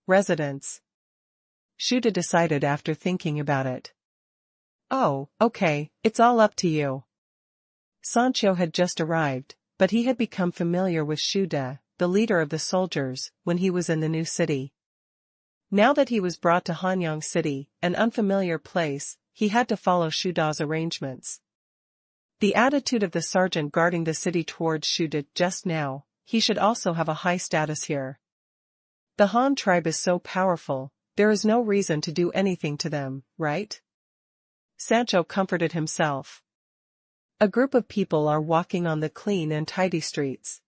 Residence. Shuda decided after thinking about it. Oh, okay, it's all up to you. Sanqiu had just arrived, but he had become familiar with Shuda, the leader of the soldiers, when he was in the new city. Now that he was brought to Hanyang City, an unfamiliar place, he had to follow Shuda's arrangements. The attitude of the sergeant guarding the city towards Shuda just now, he should also have a high status here. The Han tribe is so powerful, there is no reason to do anything to them, right? Sanqiu comforted himself. A group of people are walking on the clean and tidy streets.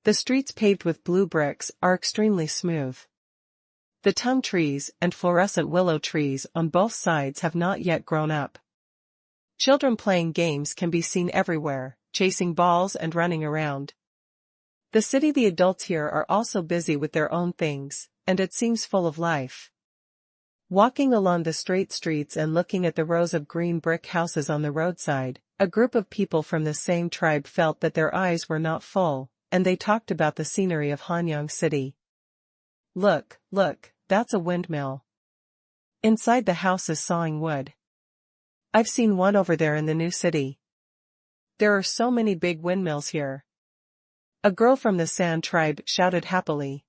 The streets paved with blue bricks are extremely smooth. The tung trees and fluorescent willow trees on both sides have not yet grown up. Children playing games can be seen everywhere, chasing balls and running around. The adults here are also busy with their own things, and it seems full of life. Walking along the straight streets and looking at the rows of green brick houses on the roadside, a group of people from the same tribe felt that their eyes were not full, and they talked about the scenery of Hanyang City. Look, that's a windmill. Inside the house is sawing wood. I've seen one over there in the new city. There are so many big windmills here. A girl from the San tribe shouted happily.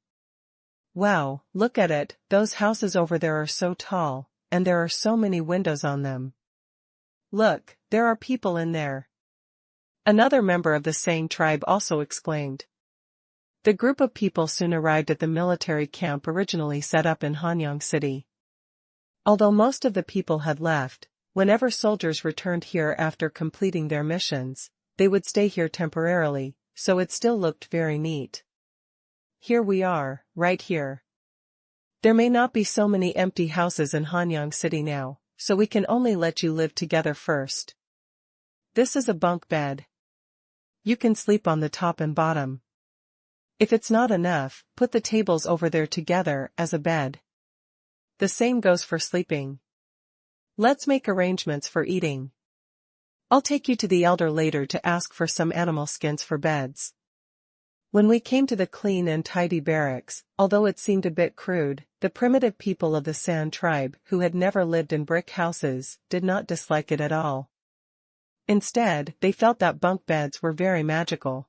Wow, look at it, those houses over there are so tall, and there are so many windows on them. Look, there are people in there. Another member of the Sang tribe also exclaimed. The group of people soon arrived at the military camp originally set up in Hanyang City. Although most of the people had left, whenever soldiers returned here after completing their missions, they would stay here temporarily, so it still looked very neat. Here we are, right here. There may not be so many empty houses in Hanyang City now, so we can only let you live together first. This is a bunk bed. You can sleep on the top and bottom. If it's not enough, put the tables over there together as a bed. The same goes for sleeping. Let's make arrangements for eating. I'll take you to the elder later to ask for some animal skins for beds. When we came to the clean and tidy barracks, although it seemed a bit crude, the primitive people of the San tribe who had never lived in brick houses did not dislike it at all. Instead, they felt that bunk beds were very magical.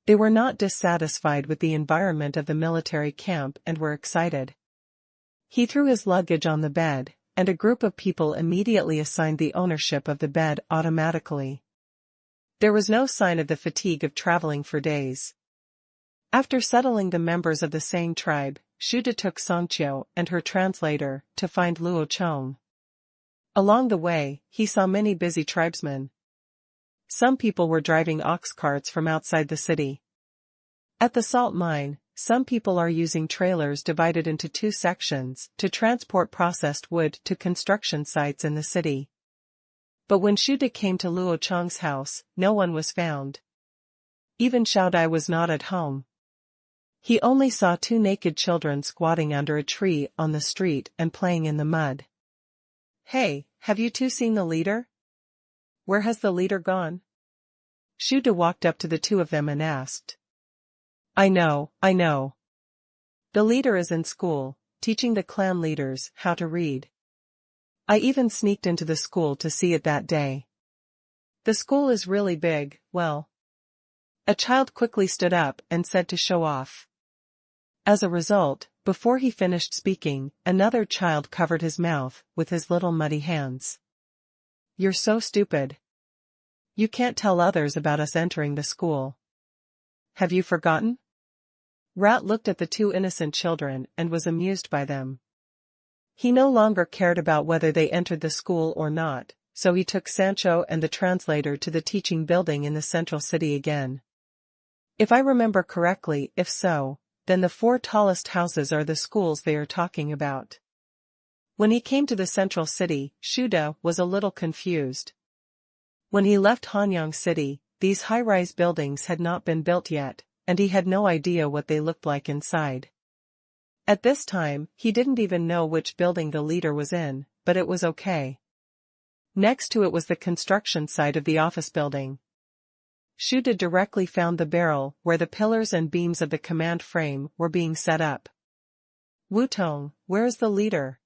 They were not dissatisfied with the environment of the military camp and were excited. He threw his luggage on the bed, and a group of people immediately assigned the ownership of the bed automatically. There was no sign of the fatigue of traveling for days. After settling the members of the Sang tribe, Shuda took Sanqiu and her translator to find Luo Chong. Along the way, he saw many busy tribesmen. Some people were driving ox carts from outside the city. At the salt mine, some people are using trailers divided into two sections to transport processed wood to construction sites in the city. But when Shuda came to Luo Chong's house, no one was found. Even Xiaodai was not at home. He only saw two naked children squatting under a tree on the street and playing in the mud. Hey, have you two seen the leader? where has the leader gone? Shuda walked up to the two of them and asked. I know. The leader is in school, teaching the clan leaders how to read. I even sneaked into the school to see it that day. The school is really big, well. A child quickly stood up and said to show off. As a result, before he finished speaking, another child covered his mouth with his little muddy hands. You're so stupid. You can't tell others about us entering the school. Have you forgotten? Rat looked at the two innocent children and was amused by them. He no longer cared about whether they entered the school or not, so he took Sancho and the translator to the teaching building in the central city again. If I remember correctly, if so, then the 4 tallest houses are the schools they are talking about. When he came to the central city, Shuda was a little confused. When he left Hanyang City, these high-rise buildings had not been built yet, and he had no idea what they looked like inside. At this time, he didn't even know which building the leader was in, but it was okay. Next to it was the construction site of the office building. Shuda directly found the barrel where the pillars and beams of the command frame were being set up. Wutong, where is the leader?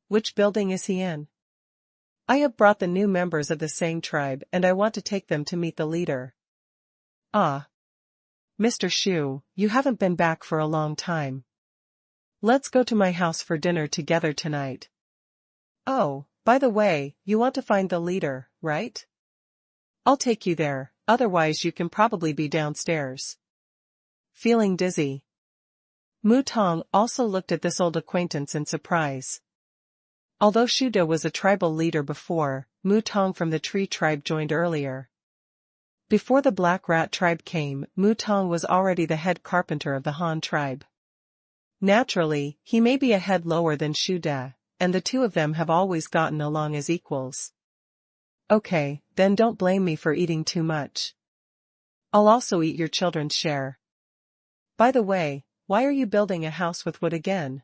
Which building is he in? I have brought the new members of the Sang tribe and I want to take them to meet the leader. Ah. Mr. Shu, you haven't been back for a long time. Let's go to my house for dinner together tonight. Oh, by the way, you want to find the leader, right? I'll take you there, otherwise you can probably be downstairs. Feeling dizzy. Mu Tong also looked at this old acquaintance in surprise. Although Shuda was a tribal leader before, Mu Tong from the Tree tribe joined earlier. Before the Black Rat tribe came, Mu Tong was already the head carpenter of the Han tribe. Naturally, he may be a head lower than Shuda, and the two of them have always gotten along as equals. Okay, then don't blame me for eating too much. I'll also eat your children's share. By the way, why are you building a house with wood again?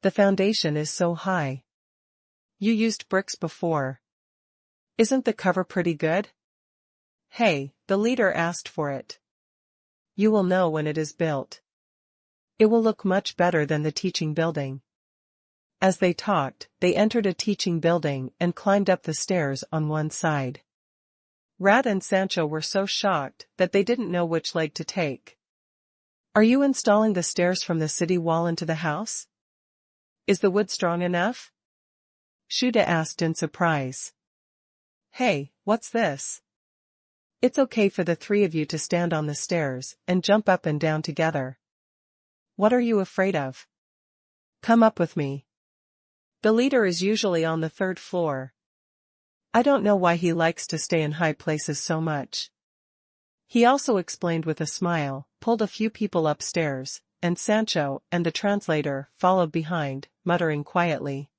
The foundation is so high. You used bricks before. Isn't the cover pretty good? Hey, the leader asked for it. You will know when it is built. It will look much better than the teaching building. As they talked, they entered a teaching building and climbed up the stairs on one side. Rat and Sancho were so shocked that they didn't know which leg to take. Are you installing the stairs from the city wall into the house? Is the wood strong enough? Shuda asked in surprise. Hey, what's this? It's okay for the 3 of you to stand on the stairs and jump up and down together. What are you afraid of? Come up with me. The leader is usually on the 3rd floor. I don't know why he likes to stay in high places so much. He also explained with a smile, pulled a few people upstairs, and Sancho and the translator followed behind, muttering quietly.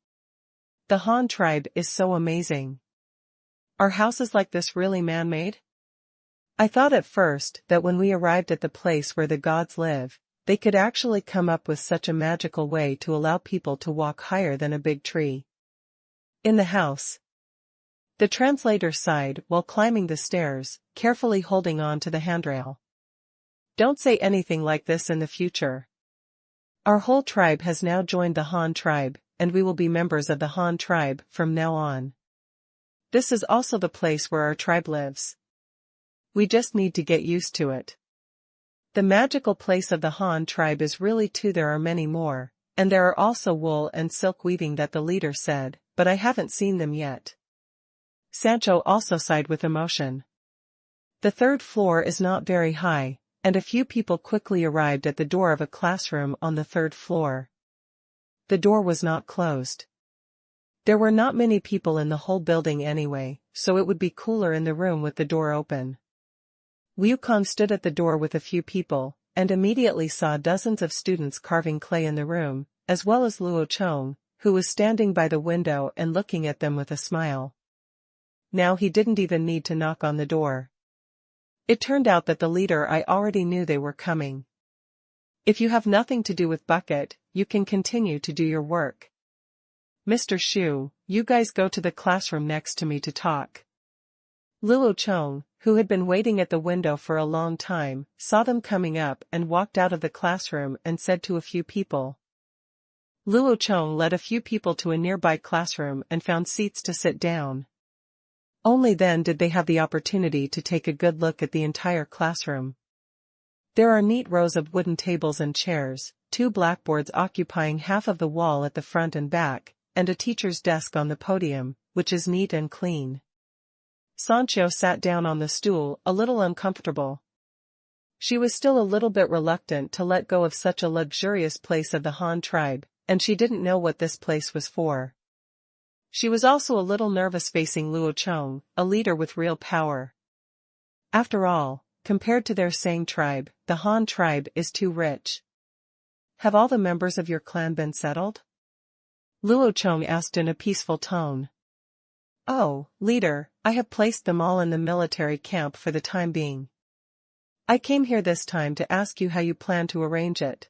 The Han tribe is so amazing. Are houses like this really man-made? I thought at first that when we arrived at the place where the gods live, they could actually come up with such a magical way to allow people to walk higher than a big tree. In the house. The translator sighed while climbing the stairs, carefully holding on to the handrail. Don't say anything like this in the future. Our whole tribe has now joined the Han tribe, and we will be members of the Han tribe from now on. This is also the place where our tribe lives. We just need to get used to it. The magical place of the Han tribe is really too. There are many more, and there are also wool and silk weaving that the leader said, but I haven't seen them yet. Sancho also sighed with emotion. The 3rd floor is not very high, and a few people quickly arrived at the door of a classroom on the 3rd floor. The door was not closed. There were not many people in the whole building anyway, so it would be cooler in the room with the door open. Wukong stood at the door with a few people, and immediately saw dozens of students carving clay in the room, as well as Luo Chong, who was standing by the window and looking at them with a smile. Now he didn't even need to knock on the door. It turned out that the leader I already knew they were coming. If you have nothing to do with Bucket, you can continue to do your work. Mr. Shu, you guys go to the classroom next to me to talk. Luo Chong, who had been waiting at the window for a long time, saw them coming up and walked out of the classroom and said to a few people. Luo Chong led a few people to a nearby classroom and found seats to sit down. Only then did they have the opportunity to take a good look at the entire classroom. There are neat rows of wooden tables and chairs, 2 blackboards occupying half of the wall at the front and back, and a teacher's desk on the podium, which is neat and clean. Sancho sat down on the stool, a little uncomfortable. She was still a little bit reluctant to let go of such a luxurious place of the Han tribe, and she didn't know what this place was for. She was also a little nervous facing Luo Chong, a leader with real power. After all, compared to their Sang tribe, the Han tribe is too rich. Have all the members of your clan been settled? Luo Chong asked in a peaceful tone. Oh, leader, I have placed them all in the military camp for the time being. I came here this time to ask you how you plan to arrange it.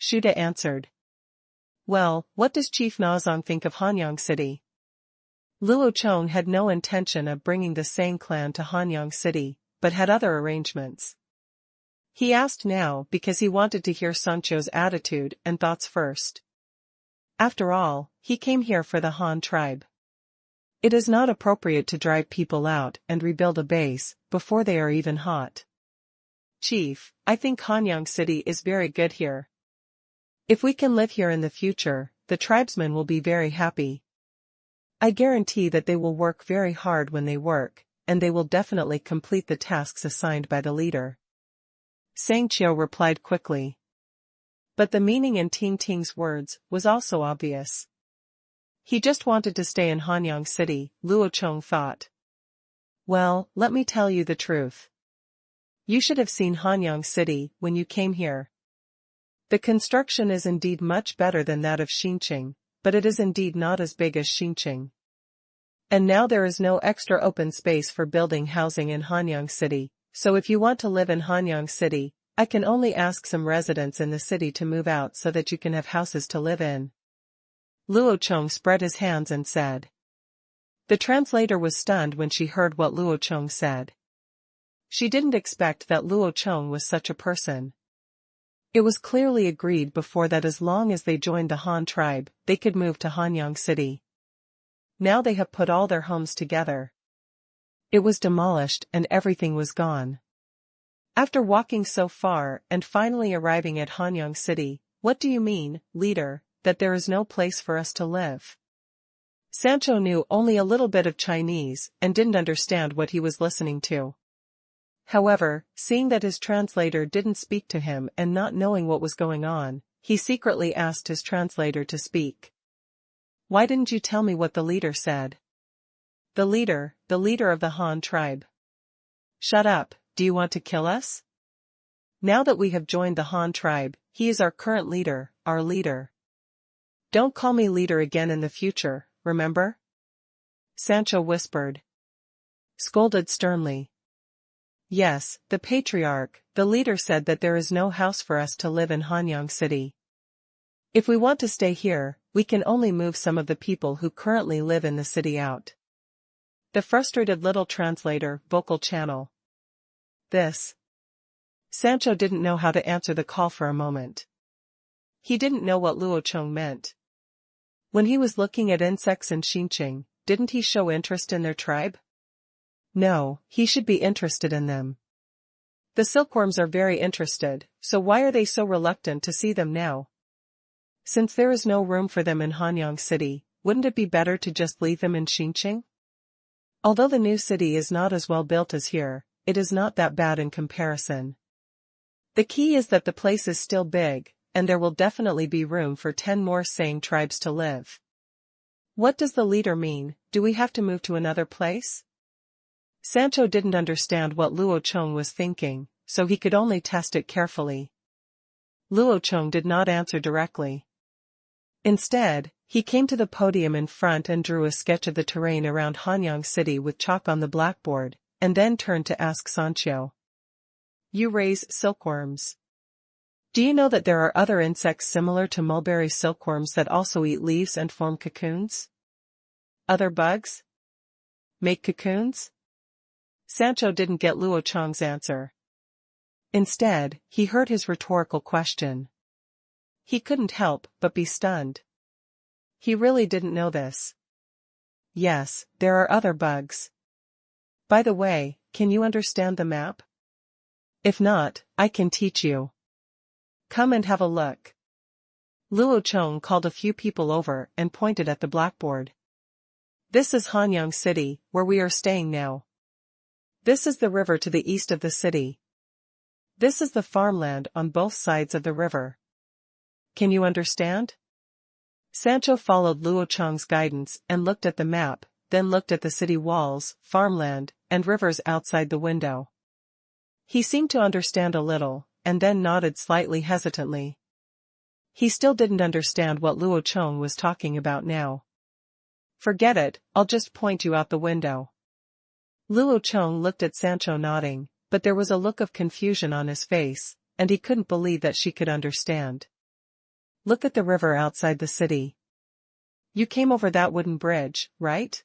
Shuda answered. Well, what does Chief Nazong think of Hanyang City? Luo Chong had no intention of bringing the Sang clan to Hanyang City, but had other arrangements. He asked now because he wanted to hear Sancho's attitude and thoughts first. After all, he came here for the Han tribe. It is not appropriate to drive people out and rebuild a base before they are even hot. Chief, I think Hanyang City is very good here. If we can live here in the future, the tribesmen will be very happy. I guarantee that they will work very hard when they work, and they will definitely complete the tasks assigned by the leader. Sang Chiu replied quickly. But the meaning in Ting Ting's words was also obvious. He just wanted to stay in Hanyang City, Luo Chong thought. Well, let me tell you the truth. You should have seen Hanyang City when you came here. The construction is indeed much better than that of Qingshu, but it is indeed not as big as Qingshu. And now there is no extra open space for building housing in Hanyang City, so if you want to live in Hanyang City, I can only ask some residents in the city to move out so that you can have houses to live in. Luo Chong spread his hands and said. The translator was stunned when she heard what Luo Chong said. She didn't expect that Luo Chong was such a person. It was clearly agreed before that as long as they joined the Han tribe, they could move to Hanyang City. Now they have put all their homes together. It was demolished and everything was gone. After walking so far and finally arriving at Hanyang City, what do you mean, leader, that there is no place for us to live? Sancho knew only a little bit of Chinese and didn't understand what he was listening to. However, seeing that his translator didn't speak to him and not knowing what was going on, he secretly asked his translator to speak. Why didn't you tell me what the leader said? The leader of the Han tribe. Shut up, do you want to kill us? Now that we have joined the Han tribe, he is our current leader, our leader. Don't call me leader again in the future, remember? Sancho whispered. Scolded sternly. Yes, the patriarch, the leader said that there is no house for us to live in Hanyang City. If we want to stay here, we can only move some of the people who currently live in the city out. The frustrated little translator, vocal channel. This. Sancho didn't know how to answer the call for a moment. He didn't know what Luo Chong meant. When he was looking at insects in Qingshu, didn't he show interest in their tribe? No, he should be interested in them. The silkworms are very interested, so why are they so reluctant to see them now? Since there is no room for them in Hanyang City, wouldn't it be better to just leave them in Qingshu? Although the new city is not as well built as here, it is not that bad in comparison. The key is that the place is still big, and there will definitely be room for 10 more Sang tribes to live. What does the leader mean? Do we have to move to another place? Sancho didn't understand what Luo Chong was thinking, so he could only test it carefully. Luo Chong did not answer directly. Instead, he came to the podium in front and drew a sketch of the terrain around Hanyang City with chalk on the blackboard, and then turned to ask Sancho. You raise silkworms. Do you know that there are other insects similar to mulberry silkworms that also eat leaves and form cocoons? Other bugs? Make cocoons? Sancho didn't get Luo Chong's answer. Instead, he heard his rhetorical question. He couldn't help but be stunned. He really didn't know this. Yes, there are other bugs. By the way, can you understand the map? If not, I can teach you. Come and have a look. Luo Chong called a few people over and pointed at the blackboard. This is Hanyang City, where we are staying now. This is the river to the east of the city. This is the farmland on both sides of the river. Can you understand? Sancho followed Luo Chong's guidance and looked at the map, then looked at the city walls, farmland, and rivers outside the window. He seemed to understand a little, and then nodded slightly hesitantly. He still didn't understand what Luo Chong was talking about now. Forget it, I'll just point you out the window. Luo Chong looked at Sancho nodding, but there was a look of confusion on his face, and he couldn't believe that she could understand. Look at the river outside the city. You came over that wooden bridge, right?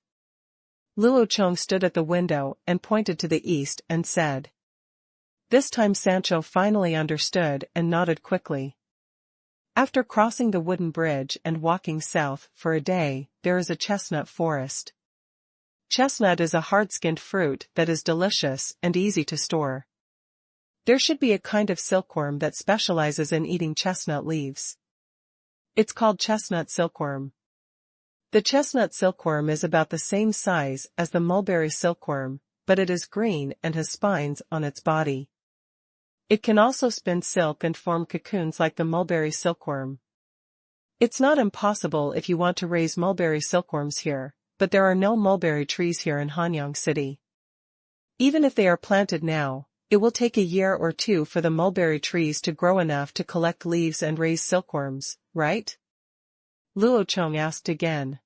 Luo Chong stood at the window and pointed to the east and said. This time Sancho finally understood and nodded quickly. After crossing the wooden bridge and walking south for a day, there is a chestnut forest. Chestnut is a hard-skinned fruit that is delicious and easy to store. There should be a kind of silkworm that specializes in eating chestnut leaves. It's called chestnut silkworm. The chestnut silkworm is about the same size as the mulberry silkworm, but it is green and has spines on its body. It can also spin silk and form cocoons like the mulberry silkworm. It's not impossible if you want to raise mulberry silkworms here, but there are no mulberry trees here in Hanyang City. Even if they are planted now, it will take a year or two for the mulberry trees to grow enough to collect leaves and raise silkworms, right? Luo Chong asked again.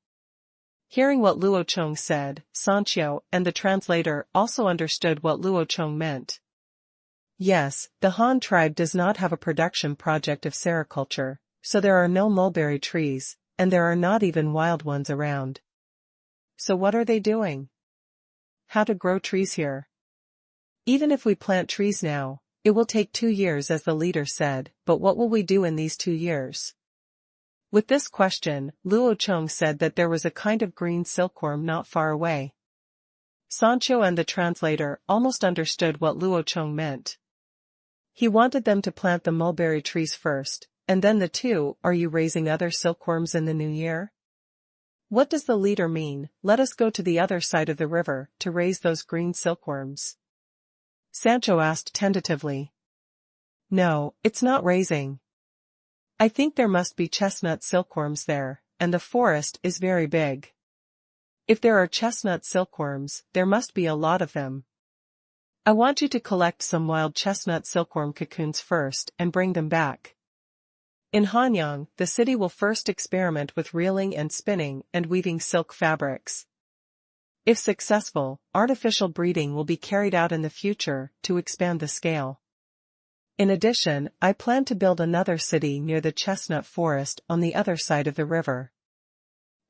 Hearing what Luo Chong said, Sancho and the translator also understood what Luo Chong meant. Yes, the Han tribe does not have a production project of sericulture, so there are no mulberry trees, and there are not even wild ones around. So what are they doing? How to grow trees here? Even if we plant trees now, it will take 2 years as the leader said, but what will we do in these 2 years? With this question, Luo Chong said that there was a kind of green silkworm not far away. Sancho and the translator almost understood what Luo Chong meant. He wanted them to plant the mulberry trees first, and then are you raising other silkworms in the new year? What does the leader mean, let us go to the other side of the river to raise those green silkworms? Sancho asked tentatively. No, it's not raising. I think there must be chestnut silkworms there, and the forest is very big. If there are chestnut silkworms, there must be a lot of them. I want you to collect some wild chestnut silkworm cocoons first and bring them back. In Hanyang, the city will first experiment with reeling and spinning and weaving silk fabrics. If successful, artificial breeding will be carried out in the future to expand the scale. In addition, I plan to build another city near the chestnut forest on the other side of the river.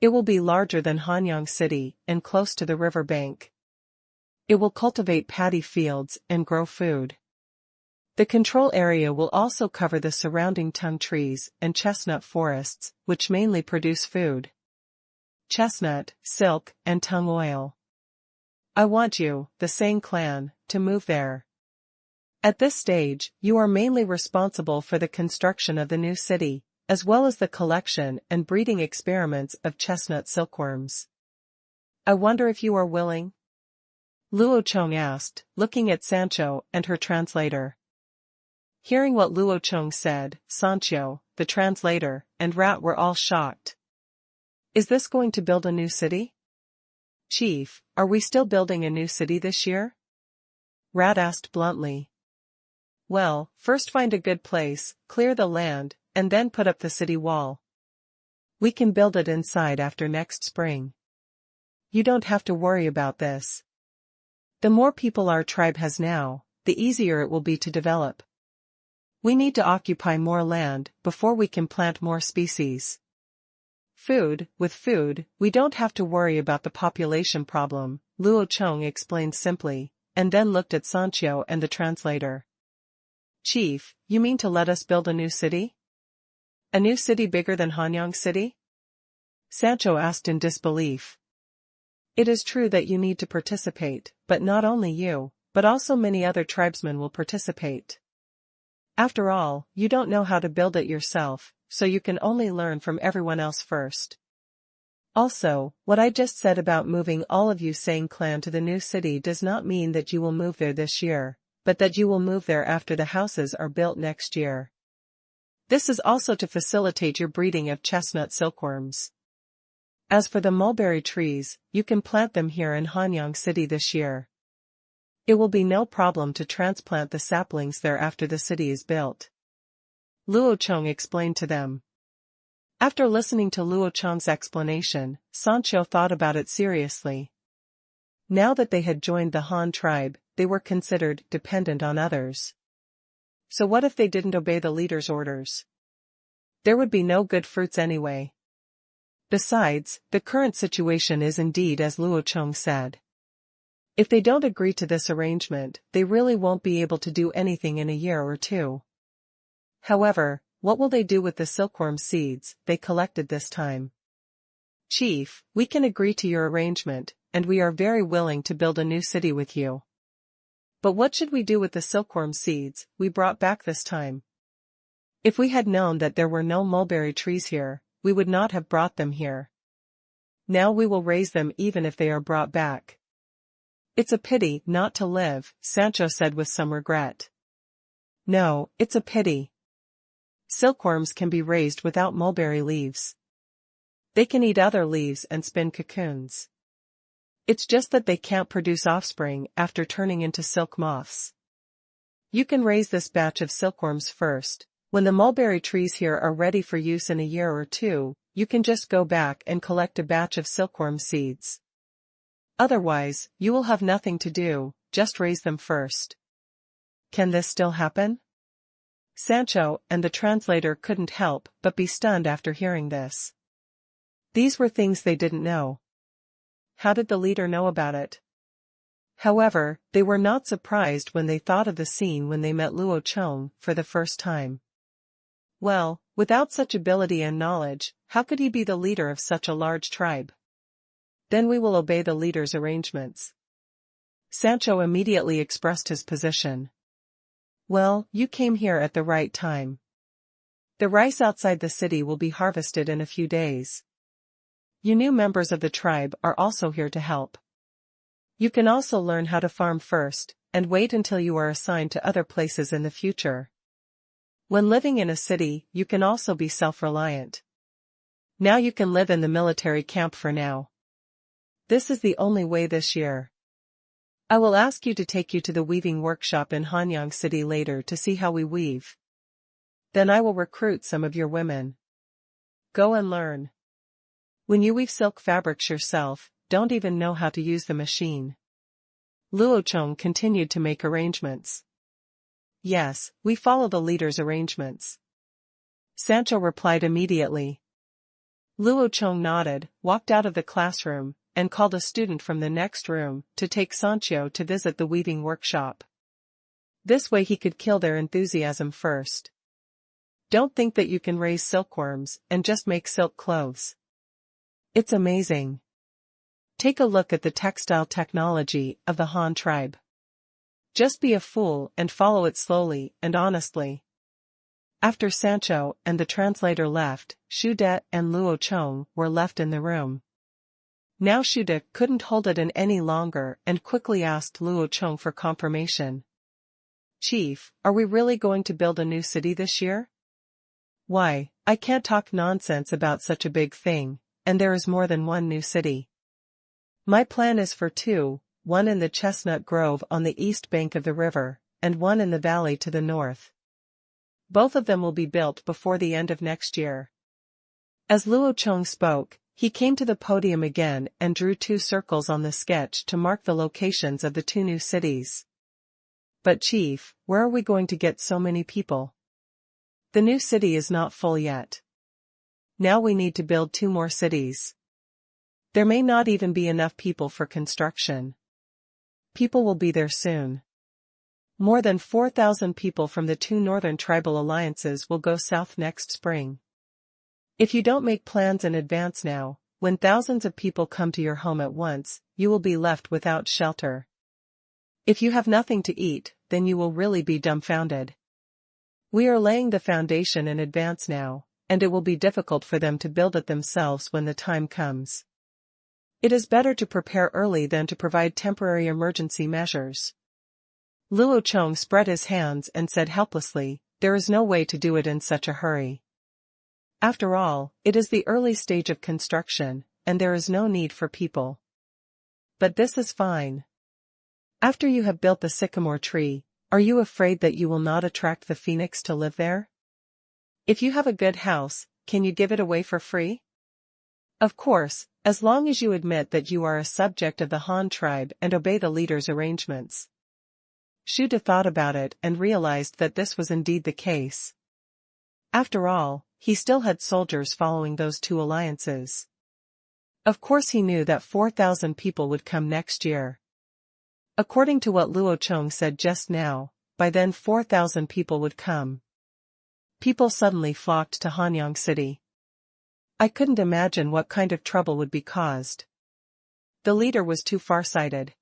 It will be larger than Hanyang City and close to the river bank. It will cultivate paddy fields and grow food. The control area will also cover the surrounding tung trees and chestnut forests, which mainly produce food. Chestnut, silk, and tung oil. I want you, the Sang clan, to move there. At this stage, you are mainly responsible for the construction of the new city, as well as the collection and breeding experiments of chestnut silkworms. I wonder if you are willing? Luo Chong asked, looking at Sancho and her translator. Hearing what Luo Chong said, Sancho, the translator, and Rat were all shocked. Is this going to build a new city? Chief, are we still building a new city this year? Rat asked bluntly. Well, first find a good place, clear the land, and then put up the city wall. We can build it inside after next spring. You don't have to worry about this. The more people our tribe has now, the easier it will be to develop. We need to occupy more land before we can plant more species. With food, we don't have to worry about the population problem, Luo Chong explained simply, and then looked at Sancho and the translator. Chief, you mean to let us build a new city? A new city bigger than Hanyang City? Sancho asked in disbelief. It is true that you need to participate, but not only you, but also many other tribesmen will participate. After all, you don't know how to build it yourself, so you can only learn from everyone else first. Also, what I just said about moving all of Yusang clan to the new city does not mean that you will move there this year, but that you will move there after the houses are built next year. This is also to facilitate your breeding of chestnut silkworms. As for the mulberry trees, you can plant them here in Hanyang City this year. It will be no problem to transplant the saplings there after the city is built. Luo Chong explained to them. After listening to Luo Chong's explanation, Sancho thought about it seriously. Now that they had joined the Han tribe, they were considered dependent on others. So what if they didn't obey the leader's orders? There would be no good fruits anyway. Besides, the current situation is indeed as Luo Chong said. If they don't agree to this arrangement, they really won't be able to do anything in a year or two. However, what will they do with the silkworm seeds they collected this time? Chief, we can agree to your arrangement, and we are very willing to build a new city with you. But what should we do with the silkworm seeds we brought back this time? If we had known that there were no mulberry trees here, we would not have brought them here. Now we will raise them even if they are brought back. It's a pity not to live, Sancho said with some regret. No, it's a pity. Silkworms can be raised without mulberry leaves. They can eat other leaves and spin cocoons. It's just that they can't produce offspring after turning into silk moths. You can raise this batch of silkworms first. When the mulberry trees here are ready for use in a year or two, you can just go back and collect a batch of silkworm seeds. Otherwise, you will have nothing to do, just raise them first. Can this still happen? Sancho and the translator couldn't help but be stunned after hearing this. These were things they didn't know. How did the leader know about it? However, they were not surprised when they thought of the scene when they met Luo Chong for the first time. Well, without such ability and knowledge, how could he be the leader of such a large tribe? Then we will obey the leader's arrangements. Sancho immediately expressed his position. Well, you came here at the right time. The rice outside the city will be harvested in a few days. You new members of the tribe are also here to help. You can also learn how to farm first, and wait until you are assigned to other places in the future. When living in a city, you can also be self-reliant. Now you can live in the military camp for now. This is the only way this year. I will ask you to take you to the weaving workshop in Hanyang City later to see how we weave. Then I will recruit some of your women. Go and learn. When you weave silk fabrics yourself, don't even know how to use the machine. Luo Chong continued to make arrangements. Yes, we follow the leader's arrangements. Sancho replied immediately. Luo Chong nodded, walked out of the classroom, and called a student from the next room to take Sancho to visit the weaving workshop. This way he could kill their enthusiasm first. Don't think that you can raise silkworms and just make silk clothes. It's amazing. Take a look at the textile technology of the Han tribe. Just be a fool and follow it slowly and honestly. After Sancho and the translator left, Shude and Luo Chong were left in the room. Now Shude couldn't hold it in any longer and quickly asked Luo Chong for confirmation. Chief, are we really going to build a new city this year? Why, I can't talk nonsense about such a big thing, and there is more than one new city. My plan is for two, one in the chestnut grove on the east bank of the river, and one in the valley to the north. Both of them will be built before the end of next year. As Luo Chong spoke, he came to the podium again and drew 2 circles on the sketch to mark the locations of the 2 new cities. But Chief, where are we going to get so many people? The new city is not full yet. Now we need to build 2 more cities. There may not even be enough people for construction. People will be there soon. More than 4,000 people from the two northern tribal alliances will go south next spring. If you don't make plans in advance now, when thousands of people come to your home at once, you will be left without shelter. If you have nothing to eat, then you will really be dumbfounded. We are laying the foundation in advance now, and it will be difficult for them to build it themselves when the time comes. It is better to prepare early than to provide temporary emergency measures. Luo Chong spread his hands and said helplessly, "There is no way to do it in such a hurry. After all, it is the early stage of construction, and there is no need for people. But this is fine. After you have built the sycamore tree, are you afraid that you will not attract the phoenix to live there? If you have a good house, can you give it away for free? Of course, as long as you admit that you are a subject of the Han tribe and obey the leader's arrangements." Shu De thought about it and realized that this was indeed the case. After all, he still had soldiers following those two alliances. Of course he knew that 4,000 people would come next year. According to what Luo Chong said just now, by then 4,000 people would come. People suddenly flocked to Hanyang City. I couldn't imagine what kind of trouble would be caused. The leader was too far-sighted.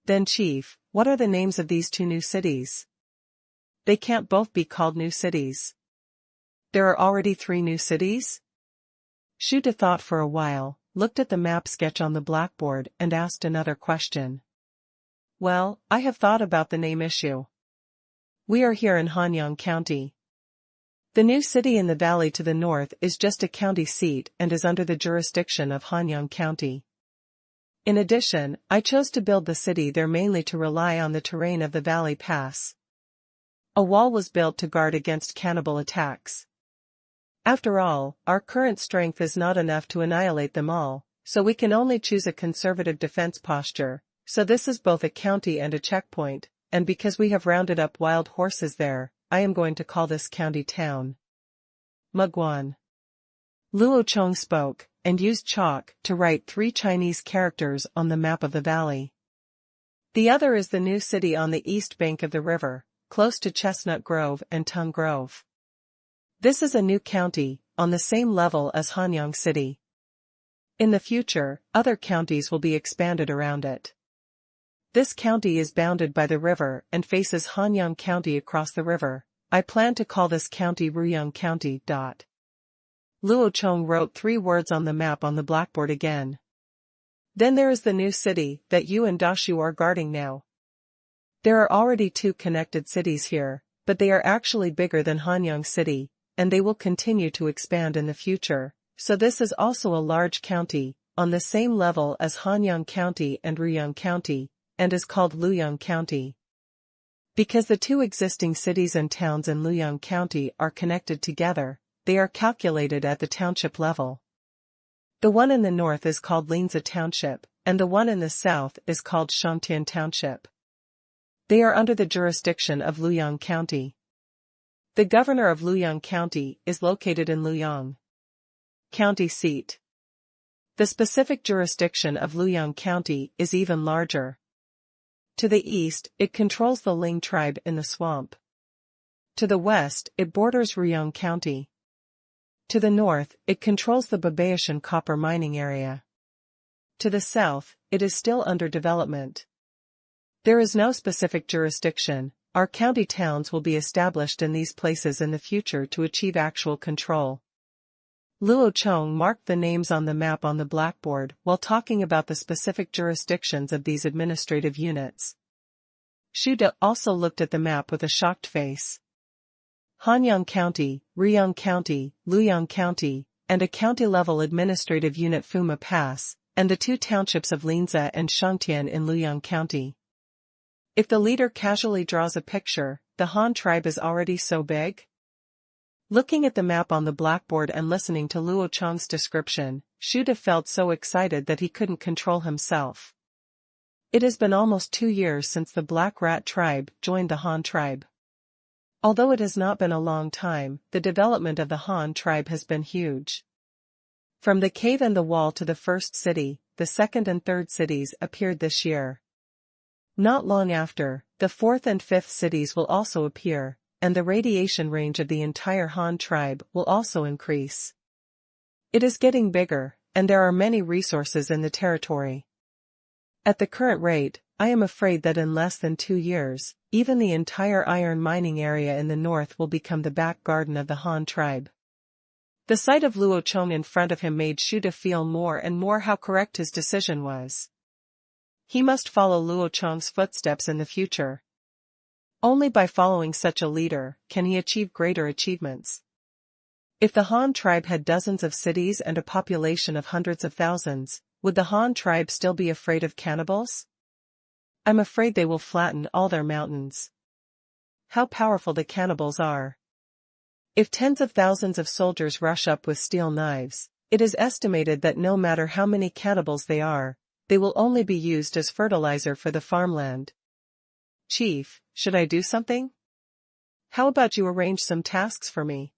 Then Chief, what are the names of these two new cities? They can't both be called new cities. There are already 3 new cities? Shu De thought for a while, looked at the map sketch on the blackboard and asked another question. Well, I have thought about the name issue. We are here in Hanyang County. The new city in the valley to the north is just a county seat and is under the jurisdiction of Hanyang County. In addition, I chose to build the city there mainly to rely on the terrain of the valley pass. A wall was built to guard against cannibal attacks. After all, our current strength is not enough to annihilate them all, so we can only choose a conservative defense posture, so this is both a county and a checkpoint, and because we have rounded up wild horses there, I am going to call this county town Mugwan. Luo Chong spoke, and used chalk to write 3 Chinese characters on the map of the valley. The other is the new city on the east bank of the river, close to Chestnut Grove and Tung Grove. This is a new county, on the same level as Hanyang City. In the future, other counties will be expanded around it. This county is bounded by the river and faces Hanyang County across the river. I plan to call this county Ruyang County. Luo Chong wrote 3 words on the map on the blackboard again. Then there is the new city that you and Dashu are guarding now. There are already 2 connected cities here, but they are actually bigger than Hanyang City, and they will continue to expand in the future, so this is also a large county, on the same level as Hanyang County and Ruyang County, and is called Luoyang County. Because the 2 existing cities and towns in Luoyang County are connected together, they are calculated at the township level. The one in the north is called Linza Township, and the one in the south is called Shangtian Township. They are under the jurisdiction of Luoyang County. The governor of Luoyang County is located in Luoyang County seat. The specific jurisdiction of Luoyang County is even larger. To the east, it controls the Ling tribe in the swamp. To the west, it borders Ruyang County. To the north, it controls the Babaishan copper mining area. To the south, it is still under development. There is no specific jurisdiction. Our county towns will be established in these places in the future to achieve actual control. Luo Chong marked the names on the map on the blackboard while talking about the specific jurisdictions of these administrative units. Shu De also looked at the map with a shocked face. Hanyang County, Ruyang County, Luoyang County, and a county-level administrative unit Fuma Pass, and the 2 townships of Linza and Shangtian in Luoyang County. If the leader casually draws a picture, the Han tribe is already so big? Looking at the map on the blackboard and listening to Luo Chong's description, Shu De felt so excited that he couldn't control himself. It has been almost 2 years since the Black Rat tribe joined the Han tribe. Although it has not been a long time, the development of the Han tribe has been huge. From the cave and the wall to the first city, the second and third cities appeared this year. Not long after, the fourth and fifth cities will also appear, and the radiation range of the entire Han tribe will also increase. It is getting bigger, and there are many resources in the territory. At the current rate, I am afraid that in less than 2 years, even the entire iron mining area in the north will become the back garden of the Han tribe. The sight of Luo Chong in front of him made Shuda feel more and more how correct his decision was. He must follow Luo Chong's footsteps in the future. Only by following such a leader can he achieve greater achievements. If the Han tribe had dozens of cities and a population of hundreds of thousands, would the Han tribe still be afraid of cannibals? I'm afraid they will flatten all their mountains. How powerful the cannibals are. If tens of thousands of soldiers rush up with steel knives, it is estimated that no matter how many cannibals they are, they will only be used as fertilizer for the farmland. Chief, should I do something? How about you arrange some tasks for me?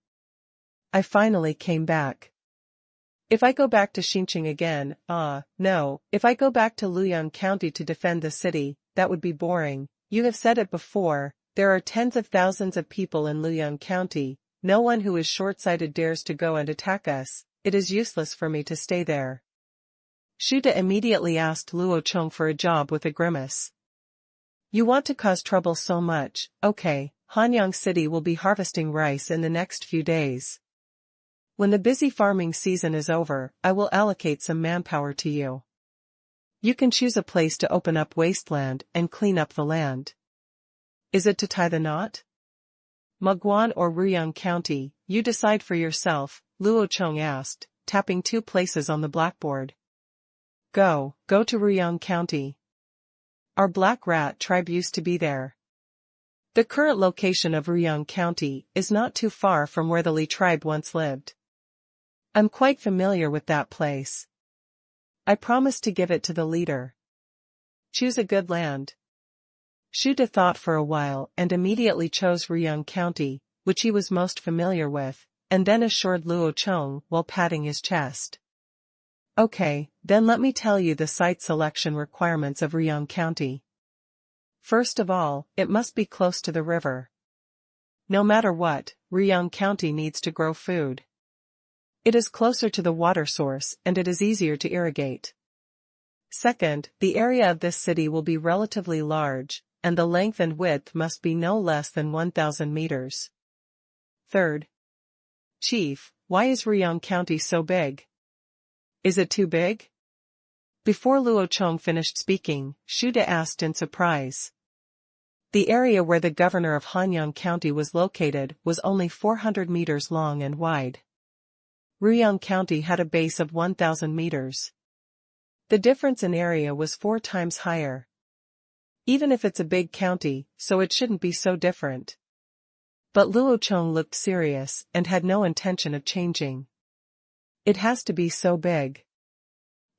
I finally came back. If I go back to Qingshu again, no, if I go back to Luoyang County to defend the city, that would be boring. You have said it before, there are tens of thousands of people in Luoyang County, no one who is short-sighted dares to go and attack us, it is useless for me to stay there. Shuda immediately asked Luo Chong for a job with a grimace. You want to cause trouble so much, okay, Hanyang City will be harvesting rice in the next few days. When the busy farming season is over, I will allocate some manpower to you. You can choose a place to open up wasteland and clean up the land. Is it to tie the knot? Mugwan or Ruyang County, you decide for yourself, Luo Chong asked, tapping 2 places on the blackboard. Go to Ruyang County. Our Black Rat tribe used to be there. The current location of Ruyang County is not too far from where the Li tribe once lived. I'm quite familiar with that place. I promised to give it to the leader. Choose a good land. Shuda thought for a while and immediately chose Ruyang County, which he was most familiar with, and then assured Luo Chong while patting his chest. Okay, then let me tell you the site selection requirements of Ruyang County. First of all, it must be close to the river. No matter what, Ruyang County needs to grow food. It is closer to the water source and it is easier to irrigate. Second, the area of this city will be relatively large, and the length and width must be no less than 1,000 meters. Third. Chief, why is Ruyang County so big? Is it too big? Before Luo Chong finished speaking, Shuda asked in surprise. The area where the governor of Hanyang County was located was only 400 meters long and wide. Ruyang County had a base of 1,000 meters. The difference in area was 4 times higher. Even if it's a big county, so it shouldn't be so different. But Luo Chong looked serious and had no intention of changing. It has to be so big.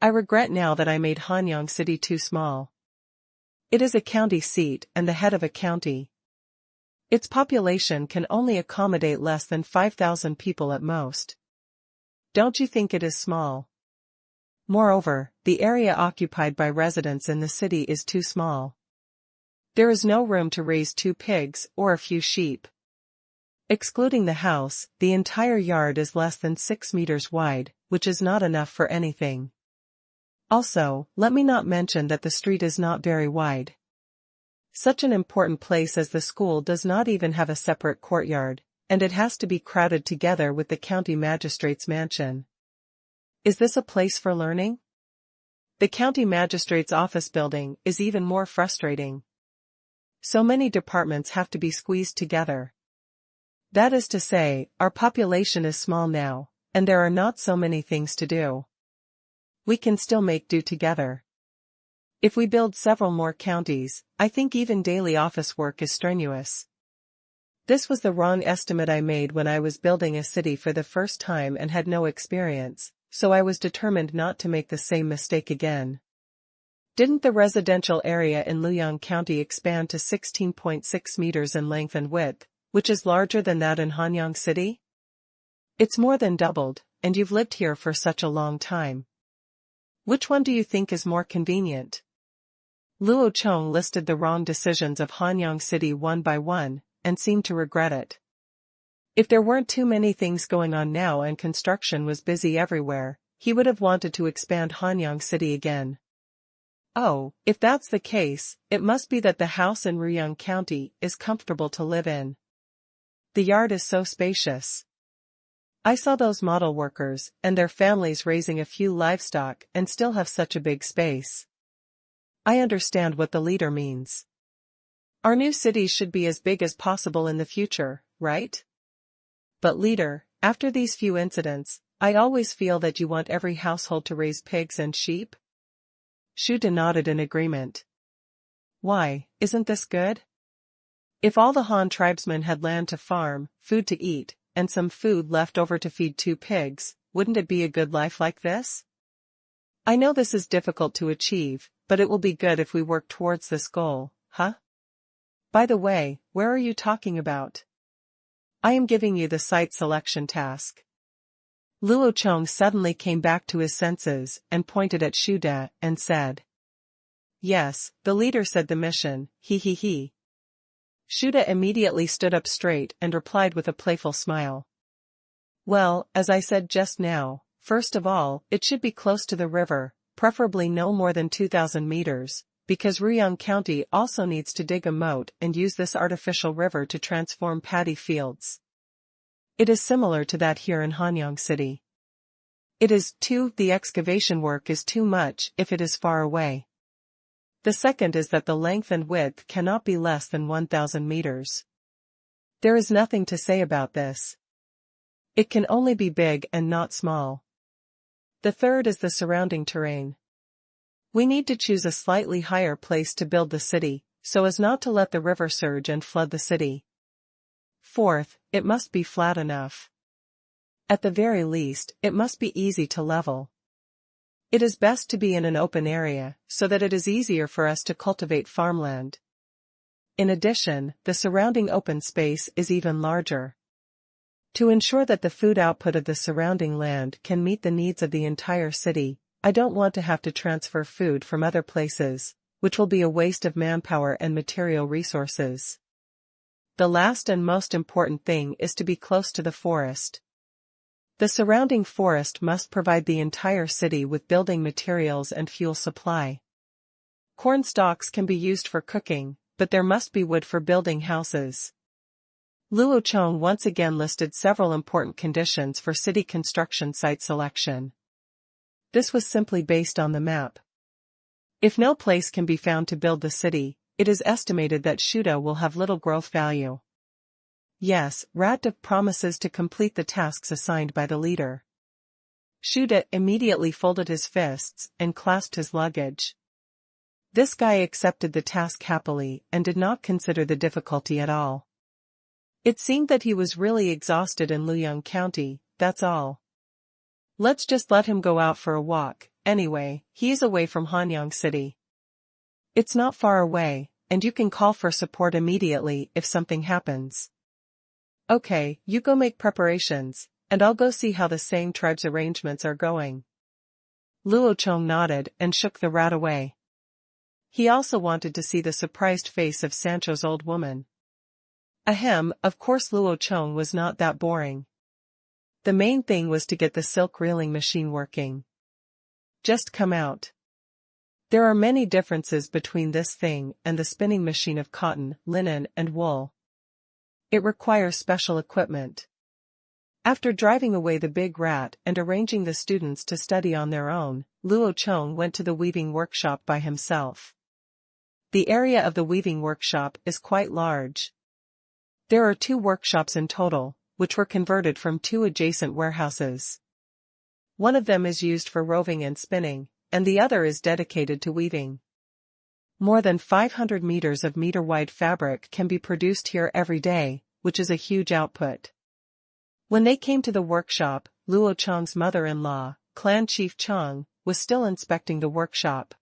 I regret now that I made Hanyang City too small. It is a county seat and the head of a county. Its population can only accommodate less than 5,000 people at most. Don't you think it is small? Moreover, the area occupied by residents in the city is too small. There is no room to raise 2 pigs or a few sheep. Excluding the house, the entire yard is less than 6 meters wide, which is not enough for anything. Also, let me not mention that the street is not very wide. Such an important place as the school does not even have a separate courtyard, and it has to be crowded together with the county magistrate's mansion. Is this a place for learning? The county magistrate's office building is even more frustrating. So many departments have to be squeezed together. That is to say, our population is small now, and there are not so many things to do. We can still make do together. If we build several more counties, I think even daily office work is strenuous. This was the wrong estimate I made when I was building a city for the first time and had no experience, so I was determined not to make the same mistake again. Didn't the residential area in Luoyang County expand to 16.6 meters in length and width, which is larger than that in Hanyang City? It's more than doubled, and you've lived here for such a long time. Which one do you think is more convenient? Luo Chong listed the wrong decisions of Hanyang City one by one, and seemed to regret it. If there weren't too many things going on now and construction was busy everywhere, he would have wanted to expand Hanyang City again. Oh, if that's the case, it must be that the house in Ruyang County is comfortable to live in. The yard is so spacious. I saw those model workers and their families raising a few livestock and still have such a big space. I understand what the leader means. Our new cities should be as big as possible in the future, right? But leader, after these few incidents, I always feel that you want every household to raise pigs and sheep? Shuda nodded in agreement. Why, isn't this good? If all the Han tribesmen had land to farm, food to eat, and some food left over to feed 2 pigs, wouldn't it be a good life like this? I know this is difficult to achieve, but it will be good if we work towards this goal, huh? By the way, where are you talking about? I am giving you the site selection task. Luo Chong suddenly came back to his senses and pointed at Shuda and said. Yes, the leader said the mission, he. Shuda immediately stood up straight and replied with a playful smile. Well, as I said just now, first of all, it should be close to the river, preferably no more than 2,000 meters, because Ruyang County also needs to dig a moat and use this artificial river to transform paddy fields. It is similar to that here in Hanyang City. It is, too, the excavation work is too much if it is far away. The second is that the length and width cannot be less than 1,000 meters. There is nothing to say about this. It can only be big and not small. The third is the surrounding terrain. We need to choose a slightly higher place to build the city, so as not to let the river surge and flood the city. Fourth, it must be flat enough. At the very least, it must be easy to level. It is best to be in an open area, so that it is easier for us to cultivate farmland. In addition, the surrounding open space is even larger. To ensure that the food output of the surrounding land can meet the needs of the entire city, I don't want to have to transfer food from other places, which will be a waste of manpower and material resources. The last and most important thing is to be close to the forest. The surrounding forest must provide the entire city with building materials and fuel supply. Corn stalks can be used for cooking, but there must be wood for building houses. Luo Chong once again listed several important conditions for city construction site selection. This was simply based on the map. If no place can be found to build the city, it is estimated that Shuda will have little growth value. Yes, Raddev promises to complete the tasks assigned by the leader. Shuda immediately folded his fists and clasped his luggage. This guy accepted the task happily and did not consider the difficulty at all. It seemed that he was really exhausted in Luoyang County, that's all. Let's just let him go out for a walk, anyway, he's away from Hanyang City. It's not far away, and you can call for support immediately if something happens. Okay, you go make preparations, and I'll go see how the Sang tribe's arrangements are going. Luo Chong nodded and shook the rat away. He also wanted to see the surprised face of Sancho's old woman. Ahem, of course Luo Chong was not that boring. The main thing was to get the silk reeling machine working. Just come out. There are many differences between this thing and the spinning machine of cotton, linen, and wool. It requires special equipment. After driving away the big rat and arranging the students to study on their own, Luo Chong went to the weaving workshop by himself. The area of the weaving workshop is quite large. There are 2 workshops in total, which were converted from 2 adjacent warehouses. One of them is used for roving and spinning, and the other is dedicated to weaving. More than 500 meters of meter-wide fabric can be produced here every day, which is a huge output. When they came to the workshop, Luo Chong's mother-in-law, Clan Chief Chong, was still inspecting the workshop.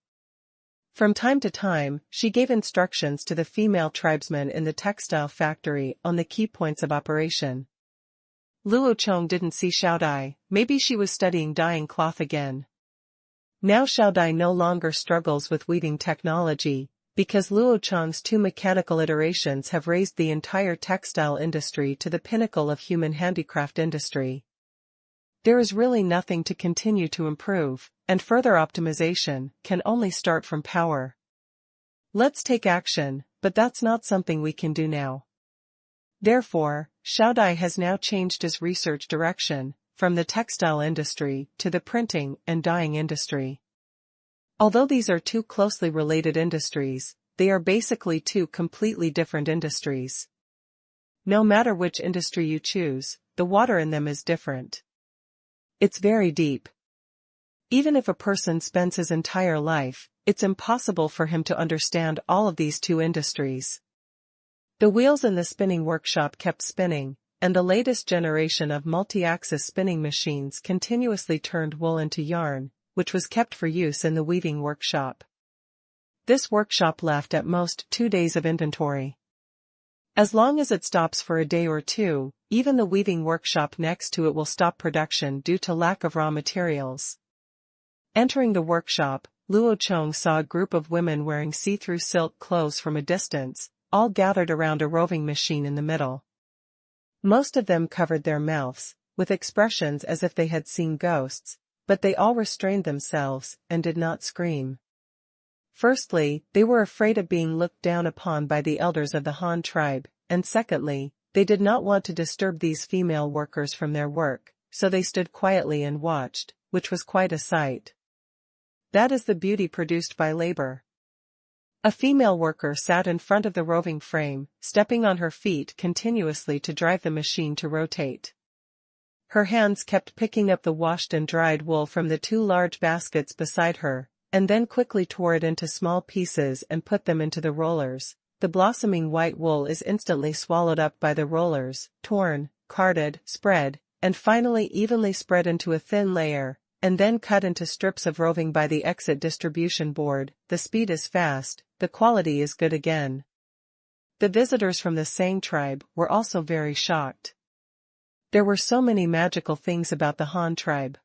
From time to time, she gave instructions to the female tribesmen in the textile factory on the key points of operation. Luo Chong didn't see Xiaodai, maybe she was studying dyeing cloth again. Now Xiaodai no longer struggles with weaving technology, because Luo Chong's two mechanical iterations have raised the entire textile industry to the pinnacle of human handicraft industry. There is really nothing to continue to improve, and further optimization can only start from power. Let's take action, but that's not something we can do now. Therefore, Xiaodai has now changed his research direction, from the textile industry to the printing and dyeing industry. Although these are two closely related industries, they are basically two completely different industries. No matter which industry you choose, the water in them is different. It's very deep. Even if a person spends his entire life, it's impossible for him to understand all of these two industries. The wheels in the spinning workshop kept spinning, and the latest generation of multi-axis spinning machines continuously turned wool into yarn, which was kept for use in the weaving workshop. This workshop left at most 2 days of inventory. As long as it stops for a day or two, even the weaving workshop next to it will stop production due to lack of raw materials. Entering the workshop, Luo Chong saw a group of women wearing see-through silk clothes from a distance, all gathered around a roving machine in the middle. Most of them covered their mouths, with expressions as if they had seen ghosts, but they all restrained themselves and did not scream. Firstly, they were afraid of being looked down upon by the elders of the Han tribe, and secondly, they did not want to disturb these female workers from their work, so they stood quietly and watched, which was quite a sight. That is the beauty produced by labor. A female worker sat in front of the roving frame, stepping on her feet continuously to drive the machine to rotate. Her hands kept picking up the washed and dried wool from the 2 large baskets beside her, and then quickly tore it into small pieces and put them into the rollers. The blossoming white wool is instantly swallowed up by the rollers, torn, carded, spread, and finally evenly spread into a thin layer, and then cut into strips of roving by the exit distribution board. The speed is fast, the quality is good again. The visitors from the Sang tribe were also very shocked. There were so many magical things about the Han tribe.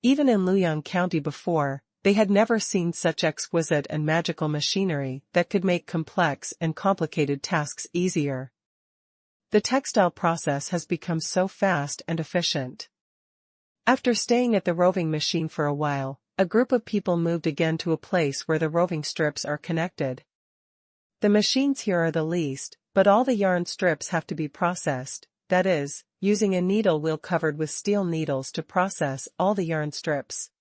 Even in Luoyang County before, they had never seen such exquisite and magical machinery that could make complex and complicated tasks easier. The textile process has become so fast and efficient. After staying at the roving machine for a while, a group of people moved again to a place where the roving strips are connected. The machines here are the least, but all the yarn strips have to be processed, that is, using a needle wheel covered with steel needles to process all the yarn strips.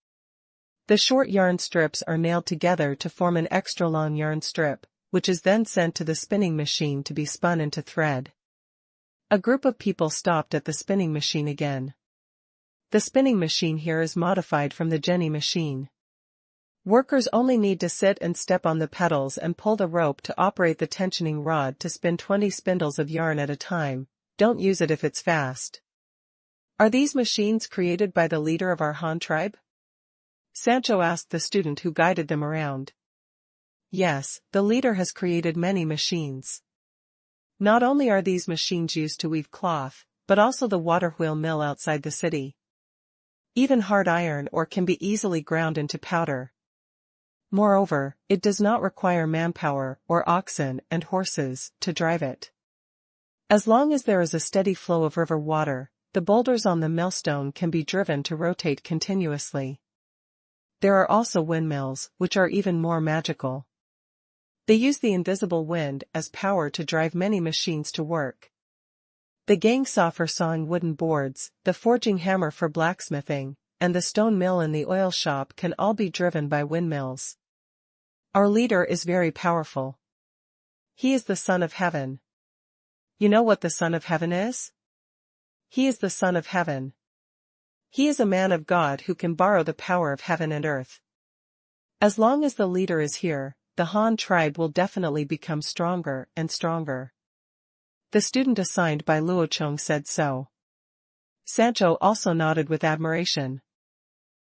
The short yarn strips are nailed together to form an extra long yarn strip, which is then sent to the spinning machine to be spun into thread. A group of people stopped at the spinning machine again. The spinning machine here is modified from the Jenny machine. Workers only need to sit and step on the pedals and pull the rope to operate the tensioning rod to spin 20 spindles of yarn at a time. Don't use it if it's fast. Are these machines created by the leader of our Han tribe? Sancho asked the student who guided them around. Yes, the leader has created many machines. Not only are these machines used to weave cloth, but also the water wheel mill outside the city. Even hard iron ore can be easily ground into powder. Moreover, it does not require manpower or oxen and horses to drive it. As long as there is a steady flow of river water, the boulders on the millstone can be driven to rotate continuously. There are also windmills, which are even more magical. They use the invisible wind as power to drive many machines to work. The gang saw for sawing wooden boards, the forging hammer for blacksmithing, and the stone mill in the oil shop can all be driven by windmills. Our leader is very powerful. He is the Son of Heaven. You know what the Son of Heaven is? He is the Son of Heaven. He is a man of God who can borrow the power of heaven and earth. As long as the leader is here, the Han tribe will definitely become stronger and stronger. The student assigned by Luo Chong said so. Sancho also nodded with admiration.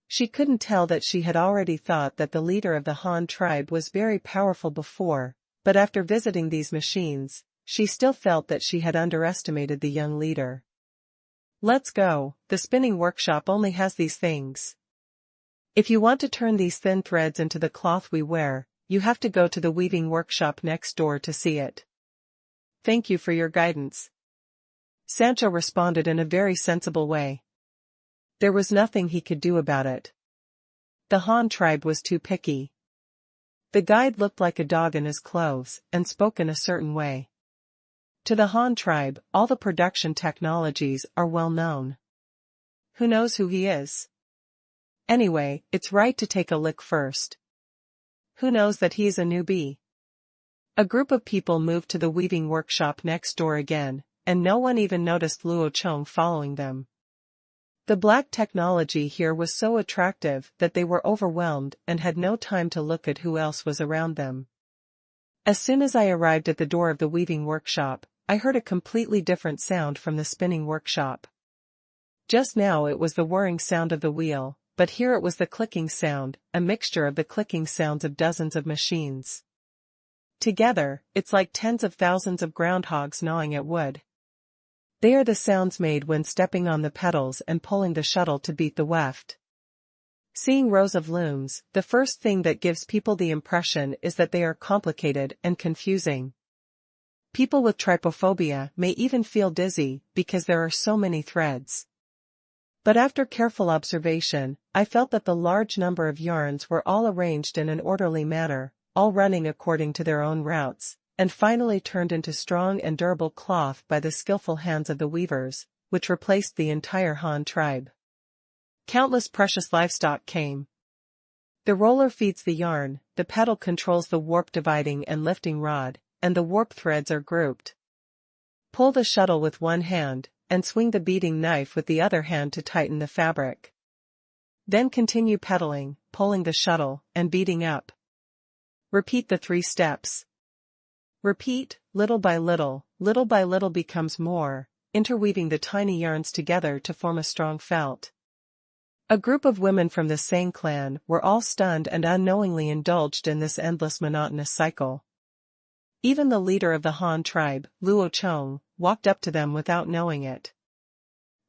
She couldn't tell that she had already thought that the leader of the Han tribe was very powerful before, but after visiting these machines, she still felt that she had underestimated the young leader. Let's go, the spinning workshop only has these things. If you want to turn these thin threads into the cloth we wear, you have to go to the weaving workshop next door to see it. Thank you for your guidance. Sancho responded in a very sensible way. There was nothing he could do about it. The Han tribe was too picky. The guide looked like a dog in his clothes and spoke in a certain way. To the Han tribe, all the production technologies are well known. Who knows who he is? Anyway, it's right to take a lick first. Who knows that he's a newbie? A group of people moved to the weaving workshop next door again, and no one even noticed Luo Chong following them. The black technology here was so attractive that they were overwhelmed and had no time to look at who else was around them. As soon as I arrived at the door of the weaving workshop, I heard a completely different sound from the spinning workshop. Just now it was the whirring sound of the wheel, but here it was the clicking sound, a mixture of the clicking sounds of dozens of machines. Together, it's like tens of thousands of groundhogs gnawing at wood. They are the sounds made when stepping on the pedals and pulling the shuttle to beat the weft. Seeing rows of looms, the first thing that gives people the impression is that they are complicated and confusing. People with trypophobia may even feel dizzy because there are so many threads. But after careful observation, I felt that the large number of yarns were all arranged in an orderly manner, all running according to their own routes, and finally turned into strong and durable cloth by the skillful hands of the weavers, which replaced the entire Han tribe. Countless precious livestock came. The roller feeds the yarn, the pedal controls the warp dividing and lifting rod, and the warp threads are grouped. Pull the shuttle with one hand, and swing the beating knife with the other hand to tighten the fabric. Then continue pedaling, pulling the shuttle, and beating up. Repeat the 3 steps. Repeat, little by little becomes more, interweaving the tiny yarns together to form a strong felt. A group of women from the Sang clan were all stunned and unknowingly indulged in this endless monotonous cycle. Even the leader of the Han tribe, Luo Chong, walked up to them without knowing it.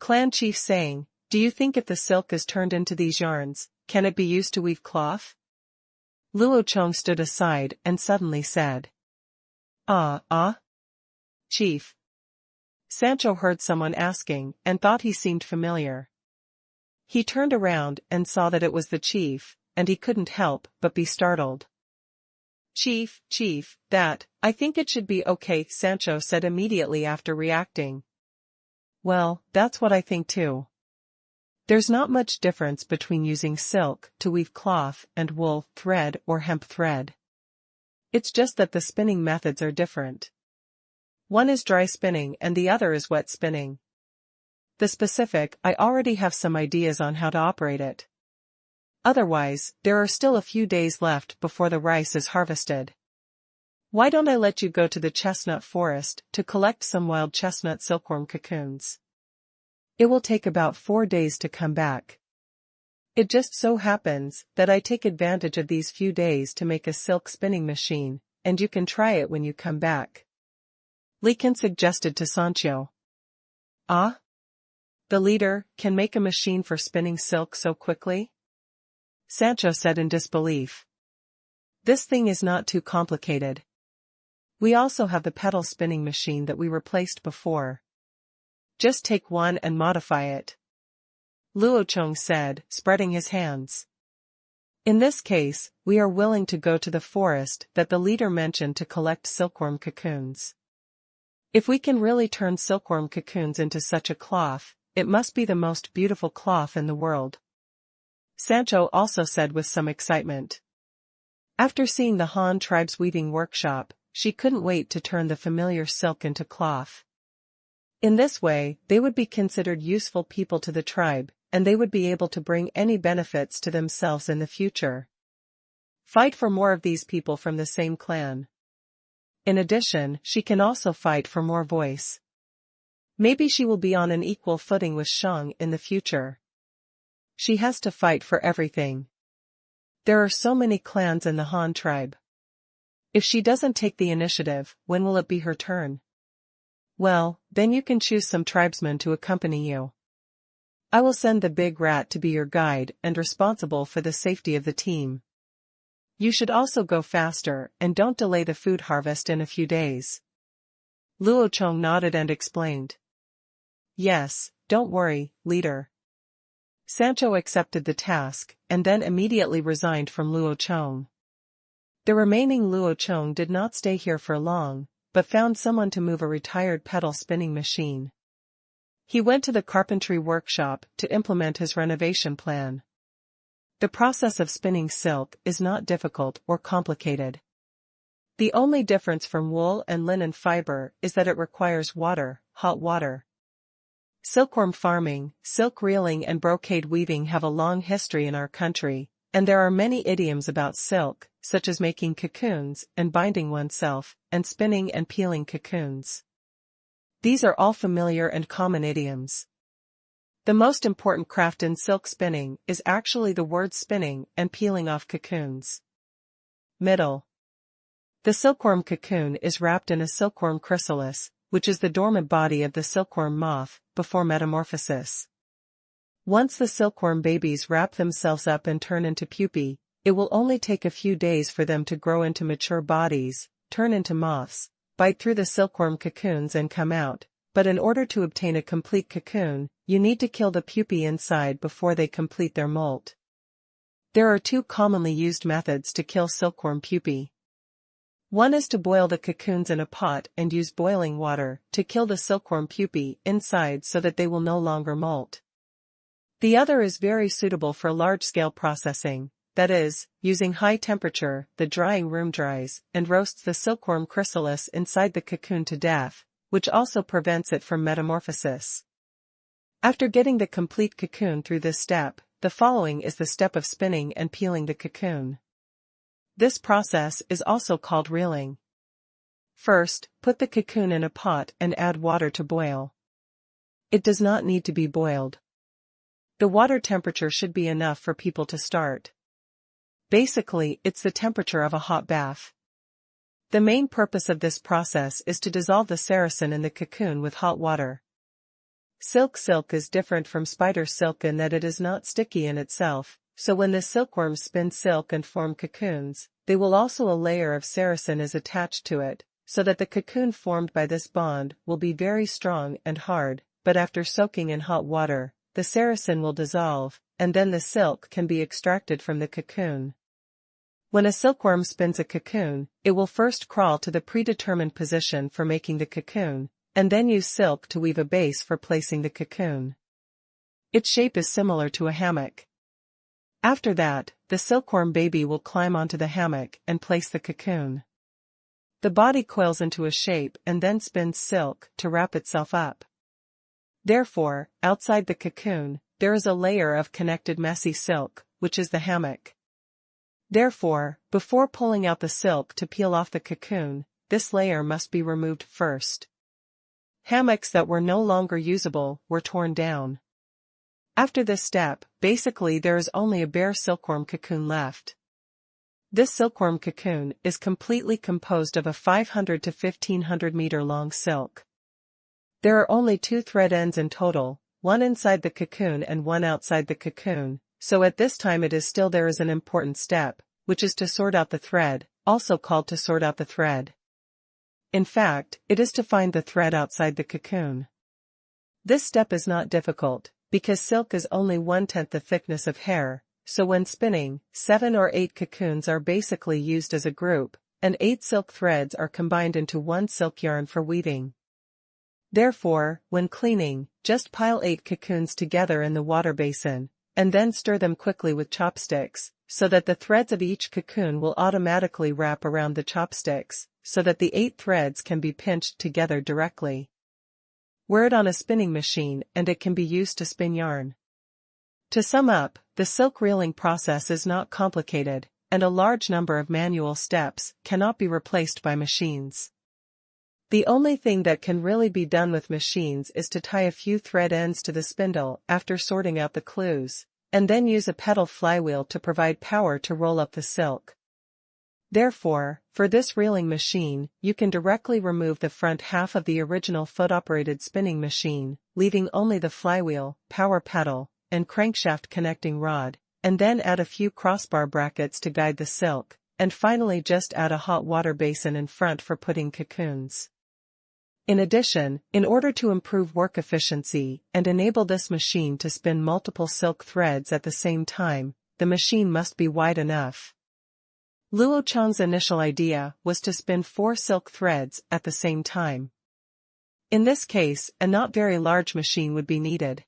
Clan chief saying, "Do you think if the silk is turned into these yarns, can it be used to weave cloth?" Luo Chong stood aside and suddenly said, Chief." Sancho heard someone asking and thought he seemed familiar. He turned around and saw that it was the chief, and he couldn't help but be startled. Chief, I think it should be okay," Sancho said immediately after reacting. "Well, that's what I think too. There's not much difference between using silk to weave cloth and wool thread or hemp thread. It's just that the spinning methods are different. One is dry spinning and the other is wet spinning. The specific, I already have some ideas on how to operate it. Otherwise, there are still a few days left before the rice is harvested. Why don't I let you go to the chestnut forest to collect some wild chestnut silkworm cocoons? It will take about 4 days to come back. It just so happens that I take advantage of these few days to make a silk spinning machine, and you can try it when you come back." Likan suggested to Sancho. "Ah? The leader can make a machine for spinning silk so quickly?" Sancho said in disbelief. "This thing is not too complicated. We also have the pedal spinning machine that we replaced before. Just take one and modify it," Luo Chong said, spreading his hands. "In this case, we are willing to go to the forest that the leader mentioned to collect silkworm cocoons. If we can really turn silkworm cocoons into such a cloth, it must be the most beautiful cloth in the world," Sancho also said with some excitement. After seeing the Han tribe's weaving workshop, she couldn't wait to turn the familiar silk into cloth. In this way, they would be considered useful people to the tribe, and they would be able to bring any benefits to themselves in the future. Fight for more of these people from the same clan. In addition, she can also fight for more voice. Maybe she will be on an equal footing with Shang in the future. She has to fight for everything. There are so many clans in the Han tribe. If she doesn't take the initiative, when will it be her turn? Well, then you can choose some tribesmen to accompany you. I will send the big rat to be your guide and responsible for the safety of the team. You should also go faster and don't delay the food harvest in a few days. Luo Chong nodded and explained. Yes, don't worry, leader. Sancho accepted the task and then immediately resigned from Luo Chong. The remaining Luo Chong did not stay here for long, but found someone to move a retired pedal spinning machine. He went to the carpentry workshop to implement his renovation plan. The process of spinning silk is not difficult or complicated. The only difference from wool and linen fiber is that it requires water, hot water. Silkworm farming, silk reeling and brocade weaving have a long history in our country, and there are many idioms about silk, such as making cocoons and binding oneself, and spinning and peeling cocoons. These are all familiar and common idioms. The most important craft in silk spinning is actually the word spinning and peeling off cocoons. Middle. The silkworm cocoon is wrapped in a silkworm chrysalis, which is the dormant body of the silkworm moth, before metamorphosis. Once the silkworm babies wrap themselves up and turn into pupae, it will only take a few days for them to grow into mature bodies, turn into moths, bite through the silkworm cocoons and come out, but in order to obtain a complete cocoon, you need to kill the pupae inside before they complete their molt. There are two commonly used methods to kill silkworm pupae. One is to boil the cocoons in a pot and use boiling water to kill the silkworm pupae inside so that they will no longer molt. The other is very suitable for large-scale processing, that is, using high temperature, the drying room dries and roasts the silkworm chrysalis inside the cocoon to death, which also prevents it from metamorphosis. After getting the complete cocoon through this step, the following is the step of spinning and peeling the cocoon. This process is also called reeling. First, put the cocoon in a pot and add water to boil. It does not need to be boiled. The water temperature should be enough for people to start. Basically, it's the temperature of a hot bath. The main purpose of this process is to dissolve the saracen in the cocoon with hot water. Silk is different from spider silk in that it is not sticky in itself, so when the silkworms spin silk and form cocoons, they will also a layer of saracen is attached to it, so that the cocoon formed by this bond will be very strong and hard, but after soaking in hot water, the saracen will dissolve, and then the silk can be extracted from the cocoon. When a silkworm spins a cocoon, it will first crawl to the predetermined position for making the cocoon, and then use silk to weave a base for placing the cocoon. Its shape is similar to a hammock. After that, the silkworm baby will climb onto the hammock and place the cocoon. The body coils into a shape and then spins silk to wrap itself up. Therefore, outside the cocoon, there is a layer of connected messy silk, which is the hammock. Therefore, before pulling out the silk to peel off the cocoon, this layer must be removed first. Hammocks that were no longer usable were torn down. After this step, basically there is only a bare silkworm cocoon left. This silkworm cocoon is completely composed of a 500 to 1500 meter long silk. There are only 2 thread ends in total, one inside the cocoon and one outside the cocoon, so at this time there is an important step, which is to sort out the thread, also called to sort out the thread. In fact, it is to find the thread outside the cocoon. This step is not difficult, because silk is only 1/10 the thickness of hair, so when spinning, 7 or 8 cocoons are basically used as a group, and 8 silk threads are combined into one silk yarn for weaving. Therefore, when cleaning, just pile 8 cocoons together in the water basin, and then stir them quickly with chopsticks, so that the threads of each cocoon will automatically wrap around the chopsticks, so that the 8 threads can be pinched together directly. Wear it on a spinning machine and it can be used to spin yarn. To sum up, the silk reeling process is not complicated, and a large number of manual steps cannot be replaced by machines. The only thing that can really be done with machines is to tie a few thread ends to the spindle after sorting out the clues, and then use a pedal flywheel to provide power to roll up the silk. Therefore, for this reeling machine, you can directly remove the front half of the original foot-operated spinning machine, leaving only the flywheel, power pedal, and crankshaft connecting rod, and then add a few crossbar brackets to guide the silk, and finally just add a hot water basin in front for putting cocoons. In addition, in order to improve work efficiency and enable this machine to spin multiple silk threads at the same time, the machine must be wide enough. Luo Chong's initial idea was to spin 4 silk threads at the same time. In this case, a not very large machine would be needed.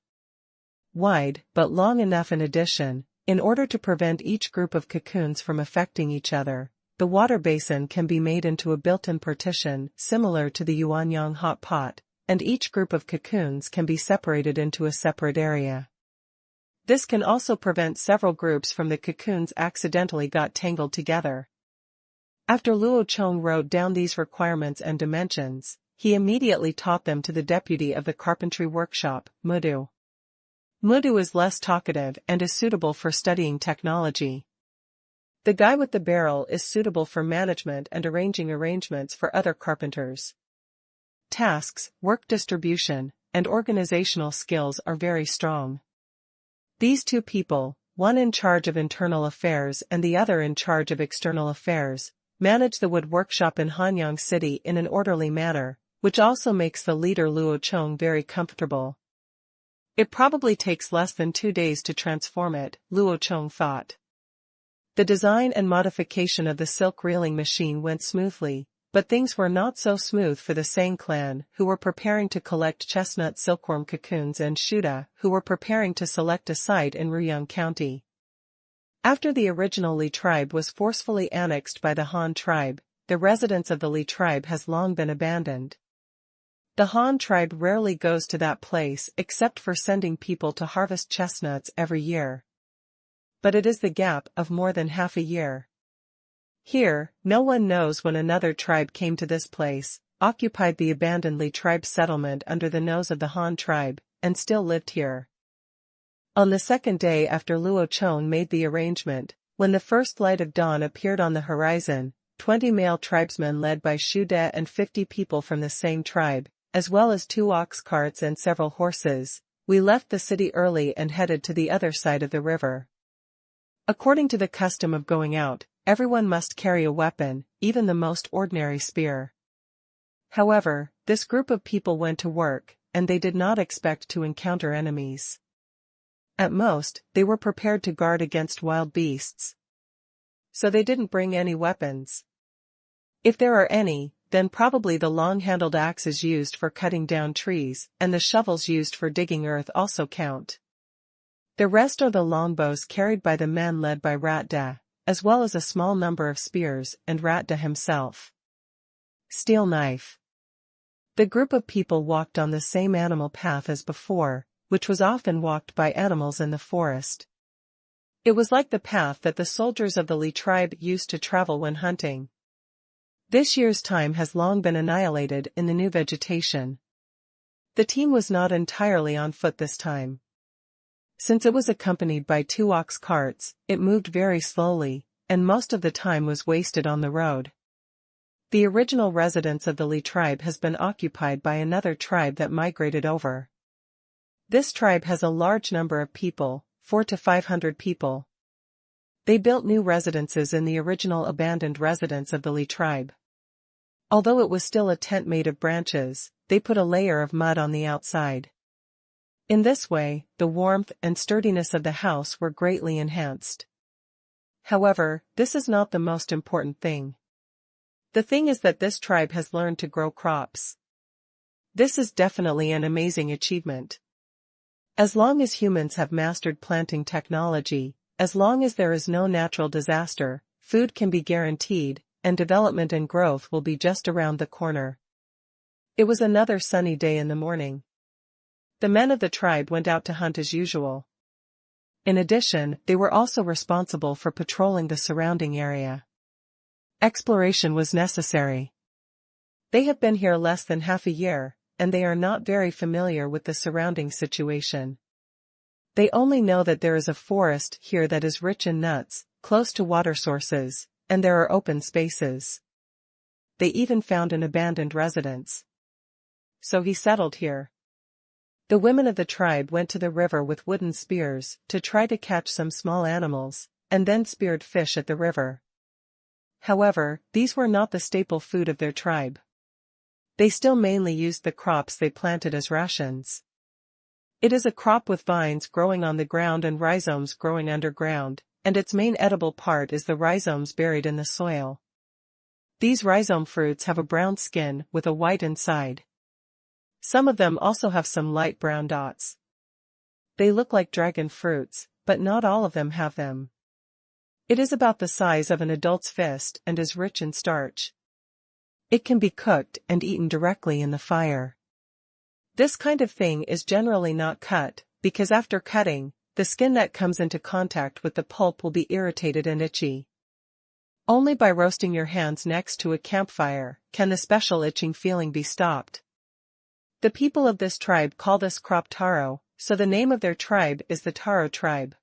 Wide, but long enough in addition, in order to prevent each group of cocoons from affecting each other. The water basin can be made into a built-in partition similar to the yuanyang hot pot, and each group of cocoons can be separated into a separate area. This can also prevent several groups from the cocoons accidentally got tangled together. After Luo Chong wrote down these requirements and dimensions, he immediately taught them to the deputy of the carpentry workshop, Mudu. Mudu is less talkative and is suitable for studying technology. The guy with the barrel is suitable for management and arranging arrangements for other carpenters. Tasks, work distribution, and organizational skills are very strong. These 2 people, one in charge of internal affairs and the other in charge of external affairs, manage the wood workshop in Hanyang City in an orderly manner, which also makes the leader Luo Chong very comfortable. It probably takes less than 2 days to transform it, Luo Chong thought. The design and modification of the silk reeling machine went smoothly, but things were not so smooth for the Sang clan, who were preparing to collect chestnut silkworm cocoons, and Shuda, who were preparing to select a site in Ruyang County. After the original Li tribe was forcefully annexed by the Han tribe, the residents of the Li tribe has long been abandoned. The Han tribe rarely goes to that place except for sending people to harvest chestnuts every year. But it is the gap of more than half a year. Here, no one knows when another tribe came to this place, occupied the abandoned Li tribe settlement under the nose of the Han tribe, and still lived here. On the second day after Luo Chong made the arrangement, when the first light of dawn appeared on the horizon, 20 male tribesmen led by Shu De and 50 people from the Sang tribe, as well as 2 ox carts and several horses, we left the city early and headed to the other side of the river. According to the custom of going out, everyone must carry a weapon, even the most ordinary spear. However, this group of people went to work, and they did not expect to encounter enemies. At most, they were prepared to guard against wild beasts. So they didn't bring any weapons. If there are any, then probably the long-handled axes used for cutting down trees, and the shovels used for digging earth also count. The rest are the longbows carried by the men led by Ratda, as well as a small number of spears and Ratda himself. Steel knife. The group of people walked on the same animal path as before, which was often walked by animals in the forest. It was like the path that the soldiers of the Li tribe used to travel when hunting. This year's time has long been annihilated in the new vegetation. The team was not entirely on foot this time. Since it was accompanied by 2 ox carts, it moved very slowly, and most of the time was wasted on the road. The original residence of the Li tribe has been occupied by another tribe that migrated over. This tribe has a large number of people, 400 to 500 people. They built new residences in the original abandoned residence of the Li tribe. Although it was still a tent made of branches, they put a layer of mud on the outside. In this way, the warmth and sturdiness of the house were greatly enhanced. However, this is not the most important thing. The thing is that this tribe has learned to grow crops. This is definitely an amazing achievement. As long as humans have mastered planting technology, as long as there is no natural disaster, food can be guaranteed, and development and growth will be just around the corner. It was another sunny day in the morning. The men of the tribe went out to hunt as usual. In addition, they were also responsible for patrolling the surrounding area. Exploration was necessary. They have been here less than half a year, and they are not very familiar with the surrounding situation. They only know that there is a forest here that is rich in nuts, close to water sources, and there are open spaces. They even found an abandoned residence. So he settled here. The women of the tribe went to the river with wooden spears to try to catch some small animals, and then speared fish at the river. However, these were not the staple food of their tribe. They still mainly used the crops they planted as rations. It is a crop with vines growing on the ground and rhizomes growing underground, and its main edible part is the rhizomes buried in the soil. These rhizome fruits have a brown skin with a white inside. Some of them also have some light brown dots. They look like dragon fruits, but not all of them have them. It is about the size of an adult's fist and is rich in starch. It can be cooked and eaten directly in the fire. This kind of thing is generally not cut, because after cutting, the skin that comes into contact with the pulp will be irritated and itchy. Only by roasting your hands next to a campfire can the special itching feeling be stopped. The people of this tribe call this crop taro, so the name of their tribe is the Taro tribe.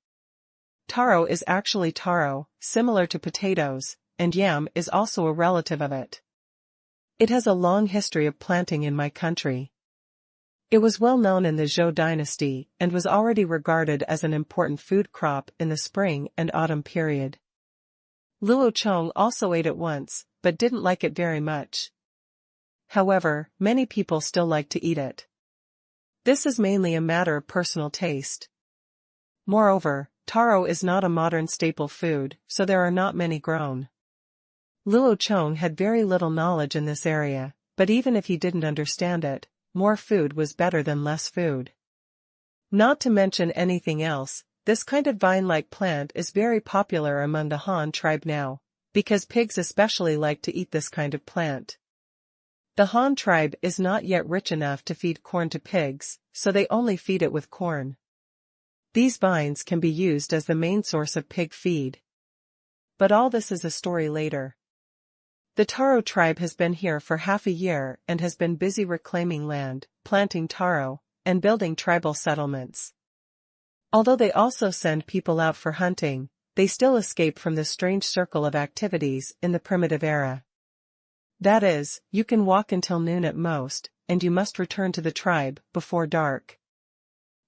Taro is actually taro, similar to potatoes, and yam is also a relative of it. It has a long history of planting in my country. It was well known in the Zhou dynasty and was already regarded as an important food crop in the spring and autumn period. Luo Chong also ate it once, but didn't like it very much. However, many people still like to eat it. This is mainly a matter of personal taste. Moreover, taro is not a modern staple food, so there are not many grown. Luo Chong had very little knowledge in this area, but even if he didn't understand it, more food was better than less food. Not to mention anything else, this kind of vine-like plant is very popular among the Han tribe now, because pigs especially like to eat this kind of plant. The Han tribe is not yet rich enough to feed corn to pigs, so they only feed it with corn. These vines can be used as the main source of pig feed. But all this is a story later. The Taro tribe has been here for half a year and has been busy reclaiming land, planting taro, and building tribal settlements. Although they also send people out for hunting, they still escape from the strange circle of activities in the primitive era. That is, you can walk until noon at most, and you must return to the tribe before dark.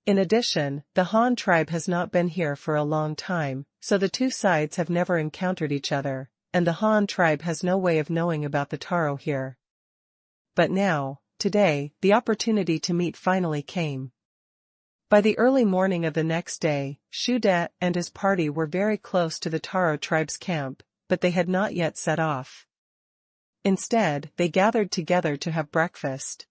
In addition, the Han tribe has not been here for a long time, so the two sides have never encountered each other, and the Han tribe has no way of knowing about the taro here. But now, today, the opportunity to meet finally came. By the early morning of the next day, Shu De and his party were very close to the Taro tribe's camp, but they had not yet set off. Instead, they gathered together to have breakfast.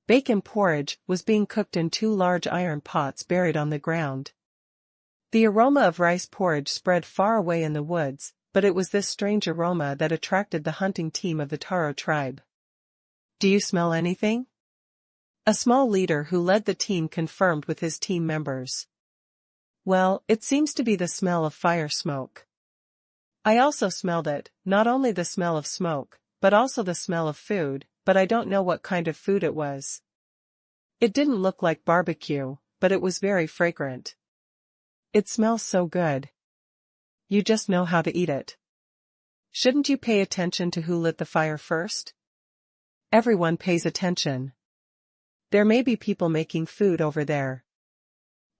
Bacon porridge was being cooked in two large iron pots buried on the ground. The aroma of rice porridge spread far away in the woods, but it was this strange aroma that attracted the hunting team of the Taro tribe. "Do you smell anything?" A small leader who led the team confirmed with his team members. "Well, it seems to be the smell of fire smoke." "I also smelled it, not only the smell of smoke, but also the smell of food, but I don't know what kind of food it was. It didn't look like barbecue, but it was very fragrant. It smells so good. You just know how to eat it. Shouldn't you pay attention to who lit the fire first?" Everyone pays attention. There may be people making food over there.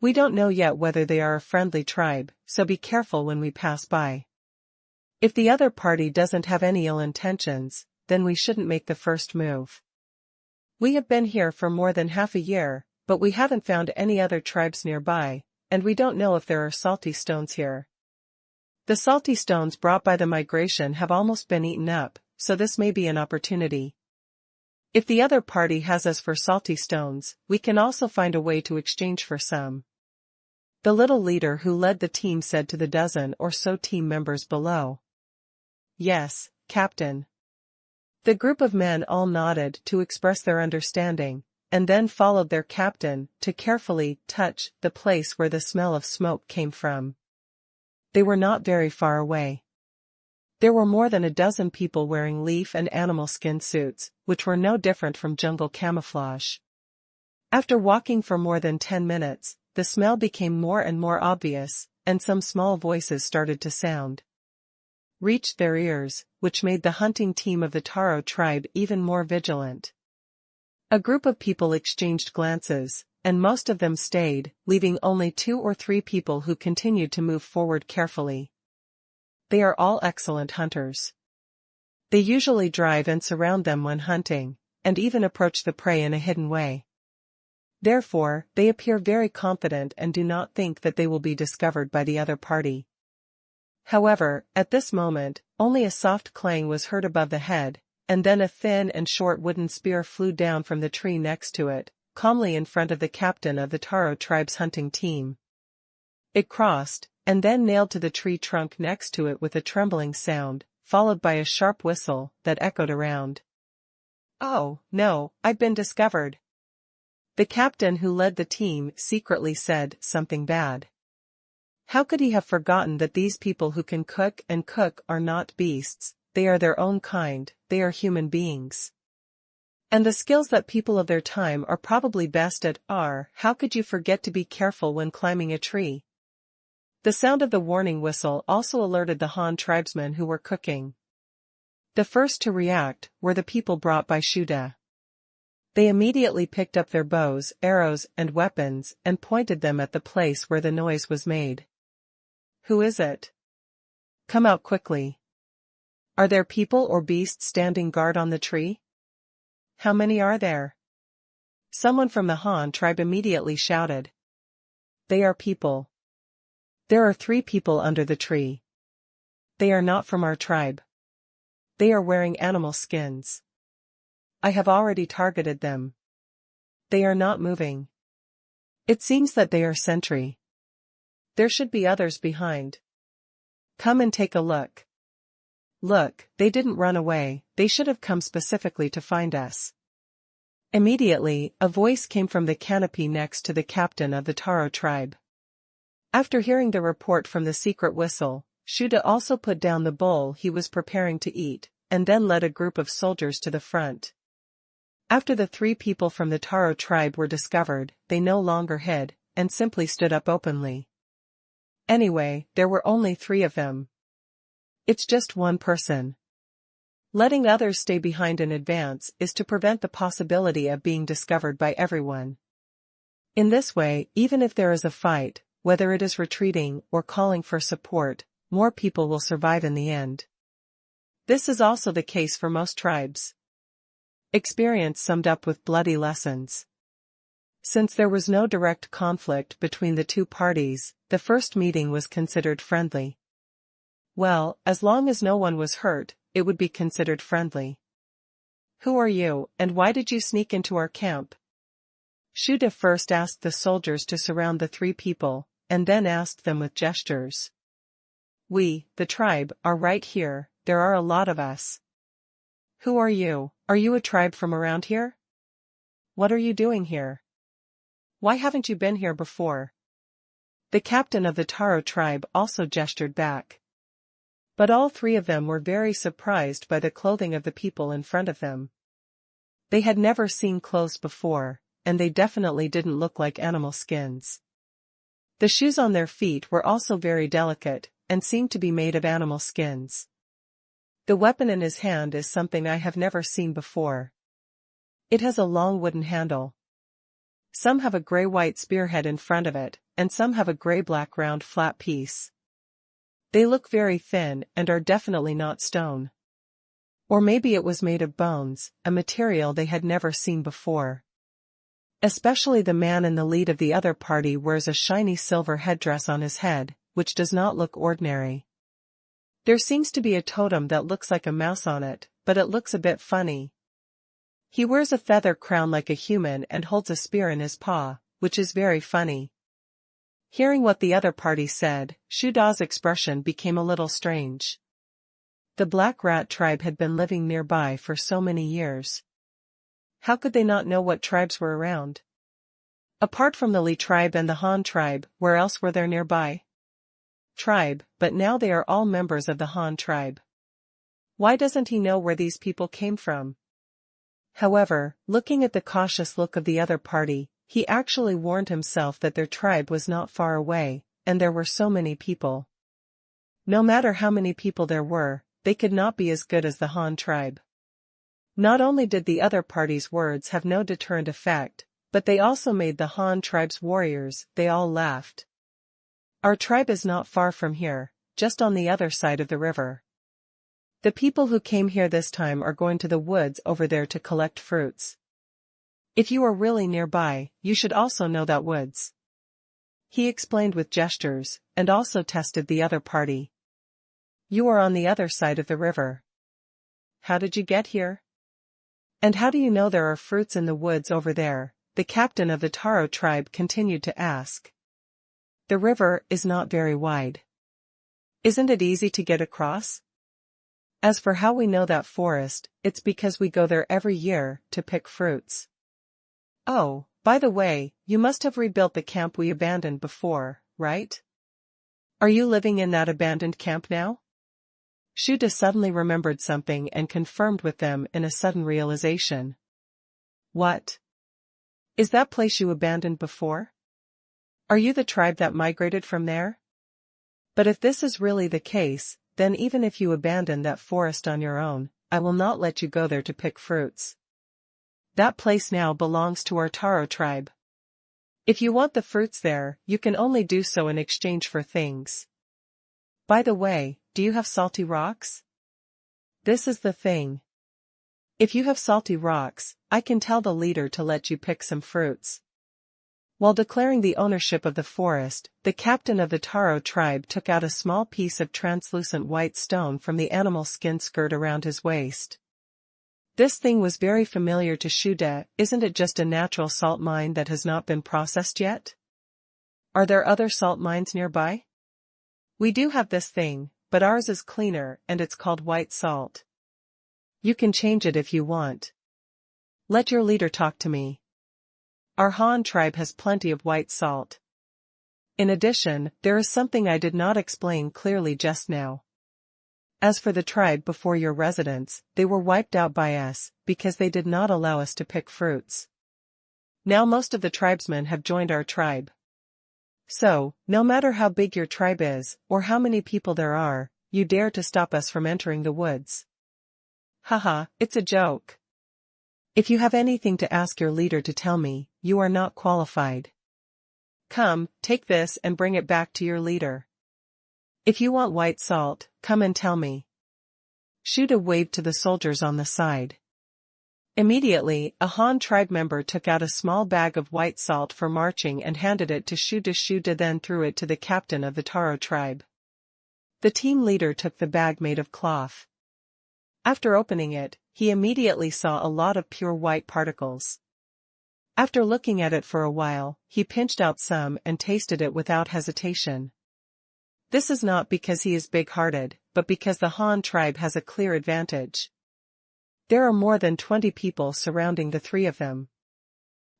We don't know yet whether they are a friendly tribe, so be careful when we pass by. If the other party doesn't have any ill intentions, then we shouldn't make the first move. We have been here for more than half a year, but we haven't found any other tribes nearby, and we don't know if there are salty stones here. The salty stones brought by the migration have almost been eaten up, so this may be an opportunity. If the other party has us for salty stones, we can also find a way to exchange for some. The little leader who led the team said to the dozen or so team members below. "Yes, Captain." The group of men all nodded to express their understanding, and then followed their captain to carefully touch the place where the smell of smoke came from. They were not very far away. There were more than a dozen people wearing leaf and animal skin suits, which were no different from jungle camouflage. After walking for more than 10 minutes, the smell became more and more obvious, and some small voices started to sound. reached their ears, which made the hunting team of the Taro tribe even more vigilant. A group of people exchanged glances, and most of them stayed, leaving only 2 or 3 people who continued to move forward carefully. They are all excellent hunters. They usually drive and surround them when hunting, and even approach the prey in a hidden way. Therefore, they appear very confident and do not think that they will be discovered by the other party. However, at this moment, only a soft clang was heard above the head, and then a thin and short wooden spear flew down from the tree next to it, calmly in front of the captain of the Taro tribe's hunting team. It crossed, and then nailed to the tree trunk next to it with a trembling sound, followed by a sharp whistle that echoed around. "Oh, no, I've been discovered." The captain who led the team secretly said something bad. How could he have forgotten that these people who can cook and cook are not beasts, they are their own kind, they are human beings. And the skills that people of their time are probably best at are, how could you forget to be careful when climbing a tree? The sound of the warning whistle also alerted the Han tribesmen who were cooking. The first to react were the people brought by Shuda. They immediately picked up their bows, arrows, and weapons and pointed them at the place where the noise was made. "Who is it? Come out quickly. Are there people or beasts standing guard on the tree? How many are there?" Someone from the Han tribe immediately shouted. "They are people. There are 3 people under the tree. They are not from our tribe. They are wearing animal skins. I have already targeted them. They are not moving. It seems that they are sentry. There should be others behind. Come and take a look. Look, they didn't run away, they should have come specifically to find us." Immediately, a voice came from the canopy next to the captain of the Taro tribe. After hearing the report from the secret whistle, Shuda also put down the bowl he was preparing to eat, and then led a group of soldiers to the front. After the 3 people from the Taro tribe were discovered, they no longer hid, and simply stood up openly. Anyway, there were only 3 of them. It's just one person. Letting others stay behind in advance is to prevent the possibility of being discovered by everyone. In this way, even if there is a fight, whether it is retreating or calling for support, more people will survive in the end. This is also the case for most tribes. Experience summed up with bloody lessons. Since there was no direct conflict between the 2 parties, the first meeting was considered friendly. Well, as long as no one was hurt, it would be considered friendly. "Who are you, and why did you sneak into our camp?" Shuda first asked the soldiers to surround the 3 people, and then asked them with gestures. "We, the tribe, are right here, there are a lot of us." "Who are you? Are you a tribe from around here? What are you doing here? Why haven't you been here before?" The captain of the Taro tribe also gestured back. But all 3 of them were very surprised by the clothing of the people in front of them. They had never seen clothes before, and they definitely didn't look like animal skins. The shoes on their feet were also very delicate, and seemed to be made of animal skins. The weapon in his hand is something I have never seen before. It has a long wooden handle. Some have a gray-white spearhead in front of it, and some have a gray-black round flat piece. They look very thin and are definitely not stone. Or maybe it was made of bones, a material they had never seen before. Especially the man in the lead of the other party wears a shiny silver headdress on his head, which does not look ordinary. There seems to be a totem that looks like a mouse on it, but it looks a bit funny. He wears a feather crown like a human and holds a spear in his paw, which is very funny. Hearing what the other party said, Shuda's expression became a little strange. The Black Rat tribe had been living nearby for so many years. How could they not know what tribes were around? Apart from the Li tribe and the Han tribe, where else were there nearby? Tribe, but now they are all members of the Han tribe. Why doesn't he know where these people came from? However, looking at the cautious look of the other party, he actually warned himself that their tribe was not far away, and there were so many people. No matter how many people there were, they could not be as good as the Han tribe. Not only did the other party's words have no deterrent effect, but they also made the Han tribe's warriors, they all laughed. Our tribe is not far from here, just on the other side of the river. The people who came here this time are going to the woods over there to collect fruits. If you are really nearby, you should also know that woods. He explained with gestures, and also tested the other party. You are on the other side of the river. How did you get here? And how do you know there are fruits in the woods over there? The captain of the Taro tribe continued to ask. The river is not very wide. Isn't it easy to get across? As for how we know that forest, it's because we go there every year to pick fruits. Oh, by the way, you must have rebuilt the camp we abandoned before, right? Are you living in that abandoned camp now? Shuda suddenly remembered something and confirmed with them in a sudden realization. What? Is that place you abandoned before? Are you the tribe that migrated from there? But if this is really the case, then even if you abandon that forest on your own, I will not let you go there to pick fruits. That place now belongs to our Taro tribe. If you want the fruits there, you can only do so in exchange for things. By the way, do you have salty rocks? This is the thing. If you have salty rocks, I can tell the leader to let you pick some fruits. While declaring the ownership of the forest, the captain of the Taro tribe took out a small piece of translucent white stone from the animal skin skirt around his waist. This thing was very familiar to Shuda. Isn't it just a natural salt mine that has not been processed yet? Are there other salt mines nearby? We do have this thing, but ours is cleaner and it's called white salt. You can change it if you want. Let your leader talk to me. Our Han tribe has plenty of white salt. In addition, there is something I did not explain clearly just now. As for the tribe before your residence, they were wiped out by us, because they did not allow us to pick fruits. Now most of the tribesmen have joined our tribe. So, no matter how big your tribe is, or how many people there are, you dare to stop us from entering the woods. Haha, it's a joke. If you have anything to ask your leader to tell me, you are not qualified. Come, take this and bring it back to your leader. If you want white salt, come and tell me. Shuda waved to the soldiers on the side. Immediately, a Han tribe member took out a small bag of white salt for marching and handed it to Shuda. Shuda then threw it to the captain of the Taro tribe. The team leader took the bag made of cloth. After opening it, he immediately saw a lot of pure white particles. After looking at it for a while, he pinched out some and tasted it without hesitation. This is not because he is big-hearted, but because the Han tribe has a clear advantage. There are more than 20 people surrounding the three of them.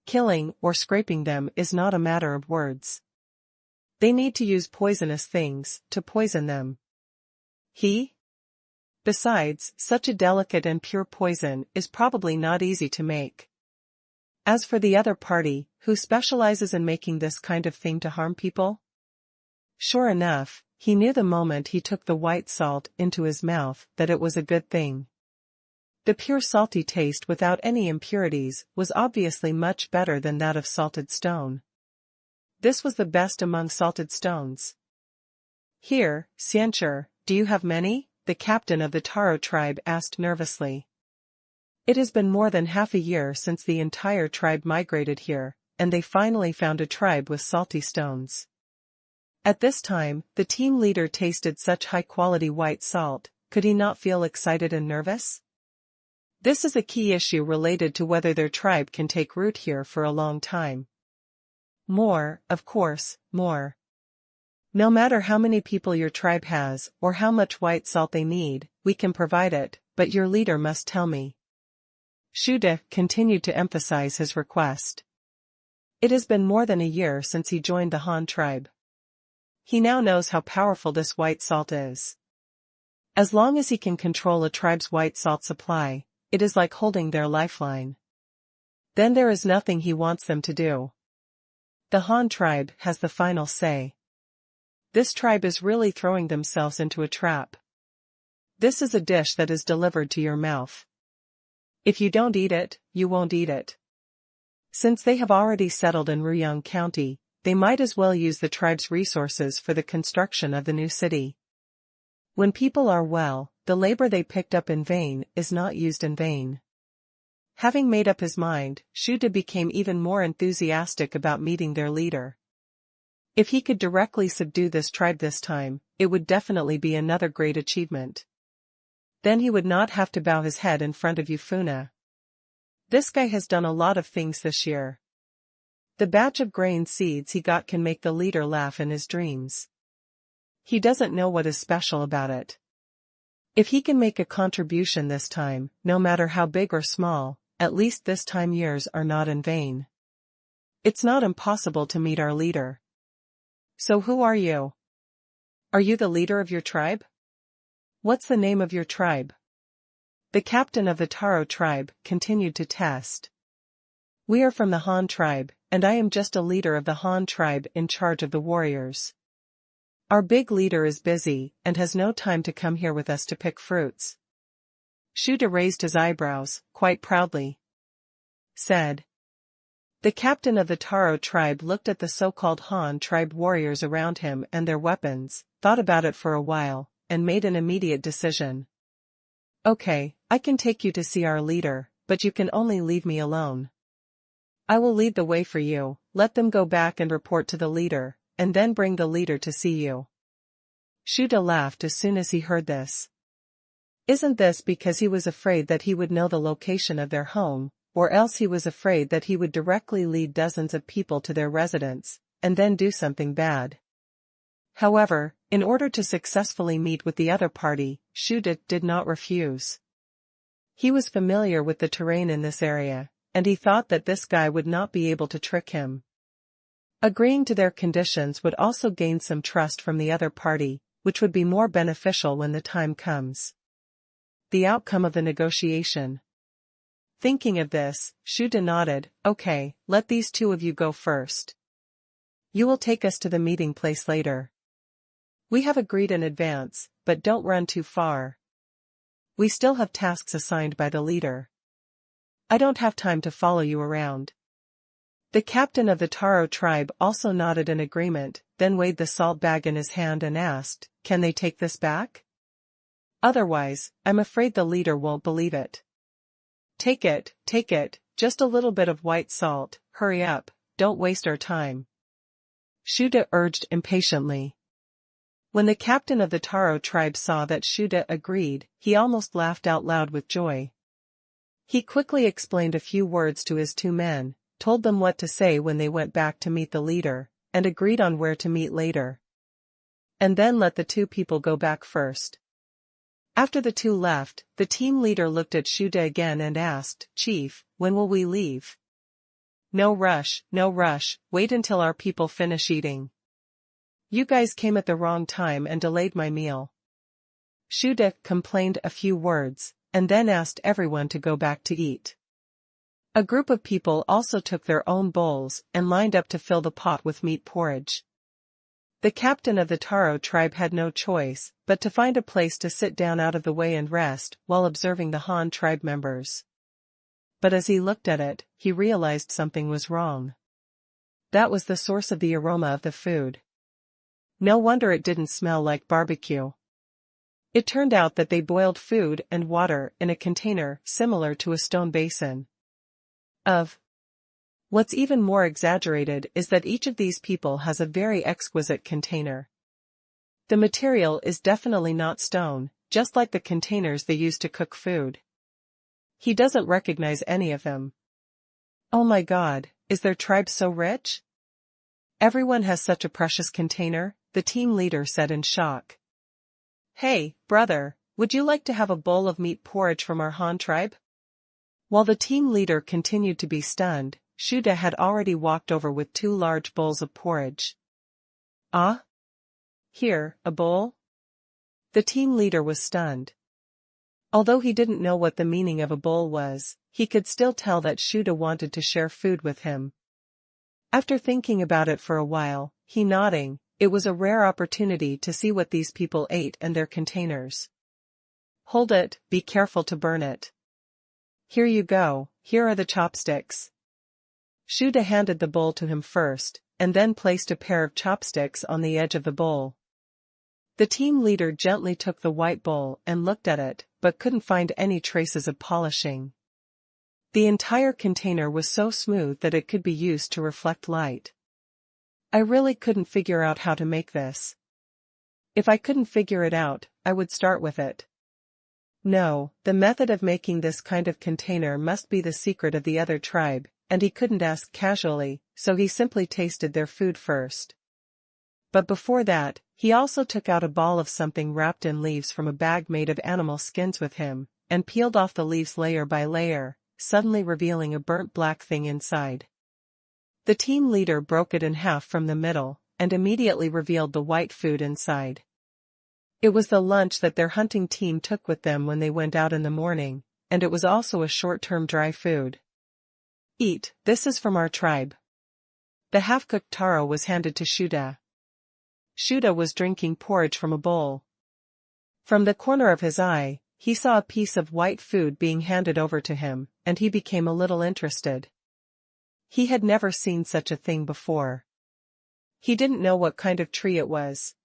Killing or scraping them is not a matter of words. They need to use poisonous things to poison them. Besides, such a delicate and pure poison is probably not easy to make. As for the other party, who specializes in making this kind of thing to harm people? Sure enough, he knew the moment he took the white salt into his mouth that it was a good thing. The pure salty taste without any impurities was obviously much better than that of salted stone. This was the best among salted stones. Here, Qingshu, do you have many? The captain of the Taro tribe asked nervously. It has been more than half a year since the entire tribe migrated here, and they finally found a tribe with salty stones. At this time, the team leader tasted such high-quality white salt. Could he not feel excited and nervous? This is a key issue related to whether their tribe can take root here for a long time. More, of course, more. No matter how many people your tribe has, or how much white salt they need, we can provide it, but your leader must tell me. Shuda continued to emphasize his request. It has been more than a year since he joined the Han tribe. He now knows how powerful this white salt is. As long as he can control a tribe's white salt supply, it is like holding their lifeline. Then there is nothing he wants them to do. The Han tribe has the final say. This tribe is really throwing themselves into a trap. This is a dish that is delivered to your mouth. If you don't eat it, you won't eat it. Since they have already settled in Ruyang County, they might as well use the tribe's resources for the construction of the new city. When people are well, the labor they picked up in vain is not used in vain. Having made up his mind, Shuda became even more enthusiastic about meeting their leader. If he could directly subdue this tribe this time, it would definitely be another great achievement. Then he would not have to bow his head in front of Yufuna. This guy has done a lot of things this year. The batch of grain seeds he got can make the leader laugh in his dreams. He doesn't know what is special about it. If he can make a contribution this time, no matter how big or small, at least this time years are not in vain. It's not impossible to meet our leader. So who are you? Are you the leader of your tribe? What's the name of your tribe? The captain of the Taro tribe continued to test. We are from the Han tribe, and I am just a leader of the Han tribe in charge of the warriors. Our big leader is busy, and has no time to come here with us to pick fruits. Shuda raised his eyebrows, quite proudly. Said. The captain of the Taro tribe looked at the so-called Han tribe warriors around him and their weapons, thought about it for a while, and made an immediate decision. Okay, I can take you to see our leader, but you can only leave me alone. I will lead the way for you, let them go back and report to the leader, and then bring the leader to see you. Shuda laughed as soon as he heard this. Isn't this because he was afraid that he would know the location of their home, or else he was afraid that he would directly lead dozens of people to their residence, and then do something bad? However, in order to successfully meet with the other party, Shuda did not refuse. He was familiar with the terrain in this area, and he thought that this guy would not be able to trick him. Agreeing to their conditions would also gain some trust from the other party, which would be more beneficial when the time comes. The outcome of the negotiation. Thinking of this, Shuda nodded, okay, let these two of you go first. You will take us to the meeting place later. We have agreed in advance, but don't run too far. We still have tasks assigned by the leader. I don't have time to follow you around. The captain of the Taro tribe also nodded in agreement, then weighed the salt bag in his hand and asked, can they take this back? Otherwise, I'm afraid the leader won't believe it. Take it, just a little bit of white salt, hurry up, don't waste our time. Shuda urged impatiently. When the captain of the Taro tribe saw that Shuda agreed, he almost laughed out loud with joy. He quickly explained a few words to his two men, told them what to say when they went back to meet the leader, and agreed on where to meet later. And then let the two people go back first. After the two left, the team leader looked at Shuda again and asked, Chief, when will we leave? No rush, wait until our people finish eating. You guys came at the wrong time and delayed my meal. Shuda complained a few words, and then asked everyone to go back to eat. A group of people also took their own bowls and lined up to fill the pot with meat porridge. The captain of the Taro tribe had no choice but to find a place to sit down out of the way and rest while observing the Han tribe members. But as he looked at it, he realized something was wrong. That was the source of the aroma of the food. No wonder it didn't smell like barbecue. It turned out that they boiled food and water in a container similar to a stone basin. What's even more exaggerated is that each of these people has a very exquisite container. The material is definitely not stone, just like the containers they use to cook food. He doesn't recognize any of them. Oh my God, is their tribe so rich? Everyone has such a precious container, the team leader said in shock. Hey, brother, would you like to have a bowl of meat porridge from our Han tribe? While the team leader continued to be stunned, Shuda had already walked over with 2 large bowls of porridge. Ah? Here, a bowl? The team leader was stunned. Although he didn't know what the meaning of a bowl was, he could still tell that Shuda wanted to share food with him. After thinking about it for a while, he It was a rare opportunity to see what these people ate and their containers. Hold it, be careful to burn it. Here you go, here are the chopsticks. Shuda handed the bowl to him first, and then placed a pair of chopsticks on the edge of the bowl. The team leader gently took the white bowl and looked at it, but couldn't find any traces of polishing. The entire container was so smooth that it could be used to reflect light. I really couldn't figure out how to make this. If I couldn't figure it out, I would start with it. No, the method of making this kind of container must be the secret of the other tribe, and he couldn't ask casually, so he simply tasted their food first. But before that, he also took out a ball of something wrapped in leaves from a bag made of animal skins with him, and peeled off the leaves layer by layer, suddenly revealing a burnt black thing inside. The team leader broke it in half from the middle, and immediately revealed the white food inside. It was the lunch that their hunting team took with them when they went out in the morning, and it was also a short-term dry food. Eat, this is from our tribe. The half-cooked taro was handed to Shuda. Shuda was drinking porridge from a bowl. From the corner of his eye, he saw a piece of white food being handed over to him, and he became a little interested. He had never seen such a thing before. He didn't know what kind of tree it was.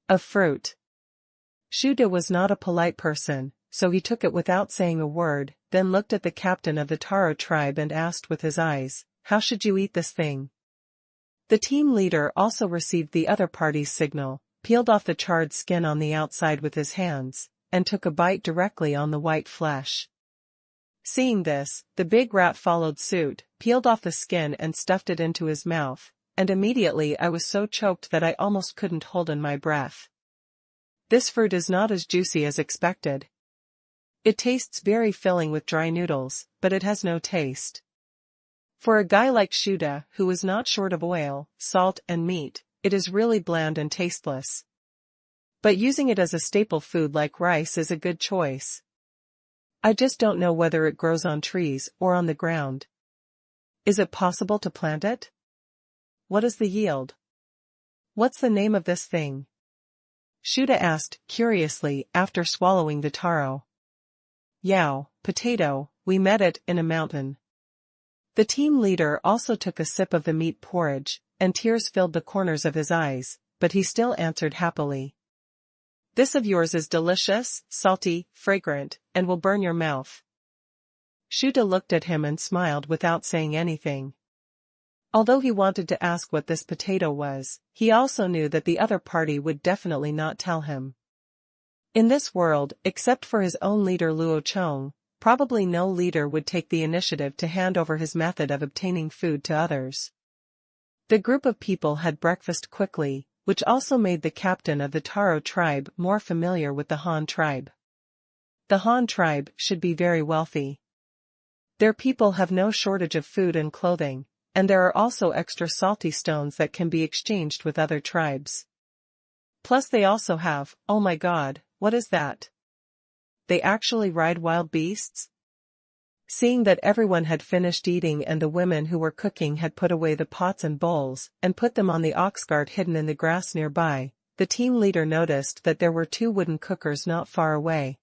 A fruit. Shuda was not a polite person, so he took it without saying a word, then looked at the captain of the Taro tribe and asked with his eyes, "How should you eat this thing?" The team leader also received the other party's signal, peeled off the charred skin on the outside with his hands, and took a bite directly on the white flesh. Seeing this, the big rat followed suit, peeled off the skin and stuffed it into his mouth, and immediately I was so choked that I almost couldn't hold in my breath. This fruit is not as juicy as expected. It tastes very filling with dry noodles, but it has no taste. For a guy like Shuda, who is not short of oil, salt and meat, it is really bland and tasteless. But using it as a staple food like rice is a good choice. I just don't know whether it grows on trees or on the ground. Is it possible to plant it? What is the yield? What's the name of this thing? Shuda asked, curiously, after swallowing the taro. Yao, potato, we met it in a mountain. The team leader also took a sip of the meat porridge, and tears filled the corners of his eyes, but he still answered happily. This of yours is delicious, salty, fragrant, and will burn your mouth. Shuda looked at him and smiled without saying anything. Although he wanted to ask what this potato was, he also knew that the other party would definitely not tell him. In this world, except for his own leader Luo Chong, probably no leader would take the initiative to hand over his method of obtaining food to others. The group of people had breakfast quickly, which also made the captain of the Taro tribe more familiar with the Han tribe. The Han tribe should be very wealthy. Their people have no shortage of food and clothing, and there are also extra salty stones that can be exchanged with other tribes. Plus they also have, oh my god, what is that? They actually ride wild beasts? Seeing that everyone had finished eating and the women who were cooking had put away the pots and bowls and put them on the ox cart hidden in the grass nearby, the team leader noticed that there were 2 wooden cookers not far away.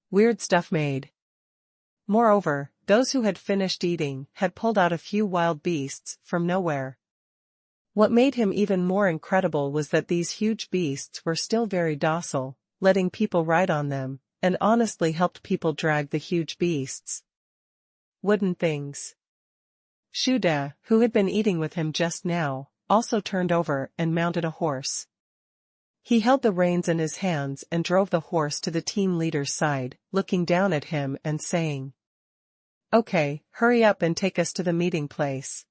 Weird stuff made. Moreover, those who had finished eating had pulled out a few wild beasts from nowhere. What made him even more incredible was that these huge beasts were still very docile, letting people ride on them, and honestly helped people drag the huge beasts. Wooden things. Shuda, who had been eating with him just now, also turned over and mounted a horse. He held the reins in his hands and drove the horse to the team leader's side, looking down at him and saying, "Okay, hurry up and take us to the meeting place.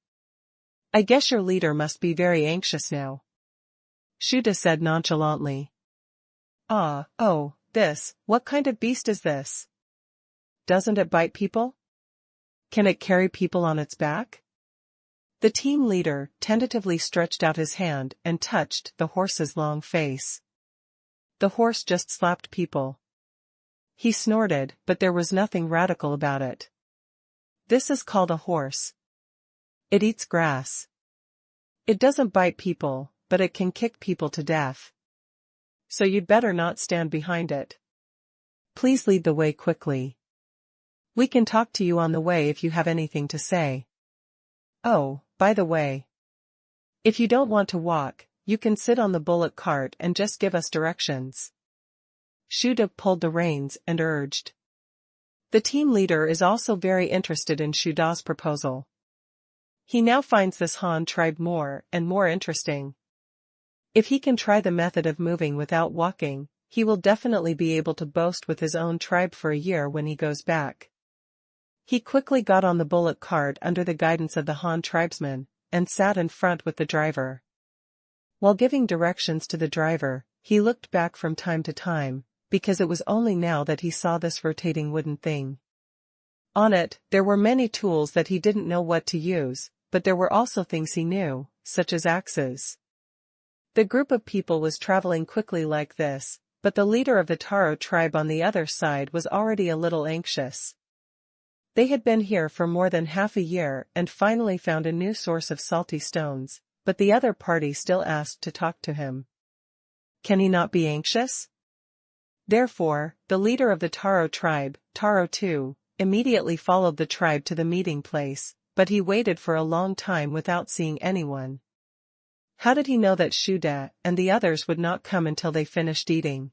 I guess your leader must be very anxious now." Shuda said nonchalantly. What kind of beast is this? Doesn't it bite people? Can it carry people on its back? The team leader tentatively stretched out his hand and touched the horse's long face. The horse just slapped people. He snorted, but there was nothing radical about it. This is called a horse. It eats grass. It doesn't bite people, but it can kick people to death. So you'd better not stand behind it. Please lead the way quickly. We can talk to you on the way if you have anything to say. Oh, by the way. If you don't want to walk, you can sit on the bullock cart and just give us directions. Shuda pulled the reins and urged. The team leader is also very interested in Shuda's proposal. He now finds this Han tribe more and more interesting. If he can try the method of moving without walking, he will definitely be able to boast with his own tribe for a year when he goes back. He quickly got on the bullock cart under the guidance of the Han tribesman, and sat in front with the driver. While giving directions to the driver, he looked back from time to time, because it was only now that he saw this rotating wooden thing. On it, there were many tools that he didn't know what to use, but there were also things he knew, such as axes. The group of people was traveling quickly like this, but the leader of the Taro tribe on the other side was already a little anxious. They had been here for more than half a year and finally found a new source of salty stones, but the other party still asked to talk to him. Can he not be anxious? Therefore, the leader of the Taro tribe, Taro too, immediately followed the tribe to the meeting place, but he waited for a long time without seeing anyone. How did he know that Shuda and the others would not come until they finished eating?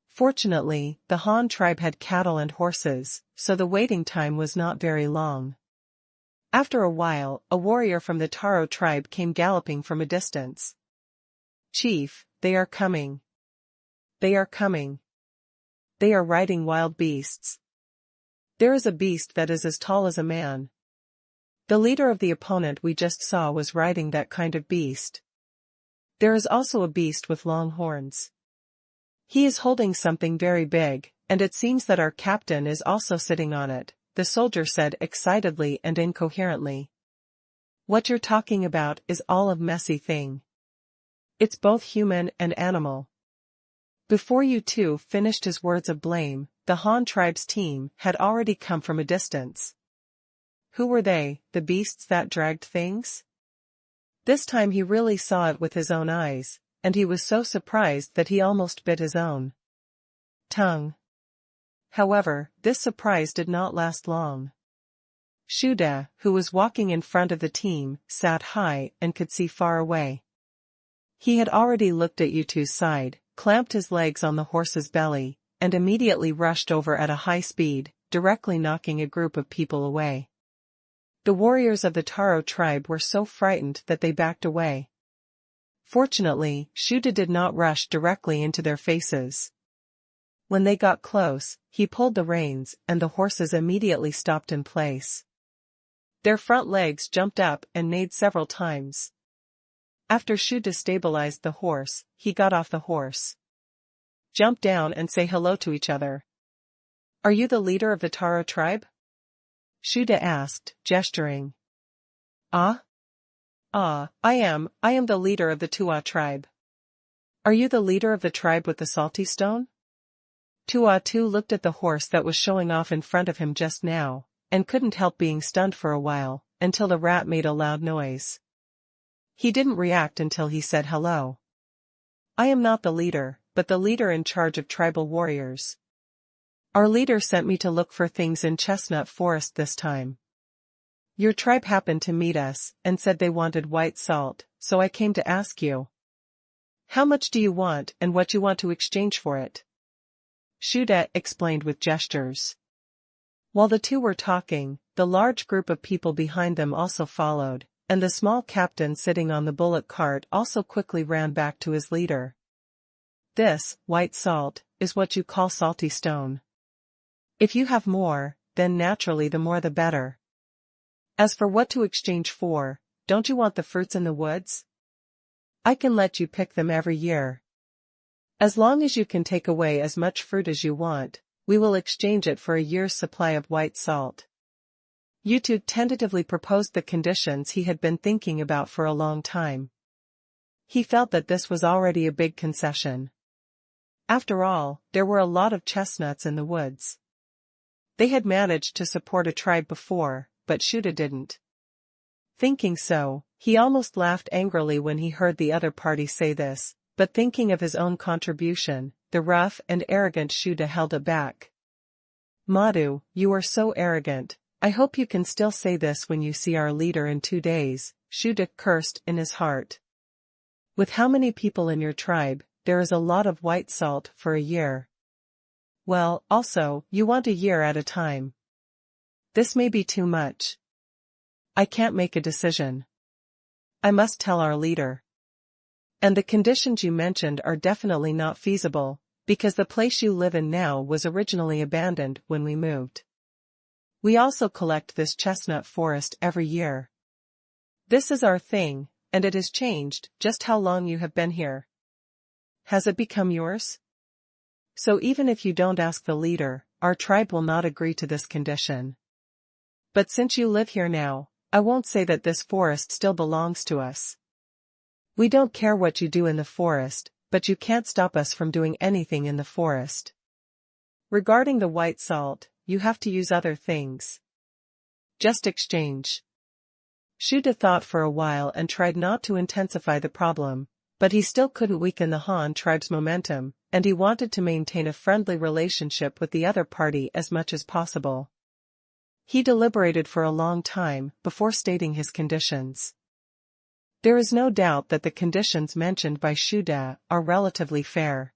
Fortunately, the Han tribe had cattle and horses, so the waiting time was not very long. After a while, a warrior from the Taro tribe came galloping from a distance. Chief, they are coming. They are coming. They are riding wild beasts. There is a beast that is as tall as a man. The leader of the opponent we just saw was riding that kind of beast. There is also a beast with long horns. He is holding something very big, and it seems that our captain is also sitting on it, the soldier said excitedly and incoherently. What you're talking about is all a messy thing. It's both human and animal. Before you two finished his words of blame, the Han tribe's team had already come from a distance. Who were they, the beasts that dragged things? This time he really saw it with his own eyes, and he was so surprised that he almost bit his own tongue. However, this surprise did not last long. Shuda, who was walking in front of the team, sat high and could see far away. He had already looked at Yutu's side, clamped his legs on the horse's belly, and immediately rushed over at a high speed, directly knocking a group of people away. The warriors of the Taro tribe were so frightened that they backed away. Fortunately, Shuda did not rush directly into their faces. When they got close, he pulled the reins and the horses immediately stopped in place. Their front legs jumped up and neighed several times. After Shuda stabilized the horse, he got off the horse. Jump down and say hello to each other. Are you the leader of the Taro tribe? Shuda asked, gesturing. I am the leader of the Tua tribe. Are you the leader of the tribe with the salty stone? Tua too looked at the horse that was showing off in front of him just now, and couldn't help being stunned for a while, until the rat made a loud noise. He didn't react until he said hello. I am not the leader, but the leader in charge of tribal warriors. Our leader sent me to look for things in Chestnut Forest this time. Your tribe happened to meet us, and said they wanted white salt, so I came to ask you. How much do you want and what you want to exchange for it? Shuda explained with gestures. While the two were talking, the large group of people behind them also followed, and the small captain sitting on the bullock cart also quickly ran back to his leader. This, white salt, is what you call salty stone. If you have more, then naturally the more the better. As for what to exchange for, don't you want the fruits in the woods? I can let you pick them every year. As long as you can take away as much fruit as you want, we will exchange it for a year's supply of white salt. Yutu tentatively proposed the conditions he had been thinking about for a long time. He felt that this was already a big concession. After all, there were a lot of chestnuts in the woods. They had managed to support a tribe before, but Shuda didn't. Thinking so, He almost laughed angrily when he heard the other party say this, but thinking of his own contribution, the rough and arrogant Shuda held it back. Madhu, you are so arrogant. I hope you can still say this when you see our leader in 2 days, Shuda cursed in his heart. With how many people in your tribe, there is a lot of white salt for a year. Well, also, you want a year at a time. This may be too much. I can't make a decision. I must tell our leader. And the conditions you mentioned are definitely not feasible, because the place you live in now was originally abandoned when we moved. We also collect this chestnut forest every year. This is our thing, and it has changed just how long you have been here. Has it become yours? So even if you don't ask the leader, our tribe will not agree to this condition. But since you live here now, I won't say that this forest still belongs to us. We don't care what you do in the forest, but you can't stop us from doing anything in the forest. Regarding the white salt, you have to use other things. Just exchange. Shuda thought for a while and tried not to intensify the problem, but he still couldn't weaken the Han tribe's momentum, and he wanted to maintain a friendly relationship with the other party as much as possible. He deliberated for a long time before stating his conditions. There is no doubt that the conditions mentioned by Shuda are relatively fair.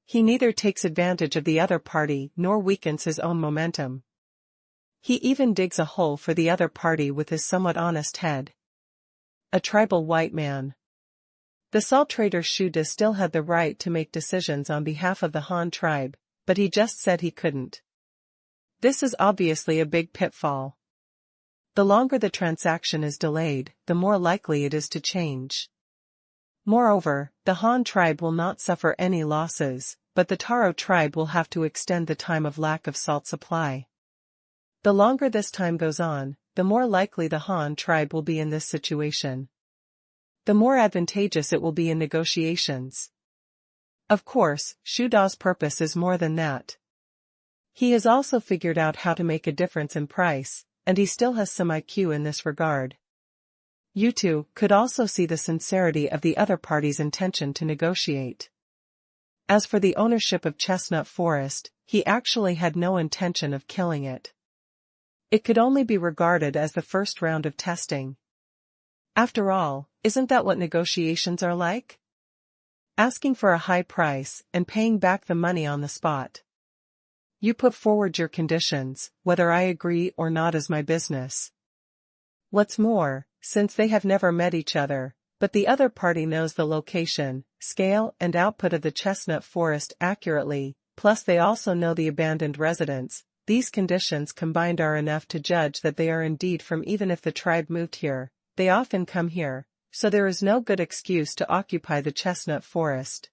He neither takes advantage of the other party nor weakens his own momentum. He even digs a hole for the other party with his somewhat honest head. A tribal white man. The salt trader Shuda still had the right to make decisions on behalf of the Han tribe, but he just said he couldn't. This is obviously a big pitfall. The longer the transaction is delayed, the more likely it is to change. Moreover, the Han tribe will not suffer any losses, but the Taro tribe will have to extend the time of lack of salt supply. The longer this time goes on, the more likely the Han tribe will be in this situation. The more advantageous it will be in negotiations. Of course, Shuda's purpose is more than that. He has also figured out how to make a difference in price, and he still has some IQ in this regard. You two could also see the sincerity of the other party's intention to negotiate. As for the ownership of Chestnut Forest, he actually had no intention of killing it. It could only be regarded as the first round of testing. After all, isn't that what negotiations are like? Asking for a high price and paying back the money on the spot. You put forward your conditions, whether I agree or not is my business. What's more, since they have never met each other, but the other party knows the location, scale and output of the chestnut forest accurately, plus they also know the abandoned residents, these conditions combined are enough to judge that they are indeed from. Even if the tribe moved here, they often come here, so there is no good excuse to occupy the chestnut forest.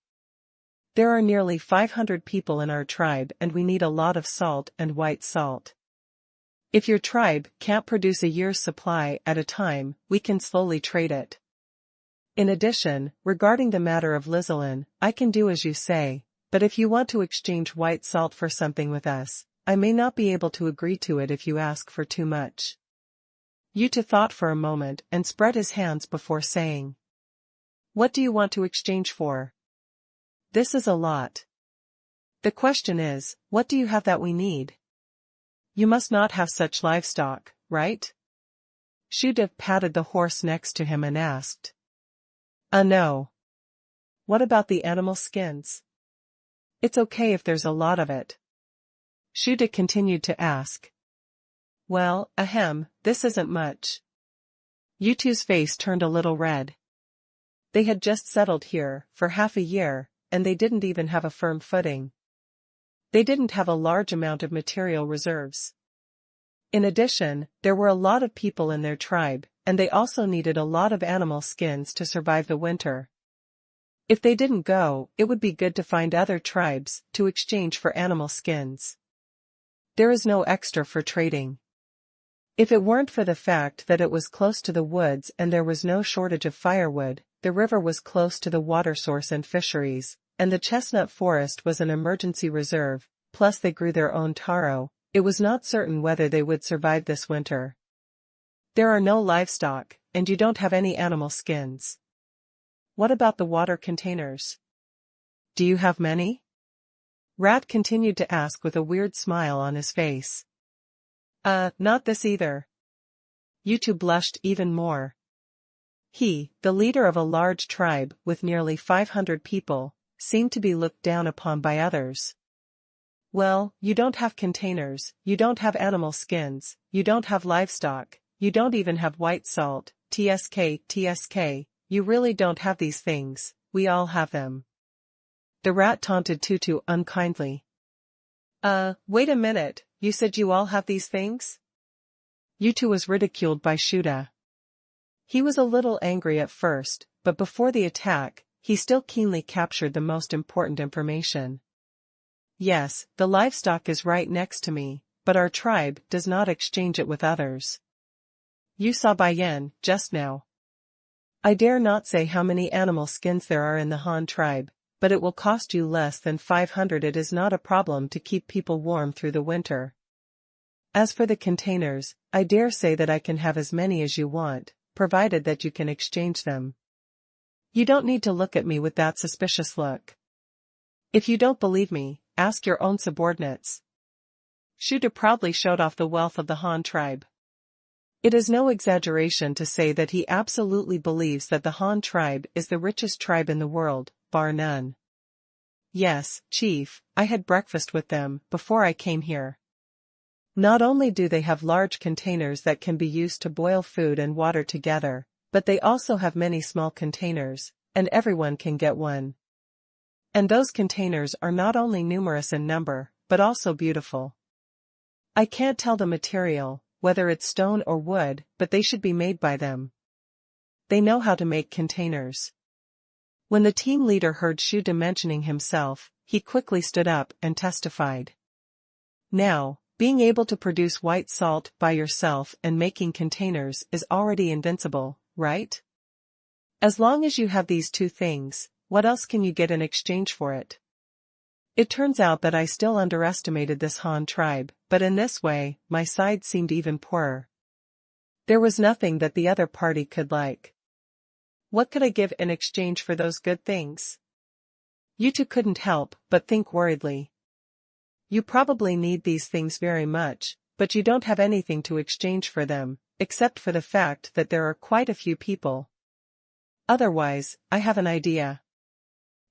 There are nearly 500 people in our tribe and we need a lot of salt and white salt. If your tribe can't produce a year's supply at a time, we can slowly trade it. In addition, regarding the matter of Lizelin, I can do as you say, but if you want to exchange white salt for something with us, I may not be able to agree to it if you ask for too much. Yuta thought for a moment and spread his hands before saying. What do you want to exchange for? This is a lot. The question is, what do you have that we need? You must not have such livestock, right? Shudev patted the horse next to him and asked. No. What about the animal skins? It's okay if there's a lot of it. Shuda continued to ask. Well, this isn't much. Yutu's face turned a little red. They had just settled here, for half a year, and they didn't even have a firm footing. They didn't have a large amount of material reserves. In addition, there were a lot of people in their tribe, and they also needed a lot of animal skins to survive the winter. If they didn't go, it would be good to find other tribes to exchange for animal skins. There is no extra for trading. If it weren't for the fact that it was close to the woods and there was no shortage of firewood, the river was close to the water source and fisheries, and the chestnut forest was an emergency reserve, plus they grew their own taro, it was not certain whether they would survive this winter. There are no livestock, and you don't have any animal skins. What about the water containers? Do you have many? Rat continued to ask with a weird smile on his face. Not this either. Yutu blushed even more. He, the leader of a large tribe with nearly 500 people, seemed to be looked down upon by others. Well, you don't have containers, you don't have animal skins, you don't have livestock, you don't even have white salt, tsk, you really don't have these things, we all have them. The rat taunted Tutu unkindly. Wait a minute, you said you all have these things? Yutu was ridiculed by Shuda. He was a little angry at first, but before the attack, he still keenly captured the most important information. Yes, the livestock is right next to me, but our tribe does not exchange it with others. You saw Bayan, just now. I dare not say how many animal skins there are in the Han tribe, but it will cost you less than 500. It is not a problem to keep people warm through the winter. As for the containers, I dare say that I can have as many as you want, provided that you can exchange them. You don't need to look at me with that suspicious look. If you don't believe me, ask your own subordinates. Shuda proudly showed off the wealth of the Han tribe. It is no exaggeration to say that he absolutely believes that the Han tribe is the richest tribe in the world, bar none. Yes, Chief, I had breakfast with them before I came here. Not only do they have large containers that can be used to boil food and water together, but they also have many small containers, and everyone can get one. And those containers are not only numerous in number, but also beautiful. I can't tell the material, whether it's stone or wood, but they should be made by them. They know how to make containers. When the team leader heard Shuda mentioning himself, he quickly stood up and testified. Now, being able to produce white salt by yourself and making containers is already invincible, right? As long as you have these two things, what else can you get in exchange for it? It turns out that I still underestimated this Han tribe, but in this way, my side seemed even poorer. There was nothing that the other party could like. What could I give in exchange for those good things? Yutu couldn't help but think worriedly. You probably need these things very much, but you don't have anything to exchange for them, except for the fact that there are quite a few people. Otherwise, I have an idea.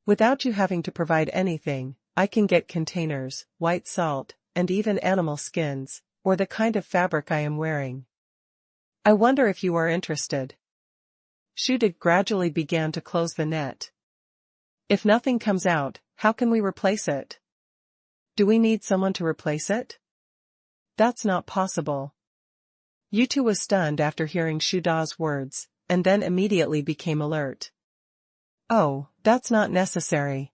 Without you having to provide anything, I can get containers, white salt, and even animal skins, or the kind of fabric I am wearing. I wonder if you are interested. Shuda gradually began to close the net. If nothing comes out, how can we replace it? Do we need someone to replace it? That's not possible. Yutu was stunned after hearing Shuda's words, and then immediately became alert. Oh, that's not necessary.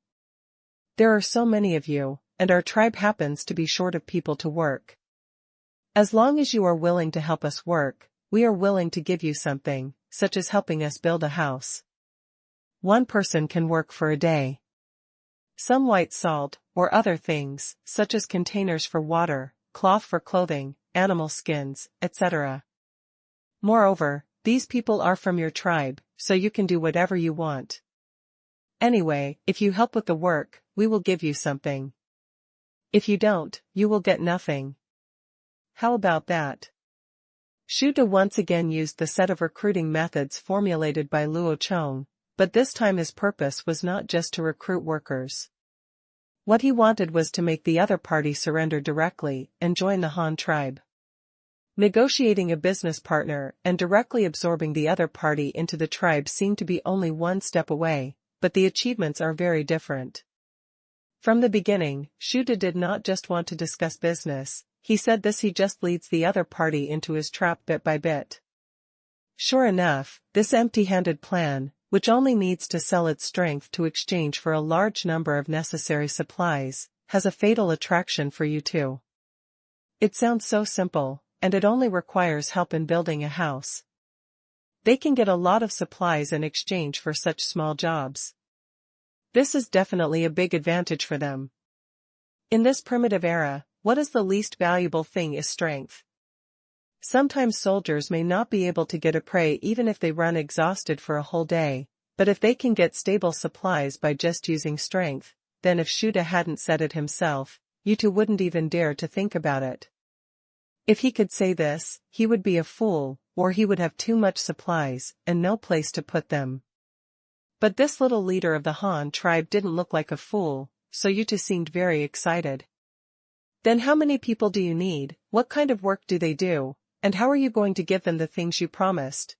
There are so many of you, and our tribe happens to be short of people to work. As long as you are willing to help us work, we are willing to give you something, such as helping us build a house. One person can work for a day. Some white salt, or other things, such as containers for water, cloth for clothing, animal skins, etc. Moreover, these people are from your tribe, so you can do whatever you want. Anyway, if you help with the work, we will give you something. If you don't, you will get nothing. How about that? Shuda once again used the set of recruiting methods formulated by Luo Chong, but this time his purpose was not just to recruit workers. What he wanted was to make the other party surrender directly and join the Han tribe. Negotiating a business partner and directly absorbing the other party into the tribe seemed to be only one step away, but the achievements are very different. From the beginning, Shuda did not just want to discuss business, he said he just leads the other party into his trap bit by bit. Sure enough, this empty-handed plan, which only needs to sell its strength to exchange for a large number of necessary supplies, has a fatal attraction for you too. It sounds so simple, and it only requires help in building a house. They can get a lot of supplies in exchange for such small jobs. This is definitely a big advantage for them. In this primitive era, what is the least valuable thing is strength. Sometimes soldiers may not be able to get a prey even if they run exhausted for a whole day, but if they can get stable supplies by just using strength, then if Shuda hadn't said it himself, you two wouldn't even dare to think about it. If he could say this, he would be a fool, or he would have too much supplies and no place to put them. But this little leader of the Han tribe didn't look like a fool, so Yuta seemed very excited. Then how many people do you need, what kind of work do they do, and how are you going to give them the things you promised?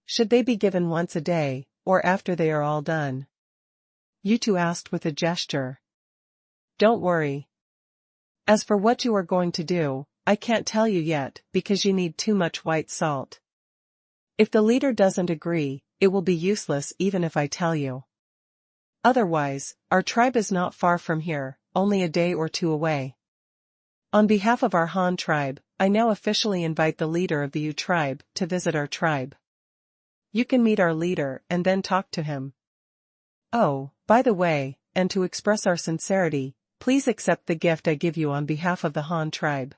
Should they be given once a day, or after they are all done? Yutu asked with a gesture. Don't worry. As for what you are going to do, I can't tell you yet because you need too much white salt. If the leader doesn't agree, it will be useless even if I tell you. Otherwise, our tribe is not far from here, only a day or two away. On behalf of our Han tribe, I now officially invite the leader of the Yu tribe to visit our tribe. You can meet our leader and then talk to him. Oh, by the way, and to express our sincerity, please accept the gift I give you on behalf of the Han tribe.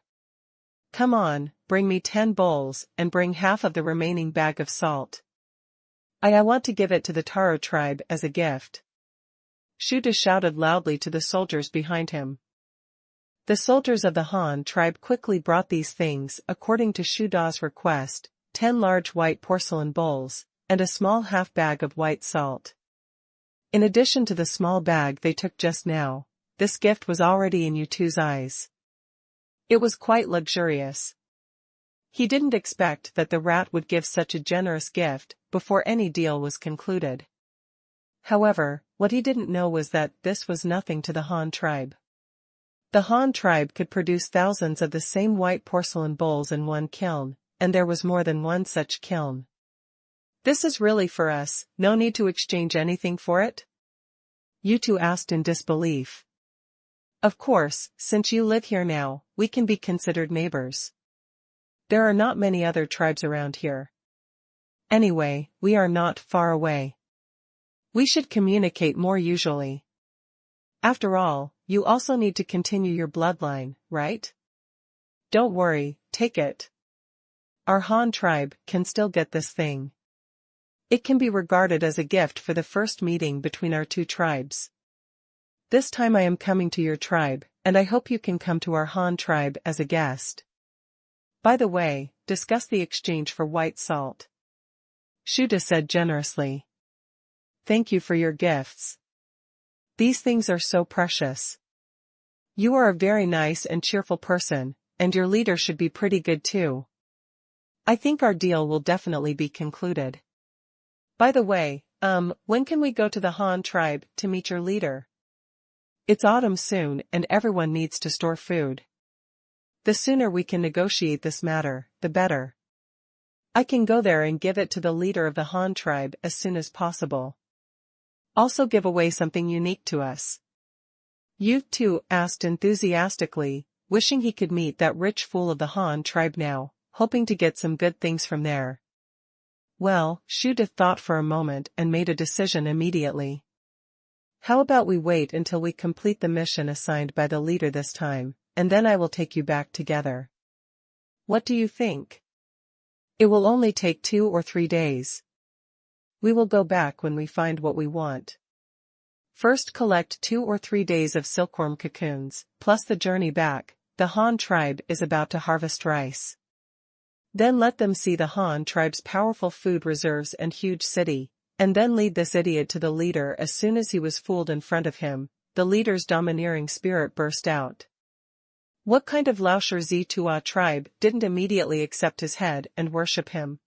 Come on, bring me 10 bowls and bring half of the remaining bag of salt. I want to give it to the Taro tribe as a gift. Shuda shouted loudly to the soldiers behind him. The soldiers of the Han tribe quickly brought these things according to Shuda's request, 10 large white porcelain bowls, and a small half bag of white salt. In addition to the small bag they took just now, this gift was already in Yutu's eyes. It was quite luxurious. He didn't expect that the rat would give such a generous gift before any deal was concluded. However, what he didn't know was that this was nothing to the Han tribe. The Han tribe could produce thousands of the same white porcelain bowls in one kiln, and there was more than one such kiln. This is really for us, no need to exchange anything for it? Yutu asked in disbelief. Of course, since you live here now, we can be considered neighbors. There are not many other tribes around here. Anyway, we are not far away. We should communicate more usually. After all, you also need to continue your bloodline, right? Don't worry, take it. Our Han tribe can still get this thing. It can be regarded as a gift for the first meeting between our two tribes. This time I am coming to your tribe, and I hope you can come to our Han tribe as a guest. By the way, discuss the exchange for white salt. Shuda said generously. Thank you for your gifts. These things are so precious. You are a very nice and cheerful person, and your leader should be pretty good too. I think our deal will definitely be concluded. By the way, when can we go to the Han tribe to meet your leader? It's autumn soon and everyone needs to store food. The sooner we can negotiate this matter, the better. I can go there and give it to the leader of the Han tribe as soon as possible. Also give away something unique to us. Yu too asked enthusiastically, wishing he could meet that rich fool of the Han tribe now, hoping to get some good things from there. Well, Shuda thought for a moment and made a decision immediately. How about we wait until we complete the mission assigned by the leader this time, and then I will take you back together. What do you think? It will only take 2 or 3 days. We will go back when we find what we want. First collect 2 or 3 days of silkworm cocoons, plus the journey back. The Han tribe is about to harvest rice. Then let them see the Han tribe's powerful food reserves and huge city, and then lead this idiot to the leader. As soon as he was fooled in front of him, the leader's domineering spirit burst out. What kind of Laoshi Zitua tribe didn't immediately accept his head and worship him?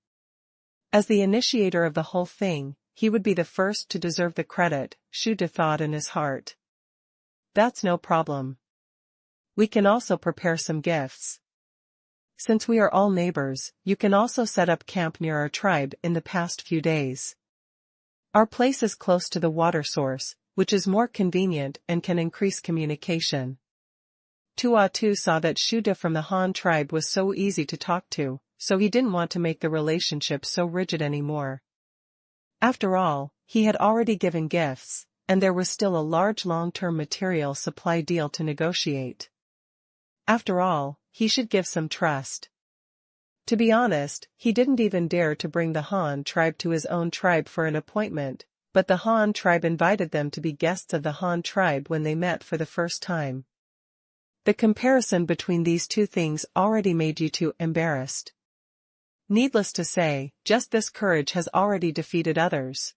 As the initiator of the whole thing, he would be the first to deserve the credit, Shuda thought in his heart. That's no problem. We can also prepare some gifts. Since we are all neighbors, you can also set up camp near our tribe in the past few days. Our place is close to the water source, which is more convenient and can increase communication. Tuatu saw that Shuda from the Han tribe was so easy to talk to, so he didn't want to make the relationship so rigid anymore. After all, he had already given gifts, and there was still a large long-term material supply deal to negotiate. After all, he should give some trust. To be honest, he didn't even dare to bring the Han tribe to his own tribe for an appointment, but the Han tribe invited them to be guests of the Han tribe when they met for the first time. The comparison between these two things already made you too embarrassed. Needless to say, just this courage has already defeated others.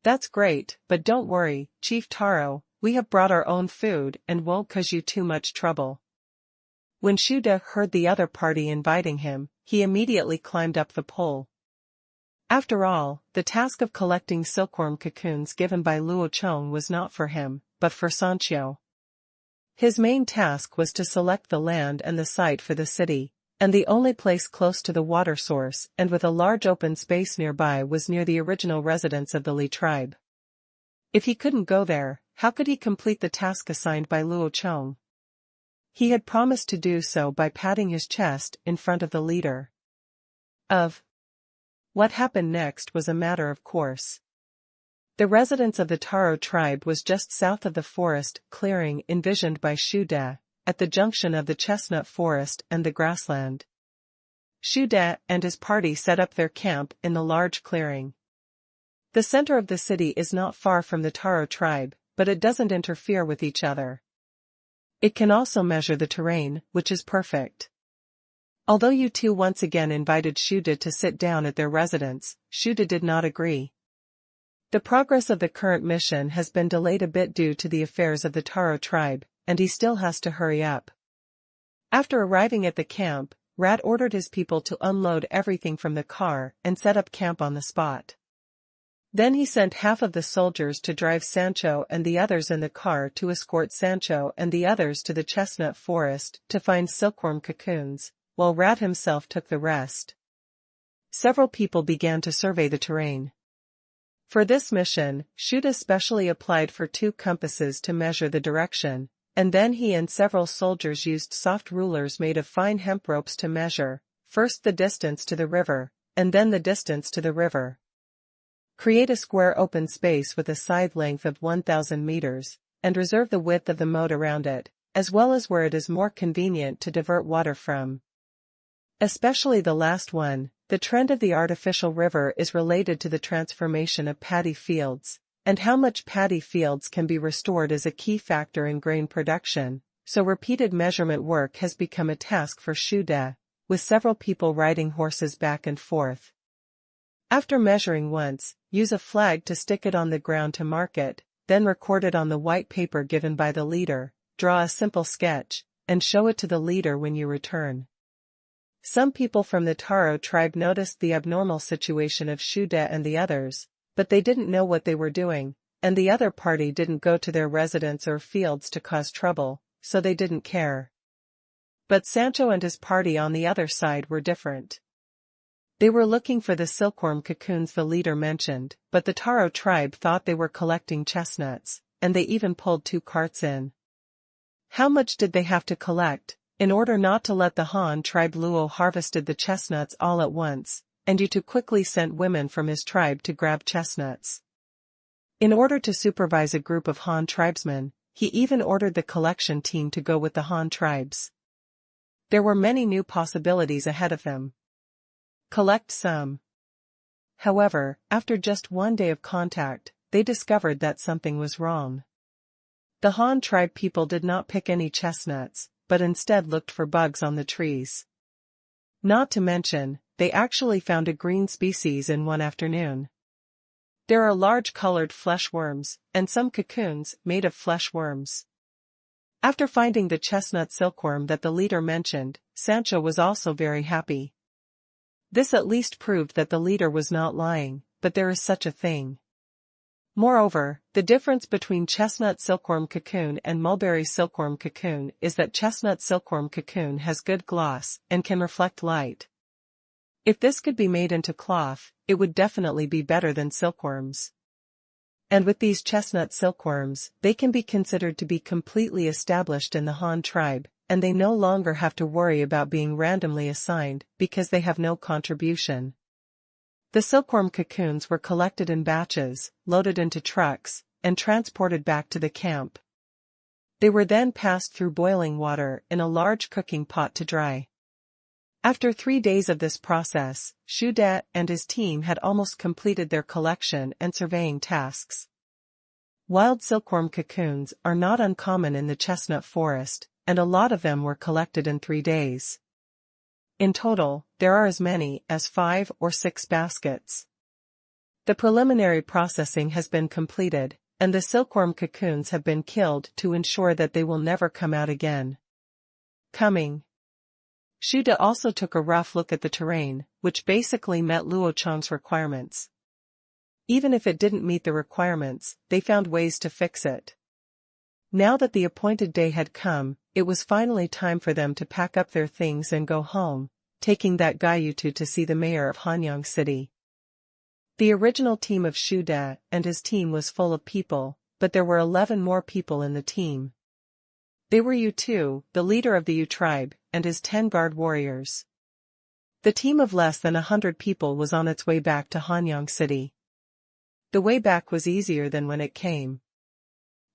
That's great, but don't worry, Chief Taro, we have brought our own food and won't cause you too much trouble. When Shuda heard the other party inviting him, he immediately climbed up the pole. After all, the task of collecting silkworm cocoons given by Luo Chong was not for him, but for Sancho. His main task was to select the land and the site for the city, and the only place close to the water source and with a large open space nearby was near the original residence of the Li tribe. If he couldn't go there, how could he complete the task assigned by Luo Chong? He had promised to do so by patting his chest in front of the leader. What happened next was a matter of course. The residence of the Taro tribe was just south of the forest clearing envisioned by Shuda, at the junction of the chestnut forest and the grassland. Shuda and his party set up their camp in the large clearing. The center of the city is not far from the Taro tribe, but it doesn't interfere with each other. It can also measure the terrain, which is perfect. Although you two once again invited Shuda to sit down at their residence, Shuda did not agree. The progress of the current mission has been delayed a bit due to the affairs of the Taro tribe, and he still has to hurry up. After arriving at the camp, Rat ordered his people to unload everything from the car and set up camp on the spot. Then he sent half of the soldiers to drive Sancho and the others in the car to escort Sancho and the others to the chestnut forest to find silkworm cocoons, while Rat himself took the rest. Several people began to survey the terrain. For this mission, Shuda specially applied for 2 compasses to measure the direction, and then he and several soldiers used soft rulers made of fine hemp ropes to measure, first the distance to the river, and then the distance to the river. Create a square open space with a side length of 1,000 meters, and reserve the width of the moat around it, as well as where it is more convenient to divert water from. Especially the last one. The trend of the artificial river is related to the transformation of paddy fields, and how much paddy fields can be restored is a key factor in grain production, so repeated measurement work has become a task for Shuda, with several people riding horses back and forth. After measuring once, use a flag to stick it on the ground to mark it, then record it on the white paper given by the leader, draw a simple sketch, and show it to the leader when you return. Some people from the Taro tribe noticed the abnormal situation of Shuda and the others, but they didn't know what they were doing, and the other party didn't go to their residence or fields to cause trouble, so they didn't care. But Sancho and his party on the other side were different. They were looking for the silkworm cocoons the leader mentioned, but the Taro tribe thought they were collecting chestnuts, and they even pulled 2 carts in. How much did they have to collect? In order not to let the Han tribe, Luo harvested the chestnuts all at once, and Yutu quickly sent women from his tribe to grab chestnuts. In order to supervise a group of Han tribesmen, he even ordered the collection team to go with the Han tribes. There were many new possibilities ahead of them. Collect some. However, after just 1 day of contact, they discovered that something was wrong. The Han tribe people did not pick any chestnuts, but instead looked for bugs on the trees. Not to mention, they actually found a green species in one afternoon. There are large colored flesh worms, and some cocoons made of flesh worms. After finding the chestnut silkworm that the leader mentioned, Sancho was also very happy. This at least proved that the leader was not lying, but there is such a thing. Moreover, the difference between chestnut silkworm cocoon and mulberry silkworm cocoon is that chestnut silkworm cocoon has good gloss and can reflect light. If this could be made into cloth, it would definitely be better than silkworms. And with these chestnut silkworms, they can be considered to be completely established in the Han tribe, and they no longer have to worry about being randomly assigned because they have no contribution. The silkworm cocoons were collected in batches, loaded into trucks, and transported back to the camp. They were then passed through boiling water in a large cooking pot to dry. After 3 days of this process, Xu De and his team had almost completed their collection and surveying tasks. Wild silkworm cocoons are not uncommon in the chestnut forest, and a lot of them were collected in 3 days. In total, there are as many as 5 or 6 baskets. The preliminary processing has been completed, and the silkworm cocoons have been killed to ensure that they will never come out again. Coming. Xu De also took a rough look at the terrain, which basically met Luo Chong's requirements. Even if it didn't meet the requirements, they found ways to fix it. Now that the appointed day had come, it was finally time for them to pack up their things and go home, taking that guy Yutu to see the mayor of Hanyang City. The original team of Xu De and his team was full of people, but there were 11 more people in the team. They were Yutu, the leader of the Yu tribe, and his 10 guard warriors. The team of less than 100 people was on its way back to Hanyang City. The way back was easier than when it came.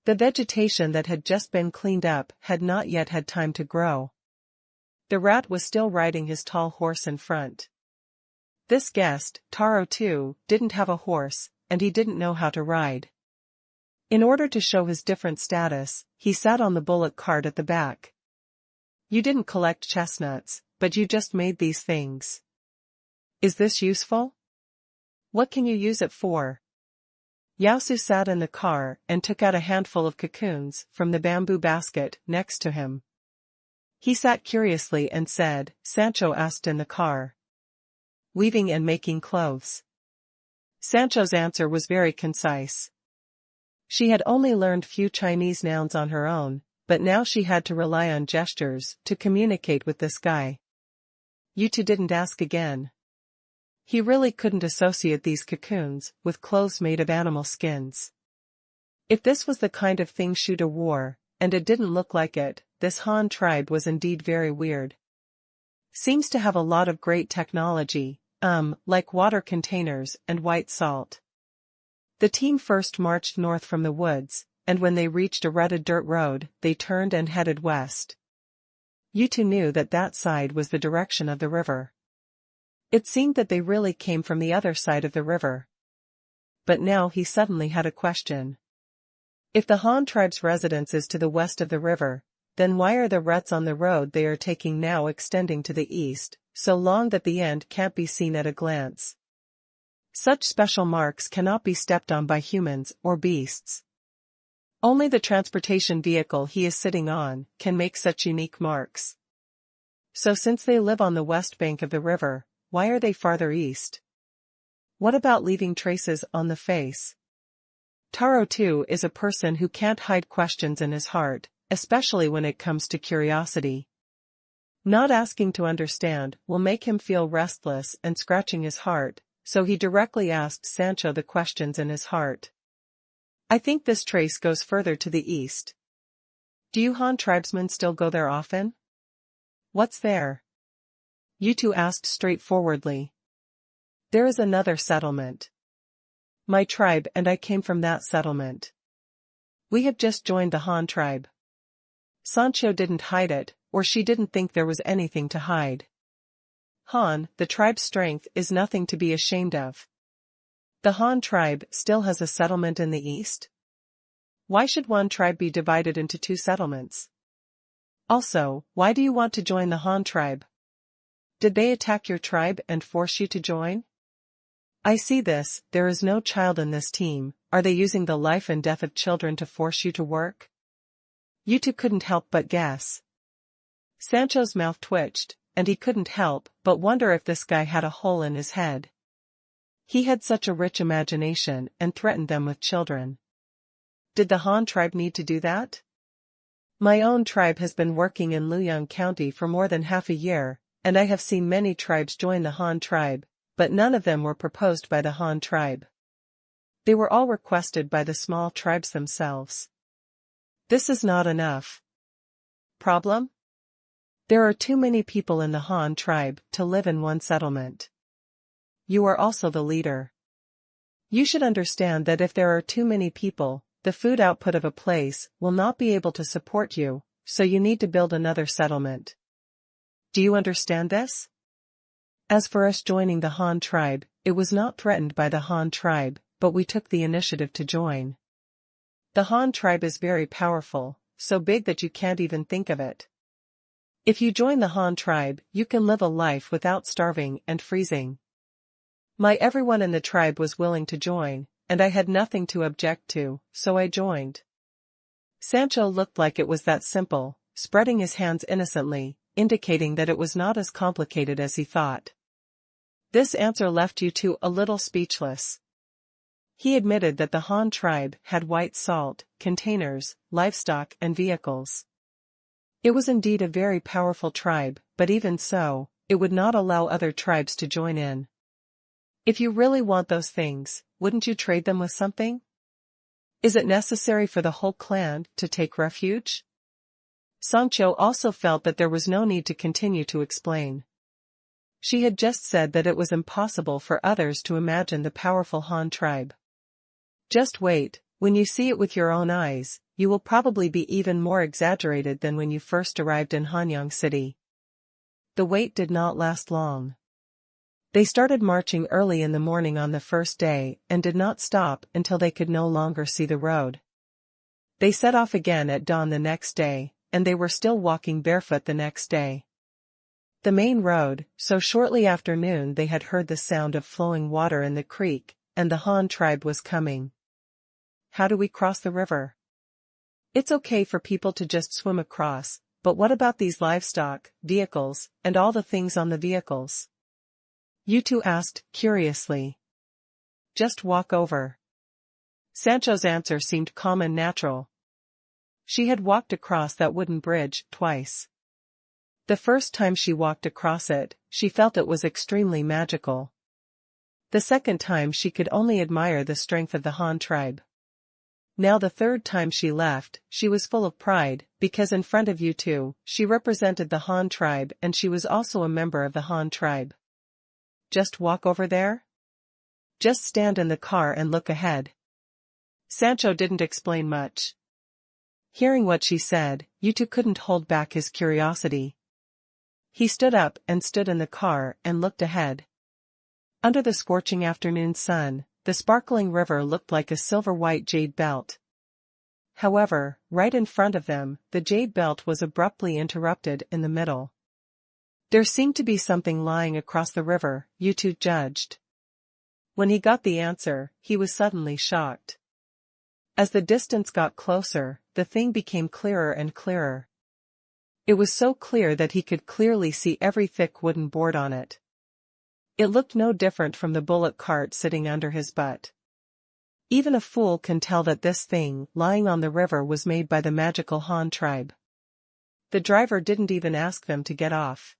The vegetation that had just been cleaned up had not yet had time to grow. The rat was still riding his tall horse in front. This guest, Taro too, didn't have a horse, and he didn't know how to ride. In order to show his different status, he sat on the bullock cart at the back. You didn't collect chestnuts, but you just made these things. Is this useful? What can you use it for? Yaosu sat in the car and took out a handful of cocoons from the bamboo basket next to him. He sat curiously and said, Sancho asked in the car. Weaving and making clothes. Sancho's answer was very concise. She had only learned few Chinese nouns on her own, but now she had to rely on gestures to communicate with this guy. Yutu didn't ask again. He really couldn't associate these cocoons with clothes made of animal skins. If this was the kind of thing Xu De wore, and it didn't look like it, this Han tribe was indeed very weird. Seems to have a lot of great technology, like water containers and white salt. The team first marched north from the woods, and when they reached a rutted dirt road, they turned and headed west. Yutu knew that that side was the direction of the river. It seemed that they really came from the other side of the river. But now he suddenly had a question. If the Han tribe's residence is to the west of the river, then why are the ruts on the road they are taking now extending to the east, so long that the end can't be seen at a glance? Such special marks cannot be stepped on by humans or beasts. Only the transportation vehicle he is sitting on can make such unique marks. So since they live on the west bank of the river, why are they farther east? What about leaving traces on the face? Taro too is a person who can't hide questions in his heart, especially when it comes to curiosity. Not asking to understand will make him feel restless and scratching his heart, so he directly asked Sancho the questions in his heart. I think this trace goes further to the east. Do you Han tribesmen still go there often? What's there? Yutu asked straightforwardly. There is another settlement. My tribe and I came from that settlement. We have just joined the Han tribe. Sancho didn't hide it, or she didn't think there was anything to hide. Han, the tribe's strength is nothing to be ashamed of. The Han tribe still has a settlement in the east? Why should one tribe be divided into 2 settlements? Also, why do you want to join the Han tribe? Did they attack your tribe and force you to join? I see this, there is no child in this team. Are they using the life and death of children to force you to work? Yutu couldn't help but guess. Sancho's mouth twitched, and he couldn't help but wonder if this guy had a hole in his head. He had such a rich imagination and threatened them with children. Did the Han tribe need to do that? My own tribe has been working in Luoyang County for more than half a year, and I have seen many tribes join the Han tribe, but none of them were proposed by the Han tribe. They were all requested by the small tribes themselves. This is not enough. Problem? There are too many people in the Han tribe to live in one settlement. You are also the leader. You should understand that if there are too many people, the food output of a place will not be able to support you, so you need to build another settlement. Do you understand this? As for us joining the Han tribe, it was not threatened by the Han tribe, but we took the initiative to join. The Han tribe is very powerful, so big that you can't even think of it. If you join the Han tribe, you can live a life without starving and freezing. Everyone in the tribe was willing to join, and I had nothing to object to, so I joined. Sancho looked like it was that simple, spreading his hands innocently, indicating that it was not as complicated as he thought. This answer left Yutu a little speechless. He admitted that the Han tribe had white salt, containers, livestock and vehicles. It was indeed a very powerful tribe, but even so, it would not allow other tribes to join in. If you really want those things, wouldn't you trade them with something? Is it necessary for the whole clan to take refuge? Sancho also felt that there was no need to continue to explain. She had just said that it was impossible for others to imagine the powerful Han tribe. Just wait, when you see it with your own eyes, you will probably be even more exaggerated than when you first arrived in Hanyang City. The wait did not last long. They started marching early in the morning on the first day and did not stop until they could no longer see the road. They set off again at dawn the next day, and they were still walking barefoot the next day. The main road, so shortly after noon they had heard the sound of flowing water in the creek, and the Han tribe was coming. How do we cross the river? It's okay for people to just swim across, but what about these livestock, vehicles, and all the things on the vehicles? Yutu asked, curiously. Just walk over. Sancho's answer seemed calm and natural. She had walked across that wooden bridge twice. The first time she walked across it, she felt it was extremely magical. The second time she could only admire the strength of the Han tribe. Now the third time she left, she was full of pride, because in front of Yutu, she represented the Han tribe and she was also a member of the Han tribe. Just walk over there? Just stand in the car and look ahead. Sancho didn't explain much. Hearing what she said, Yutu couldn't hold back his curiosity. He stood up and stood in the car and looked ahead. Under the scorching afternoon sun, the sparkling river looked like a silver-white jade belt. However, right in front of them, the jade belt was abruptly interrupted in the middle. There seemed to be something lying across the river, Yutu judged. When he got the answer, he was suddenly shocked. As the distance got closer, the thing became clearer and clearer. It was so clear that he could clearly see every thick wooden board on it. It looked no different from the bullock cart sitting under his butt. Even a fool can tell that this thing lying on the river was made by the magical Han tribe. The driver didn't even ask them to get off.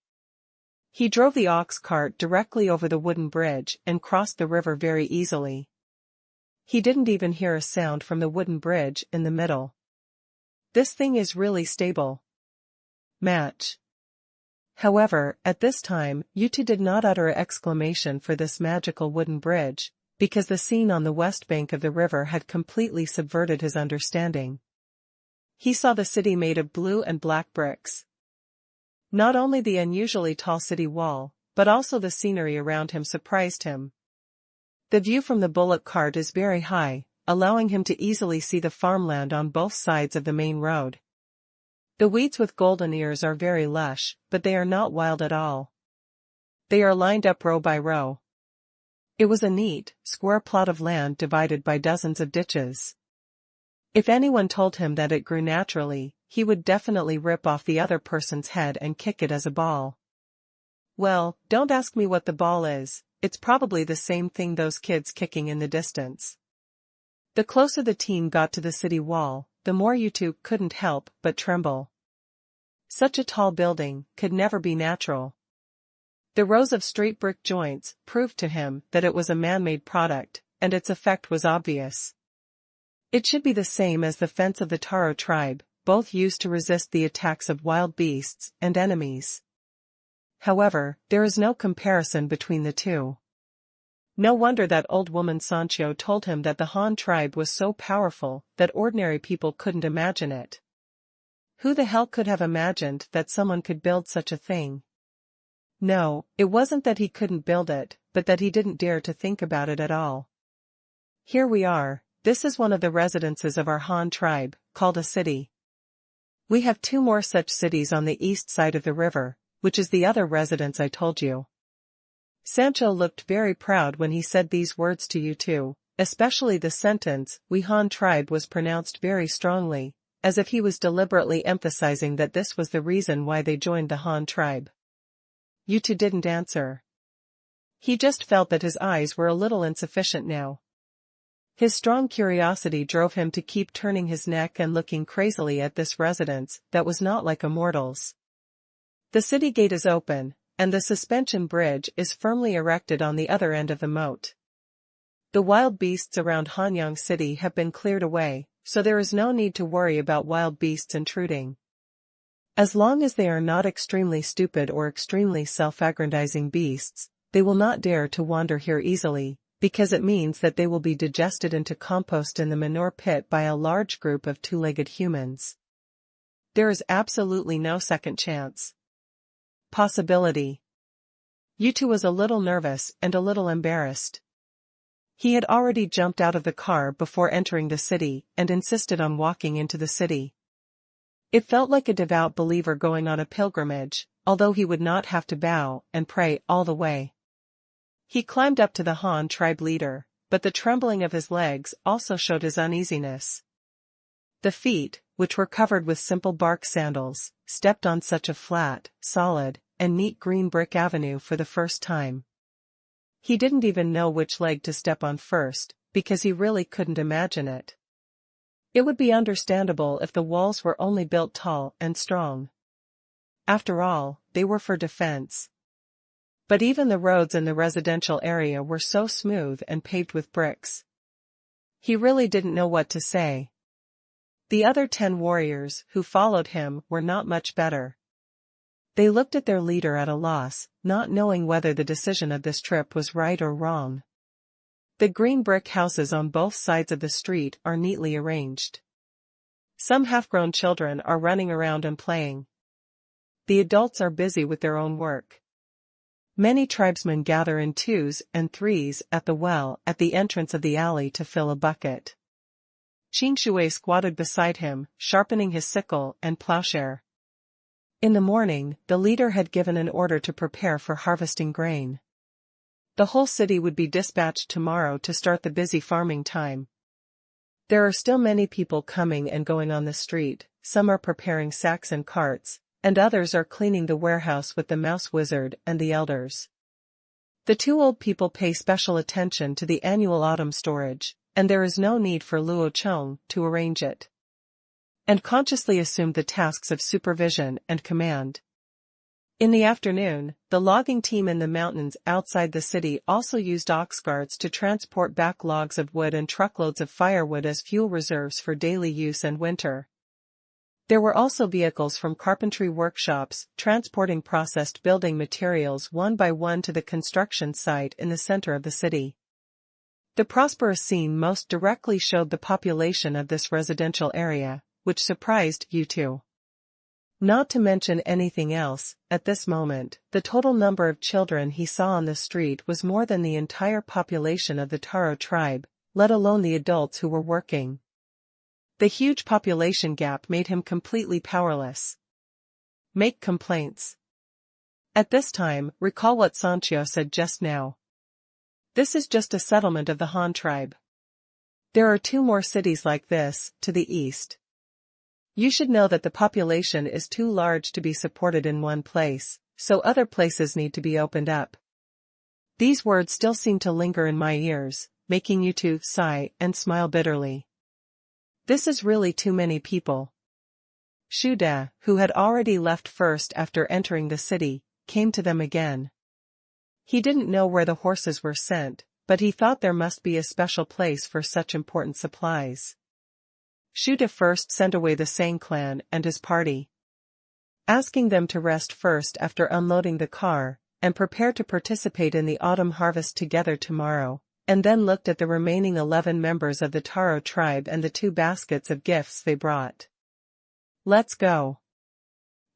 He drove the ox cart directly over the wooden bridge and crossed the river very easily. He didn't even hear a sound from the wooden bridge in the middle. This thing is really stable. Match. However, at this time, Yutu did not utter an exclamation for this magical wooden bridge, because the scene on the west bank of the river had completely subverted his understanding. He saw the city made of blue and black bricks. Not only the unusually tall city wall, but also the scenery around him surprised him. The view from the bullock cart is very high, allowing him to easily see the farmland on both sides of the main road. The weeds with golden ears are very lush, but they are not wild at all. They are lined up row by row. It was a neat, square plot of land divided by dozens of ditches. If anyone told him that it grew naturally, he would definitely rip off the other person's head and kick it as a ball. Well, don't ask me what the ball is, it's probably the same thing those kids kicking in the distance. The closer the team got to the city wall, the more Yutu couldn't help but tremble. Such a tall building could never be natural. The rows of straight brick joints proved to him that it was a man-made product, and its effect was obvious. It should be the same as the fence of the Taro tribe, both used to resist the attacks of wild beasts and enemies. However, there is no comparison between the two. No wonder that old woman Sancho told him that the Han tribe was so powerful that ordinary people couldn't imagine it. Who the hell could have imagined that someone could build such a thing? No, it wasn't that he couldn't build it, but that he didn't dare to think about it at all. Here we are, this is one of the residences of our Han tribe, called a city. We have 2 more such cities on the east side of the river, which is the other residence I told you. Sancho looked very proud when he said these words to you too, especially the sentence, "we Han tribe" was pronounced very strongly, as if he was deliberately emphasizing that this was the reason why they joined the Han tribe. Yutu didn't answer. He just felt that his eyes were a little insufficient now. His strong curiosity drove him to keep turning his neck and looking crazily at this residence that was not like a mortal's. The city gate is open, and the suspension bridge is firmly erected on the other end of the moat. The wild beasts around Hanyang City have been cleared away, so there is no need to worry about wild beasts intruding. As long as they are not extremely stupid or extremely self-aggrandizing beasts, they will not dare to wander here easily, because it means that they will be digested into compost in the manure pit by a large group of 2-legged humans. There is absolutely no second chance. Possibility. Yutu was a little nervous and a little embarrassed. He had already jumped out of the car before entering the city and insisted on walking into the city. It felt like a devout believer going on a pilgrimage, although he would not have to bow and pray all the way. He climbed up to the Han tribe leader, but the trembling of his legs also showed his uneasiness. The feet, which were covered with simple bark sandals, stepped on such a flat, solid, and neat green brick avenue for the first time. He didn't even know which leg to step on first, because he really couldn't imagine it. It would be understandable if the walls were only built tall and strong. After all, they were for defense. But even the roads in the residential area were so smooth and paved with bricks. He really didn't know what to say. The other 10 warriors who followed him were not much better. They looked at their leader at a loss, not knowing whether the decision of this trip was right or wrong. The green brick houses on both sides of the street are neatly arranged. Some half-grown children are running around and playing. The adults are busy with their own work. Many tribesmen gather in 2s and 3s at the well at the entrance of the alley to fill a bucket. Qingshu squatted beside him, sharpening his sickle and plowshare. In the morning, the leader had given an order to prepare for harvesting grain. The whole city would be dispatched tomorrow to start the busy farming time. There are still many people coming and going on the street, some are preparing sacks and carts, and others are cleaning the warehouse with the mouse wizard and the elders. The 2 old people pay special attention to the annual autumn storage, and there is no need for Luo Chong to arrange it. And consciously assumed the tasks of supervision and command. In the afternoon, the logging team in the mountains outside the city also used ox carts to transport back logs of wood and truckloads of firewood as fuel reserves for daily use and winter. There were also vehicles from carpentry workshops transporting processed building materials one by one to the construction site in the center of the city. The prosperous scene most directly showed the population of this residential area, which surprised Yutu. Not to mention anything else, at this moment, the total number of children he saw on the street was more than the entire population of the Taro tribe, let alone the adults who were working. The huge population gap made him completely powerless. Make complaints. At this time, recall what Sancho said just now. This is just a settlement of the Han tribe. There are 2 more cities like this, to the east. You should know that the population is too large to be supported in one place, so other places need to be opened up. These words still seem to linger in my ears, making Yutu sigh and smile bitterly. This is really too many people. Shuda, who had already left first after entering the city, came to them again. He didn't know where the horses were sent, but he thought there must be a special place for such important supplies. Shuda first sent away the Sang clan and his party, asking them to rest first after unloading the car, and prepare to participate in the autumn harvest together tomorrow, and then looked at the remaining 11 members of the Taro tribe and the 2 baskets of gifts they brought. Let's go.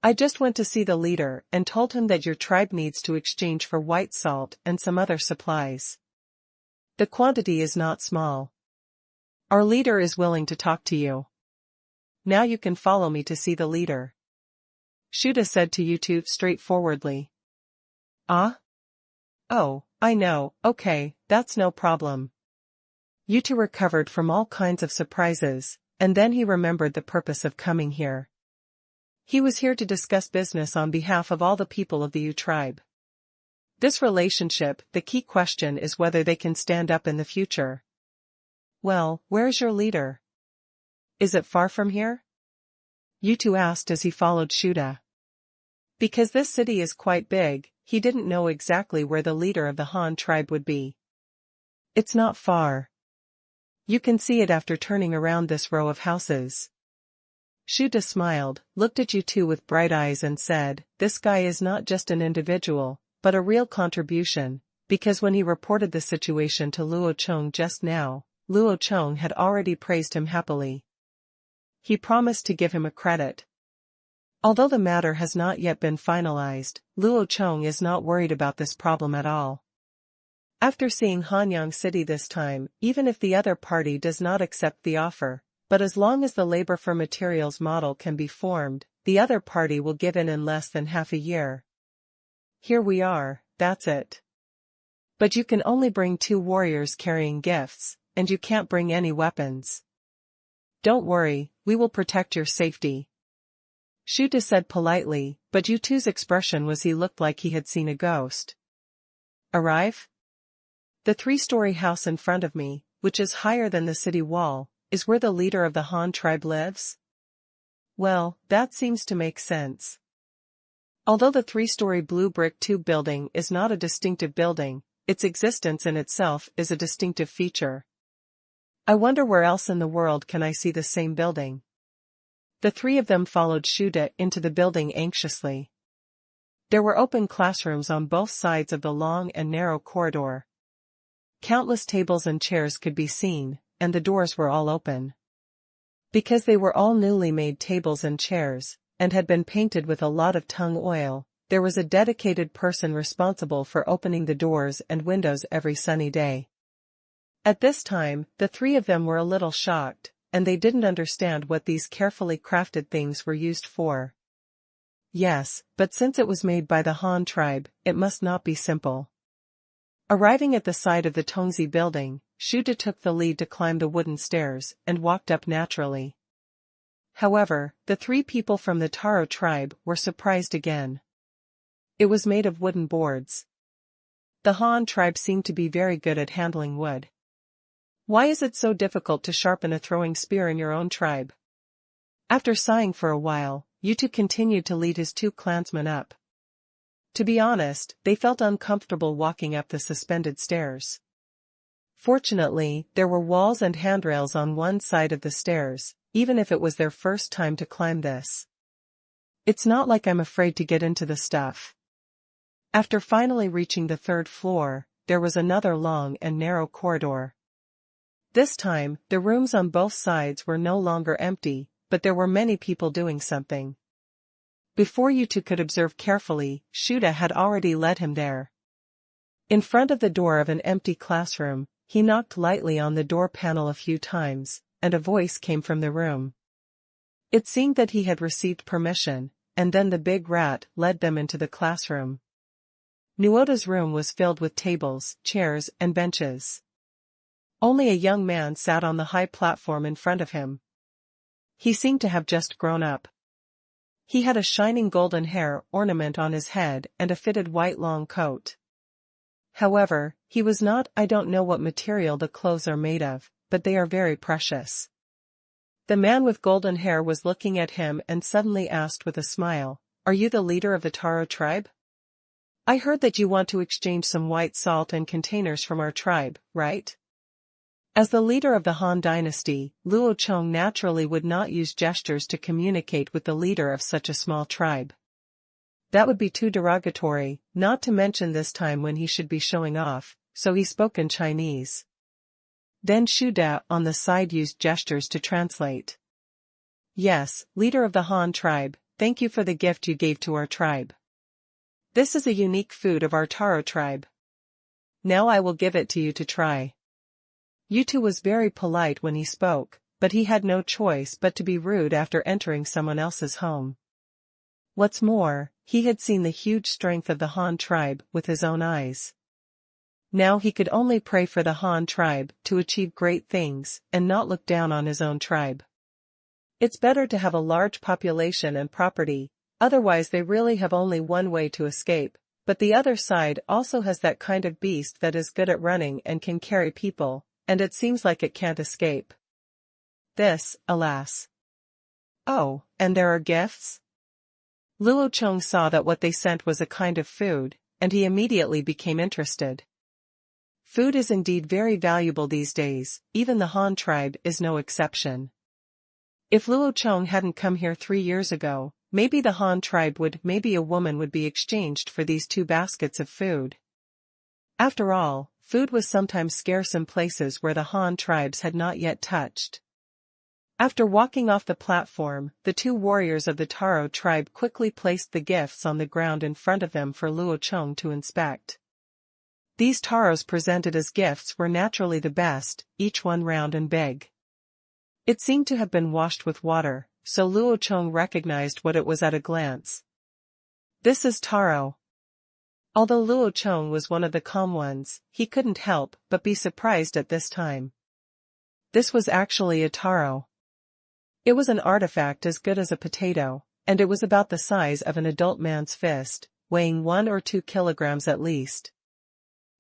I just went to see the leader and told him that your tribe needs to exchange for white salt and some other supplies. The quantity is not small. Our leader is willing to talk to you. Now you can follow me to see the leader. Shuda said to Yutu straightforwardly. Ah? Oh, I know, okay, that's no problem. Yutu recovered from all kinds of surprises, and then he remembered the purpose of coming here. He was here to discuss business on behalf of all the people of the Yu tribe. This relationship, the key question is whether they can stand up in the future. Well, where's your leader? Is it far from here? Yutu asked as he followed Shuda. Because this city is quite big, he didn't know exactly where the leader of the Han tribe would be. It's not far. You can see it after turning around this row of houses. Shuda smiled, looked at Yutu with bright eyes and said, this guy is not just an individual, but a real contribution, because when he reported the situation to Luo Chong just now, Luo Chong had already praised him happily. He promised to give him a credit. Although the matter has not yet been finalized, Luo Chong is not worried about this problem at all. After seeing Hanyang City this time, even if the other party does not accept the offer, but as long as the labor for materials model can be formed, the other party will give in less than half a year. Here we are, that's it. But you can only bring 2 warriors carrying gifts, and you can't bring any weapons. Don't worry, we will protect your safety. Shuda said politely, but Yutu's expression was he looked like he had seen a ghost. Arrive? The 3-story house in front of me, which is higher than the city wall, is where the leader of the Han tribe lives? Well, that seems to make sense. Although the 3-story blue brick tube building is not a distinctive building, its existence in itself is a distinctive feature. I wonder where else in the world can I see the same building? The 3 of them followed Shuda into the building anxiously. There were open classrooms on both sides of the long and narrow corridor. Countless tables and chairs could be seen, and the doors were all open. Because they were all newly made tables and chairs, and had been painted with a lot of tung oil, there was a dedicated person responsible for opening the doors and windows every sunny day. At this time, the 3 of them were a little shocked, and they didn't understand what these carefully crafted things were used for. Yes, but since it was made by the Han tribe, it must not be simple. Arriving at the side of the Tongzi building, Shuda took the lead to climb the wooden stairs and walked up naturally. However, the 3 people from the Taro tribe were surprised again. It was made of wooden boards. The Han tribe seemed to be very good at handling wood. Why is it so difficult to sharpen a throwing spear in your own tribe? After sighing for a while, Yutu continued to lead his 2 clansmen up. To be honest, they felt uncomfortable walking up the suspended stairs. Fortunately, there were walls and handrails on one side of the stairs, even if it was their first time to climb this. It's not like I'm afraid to get into the stuff. After finally reaching the 3rd floor, there was another long and narrow corridor. This time, the rooms on both sides were no longer empty, but there were many people doing something. Before Yutu could observe carefully, Shuda had already led him there. In front of the door of an empty classroom, he knocked lightly on the door panel a few times, and a voice came from the room. It seemed that he had received permission, and then the big rat led them into the classroom. Nuota's room was filled with tables, chairs, and benches. Only a young man sat on the high platform in front of him. He seemed to have just grown up. He had a shining golden hair ornament on his head and a fitted white long coat. However, he was not. I don't know what material the clothes are made of, but they are very precious. The man with golden hair was looking at him and suddenly asked with a smile, "Are you the leader of the Taro tribe? I heard that you want to exchange some white salt and containers from our tribe, right?" As the leader of the Han dynasty, Luo Chong naturally would not use gestures to communicate with the leader of such a small tribe. That would be too derogatory, not to mention this time when he should be showing off, so he spoke in Chinese. Then Shuda on the side used gestures to translate. "Yes, leader of the Han tribe, thank you for the gift you gave to our tribe. This is a unique food of our Taro tribe. Now I will give it to you to try. Yutu was very polite when he spoke, but he had no choice but to be rude after entering someone else's home. What's more, he had seen the huge strength of the Han tribe with his own eyes. Now he could only pray for the Han tribe to achieve great things and not look down on his own tribe. It's better to have a large population and property, otherwise they really have only one way to escape, but the other side also has that kind of beast that is good at running and can carry people, and it seems like it can't escape. This, alas. Oh, and there are gifts? Luo Chong saw that what they sent was a kind of food, and he immediately became interested. Food is indeed very valuable these days, even the Han tribe is no exception. If Luo Chong hadn't come here 3 years ago, maybe the Han tribe maybe a woman would be exchanged for these 2 baskets of food. After all, food was sometimes scarce in places where the Han tribes had not yet touched. After walking off the platform, the 2 warriors of the Taro tribe quickly placed the gifts on the ground in front of them for Luo Chong to inspect. These taros presented as gifts were naturally the best, each one round and big. It seemed to have been washed with water, so Luo Chong recognized what it was at a glance. This is taro. Although Luo Chong was one of the calm ones, he couldn't help but be surprised at this time. This was actually a taro. It was an artifact as good as a potato, and it was about the size of an adult man's fist, weighing 1 or 2 kilograms at least.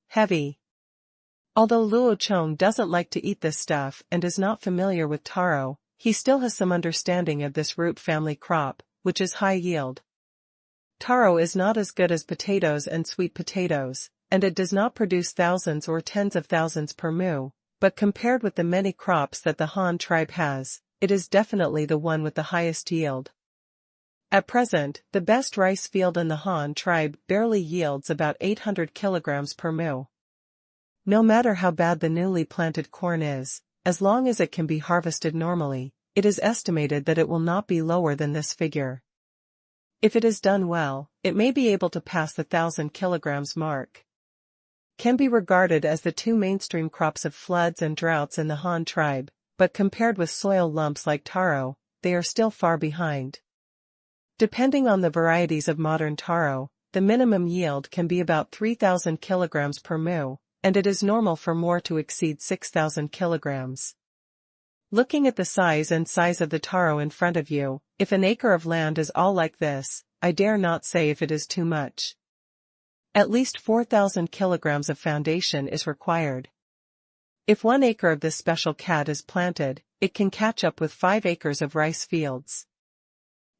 Heavy. Although Luo Chong doesn't like to eat this stuff and is not familiar with taro, he still has some understanding of this root family crop, which is high yield. Taro is not as good as potatoes and sweet potatoes, and it does not produce thousands or tens of thousands per mu, but compared with the many crops that the Han tribe has, it is definitely the one with the highest yield. At present, the best rice field in the Han tribe barely yields about 800 kilograms per mu. No matter how bad the newly planted corn is, as long as it can be harvested normally, it is estimated that it will not be lower than this figure. If it is done well, it may be able to pass the 1,000 kilograms mark. Can be regarded as the 2 mainstream crops of floods and droughts in the Han tribe, but compared with soil lumps like taro, they are still far behind. Depending on the varieties of modern taro, the minimum yield can be about 3,000 kilograms per mu, and it is normal for more to exceed 6,000 kilograms. Looking at the size of the taro in front of you, if an acre of land is all like this, I dare not say if it is too much. At least 4,000 kilograms of foundation is required. If 1 acre of this special cat is planted, it can catch up with 5 acres of rice fields.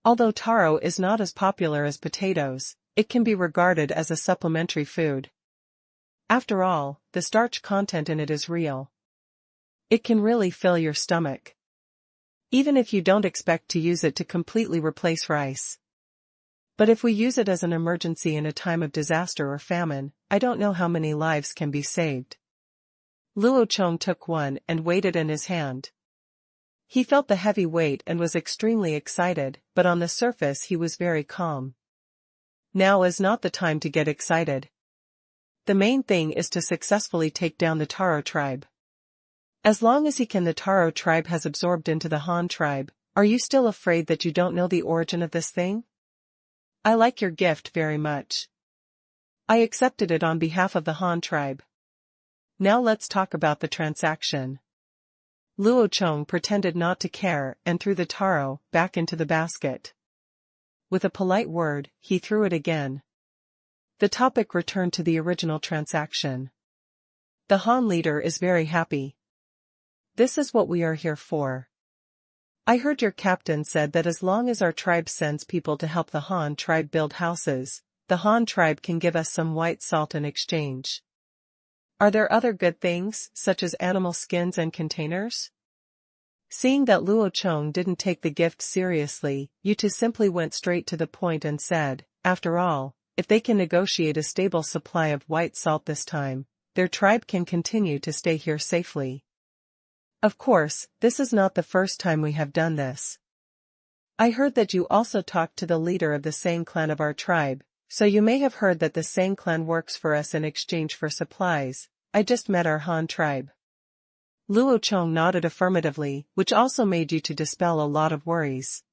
Although taro is not as popular as potatoes, it can be regarded as a supplementary food. After all, the starch content in it is real. It can really fill your stomach. Even if you don't expect to use it to completely replace rice. But if we use it as an emergency in a time of disaster or famine, I don't know how many lives can be saved. Luo Chong took one and weighed it in his hand. He felt the heavy weight and was extremely excited, but on the surface he was very calm. Now is not the time to get excited. The main thing is to successfully take down the Taro tribe. As long as the Taro tribe has absorbed into the Han tribe, are you still afraid that you don't know the origin of this thing? I like your gift very much. I accepted it on behalf of the Han tribe. Now let's talk about the transaction. Luo Chong pretended not to care and threw the taro back into the basket. With a polite word, he threw it again. The topic returned to the original transaction. The Han leader is very happy. This is what we are here for. I heard your captain said that as long as our tribe sends people to help the Han tribe build houses, the Han tribe can give us some white salt in exchange. Are there other good things, such as animal skins and containers? Seeing that Luo Chong didn't take the gift seriously, Yutu simply went straight to the point and said, after all, if they can negotiate a stable supply of white salt this time, their tribe can continue to stay here safely. Of course, this is not the first time we have done this. I heard that you also talked to the leader of the Sang clan of our tribe, so you may have heard that the Sang clan works for us in exchange for supplies. I just met our Han tribe. Luo Chong nodded affirmatively, which also made you to dispel a lot of worries.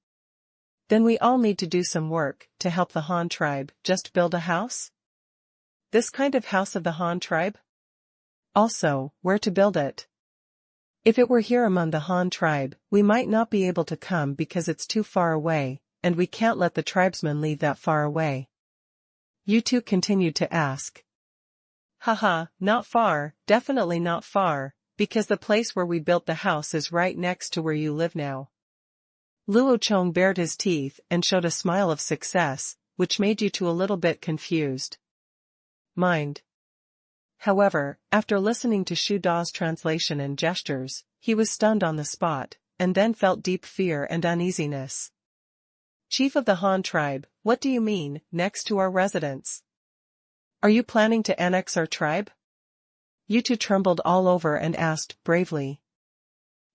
Then we all need to do some work, to help the Han tribe, just build a house? This kind of house of the Han tribe? Also, where to build it? If it were here among the Han tribe, we might not be able to come because it's too far away, and we can't let the tribesmen leave that far away. You two continued to ask. Haha, not far, definitely not far, because the place where we built the house is right next to where you live now. Luo Chong bared his teeth and showed a smile of success, which made you two a little bit confused. Mind. However, after listening to Shu Da's translation and gestures, he was stunned on the spot, and then felt deep fear and uneasiness. Chief of the Han tribe, what do you mean, next to our residence? Are you planning to annex our tribe? Yutu trembled all over and asked, bravely.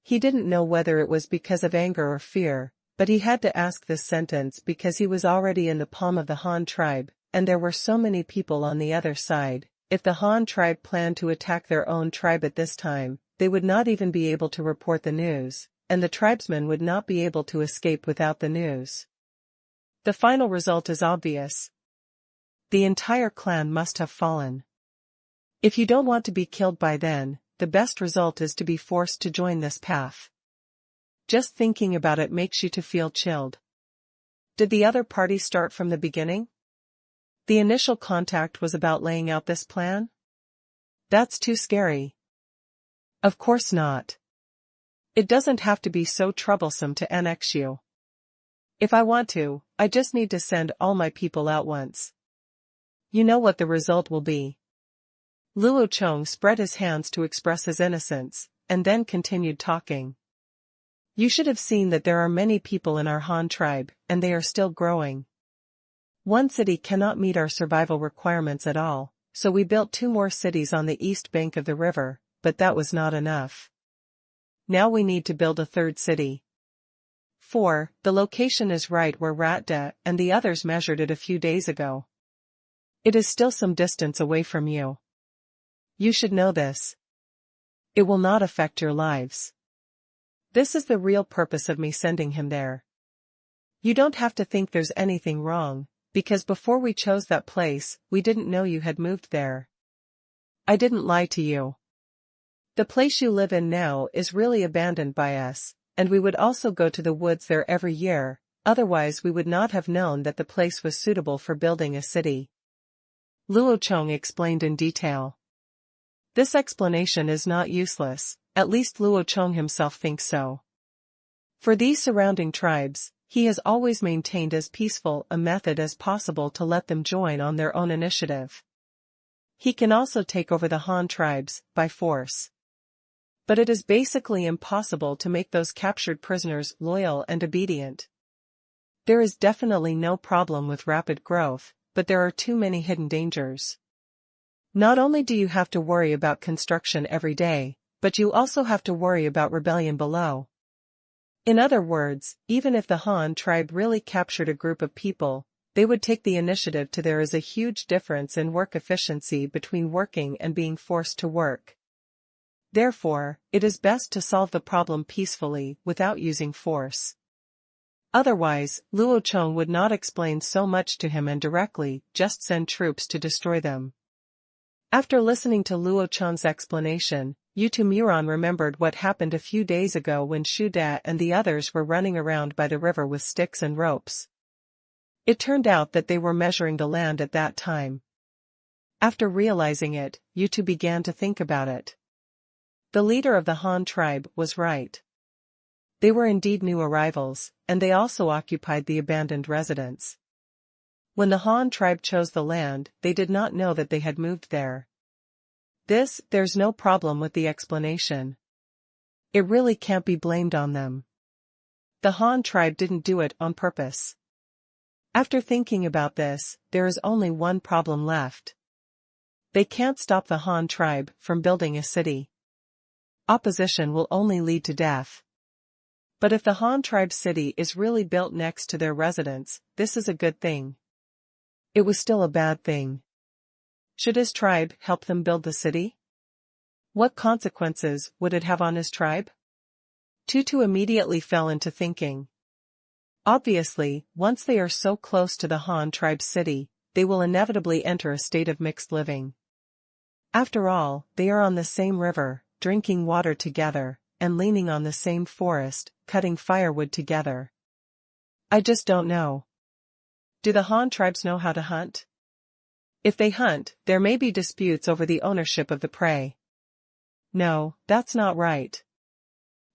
He didn't know whether it was because of anger or fear, but he had to ask this sentence because he was already in the palm of the Han tribe, and there were so many people on the other side. If the Han tribe planned to attack their own tribe at this time, they would not even be able to report the news, and the tribesmen would not be able to escape without the news. The final result is obvious. The entire clan must have fallen. If you don't want to be killed by then, the best result is to be forced to join this path. Just thinking about it makes you to feel chilled. Did the other party start from the beginning? The initial contact was about laying out this plan? That's too scary. Of course not. It doesn't have to be so troublesome to annex you. If I want to, I just need to send all my people out once. You know what the result will be. Luo Chong spread his hands to express his innocence, and then continued talking. You should have seen that there are many people in our Han tribe, and they are still growing. One city cannot meet our survival requirements at all, so we built 2 more cities on the east bank of the river, but that was not enough. Now we need to build a 3rd city. 4. The location is right where Ratda and the others measured it a few days ago. It is still some distance away from you. You should know this. It will not affect your lives. This is the real purpose of me sending him there. You don't have to think there's anything wrong, because before we chose that place, we didn't know you had moved there. I didn't lie to you. The place you live in now is really abandoned by us, and we would also go to the woods there every year, otherwise we would not have known that the place was suitable for building a city. Luo Chong explained in detail. This explanation is not useless, at least Luo Chong himself thinks so. For these surrounding tribes, he has always maintained as peaceful a method as possible to let them join on their own initiative. He can also take over the Han tribes, by force. But it is basically impossible to make those captured prisoners loyal and obedient. There is definitely no problem with rapid growth, but there are too many hidden dangers. Not only do you have to worry about construction every day, but you also have to worry about rebellion below. In other words, even if the Han tribe really captured a group of people, they would take the initiative to. There is a huge difference in work efficiency between working and being forced to work. Therefore, it is best to solve the problem peacefully, without using force. Otherwise, Luo Chong would not explain so much to him and directly, just send troops to destroy them. After listening to Luo Chong's explanation, Yutu Muron remembered what happened a few days ago when Shu Da and the others were running around by the river with sticks and ropes. It turned out that they were measuring the land at that time. After realizing it, Yutu began to think about it. The leader of the Han tribe was right. They were indeed new arrivals, and they also occupied the abandoned residence. When the Han tribe chose the land, they did not know that they had moved there. There's no problem with the explanation. It really can't be blamed on them. The Han tribe didn't do it on purpose. After thinking about this, there is only one problem left. They can't stop the Han tribe from building a city. Opposition will only lead to death. But if the Han tribe's city is really built next to their residence, this is a good thing. It was still a bad thing. Should his tribe help them build the city? What consequences would it have on his tribe? Tutu immediately fell into thinking. Obviously, once they are so close to the Han tribe's city, they will inevitably enter a state of mixed living. After all, they are on the same river, drinking water together, and leaning on the same forest, cutting firewood together. I just don't know. Do the Han tribes know how to hunt? If they hunt, there may be disputes over the ownership of the prey. No, that's not right.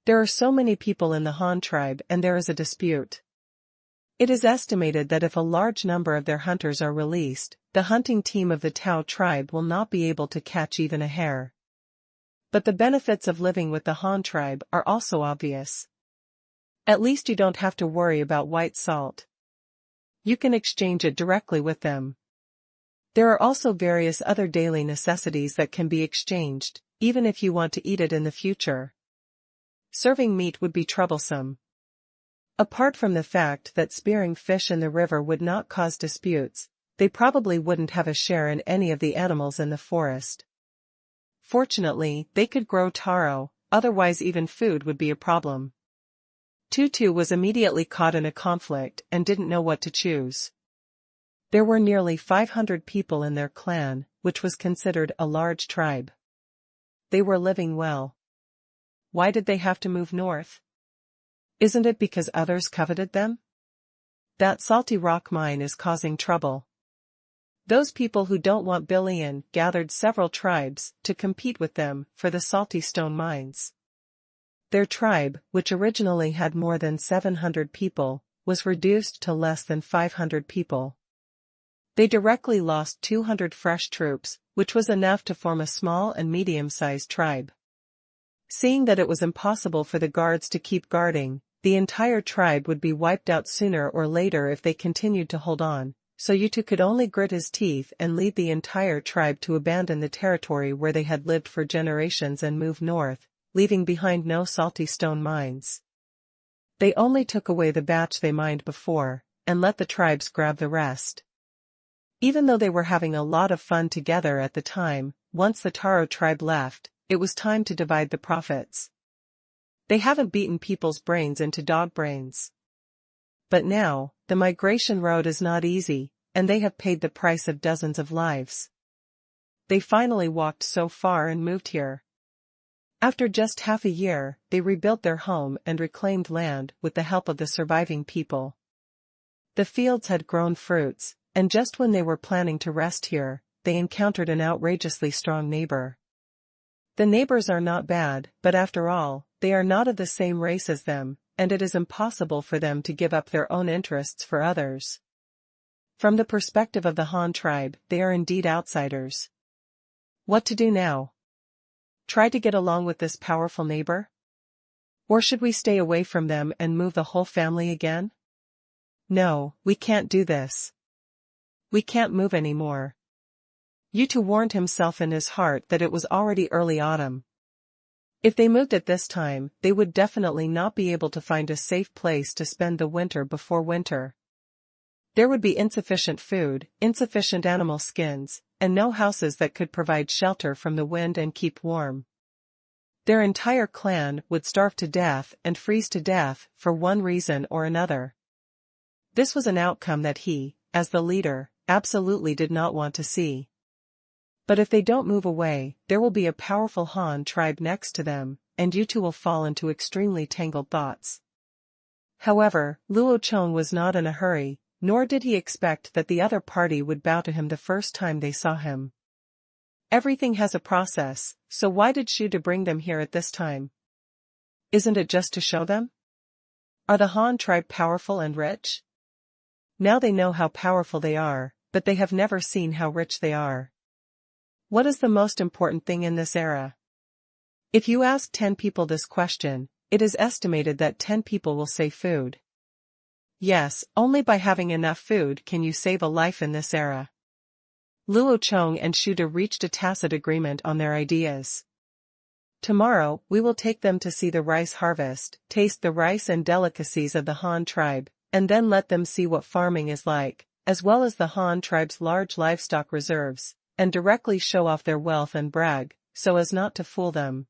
There are so many people in the Han tribe and there is a dispute. It is estimated that if a large number of their hunters are released, the hunting team of the Tao tribe will not be able to catch even a hare. But the benefits of living with the Han tribe are also obvious. At least you don't have to worry about white salt. You can exchange it directly with them. There are also various other daily necessities that can be exchanged, even if you want to eat it in the future. Serving meat would be troublesome. Apart from the fact that spearing fish in the river would not cause disputes, they probably wouldn't have a share in any of the animals in the forest. Fortunately, they could grow taro, otherwise even food would be a problem. Tutu was immediately caught in a conflict and didn't know what to choose. There were nearly 500 people in their clan, which was considered a large tribe. They were living well. Why did they have to move north? Isn't it because others coveted them? That salty rock mine is causing trouble. Those people who don't want Billion gathered several tribes to compete with them for the salty stone mines. Their tribe, which originally had more than 700 people, was reduced to less than 500 people. They directly lost 200 fresh troops, which was enough to form a small and medium-sized tribe. Seeing that it was impossible for the guards to keep guarding, the entire tribe would be wiped out sooner or later if they continued to hold on, so Yutu could only grit his teeth and lead the entire tribe to abandon the territory where they had lived for generations and move north, leaving behind no salty stone mines. They only took away the batch they mined before, and let the tribes grab the rest. Even though they were having a lot of fun together at the time, once the Taro tribe left, it was time to divide the profits. They haven't beaten people's brains into dog brains. But now, the migration road is not easy, and they have paid the price of dozens of lives. They finally walked so far and moved here. After just half a year, they rebuilt their home and reclaimed land with the help of the surviving people. The fields had grown fruits, and just when they were planning to rest here, they encountered an outrageously strong neighbor. The neighbors are not bad, but after all, they are not of the same race as them, and it is impossible for them to give up their own interests for others. From the perspective of the Han tribe, they are indeed outsiders. What to do now? Try to get along with this powerful neighbor? Or should we stay away from them and move the whole family again? No, we can't do this. We can't move anymore. Yutu warned himself in his heart that it was already early autumn. If they moved at this time, they would definitely not be able to find a safe place to spend the winter before winter. There would be insufficient food, insufficient animal skins, and no houses that could provide shelter from the wind and keep warm. Their entire clan would starve to death and freeze to death for one reason or another. This was an outcome that he, as the leader, absolutely did not want to see. But if they don't move away, there will be a powerful Han tribe next to them, and Yutu will fall into extremely tangled thoughts. However, Luo Chong was not in a hurry, nor did he expect that the other party would bow to him the first time they saw him. Everything has a process, so why did Shuda bring them here at this time? Isn't it just to show them? Are the Han tribe powerful and rich? Now they know how powerful they are, but they have never seen how rich they are. What is the most important thing in this era? If you ask 10 people this question, it is estimated that 10 people will say food. Yes, only by having enough food can you save a life in this era. Luo Chong and Shuda reached a tacit agreement on their ideas. Tomorrow, we will take them to see the rice harvest, taste the rice and delicacies of the Han tribe, and then let them see what farming is like, as well as the Han tribe's large livestock reserves, and directly show off their wealth and brag, so as not to fool them.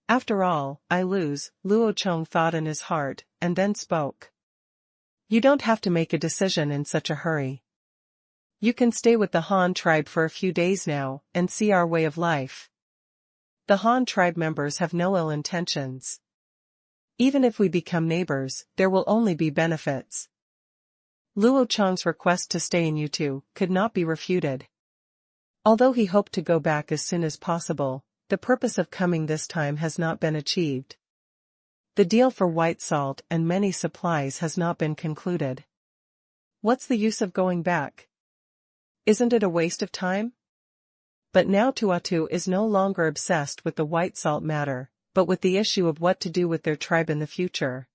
After all, I lose, Luo Chong thought in his heart, and then spoke. You don't have to make a decision in such a hurry. You can stay with the Han tribe for a few days now, and see our way of life. The Han tribe members have no ill intentions. Even if we become neighbors, there will only be benefits. Luo Chong's request to stay in Yutu could not be refuted. Although he hoped to go back as soon as possible, the purpose of coming this time has not been achieved. The deal for white salt and many supplies has not been concluded. What's the use of going back? Isn't it a waste of time? But now Tuatu is no longer obsessed with the white salt matter, but with the issue of what to do with their tribe in the future.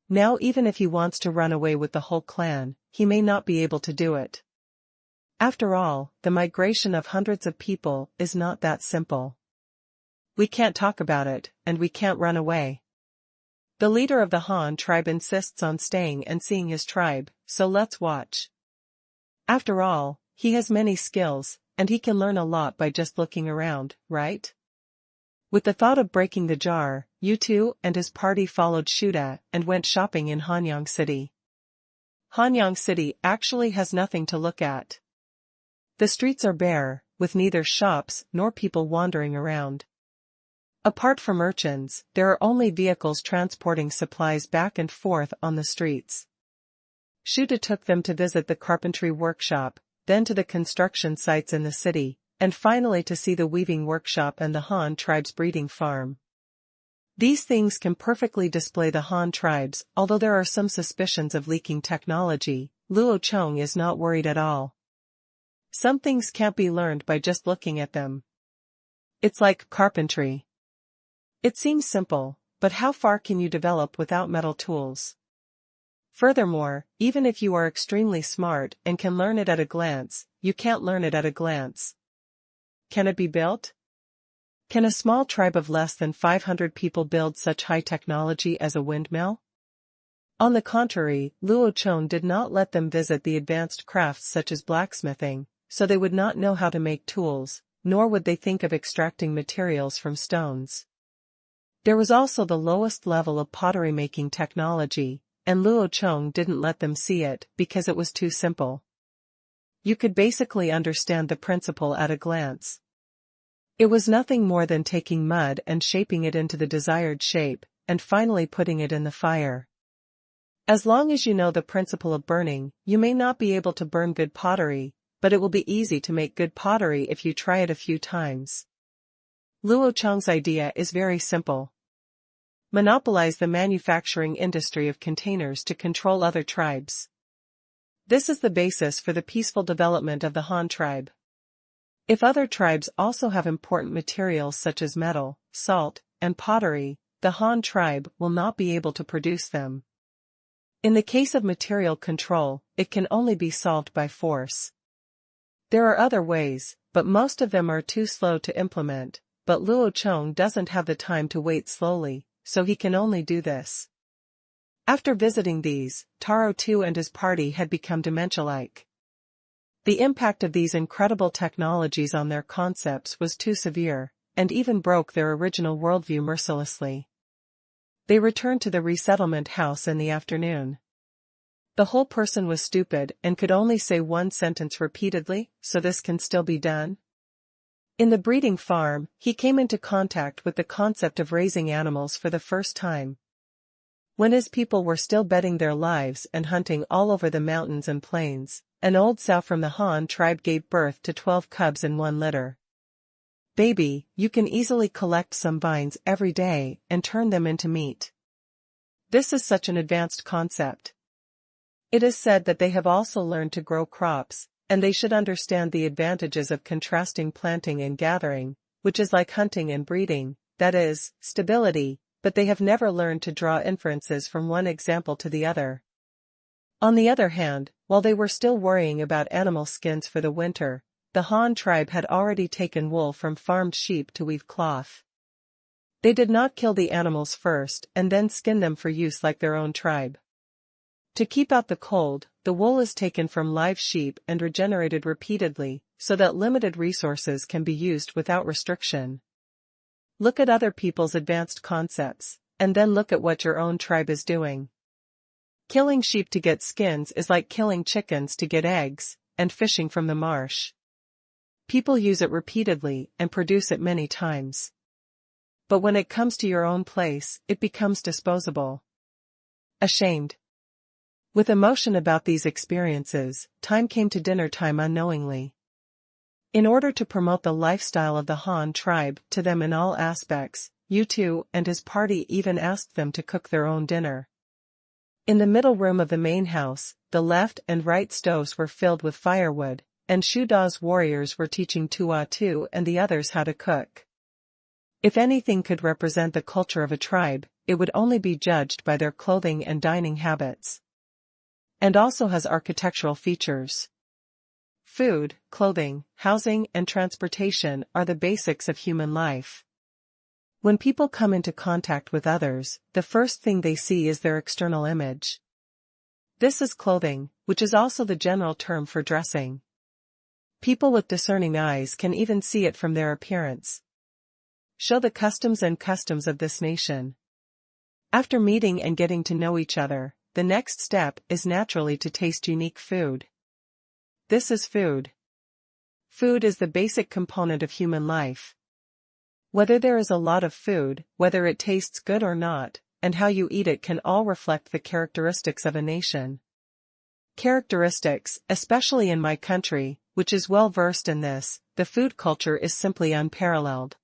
Now even if he wants to run away with the whole clan, he may not be able to do it. After all, the migration of hundreds of people is not that simple. We can't talk about it, and we can't run away. The leader of the Han tribe insists on staying and seeing his tribe, so let's watch. After all, he has many skills, and he can learn a lot by just looking around, right? With the thought of breaking the jar, Yutu and his party followed Shuda and went shopping in Hanyang City. Hanyang City actually has nothing to look at. The streets are bare, with neither shops nor people wandering around. Apart from urchins, there are only vehicles transporting supplies back and forth on the streets. Shuda took them to visit the carpentry workshop, then to the construction sites in the city, and finally to see the weaving workshop and the Han tribe's breeding farm. These things can perfectly display the Han tribes, although there are some suspicions of leaking technology. Luo Chong is not worried at all. Some things can't be learned by just looking at them. It's like carpentry. It seems simple, but how far can you develop without metal tools? Furthermore, even if you are extremely smart and can learn it at a glance, you can't learn it at a glance. Can it be built? Can a small tribe of less than 500 people build such high technology as a windmill? On the contrary, Luo Chong did not let them visit the advanced crafts such as blacksmithing, so they would not know how to make tools, nor would they think of extracting materials from stones. There was also the lowest level of pottery-making technology, and Luo Chong didn't let them see it because it was too simple. You could basically understand the principle at a glance. It was nothing more than taking mud and shaping it into the desired shape, and finally putting it in the fire. As long as you know the principle of burning, you may not be able to burn good pottery, but it will be easy to make good pottery if you try it a few times. Luo Chong's idea is very simple. Monopolize the manufacturing industry of containers to control other tribes. This is the basis for the peaceful development of the Han tribe. If other tribes also have important materials such as metal, salt, and pottery, the Han tribe will not be able to produce them. In the case of material control, it can only be solved by force. There are other ways, but most of them are too slow to implement, but Luo Chong doesn't have the time to wait slowly, so he can only do this. After visiting these, Taro too and his party had become dementia-like. The impact of these incredible technologies on their concepts was too severe, and even broke their original worldview mercilessly. They returned to the resettlement house in the afternoon. The whole person was stupid and could only say one sentence repeatedly, so this can still be done? In the breeding farm, he came into contact with the concept of raising animals for the first time. When his people were still betting their lives and hunting all over the mountains and plains, an old sow from the Han tribe gave birth to 12 cubs in one litter. Baby, you can easily collect some vines every day and turn them into meat. This is such an advanced concept. It is said that they have also learned to grow crops, and they should understand the advantages of contrasting planting and gathering, which is like hunting and breeding, that is, stability, but they have never learned to draw inferences from one example to the other. On the other hand, while they were still worrying about animal skins for the winter, the Han tribe had already taken wool from farmed sheep to weave cloth. They did not kill the animals first and then skin them for use like their own tribe. To keep out the cold, the wool is taken from live sheep and regenerated repeatedly, so that limited resources can be used without restriction. Look at other people's advanced concepts, and then look at what your own tribe is doing. Killing sheep to get skins is like killing chickens to get eggs, and fishing from the marsh. People use it repeatedly and produce it many times. But when it comes to your own place, it becomes disposable. Ashamed. With emotion about these experiences, time came to dinner time unknowingly. In order to promote the lifestyle of the Han tribe to them in all aspects, Yutu and his party even asked them to cook their own dinner. In the middle room of the main house, the left and right stoves were filled with firewood, and Shu Da's warriors were teaching Tua Tu and the others how to cook. If anything could represent the culture of a tribe, it would only be judged by their clothing and dining habits. And also has architectural features. Food, clothing, housing, and transportation are the basics of human life. When people come into contact with others, the first thing they see is their external image. This is clothing, which is also the general term for dressing. People with discerning eyes can even see it from their appearance. Show the customs of this nation. After meeting and getting to know each other, the next step is naturally to taste unique food. This is food. Food is the basic component of human life. Whether there is a lot of food, whether it tastes good or not, and how you eat it can all reflect the characteristics of a nation. Characteristics, especially in my country, which is well versed in this, the food culture is simply unparalleled.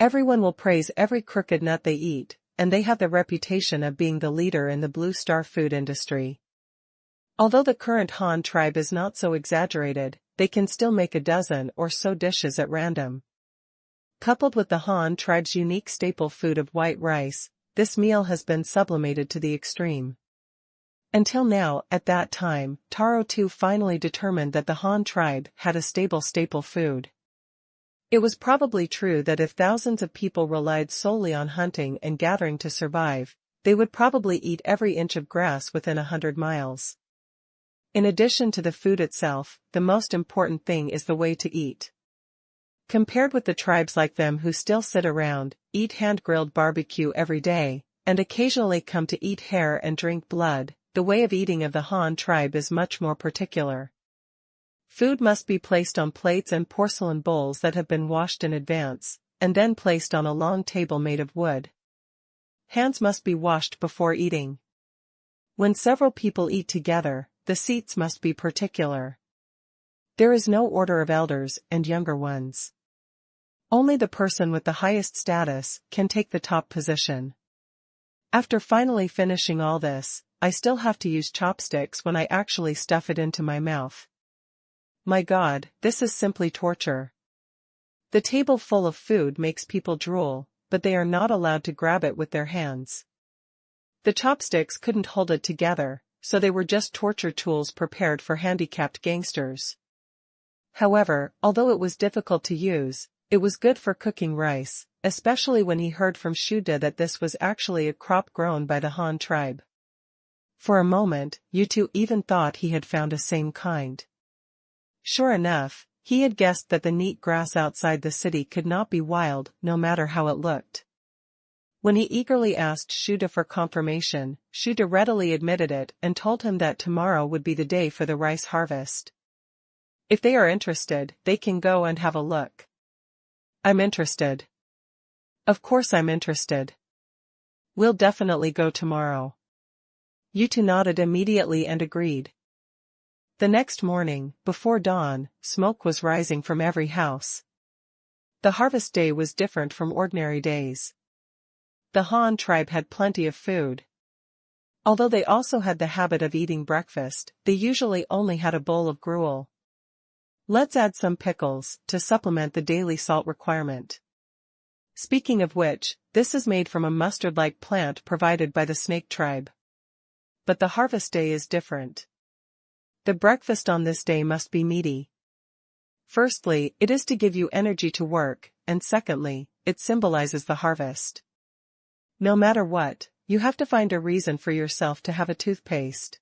Everyone will praise every crooked nut they eat, and they have the reputation of being the leader in the Blue Star food industry. Although the current Han tribe is not so exaggerated, they can still make a dozen or so dishes at random. Coupled with the Han tribe's unique staple food of white rice, this meal has been sublimated to the extreme. Until now, at that time, Taro Tu finally determined that the Han tribe had a stable staple food. It was probably true that if thousands of people relied solely on hunting and gathering to survive, they would probably eat every inch of grass within 100 miles. In addition to the food itself, the most important thing is the way to eat. Compared with the tribes like them who still sit around, eat hand-grilled barbecue every day, and occasionally come to eat hair and drink blood, the way of eating of the Han tribe is much more particular. Food must be placed on plates and porcelain bowls that have been washed in advance, and then placed on a long table made of wood. Hands must be washed before eating. When several people eat together, the seats must be particular. There is no order of elders and younger ones. Only the person with the highest status can take the top position. After finally finishing all this, I still have to use chopsticks when I actually stuff it into my mouth. My God, this is simply torture. The table full of food makes people drool, but they are not allowed to grab it with their hands. The chopsticks couldn't hold it together, so they were just torture tools prepared for handicapped gangsters. However, although it was difficult to use, it was good for cooking rice, especially when he heard from Shuda that this was actually a crop grown by the Han tribe. For a moment, Yutu even thought he had found a same kind. Sure enough, he had guessed that the neat grass outside the city could not be wild, no matter how it looked. When he eagerly asked Shuda for confirmation, Shuda readily admitted it and told him that tomorrow would be the day for the rice harvest. If they are interested, they can go and have a look. I'm interested. Of course I'm interested. We'll definitely go tomorrow. Yutu nodded immediately and agreed. The next morning, before dawn, smoke was rising from every house. The harvest day was different from ordinary days. The Han tribe had plenty of food. Although they also had the habit of eating breakfast, they usually only had a bowl of gruel. Let's add some pickles, to supplement the daily salt requirement. Speaking of which, this is made from a mustard-like plant provided by the snake tribe. But the harvest day is different. The breakfast on this day must be meaty. Firstly, it is to give you energy to work, and secondly, it symbolizes the harvest. No matter what, you have to find a reason for yourself to have a toothpaste.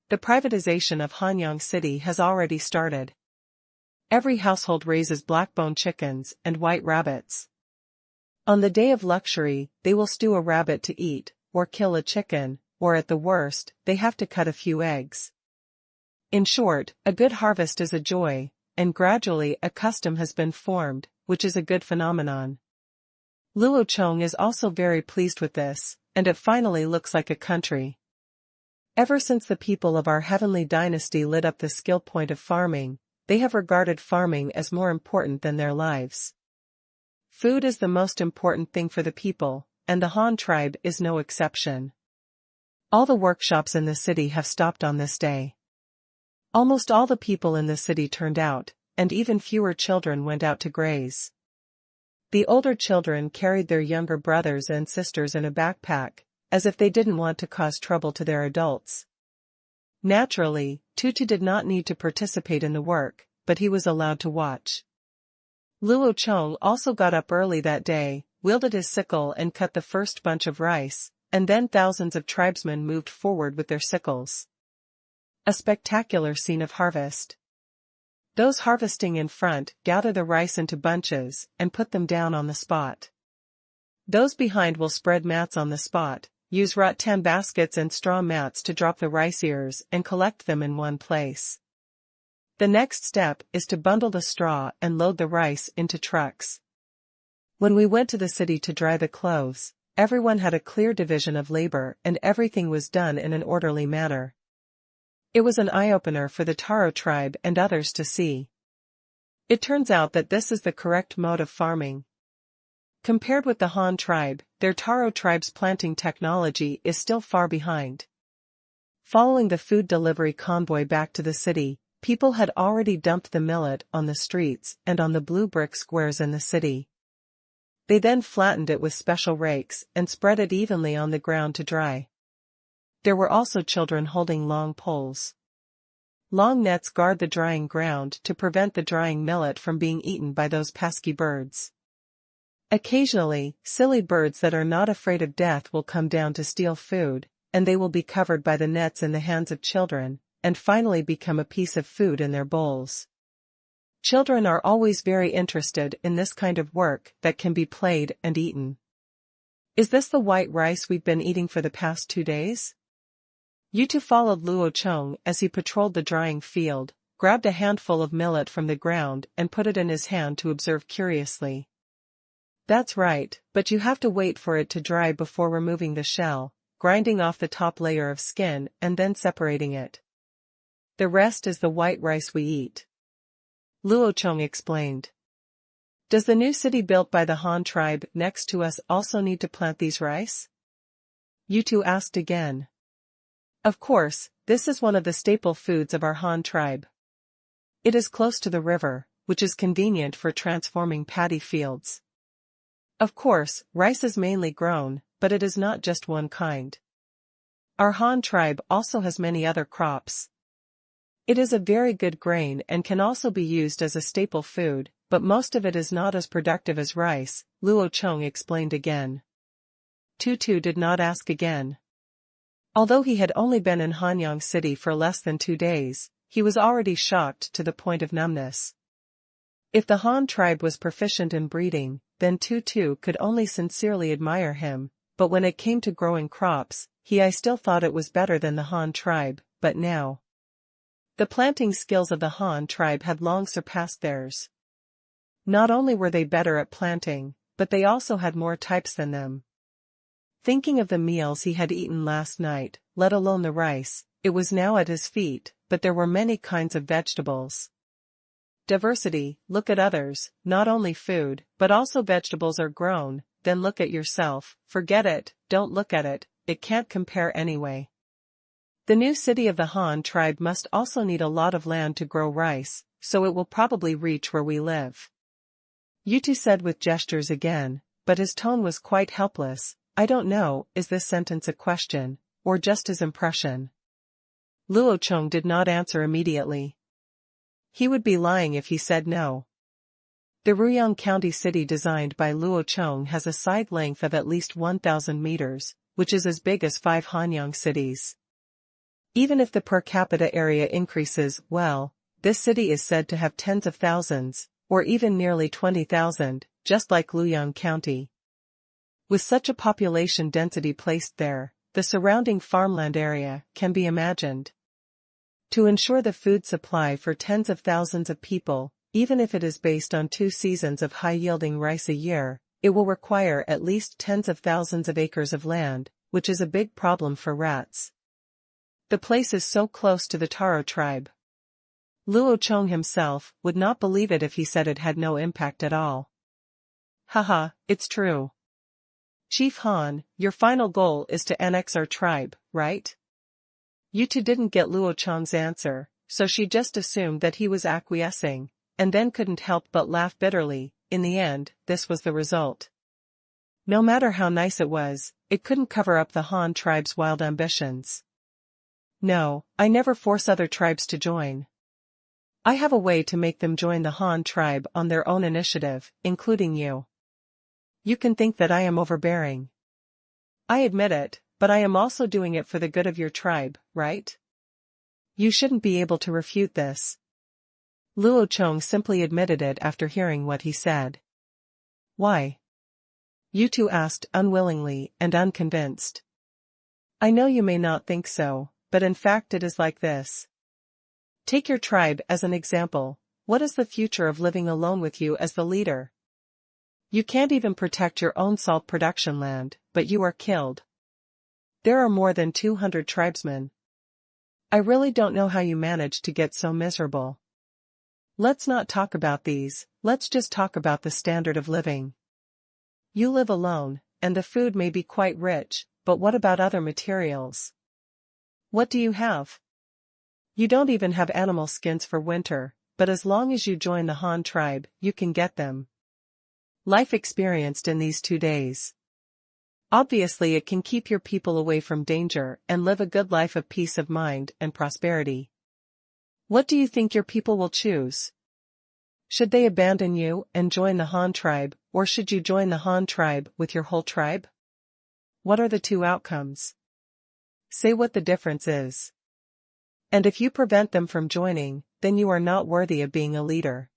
The privatization of Hanyang City has already started. Every household raises black-bone chickens and white rabbits. On the day of luxury, they will stew a rabbit to eat, or kill a chicken, or at the worst, they have to cut a few eggs. In short, a good harvest is a joy, and gradually a custom has been formed, which is a good phenomenon. Luo Chong is also very pleased with this, and it finally looks like a country. Ever since the people of our heavenly dynasty lit up the skill point of farming, they have regarded farming as more important than their lives. Food is the most important thing for the people, and the Han tribe is no exception. All the workshops in the city have stopped on this day. Almost all the people in the city turned out, and even fewer children went out to graze. The older children carried their younger brothers and sisters in a backpack, as if they didn't want to cause trouble to their adults. Naturally, Tutu did not need to participate in the work, but he was allowed to watch. Luo Chong also got up early that day, wielded his sickle and cut the first bunch of rice, and then thousands of tribesmen moved forward with their sickles. A spectacular scene of harvest. Those harvesting in front gather the rice into bunches and put them down on the spot. Those behind will spread mats on the spot, use rattan baskets and straw mats to drop the rice ears and collect them in one place. The next step is to bundle the straw and load the rice into trucks. When we went to the city to dry the clothes, everyone had a clear division of labor and everything was done in an orderly manner. It was an eye-opener for the Taro tribe and others to see. It turns out that this is the correct mode of farming. Compared with the Han tribe, their Taro tribe's planting technology is still far behind. Following the food delivery convoy back to the city, people had already dumped the millet on the streets and on the blue brick squares in the city. They then flattened it with special rakes and spread it evenly on the ground to dry. There were also children holding long poles. Long nets guard the drying ground to prevent the drying millet from being eaten by those pesky birds. Occasionally, silly birds that are not afraid of death will come down to steal food, and they will be covered by the nets in the hands of children, and finally become a piece of food in their bowls. Children are always very interested in this kind of work that can be played and eaten. Is this the white rice we've been eating for the past 2 days? Yutu followed Luo Chong as he patrolled the drying field, grabbed a handful of millet from the ground and put it in his hand to observe curiously. That's right, but you have to wait for it to dry before removing the shell, grinding off the top layer of skin and then separating it. The rest is the white rice we eat. Luo Chong explained. Does the new city built by the Han tribe next to us also need to plant these rice? Yutu asked again. Of course, this is one of the staple foods of our Han tribe. It is close to the river, which is convenient for transforming paddy fields. Of course, rice is mainly grown, but it is not just one kind. Our Han tribe also has many other crops. It is a very good grain and can also be used as a staple food, but most of it is not as productive as rice, Luo Chong explained again. Tutu did not ask again. Although he had only been in Hanyang City for less than 2 days, he was already shocked to the point of numbness. If the Han tribe was proficient in breeding, then Tutu could only sincerely admire him, but when it came to growing crops, I still thought it was better than the Han tribe, but now. The planting skills of the Han tribe had long surpassed theirs. Not only were they better at planting, but they also had more types than them. Thinking of the meals he had eaten last night, let alone the rice, it was now at his feet, but there were many kinds of vegetables. Diversity, look at others, not only food, but also vegetables are grown, then look at yourself, forget it, don't look at it, it can't compare anyway. The new city of the Han tribe must also need a lot of land to grow rice, so it will probably reach where we live. Yutu said with gestures again, but his tone was quite helpless. I don't know, is this sentence a question, or just his impression? Luo Chong did not answer immediately. He would be lying if he said no. The Ruyang County city designed by Luo Chong has a side length of at least 1,000 meters, which is as big as 5 Hanyang cities. Even if the per capita area increases, well, this city is said to have tens of thousands, or even nearly 20,000, just like Luoyang County. With such a population density placed there, the surrounding farmland area can be imagined. To ensure the food supply for tens of thousands of people, even if it is based on 2 seasons of high-yielding rice a year, it will require at least tens of thousands of acres of land, which is a big problem for rats. The place is so close to the Taro tribe. Luo Chong himself would not believe it if he said it had no impact at all. Haha, it's true. Chief Han, your final goal is to annex our tribe, right? Yutu didn't get Luo Chong's answer, so she just assumed that he was acquiescing, and then couldn't help but laugh bitterly. In the end, this was the result. No matter how nice it was, it couldn't cover up the Han tribe's wild ambitions. No, I never force other tribes to join. I have a way to make them join the Han tribe on their own initiative, including you. You can think that I am overbearing. I admit it, but I am also doing it for the good of your tribe, right? You shouldn't be able to refute this. Luo Chong simply admitted it after hearing what he said. Why? Yutu asked unwillingly and unconvinced. I know you may not think so, but in fact it is like this. Take your tribe as an example. What is the future of living alone with you as the leader? You can't even protect your own salt production land, but you are killed. There are more than 200 tribesmen. I really don't know how you managed to get so miserable. Let's not talk about these, let's just talk about the standard of living. You live alone, and the food may be quite rich, but what about other materials? What do you have? You don't even have animal skins for winter, but as long as you join the Han tribe, you can get them. Life experienced in these 2 days. Obviously it can keep your people away from danger and live a good life of peace of mind and prosperity. What do you think your people will choose? Should they abandon you and join the Han tribe, or should you join the Han tribe with your whole tribe? What are the 2 outcomes? Say what the difference is. And if you prevent them from joining, then you are not worthy of being a leader.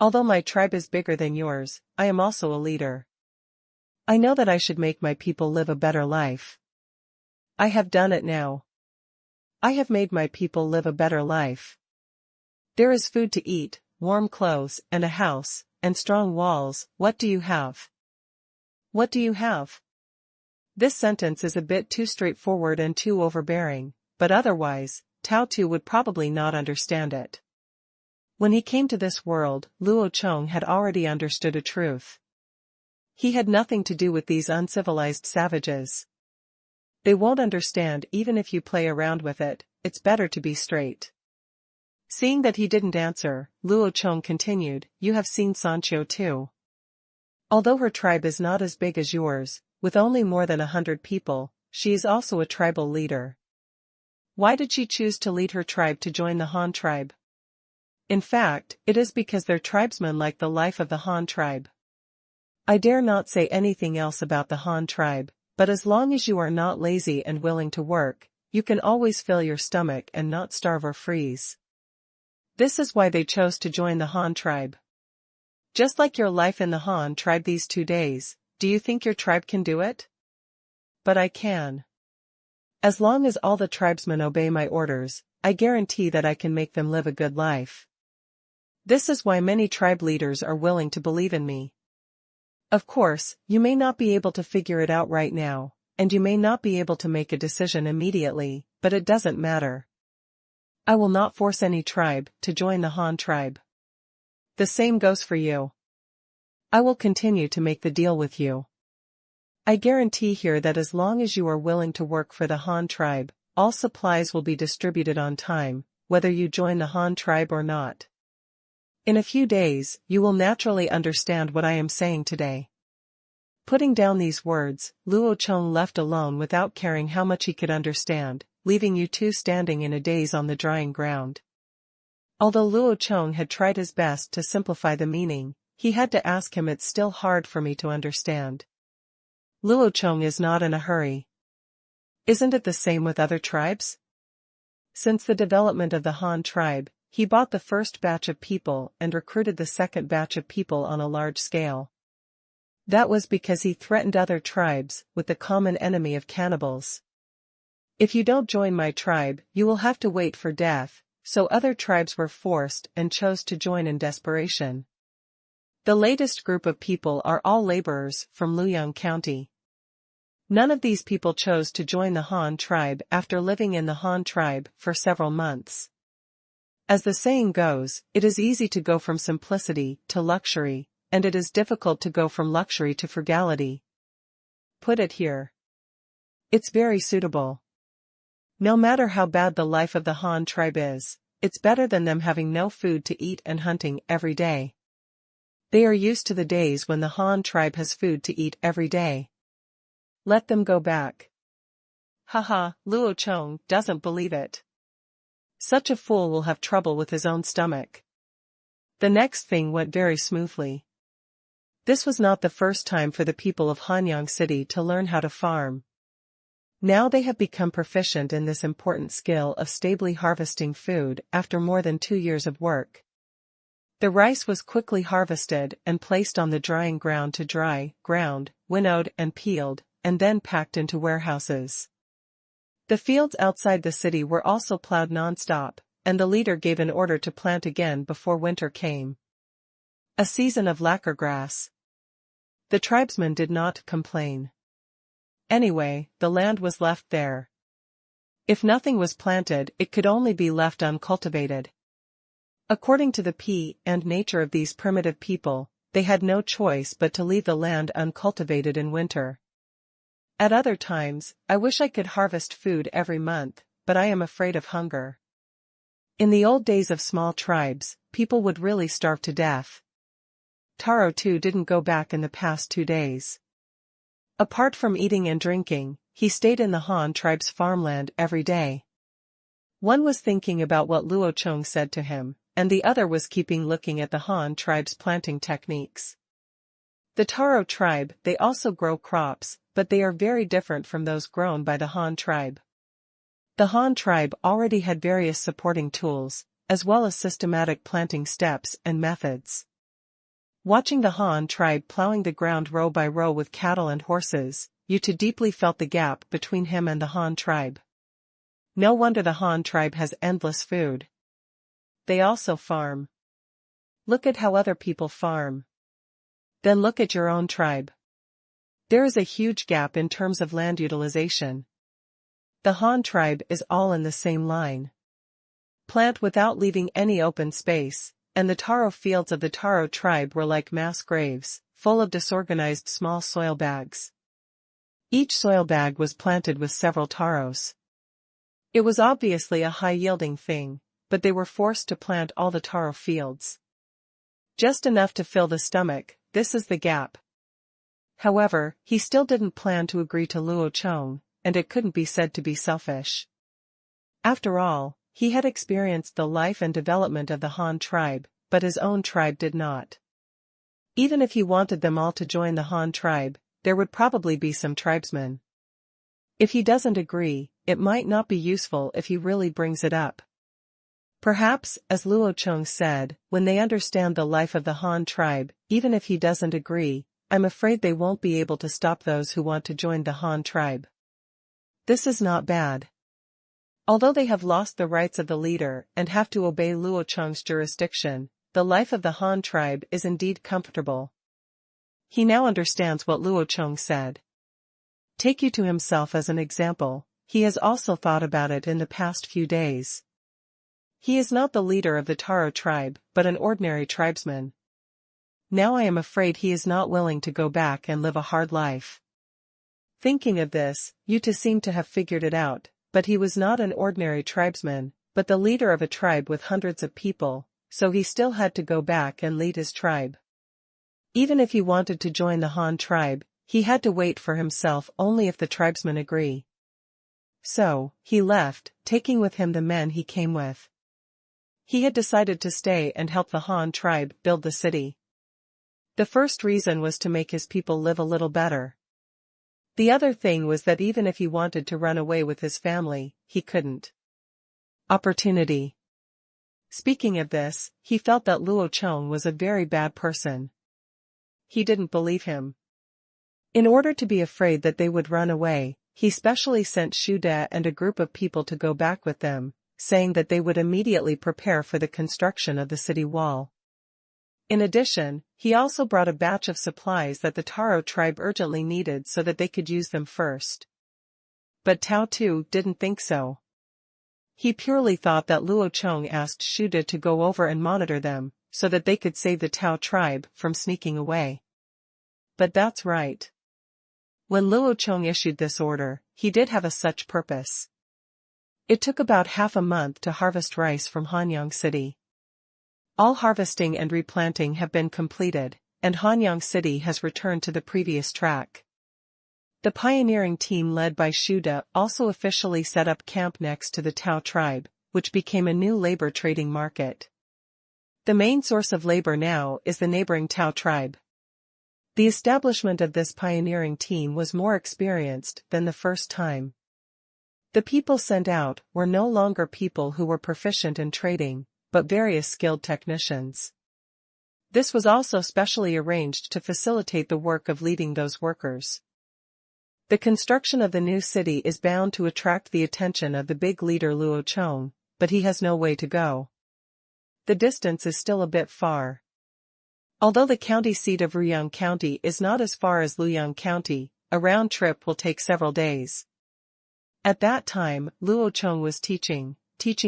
Although my tribe is bigger than yours, I am also a leader. I know that I should make my people live a better life. I have done it now. I have made my people live a better life. There is food to eat, warm clothes, and a house, and strong walls. What do you have? What do you have? This sentence is a bit too straightforward and too overbearing, but otherwise, Tao Tu would probably not understand it. When he came to this world, Luo Chong had already understood a truth. He had nothing to do with these uncivilized savages. They won't understand even if you play around with it, it's better to be straight. Seeing that he didn't answer, Luo Chong continued, you have seen Sancho too. Although her tribe is not as big as yours, with only more than 100 people, she is also a tribal leader. Why did she choose to lead her tribe to join the Han tribe? In fact, it is because their tribesmen like the life of the Han tribe. I dare not say anything else about the Han tribe, but as long as you are not lazy and willing to work, you can always fill your stomach and not starve or freeze. This is why they chose to join the Han tribe. Just like your life in the Han tribe these 2 days, do you think your tribe can do it? But I can. As long as all the tribesmen obey my orders, I guarantee that I can make them live a good life. This is why many tribe leaders are willing to believe in me. Of course, you may not be able to figure it out right now, and you may not be able to make a decision immediately, but it doesn't matter. I will not force any tribe to join the Han tribe. The same goes for you. I will continue to make the deal with you. I guarantee here that as long as you are willing to work for the Han tribe, all supplies will be distributed on time, whether you join the Han tribe or not. In a few days, you will naturally understand what I am saying today. Putting down these words, Luo Chong left alone without caring how much he could understand, leaving you 2 standing in a daze on the drying ground. Although Luo Chong had tried his best to simplify the meaning, he had to ask him. It's still hard for me to understand. Luo Chong is not in a hurry. Isn't it the same with other tribes? Since the development of the Han tribe, he bought the first batch of people and recruited the second batch of people on a large scale. That was because he threatened other tribes with the common enemy of cannibals. If you don't join my tribe, you will have to wait for death, so other tribes were forced and chose to join in desperation. The latest group of people are all laborers from Luoyang County. None of these people chose to join the Han tribe after living in the Han tribe for several months. As the saying goes, it is easy to go from simplicity to luxury, and it is difficult to go from luxury to frugality. Put it here. It's very suitable. No matter how bad the life of the Han tribe is, it's better than them having no food to eat and hunting every day. They are used to the days when the Han tribe has food to eat every day. Let them go back. Haha, Luo Chong doesn't believe it. Such a fool will have trouble with his own stomach. The next thing went very smoothly. This was not the first time for the people of Hanyang City to learn how to farm. Now they have become proficient in this important skill of stably harvesting food after more than 2 years of work. The rice was quickly harvested and placed on the drying ground to dry, ground, winnowed and peeled, and then packed into warehouses. The fields outside the city were also plowed non-stop, and the leader gave an order to plant again before winter came. A season of lacquer grass. The tribesmen did not complain. Anyway, the land was left there. If nothing was planted, it could only be left uncultivated. According to the nature of these primitive people, they had no choice but to leave the land uncultivated in winter. At other times, I wish I could harvest food every month, but I am afraid of hunger. In the old days of small tribes, people would really starve to death. Taro too didn't go back in the past 2 days. Apart from eating and drinking, he stayed in the Han tribe's farmland every day. One was thinking about what Luo Chong said to him, and the other was keeping looking at the Han tribe's planting techniques. The Taro tribe, they also grow crops, but they are very different from those grown by the Han tribe. The Han tribe already had various supporting tools, as well as systematic planting steps and methods. Watching the Han tribe plowing the ground row by row with cattle and horses, Yuta deeply felt the gap between him and the Han tribe. No wonder the Han tribe has endless food. They also farm. Look at how other people farm. Then look at your own tribe. There is a huge gap in terms of land utilization. The Han tribe is all in the same line. Plant without leaving any open space, and the taro fields of the Taro tribe were like mass graves, full of disorganized small soil bags. Each soil bag was planted with several taros. It was obviously a high-yielding thing, but they were forced to plant all the taro fields. Just enough to fill the stomach, this is the gap. However, he still didn't plan to agree to Luo Chong, and it couldn't be said to be selfish. After all, he had experienced the life and development of the Han tribe, but his own tribe did not. Even if he wanted them all to join the Han tribe, there would probably be some tribesmen. If he doesn't agree, it might not be useful if he really brings it up. Perhaps, as Luo Chong said, when they understand the life of the Han tribe, even if he doesn't agree, I'm afraid they won't be able to stop those who want to join the Han tribe. This is not bad. Although they have lost the rights of the leader and have to obey Luo Chong's jurisdiction, the life of the Han tribe is indeed comfortable. He now understands what Luo Chong said. Take you to himself as an example, he has also thought about it in the past few days. He is not the leader of the Taro tribe, but an ordinary tribesman. Now I am afraid he is not willing to go back and live a hard life. Thinking of this, Yuta seemed to have figured it out, but he was not an ordinary tribesman, but the leader of a tribe with hundreds of people, so he still had to go back and lead his tribe. Even if he wanted to join the Han tribe, he had to wait for himself only if the tribesmen agree. So, he left, taking with him the men he came with. He had decided to stay and help the Han tribe build the city. The first reason was to make his people live a little better. The other thing was that even if he wanted to run away with his family, he couldn't. Opportunity. Speaking of this, he felt that Luo Chong was a very bad person. He didn't believe him. In order to be afraid that they would run away, he specially sent Shu De and a group of people to go back with them, saying that they would immediately prepare for the construction of the city wall. In addition, he also brought a batch of supplies that the Taro tribe urgently needed so that they could use them first. But Tao Tu didn't think so. He purely thought that Luo Chong asked Shu De to go over and monitor them, so that they could save the Tao tribe from sneaking away. But that's right. When Luo Chong issued this order, he did have a such purpose. It took about half a month to harvest rice from Hanyang City. All harvesting and replanting have been completed, and Hanyang City has returned to the previous track. The pioneering team led by Shu De also officially set up camp next to the Tao tribe, which became a new labor trading market. The main source of labor now is the neighboring Tao tribe. The establishment of this pioneering team was more experienced than the first time. The people sent out were no longer people who were proficient in trading, but various skilled technicians. This was also specially arranged to facilitate the work of leading those workers. The construction of the new city is bound to attract the attention of the big leader Luo Chong, but he has no way to go. The distance is still a bit far. Although the county seat of Ruyang County is not as far as Luoyang County, a round trip will take several days. At that time, Luo Chong was teaching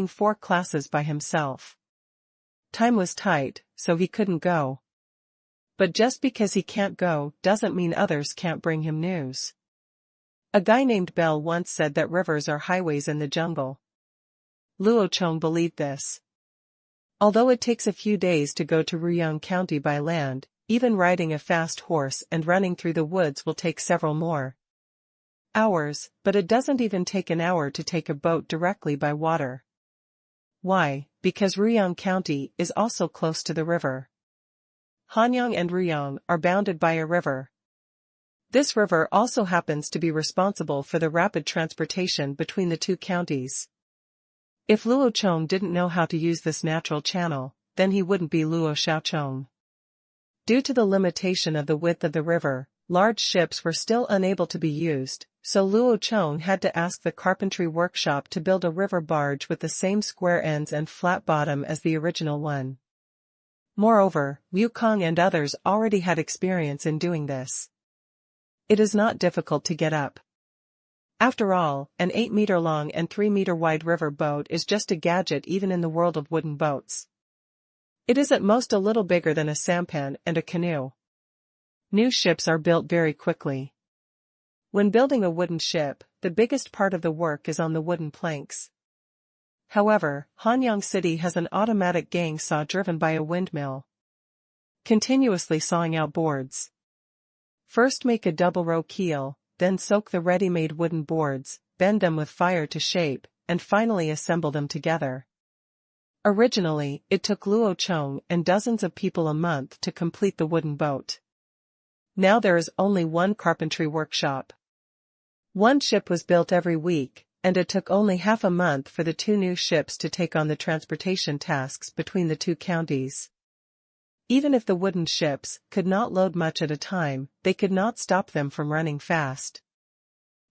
4 classes by himself. Time was tight, so he couldn't go. But just because he can't go doesn't mean others can't bring him news. A guy named Bell once said that rivers are highways in the jungle. Luo Chong believed this. Although it takes a few days to go to Ruyang County by land, even riding a fast horse and running through the woods will take several more hours, but it doesn't even take an hour to take a boat directly by water. Why? Because Ruyang County is also close to the river. Hanyang and Ruyang are bounded by a river. This river also happens to be responsible for the rapid transportation between the two counties. If Luo Chong didn't know how to use this natural channel, then he wouldn't be Luo Xiaochong. Due to the limitation of the width of the river, large ships were still unable to be used, so Luo Chong had to ask the carpentry workshop to build a river barge with the same square ends and flat bottom as the original one. Moreover, Liu Kong and others already had experience in doing this. It is not difficult to get up. After all, an 8-meter-long and 3-meter-wide river boat is just a gadget even in the world of wooden boats. It is at most a little bigger than a sampan and a canoe. New ships are built very quickly. When building a wooden ship, the biggest part of the work is on the wooden planks. However, Hanyang City has an automatic gang saw driven by a windmill, continuously sawing out boards. First make a double-row keel, then soak the ready-made wooden boards, bend them with fire to shape, and finally assemble them together. Originally, it took Luo Chong and dozens of people a month to complete the wooden boat. Now there is only one carpentry workshop. One ship was built every week, and it took only half a month for the 2 new ships to take on the transportation tasks between the 2 counties. Even if the wooden ships could not load much at a time, they could not stop them from running fast.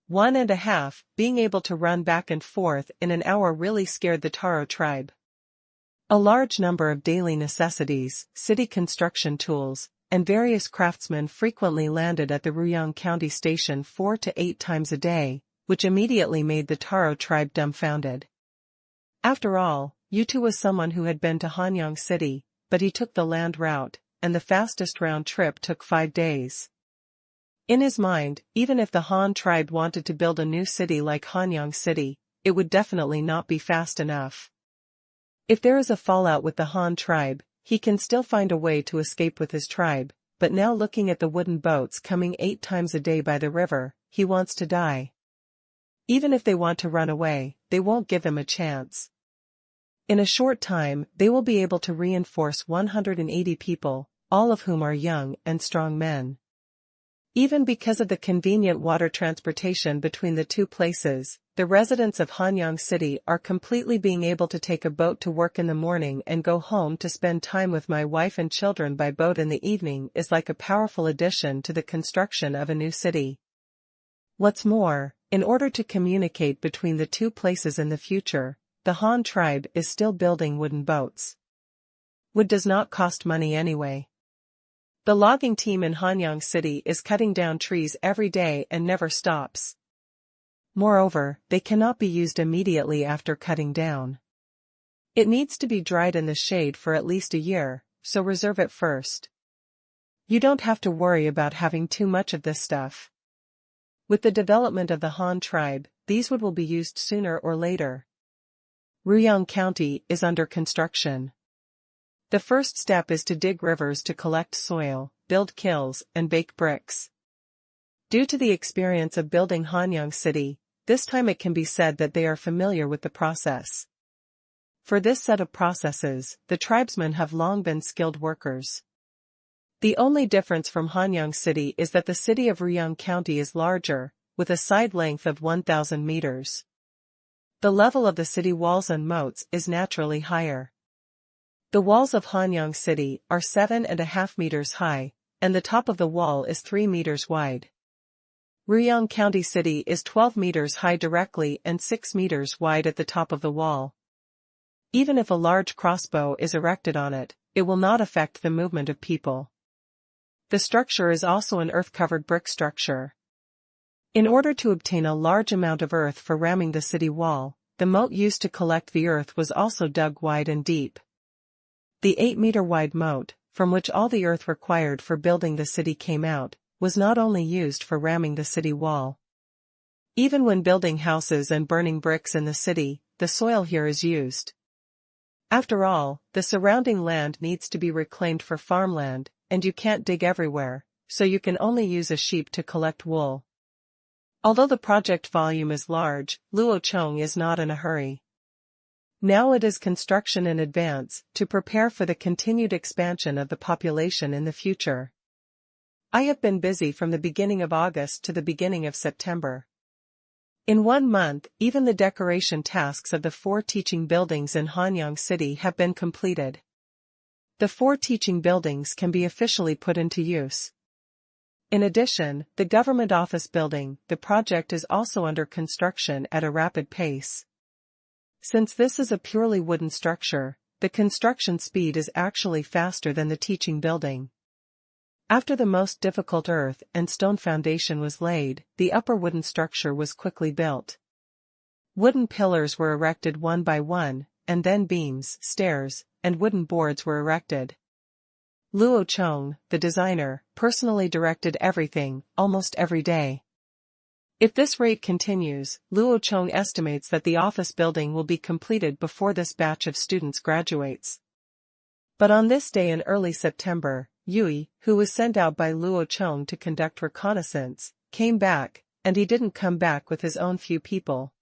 1.5, being able to run back and forth in an hour really scared the Taro tribe. A large number of daily necessities, city construction tools, and various craftsmen frequently landed at the Ruyang County station 4 to 8 times a day, which immediately made the Taro tribe dumbfounded. After all, Yutu was someone who had been to Hanyang City, but he took the land route, and the fastest round trip took 5 days. In his mind, even if the Han tribe wanted to build a new city like Hanyang City, it would definitely not be fast enough. If there is a fallout with the Han tribe, he can still find a way to escape with his tribe, but now looking at the wooden boats coming 8 times a day by the river, he wants to die. Even if they want to run away, they won't give him a chance. In a short time, they will be able to reinforce 180 people, all of whom are young and strong men. Even because of the convenient water transportation between the two places, the residents of Hanyang City are completely being able to take a boat to work in the morning and go home to spend time with my wife and children by boat in the evening is like a powerful addition to the construction of a new city. What's more, in order to communicate between the two places in the future, the Han tribe is still building wooden boats. Wood does not cost money anyway. The logging team in Hanyang City is cutting down trees every day and never stops. Moreover, they cannot be used immediately after cutting down. It needs to be dried in the shade for at least a year, so reserve it first. You don't have to worry about having too much of this stuff. With the development of the Han tribe, these wood will be used sooner or later. Ruyang County is under construction. The first step is to dig rivers to collect soil, build kilns, and bake bricks. Due to the experience of building Hanyang City, this time it can be said that they are familiar with the process. For this set of processes, the tribesmen have long been skilled workers. The only difference from Hanyang City is that the city of Ruyang County is larger, with a side length of 1,000 meters. The level of the city walls and moats is naturally higher. The walls of Hanyang City are 7.5 meters high, and the top of the wall is 3 meters wide. Ruyang County City is 12 meters high directly and 6 meters wide at the top of the wall. Even if a large crossbow is erected on it, it will not affect the movement of people. The structure is also an earth-covered brick structure. In order to obtain a large amount of earth for ramming the city wall, the moat used to collect the earth was also dug wide and deep. The 8-meter-wide moat, from which all the earth required for building the city came out, was not only used for ramming the city wall. Even when building houses and burning bricks in the city, the soil here is used. After all, the surrounding land needs to be reclaimed for farmland, and you can't dig everywhere, so you can only use a sheep to collect wool. Although the project volume is large, Luo Chong is not in a hurry. Now it is construction in advance, to prepare for the continued expansion of the population in the future. I have been busy from the beginning of August to the beginning of September. In 1 month, even the decoration tasks of the 4 teaching buildings in Hanyang City have been completed. The 4 teaching buildings can be officially put into use. In addition, the government office building, the project is also under construction at a rapid pace. Since this is a purely wooden structure, the construction speed is actually faster than the teaching building. After the most difficult earth and stone foundation was laid, the upper wooden structure was quickly built. Wooden pillars were erected one by one, and then beams, stairs, and wooden boards were erected. Luo Chong, the designer, personally directed everything, almost every day. If this rate continues, Luo Chong estimates that the office building will be completed before this batch of students graduates. But on this day in early September, Yui, who was sent out by Luo Chong to conduct reconnaissance, came back, and he didn't come back with his own few people.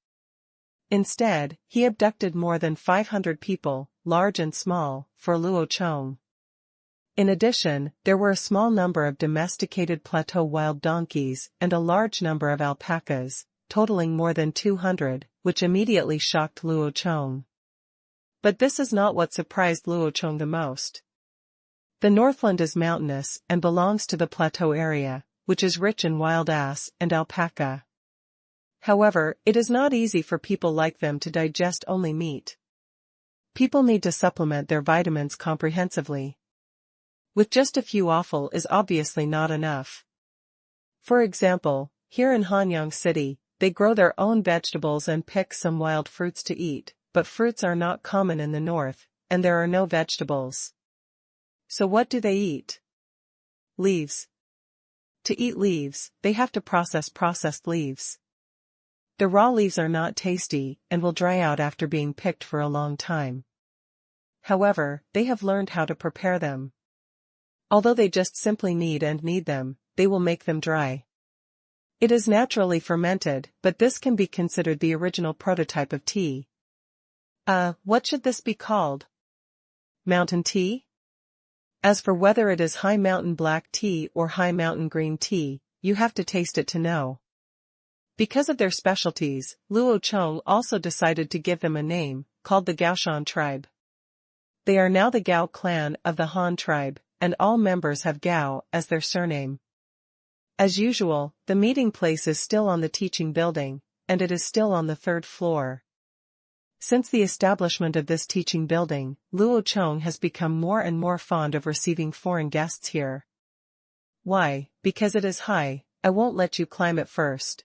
Instead, he abducted more than 500 people, large and small, for Luo Chong. In addition, there were a small number of domesticated plateau wild donkeys and a large number of alpacas, totaling more than 200, which immediately shocked Luo Chong. But this is not what surprised Luo Chong the most. The Northland is mountainous and belongs to the plateau area, which is rich in wild ass and alpaca. However, it is not easy for people like them to digest only meat. People need to supplement their vitamins comprehensively. With just a few offal is obviously not enough. For example, here in Hanyang City, they grow their own vegetables and pick some wild fruits to eat, but fruits are not common in the north, and there are no vegetables. So what do they eat? Leaves. To eat leaves, they have to process processed leaves. The raw leaves are not tasty and will dry out after being picked for a long time. However, they have learned how to prepare them. Although they just simply need them, they will make them dry. It is naturally fermented, but this can be considered the original prototype of tea. What should this be called? Mountain tea? As for whether it is high mountain black tea or high mountain green tea, you have to taste it to know. Because of their specialties, Luo Chong also decided to give them a name, called the Gaoshan tribe. They are now the Gao clan of the Han tribe, and all members have Gao as their surname. As usual, the meeting place is still on the teaching building, and it is still on the 3rd floor. Since the establishment of this teaching building, Luo Chong has become more and more fond of receiving foreign guests here. Why? Because it is high, I won't let you climb it first.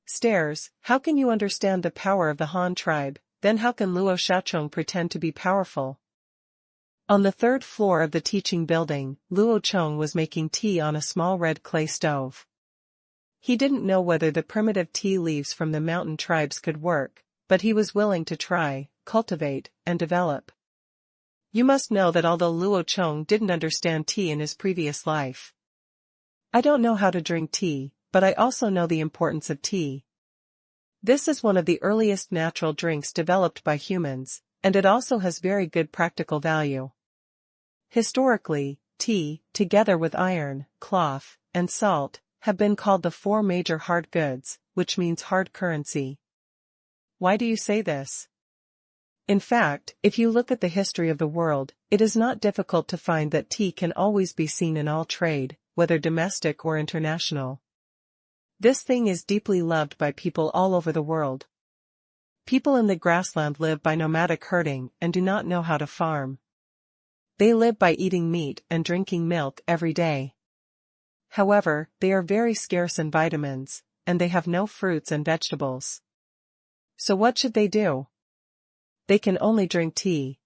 Stairs, how can you understand the power of the Han tribe, then how can Luo Chong pretend to be powerful? On the 3rd floor of the teaching building, Luo Chong was making tea on a small red clay stove. He didn't know whether the primitive tea leaves from the mountain tribes could work, but he was willing to try, cultivate, and develop. You must know that although Luo Chong didn't understand tea in his previous life. I don't know how to drink tea, but I also know the importance of tea. This is one of the earliest natural drinks developed by humans, and it also has very good practical value. Historically, tea, together with iron, cloth, and salt, have been called the 4 major hard goods, which means hard currency. Why do you say this? In fact, if you look at the history of the world, it is not difficult to find that tea can always be seen in all trade, whether domestic or international. This thing is deeply loved by people all over the world. People in the grassland live by nomadic herding and do not know how to farm. They live by eating meat and drinking milk every day. However, they are very scarce in vitamins, and they have no fruits and vegetables. So what should they do? They can only drink tea.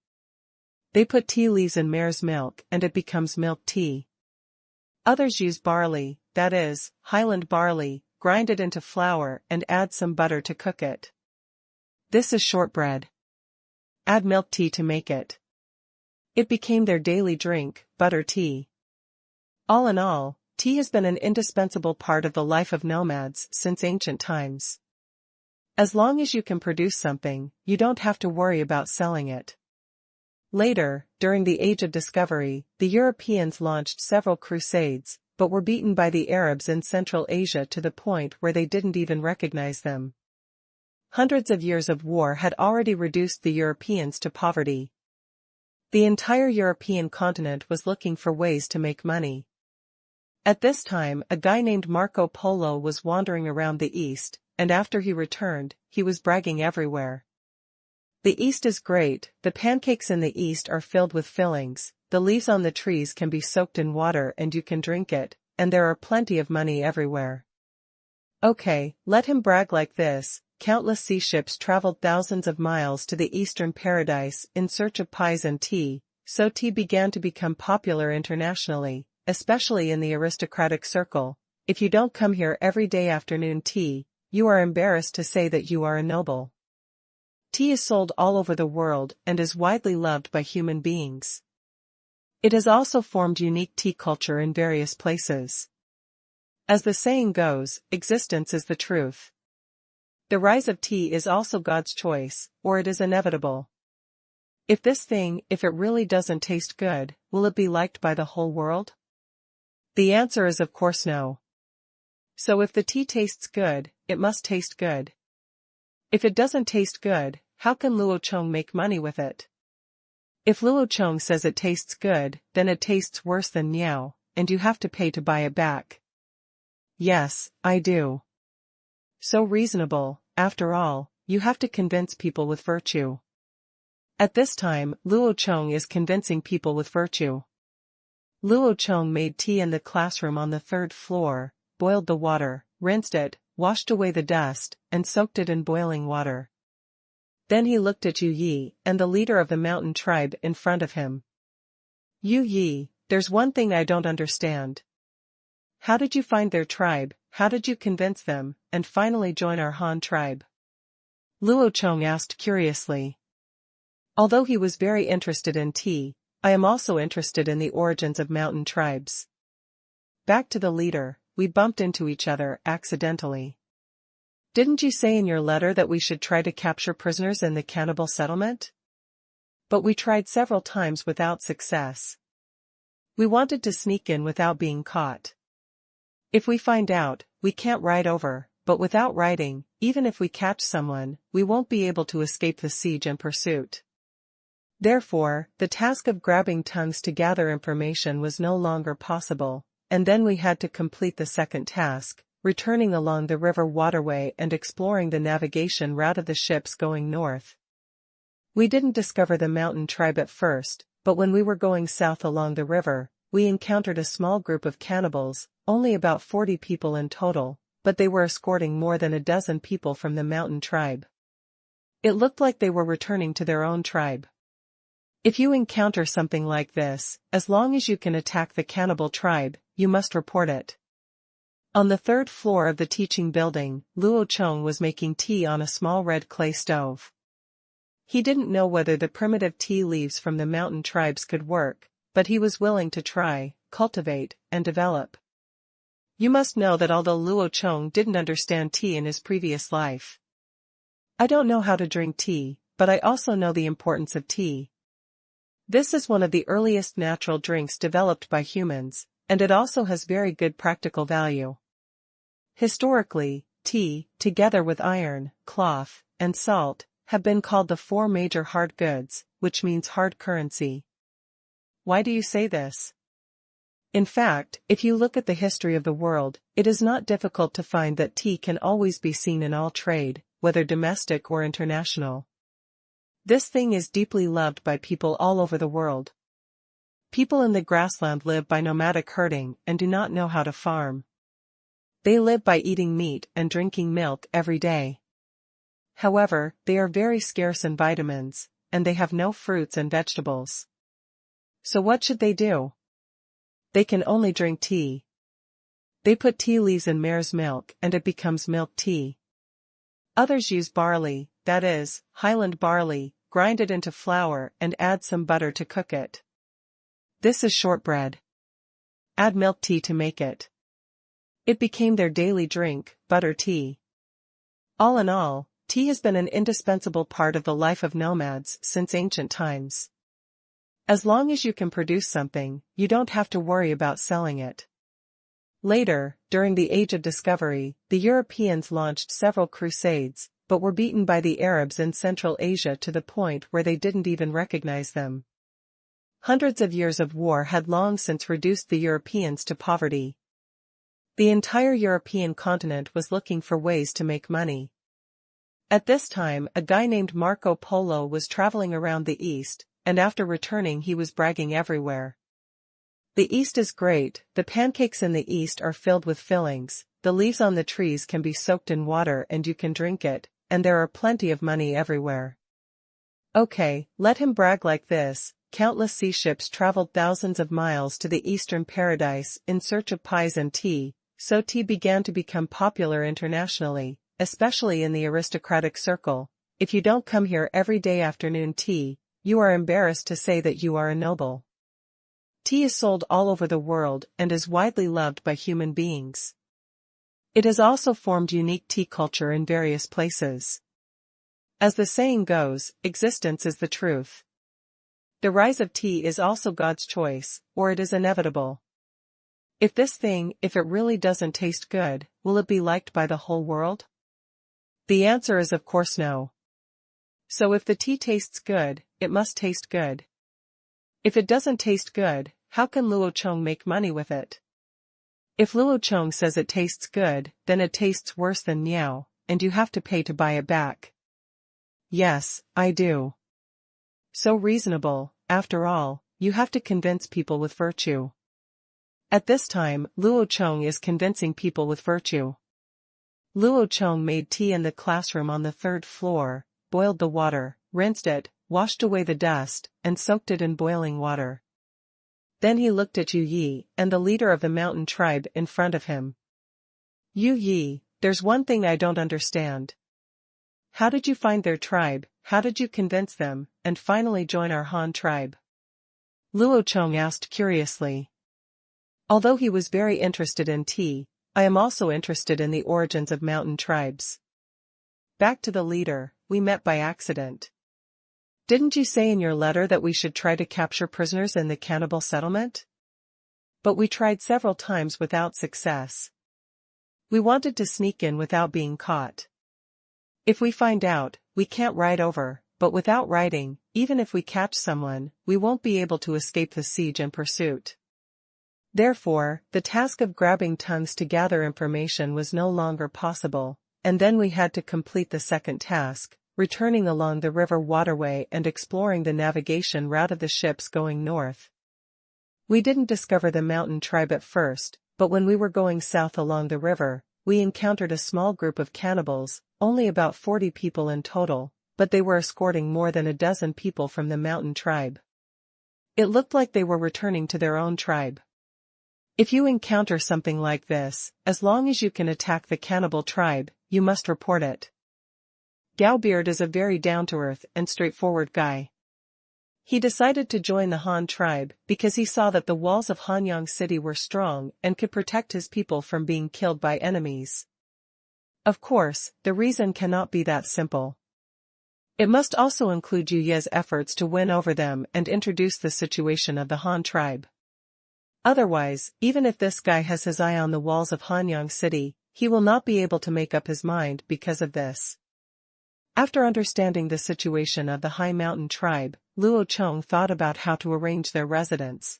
They put tea leaves in mare's milk and it becomes milk tea. Others use barley, that is, Highland barley, grind it into flour and add some butter to cook it. This is shortbread. Add milk tea to make it. It became their daily drink, butter tea. All in all, tea has been an indispensable part of the life of nomads since ancient times. As long as you can produce something, you don't have to worry about selling it. Later, during the Age of Discovery, the Europeans launched several crusades, but were beaten by the Arabs in Central Asia to the point where they didn't even recognize them. Hundreds of years of war had already reduced the Europeans to poverty. The entire European continent was looking for ways to make money. At this time, a guy named Marco Polo was wandering around the East, and after he returned, he was bragging everywhere. The East is great, the pancakes in the East are filled with fillings, the leaves on the trees can be soaked in water and you can drink it, and there are plenty of money everywhere. Okay, let him brag like this. Countless sea ships traveled thousands of miles to the eastern paradise in search of pies and tea, so tea began to become popular internationally, especially in the aristocratic circle. If you don't come here every day afternoon tea, you are embarrassed to say that you are a noble. Tea is sold all over the world and is widely loved by human beings. It has also formed unique tea culture in various places. As the saying goes, existence is the truth. The rise of tea is also God's choice, or it is inevitable. If it really doesn't taste good, will it be liked by the whole world? The answer is of course no. So if the tea tastes good, it must taste good. If it doesn't taste good, how can Luo Chong make money with it? If Luo Chong says it tastes good, then it tastes worse than meow, and you have to pay to buy it back. Yes, I do. So reasonable, after all, you have to convince people with virtue. At this time, Luo Chong is convincing people with virtue. Luo Chong made tea in the classroom on the 3rd floor, boiled the water, rinsed it, washed away the dust, and soaked it in boiling water. Then he looked at Yu Yi and the leader of the mountain tribe in front of him. Yu Yi, there's one thing I don't understand. How did you find their tribe, how did you convince them, and finally join our Han tribe? Luo Chong asked curiously. Although he was very interested in tea, I am also interested in the origins of mountain tribes. Back to the leader, we bumped into each other accidentally. Didn't you say in your letter that we should try to capture prisoners in the cannibal settlement? But we tried several times without success. We wanted to sneak in without being caught. If we find out, we can't ride over, but without riding, even if we catch someone, we won't be able to escape the siege and pursuit. Therefore, the task of grabbing tongues to gather information was no longer possible, and then we had to complete the second task, returning along the river waterway and exploring the navigation route of the ships going north. We didn't discover the mountain tribe at first, but when we were going south along the river, we encountered a small group of cannibals, only about 40 people in total, but they were escorting more than a dozen people from the mountain tribe. It looked like they were returning to their own tribe. If you encounter something like this, as long as you can attack the cannibal tribe, you must report it. On the third floor of the teaching building, Luo Chong was making tea on a small red clay stove. He didn't know whether the primitive tea leaves from the mountain tribes could work, but he was willing to try, cultivate, and develop. You must know that although Luo Chong didn't understand tea in his previous life. I don't know how to drink tea, but I also know the importance of tea. This is one of the earliest natural drinks developed by humans, and it also has very good practical value. Historically, tea, together with iron, cloth, and salt, have been called the four major hard goods, which means hard currency. Why do you say this? In fact, if you look at the history of the world, it is not difficult to find that tea can always be seen in all trade, whether domestic or international. This thing is deeply loved by people all over the world. People in the grassland live by nomadic herding and do not know how to farm. They live by eating meat and drinking milk every day. However, they are very scarce in vitamins, and they have no fruits and vegetables. So what should they do? They can only drink tea. They put tea leaves in mare's milk and it becomes milk tea. Others use barley, that is, Highland barley, grind it into flour and add some butter to cook it. This is shortbread. Add milk tea to make it. It became their daily drink, butter tea. All in all, tea has been an indispensable part of the life of nomads since ancient times. As long as you can produce something, you don't have to worry about selling it. Later, during the Age of Discovery, the Europeans launched several crusades, but were beaten by the Arabs in Central Asia to the point where they didn't even recognize them. Hundreds of years of war had long since reduced the Europeans to poverty. The entire European continent was looking for ways to make money. At this time, a guy named Marco Polo was traveling around the East, and after returning he was bragging everywhere. The East is great, the pancakes in the East are filled with fillings, the leaves on the trees can be soaked in water and you can drink it, and there are plenty of money everywhere. Okay, let him brag like this. Countless sea ships traveled thousands of miles to the eastern paradise in search of pies and tea, so tea began to become popular internationally, especially in the aristocratic circle. If you don't come here every day afternoon tea, you are embarrassed to say that you are a noble. Tea is sold all over the world and is widely loved by human beings. It has also formed unique tea culture in various places. As the saying goes, existence is the truth. The rise of tea is also God's choice, or it is inevitable. If it really doesn't taste good, will it be liked by the whole world? The answer is of course no. So if the tea tastes good, it must taste good. If it doesn't taste good, how can Luo Chong make money with it? If Luo Chong says it tastes good, then it tastes worse than meow, and you have to pay to buy it back. Yes, I do. So reasonable, after all, you have to convince people with virtue. At this time, Luo Chong is convincing people with virtue. Luo Chong made tea in the classroom on the third floor, boiled the water, rinsed it, washed away the dust, and soaked it in boiling water. Then he looked at Yu Yi and the leader of the mountain tribe in front of him. Yu Yi, there's one thing I don't understand. How did you find their tribe, how did you convince them, and finally join our Han tribe? Luo Chong asked curiously. Although he was very interested in tea, I am also interested in the origins of mountain tribes. Back to the leader, we met by accident. Didn't you say in your letter that we should try to capture prisoners in the cannibal settlement? but we tried several times without success. We wanted to sneak in without being caught. If we find out, we can't ride over, but without riding, even if we catch someone, we won't be able to escape the siege and pursuit. Therefore, the task of grabbing tongues to gather information was no longer possible, and then we had to complete the second task, returning along the river waterway and exploring the navigation route of the ships going north. We didn't discover the mountain tribe at first, but when we were going south along the river, we encountered a small group of cannibals, only about 40 people in total, but they were escorting more than a dozen people from the mountain tribe. It looked like they were returning to their own tribe. If you encounter something like this, as long as you can attack the cannibal tribe, you must report it. Gaubeard is a very down-to-earth and straightforward guy. He decided to join the Han tribe because he saw that the walls of Hanyang City were strong and could protect his people from being killed by enemies. Of course, the reason cannot be that simple. It must also include Yu Ye's efforts to win over them and introduce the situation of the Han tribe. Otherwise, even if this guy has his eye on the walls of Hanyang City, he will not be able to make up his mind because of this. After understanding the situation of the High Mountain tribe, Luo Chong thought about how to arrange their residence.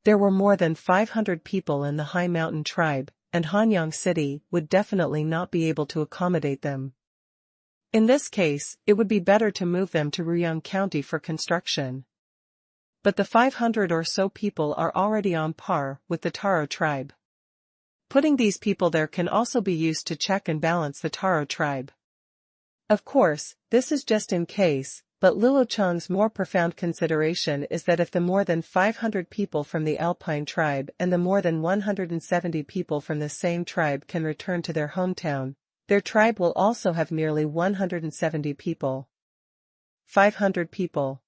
There were more than 500 people in the High Mountain tribe, and Hanyang City would definitely not be able to accommodate them. In this case, it would be better to move them to Ruyang County for construction. But the 500 or so people are already on par with the Taro tribe. Putting these people there can also be used to check and balance the Taro tribe. Of course, this is just in case, but Luo Chong's more profound consideration is that if the more than 500 people from the Alpine tribe and the more than 170 people from the same tribe can return to their hometown, their tribe will also have nearly 170 people. 500 people.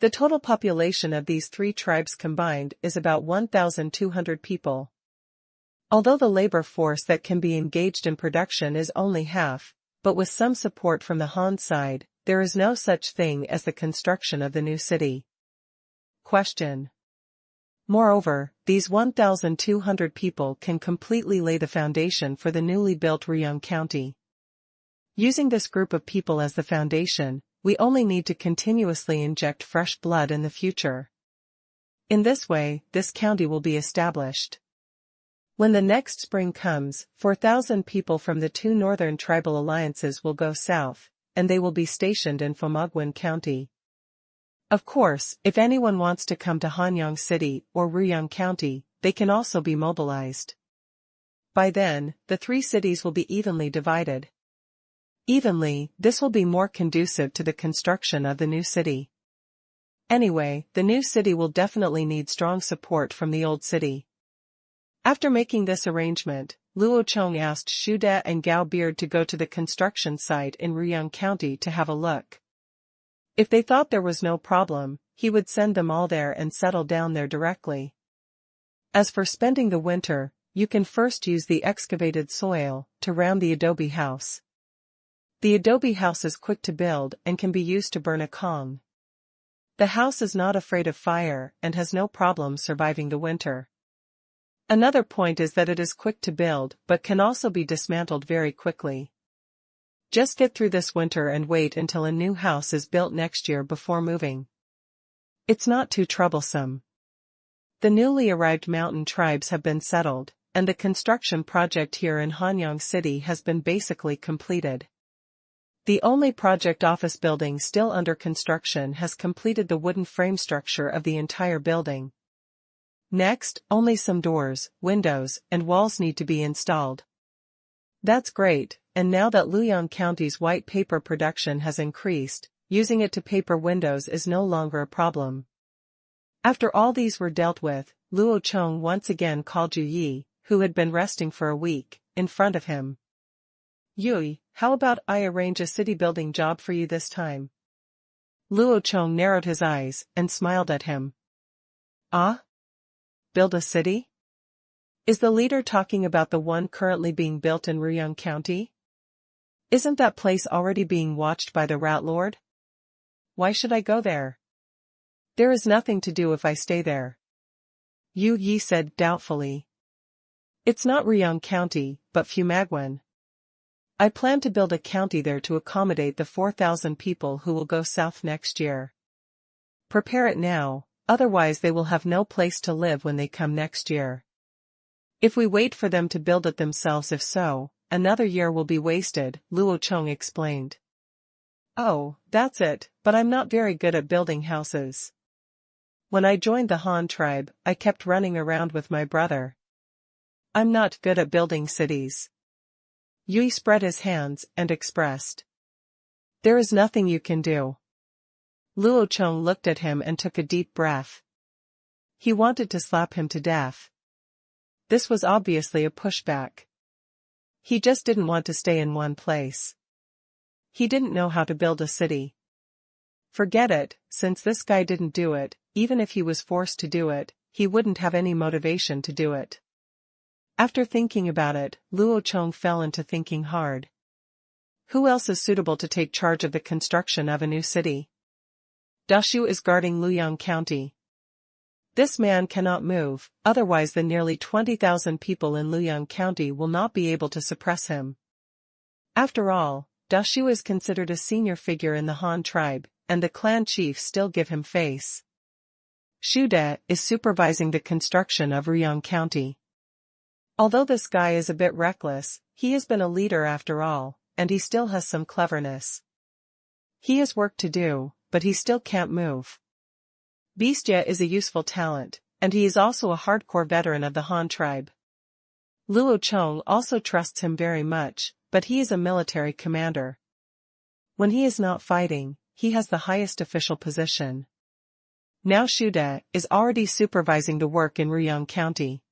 The total population of these three tribes combined is about 1,200 people. Although the labor force that can be engaged in production is only half, but with some support from the Han side, there is no such thing as the construction of the new city. Question. Moreover, these 1,200 people can completely lay the foundation for the newly built Ruyang County. Using this group of people as the foundation, we only need to continuously inject fresh blood in the future. In this way, this county will be established. When the next spring comes, 4,000 people from the two northern tribal alliances will go south, and they will be stationed in Fomagwan County. Of course, if anyone wants to come to Hanyang City or Ruyang County, they can also be mobilized. By then, the three cities will be evenly divided. Evenly, this will be more conducive to the construction of the new city. Anyway, the new city will definitely need strong support from the old city. After making this arrangement, Luo Chong asked Shude and Gao Beard to go to the construction site in Ruyang County to have a look. If they thought there was no problem, he would send them all there and settle down there directly. As for spending the winter, you can first use the excavated soil to round the adobe house. The adobe house is quick to build and can be used to burn a Kong. The house is not afraid of fire and has no problem surviving the winter. Another point is that it is quick to build but can also be dismantled very quickly. Just get through this winter and wait until a new house is built next year before moving. It's not too troublesome. The newly arrived mountain tribes have been settled, and the construction project here in Hanyang City has been basically completed. The only project office building still under construction has completed the wooden frame structure of the entire building. Next, only some doors, windows, and walls need to be installed. That's great, and now that Luoyang County's white paper production has increased, using it to paper windows is no longer a problem. After all these were dealt with, Luo Chong once again called Yu Yi, who had been resting for a week, in front of him. Yui, how about I arrange a city-building job for you this time? Luo Chong narrowed his eyes and smiled at him. Ah? Build a city? Is the leader talking about the one currently being built in Ruyang County? Isn't that place already being watched by the Rat Lord? Why should I go there? There is nothing to do if I stay there. Yu Yi said doubtfully. It's not Ryong County, but Fumagwan. I plan to build a county there to accommodate the 4,000 people who will go south next year. Prepare it now, otherwise they will have no place to live when they come next year. If we wait for them to build it themselves, if so, another year will be wasted, Luo Chong explained. Oh, that's it, but I'm not very good at building houses. When I joined the Han tribe, I kept running around with my brother. I'm not good at building cities. Yui spread his hands and expressed. There is nothing you can do. Luo Chong looked at him and took a deep breath. He wanted to slap him to death. This was obviously a pushback. He just didn't want to stay in one place. He didn't know how to build a city. Forget it, since this guy didn't do it, even if he was forced to do it, he wouldn't have any motivation to do it. After thinking about it, Luo Chong fell into thinking hard. Who else is suitable to take charge of the construction of a new city? Dashu is guarding Luoyang County. This man cannot move, otherwise the nearly 20,000 people in Luoyang County will not be able to suppress him. After all, Dashu is considered a senior figure in the Han tribe, and the clan chiefs still give him face. Shude is supervising the construction of Ryong County. Although this guy is a bit reckless, he has been a leader after all, and he still has some cleverness. He has work to do, but he still can't move. Beastya is a useful talent, and he is also a hardcore veteran of the Han tribe. Luo Chong also trusts him very much, but he is a military commander. When he is not fighting, he has the highest official position. Now Shude is already supervising the work in Ryong County.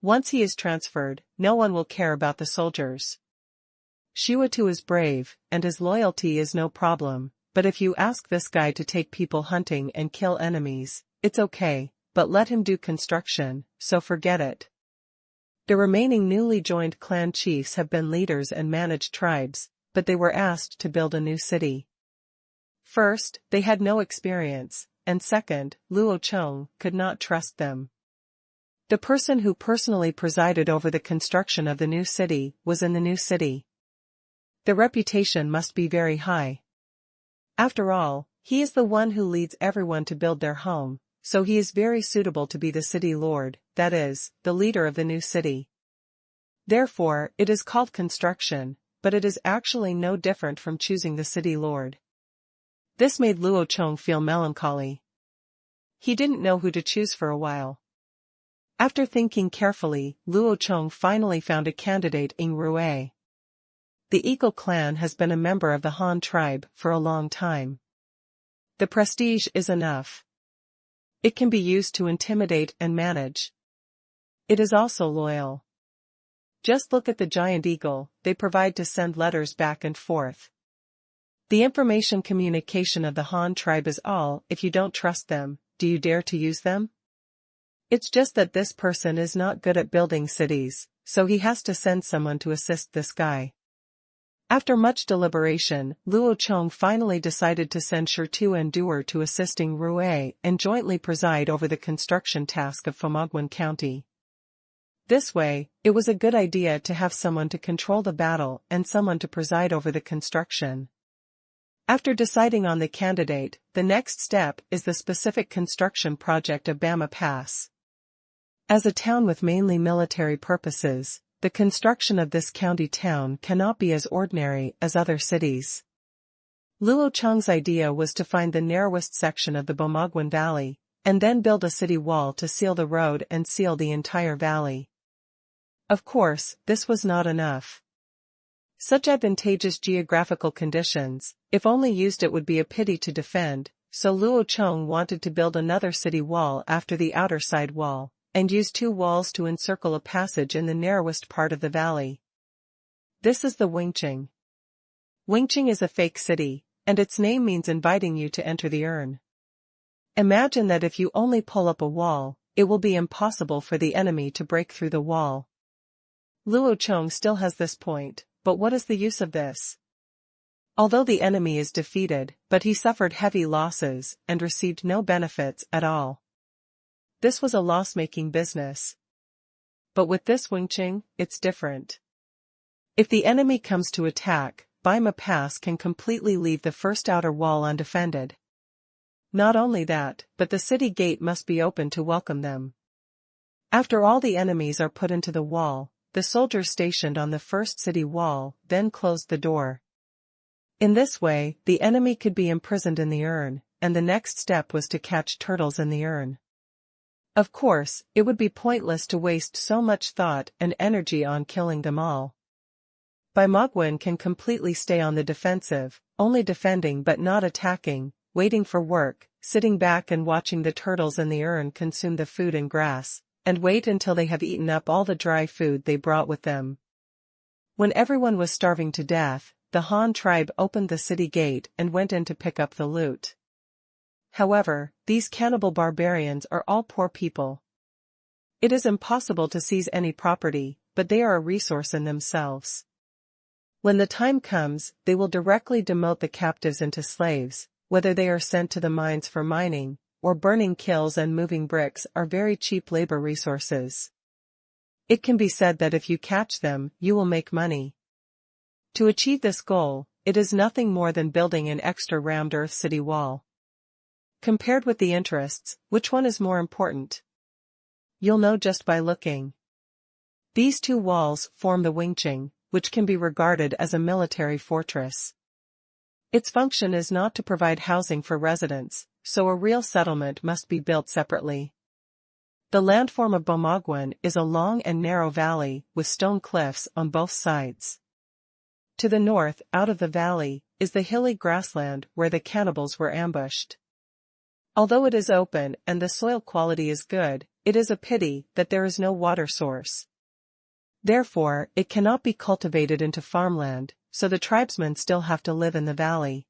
Once he is transferred, no one will care about the soldiers. Shuatu is brave, and his loyalty is no problem, but if you ask this guy to take people hunting and kill enemies, it's okay, but let him do construction, so forget it. The remaining newly joined clan chiefs have been leaders and managed tribes, but they were asked to build a new city. First, they had no experience, and second, Luo Chong could not trust them. The person who personally presided over the construction of the new city was in the new city. The reputation must be very high. After all, he is the one who leads everyone to build their home, so he is very suitable to be the city lord, that is, the leader of the new city. Therefore, it is called construction, but it is actually no different from choosing the city lord. This made Luo Chong feel melancholy. He didn't know who to choose for a while. After thinking carefully, Luo Chong finally found a candidate in Rue. The Eagle clan has been a member of the Han tribe for a long time. The prestige is enough. It can be used to intimidate and manage. It is also loyal. Just look at the giant eagle they provide to send letters back and forth. The information communication of the Han tribe is all. If you don't trust them, do you dare to use them? It's just that this person is not good at building cities, so he has to send someone to assist this guy. After much deliberation, Luo Chong finally decided to send Shirtu and Duer to assisting Rue and jointly preside over the construction task of Fumagwan County. This way, it was a good idea to have someone to control the battle and someone to preside over the construction. After deciding on the candidate, the next step is the specific construction project of Bama Pass. As a town with mainly military purposes, the construction of this county town cannot be as ordinary as other cities. Luo Chong's idea was to find the narrowest section of the Bomagwan Valley, and then build a city wall to seal the road and seal the entire valley. Of course, this was not enough. Such advantageous geographical conditions, if only used, it would be a pity to defend, so Luo Chong wanted to build another city wall after the outer side wall, and use two walls to encircle a passage in the narrowest part of the valley. This is the Wingqing. Wingqing is a fake city, and its name means inviting you to enter the urn. Imagine that if you only pull up a wall, it will be impossible for the enemy to break through the wall. Luo Chong still has this point, but what is the use of this? Although the enemy is defeated, but he suffered heavy losses and received no benefits at all. This was a loss-making business. But with this Wingqing, it's different. If the enemy comes to attack, Baima Pass can completely leave the first outer wall undefended. Not only that, but the city gate must be open to welcome them. After all the enemies are put into the wall, the soldiers stationed on the first city wall then closed the door. In this way, the enemy could be imprisoned in the urn, and the next step was to catch turtles in the urn. Of course, it would be pointless to waste so much thought and energy on killing them all. Baimogwen can completely stay on the defensive, only defending but not attacking, waiting for work, sitting back and watching the turtles in the urn consume the food and grass, and wait until they have eaten up all the dry food they brought with them. When everyone was starving to death, the Han tribe opened the city gate and went in to pick up the loot. However, these cannibal barbarians are all poor people. It is impossible to seize any property, but they are a resource in themselves. When the time comes, they will directly demote the captives into slaves, whether they are sent to the mines for mining, or burning kilns and moving bricks are very cheap labor resources. It can be said that if you catch them, you will make money. To achieve this goal, it is nothing more than building an extra rammed earth city wall. Compared with the interests, which one is more important? You'll know just by looking. These two walls form the Wingqing, which can be regarded as a military fortress. Its function is not to provide housing for residents, so a real settlement must be built separately. The landform of Baimogwen is a long and narrow valley with stone cliffs on both sides. To the north, out of the valley, is the hilly grassland where the cannibals were ambushed. Although it is open and the soil quality is good, it is a pity that there is no water source. Therefore, it cannot be cultivated into farmland, so the tribesmen still have to live in the valley.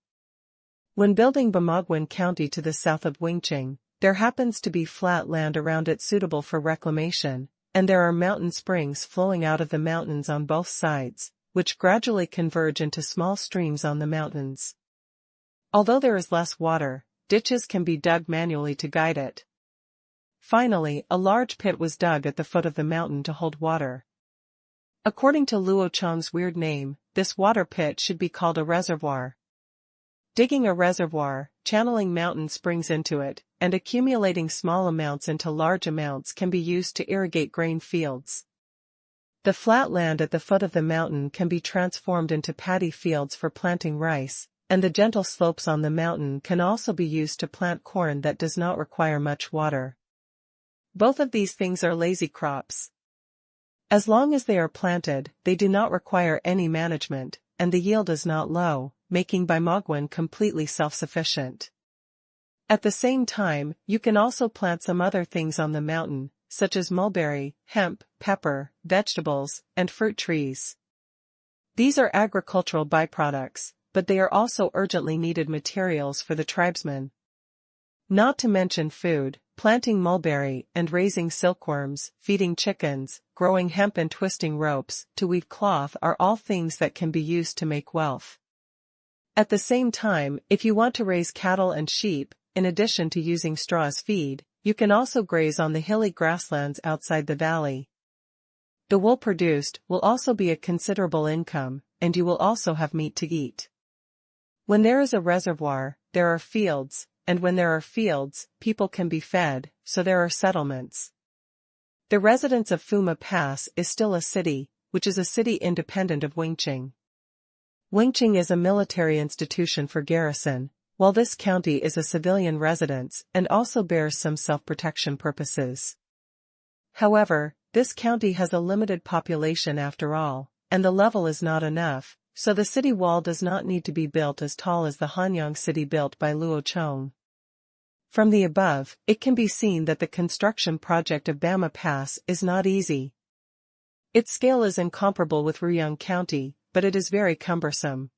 When building Baimogwen County to the south of Wingqing, there happens to be flat land around it suitable for reclamation, and there are mountain springs flowing out of the mountains on both sides, which gradually converge into small streams on the mountains. Although there is less water, ditches can be dug manually to guide it. Finally, a large pit was dug at the foot of the mountain to hold water. According to Luo Chong's weird name, this water pit should be called a reservoir. Digging a reservoir, channeling mountain springs into it, and accumulating small amounts into large amounts can be used to irrigate grain fields. The flat land at the foot of the mountain can be transformed into paddy fields for planting rice, and the gentle slopes on the mountain can also be used to plant corn that does not require much water. Both of these things are lazy crops. As long as they are planted, they do not require any management, and the yield is not low, making Baimogwen completely self-sufficient. At the same time, you can also plant some other things on the mountain, such as mulberry, hemp, pepper, vegetables, and fruit trees. These are agricultural byproducts, but they are also urgently needed materials for the tribesmen. Not to mention food, planting mulberry and raising silkworms, feeding chickens, growing hemp and twisting ropes to weave cloth are all things that can be used to make wealth. At the same time, if you want to raise cattle and sheep, in addition to using straw as feed, you can also graze on the hilly grasslands outside the valley. The wool produced will also be a considerable income, and you will also have meat to eat. When there is a reservoir, there are fields, and when there are fields, people can be fed, so there are settlements. The residence of Fuma Pass is still a city, which is a city independent of Wingqing. Wingqing is a military institution for garrison, while this county is a civilian residence and also bears some self-protection purposes. However, this county has a limited population after all, and the level is not enough, so the city wall does not need to be built as tall as the Hanyang city built by Luo Chong. From the above, it can be seen that the construction project of Baima Pass is not easy. Its scale is incomparable with Ruyang County, but it is very cumbersome.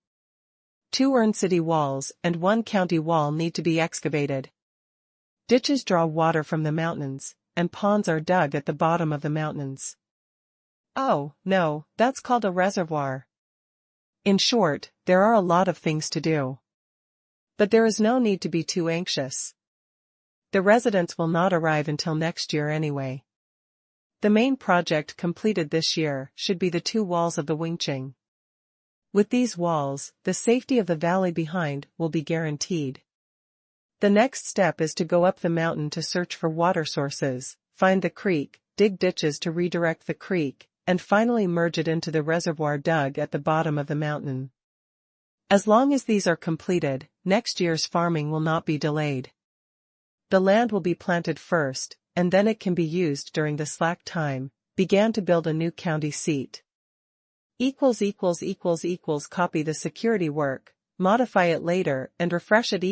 2 urn city walls and 1 county wall need to be excavated. Ditches draw water from the mountains, and ponds are dug at the bottom of the mountains. Oh, no, that's called a reservoir. In short, there are a lot of things to do. But there is no need to be too anxious. The residents will not arrive until next year anyway. The main project completed this year should be the 2 walls of the Qing. With these walls, the safety of the valley behind will be guaranteed. The next step is to go up the mountain to search for water sources, find the creek, dig ditches to redirect the creek, and finally merge it into the reservoir dug at the bottom of the mountain. As long as these are completed, next year's farming will not be delayed. The land will be planted first, and then it can be used during the slack time, began to build a new county seat. Copy the security work, modify it later and refresh it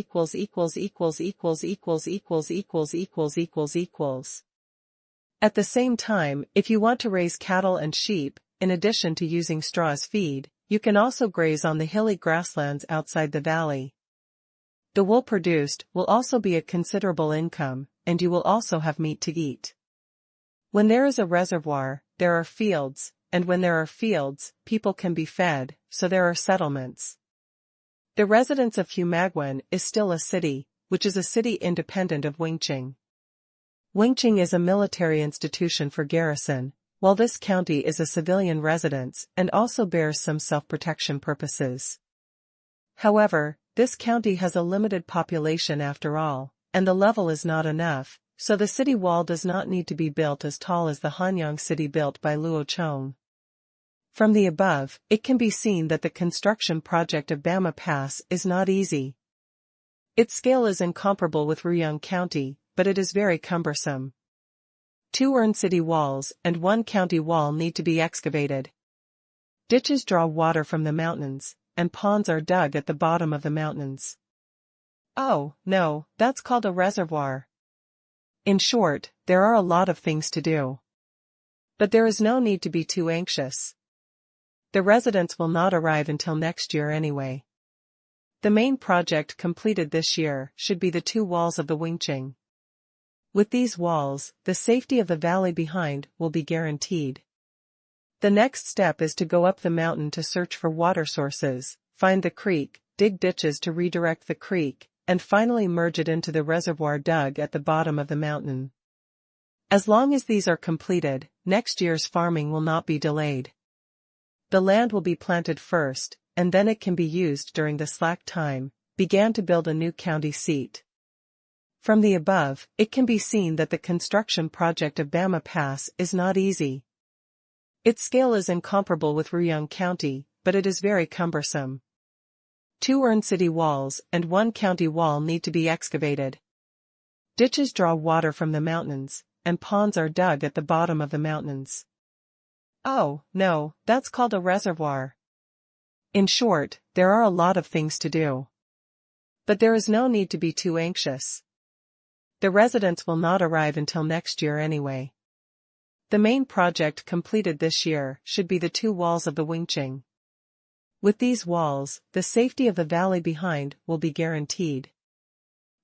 At the same time, if you want to raise cattle and sheep, in addition to using straw as feed, you can also graze on the hilly grasslands outside the valley. The wool produced will also be a considerable income, and you will also have meat to eat. When there is a reservoir, there are fields, and when there are fields, people can be fed, so there are settlements. The residence of Humagwan is still a city, which is a city independent of Qing. Qing is a military institution for garrison, while this county is a civilian residence and also bears some self-protection purposes. However, this county has a limited population after all, and the level is not enough, so the city wall does not need to be built as tall as the Hanyang city built by Luo Chong. From the above, it can be seen that the construction project of Bama Pass is not easy. Its scale is incomparable with Ruyang County, but it is very cumbersome. 2 city walls and 1 county wall need to be excavated. Ditches draw water from the mountains, and ponds are dug at the bottom of the mountains. Oh, no, that's called a reservoir. In short, there are a lot of things to do. But there is no need to be too anxious. The residents will not arrive until next year anyway. The main project completed this year should be the 2 walls of the Qing. With these walls, the safety of the valley behind will be guaranteed. The next step is to go up the mountain to search for water sources, find the creek, dig ditches to redirect the creek, and finally merge it into the reservoir dug at the bottom of the mountain. As long as these are completed, next year's farming will not be delayed. The land will be planted first, and then it can be used during the slack time, began to build a new county seat. From the above, it can be seen that the construction project of Bama Pass is not easy. Its scale is incomparable with Ruyang County, but it is very cumbersome. 2 city walls and 1 county wall need to be excavated. Ditches draw water from the mountains, and ponds are dug at the bottom of the mountains. Oh, no, that's called a reservoir. In short, there are a lot of things to do. But there is no need to be too anxious. The residents will not arrive until next year anyway. The main project completed this year should be the 2 walls of the Qing. With these walls, the safety of the valley behind will be guaranteed.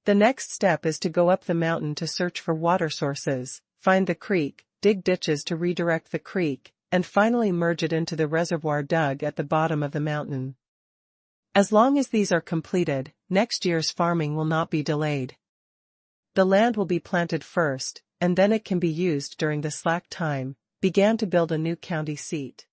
The next step is to go up the mountain to search for water sources, find the creek, dig ditches to redirect the creek, and finally merge it into the reservoir dug at the bottom of the mountain. As long as these are completed, next year's farming will not be delayed. The land will be planted first, and then it can be used during the slack time, began to build a new county seat.